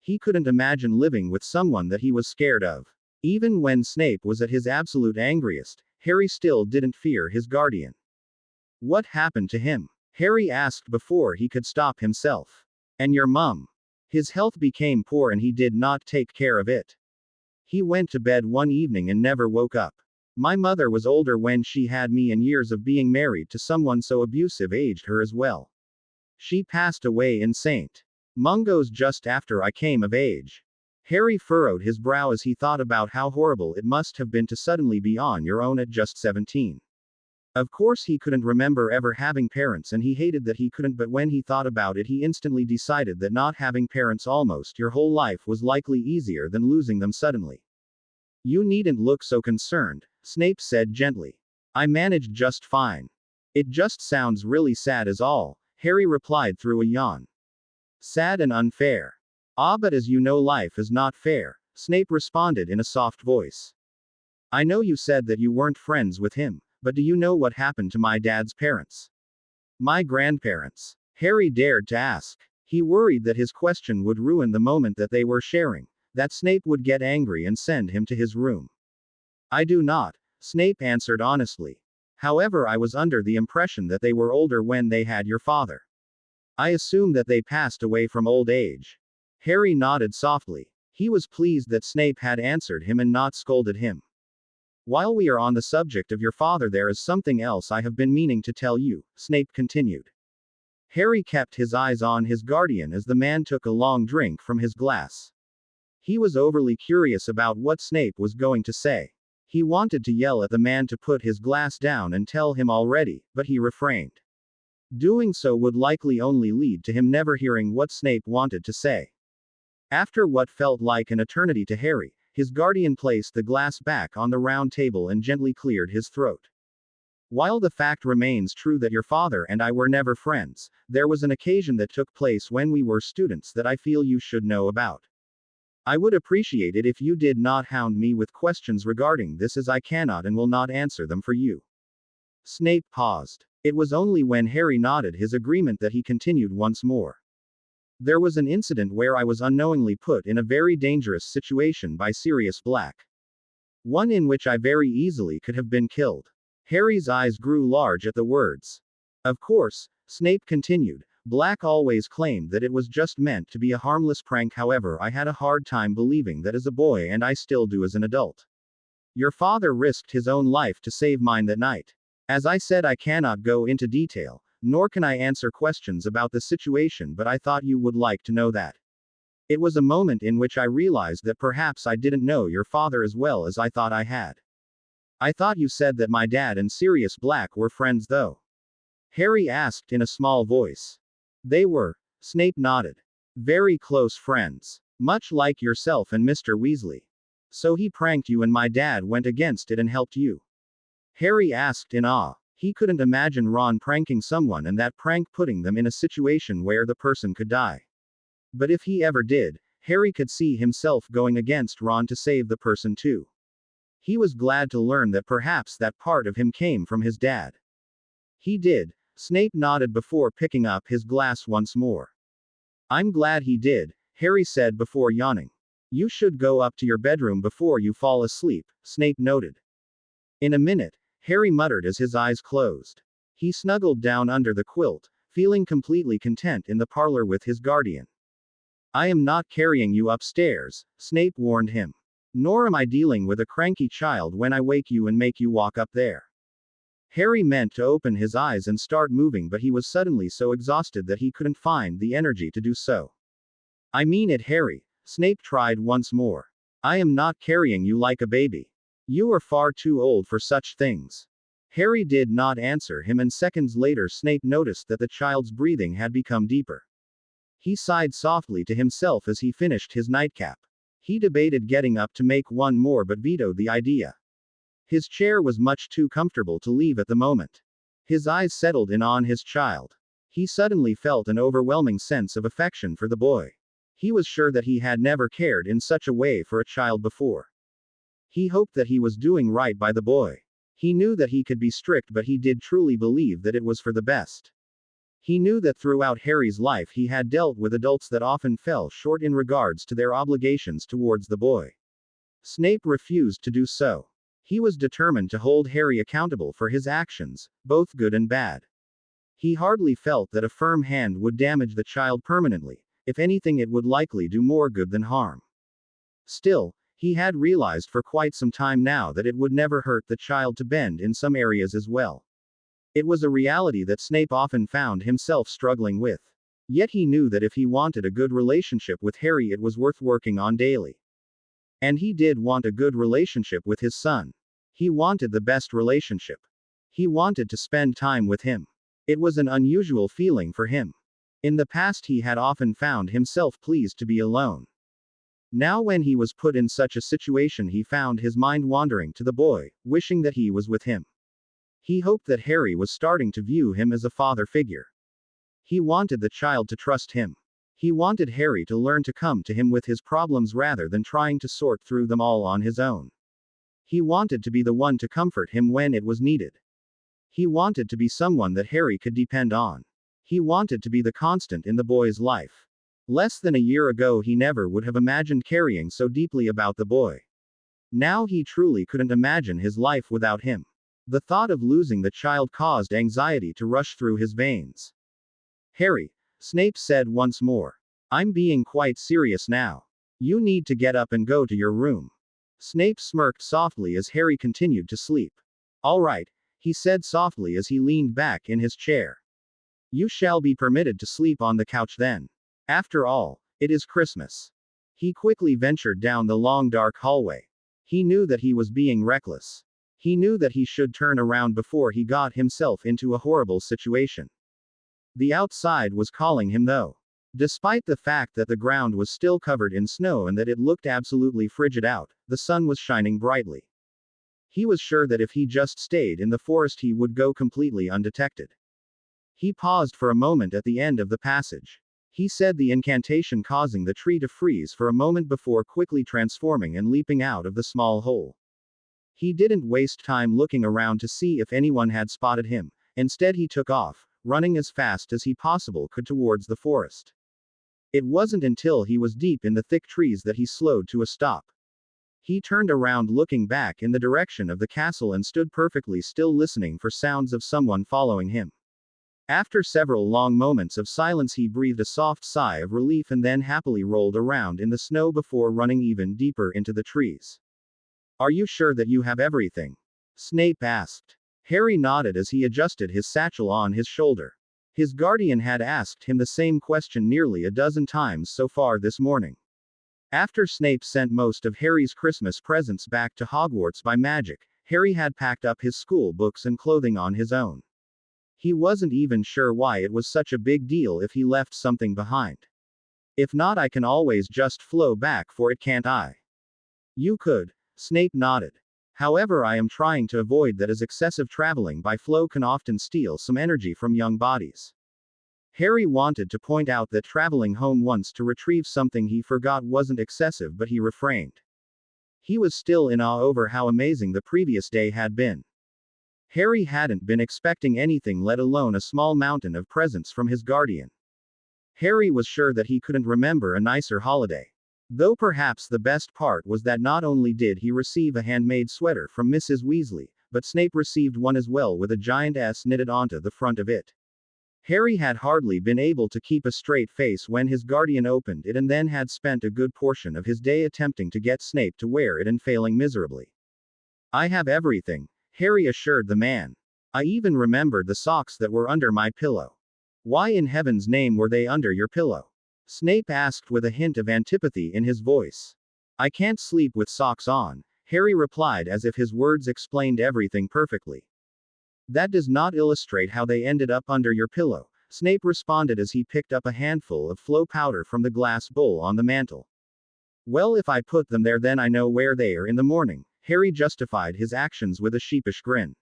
He couldn't imagine living with someone that he was scared of. Even when Snape was at his absolute angriest, Harry still didn't fear his guardian. What happened to him? Harry asked before he could stop himself. And your mum? His health became poor and he did not take care of it. He went to bed one evening and never woke up. My mother was older when she had me, and years of being married to someone so abusive aged her as well. She passed away in St. Mungo's just after I came of age. Harry furrowed his brow as he thought about how horrible it must have been to suddenly be on your own at just 17. Of course he couldn't remember ever having parents, and he hated that he couldn't, but when he thought about it he instantly decided that not having parents almost your whole life was likely easier than losing them suddenly. You needn't look so concerned, Snape said gently. I managed just fine. It just sounds really sad is all, Harry replied through a yawn. Sad and unfair. Ah, but as you know, life is not fair, Snape responded in a soft voice. I know you said that you weren't friends with him, but do you know what happened to my dad's parents? My grandparents? Harry dared to ask. He worried that his question would ruin the moment that they were sharing, that Snape would get angry and send him to his room. I do not, Snape answered honestly. However, I was under the impression that they were older when they had your father. I assume that they passed away from old age. Harry nodded softly. He was pleased that Snape had answered him and not scolded him. While we are on the subject of your father, there is something else I have been meaning to tell you, Snape continued. Harry kept his eyes on his guardian as the man took a long drink from his glass. He was overly curious about what Snape was going to say. He wanted to yell at the man to put his glass down and tell him already, but he refrained. Doing so would likely only lead to him never hearing what Snape wanted to say. After what felt like an eternity to Harry, his guardian placed the glass back on the round table and gently cleared his throat. While the fact remains true that your father and I were never friends, there was an occasion that took place when we were students that I feel you should know about. I would appreciate it if you did not hound me with questions regarding this, as I cannot and will not answer them for you. Snape paused. It was only when Harry nodded his agreement that he continued once more. There was an incident where I was unknowingly put in a very dangerous situation by Sirius Black. One in which I very easily could have been killed. Harry's eyes grew large at the words. Of course, Snape continued, Black always claimed that it was just meant to be a harmless prank. However, I had a hard time believing that as a boy, and I still do as an adult. Your father risked his own life to save mine that night. As I said, I cannot go into detail, nor can I answer questions about the situation, but I thought you would like to know that. It was a moment in which I realized that perhaps I didn't know your father as well as I thought I had. I thought you said that my dad and Sirius Black were friends, though. Harry asked in a small voice. They were. Snape nodded. Very close friends. Much like yourself and Mr. Weasley. So he pranked you and my dad went against it and helped you? Harry asked in awe. He couldn't imagine Ron pranking someone and that prank putting them in a situation where the person could die. But if he ever did, Harry could see himself going against Ron to save the person too. He was glad to learn that perhaps that part of him came from his dad. He did. Snape nodded before picking up his glass once more. I'm glad he did, Harry said before yawning. You should go up to your bedroom before you fall asleep, Snape noted. In a minute, Harry muttered as his eyes closed. He snuggled down under the quilt, feeling completely content in the parlor with his guardian. I am not carrying you upstairs, Snape warned him. Nor am I dealing with a cranky child when I wake you and make you walk up there. Harry meant to open his eyes and start moving, but he was suddenly so exhausted that he couldn't find the energy to do so. I mean it, Harry, Snape tried once more. I am not carrying you like a baby. You are far too old for such things. Harry did not answer him, and seconds later Snape noticed that the child's breathing had become deeper. He sighed softly to himself as he finished his nightcap. He debated getting up to make one more but vetoed the idea. His chair was much too comfortable to leave at the moment. His eyes settled in on his child. He suddenly felt an overwhelming sense of affection for the boy. He was sure that he had never cared in such a way for a child before. He hoped that he was doing right by the boy. He knew that he could be strict, but he did truly believe that it was for the best. He knew that throughout Harry's life he had dealt with adults that often fell short in regards to their obligations towards the boy. Snape refused to do so. He was determined to hold Harry accountable for his actions, both good and bad. He hardly felt that a firm hand would damage the child permanently. If anything, it would likely do more good than harm. Still, he had realized for quite some time now that it would never hurt the child to bend in some areas as well. It was a reality that Snape often found himself struggling with. Yet he knew that if he wanted a good relationship with Harry, it was worth working on daily. And he did want a good relationship with his son. He wanted the best relationship. He wanted to spend time with him. It was an unusual feeling for him. In the past, he had often found himself pleased to be alone. Now, when he was put in such a situation, he found his mind wandering to the boy, wishing that he was with him. He hoped that Harry was starting to view him as a father figure. He wanted the child to trust him. He wanted Harry to learn to come to him with his problems rather than trying to sort through them all on his own. He wanted to be the one to comfort him when it was needed. He wanted to be someone that Harry could depend on. He wanted to be the constant in the boy's life. Less than a year ago, he never would have imagined caring so deeply about the boy. Now he truly couldn't imagine his life without him. The thought of losing the child caused anxiety to rush through his veins. Harry, Snape said once more. I'm being quite serious now. You need to get up and go to your room. Snape smirked softly as Harry continued to sleep. All right, he said softly as he leaned back in his chair. You shall be permitted to sleep on the couch then. After all, it is Christmas. He quickly ventured down the long dark hallway. He knew that he was being reckless. He knew that he should turn around before he got himself into a horrible situation. The outside was calling him though. Despite the fact that the ground was still covered in snow and that it looked absolutely frigid out, the sun was shining brightly. He was sure that if he just stayed in the forest he would go completely undetected. He paused for a moment at the end of the passage. He said the incantation causing the tree to freeze for a moment before quickly transforming and leaping out of the small hole. He didn't waste time looking around to see if anyone had spotted him. Instead he took off, running as fast as he possibly could towards the forest. It wasn't until he was deep in the thick trees that he slowed to a stop. He turned around looking back in the direction of the castle and stood perfectly still listening for sounds of someone following him. After several long moments of silence he breathed a soft sigh of relief and then happily rolled around in the snow before running even deeper into the trees. "Are you sure that you have everything?" Snape asked. Harry nodded as he adjusted his satchel on his shoulder. His guardian had asked him the same question nearly a dozen times so far this morning. After Snape sent most of Harry's Christmas presents back to Hogwarts by magic, Harry had packed up his school books and clothing on his own. He wasn't even sure why it was such a big deal if he left something behind. "If not, I can always just flow back for it, can't I?" "You could." Snape nodded. "However, I am trying to avoid that as excessive traveling by flow can often steal some energy from young bodies." Harry wanted to point out that traveling home once to retrieve something he forgot wasn't excessive, but he refrained. He was still in awe over how amazing the previous day had been. Harry hadn't been expecting anything, let alone a small mountain of presents from his guardian. Harry was sure that he couldn't remember a nicer holiday. Though perhaps the best part was that not only did he receive a handmade sweater from Mrs. Weasley, but Snape received one as well with a giant S knitted onto the front of it. Harry had hardly been able to keep a straight face when his guardian opened it and then had spent a good portion of his day attempting to get Snape to wear it and failing miserably. "I have everything," Harry assured the man. "I even remembered the socks that were under my pillow." "Why in heaven's name were they under your pillow?" Snape asked with a hint of antipathy in his voice. "I can't sleep with socks on," Harry replied as if his words explained everything perfectly. "That does not illustrate how they ended up under your pillow," Snape responded as he picked up a handful of flow powder from the glass bowl on the mantel. "Well, if I put them there, then I know where they are in the morning," Harry justified his actions with a sheepish grin.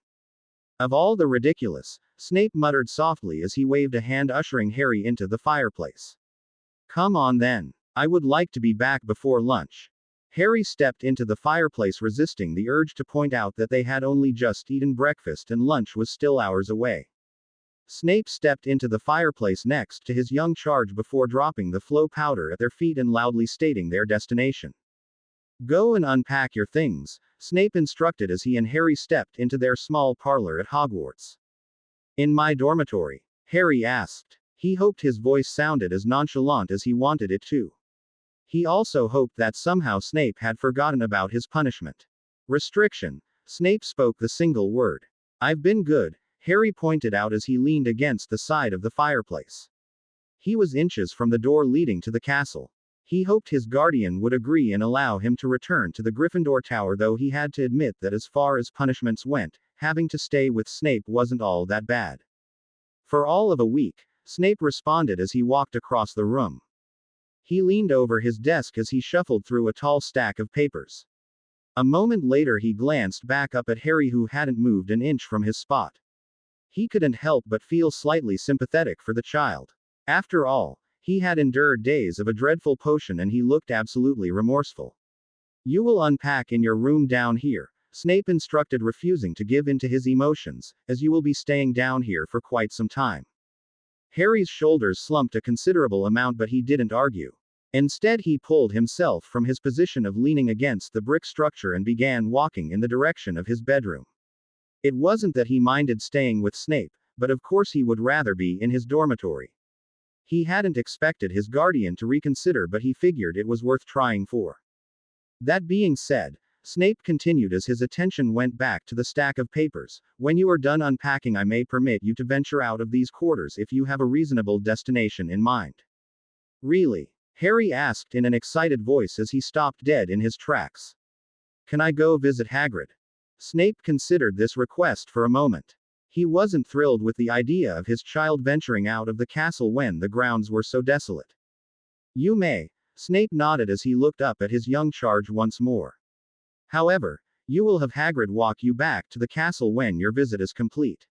"Of all the ridiculous," Snape muttered softly as he waved a hand ushering Harry into the fireplace. "Come on then. I would like to be back before lunch." Harry stepped into the fireplace, resisting the urge to point out that they had only just eaten breakfast and lunch was still hours away. Snape stepped into the fireplace next to his young charge before dropping the flow powder at their feet and loudly stating their destination. "Go and unpack your things," Snape instructed as he and Harry stepped into their small parlor at Hogwarts. "In my dormitory?" Harry asked. He hoped his voice sounded as nonchalant as he wanted it to. He also hoped that somehow Snape had forgotten about his punishment. "Restriction." Snape spoke the single word. "I've been good," Harry pointed out as he leaned against the side of the fireplace. He was inches from the door leading to the castle. He hoped his guardian would agree and allow him to return to the Gryffindor Tower, though he had to admit that as far as punishments went, having to stay with Snape wasn't all that bad. "For all of a week," Snape responded as he walked across the room. He leaned over his desk as he shuffled through a tall stack of papers. A moment later he glanced back up at Harry, who hadn't moved an inch from his spot. He couldn't help but feel slightly sympathetic for the child. After all, he had endured days of a dreadful potion and he looked absolutely remorseful. "You will unpack in your room down here," Snape instructed, refusing to give in to his emotions, "as you will be staying down here for quite some time." Harry's shoulders slumped a considerable amount, but he didn't argue. Instead, he pulled himself from his position of leaning against the brick structure and began walking in the direction of his bedroom. It wasn't that he minded staying with Snape, but of course he would rather be in his dormitory. He hadn't expected his guardian to reconsider, but he figured it was worth trying for. That being said, Snape continued as his attention went back to the stack of papers. "When you are done unpacking, I may permit you to venture out of these quarters if you have a reasonable destination in mind." "Really?" Harry asked in an excited voice as he stopped dead in his tracks. Can I go visit Hagrid? Snape considered this request for a moment. He wasn't thrilled with the idea of his child venturing out of the castle when the grounds were so desolate. You may. Snape nodded as he looked up at his young charge once more. However, you will have Hagrid walk you back to the castle when your visit is complete.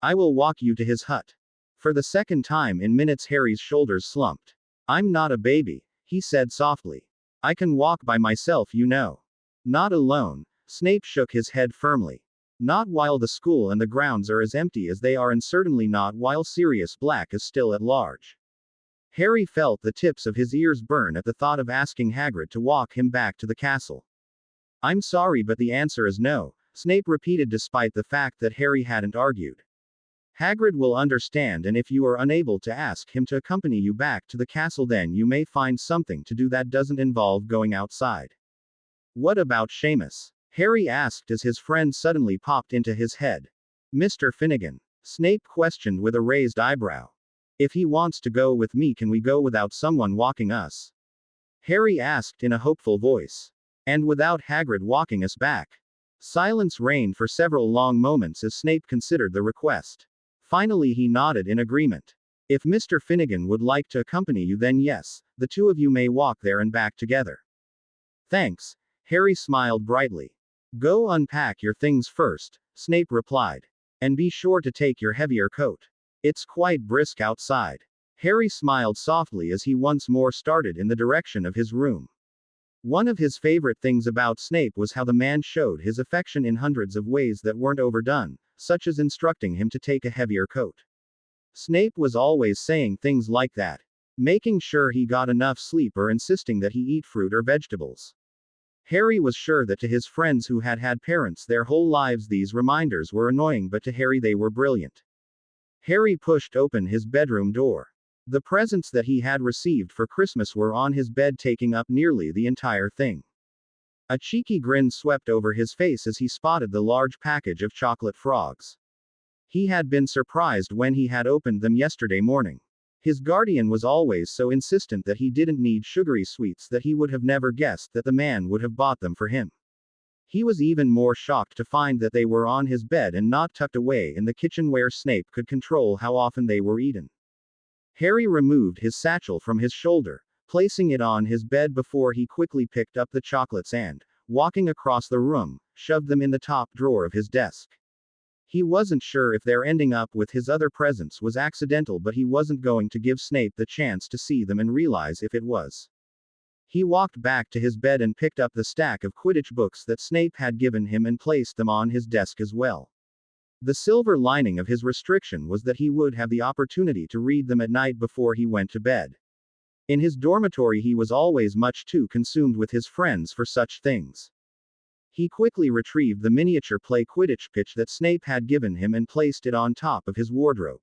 I will walk you to his hut. For the second time in minutes Harry's shoulders slumped. I'm not a baby, he said softly. I can walk by myself, you know. Not alone. Snape shook his head firmly. Not while the school and the grounds are as empty as they are, and certainly not while Sirius Black is still at large. Harry felt the tips of his ears burn at the thought of asking Hagrid to walk him back to the castle. I'm sorry, but the answer is no, Snape repeated despite the fact that Harry hadn't argued. Hagrid will understand, and if you are unable to ask him to accompany you back to the castle, then you may find something to do that doesn't involve going outside. What about Seamus? Harry asked as his friend suddenly popped into his head. Mr. Finnegan? Snape questioned with a raised eyebrow. If he wants to go with me, can we go without someone walking us? Harry asked in a hopeful voice. And without Hagrid walking us back? Silence reigned for several long moments as Snape considered the request. Finally he nodded in agreement. If Mr. Finnegan would like to accompany you, then yes, the two of you may walk there and back together. Thanks. Harry smiled brightly. Go unpack your things first, Snape replied. And be sure to take your heavier coat. It's quite brisk outside. Harry smiled softly as he once more started in the direction of his room. One of his favorite things about Snape was how the man showed his affection in hundreds of ways that weren't overdone, such as instructing him to take a heavier coat. Snape was always saying things like that, making sure he got enough sleep or insisting that he eat fruit or vegetables. Harry was sure that to his friends who had had parents their whole lives these reminders were annoying, but to Harry they were brilliant. Harry pushed open his bedroom door. The presents that he had received for Christmas were on his bed, taking up nearly the entire thing. A cheeky grin swept over his face as he spotted the large package of chocolate frogs. He had been surprised when he had opened them yesterday morning. His guardian was always so insistent that he didn't need sugary sweets that he would have never guessed that the man would have bought them for him. He was even more shocked to find that they were on his bed and not tucked away in the kitchen where Snape could control how often they were eaten. Harry removed his satchel from his shoulder, placing it on his bed before he quickly picked up the chocolates and, walking across the room, shoved them in the top drawer of his desk. He wasn't sure if their ending up with his other presents was accidental, but he wasn't going to give Snape the chance to see them and realize if it was. He walked back to his bed and picked up the stack of Quidditch books that Snape had given him and placed them on his desk as well. The silver lining of his restriction was that he would have the opportunity to read them at night before he went to bed. In his dormitory he was always much too consumed with his friends for such things. He quickly retrieved the miniature play Quidditch pitch that Snape had given him and placed it on top of his wardrobe.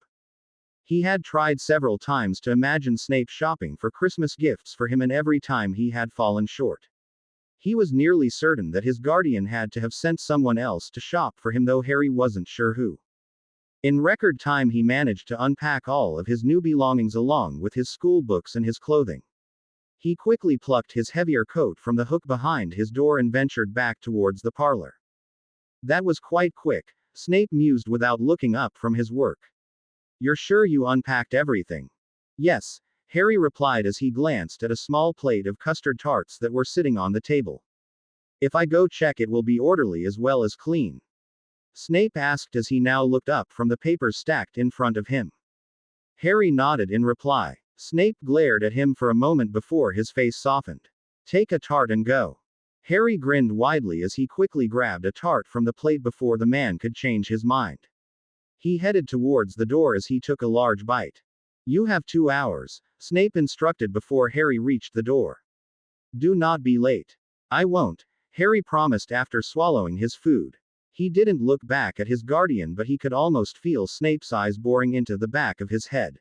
He had tried several times to imagine Snape shopping for Christmas gifts for him, and every time he had fallen short. He was nearly certain that his guardian had to have sent someone else to shop for him, though Harry wasn't sure who. In record time he managed to unpack all of his new belongings along with his school books and his clothing. He quickly plucked his heavier coat from the hook behind his door and ventured back towards the parlor. That was quite quick, Snape mused without looking up from his work. You're sure you unpacked everything? Yes, Harry replied as he glanced at a small plate of custard tarts that were sitting on the table. If I go check, it will be orderly as well as clean? Snape asked as he now looked up from the papers stacked in front of him. Harry nodded in reply. Snape glared at him for a moment before his face softened. Take a tart and go. Harry grinned widely as he quickly grabbed a tart from the plate before the man could change his mind. He headed towards the door as he took a large bite. You have 2 hours, Snape instructed before Harry reached the door. Do not be late. I won't, Harry promised after swallowing his food. He didn't look back at his guardian, but he could almost feel Snape's eyes boring into the back of his head.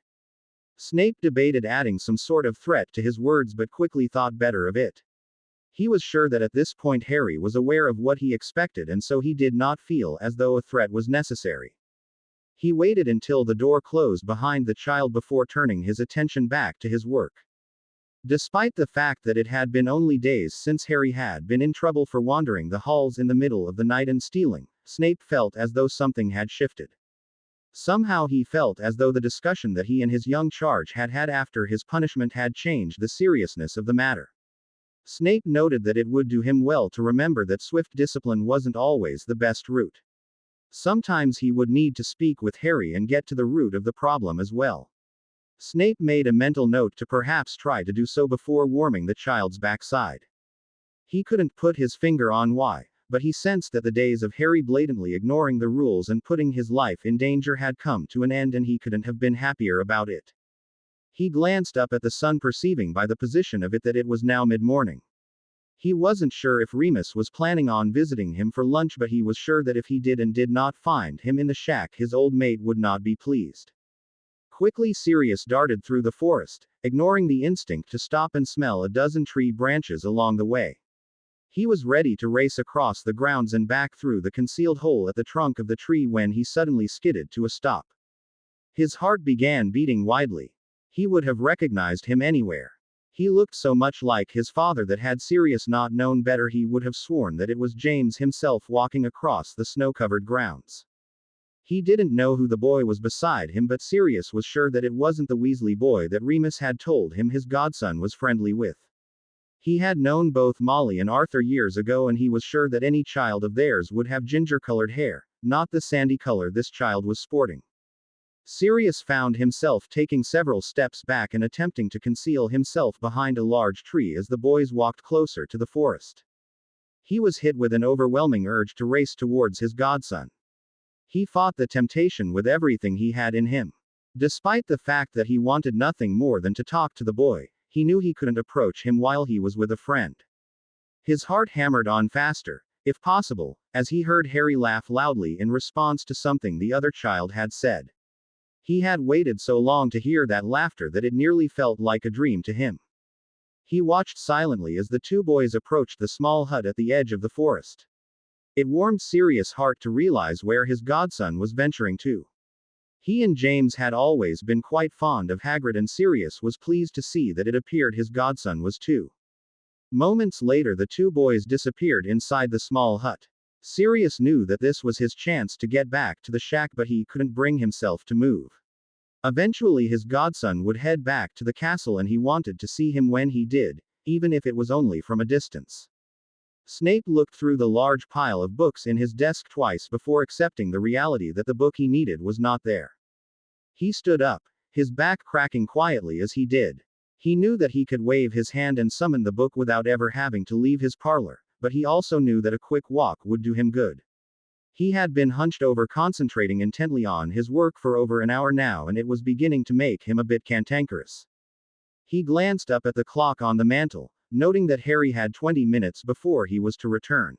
Snape debated adding some sort of threat to his words but quickly thought better of it. He was sure that at this point Harry was aware of what he expected, and so he did not feel as though a threat was necessary. He waited until the door closed behind the child before turning his attention back to his work. Despite the fact that it had been only days since Harry had been in trouble for wandering the halls in the middle of the night and stealing, Snape felt as though something had shifted. Somehow he felt as though the discussion that he and his young charge had had after his punishment had changed the seriousness of the matter. Snape noted that it would do him well to remember that swift discipline wasn't always the best route. Sometimes he would need to speak with Harry and get to the root of the problem as well. Snape made a mental note to perhaps try to do so before warming the child's backside. He couldn't put his finger on why, but he sensed that the days of Harry blatantly ignoring the rules and putting his life in danger had come to an end, and he couldn't have been happier about it. He glanced up at the sun, perceiving by the position of it that it was now mid-morning. He wasn't sure if Remus was planning on visiting him for lunch, but he was sure that if he did and did not find him in the shack, his old mate would not be pleased. Quickly Sirius darted through the forest, ignoring the instinct to stop and smell a dozen tree branches along the way. He was ready to race across the grounds and back through the concealed hole at the trunk of the tree when he suddenly skidded to a stop. His heart began beating wildly. He would have recognized him anywhere. He looked so much like his father that had Sirius not known better, he would have sworn that it was James himself walking across the snow-covered grounds. He didn't know who the boy was beside him, but Sirius was sure that it wasn't the Weasley boy that Remus had told him his godson was friendly with. He had known both Molly and Arthur years ago, and he was sure that any child of theirs would have ginger-colored hair, not the sandy color this child was sporting. Sirius found himself taking several steps back and attempting to conceal himself behind a large tree as the boys walked closer to the forest. He was hit with an overwhelming urge to race towards his godson. He fought the temptation with everything he had in him. Despite the fact that he wanted nothing more than to talk to the boy, he knew he couldn't approach him while he was with a friend. His heart hammered on faster, if possible, as he heard Harry laugh loudly in response to something the other child had said. He had waited so long to hear that laughter that it nearly felt like a dream to him. He watched silently as the two boys approached the small hut at the edge of the forest. It warmed Sirius' heart to realize where his godson was venturing to. He and James had always been quite fond of Hagrid, and Sirius was pleased to see that it appeared his godson was too. Moments later the two boys disappeared inside the small hut. Sirius knew that this was his chance to get back to the shack, but he couldn't bring himself to move. Eventually his godson would head back to the castle, and he wanted to see him when he did, even if it was only from a distance. Snape looked through the large pile of books in his desk twice before accepting the reality that the book he needed was not there. He stood up, his back cracking quietly as he did. He knew that he could wave his hand and summon the book without ever having to leave his parlor, but he also knew that a quick walk would do him good. He had been hunched over concentrating intently on his work for over an hour now, and it was beginning to make him a bit cantankerous. He glanced up at the clock on the mantel, noting that Harry had 20 minutes before he was to return.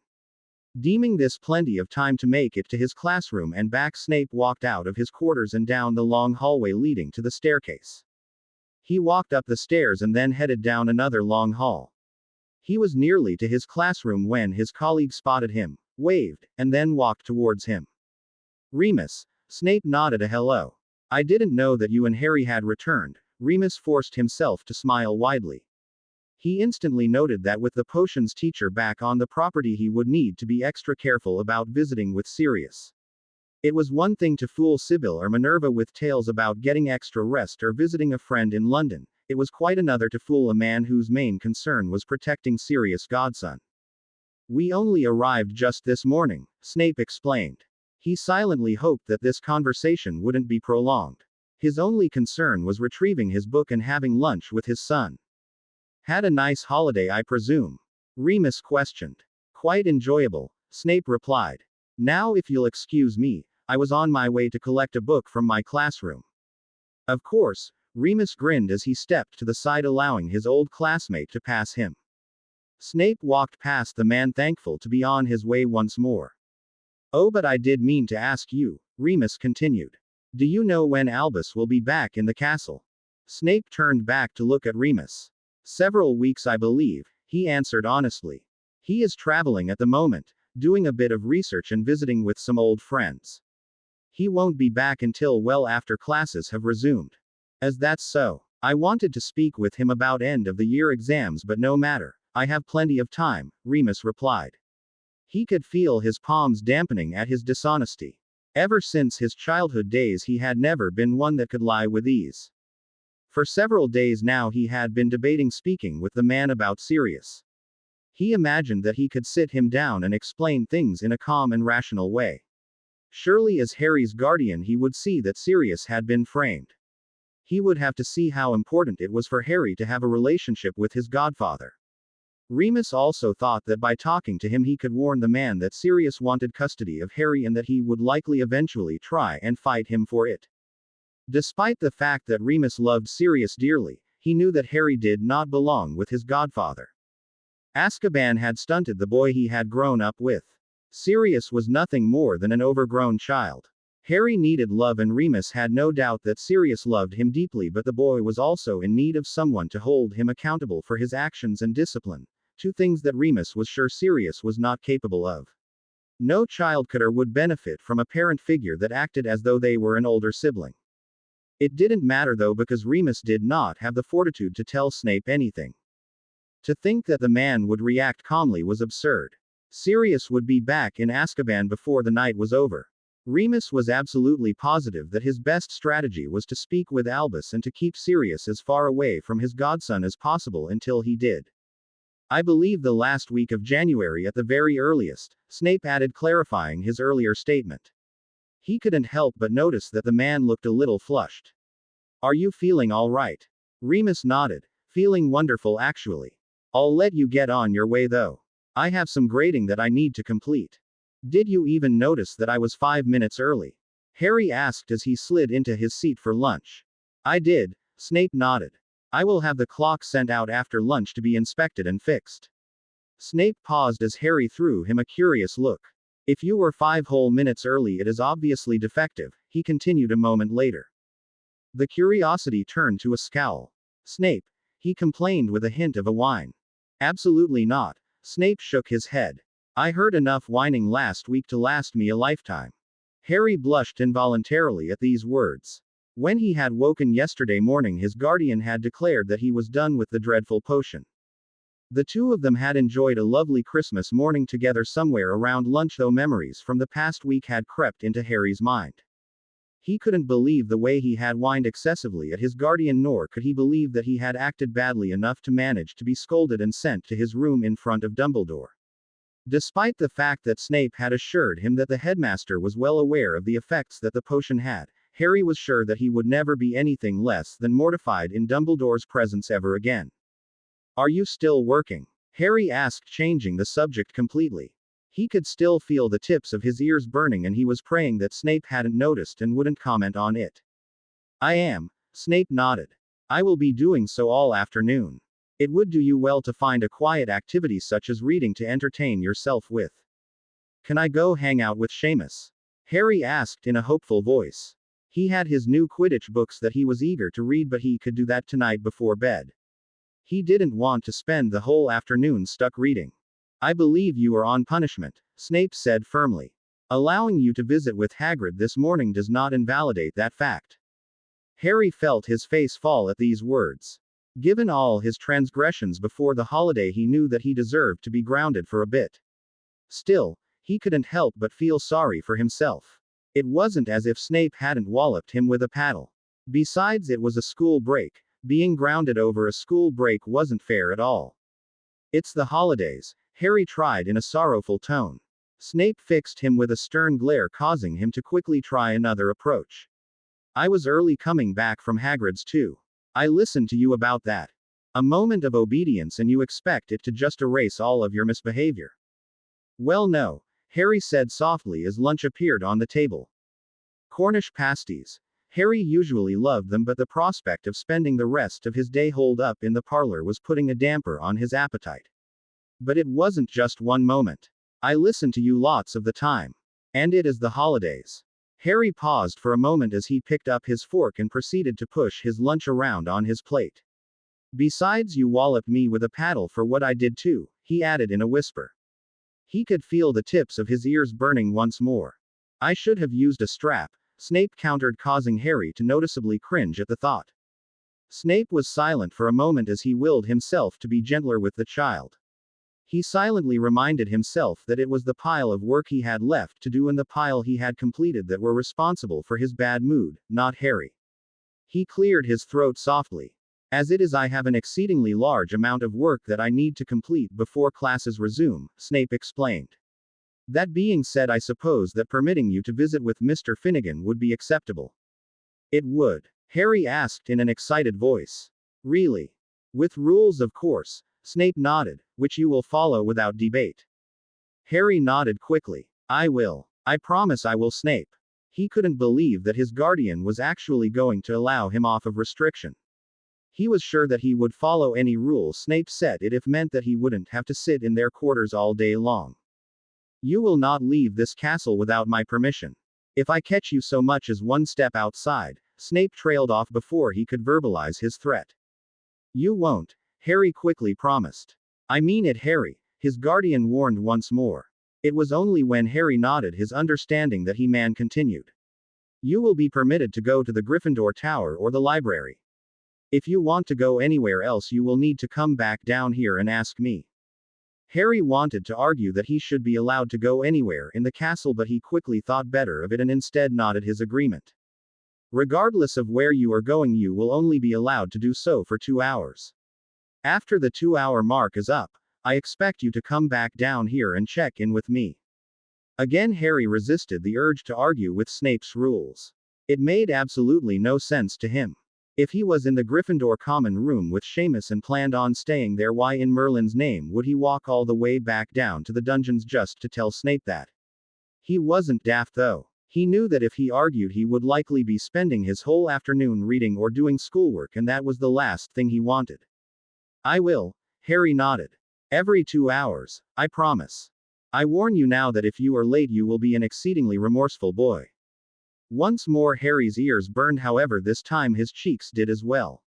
Deeming this plenty of time to make it to his classroom and back, Snape walked out of his quarters and down the long hallway leading to the staircase. He walked up the stairs and then headed down another long hall. He was nearly to his classroom when his colleague spotted him, waved, and then walked towards him. "Remus." Snape nodded a hello. "I didn't know that you and Harry had returned." Remus forced himself to smile widely. He instantly noted that with the potions teacher back on the property he would need to be extra careful about visiting with Sirius. It was one thing to fool Sybil or Minerva with tales about getting extra rest or visiting a friend in London. It was quite another to fool a man whose main concern was protecting Sirius' godson. "We only arrived just this morning," Snape explained. He silently hoped that this conversation wouldn't be prolonged. His only concern was retrieving his book and having lunch with his son. "Had a nice holiday, I presume?" Remus questioned. "Quite enjoyable," Snape replied. "Now if you'll excuse me, I was on my way to collect a book from my classroom." "Of course," Remus grinned as he stepped to the side, allowing his old classmate to pass him. Snape walked past the man, thankful to be on his way once more. "Oh, but I did mean to ask you," Remus continued. "Do you know when Albus will be back in the castle?" Snape turned back to look at Remus. "Several weeks, I believe," he answered honestly. "He is traveling at the moment, doing a bit of research and visiting with some old friends. He won't be back until well after classes have resumed." "As that's so?" I wanted to speak with him about end of the year exams, but no matter. I have plenty of time, Remus replied. He could feel his palms dampening at his dishonesty. Ever since his childhood days, he had never been one that could lie with ease. For several days now, he had been debating speaking with the man about Sirius. He imagined that he could sit him down and explain things in a calm and rational way. Surely, as Harry's guardian, he would see that Sirius had been framed. He would have to see how important it was for Harry to have a relationship with his godfather. Remus also thought that by talking to him he could warn the man that Sirius wanted custody of Harry and that he would likely eventually try and fight him for it. Despite the fact that Remus loved Sirius dearly, he knew that Harry did not belong with his godfather. Azkaban had stunted the boy he had grown up with. Sirius was nothing more than an overgrown child. Harry needed love, and Remus had no doubt that Sirius loved him deeply, but the boy was also in need of someone to hold him accountable for his actions and discipline, two things that Remus was sure Sirius was not capable of. No child could or would benefit from a parent figure that acted as though they were an older sibling. It didn't matter though, because Remus did not have the fortitude to tell Snape anything. To think that the man would react calmly was absurd. Sirius would be back in Azkaban before the night was over. Remus was absolutely positive that his best strategy was to speak with Albus and to keep Sirius as far away from his godson as possible until he did. I believe the last week of January at the very earliest, Snape added, clarifying his earlier statement. He couldn't help but notice that the man looked a little flushed. Are you feeling all right? Remus nodded. Feeling wonderful actually. I'll let you get on your way though. I have some grading that I need to complete. Did you even notice that I was 5 minutes early? Harry asked as he slid into his seat for lunch. I did, Snape nodded. I will have the clock sent out after lunch to be inspected and fixed. Snape paused as Harry threw him a curious look. If you were 5 whole minutes early, it is obviously defective, he continued a moment later. The curiosity turned to a scowl. Snape, he complained with a hint of a whine. Absolutely not. Snape shook his head. I heard enough whining last week to last me a lifetime. Harry blushed involuntarily at these words. When he had woken yesterday morning, his guardian had declared that he was done with the dreadful potion. The two of them had enjoyed a lovely Christmas morning together somewhere around lunch, though memories from the past week had crept into Harry's mind. He couldn't believe the way he had whined excessively at his guardian, nor could he believe that he had acted badly enough to manage to be scolded and sent to his room in front of Dumbledore. Despite the fact that Snape had assured him that the headmaster was well aware of the effects that the potion had, Harry was sure that he would never be anything less than mortified in Dumbledore's presence ever again. Are you still working? Harry asked, changing the subject completely. He could still feel the tips of his ears burning, and he was praying that Snape hadn't noticed and wouldn't comment on it. I am, Snape nodded. I will be doing so all afternoon. It would do you well to find a quiet activity such as reading to entertain yourself with. Can I go hang out with Seamus? Harry asked in a hopeful voice. He had his new Quidditch books that he was eager to read, but he could do that tonight before bed. He didn't want to spend the whole afternoon stuck reading. I believe you are on punishment, Snape said firmly. Allowing you to visit with Hagrid this morning does not invalidate that fact. Harry felt his face fall at these words. Given all his transgressions before the holiday, he knew that he deserved to be grounded for a bit. Still, he couldn't help but feel sorry for himself. It wasn't as if Snape hadn't walloped him with a paddle. Besides, it was a school break. Being grounded over a school break wasn't fair at all. It's the holidays, Harry tried in a sorrowful tone. Snape fixed him with a stern glare, causing him to quickly try another approach. I was early coming back from Hagrid's too. I listened to you about that. A moment of obedience and you expect it to just erase all of your misbehavior. Well, no, Harry said softly as lunch appeared on the table. Cornish pasties. Harry usually loved them, but the prospect of spending the rest of his day holed up in the parlor was putting a damper on his appetite. But it wasn't just one moment. I listen to you lots of the time. And it is the holidays. Harry paused for a moment as he picked up his fork and proceeded to push his lunch around on his plate. Besides, you walloped me with a paddle for what I did too, he added in a whisper. He could feel the tips of his ears burning once more. I should have used a strap, Snape countered, causing Harry to noticeably cringe at the thought. Snape was silent for a moment as he willed himself to be gentler with the child. He silently reminded himself that it was the pile of work he had left to do and the pile he had completed that were responsible for his bad mood, not Harry. He cleared his throat softly. As it is, I have an exceedingly large amount of work that I need to complete before classes resume, Snape explained. That being said, I suppose that permitting you to visit with Mr. Finnegan would be acceptable. It would. Harry asked in an excited voice. Really? With rules, of course. Snape nodded, which you will follow without debate. Harry nodded quickly. I will. I promise I will, Snape. He couldn't believe that his guardian was actually going to allow him off of restriction. He was sure that he would follow any rule Snape set it if meant that he wouldn't have to sit in their quarters all day long. You will not leave this castle without my permission. If I catch you so much as one step outside, Snape trailed off before he could verbalize his threat. You won't, Harry quickly promised. I mean it, Harry, his guardian warned once more. It was only when Harry nodded his understanding that he man continued. You will be permitted to go to the Gryffindor Tower or the library. If you want to go anywhere else, you will need to come back down here and ask me. Harry wanted to argue that he should be allowed to go anywhere in the castle, but he quickly thought better of it and instead nodded his agreement. Regardless of where you are going, you will only be allowed to do so for 2 hours. After the 2-hour mark is up, I expect you to come back down here and check in with me. Again, Harry resisted the urge to argue with Snape's rules. It made absolutely no sense to him. If he was in the Gryffindor common room with Seamus and planned on staying there, why in Merlin's name would he walk all the way back down to the dungeons just to tell Snape that? He wasn't daft though. He knew that if he argued, he would likely be spending his whole afternoon reading or doing schoolwork, and that was the last thing he wanted. I will, Harry nodded. Every 2 hours, I promise. I warn you now that if you are late, you will be an exceedingly remorseful boy. Once more Harry's ears burned, however this time his cheeks did as well.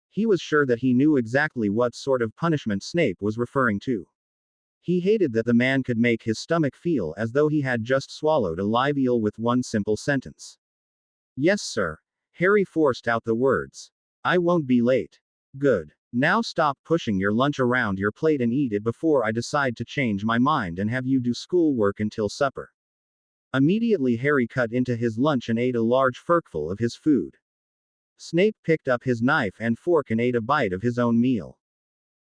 He was sure that he knew exactly what sort of punishment Snape was referring to. He hated that the man could make his stomach feel as though he had just swallowed a live eel with one simple sentence. Yes, sir. Harry forced out the words. I won't be late. Good. Now stop pushing your lunch around your plate and eat it before I decide to change my mind and have you do schoolwork until supper. Immediately Harry cut into his lunch and ate a large forkful of his food. Snape picked up his knife and fork and ate a bite of his own meal.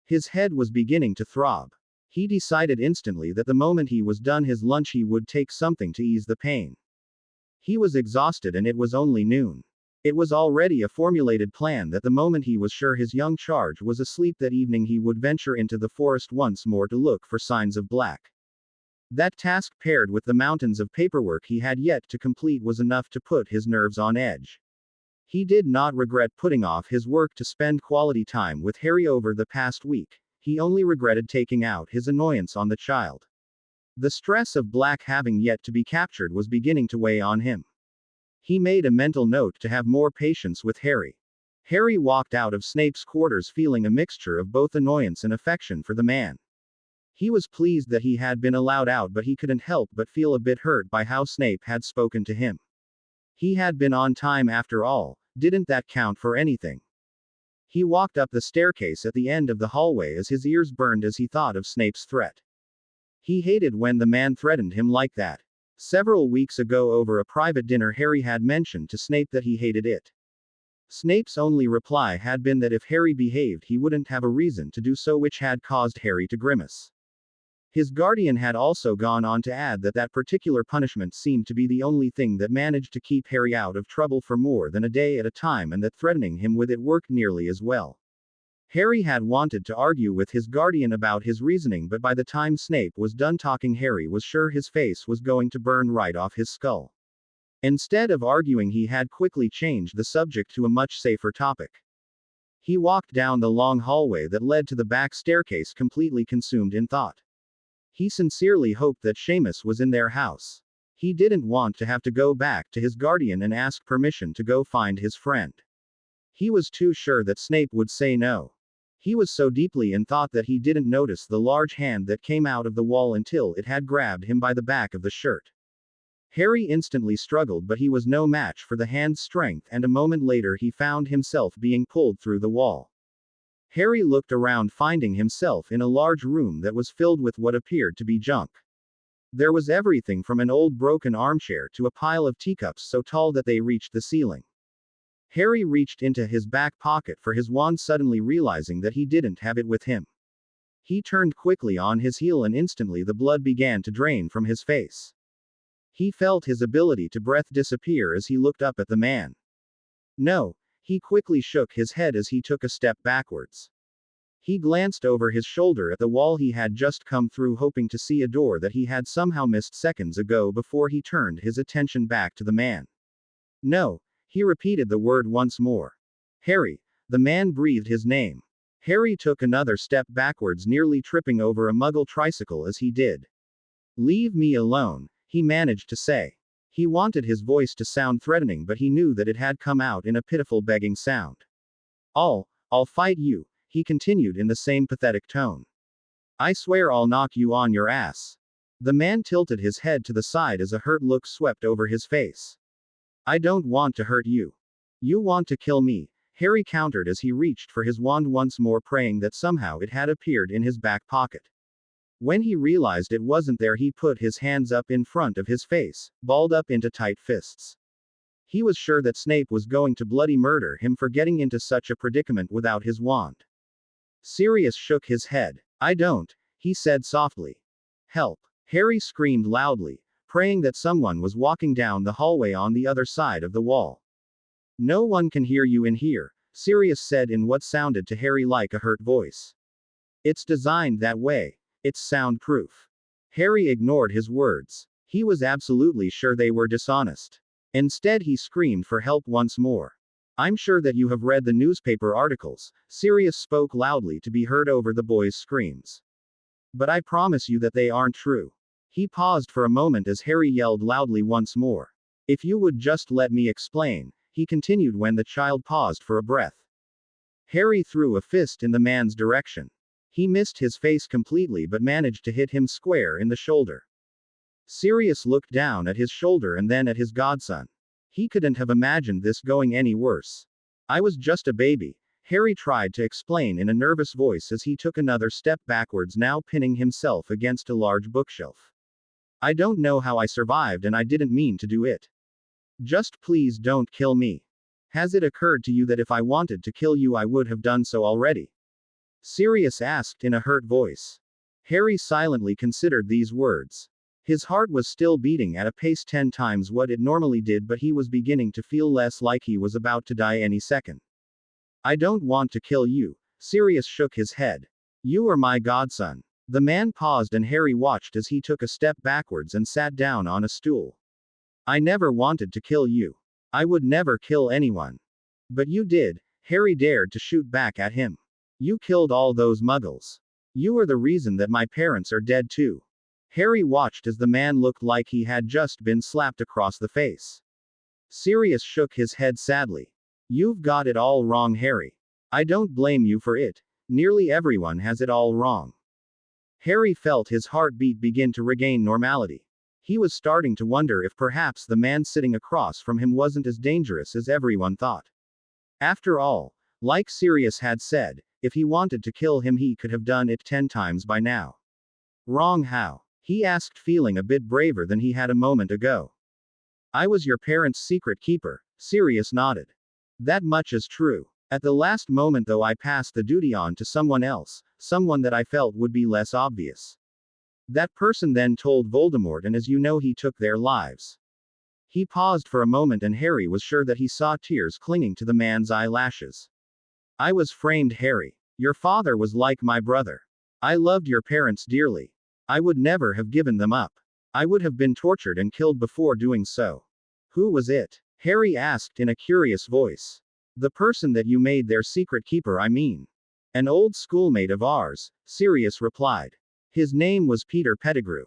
His head was beginning to throb. He decided instantly that the moment he was done his lunch he would take something to ease the pain. He was exhausted and it was only noon. It was already a formulated plan that the moment he was sure his young charge was asleep that evening he would venture into the forest once more to look for signs of Black. That task, paired with the mountains of paperwork he had yet to complete, was enough to put his nerves on edge. He did not regret putting off his work to spend quality time with Harry over the past week. He only regretted taking out his annoyance on the child. The stress of Black having yet to be captured was beginning to weigh on him. He made a mental note to have more patience with Harry. Harry walked out of Snape's quarters feeling a mixture of both annoyance and affection for the man. He was pleased that he had been allowed out, but he couldn't help but feel a bit hurt by how Snape had spoken to him. He had been on time after all, didn't that count for anything? He walked up the staircase at the end of the hallway as his ears burned as he thought of Snape's threat. He hated when the man threatened him like that. Several weeks ago over a private dinner Harry had mentioned to Snape that he hated it. Snape's only reply had been that if Harry behaved he wouldn't have a reason to do so, which had caused Harry to grimace. His guardian had also gone on to add that that particular punishment seemed to be the only thing that managed to keep Harry out of trouble for more than a day at a time, and that threatening him with it worked nearly as well. Harry had wanted to argue with his guardian about his reasoning, but by the time Snape was done talking Harry was sure his face was going to burn right off his skull. Instead of arguing he had quickly changed the subject to a much safer topic. He walked down the long hallway that led to the back staircase completely consumed in thought. He sincerely hoped that Seamus was in their house. He didn't want to have to go back to his guardian and ask permission to go find his friend. He was too sure that Snape would say no. He was so deeply in thought that he didn't notice the large hand that came out of the wall until it had grabbed him by the back of the shirt. Harry instantly struggled, but he was no match for the hand's strength, and a moment later he found himself being pulled through the wall. Harry looked around, finding himself in a large room that was filled with what appeared to be junk. There was everything from an old broken armchair to a pile of teacups so tall that they reached the ceiling. Harry reached into his back pocket for his wand, suddenly realizing that he didn't have it with him. He turned quickly on his heel and instantly the blood began to drain from his face. He felt his ability to breathe disappear as he looked up at the man. No, he quickly shook his head as he took a step backwards. He glanced over his shoulder at the wall he had just come through, hoping to see a door that he had somehow missed seconds ago before he turned his attention back to the man. No, he repeated the word once more. Harry. The man breathed his name. Harry took another step backwards, nearly tripping over a Muggle tricycle as he did. Leave me alone, he managed to say. He wanted his voice to sound threatening, but he knew that it had come out in a pitiful begging sound. I'll fight you, he continued in the same pathetic tone. I swear I'll knock you on your ass. The man tilted his head to the side as a hurt look swept over his face. I don't want to hurt you. You want to kill me, Harry countered as he reached for his wand once more, praying that somehow it had appeared in his back pocket. When he realized it wasn't there, he put his hands up in front of his face, balled up into tight fists. He was sure that Snape was going to bloody murder him for getting into such a predicament without his wand. Sirius shook his head. I don't, he said softly. Help! Harry screamed loudly, praying that someone was walking down the hallway on the other side of the wall. No one can hear you in here, Sirius said in what sounded to Harry like a hurt voice. It's designed that way. It's soundproof. Harry ignored his words. He was absolutely sure they were dishonest. Instead, he screamed for help once more. I'm sure that you have read the newspaper articles, Sirius spoke loudly to be heard over the boy's screams. But I promise you that they aren't true. He paused for a moment as Harry yelled loudly once more. If you would just let me explain, he continued when the child paused for a breath. Harry threw a fist in the man's direction. He missed his face completely but managed to hit him square in the shoulder. Sirius looked down at his shoulder and then at his godson. He couldn't have imagined this going any worse. I was just a baby, Harry tried to explain in a nervous voice as he took another step backwards, now pinning himself against a large bookshelf. I don't know how I survived, and I didn't mean to do it. Just please don't kill me. Has it occurred to you that if I wanted to kill you I would have done so already? Sirius asked in a hurt voice. Harry silently considered these words. His heart was still beating at a pace 10 times what it normally did, but he was beginning to feel less like he was about to die any second. I don't want to kill you, Sirius shook his head. You are my godson. The man paused and Harry watched as he took a step backwards and sat down on a stool. I never wanted to kill you. I would never kill anyone. But you did, Harry dared to shoot back at him. You killed all those muggles. You are the reason that my parents are dead too. Harry watched as the man looked like he had just been slapped across the face. Sirius shook his head sadly. You've got it all wrong, Harry. I don't blame you for it. Nearly everyone has it all wrong. Harry felt his heartbeat begin to regain normality. He was starting to wonder if perhaps the man sitting across from him wasn't as dangerous as everyone thought. After all, like Sirius had said, if he wanted to kill him he could have done it 10 times by now. Wrong how? He asked, feeling a bit braver than he had a moment ago. I was your parents' secret keeper, Sirius nodded. That much is true. At the last moment though I passed the duty on to someone else, someone that I felt would be less obvious. That person then told Voldemort, and as you know he took their lives. He paused for a moment and Harry was sure that he saw tears clinging to the man's eyelashes. I was framed, Harry. Your father was like my brother. I loved your parents dearly. I would never have given them up. I would have been tortured and killed before doing so. Who was it? Harry asked in a curious voice. The person that you made their secret keeper, I mean. An old schoolmate of ours, Sirius replied. His name was Peter Pettigrew.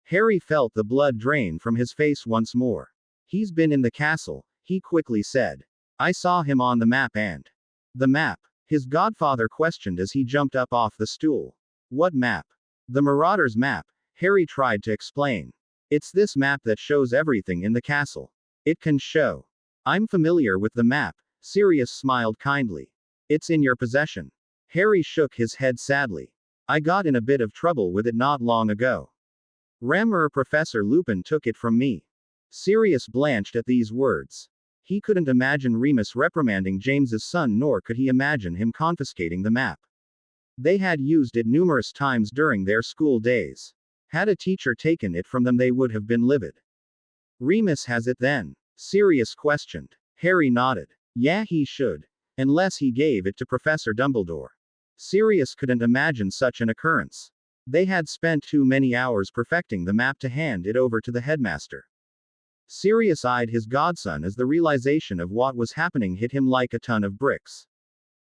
Harry felt the blood drain from his face once more. He's been in the castle, he quickly said. I saw him on the map and. The map? His godfather questioned as he jumped up off the stool. What map? The Marauders' map, Harry tried to explain. It's this map that shows everything in the castle. It can show. I'm familiar with the map, Sirius smiled kindly. It's in your possession. Harry shook his head sadly. I got in a bit of trouble with it not long ago. Professor Lupin took it from me. Sirius blanched at these words. He couldn't imagine Remus reprimanding James's son, nor could he imagine him confiscating the map. They had used it numerous times during their school days. Had a teacher taken it from them, they would have been livid. Remus has it then? Sirius questioned. Harry nodded. Yeah, he should. Unless he gave it to Professor Dumbledore. Sirius couldn't imagine such an occurrence. They had spent too many hours perfecting the map to hand it over to the headmaster. Sirius eyed his godson as the realization of what was happening hit him like a ton of bricks.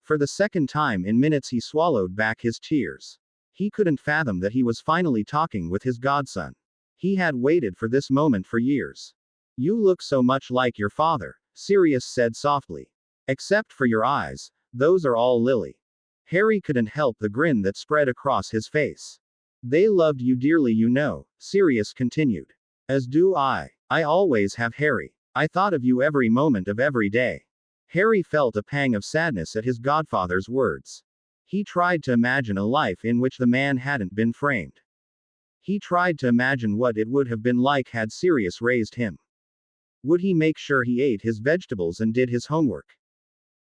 For the second time in minutes he swallowed back his tears. He couldn't fathom that he was finally talking with his godson. He had waited for this moment for years. You look so much like your father, Sirius said softly. Except for your eyes, those are all lily. Harry couldn't help the grin that spread across his face. They loved you dearly, you know, Sirius continued. As do I. I always have, Harry. I thought of you every moment of every day. Harry felt a pang of sadness at his godfather's words. He tried to imagine a life in which the man hadn't been framed. He tried to imagine what it would have been like had Sirius raised him. Would he make sure he ate his vegetables and did his homework?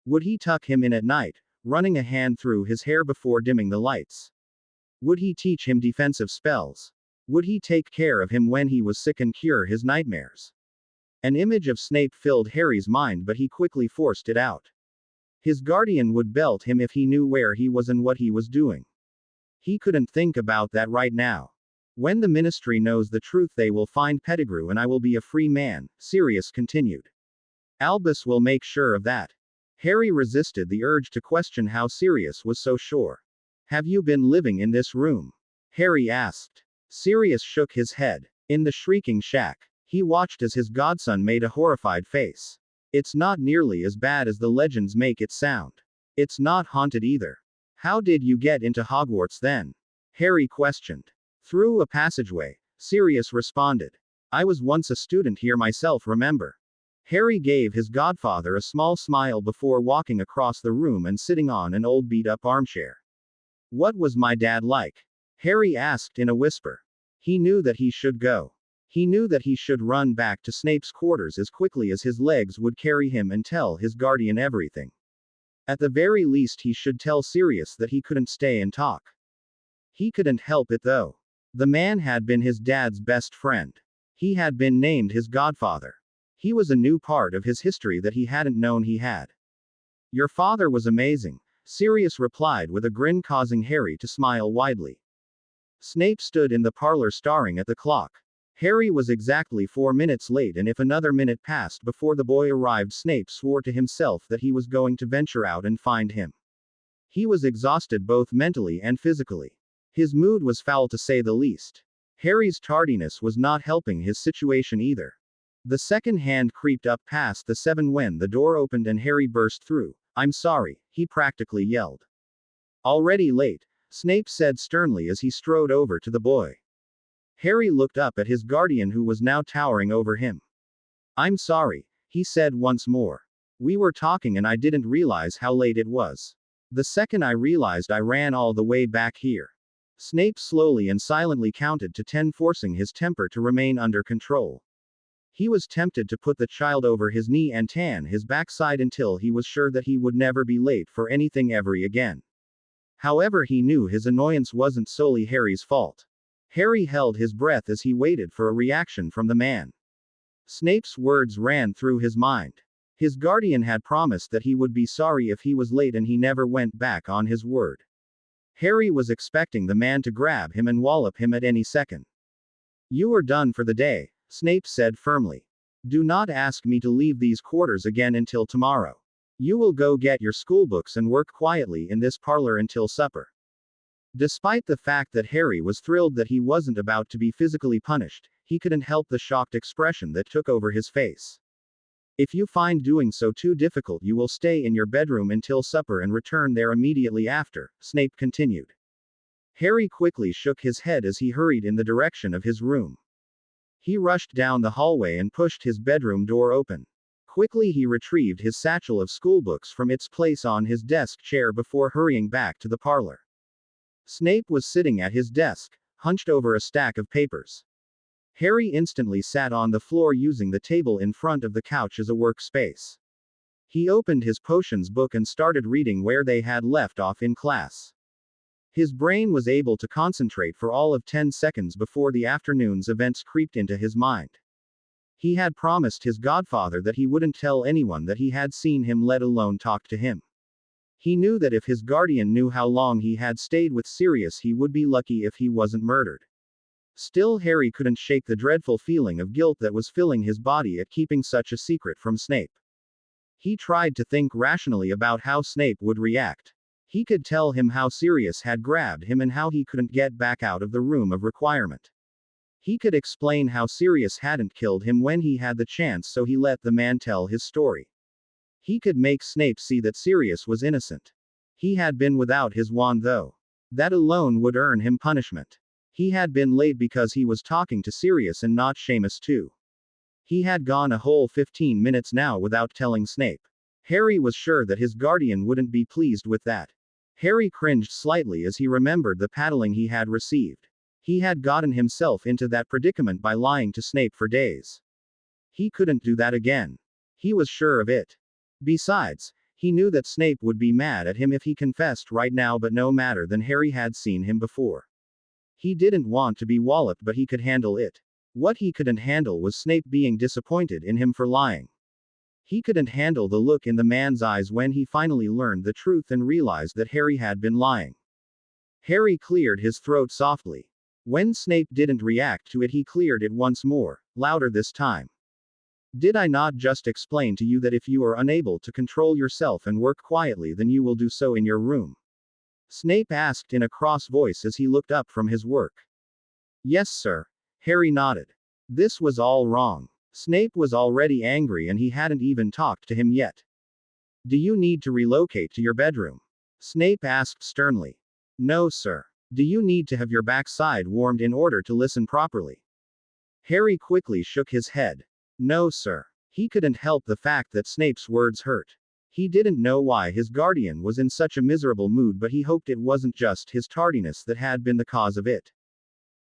Would he tuck him in at night, running a hand through his hair before dimming the lights? Would he teach him defensive spells? Would he take care of him when he was sick and cure his nightmares? An image of Snape filled Harry's mind, but he quickly forced it out. His guardian would belt him if he knew where he was and what he was doing. He couldn't think about that right now. When the ministry knows the truth, they will find Pettigrew and I will be a free man, Sirius continued. Albus will make sure of that. Harry resisted the urge to question how Sirius was so sure. Have you been living in this room? Harry asked. Sirius shook his head. In the shrieking shack. He watched as his godson made a horrified face. It's not nearly as bad as the legends make it sound. It's not haunted either. How did you get into Hogwarts then? Harry questioned. Through a passageway, Sirius responded. I was once a student here myself, remember? Harry gave his godfather a small smile before walking across the room and sitting on an old beat-up armchair. What was my dad like? Harry asked in a whisper. He knew that he should go. He knew that he should run back to Snape's quarters as quickly as his legs would carry him and tell his guardian everything. At the very least, he should tell Sirius that he couldn't stay and talk. He couldn't help it though. The man had been his dad's best friend. He had been named his godfather. He was a new part of his history that he hadn't known he had. Your father was amazing, Sirius replied with a grin causing Harry to smile widely. Snape stood in the parlor staring at the clock. Harry was exactly 4 minutes late, and if another minute passed before the boy arrived, Snape swore to himself that he was going to venture out and find him. He was exhausted both mentally and physically. His mood was foul to say the least. Harry's tardiness was not helping his situation either. The second hand creeped up past the 7 when the door opened and Harry burst through. I'm sorry, he practically yelled. Already late, Snape said sternly as he strode over to the boy. Harry looked up at his guardian, who was now towering over him. I'm sorry, he said once more. We were talking and I didn't realize how late it was. The second I realized, I ran all the way back here. Snape slowly and silently counted to 10, forcing his temper to remain under control. He was tempted to put the child over his knee and tan his backside until he was sure that he would never be late for anything ever again. However, he knew his annoyance wasn't solely Harry's fault. Harry held his breath as he waited for a reaction from the man. Snape's words ran through his mind. His guardian had promised that he would be sorry if he was late, and he never went back on his word. Harry was expecting the man to grab him and wallop him at any second. You are done for the day, Snape said firmly. Do not ask me to leave these quarters again until tomorrow. You will go get your schoolbooks and work quietly in this parlor until supper. Despite the fact that Harry was thrilled that he wasn't about to be physically punished, he couldn't help the shocked expression that took over his face. If you find doing so too difficult, you will stay in your bedroom until supper and return there immediately after, Snape continued. Harry quickly shook his head as he hurried in the direction of his room. He rushed down the hallway and pushed his bedroom door open. Quickly he retrieved his satchel of schoolbooks from its place on his desk chair before hurrying back to the parlor. Snape was sitting at his desk, hunched over a stack of papers. Harry instantly sat on the floor using the table in front of the couch as a workspace. He opened his potions book and started reading where they had left off in class. His brain was able to concentrate for all of 10 seconds before the afternoon's events creeped into his mind. He had promised his godfather that he wouldn't tell anyone that he had seen him, let alone talk to him. He knew that if his guardian knew how long he had stayed with Sirius, he would be lucky if he wasn't murdered. Still, Harry couldn't shake the dreadful feeling of guilt that was filling his body at keeping such a secret from Snape. He tried to think rationally about how Snape would react. He could tell him how Sirius had grabbed him and how he couldn't get back out of the room of requirement. He could explain how Sirius hadn't killed him when he had the chance, so he let the man tell his story. He could make Snape see that Sirius was innocent. He had been without his wand though. That alone would earn him punishment. He had been late because he was talking to Sirius and not Seamus too. He had gone a whole 15 minutes now without telling Snape. Harry was sure that his guardian wouldn't be pleased with that. Harry cringed slightly as he remembered the paddling he had received. He had gotten himself into that predicament by lying to Snape for days. He couldn't do that again. He was sure of it. Besides, he knew that Snape would be mad at him if he confessed right now, but no matter than Harry had seen him before. He didn't want to be walloped, but he could handle it. What he couldn't handle was Snape being disappointed in him for lying. He couldn't handle the look in the man's eyes when he finally learned the truth and realized that Harry had been lying. Harry cleared his throat softly. When Snape didn't react to it, he cleared it once more, louder this time. Did I not just explain to you that if you are unable to control yourself and work quietly, then you will do so in your room? Snape asked in a cross voice as he looked up from his work. Yes, sir. Harry nodded. This was all wrong. Snape was already angry and he hadn't even talked to him yet. Do you need to relocate to your bedroom? Snape asked sternly. No, sir. Do you need to have your backside warmed in order to listen properly? Harry quickly shook his head. No, sir. He couldn't help the fact that Snape's words hurt. He didn't know why his guardian was in such a miserable mood, but he hoped it wasn't just his tardiness that had been the cause of it.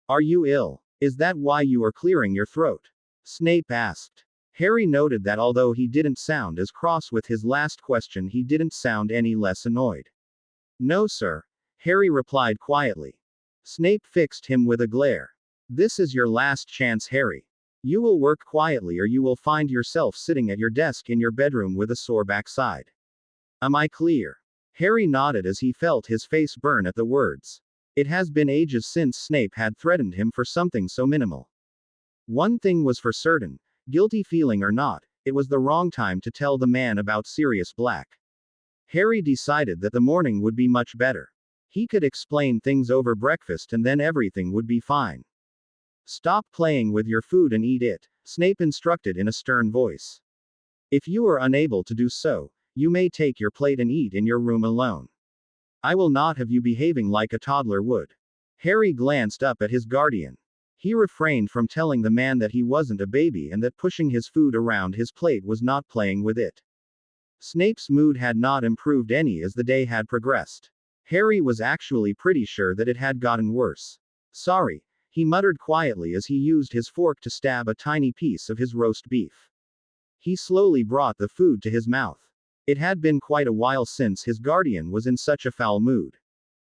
Are you ill? Is that why you are clearing your throat? Snape asked. Harry noted that although he didn't sound as cross with his last question, he didn't sound any less annoyed. No, sir. Harry replied quietly. Snape fixed him with a glare. This is your last chance, Harry. You will work quietly or you will find yourself sitting at your desk in your bedroom with a sore backside. Am I clear? Harry nodded as he felt his face burn at the words. It has been ages since Snape had threatened him for something so minimal. One thing was for certain, guilty feeling or not, it was the wrong time to tell the man about Sirius Black. Harry decided that the morning would be much better. He could explain things over breakfast and then everything would be fine. Stop playing with your food and eat it, Snape instructed in a stern voice. If you are unable to do so, you may take your plate and eat in your room alone. I will not have you behaving like a toddler would. Harry glanced up at his guardian. He refrained from telling the man that he wasn't a baby and that pushing his food around his plate was not playing with it. Snape's mood had not improved any as the day had progressed. Harry was actually pretty sure that it had gotten worse. Sorry, he muttered quietly as he used his fork to stab a tiny piece of his roast beef. He slowly brought the food to his mouth. It had been quite a while since his guardian was in such a foul mood.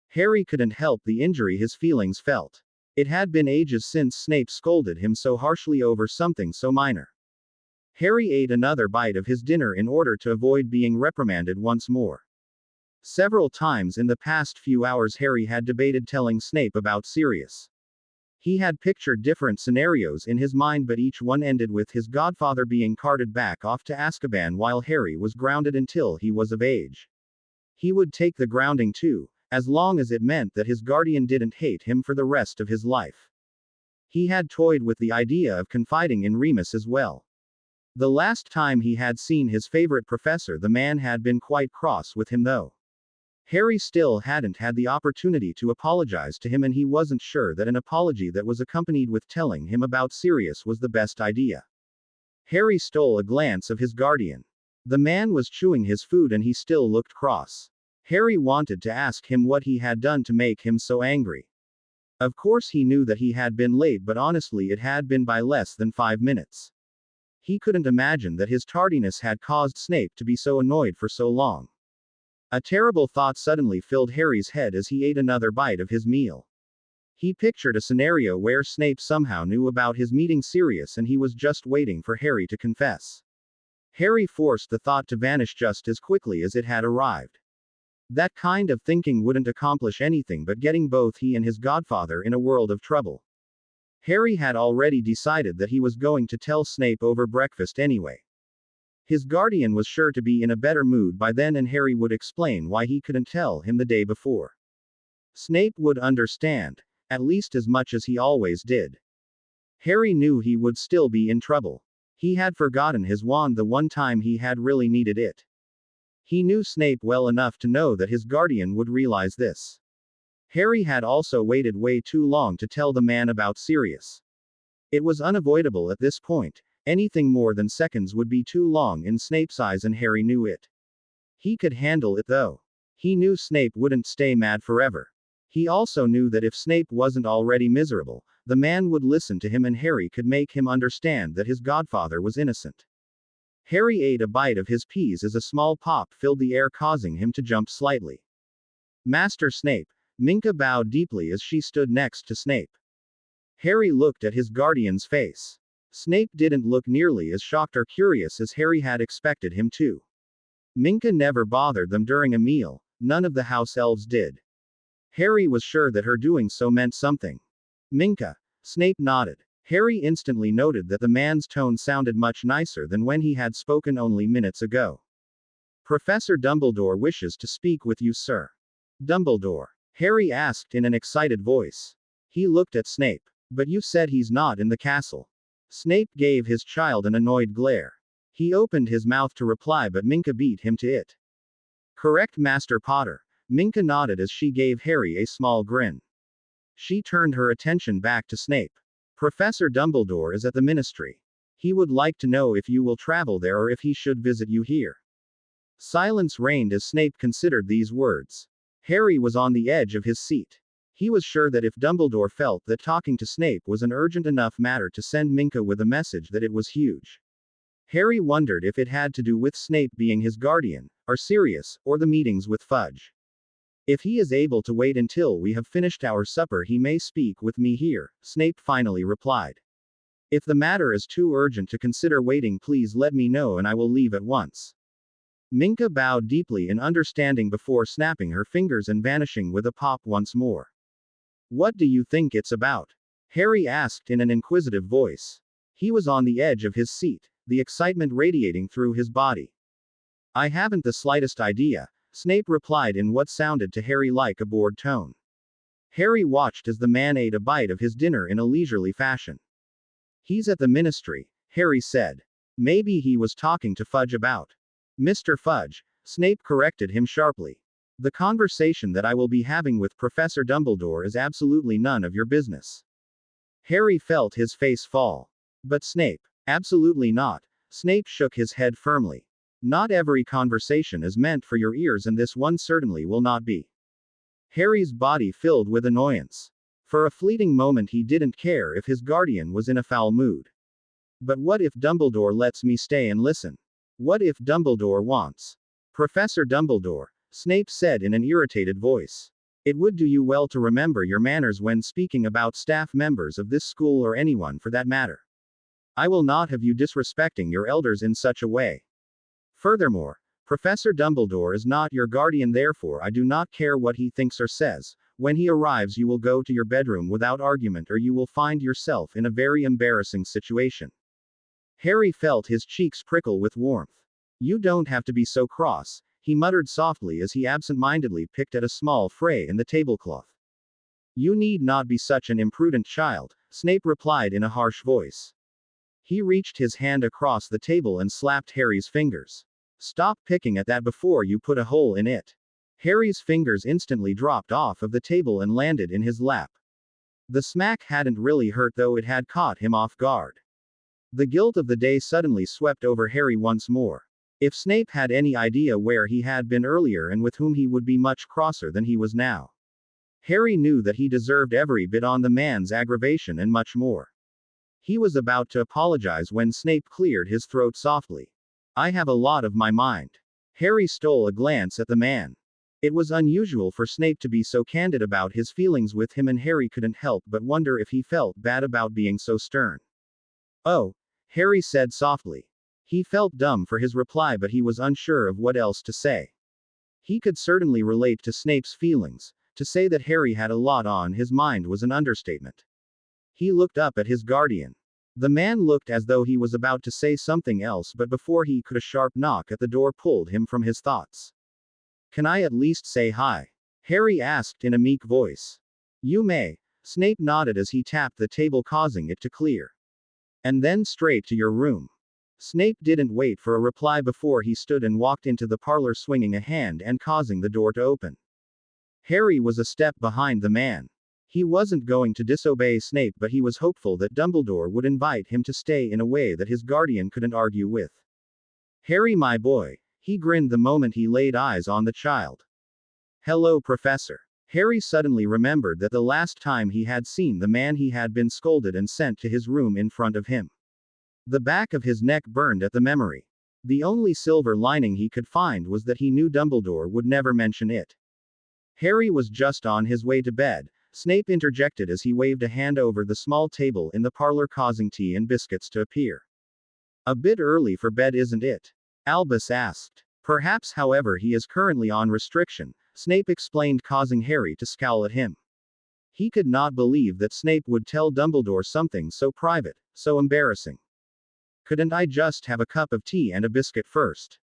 Harry couldn't help the injury his feelings felt. It had been ages since Snape scolded him so harshly over something so minor. Harry ate another bite of his dinner in order to avoid being reprimanded once more. Several times in the past few hours Harry had debated telling Snape about Sirius. He had pictured different scenarios in his mind, but each one ended with his godfather being carted back off to Azkaban while Harry was grounded until he was of age. He would take the grounding too, as long as it meant that his guardian didn't hate him for the rest of his life. He had toyed with the idea of confiding in Remus as well. The last time he had seen his favorite professor, the man had been quite cross with him though. Harry still hadn't had the opportunity to apologize to him, and he wasn't sure that an apology that was accompanied with telling him about Sirius was the best idea. Harry stole a glance of his guardian. The man was chewing his food and he still looked cross. Harry wanted to ask him what he had done to make him so angry. Of course he knew that he had been late, but honestly it had been by less than 5 minutes. He couldn't imagine that his tardiness had caused Snape to be so annoyed for so long. A terrible thought suddenly filled Harry's head as he ate another bite of his meal. He pictured a scenario where Snape somehow knew about his meeting Sirius and he was just waiting for Harry to confess. Harry forced the thought to vanish just as quickly as it had arrived. That kind of thinking wouldn't accomplish anything but getting both he and his godfather in a world of trouble. Harry had already decided that he was going to tell Snape over breakfast anyway. His guardian was sure to be in a better mood by then, and Harry would explain why he couldn't tell him the day before. Snape would understand, at least as much as he always did. Harry knew he would still be in trouble. He had forgotten his wand the one time he had really needed it. He knew Snape well enough to know that his guardian would realize this. Harry had also waited way too long to tell the man about Sirius. It was unavoidable at this point. Anything more than seconds would be too long in Snape's eyes, and Harry knew it. He could handle it though. He knew Snape wouldn't stay mad forever. He also knew that if Snape wasn't already miserable, the man would listen to him and Harry could make him understand that his godfather was innocent. Harry ate a bite of his peas as a small pop filled the air, causing him to jump slightly. Master Snape. Minka bowed deeply as she stood next to Snape. Harry looked at his guardian's face. Snape didn't look nearly as shocked or curious as Harry had expected him to. Minka never bothered them during a meal, none of the house elves did. Harry was sure that her doing so meant something. Minka. Snape nodded. Harry instantly noted that the man's tone sounded much nicer than when he had spoken only minutes ago. Professor Dumbledore wishes to speak with you, sir. Dumbledore. Harry asked in an excited voice. He looked at Snape. But you said he's not in the castle. Snape gave his child an annoyed glare. He opened his mouth to reply, but Minka beat him to it. Correct, Master Potter. Minka nodded as she gave Harry a small grin. She turned her attention back to Snape. Professor Dumbledore is at the Ministry. He would like to know if you will travel there or if he should visit you here. Silence reigned as Snape considered these words. Harry was on the edge of his seat. He was sure that if Dumbledore felt that talking to Snape was an urgent enough matter to send Minka with a message, that it was huge. Harry wondered if it had to do with Snape being his guardian, or Sirius, or the meetings with Fudge. If he is able to wait until we have finished our supper, he may speak with me here, Snape finally replied. If the matter is too urgent to consider waiting, please let me know and I will leave at once. Minka bowed deeply in understanding before snapping her fingers and vanishing with a pop once more. What do you think it's about? Harry asked in an inquisitive voice. He was on the edge of his seat, the excitement radiating through his body. I haven't the slightest idea, Snape replied in what sounded to Harry like a bored tone. Harry watched as the man ate a bite of his dinner in a leisurely fashion. He's at the Ministry, Harry said. Maybe he was talking to Fudge about. Mr. Fudge, Snape corrected him sharply. The conversation that I will be having with Professor Dumbledore is absolutely none of your business. Harry felt his face fall. But Snape, absolutely not. Snape shook his head firmly. Not every conversation is meant for your ears, and this one certainly will not be. Harry's body filled with annoyance. For a fleeting moment he didn't care if his guardian was in a foul mood. But what if Dumbledore lets me stay and listen? What if Dumbledore wants? Professor Dumbledore, Snape said in an irritated voice. It would do you well to remember your manners when speaking about staff members of this school or anyone for that matter. I will not have you disrespecting your elders in such a way. Furthermore, Professor Dumbledore is not your guardian, therefore I do not care what he thinks or says. When he arrives you will go to your bedroom without argument, or you will find yourself in a very embarrassing situation. Harry felt his cheeks prickle with warmth. You don't have to be so cross, he muttered softly as he absent-mindedly picked at a small fray in the tablecloth. You need not be such an imprudent child, Snape replied in a harsh voice. He reached his hand across the table and slapped Harry's fingers. Stop picking at that before you put a hole in it. Harry's fingers instantly dropped off of the table and landed in his lap. The smack hadn't really hurt, though it had caught him off guard. The guilt of the day suddenly swept over Harry once more. If Snape had any idea where he had been earlier and with whom, he would be much crosser than he was now. Harry knew that he deserved every bit on the man's aggravation and much more. He was about to apologize when Snape cleared his throat softly. "I have a lot of my mind." Harry stole a glance at the man. It was unusual for Snape to be so candid about his feelings with him, and Harry couldn't help but wonder if he felt bad about being so stern. "Oh," Harry said softly. He felt dumb for his reply, but he was unsure of what else to say. He could certainly relate to Snape's feelings. To say that Harry had a lot on his mind was an understatement. He looked up at his guardian. The man looked as though he was about to say something else, but before he could, a sharp knock at the door pulled him from his thoughts. "Can I at least say hi?" Harry asked in a meek voice. "You may." Snape nodded as he tapped the table, causing it to clear. "And then straight to your room." Snape didn't wait for a reply before he stood and walked into the parlor, swinging a hand and causing the door to open. Harry was a step behind the man. He wasn't going to disobey Snape, but he was hopeful that Dumbledore would invite him to stay in a way that his guardian couldn't argue with. "Harry, my boy," he grinned the moment he laid eyes on the child. "Hello, Professor." Harry suddenly remembered that the last time he had seen the man, he had been scolded and sent to his room in front of him. The back of his neck burned at the memory. The only silver lining he could find was that he knew Dumbledore would never mention it. Harry was just on his way to bed. Snape interjected as he waved a hand over the small table in the parlor, causing tea and biscuits to appear. "A bit early for bed, isn't it?" Albus asked. "Perhaps, however, he is currently on restriction," Snape explained, causing Harry to scowl at him. He could not believe that Snape would tell Dumbledore something so private, so embarrassing. "Couldn't I just have a cup of tea and a biscuit first?"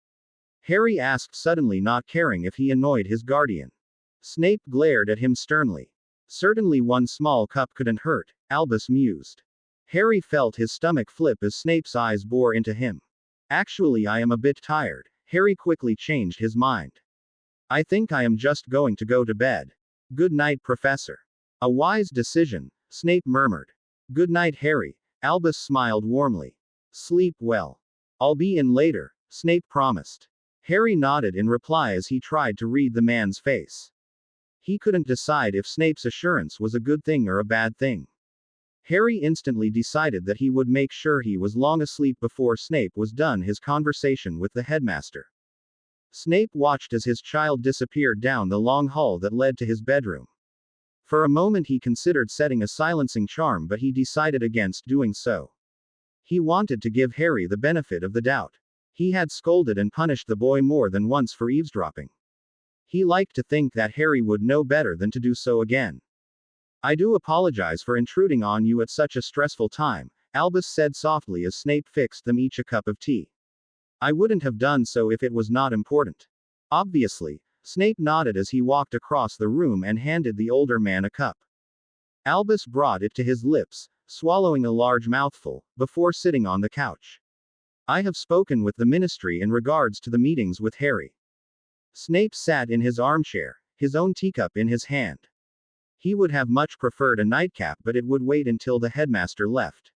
Harry asked, suddenly not caring if he annoyed his guardian. Snape glared at him sternly. "Certainly one small cup couldn't hurt," Albus mused. Harry felt his stomach flip as Snape's eyes bore into him. "Actually, I am a bit tired." Harry quickly changed his mind. "I think I am just going to go to bed." "Good night, Professor." "A wise decision," Snape murmured. "Good night, Harry." Albus smiled warmly. "Sleep well." "I'll be in later," Snape promised. Harry nodded in reply as he tried to read the man's face. He couldn't decide if Snape's assurance was a good thing or a bad thing. Harry instantly decided that he would make sure he was long asleep before Snape was done his conversation with the headmaster. Snape watched as his child disappeared down the long hall that led to his bedroom. For a moment he considered setting a silencing charm, but he decided against doing so. He wanted to give Harry the benefit of the doubt. He had scolded and punished the boy more than once for eavesdropping. He liked to think that Harry would know better than to do so again. "I do apologize for intruding on you at such a stressful time," Albus said softly as Snape fixed them each a cup of tea. "I wouldn't have done so if it was not important." "Obviously," Snape nodded as he walked across the room and handed the older man a cup. Albus brought it to his lips, swallowing a large mouthful, before sitting on the couch. "I have spoken with the ministry in regards to the meetings with Harry." Snape sat in his armchair, his own teacup in his hand. He would have much preferred a nightcap, but it would wait until the headmaster left.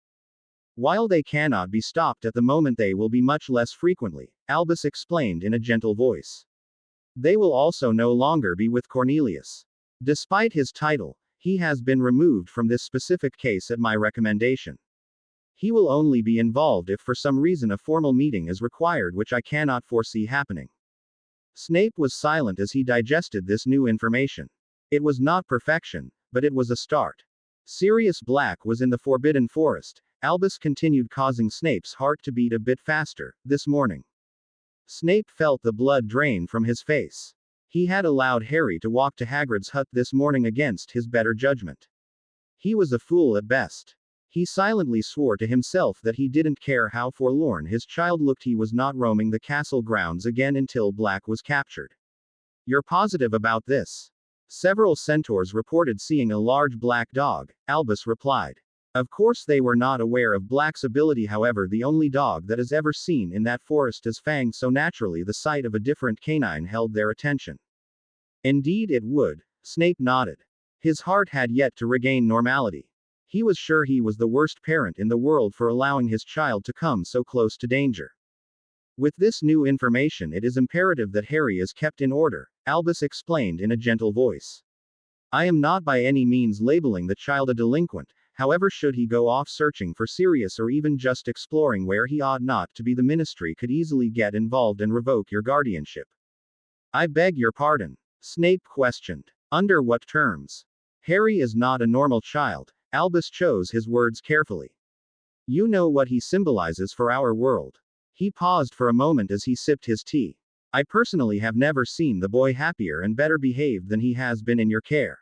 "While they cannot be stopped at the moment, they will be much less frequently," Albus explained in a gentle voice. "They will also no longer be with Cornelius. Despite his title, he has been removed from this specific case at my recommendation. He will only be involved if for some reason a formal meeting is required, which I cannot foresee happening." Snape was silent as he digested this new information. It was not perfection, but it was a start. Sirius Black was in the Forbidden Forest, Albus continued, causing Snape's heart to beat a bit faster, this morning. Snape felt the blood drain from his face. He had allowed Harry to walk to Hagrid's hut this morning against his better judgment. He was a fool at best. He silently swore to himself that he didn't care how forlorn his child looked, he was not roaming the castle grounds again until Black was captured. "You're positive about this?" "Several centaurs reported seeing a large black dog," Albus replied. Of course they were not aware of Black's ability, however the only dog that is ever seen in that forest is Fang, so naturally the sight of a different canine held their attention. Indeed it would, Snape nodded. His heart had yet to regain normality. He was sure he was the worst parent in the world for allowing his child to come so close to danger. With this new information, it is imperative that Harry is kept in order, Albus explained in a gentle voice. I am not by any means labeling the child a delinquent, however, should he go off searching for Sirius or even just exploring where he ought not to be, the ministry could easily get involved and revoke your guardianship. I beg your pardon? Snape questioned. Under what terms? Harry is not a normal child, Albus chose his words carefully. You know what he symbolizes for our world. He paused for a moment as he sipped his tea. I personally have never seen the boy happier and better behaved than he has been in your care.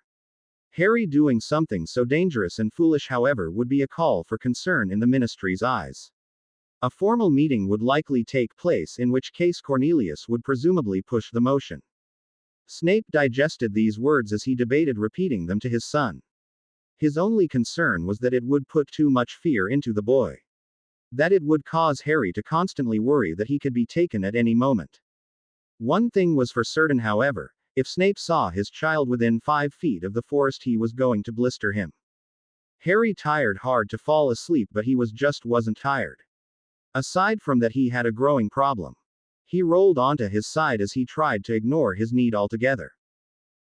Harry doing something so dangerous and foolish, however, would be a call for concern in the ministry's eyes. A formal meeting would likely take place, in which case Cornelius would presumably push the motion. Snape digested these words as he debated repeating them to his son. His only concern was that it would put too much fear into the boy. That it would cause Harry to constantly worry that he could be taken at any moment. One thing was for certain, however, if Snape saw his child within 5 feet of the forest, he was going to blister him. Harry tried hard to fall asleep, but he wasn't tired. Aside from that, he had a growing problem. He rolled onto his side as he tried to ignore his need altogether.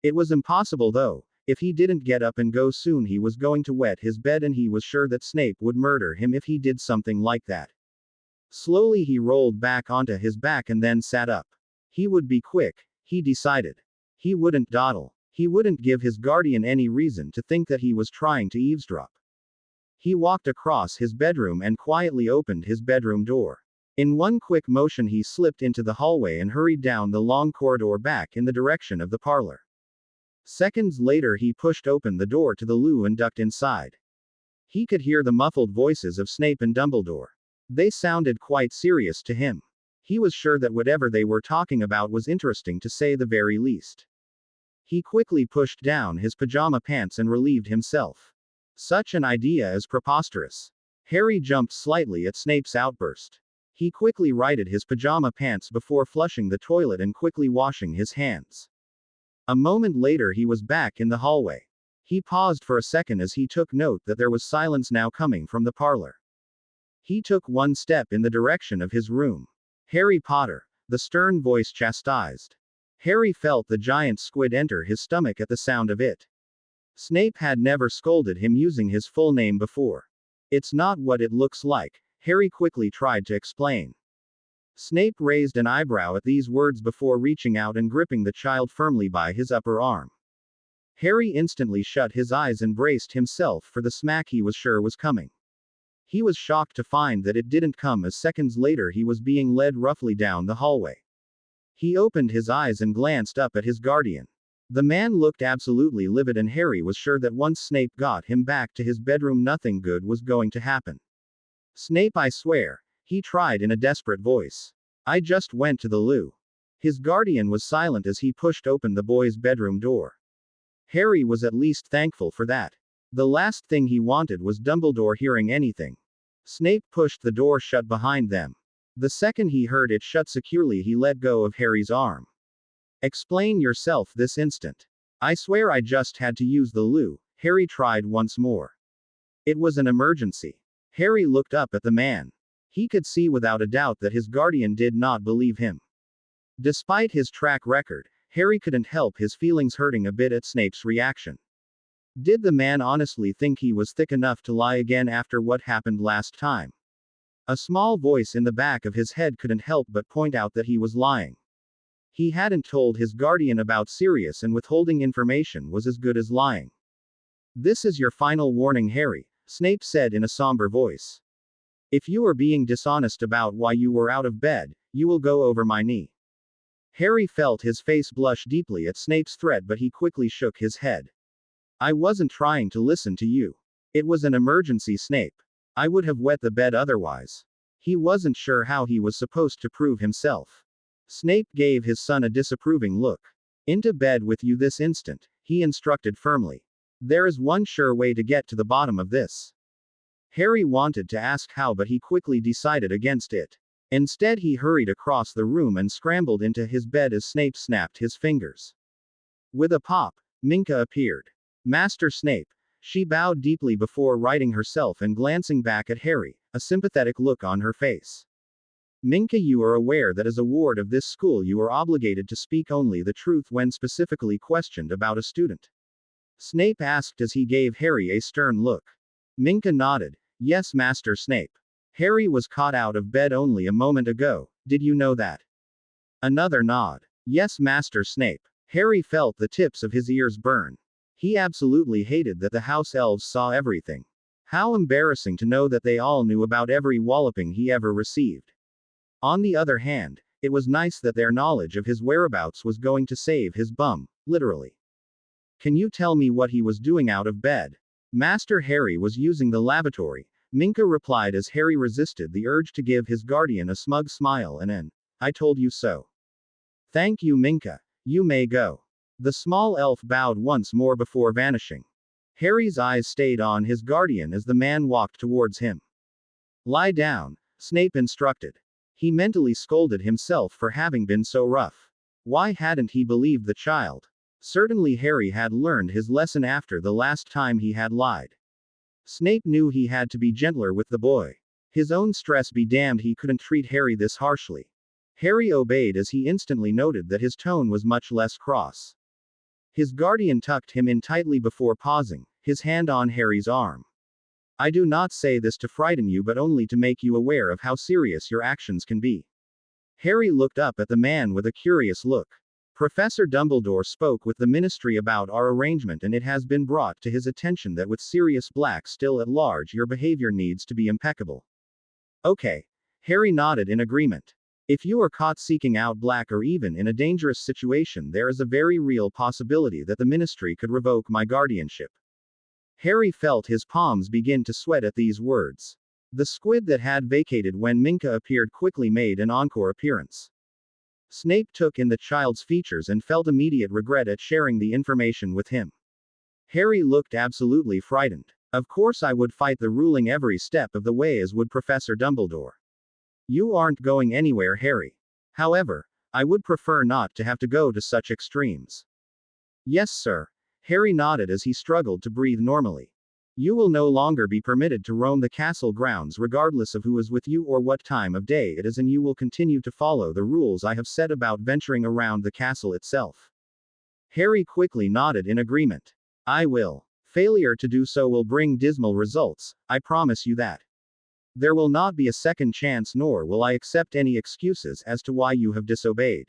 It was impossible though. If he didn't get up and go soon, he was going to wet his bed, and he was sure that Snape would murder him if he did something like that. Slowly he rolled back onto his back and then sat up. He would be quick, he decided. He wouldn't dawdle. He wouldn't give his guardian any reason to think that he was trying to eavesdrop. He walked across his bedroom and quietly opened his bedroom door. In one quick motion he slipped into the hallway and hurried down the long corridor back in the direction of the parlor. Seconds later he pushed open the door to the loo and ducked inside. He could hear the muffled voices of Snape and Dumbledore. They sounded quite serious to him. He was sure that whatever they were talking about was interesting, to say the very least. He quickly pushed down his pajama pants and relieved himself. Such an idea is preposterous. Harry jumped slightly at Snape's outburst. He quickly righted his pajama pants before flushing the toilet and quickly washing his hands. A moment later he was back in the hallway. He paused for a second as he took note that there was silence now coming from the parlor. He took one step in the direction of his room. Harry Potter, the stern voice chastised. Harry felt the giant squid enter his stomach at the sound of it. Snape had never scolded him using his full name before. It's not what it looks like, Harry quickly tried to explain. Snape raised an eyebrow at these words before reaching out and gripping the child firmly by his upper arm. Harry instantly shut his eyes and braced himself for the smack he was sure was coming. He was shocked to find that it didn't come, as seconds later he was being led roughly down the hallway. He opened his eyes and glanced up at his guardian. The man looked absolutely livid, and Harry was sure that once Snape got him back to his bedroom, nothing good was going to happen. Snape, I swear, he tried in a desperate voice. I just went to the loo. His guardian was silent as he pushed open the boy's bedroom door. Harry was at least thankful for that. The last thing he wanted was Dumbledore hearing anything. Snape pushed the door shut behind them. The second he heard it shut securely, he let go of Harry's arm. Explain yourself this instant. I swear I just had to use the loo, Harry tried once more. It was an emergency. Harry looked up at the man. He could see without a doubt that his guardian did not believe him. Despite his track record, Harry couldn't help his feelings hurting a bit at Snape's reaction. Did the man honestly think he was thick enough to lie again after what happened last time? A small voice in the back of his head couldn't help but point out that he was lying. He hadn't told his guardian about Sirius, and withholding information was as good as lying. This is your final warning, Harry, Snape said in a somber voice. If you are being dishonest about why you were out of bed, you will go over my knee. Harry felt his face blush deeply at Snape's threat, but he quickly shook his head. I wasn't trying to listen to you. It was an emergency, Snape. I would have wet the bed otherwise. He wasn't sure how he was supposed to prove himself. Snape gave his son a disapproving look. Into bed with you this instant, he instructed firmly. There is one sure way to get to the bottom of this. Harry wanted to ask how, but he quickly decided against it. Instead, he hurried across the room and scrambled into his bed as Snape snapped his fingers. With a pop, Minka appeared. Master Snape. She bowed deeply before righting herself and glancing back at Harry, a sympathetic look on her face. Minka, you are aware that as a ward of this school you are obligated to speak only the truth when specifically questioned about a student. Snape asked as he gave Harry a stern look. Minka nodded. Yes, Master Snape. Harry was caught out of bed only a moment ago, did you know that? Another nod. Yes, Master Snape. Harry felt the tips of his ears burn. He absolutely hated that the house elves saw everything. How embarrassing to know that they all knew about every walloping he ever received. On the other hand, it was nice that their knowledge of his whereabouts was going to save his bum, literally. Can you tell me what he was doing out of bed? Master Harry was using the lavatory, Minka replied as Harry resisted the urge to give his guardian a smug smile and an, I told you so. Thank you, Minka. You may go. The small elf bowed once more before vanishing. Harry's eyes stayed on his guardian as the man walked towards him. Lie down, Snape instructed. He mentally scolded himself for having been so rough. Why hadn't he believed the child? Certainly Harry had learned his lesson after the last time he had lied. Snape knew he had to be gentler with the boy. His own stress be damned, he couldn't treat Harry this harshly. Harry obeyed as he instantly noted that his tone was much less cross. His guardian tucked him in tightly before pausing, his hand on Harry's arm. I do not say this to frighten you but only to make you aware of how serious your actions can be. Harry looked up at the man with a curious look. Professor Dumbledore spoke with the Ministry about our arrangement and it has been brought to his attention that with Sirius Black still at large your behavior needs to be impeccable. Okay. Harry nodded in agreement. If you are caught seeking out Black or even in a dangerous situation, there is a very real possibility that the Ministry could revoke my guardianship. Harry felt his palms begin to sweat at these words. The squid that had vacated when Minka appeared quickly made an encore appearance. Snape took in the child's features and felt immediate regret at sharing the information with him. Harry looked absolutely frightened. Of course I would fight the ruling every step of the way, as would Professor Dumbledore. You aren't going anywhere, Harry. However, I would prefer not to have to go to such extremes. Yes, sir. Harry nodded as he struggled to breathe normally. You will no longer be permitted to roam the castle grounds regardless of who is with you or what time of day it is, and you will continue to follow the rules I have set about venturing around the castle itself. Harry quickly nodded in agreement. I will. Failure to do so will bring dismal results, I promise you that. There will not be a second chance, nor will I accept any excuses as to why you have disobeyed.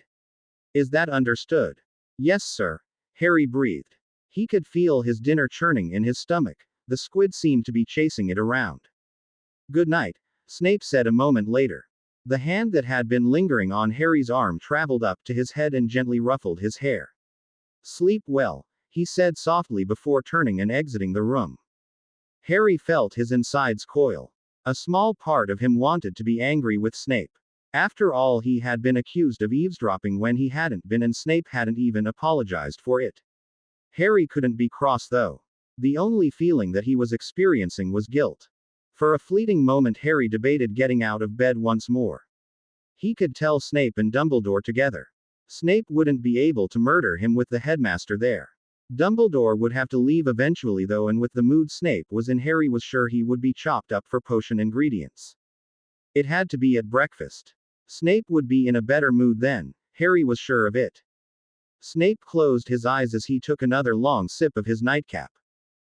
Is that understood? Yes, sir. Harry breathed. He could feel his dinner churning in his stomach. The squid seemed to be chasing it around. Good night, Snape said a moment later. The hand that had been lingering on Harry's arm traveled up to his head and gently ruffled his hair. Sleep well, he said softly before turning and exiting the room. Harry felt his insides coil. A small part of him wanted to be angry with Snape. After all, he had been accused of eavesdropping when he hadn't been, and Snape hadn't even apologized for it. Harry couldn't be cross though. The only feeling that he was experiencing was guilt. For a fleeting moment Harry debated getting out of bed once more. He could tell Snape and Dumbledore together. Snape wouldn't be able to murder him with the headmaster there. Dumbledore would have to leave eventually though, and with the mood Snape was in, Harry was sure he would be chopped up for potion ingredients. It had to be at breakfast. Snape would be in a better mood then, Harry was sure of it. Snape closed his eyes as he took another long sip of his nightcap.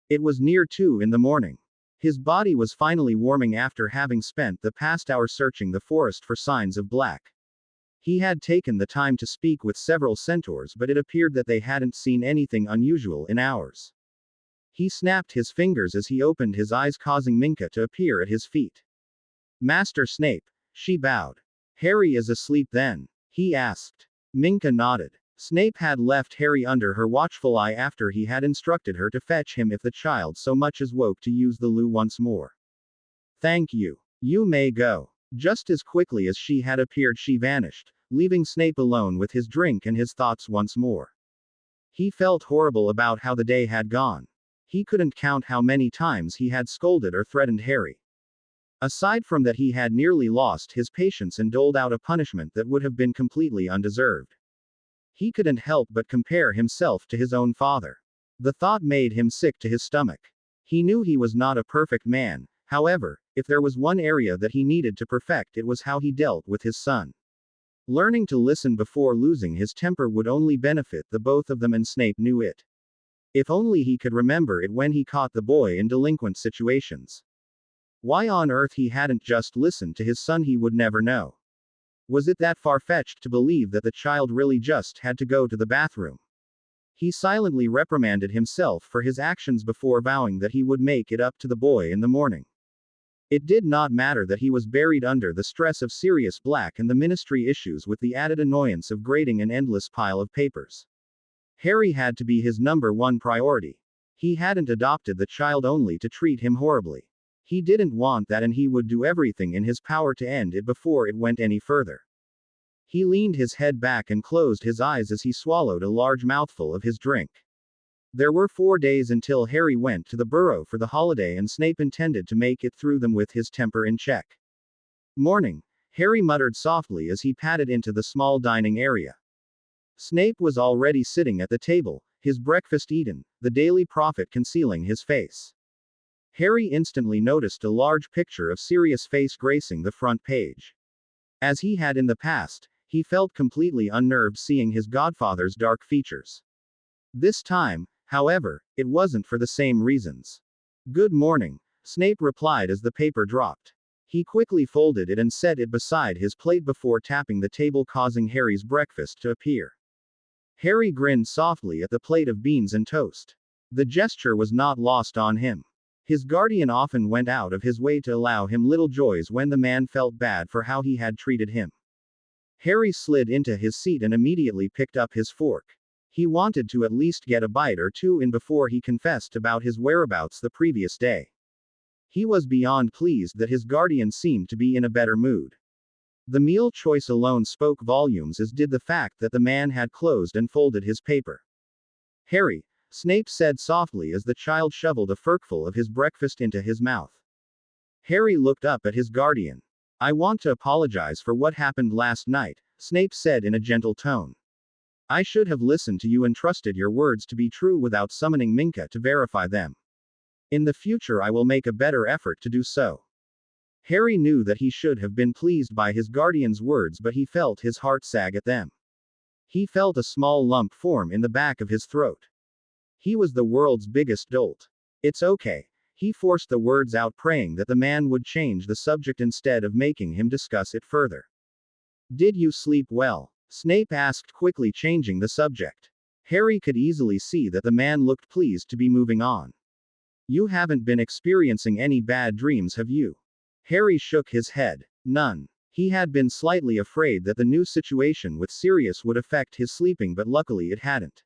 It was near 2 in the morning. His body was finally warming after having spent the past hour searching the forest for signs of Black. He had taken the time to speak with several centaurs, but it appeared that they hadn't seen anything unusual in hours. He snapped his fingers as he opened his eyes, causing Minka to appear at his feet. Master Snape, she bowed. Harry is asleep then? He asked. Minka nodded. Snape had left Harry under her watchful eye after he had instructed her to fetch him if the child so much as woke to use the loo once more. Thank you. You may go. Just as quickly as she had appeared, she vanished, leaving Snape alone with his drink and his thoughts once more. He felt horrible about how the day had gone. He couldn't count how many times he had scolded or threatened Harry. Aside from that, he had nearly lost his patience and doled out a punishment that would have been completely undeserved. He couldn't help but compare himself to his own father. The thought made him sick to his stomach. He knew he was not a perfect man, however, if there was one area that he needed to perfect, it was how he dealt with his son. Learning to listen before losing his temper would only benefit the both of them, and Snape knew it. If only he could remember it when he caught the boy in delinquent situations. Why on earth he hadn't just listened to his son, he would never know. Was it that far-fetched to believe that the child really just had to go to the bathroom? He silently reprimanded himself for his actions before vowing that he would make it up to the boy in the morning. It did not matter that he was buried under the stress of Sirius Black and the ministry issues with the added annoyance of grading an endless pile of papers. Harry had to be his number one priority. He hadn't adopted the child only to treat him horribly. He didn't want that, and he would do everything in his power to end it before it went any further. He leaned his head back and closed his eyes as he swallowed a large mouthful of his drink. There were 4 days until Harry went to the Burrow for the holiday, and Snape intended to make it through them with his temper in check. Morning, Harry muttered softly as he padded into the small dining area. Snape was already sitting at the table, his breakfast eaten, the Daily Prophet concealing his face. Harry instantly noticed a large picture of Sirius' face gracing the front page. As he had in the past, he felt completely unnerved seeing his godfather's dark features. This time, however, it wasn't for the same reasons. "Good morning," Snape replied as the paper dropped. He quickly folded it and set it beside his plate before tapping the table, causing Harry's breakfast to appear. Harry grinned softly at the plate of beans and toast. The gesture was not lost on him. His guardian often went out of his way to allow him little joys when the man felt bad for how he had treated him. Harry slid into his seat and immediately picked up his fork. He wanted to at least get a bite or two in before he confessed about his whereabouts the previous day. He was beyond pleased that his guardian seemed to be in a better mood. The meal choice alone spoke volumes, as did the fact that the man had closed and folded his paper. "Harry," Snape said softly as the child shoveled a forkful of his breakfast into his mouth. Harry looked up at his guardian. "I want to apologize for what happened last night," Snape said in a gentle tone. "I should have listened to you and trusted your words to be true without summoning Minka to verify them. In the future I will make a better effort to do so." Harry knew that he should have been pleased by his guardian's words, but he felt his heart sag at them. He felt a small lump form in the back of his throat. He was the world's biggest dolt. "It's okay." He forced the words out, praying that the man would change the subject instead of making him discuss it further. "Did you sleep well?" Snape asked quickly, changing the subject. Harry could easily see that the man looked pleased to be moving on. "You haven't been experiencing any bad dreams, have you?" Harry shook his head. None. He had been slightly afraid that the new situation with Sirius would affect his sleeping, but luckily it hadn't.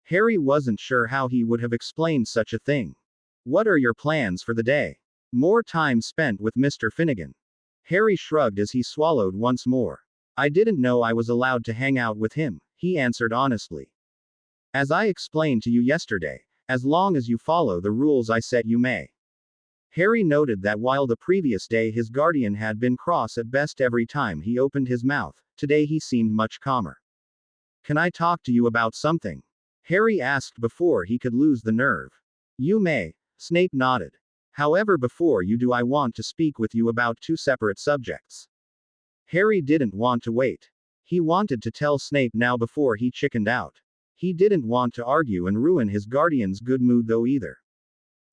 Harry wasn't sure how he would have explained such a thing. "What are your plans for the day?" "More time spent with Mr. Finnegan." Harry shrugged as he swallowed once more. "I didn't know I was allowed to hang out with him," he answered honestly. "As I explained to you yesterday, as long as you follow the rules I set, you may." Harry noted that while the previous day his guardian had been cross at best every time he opened his mouth, today he seemed much calmer. "Can I talk to you about something?" Harry asked before he could lose the nerve. "You may," Snape nodded. "However, before you do, I want to speak with you about 2 separate subjects." Harry didn't want to wait. He wanted to tell Snape now before he chickened out. He didn't want to argue and ruin his guardian's good mood though either.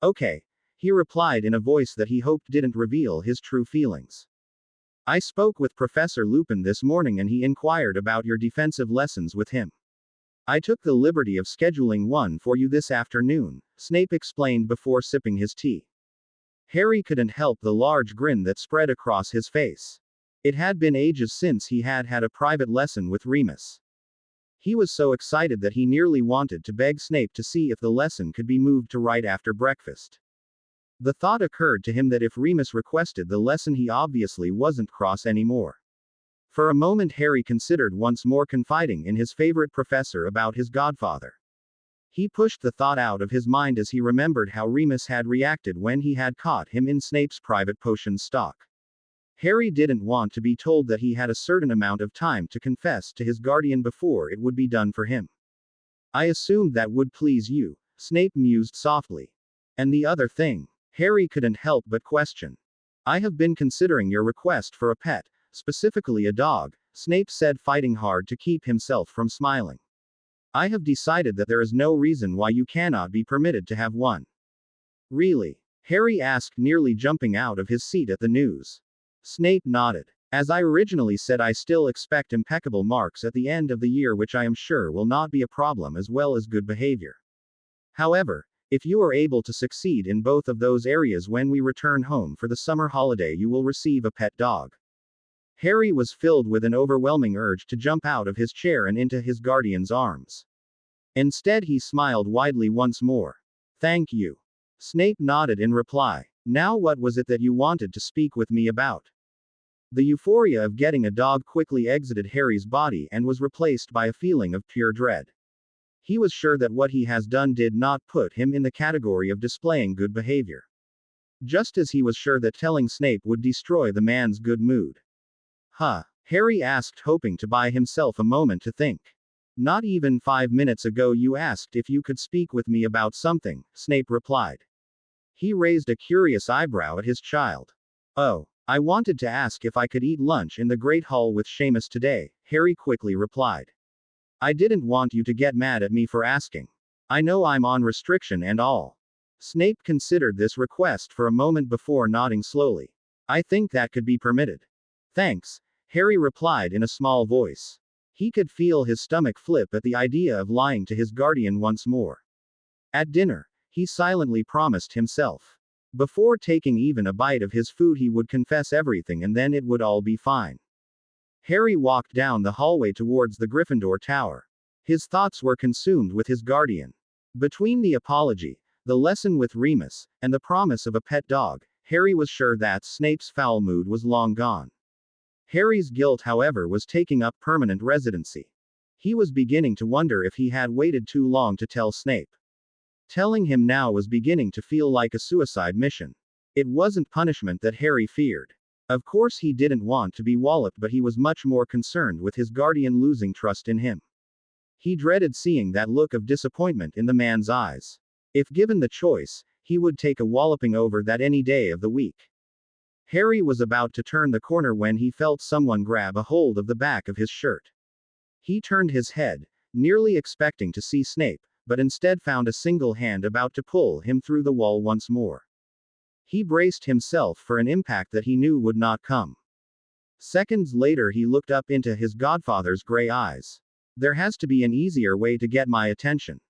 "Okay," he replied in a voice that he hoped didn't reveal his true feelings. "I spoke with Professor Lupin this morning and he inquired about your defensive lessons with him. I took the liberty of scheduling one for you this afternoon," Snape explained before sipping his tea. Harry couldn't help the large grin that spread across his face. It had been ages since he had had a private lesson with Remus. He was so excited that he nearly wanted to beg Snape to see if the lesson could be moved to right after breakfast. The thought occurred to him that if Remus requested the lesson, he obviously wasn't cross anymore. For a moment Harry considered once more confiding in his favorite professor about his godfather. He pushed the thought out of his mind as he remembered how Remus had reacted when he had caught him in Snape's private potion stock. Harry didn't want to be told that he had a certain amount of time to confess to his guardian before it would be done for him. I assumed that would please you, Snape mused softly. And the other thing? Harry couldn't help but question. I have been considering your request for a pet, specifically a dog, Snape said, fighting hard to keep himself from smiling. I have decided that there is no reason why you cannot be permitted to have one. Really? Harry asked, nearly jumping out of his seat at the news. Snape nodded. As I originally said, I still expect impeccable marks at the end of the year, which I am sure will not be a problem, as well as good behavior. However, if you are able to succeed in both of those areas when we return home for the summer holiday, you will receive a pet dog. Harry was filled with an overwhelming urge to jump out of his chair and into his guardian's arms. Instead, he smiled widely once more. Thank you. Snape nodded in reply. Now, what was it that you wanted to speak with me about? The euphoria of getting a dog quickly exited Harry's body and was replaced by a feeling of pure dread. He was sure that what he has done did not put him in the category of displaying good behavior. Just as he was sure that telling Snape would destroy the man's good mood. Huh? Harry asked, hoping to buy himself a moment to think. Not even 5 minutes ago you asked if you could speak with me about something, Snape replied. He raised a curious eyebrow at his child. Oh, I wanted to ask if I could eat lunch in the Great Hall with Seamus today, Harry quickly replied. I didn't want you to get mad at me for asking. I know I'm on restriction and all. Snape considered this request for a moment before nodding slowly. I think that could be permitted. Thanks, Harry replied in a small voice. He could feel his stomach flip at the idea of lying to his guardian once more. At dinner, he silently promised himself. Before taking even a bite of his food, he would confess everything and then it would all be fine. Harry walked down the hallway towards the Gryffindor Tower. His thoughts were consumed with his guardian. Between the apology, the lesson with Remus, and the promise of a pet dog, Harry was sure that Snape's foul mood was long gone. Harry's guilt, however, was taking up permanent residency. He was beginning to wonder if he had waited too long to tell Snape. Telling him now was beginning to feel like a suicide mission. It wasn't punishment that Harry feared. Of course he didn't want to be walloped, but he was much more concerned with his guardian losing trust in him. He dreaded seeing that look of disappointment in the man's eyes. If given the choice, he would take a walloping over that any day of the week. Harry was about to turn the corner when he felt someone grab a hold of the back of his shirt. He turned his head, nearly expecting to see Snape, but instead found a single hand about to pull him through the wall once more. He braced himself for an impact that he knew would not come. Seconds later, he looked up into his godfather's gray eyes. There has to be an easier way to get my attention.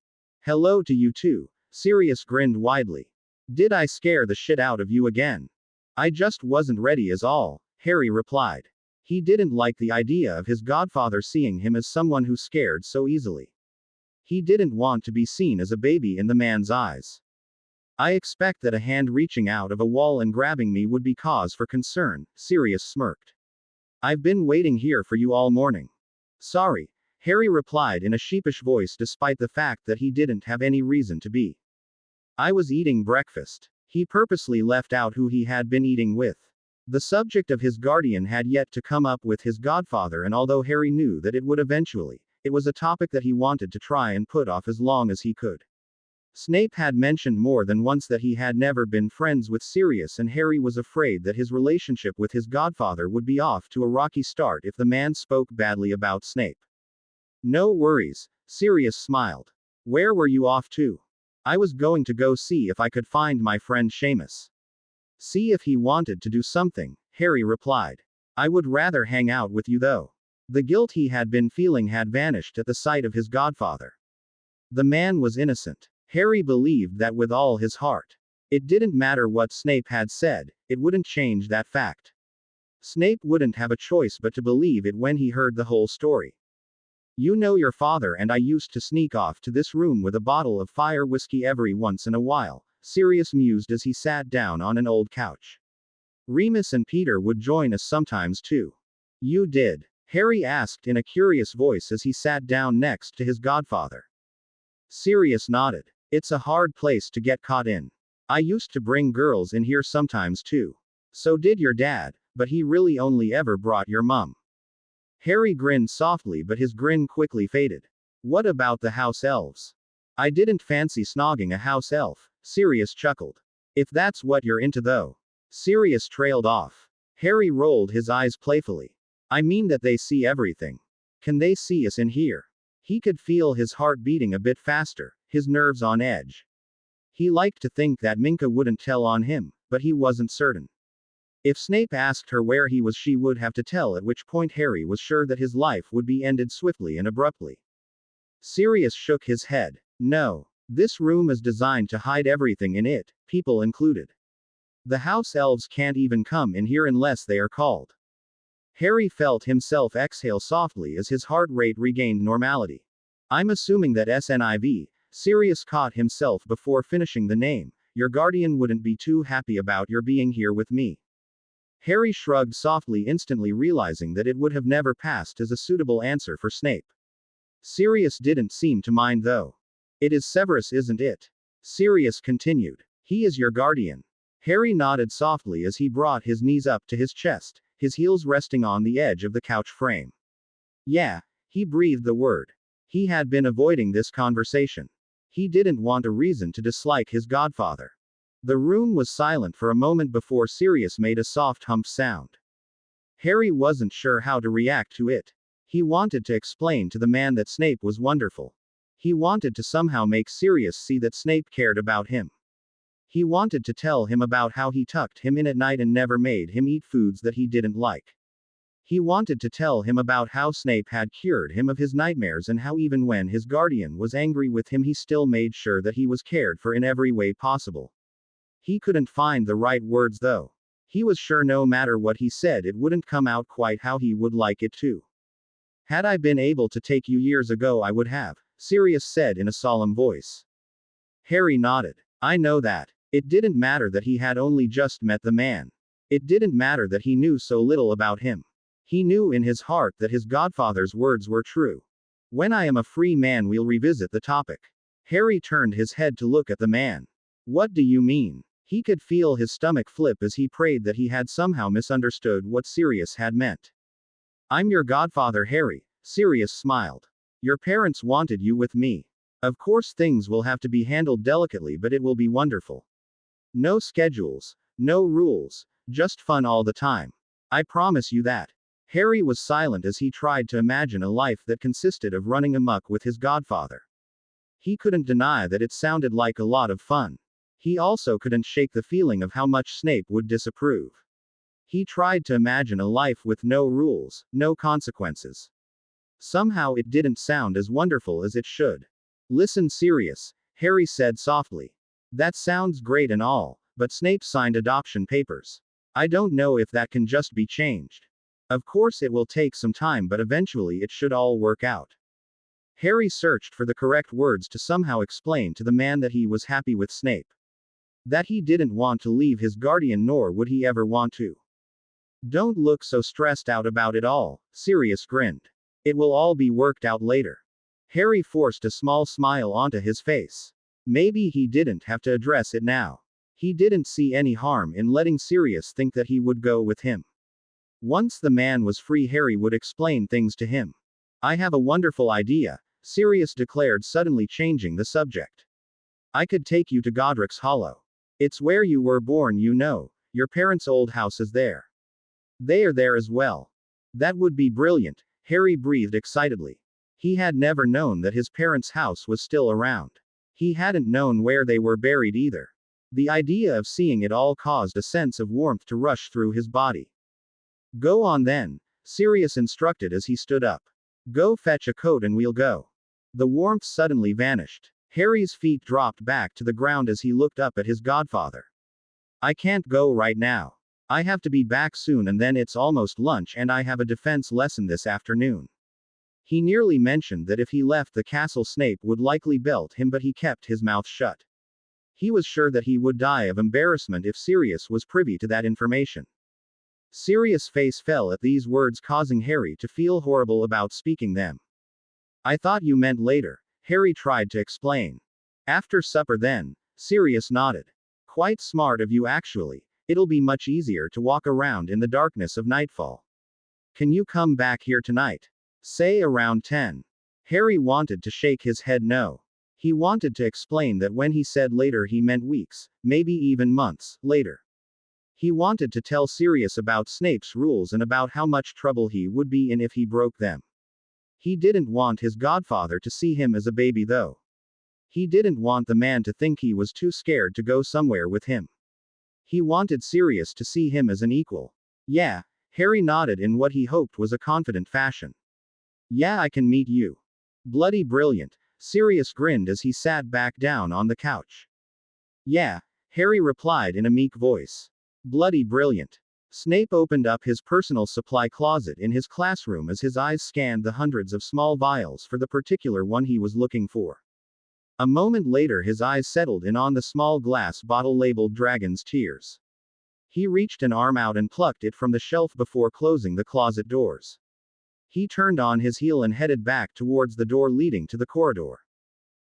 Hello to you too, Sirius grinned widely. Did I scare the shit out of you again? I just wasn't ready is all, Harry replied. He didn't like the idea of his godfather seeing him as someone who scared so easily. He didn't want to be seen as a baby in the man's eyes. I expect that a hand reaching out of a wall and grabbing me would be cause for concern, Sirius smirked. I've been waiting here for you all morning. Sorry, Harry replied in a sheepish voice, despite the fact that he didn't have any reason to be. I was eating breakfast. He purposely left out who he had been eating with. The subject of his guardian had yet to come up with his godfather, and although Harry knew that it would eventually, it was a topic that he wanted to try and put off as long as he could. Snape had mentioned more than once that he had never been friends with Sirius, and Harry was afraid that his relationship with his godfather would be off to a rocky start if the man spoke badly about Snape. No worries, Sirius smiled. Where were you off to? I was going to go see if I could find my friend Seamus. See if he wanted to do something, Harry replied. I would rather hang out with you though. The guilt he had been feeling had vanished at the sight of his godfather. The man was innocent. Harry believed that with all his heart. It didn't matter what Snape had said, it wouldn't change that fact. Snape wouldn't have a choice but to believe it when he heard the whole story. You know your father and I used to sneak off to this room with a bottle of fire whiskey every once in a while, Sirius mused as he sat down on an old couch. Remus and Peter would join us sometimes too. You did? Harry asked in a curious voice as he sat down next to his godfather. Sirius nodded. It's a hard place to get caught in. I used to bring girls in here sometimes too. So did your dad, but he really only ever brought your mum. Harry grinned softly, but his grin quickly faded. What about the house elves? I didn't fancy snogging a house elf, Sirius chuckled. If that's what you're into though. Sirius trailed off. Harry rolled his eyes playfully. I mean that they see everything. Can they see us in here? He could feel his heart beating a bit faster, his nerves on edge. He liked to think that Minka wouldn't tell on him, but he wasn't certain. If Snape asked her where he was, she would have to tell, at which point Harry was sure that his life would be ended swiftly and abruptly. Sirius shook his head. No. This room is designed to hide everything in it, people included. The house elves can't even come in here unless they are called. Harry felt himself exhale softly as his heart rate regained normality. I'm assuming that SNIV, Sirius caught himself before finishing the name, your guardian wouldn't be too happy about your being here with me. Harry shrugged softly, instantly realizing that it would have never passed as a suitable answer for Snape. Sirius didn't seem to mind though. It is Severus, isn't it? Sirius continued. He is your guardian. Harry nodded softly as he brought his knees up to his chest, his heels resting on the edge of the couch frame. Yeah, he breathed the word. He had been avoiding this conversation. He didn't want a reason to dislike his godfather. The room was silent for a moment before Sirius made a soft humped sound. Harry wasn't sure how to react to it. He wanted to explain to the man that Snape was wonderful. He wanted to somehow make Sirius see that Snape cared about him. He wanted to tell him about how he tucked him in at night and never made him eat foods that he didn't like. He wanted to tell him about how Snape had cured him of his nightmares and how even when his guardian was angry with him he still made sure that he was cared for in every way possible. He couldn't find the right words though. He was sure no matter what he said it wouldn't come out quite how he would like it to. Had I been able to take you years ago I would have, Sirius said in a solemn voice. Harry nodded. I know that. It didn't matter that he had only just met the man. It didn't matter that he knew so little about him. He knew in his heart that his godfather's words were true. When I am a free man we'll revisit the topic. Harry turned his head to look at the man. What do you mean? He could feel his stomach flip as he prayed that he had somehow misunderstood what Sirius had meant. I'm your godfather, Harry, Sirius smiled. Your parents wanted you with me. Of course things will have to be handled delicately, but it will be wonderful. No schedules, no rules, just fun all the time. I promise you that. Harry was silent as he tried to imagine a life that consisted of running amok with his godfather. He couldn't deny that it sounded like a lot of fun. He also couldn't shake the feeling of how much Snape would disapprove. He tried to imagine a life with no rules, no consequences. Somehow it didn't sound as wonderful as it should. Listen, Sirius, Harry said softly. That sounds great and all, but Snape signed adoption papers. I don't know if that can just be changed. Of course it will take some time, but eventually it should all work out. Harry searched for the correct words to somehow explain to the man that he was happy with Snape. That he didn't want to leave his guardian, nor would he ever want to. Don't look so stressed out about it all, Sirius grinned. It will all be worked out later. Harry forced a small smile onto his face. Maybe he didn't have to address it now. He didn't see any harm in letting Sirius think that he would go with him. Once the man was free, Harry would explain things to him. I have a wonderful idea, Sirius declared, suddenly changing the subject. I could take you to Godric's Hollow. It's where you were born, you know. Your parents' old house is there. They are there as well. That would be brilliant, Harry breathed excitedly. He had never known that his parents' house was still around. He hadn't known where they were buried either. The idea of seeing it all caused a sense of warmth to rush through his body. Go on then, Sirius instructed as he stood up. Go fetch a coat and we'll go. The warmth suddenly vanished. Harry's feet dropped back to the ground as he looked up at his godfather. I can't go right now. I have to be back soon and then it's almost lunch and I have a defense lesson this afternoon. He nearly mentioned that if he left the castle Snape would likely belt him, but he kept his mouth shut. He was sure that he would die of embarrassment if Sirius was privy to that information. Sirius' face fell at these words, causing Harry to feel horrible about speaking them. I thought you meant later, Harry tried to explain. After supper then, Sirius nodded. Quite smart of you actually, It'll be much easier to walk around in the darkness of nightfall. Can you come back here tonight? Say around 10. Harry wanted to shake his head no. He wanted to explain that when he said later he meant weeks, maybe even months, later. He wanted to tell Sirius about Snape's rules and about how much trouble he would be in if he broke them. He didn't want his godfather to see him as a baby though. He didn't want the man to think he was too scared to go somewhere with him. He wanted Sirius to see him as an equal. Yeah, Harry nodded in what he hoped was a confident fashion. Yeah, I can meet you. Bloody brilliant, Sirius grinned as he sat back down on the couch. Yeah, Harry replied in a meek voice. Bloody brilliant. Snape opened up his personal supply closet in his classroom as his eyes scanned the hundreds of small vials for the particular one he was looking for. A moment later his eyes settled in on the small glass bottle labeled Dragon's Tears. He reached an arm out and plucked it from the shelf before closing the closet doors. He turned on his heel and headed back towards the door leading to the corridor.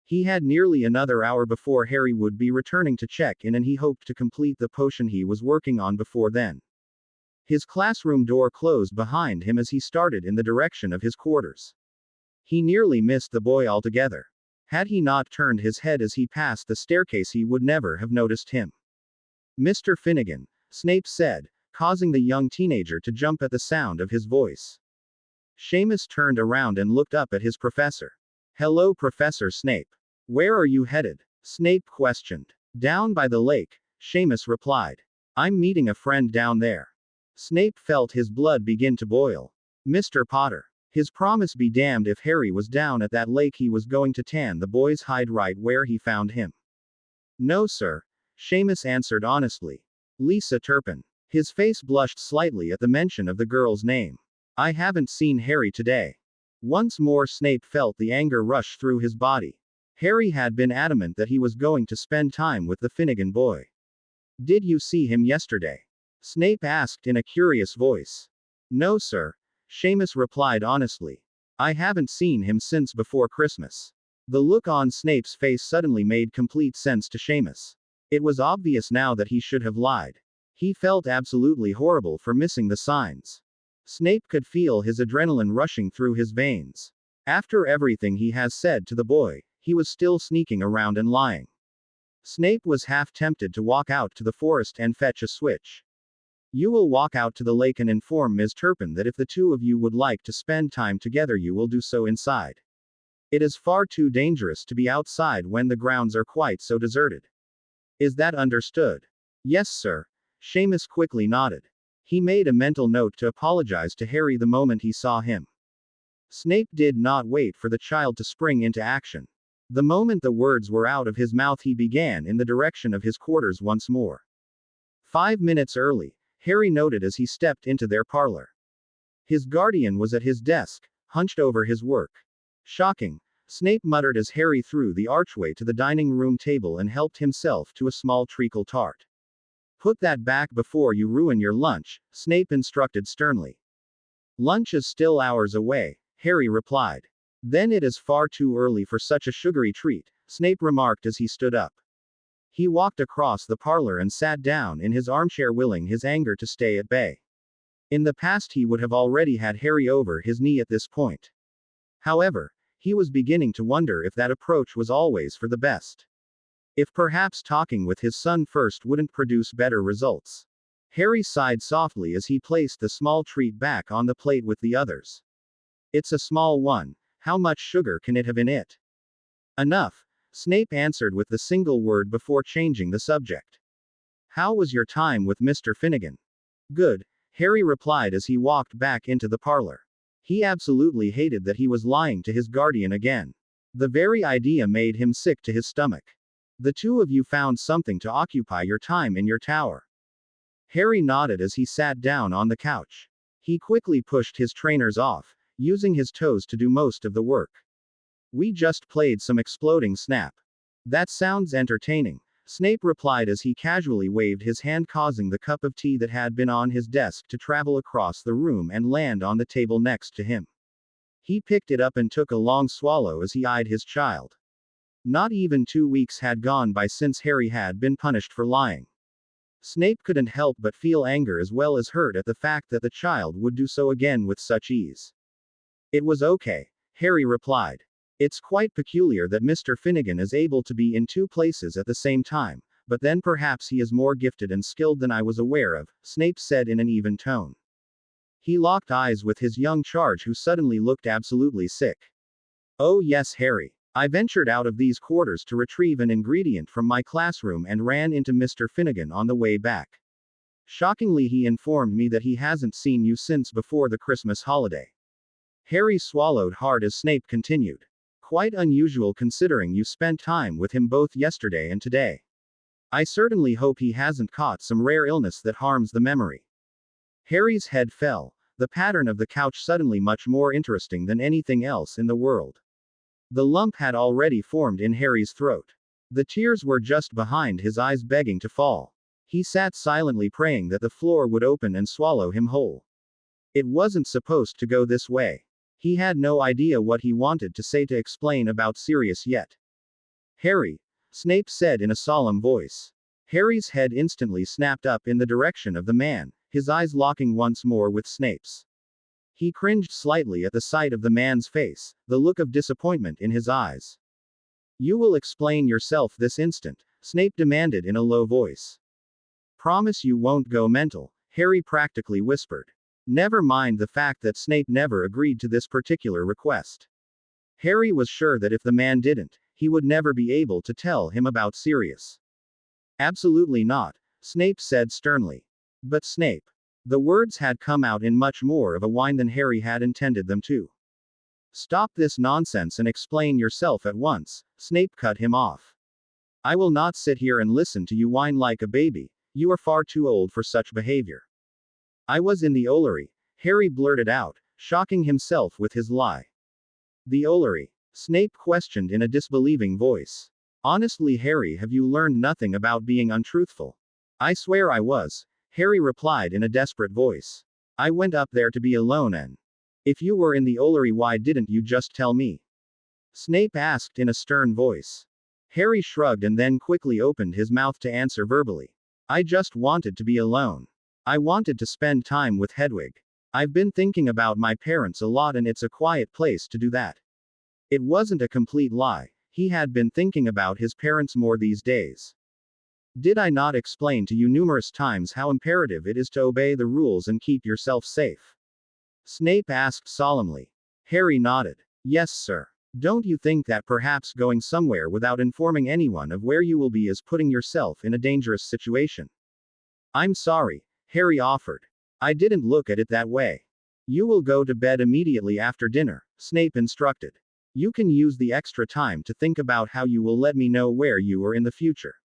He had nearly another hour before Harry would be returning to check in and he hoped to complete the potion he was working on before then. His classroom door closed behind him as he started in the direction of his quarters. He nearly missed the boy altogether. Had he not turned his head as he passed the staircase he would never have noticed him. Mr. Finnegan, Snape said, causing the young teenager to jump at the sound of his voice. Seamus turned around and looked up at his professor. Hello, Professor Snape. Where are you headed? Snape questioned. Down by the lake, Seamus replied. I'm meeting a friend down there. Snape felt his blood begin to boil. Mr. Potter. His promise be damned if Harry was down at that lake he was going to tan the boy's hide right where he found him. No, sir. Seamus answered honestly. Lisa Turpin. His face blushed slightly at the mention of the girl's name. I haven't seen Harry today. Once more Snape felt the anger rush through his body. Harry had been adamant that he was going to spend time with the Finnegan boy. Did you see him yesterday? Snape asked in a curious voice. No, sir. Seamus replied honestly. I haven't seen him since before Christmas. The look on Snape's face suddenly made complete sense to Seamus. It was obvious now that he should have lied. He felt absolutely horrible for missing the signs. Snape could feel his adrenaline rushing through his veins. After everything he has said to the boy, he was still sneaking around and lying. Snape was half tempted to walk out to the forest and fetch a switch. You will walk out to the lake and inform Ms. Turpin that if the two of you would like to spend time together you will do so inside. It is far too dangerous to be outside when the grounds are quite so deserted. Is that understood? Yes, sir. Seamus quickly nodded. He made a mental note to apologize to Harry the moment he saw him. Snape did not wait for the child to spring into action. The moment the words were out of his mouth he began in the direction of his quarters once more. 5 minutes early, Harry noted as he stepped into their parlor. His guardian was at his desk, hunched over his work. Shocking, Snape muttered as Harry threw the archway to the dining room table and helped himself to a small treacle tart. Put that back before you ruin your lunch, Snape instructed sternly. Lunch is still hours away, Harry replied. Then it is far too early for such a sugary treat, Snape remarked as he stood up. He walked across the parlor and sat down in his armchair, willing his anger to stay at bay. In the past he would have already had Harry over his knee at this point. However, he was beginning to wonder if that approach was always for the best. If perhaps talking with his son first wouldn't produce better results. Harry sighed softly as he placed the small treat back on the plate with the others. It's a small one. How much sugar can it have in it? Enough, Snape answered with the single word before changing the subject. How was your time with Mr. Finnegan? Good, Harry replied as he walked back into the parlor. He absolutely hated that he was lying to his guardian again. The very idea made him sick to his stomach. The two of you found something to occupy your time in your tower. Harry nodded as he sat down on the couch. He quickly pushed his trainers off, using his toes to do most of the work. We just played some exploding Snap. That sounds entertaining, Snape replied as he casually waved his hand, causing the cup of tea that had been on his desk to travel across the room and land on the table next to him. He picked it up and took a long swallow as he eyed his child. Not even 2 weeks had gone by since Harry had been punished for lying. Snape couldn't help but feel anger as well as hurt at the fact that the child would do so again with such ease. It was okay, Harry replied. It's quite peculiar that Mr. Finnegan is able to be in two places at the same time, but then perhaps he is more gifted and skilled than I was aware of, Snape said in an even tone. He locked eyes with his young charge, who suddenly looked absolutely sick. Oh yes, Harry. I ventured out of these quarters to retrieve an ingredient from my classroom and ran into Mr. Finnegan on the way back. Shockingly, he informed me that he hasn't seen you since before the Christmas holiday. Harry swallowed hard as Snape continued. Quite unusual considering you spent time with him both yesterday and today. I certainly hope he hasn't caught some rare illness that harms the memory. Harry's head fell, the pattern of the couch suddenly much more interesting than anything else in the world. The lump had already formed in Harry's throat. The tears were just behind his eyes, begging to fall. He sat silently, praying that the floor would open and swallow him whole. It wasn't supposed to go this way. He had no idea what he wanted to say to explain about Sirius yet. Harry, Snape said in a solemn voice. Harry's head instantly snapped up in the direction of the man, his eyes locking once more with Snape's. He cringed slightly at the sight of the man's face, the look of disappointment in his eyes. You will explain yourself this instant, Snape demanded in a low voice. Promise you won't go mental, Harry practically whispered. Never mind the fact that Snape never agreed to this particular request. Harry was sure that if the man didn't, he would never be able to tell him about Sirius. Absolutely not, Snape said sternly. But Snape. The words had come out in much more of a whine than Harry had intended them to. Stop this nonsense and explain yourself at once, Snape cut him off. I will not sit here and listen to you whine like a baby, you are far too old for such behavior. I was in the Ollery, Harry blurted out, shocking himself with his lie. The Ollery? Snape questioned in a disbelieving voice. Honestly, Harry, have you learned nothing about being untruthful? I swear I was, Harry replied in a desperate voice. I went up there to be alone and. If you were in the Ollery, why didn't you just tell me? Snape asked in a stern voice. Harry shrugged and then quickly opened his mouth to answer verbally. I just wanted to be alone. I wanted to spend time with Hedwig. I've been thinking about my parents a lot and it's a quiet place to do that. It wasn't a complete lie, he had been thinking about his parents more these days. Did I not explain to you numerous times how imperative it is to obey the rules and keep yourself safe? Snape asked solemnly. Harry nodded. Yes, sir. Don't you think that perhaps going somewhere without informing anyone of where you will be is putting yourself in a dangerous situation? I'm sorry, Harry offered. I didn't look at it that way. You will go to bed immediately after dinner, Snape instructed. You can use the extra time to think about how you will let me know where you are in the future.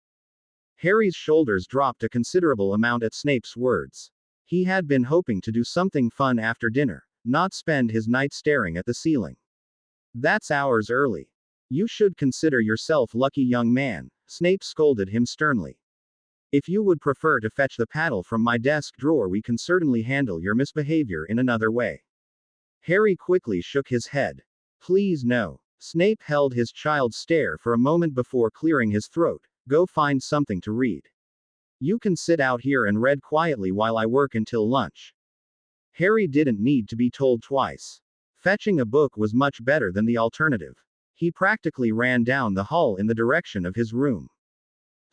Harry's shoulders dropped a considerable amount at Snape's words. He had been hoping to do something fun after dinner, not spend his night staring at the ceiling. That's hours early. You should consider yourself lucky, young man, Snape scolded him sternly. If you would prefer to fetch the paddle from my desk drawer, we can certainly handle your misbehavior in another way. Harry quickly shook his head. Please no. Snape held his child's stare for a moment before clearing his throat. Go find something to read. You can sit out here and read quietly while I work until lunch. Harry didn't need to be told twice. Fetching a book was much better than the alternative. He practically ran down the hall in the direction of his room.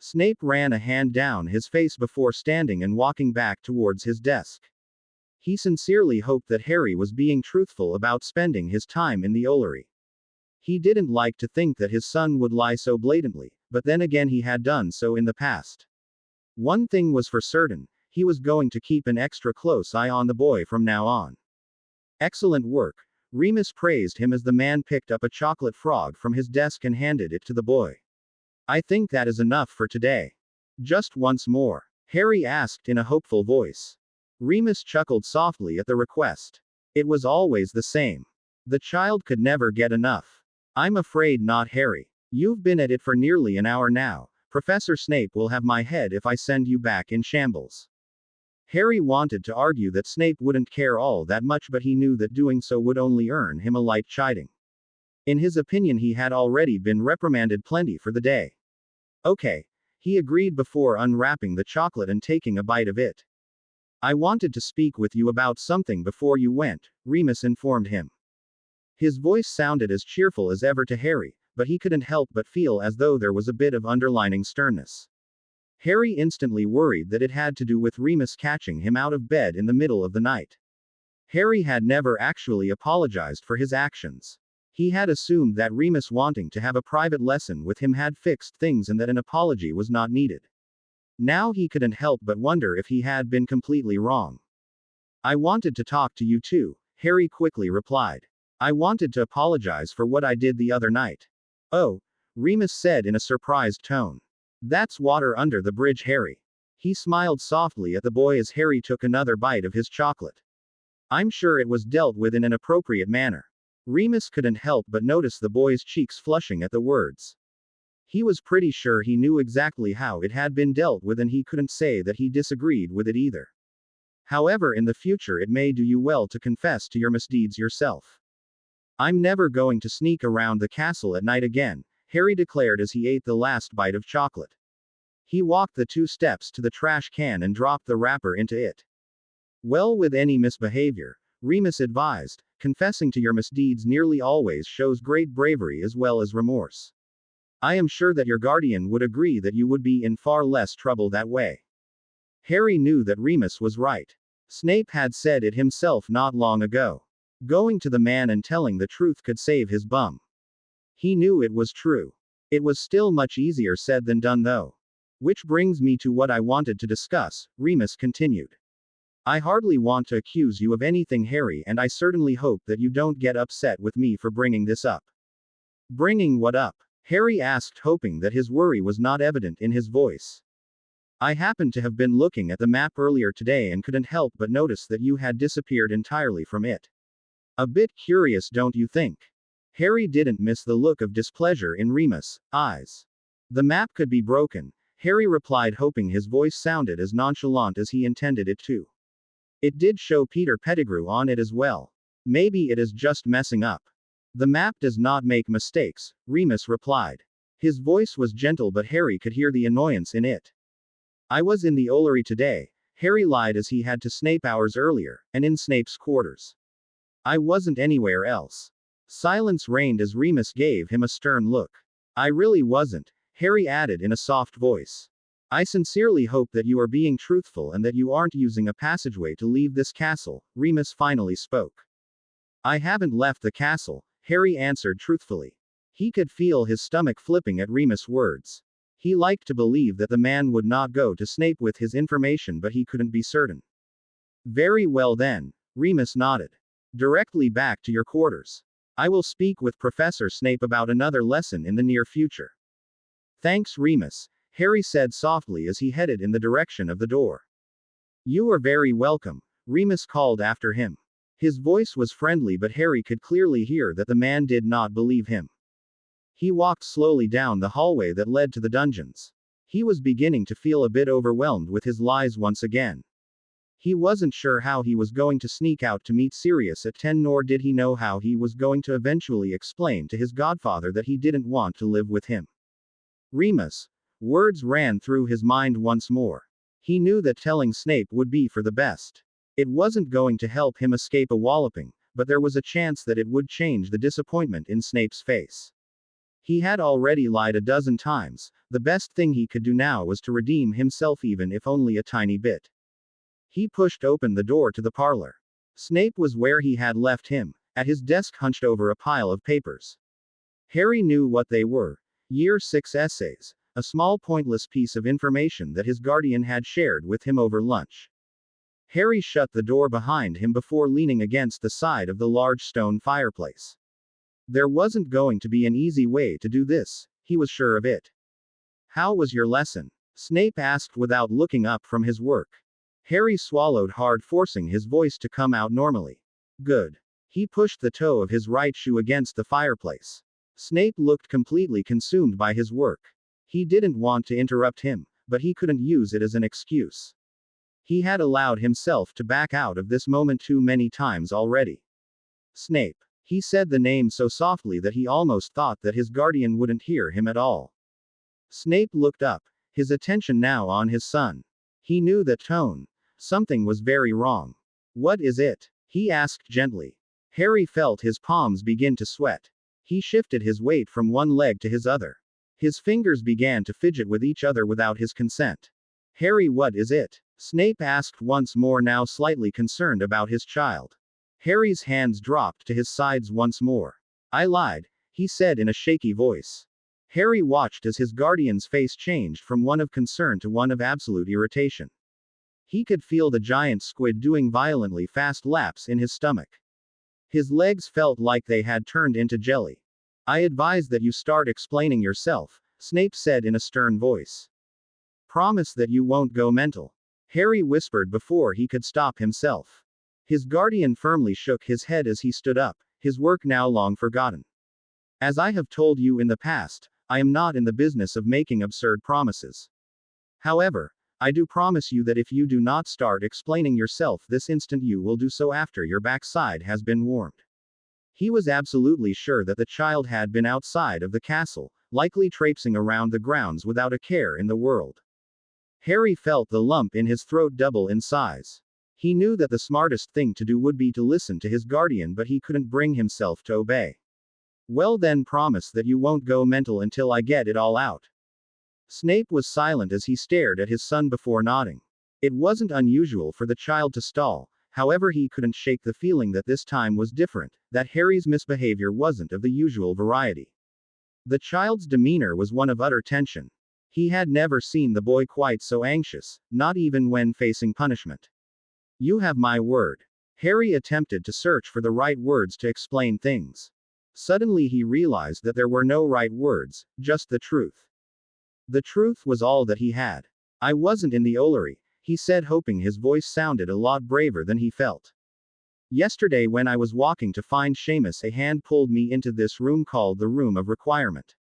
Snape ran a hand down his face before standing and walking back towards his desk. He sincerely hoped that Harry was being truthful about spending his time in the Ollery. He didn't like to think that his son would lie so blatantly, but then again he had done so in the past. One thing was for certain, he was going to keep an extra close eye on the boy from now on. Excellent work, Remus praised him as the man picked up a chocolate frog from his desk and handed it to the boy. I think that is enough for today. Just once more, Harry asked in a hopeful voice. Remus chuckled softly at the request. It was always the same. The child could never get enough. I'm afraid not, Harry. You've been at it for nearly an hour now. Professor Snape will have my head if I send you back in shambles. Harry wanted to argue that Snape wouldn't care all that much, but he knew that doing so would only earn him a light chiding. In his opinion, he had already been reprimanded plenty for the day. Okay, He agreed before unwrapping the chocolate and taking a bite of it. I wanted to speak with you about something before you went, Remus informed him. His voice sounded as cheerful as ever to Harry, but he couldn't help but feel as though there was a bit of underlining sternness. Harry instantly worried that it had to do with Remus catching him out of bed in the middle of the night. Harry had never actually apologized for his actions. He had assumed that Remus wanting to have a private lesson with him had fixed things and that an apology was not needed. Now he couldn't help but wonder if he had been completely wrong. I wanted to talk to you too, Harry quickly replied. I wanted to apologize for what I did the other night. Oh, Remus said in a surprised tone. That's water under the bridge, Harry. He smiled softly at the boy as Harry took another bite of his chocolate. I'm sure it was dealt with in an appropriate manner. Remus couldn't help but notice the boy's cheeks flushing at the words. He was pretty sure he knew exactly how it had been dealt with and he couldn't say that he disagreed with it either. However, in the future it may do you well to confess to your misdeeds yourself. I'm never going to sneak around the castle at night again, Harry declared as he ate the last bite of chocolate. He walked the 2 steps to the trash can and dropped the wrapper into it. Well, with any misbehavior, Remus advised, confessing to your misdeeds nearly always shows great bravery as well as remorse. I am sure that your guardian would agree that you would be in far less trouble that way. Harry knew that Remus was right. Snape had said it himself not long ago. Going to the man and telling the truth could save his bum. He knew it was true. It was still much easier said than done though. Which brings me to what I wanted to discuss, Remus continued. I hardly want to accuse you of anything, Harry, and I certainly hope that you don't get upset with me for bringing this up. Bringing what up? Harry asked, hoping that his worry was not evident in his voice. I happened to have been looking at the map earlier today and couldn't help but notice that you had disappeared entirely from it. A bit curious, don't you think? Harry didn't miss the look of displeasure in Remus' eyes. The map could be broken, Harry replied, hoping his voice sounded as nonchalant as he intended it to. It did show Peter Pettigrew on it as well. Maybe it is just messing up. The map does not make mistakes, Remus replied. His voice was gentle but Harry could hear the annoyance in it. I was in the Ollery today, Harry lied as he had to Snape hours earlier, and in Snape's quarters. I wasn't anywhere else. Silence reigned as Remus gave him a stern look. I really wasn't, Harry added in a soft voice. I sincerely hope that you are being truthful and that you aren't using a passageway to leave this castle, Remus finally spoke. I haven't left the castle, Harry answered truthfully. He could feel his stomach flipping at Remus' words. He liked to believe that the man would not go to Snape with his information, but he couldn't be certain. Very well then, Remus nodded. Directly back to your quarters. I will speak with Professor Snape about another lesson in the near future. Thanks, Remus, Harry said softly as he headed in the direction of the door. You are very welcome, Remus called after him. His voice was friendly but Harry could clearly hear that the man did not believe him. He walked slowly down the hallway that led to the dungeons. He was beginning to feel a bit overwhelmed with his lies once again. He wasn't sure how he was going to sneak out to meet Sirius at 10, nor did he know how he was going to eventually explain to his godfather that he didn't want to live with him. Remus. Words ran through his mind once more. He knew that telling Snape would be for the best. It wasn't going to help him escape a walloping, but there was a chance that it would change the disappointment in Snape's face. He had already lied a dozen times, the best thing he could do now was to redeem himself, even if only a tiny bit. He pushed open the door to the parlor. Snape was where he had left him, at his desk hunched over a pile of papers. Harry knew what they were. Year 6 essays, a small pointless piece of information that his guardian had shared with him over lunch. Harry shut the door behind him before leaning against the side of the large stone fireplace. There wasn't going to be an easy way to do this, he was sure of it. How was your lesson? Snape asked without looking up from his work. Harry swallowed hard, forcing his voice to come out normally. Good. He pushed the toe of his right shoe against the fireplace. Snape looked completely consumed by his work. He didn't want to interrupt him, but he couldn't use it as an excuse. He had allowed himself to back out of this moment too many times already. Snape. He said the name so softly that he almost thought that his guardian wouldn't hear him at all. Snape looked up, his attention now on his son. He knew the tone. Something was very wrong. What is it? He asked gently. Harry felt his palms begin to sweat. He shifted his weight from one leg to his other. His fingers began to fidget with each other without his consent. Harry, what is it? Snape asked once more, now slightly concerned about his child. Harry's hands dropped to his sides once more. I lied, he said in a shaky voice. Harry watched as his guardian's face changed from one of concern to one of absolute irritation. He could feel the giant squid doing violently fast laps in his stomach. His legs felt like they had turned into jelly. I advise that you start explaining yourself, Snape said in a stern voice. Promise that you won't go mental, Harry whispered before he could stop himself. His guardian firmly shook his head as he stood up, his work now long forgotten. As I have told you in the past, I am not in the business of making absurd promises. However, I do promise you that if you do not start explaining yourself this instant, you will do so after your backside has been warmed. He was absolutely sure that the child had been outside of the castle, likely traipsing around the grounds without a care in the world. Harry felt the lump in his throat double in size. He knew that the smartest thing to do would be to listen to his guardian, but he couldn't bring himself to obey. Well then, promise that you won't go mental until I get it all out. Snape was silent as he stared at his son before nodding. It wasn't unusual for the child to stall, however he couldn't shake the feeling that this time was different, that Harry's misbehavior wasn't of the usual variety. The child's demeanor was one of utter tension. He had never seen the boy quite so anxious, not even when facing punishment. You have my word. Harry attempted to search for the right words to explain things. Suddenly he realized that there were no right words, just the truth. The truth was all that he had. I wasn't in the Ollery, he said, hoping his voice sounded a lot braver than he felt. Yesterday when I was walking to find Seamus, a hand pulled me into this room called the Room of Requirement.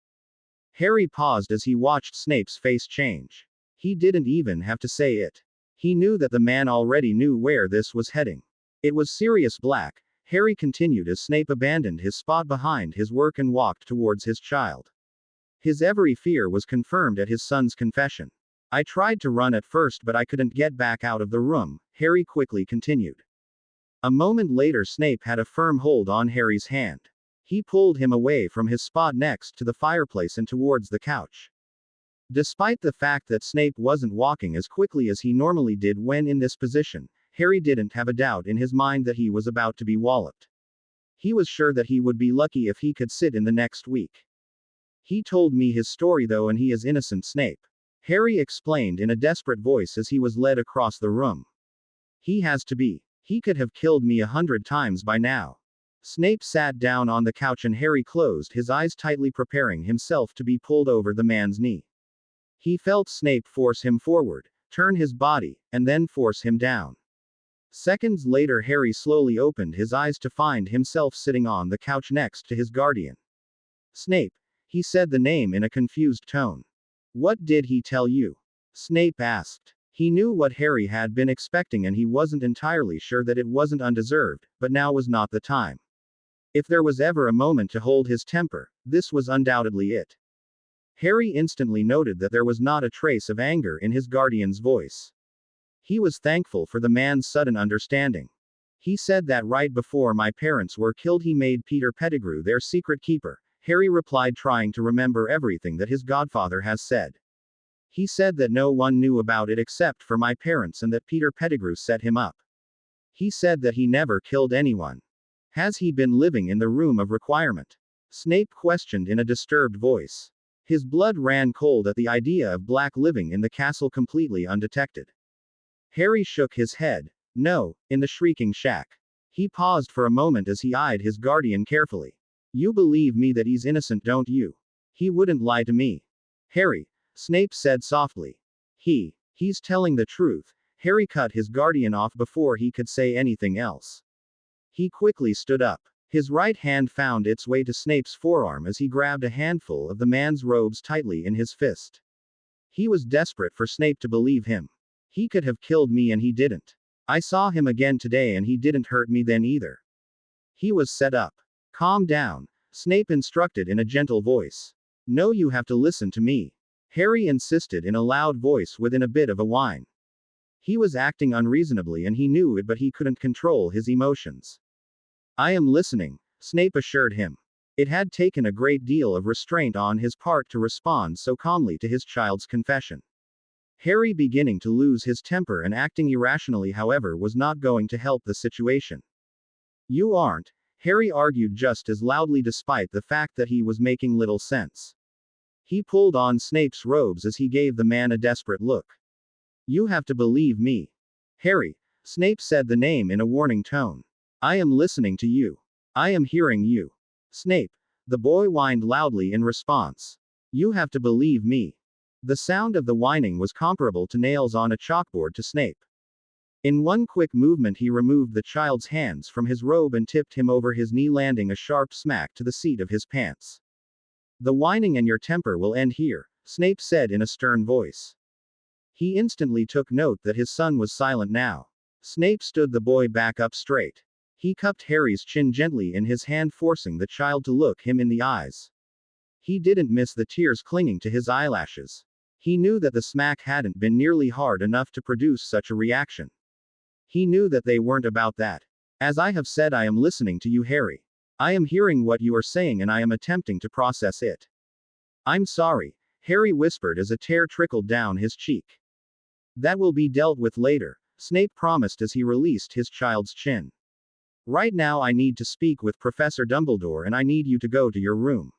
Harry paused as he watched Snape's face change. He didn't even have to say it. He knew that the man already knew where this was heading. It was Sirius Black, Harry continued as Snape abandoned his spot behind his work and walked towards his child. His every fear was confirmed at his son's confession. I tried to run at first, but I couldn't get back out of the room, Harry quickly continued. A moment later, Snape had a firm hold on Harry's hand. He pulled him away from his spot next to the fireplace and towards the couch. Despite the fact that Snape wasn't walking as quickly as he normally did when in this position, Harry didn't have a doubt in his mind that he was about to be walloped. He was sure that he would be lucky if he could sit in the next week. He told me his story though, and he is innocent, Snape. Harry explained in a desperate voice as he was led across the room. He has to be. He could have killed me 100 times by now. Snape sat down on the couch and Harry closed his eyes tightly, preparing himself to be pulled over the man's knee. He felt Snape force him forward, turn his body, and then force him down. Seconds later, Harry slowly opened his eyes to find himself sitting on the couch next to his guardian. Snape, he said the name in a confused tone. What did he tell you? Snape asked. He knew what Harry had been expecting and he wasn't entirely sure that it wasn't undeserved, but now was not the time. If there was ever a moment to hold his temper, this was undoubtedly it. Harry instantly noted that there was not a trace of anger in his guardian's voice. He was thankful for the man's sudden understanding. He said that right before my parents were killed he made Peter Pettigrew their secret keeper, Harry replied, trying to remember everything that his godfather has said. He said that no one knew about it except for my parents and that Peter Pettigrew set him up. He said that he never killed anyone. Has he been living in the Room of Requirement? Snape questioned in a disturbed voice. His blood ran cold at the idea of Black living in the castle completely undetected. Harry shook his head. No, in the Shrieking Shack. He paused for a moment as he eyed his guardian carefully. You believe me that he's innocent, don't you? He wouldn't lie to me. Harry, Snape said softly. He's telling the truth. Harry cut his guardian off before he could say anything else. He quickly stood up. His right hand found its way to Snape's forearm as he grabbed a handful of the man's robes tightly in his fist. He was desperate for Snape to believe him. He could have killed me and he didn't. I saw him again today and he didn't hurt me then either. He was set up. Calm down, Snape instructed in a gentle voice. No, you have to listen to me. Harry insisted in a loud voice within a bit of a whine. He was acting unreasonably and he knew it, but he couldn't control his emotions. I am listening, Snape assured him. It had taken a great deal of restraint on his part to respond so calmly to his child's confession. Harry beginning to lose his temper and acting irrationally, however, was not going to help the situation. You aren't, Harry argued just as loudly despite the fact that he was making little sense. He pulled on Snape's robes as he gave the man a desperate look. You have to believe me. Harry, Snape said the name in a warning tone. I am listening to you. I am hearing you. Snape, the boy whined loudly in response. You have to believe me. The sound of the whining was comparable to nails on a chalkboard to Snape. In one quick movement he removed the child's hands from his robe and tipped him over his knee, landing a sharp smack to the seat of his pants. The whining and your temper will end here, Snape said in a stern voice. He instantly took note that his son was silent now. Snape stood the boy back up straight. He cupped Harry's chin gently in his hand, forcing the child to look him in the eyes. He didn't miss the tears clinging to his eyelashes. He knew that the smack hadn't been nearly hard enough to produce such a reaction. He knew that they weren't about that. As I have said, I am listening to you, Harry. I am hearing what you are saying and I am attempting to process it. I'm sorry, Harry whispered as a tear trickled down his cheek. That will be dealt with later, Snape promised as he released his child's chin. Right now I need to speak with Professor Dumbledore and I need you to go to your room.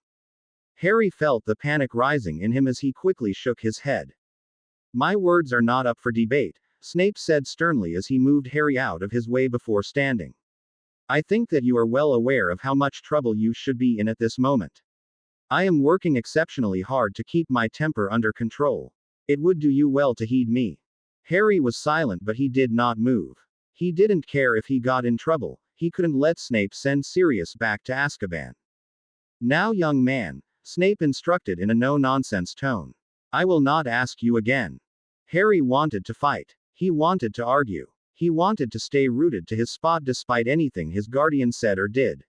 Harry felt the panic rising in him as he quickly shook his head. My words are not up for debate, Snape said sternly as he moved Harry out of his way before standing. I think that you are well aware of how much trouble you should be in at this moment. I am working exceptionally hard to keep my temper under control. It would do you well to heed me. Harry was silent, but he did not move. He didn't care if he got in trouble. He couldn't let Snape send Sirius back to Azkaban. Now, young man, Snape instructed in a no-nonsense tone. I will not ask you again. Harry wanted to fight. He wanted to argue. He wanted to stay rooted to his spot despite anything his guardian said or did.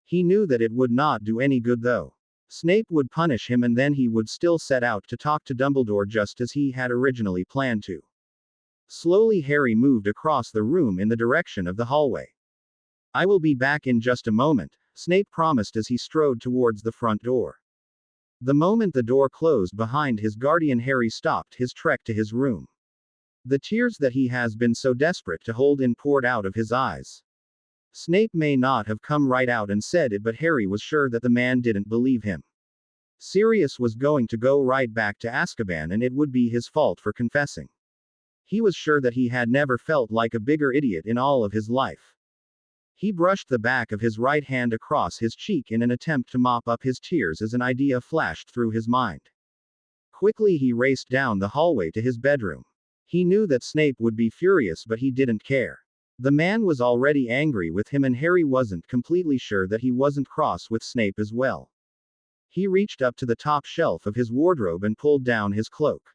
He knew that it would not do any good though. Snape would punish him and then he would still set out to talk to Dumbledore just as he had originally planned to. Slowly Harry moved across the room in the direction of the hallway. I will be back in just a moment, Snape promised as he strode towards the front door. The moment the door closed behind his guardian, Harry stopped his trek to his room. The tears that he has been so desperate to hold in poured out of his eyes. Snape may not have come right out and said it, but Harry was sure that the man didn't believe him. Sirius was going to go right back to Azkaban and it would be his fault for confessing. He was sure that he had never felt like a bigger idiot in all of his life. He brushed the back of his right hand across his cheek in an attempt to mop up his tears as an idea flashed through his mind. Quickly he raced down the hallway to his bedroom. He knew that Snape would be furious, but he didn't care. The man was already angry with him and Harry wasn't completely sure that he wasn't cross with Snape as well. He reached up to the top shelf of his wardrobe and pulled down his cloak.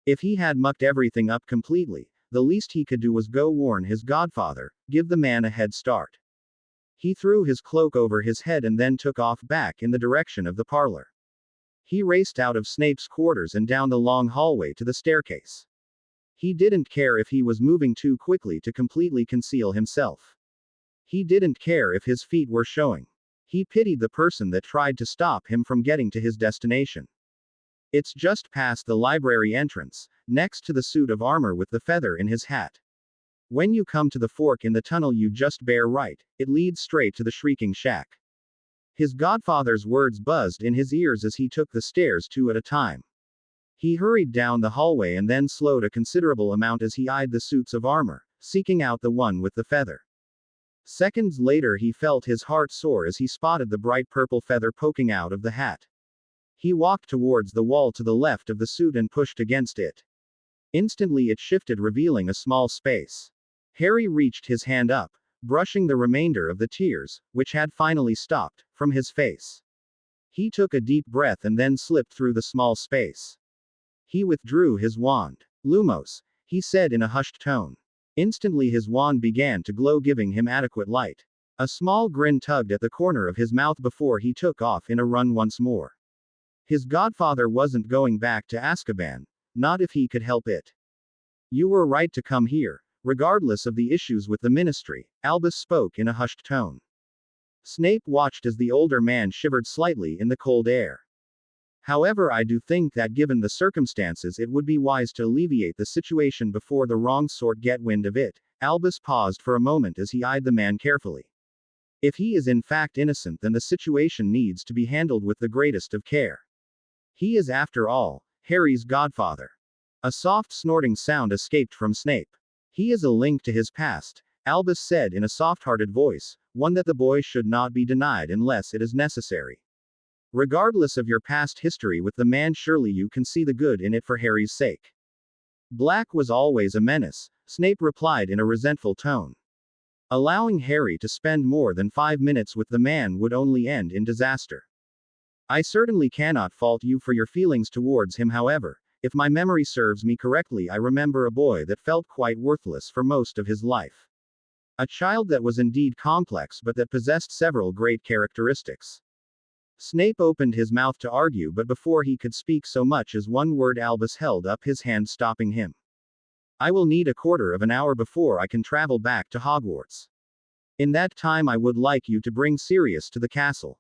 If he had mucked everything up completely, the least he could do was go warn his godfather, give the man a head start. He threw his cloak over his head and then took off back in the direction of the parlor. He raced out of Snape's quarters and down the long hallway to the staircase. He didn't care if he was moving too quickly to completely conceal himself. He didn't care if his feet were showing. He pitied the person that tried to stop him from getting to his destination. It's just past the library entrance, next to the suit of armor with the feather in his hat. When you come to the fork in the tunnel, you just bear right, it leads straight to the Shrieking Shack. His godfather's words buzzed in his ears as he took the stairs two at a time. He hurried down the hallway and then slowed a considerable amount as he eyed the suits of armor, seeking out the one with the feather. Seconds later he felt his heart soar as he spotted the bright purple feather poking out of the hat. He walked towards the wall to the left of the suit and pushed against it. Instantly it shifted, revealing a small space. Harry reached his hand up, brushing the remainder of the tears, which had finally stopped, from his face. He took a deep breath and then slipped through the small space. He withdrew his wand. Lumos, he said in a hushed tone. Instantly his wand began to glow, giving him adequate light. A small grin tugged at the corner of his mouth before he took off in a run once more. His godfather wasn't going back to Azkaban, not if he could help it. You were right to come here, regardless of the issues with the ministry, Albus spoke in a hushed tone. Snape watched as the older man shivered slightly in the cold air. However, I do think that given the circumstances it would be wise to alleviate the situation before the wrong sort get wind of it. Albus paused for a moment as he eyed the man carefully. If he is in fact innocent, then the situation needs to be handled with the greatest of care. He is, after all, Harry's godfather. A soft snorting sound escaped from Snape. He is a link to his past, Albus said in a soft-hearted voice, one that the boy should not be denied unless it is necessary. Regardless of your past history with the man, surely you can see the good in it for Harry's sake. Black was always a menace, Snape replied in a resentful tone. Allowing Harry to spend more than 5 minutes with the man would only end in disaster. I certainly cannot fault you for your feelings towards him, however. If my memory serves me correctly, I remember a boy that felt quite worthless for most of his life. A child that was indeed complex but that possessed several great characteristics. Snape opened his mouth to argue, but before he could speak so much as one word, Albus held up his hand, stopping him. I will need a quarter of an hour before I can travel back to Hogwarts. In that time I would like you to bring Sirius to the castle.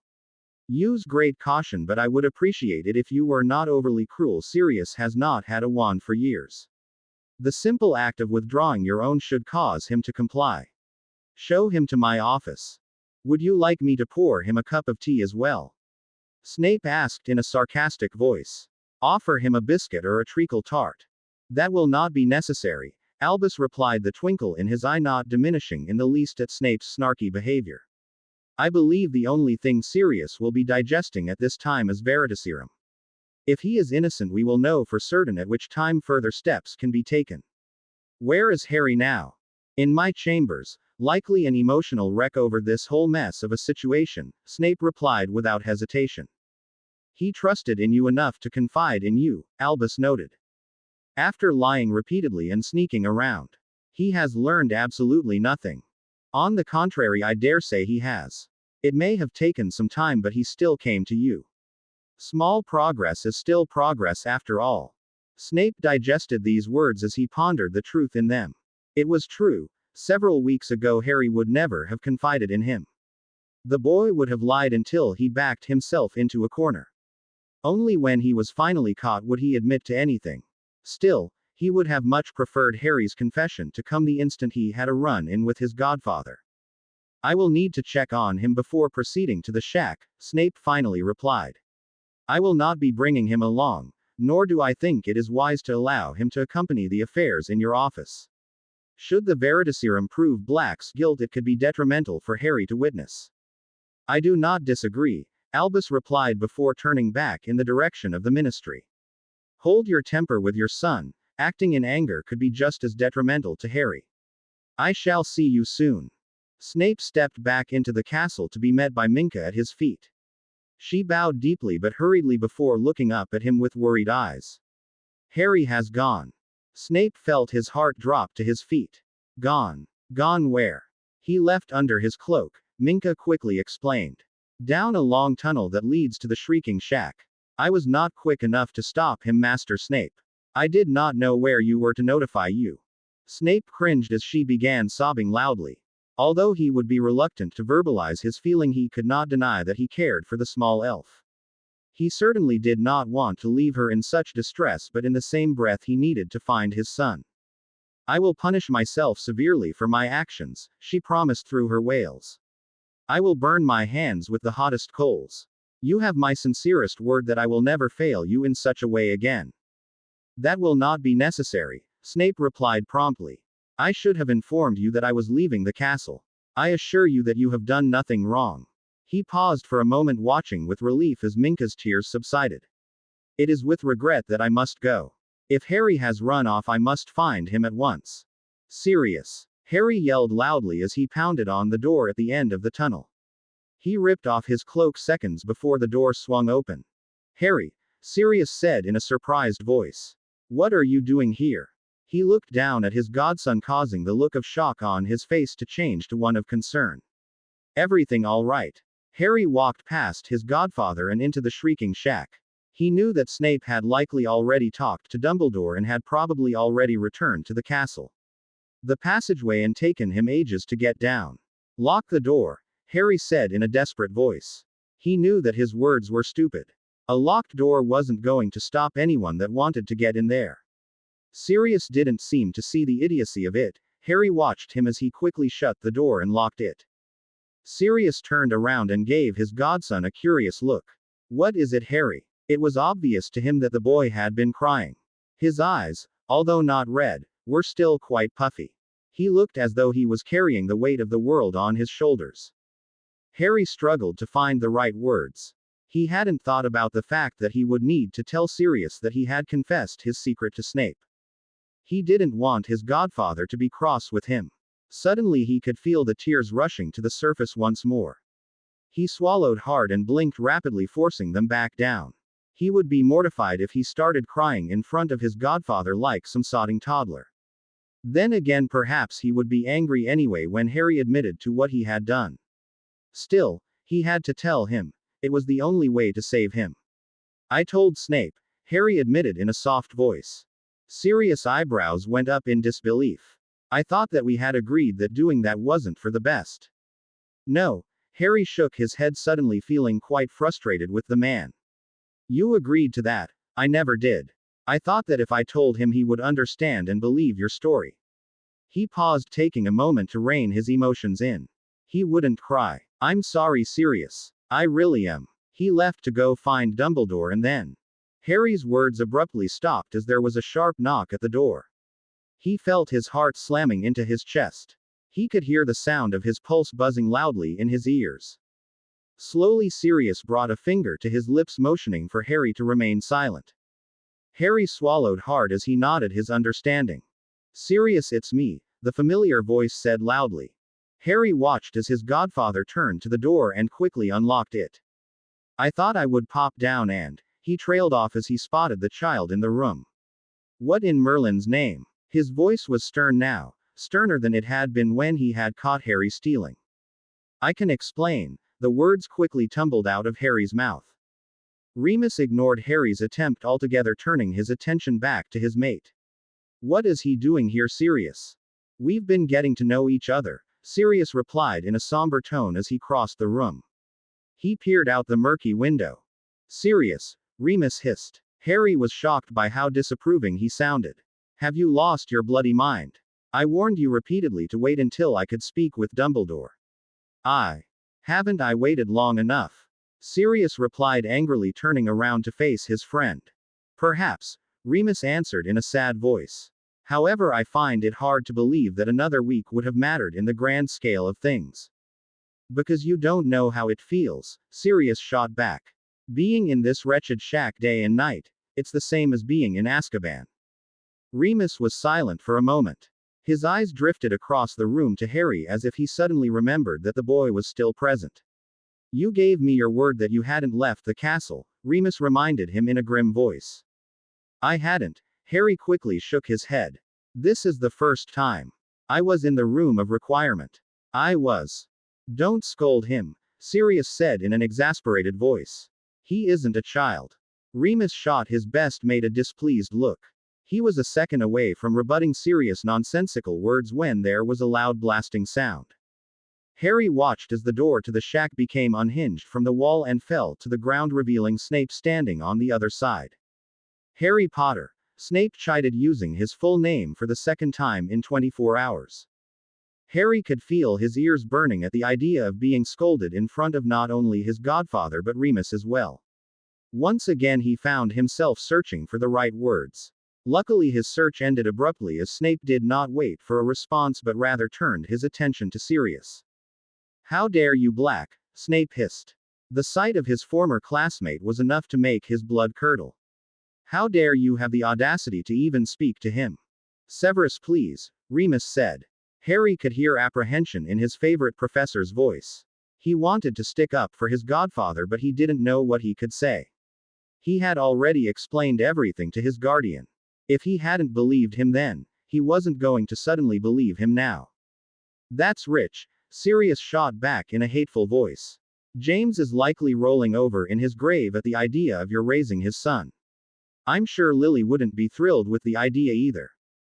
Use great caution, but I would appreciate it if you were not overly cruel. Sirius has not had a wand for years. The simple act of withdrawing your own should cause him to comply. Show him to my office. Would you like me to pour him a cup of tea as well? Snape asked in a sarcastic voice. Offer him a biscuit or a treacle tart. That will not be necessary, Albus replied, the twinkle in his eye not diminishing in the least at Snape's snarky behavior. I believe the only thing Sirius will be digesting at this time is Veritaserum. If he is innocent, we will know for certain, at which time further steps can be taken. Where is Harry now? In my chambers, likely an emotional wreck over this whole mess of a situation, Snape replied without hesitation. He trusted in you enough to confide in you, Albus noted. After lying repeatedly and sneaking around, he has learned absolutely nothing. On the contrary, I dare say he has. It may have taken some time, but he still came to you. Small progress is still progress after all. Snape digested these words as he pondered the truth in them. It was true. Several weeks ago Harry would never have confided in him. The boy would have lied until he backed himself into a corner. Only when he was finally caught would he admit to anything. Still, he would have much preferred Harry's confession to come the instant he had a run-in with his godfather. I will need to check on him before proceeding to the shack, Snape finally replied. I will not be bringing him along, nor do I think it is wise to allow him to accompany the affairs in your office. Should the Veritaserum prove Black's guilt, it could be detrimental for Harry to witness. I do not disagree, Albus replied before turning back in the direction of the ministry. Hold your temper with your son. Acting in anger could be just as detrimental to Harry. I shall see you soon. Snape stepped back into the castle to be met by Minka at his feet. She bowed deeply but hurriedly before looking up at him with worried eyes. Harry has gone. Snape felt his heart drop to his feet. Gone. Gone where? He left under his cloak, Minka quickly explained. Down a long tunnel that leads to the Shrieking Shack. I was not quick enough to stop him, Master Snape. I did not know where you were to notify you. Snape cringed as she began sobbing loudly. Although he would be reluctant to verbalize his feeling, he could not deny that he cared for the small elf. He certainly did not want to leave her in such distress, but in the same breath he needed to find his son. I will punish myself severely for my actions, she promised through her wails. I will burn my hands with the hottest coals. You have my sincerest word that I will never fail you in such a way again. That will not be necessary, Snape replied promptly. I should have informed you that I was leaving the castle. I assure you that you have done nothing wrong. He paused for a moment, watching with relief as Minka's tears subsided. It is with regret that I must go. If Harry has run off, I must find him at once. Sirius! Harry yelled loudly as he pounded on the door at the end of the tunnel. He ripped off his cloak seconds before the door swung open. Harry, Sirius said in a surprised voice. What are you doing here? He looked down at his godson, causing the look of shock on his face to change to one of concern. Everything all right? Harry walked past his godfather and into the Shrieking Shack. He knew that Snape had likely already talked to Dumbledore and had probably already returned to the castle. The passageway and taken him ages to get down. Lock the door, Harry said in a desperate voice. He knew that his words were stupid. A locked door wasn't going to stop anyone that wanted to get in there. Sirius didn't seem to see the idiocy of it. Harry watched him as he quickly shut the door and locked it. Sirius turned around and gave his godson a curious look. What is it, Harry? It was obvious to him that the boy had been crying. His eyes, although not red, were still quite puffy. He looked as though he was carrying the weight of the world on his shoulders. Harry struggled to find the right words. He hadn't thought about the fact that he would need to tell Sirius that he had confessed his secret to Snape. He didn't want his godfather to be cross with him. Suddenly he could feel the tears rushing to the surface once more. He swallowed hard and blinked rapidly, forcing them back down. He would be mortified if he started crying in front of his godfather like some sodding toddler. Then again, perhaps he would be angry anyway when Harry admitted to what he had done. Still, he had to tell him. It was the only way to save him. I told Snape, Harry admitted in a soft voice. Sirius' eyebrows went up in disbelief. I thought that we had agreed that doing that wasn't for the best. No, Harry shook his head, suddenly feeling quite frustrated with the man. You agreed to that. I never did. I thought that if I told him he would understand and believe your story. He paused, taking a moment to rein his emotions in. He wouldn't cry. I'm sorry, Sirius. I really am. He left to go find Dumbledore and then. Harry's words abruptly stopped as there was a sharp knock at the door. He felt his heart slamming into his chest. He could hear the sound of his pulse buzzing loudly in his ears. Slowly, Sirius brought a finger to his lips, motioning for Harry to remain silent. Harry swallowed hard as he nodded his understanding. Sirius, it's me, the familiar voice said loudly. Harry watched as his godfather turned to the door and quickly unlocked it. I thought I would pop down and, he trailed off as he spotted the child in the room. What in Merlin's name? His voice was stern now, sterner than it had been when he had caught Harry stealing. I can explain. The words quickly tumbled out of Harry's mouth. Remus ignored Harry's attempt altogether, turning his attention back to his mate. What is he doing here, Sirius? We've been getting to know each other, Sirius replied in a somber tone as he crossed the room. He peered out the murky window. Sirius, Remus hissed. Harry was shocked by how disapproving he sounded. Have you lost your bloody mind? I warned you repeatedly to wait until I could speak with Dumbledore. Haven't I waited long enough? Sirius replied angrily, turning around to face his friend. Perhaps, Remus answered in a sad voice. However, I find it hard to believe that another week would have mattered in the grand scale of things. Because you don't know how it feels, Sirius shot back. Being in this wretched shack day and night, it's the same as being in Azkaban. Remus was silent for a moment. His eyes drifted across the room to Harry as if he suddenly remembered that the boy was still present. You gave me your word that you hadn't left the castle, Remus reminded him in a grim voice. I hadn't. Harry quickly shook his head. This is the first time. I was in the room of requirement. I was. Don't scold him, Sirius said in an exasperated voice. He isn't a child. Remus shot his best mate a displeased look. He was a second away from rebutting Sirius' nonsensical words when there was a loud blasting sound. Harry watched as the door to the shack became unhinged from the wall and fell to the ground, revealing Snape standing on the other side. Harry Potter, Snape chided, using his full name for the second time in 24 hours. Harry could feel his ears burning at the idea of being scolded in front of not only his godfather but Remus as well. Once again he found himself searching for the right words. Luckily his search ended abruptly as Snape did not wait for a response but rather turned his attention to Sirius. How dare you, Black? Snape hissed. The sight of his former classmate was enough to make his blood curdle. How dare you have the audacity to even speak to him? Severus, please, Remus said. Harry could hear apprehension in his favorite professor's voice. He wanted to stick up for his godfather but he didn't know what he could say. He had already explained everything to his guardian. If he hadn't believed him then, he wasn't going to suddenly believe him now. That's rich, Sirius shot back in a hateful voice. James is likely rolling over in his grave at the idea of your raising his son. I'm sure Lily wouldn't be thrilled with the idea either.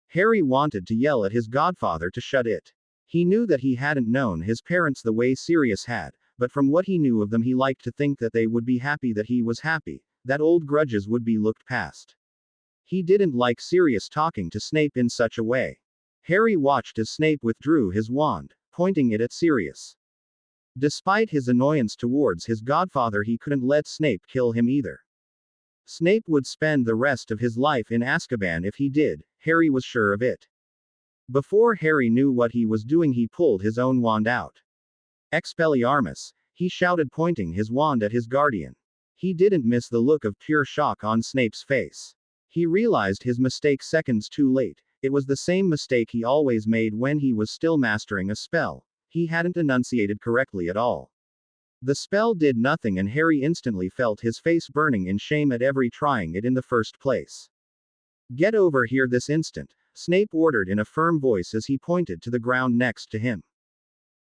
Harry wanted to yell at his godfather to shut it. He knew that he hadn't known his parents the way Sirius had, but from what he knew of them, he liked to think that they would be happy that he was happy, that old grudges would be looked past. He didn't like Sirius talking to Snape in such a way. Harry watched as Snape withdrew his wand, pointing it at Sirius. Despite his annoyance towards his godfather, he couldn't let Snape kill him either. Snape would spend the rest of his life in Azkaban if he did, Harry was sure of it. Before Harry knew what he was doing, he pulled his own wand out. Expelliarmus, he shouted, pointing his wand at his guardian. He didn't miss the look of pure shock on Snape's face. He realized his mistake seconds too late. It was the same mistake he always made when he was still mastering a spell. He hadn't enunciated correctly at all. The spell did nothing, and Harry instantly felt his face burning in shame at ever trying it in the first place. Get over here this instant, Snape ordered in a firm voice as he pointed to the ground next to him.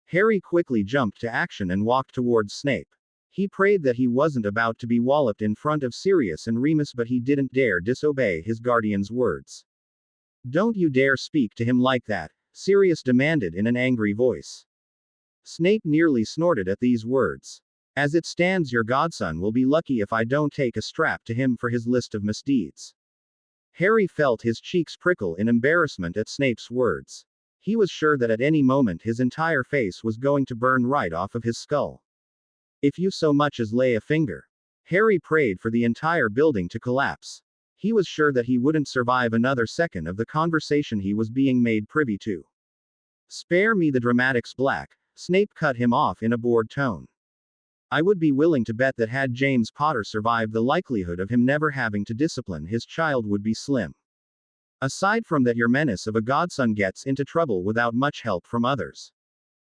Harry quickly jumped to action and walked towards Snape. He prayed that he wasn't about to be walloped in front of Sirius and Remus, but he didn't dare disobey his guardian's words. Don't you dare speak to him like that, Sirius demanded in an angry voice. Snape nearly snorted at these words. As it stands, your godson will be lucky if I don't take a strap to him for his list of misdeeds. Harry felt his cheeks prickle in embarrassment at Snape's words. He was sure that at any moment his entire face was going to burn right off of his skull. If you so much as lay a finger. Harry prayed for the entire building to collapse. He was sure that he wouldn't survive another second of the conversation he was being made privy to. Spare me the dramatics, Black, Snape cut him off in a bored tone. I would be willing to bet that had James Potter survived, the likelihood of him never having to discipline his child would be slim. Aside from that, your menace of a godson gets into trouble without much help from others.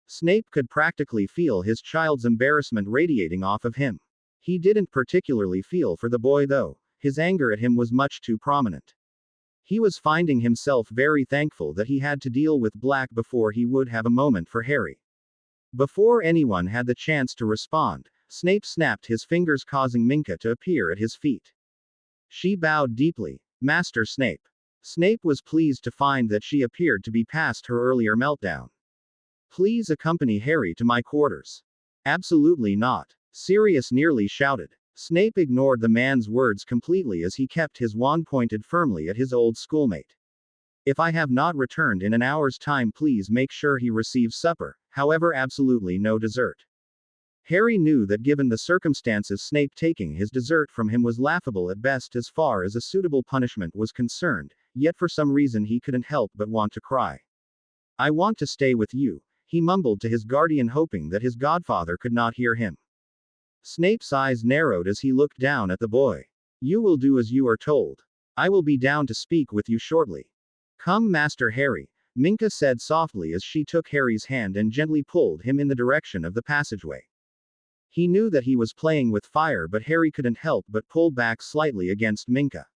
Snape could practically feel his child's embarrassment radiating off of him. He didn't particularly feel for the boy though. His anger at him was much too prominent. He was finding himself very thankful that he had to deal with Black before he would have a moment for Harry. Before anyone had the chance to respond, Snape snapped his fingers, causing Minka to appear at his feet. She bowed deeply. Master Snape. Snape was pleased to find that she appeared to be past her earlier meltdown. Please accompany Harry to my quarters. Absolutely not, Sirius nearly shouted. Snape ignored the man's words completely as he kept his wand pointed firmly at his old schoolmate. If I have not returned in an hour's time, please make sure he receives supper, however, absolutely no dessert. Harry knew that given the circumstances, Snape taking his dessert from him was laughable at best as far as a suitable punishment was concerned, yet for some reason he couldn't help but want to cry. I want to stay with you, he mumbled to his guardian, hoping that his godfather could not hear him. Snape's eyes narrowed as he looked down at the boy. You will do as you are told. I will be down to speak with you shortly. Come, Master Harry, Minka said softly as she took Harry's hand and gently pulled him in the direction of the passageway. He knew that he was playing with fire, but Harry couldn't help but pull back slightly against Minka.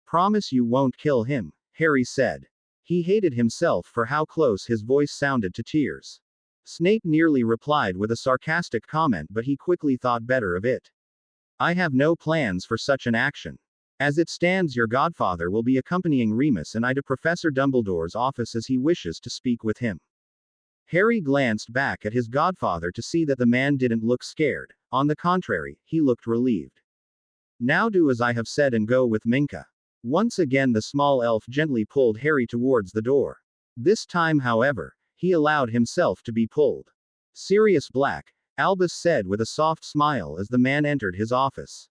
Promise you won't kill him, Harry said. He hated himself for how close his voice sounded to tears. Snape nearly replied with a sarcastic comment, but he quickly thought better of it. I have no plans for such an action. As it stands, your godfather will be accompanying Remus and I to Professor Dumbledore's office as he wishes to speak with him. Harry glanced back at his godfather to see that the man didn't look scared. On the contrary, he looked relieved. Now do as I have said and go with Minka. Once again the small elf gently pulled Harry towards the door. This time, however, he allowed himself to be pulled. Sirius Black, Albus said with a soft smile as the man entered his office.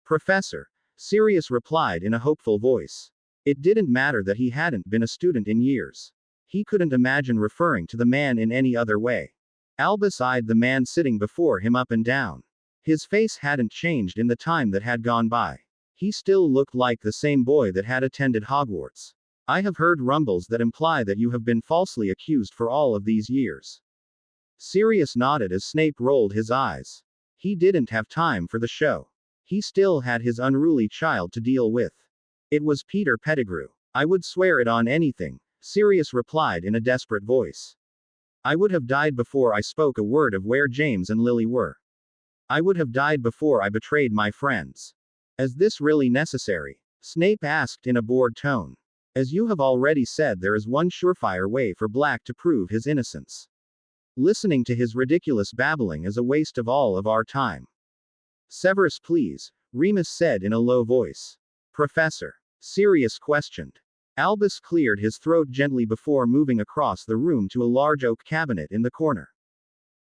Professor, Sirius replied in a hopeful voice. It didn't matter that he hadn't been a student in years. He couldn't imagine referring to the man in any other way. Albus eyed the man sitting before him up and down. His face hadn't changed in the time that had gone by. He still looked like the same boy that had attended Hogwarts. I have heard rumbles that imply that you have been falsely accused for all of these years. Sirius nodded as Snape rolled his eyes. He didn't have time for the show. He still had his unruly child to deal with. It was Peter Pettigrew. I would swear it on anything, Sirius replied in a desperate voice. I would have died before I spoke a word of where James and Lily were. I would have died before I betrayed my friends. Is this really necessary? Snape asked in a bored tone. As you have already said, there is one surefire way for Black to prove his innocence. Listening to his ridiculous babbling is a waste of all of our time. Severus, please, Remus said in a low voice. Professor. Sirius questioned. Albus cleared his throat gently before moving across the room to a large oak cabinet in the corner.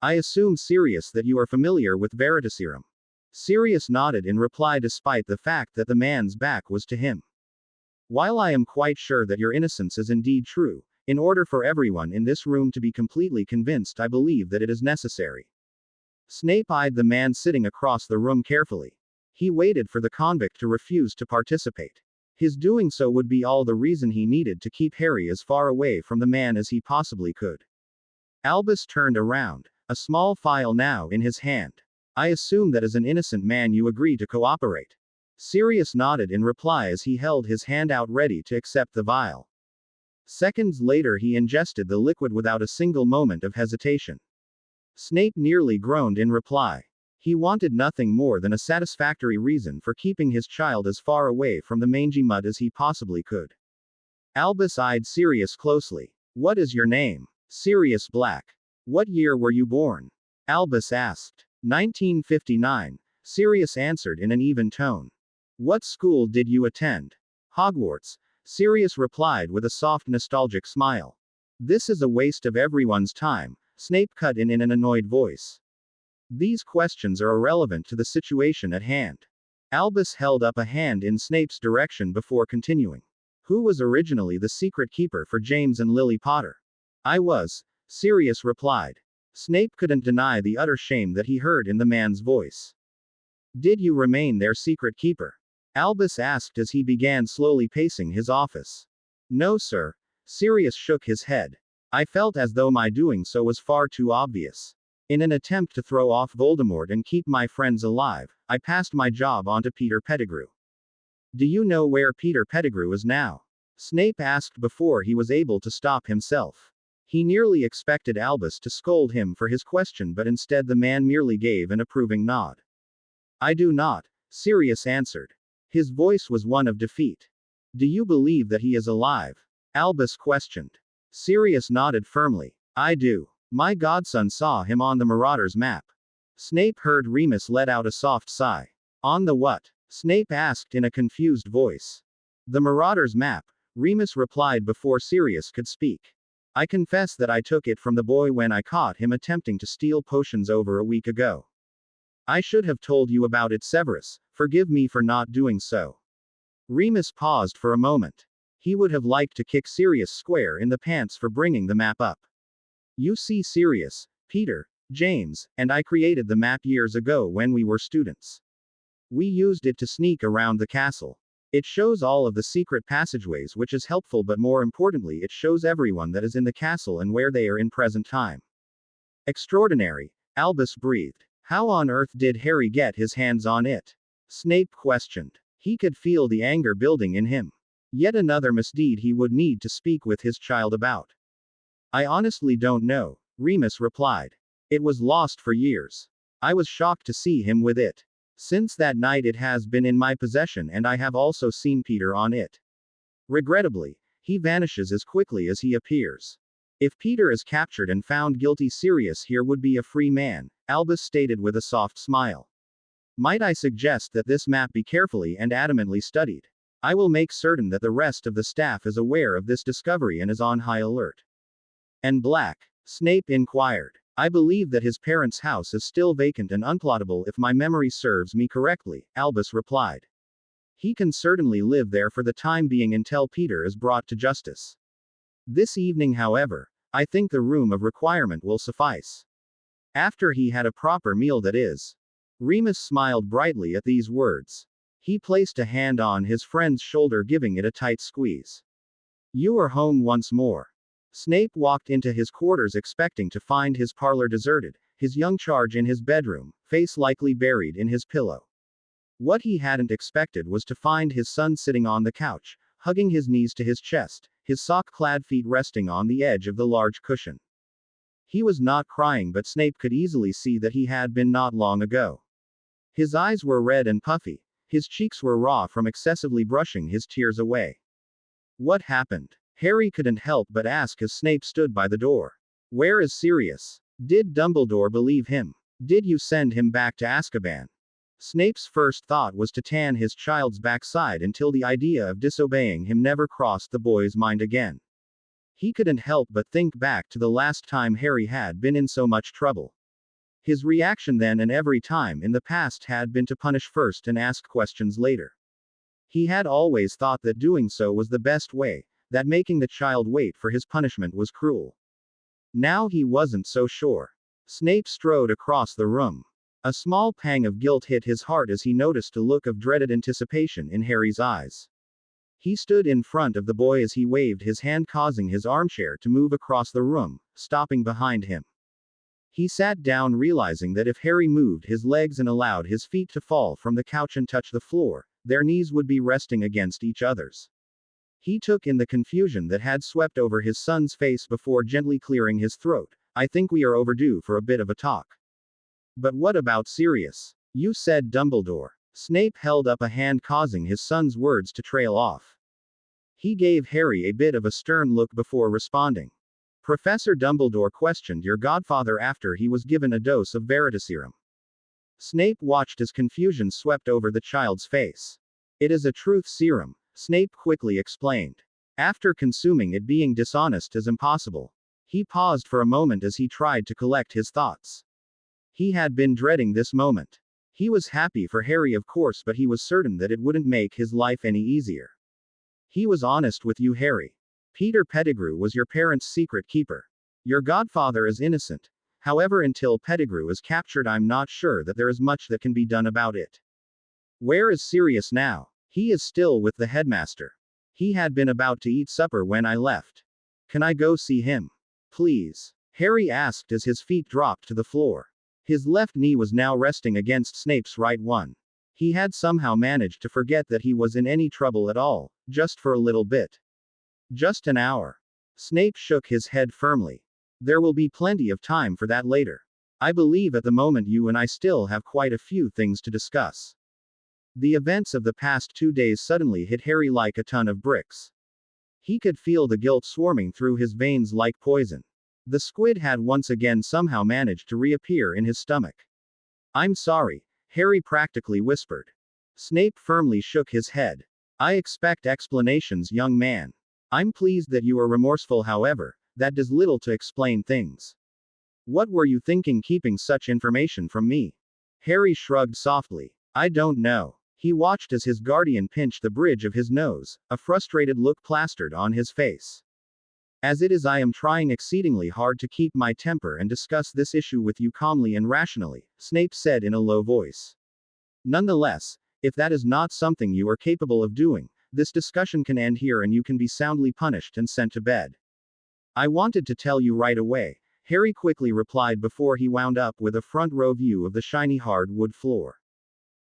I assume, Sirius, that you are familiar with Veritaserum. Sirius nodded in reply despite the fact that the man's back was to him. While I am quite sure that your innocence is indeed true, in order for everyone in this room to be completely convinced, I believe that it is necessary. Snape eyed the man sitting across the room carefully. He waited for the convict to refuse to participate. His doing so would be all the reason he needed to keep Harry as far away from the man as he possibly could. Albus turned around, a small file now in his hand. I assume that as an innocent man you agree to cooperate. Sirius nodded in reply as he held his hand out ready to accept the vial. Seconds later he ingested the liquid without a single moment of hesitation. Snape nearly groaned in reply. He wanted nothing more than a satisfactory reason for keeping his child as far away from the mangy mud as he possibly could. Albus eyed Sirius closely. What is your name? Sirius Black. What year were you born? Albus asked. 1959, Sirius answered in an even tone. What school did you attend? Hogwarts, Sirius replied with a soft nostalgic smile. This is a waste of everyone's time, Snape cut in an annoyed voice. These questions are irrelevant to the situation at hand. Albus held up a hand in Snape's direction before continuing. Who was originally the secret keeper for James and Lily Potter? I was, Sirius replied. Snape couldn't deny the utter shame that he heard in the man's voice. Did you remain their secret keeper? Albus asked as he began slowly pacing his office. No, sir. Sirius shook his head. I felt as though my doing so was far too obvious. In an attempt to throw off Voldemort and keep my friends alive, I passed my job on to Peter Pettigrew. Do you know where Peter Pettigrew is now? Snape asked before he was able to stop himself. He nearly expected Albus to scold him for his question, but instead the man merely gave an approving nod. I do not, Sirius answered. His voice was one of defeat. Do you believe that he is alive? Albus questioned. Sirius nodded firmly. I do. My godson saw him on the Marauder's map. Snape heard Remus let out a soft sigh. On the what? Snape asked in a confused voice. The Marauder's map, Remus replied before Sirius could speak. I confess that I took it from the boy when I caught him attempting to steal potions over a week ago. I should have told you about it, Severus. Forgive me for not doing so. Remus paused for a moment. He would have liked to kick Sirius square in the pants for bringing the map up. You see, Sirius, Peter, James, and I created the map years ago when we were students. We used it to sneak around the castle. It shows all of the secret passageways, which is helpful, but more importantly, it shows everyone that is in the castle and where they are in present time. Extraordinary, Albus breathed. How on earth did Harry get his hands on it? Snape questioned. He could feel the anger building in him. Yet another misdeed he would need to speak with his child about. I honestly don't know, Remus replied. It was lost for years. I was shocked to see him with it. Since that night it has been in my possession, and I have also seen Peter on it. Regrettably, he vanishes as quickly as he appears. If Peter is captured and found guilty, Sirius here would be a free man, Albus stated with a soft smile. Might I suggest that this map be carefully and adamantly studied? I will make certain that the rest of the staff is aware of this discovery and is on high alert. And Black? Snape inquired. I believe that his parents' house is still vacant and unplottable if my memory serves me correctly, Albus replied. He can certainly live there for the time being until Peter is brought to justice. This evening, however, I think the room of requirement will suffice. After he had a proper meal, that is. Remus smiled brightly at these words. He placed a hand on his friend's shoulder, giving it a tight squeeze. You are home once more. Snape walked into his quarters expecting to find his parlor deserted, his young charge in his bedroom, face likely buried in his pillow. What he hadn't expected was to find his son sitting on the couch, hugging his knees to his chest, his sock-clad feet resting on the edge of the large cushion. He was not crying, but Snape could easily see that he had been not long ago. His eyes were red and puffy. His cheeks were raw from excessively brushing his tears away. What happened? Harry couldn't help but ask as Snape stood by the door. Where is Sirius? Did Dumbledore believe him? Did you send him back to Azkaban? Snape's first thought was to tan his child's backside until the idea of disobeying him never crossed the boy's mind again. He couldn't help but think back to the last time Harry had been in so much trouble. His reaction then and every time in the past had been to punish first and ask questions later. He had always thought that doing so was the best way, that making the child wait for his punishment was cruel. Now he wasn't so sure. Snape strode across the room. A small pang of guilt hit his heart as he noticed a look of dreaded anticipation in Harry's eyes. He stood in front of the boy as he waved his hand, causing his armchair to move across the room, stopping behind him. He sat down, realizing that if Harry moved his legs and allowed his feet to fall from the couch and touch the floor, their knees would be resting against each other's. He took in the confusion that had swept over his son's face before gently clearing his throat. I think we are overdue for a bit of a talk. But what about Sirius? You said Dumbledore. Snape held up a hand, causing his son's words to trail off. He gave Harry a bit of a stern look before responding. Professor Dumbledore questioned your godfather after he was given a dose of Veritaserum. Snape watched as confusion swept over the child's face. It is a truth serum, Snape quickly explained. After consuming it, being dishonest is impossible. He paused for a moment as he tried to collect his thoughts. He had been dreading this moment. He was happy for Harry, of course, but he was certain that it wouldn't make his life any easier. He was honest with you, Harry. Peter Pettigrew was your parents' secret keeper. Your godfather is innocent. However, until Pettigrew is captured, I'm not sure that there is much that can be done about it. Where is Sirius now? He is still with the headmaster. He had been about to eat supper when I left. Can I go see him? Please? Harry asked as his feet dropped to the floor. His left knee was now resting against Snape's right one. He had somehow managed to forget that he was in any trouble at all, just for a little bit. Just an hour. Snape shook his head firmly. There will be plenty of time for that later. I believe at the moment you and I still have quite a few things to discuss. The events of the past 2 days suddenly hit Harry like a ton of bricks. He could feel the guilt swarming through his veins like poison. The squid had once again somehow managed to reappear in his stomach. I'm sorry, Harry practically whispered. Snape firmly shook his head. I expect explanations, young man. I'm pleased that you are remorseful, however, that does little to explain things. What were you thinking keeping such information from me? Harry shrugged softly. I don't know. He watched as his guardian pinched the bridge of his nose, a frustrated look plastered on his face. As it is, I am trying exceedingly hard to keep my temper and discuss this issue with you calmly and rationally, Snape said in a low voice. Nonetheless, if that is not something you are capable of doing, this discussion can end here and you can be soundly punished and sent to bed. I wanted to tell you right away, Harry quickly replied before he wound up with a front row view of the shiny hardwood floor.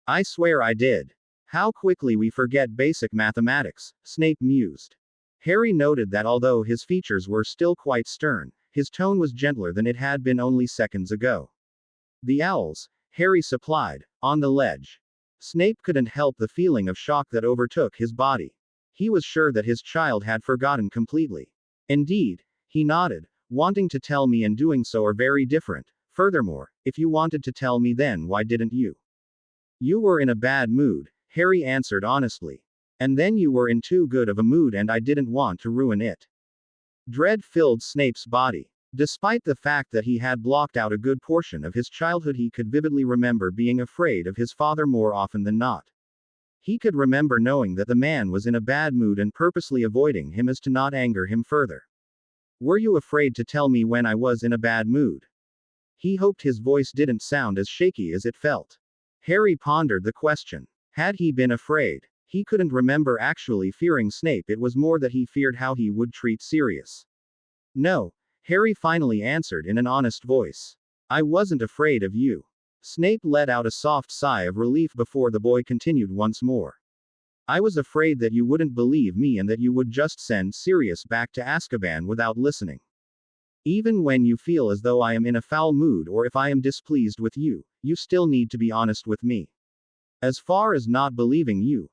I swear I did. How quickly we forget basic mathematics, Snape mused. Harry noted that although his features were still quite stern, his tone was gentler than it had been only seconds ago. The owls, Harry supplied, on the ledge. Snape couldn't help the feeling of shock that overtook his body. He was sure that his child had forgotten completely. Indeed, he nodded, wanting to tell me and doing so are very different. Furthermore, if you wanted to tell me, then why didn't you? You were in a bad mood, Harry answered honestly. And then you were in too good of a mood and I didn't want to ruin it. Dread filled Snape's body. Despite the fact that he had blocked out a good portion of his childhood, he could vividly remember being afraid of his father more often than not. He could remember knowing that the man was in a bad mood and purposely avoiding him as to not anger him further. Were you afraid to tell me when I was in a bad mood? He hoped his voice didn't sound as shaky as it felt. Harry pondered the question. Had he been afraid? He couldn't remember actually fearing Snape, it was more that he feared how he would treat Sirius. No, Harry finally answered in an honest voice. I wasn't afraid of you. Snape let out a soft sigh of relief before the boy continued once more. I was afraid that you wouldn't believe me and that you would just send Sirius back to Azkaban without listening. Even when you feel as though I am in a foul mood or if I am displeased with you, you still need to be honest with me. As far as not believing you,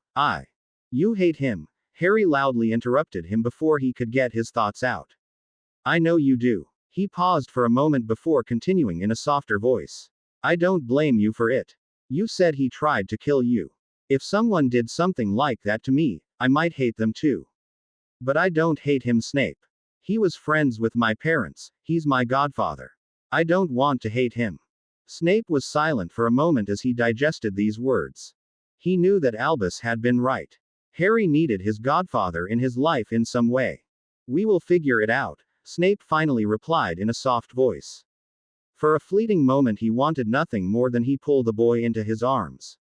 You hate him. Harry loudly interrupted him before he could get his thoughts out. I know you do. He paused for a moment before continuing in a softer voice. I don't blame you for it. You said he tried to kill you. If someone did something like that to me, I might hate them too. But I don't hate him, Snape. He was friends with my parents, he's my godfather. I don't want to hate him. Snape was silent for a moment as he digested these words. He knew that Albus had been right. Harry needed his godfather in his life in some way. We will figure it out, Snape finally replied in a soft voice. For a fleeting moment he wanted nothing more than he pull the boy into his arms.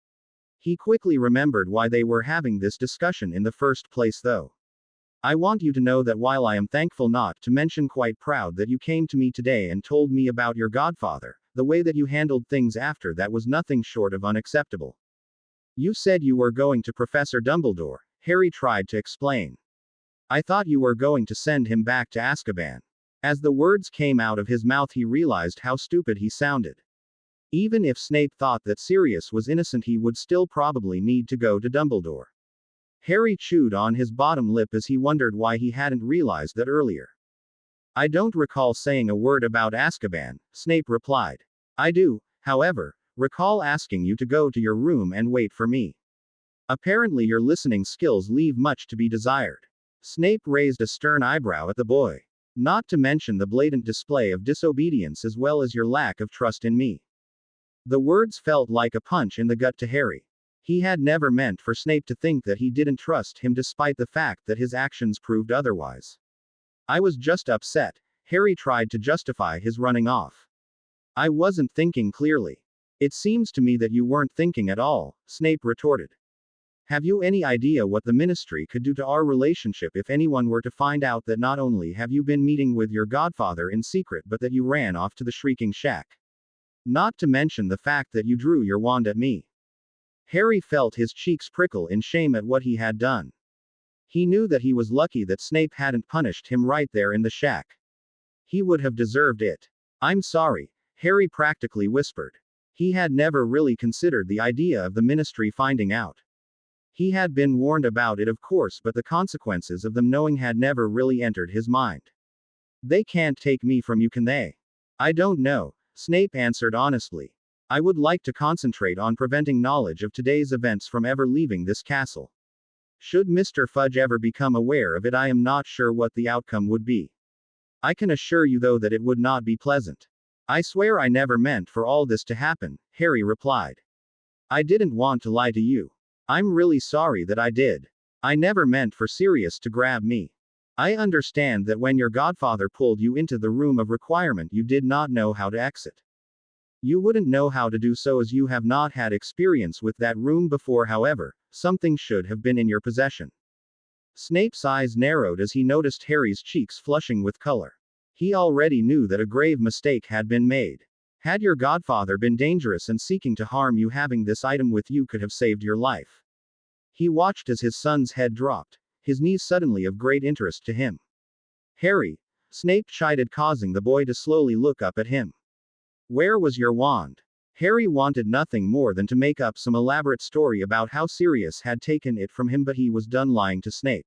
He quickly remembered why they were having this discussion in the first place though. I want you to know that while I am thankful, not to mention quite proud, that you came to me today and told me about your godfather, the way that you handled things after that was nothing short of unacceptable. You said you were going to Professor Dumbledore, Harry tried to explain. I thought you were going to send him back to Azkaban. As the words came out of his mouth he realized how stupid he sounded. Even if Snape thought that Sirius was innocent he would still probably need to go to Dumbledore. Harry chewed on his bottom lip as he wondered why he hadn't realized that earlier. I don't recall saying a word about Azkaban, Snape replied. I do, however, recall asking you to go to your room and wait for me. Apparently your listening skills leave much to be desired. Snape raised a stern eyebrow at the boy. Not to mention the blatant display of disobedience as well as your lack of trust in me. The words felt like a punch in the gut to Harry. He had never meant for Snape to think that he didn't trust him despite the fact that his actions proved otherwise. I was just upset, Harry tried to justify his running off. I wasn't thinking clearly. It seems to me that you weren't thinking at all, Snape retorted. Have you any idea what the Ministry could do to our relationship if anyone were to find out that not only have you been meeting with your godfather in secret but that you ran off to the Shrieking Shack? Not to mention the fact that you drew your wand at me. Harry felt his cheeks prickle in shame at what he had done. He knew that he was lucky that Snape hadn't punished him right there in the shack. He would have deserved it. I'm sorry, Harry practically whispered. He had never really considered the idea of the Ministry finding out. He had been warned about it of course, but the consequences of them knowing had never really entered his mind. They can't take me from you, can they? I don't know, Snape answered honestly. I would like to concentrate on preventing knowledge of today's events from ever leaving this castle. Should Mr. Fudge ever become aware of it, I am not sure what the outcome would be. I can assure you though that it would not be pleasant. I swear I never meant for all this to happen, Harry replied. I didn't want to lie to you. I'm really sorry that I did. I never meant for Sirius to grab me. I understand that when your godfather pulled you into the room of requirement you did not know how to exit. You wouldn't know how to do so as you have not had experience with that room before, however, something should have been in your possession. Snape's eyes narrowed as he noticed Harry's cheeks flushing with color. He already knew that a grave mistake had been made. Had your godfather been dangerous and seeking to harm you, having this item with you could have saved your life. He watched as his son's head dropped, his knees suddenly of great interest to him. Harry, Snape chided, causing the boy to slowly look up at him. Where was your wand? Harry wanted nothing more than to make up some elaborate story about how Sirius had taken it from him, but he was done lying to Snape.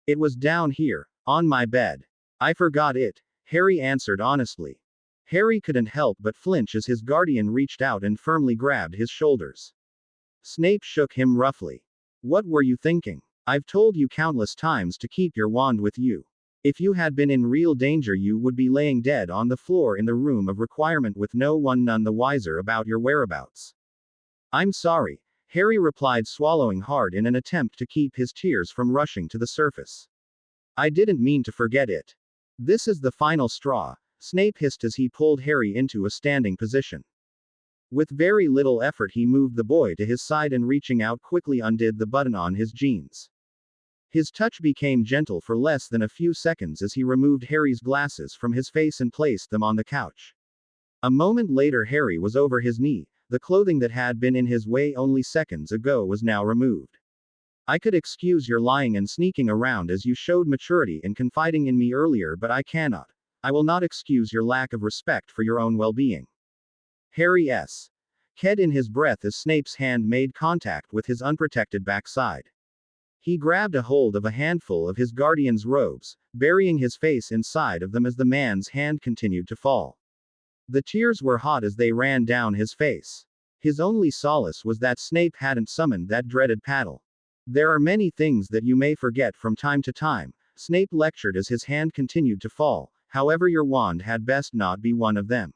It was down here, on my bed. I forgot it, Harry answered honestly. Harry couldn't help but flinch as his guardian reached out and firmly grabbed his shoulders. Snape shook him roughly. What were you thinking? I've told you countless times to keep your wand with you. If you had been in real danger you would be laying dead on the floor in the room of requirement with no one none the wiser about your whereabouts. I'm sorry, Harry replied, swallowing hard in an attempt to keep his tears from rushing to the surface. I didn't mean to forget it. This is the final straw, Snape hissed as he pulled Harry into a standing position. With very little effort he moved the boy to his side and reaching out quickly undid the button on his jeans. His touch became gentle for less than a few seconds as he removed Harry's glasses from his face and placed them on the couch. A moment later Harry was over his knee, the clothing that had been in his way only seconds ago was now removed. I could excuse your lying and sneaking around as you showed maturity in confiding in me earlier, but I cannot. I will not excuse your lack of respect for your own well-being. Harry's Ked in his breath as Snape's hand made contact with his unprotected backside. He grabbed a hold of a handful of his guardian's robes, burying his face inside of them as the man's hand continued to fall. The tears were hot as they ran down his face. His only solace was that Snape hadn't summoned that dreaded paddle. There are many things that you may forget from time to time, Snape lectured as his hand continued to fall, however your wand had best not be one of them.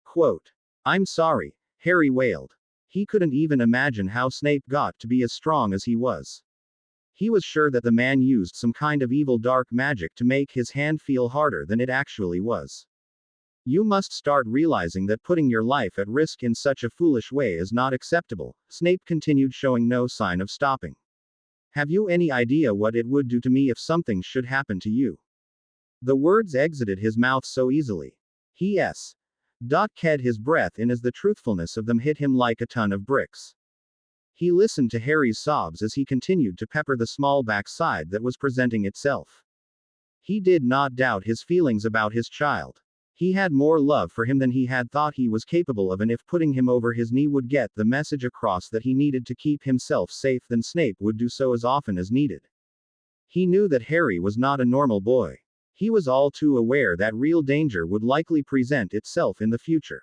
Quote. I'm sorry, Harry wailed. He couldn't even imagine how Snape got to be as strong as he was. He was sure that the man used some kind of evil dark magic to make his hand feel harder than it actually was. You must start realizing that putting your life at risk in such a foolish way is not acceptable, Snape continued, showing no sign of stopping. Have you any idea what it would do to me if something should happen to you? The words exited his mouth so easily. He Ked his breath in as the truthfulness of them hit him like a ton of bricks. He listened to Harry's sobs as he continued to pepper the small backside that was presenting itself. He did not doubt his feelings about his child. He had more love for him than he had thought he was capable of, and if putting him over his knee would get the message across that he needed to keep himself safe, then Snape would do so as often as needed. He knew that Harry was not a normal boy. He was all too aware that real danger would likely present itself in the future.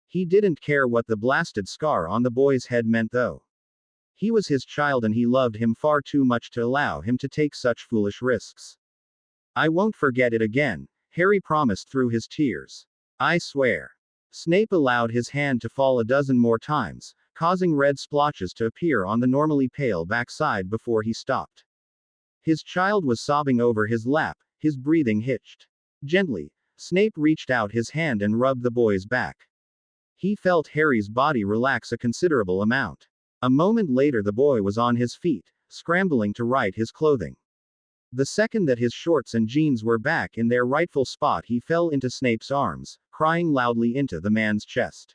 He didn't care what the blasted scar on the boy's head meant though. He was his child and he loved him far too much to allow him to take such foolish risks. I won't forget it again, Harry promised through his tears. I swear. Snape allowed his hand to fall a dozen more times, causing red splotches to appear on the normally pale backside before he stopped. His child was sobbing over his lap, his breathing hitched. Gently, Snape reached out his hand and rubbed the boy's back. He felt Harry's body relax a considerable amount. A moment later the boy was on his feet, scrambling to right his clothing. The second that his shorts and jeans were back in their rightful spot, he fell into Snape's arms, crying loudly into the man's chest.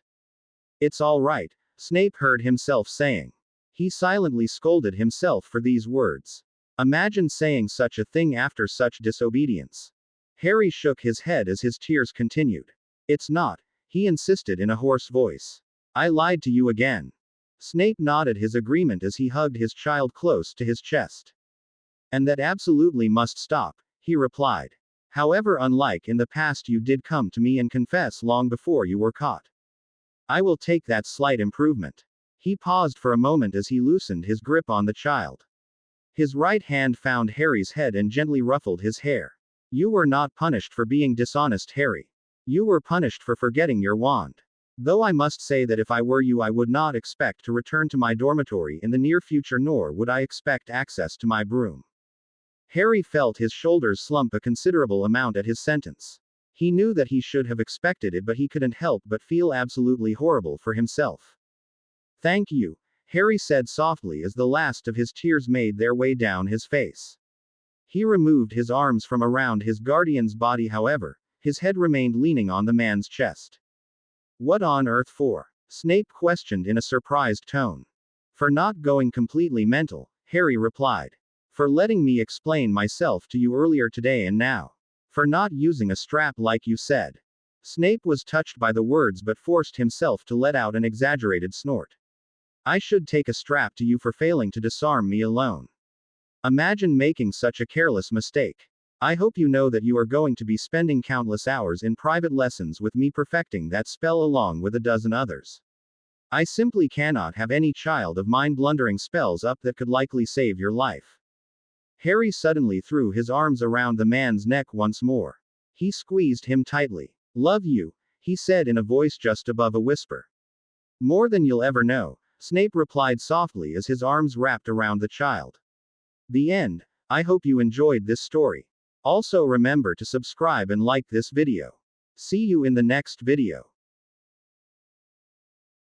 It's all right, Snape heard himself saying. He silently scolded himself for these words. Imagine saying such a thing after such disobedience. Harry shook his head as his tears continued. It's not, he insisted in a hoarse voice. I lied to you again. Snape nodded his agreement as he hugged his child close to his chest. And that absolutely must stop, he replied. However, unlike in the past, you did come to me and confess long before you were caught. I will take that slight improvement. He paused for a moment as he loosened his grip on the child. His right hand found Harry's head and gently ruffled his hair. You were not punished for being dishonest, Harry. You were punished for forgetting your wand. Though I must say that if I were you, I would not expect to return to my dormitory in the near future, nor would I expect access to my broom. Harry felt his shoulders slump a considerable amount at his sentence. He knew that he should have expected it, but he couldn't help but feel absolutely horrible for himself. Thank you, Harry said softly as the last of his tears made their way down his face. He removed his arms from around his guardian's body, however, his head remained leaning on the man's chest. What on earth for? Snape questioned in a surprised tone. For not going completely mental, Harry replied. For letting me explain myself to you earlier today, and now. For not using a strap like you said. Snape was touched by the words but forced himself to let out an exaggerated snort. I should take a strap to you for failing to disarm me alone. Imagine making such a careless mistake. I hope you know that you are going to be spending countless hours in private lessons with me perfecting that spell along with a dozen others. I simply cannot have any child of mine blundering spells up that could likely save your life. Harry suddenly threw his arms around the man's neck once more. He squeezed him tightly. Love you, he said in a voice just above a whisper. More than you'll ever know, Snape replied softly as his arms wrapped around the child. The end. I hope you enjoyed this story. Also remember to subscribe and like this video. See you in the next video.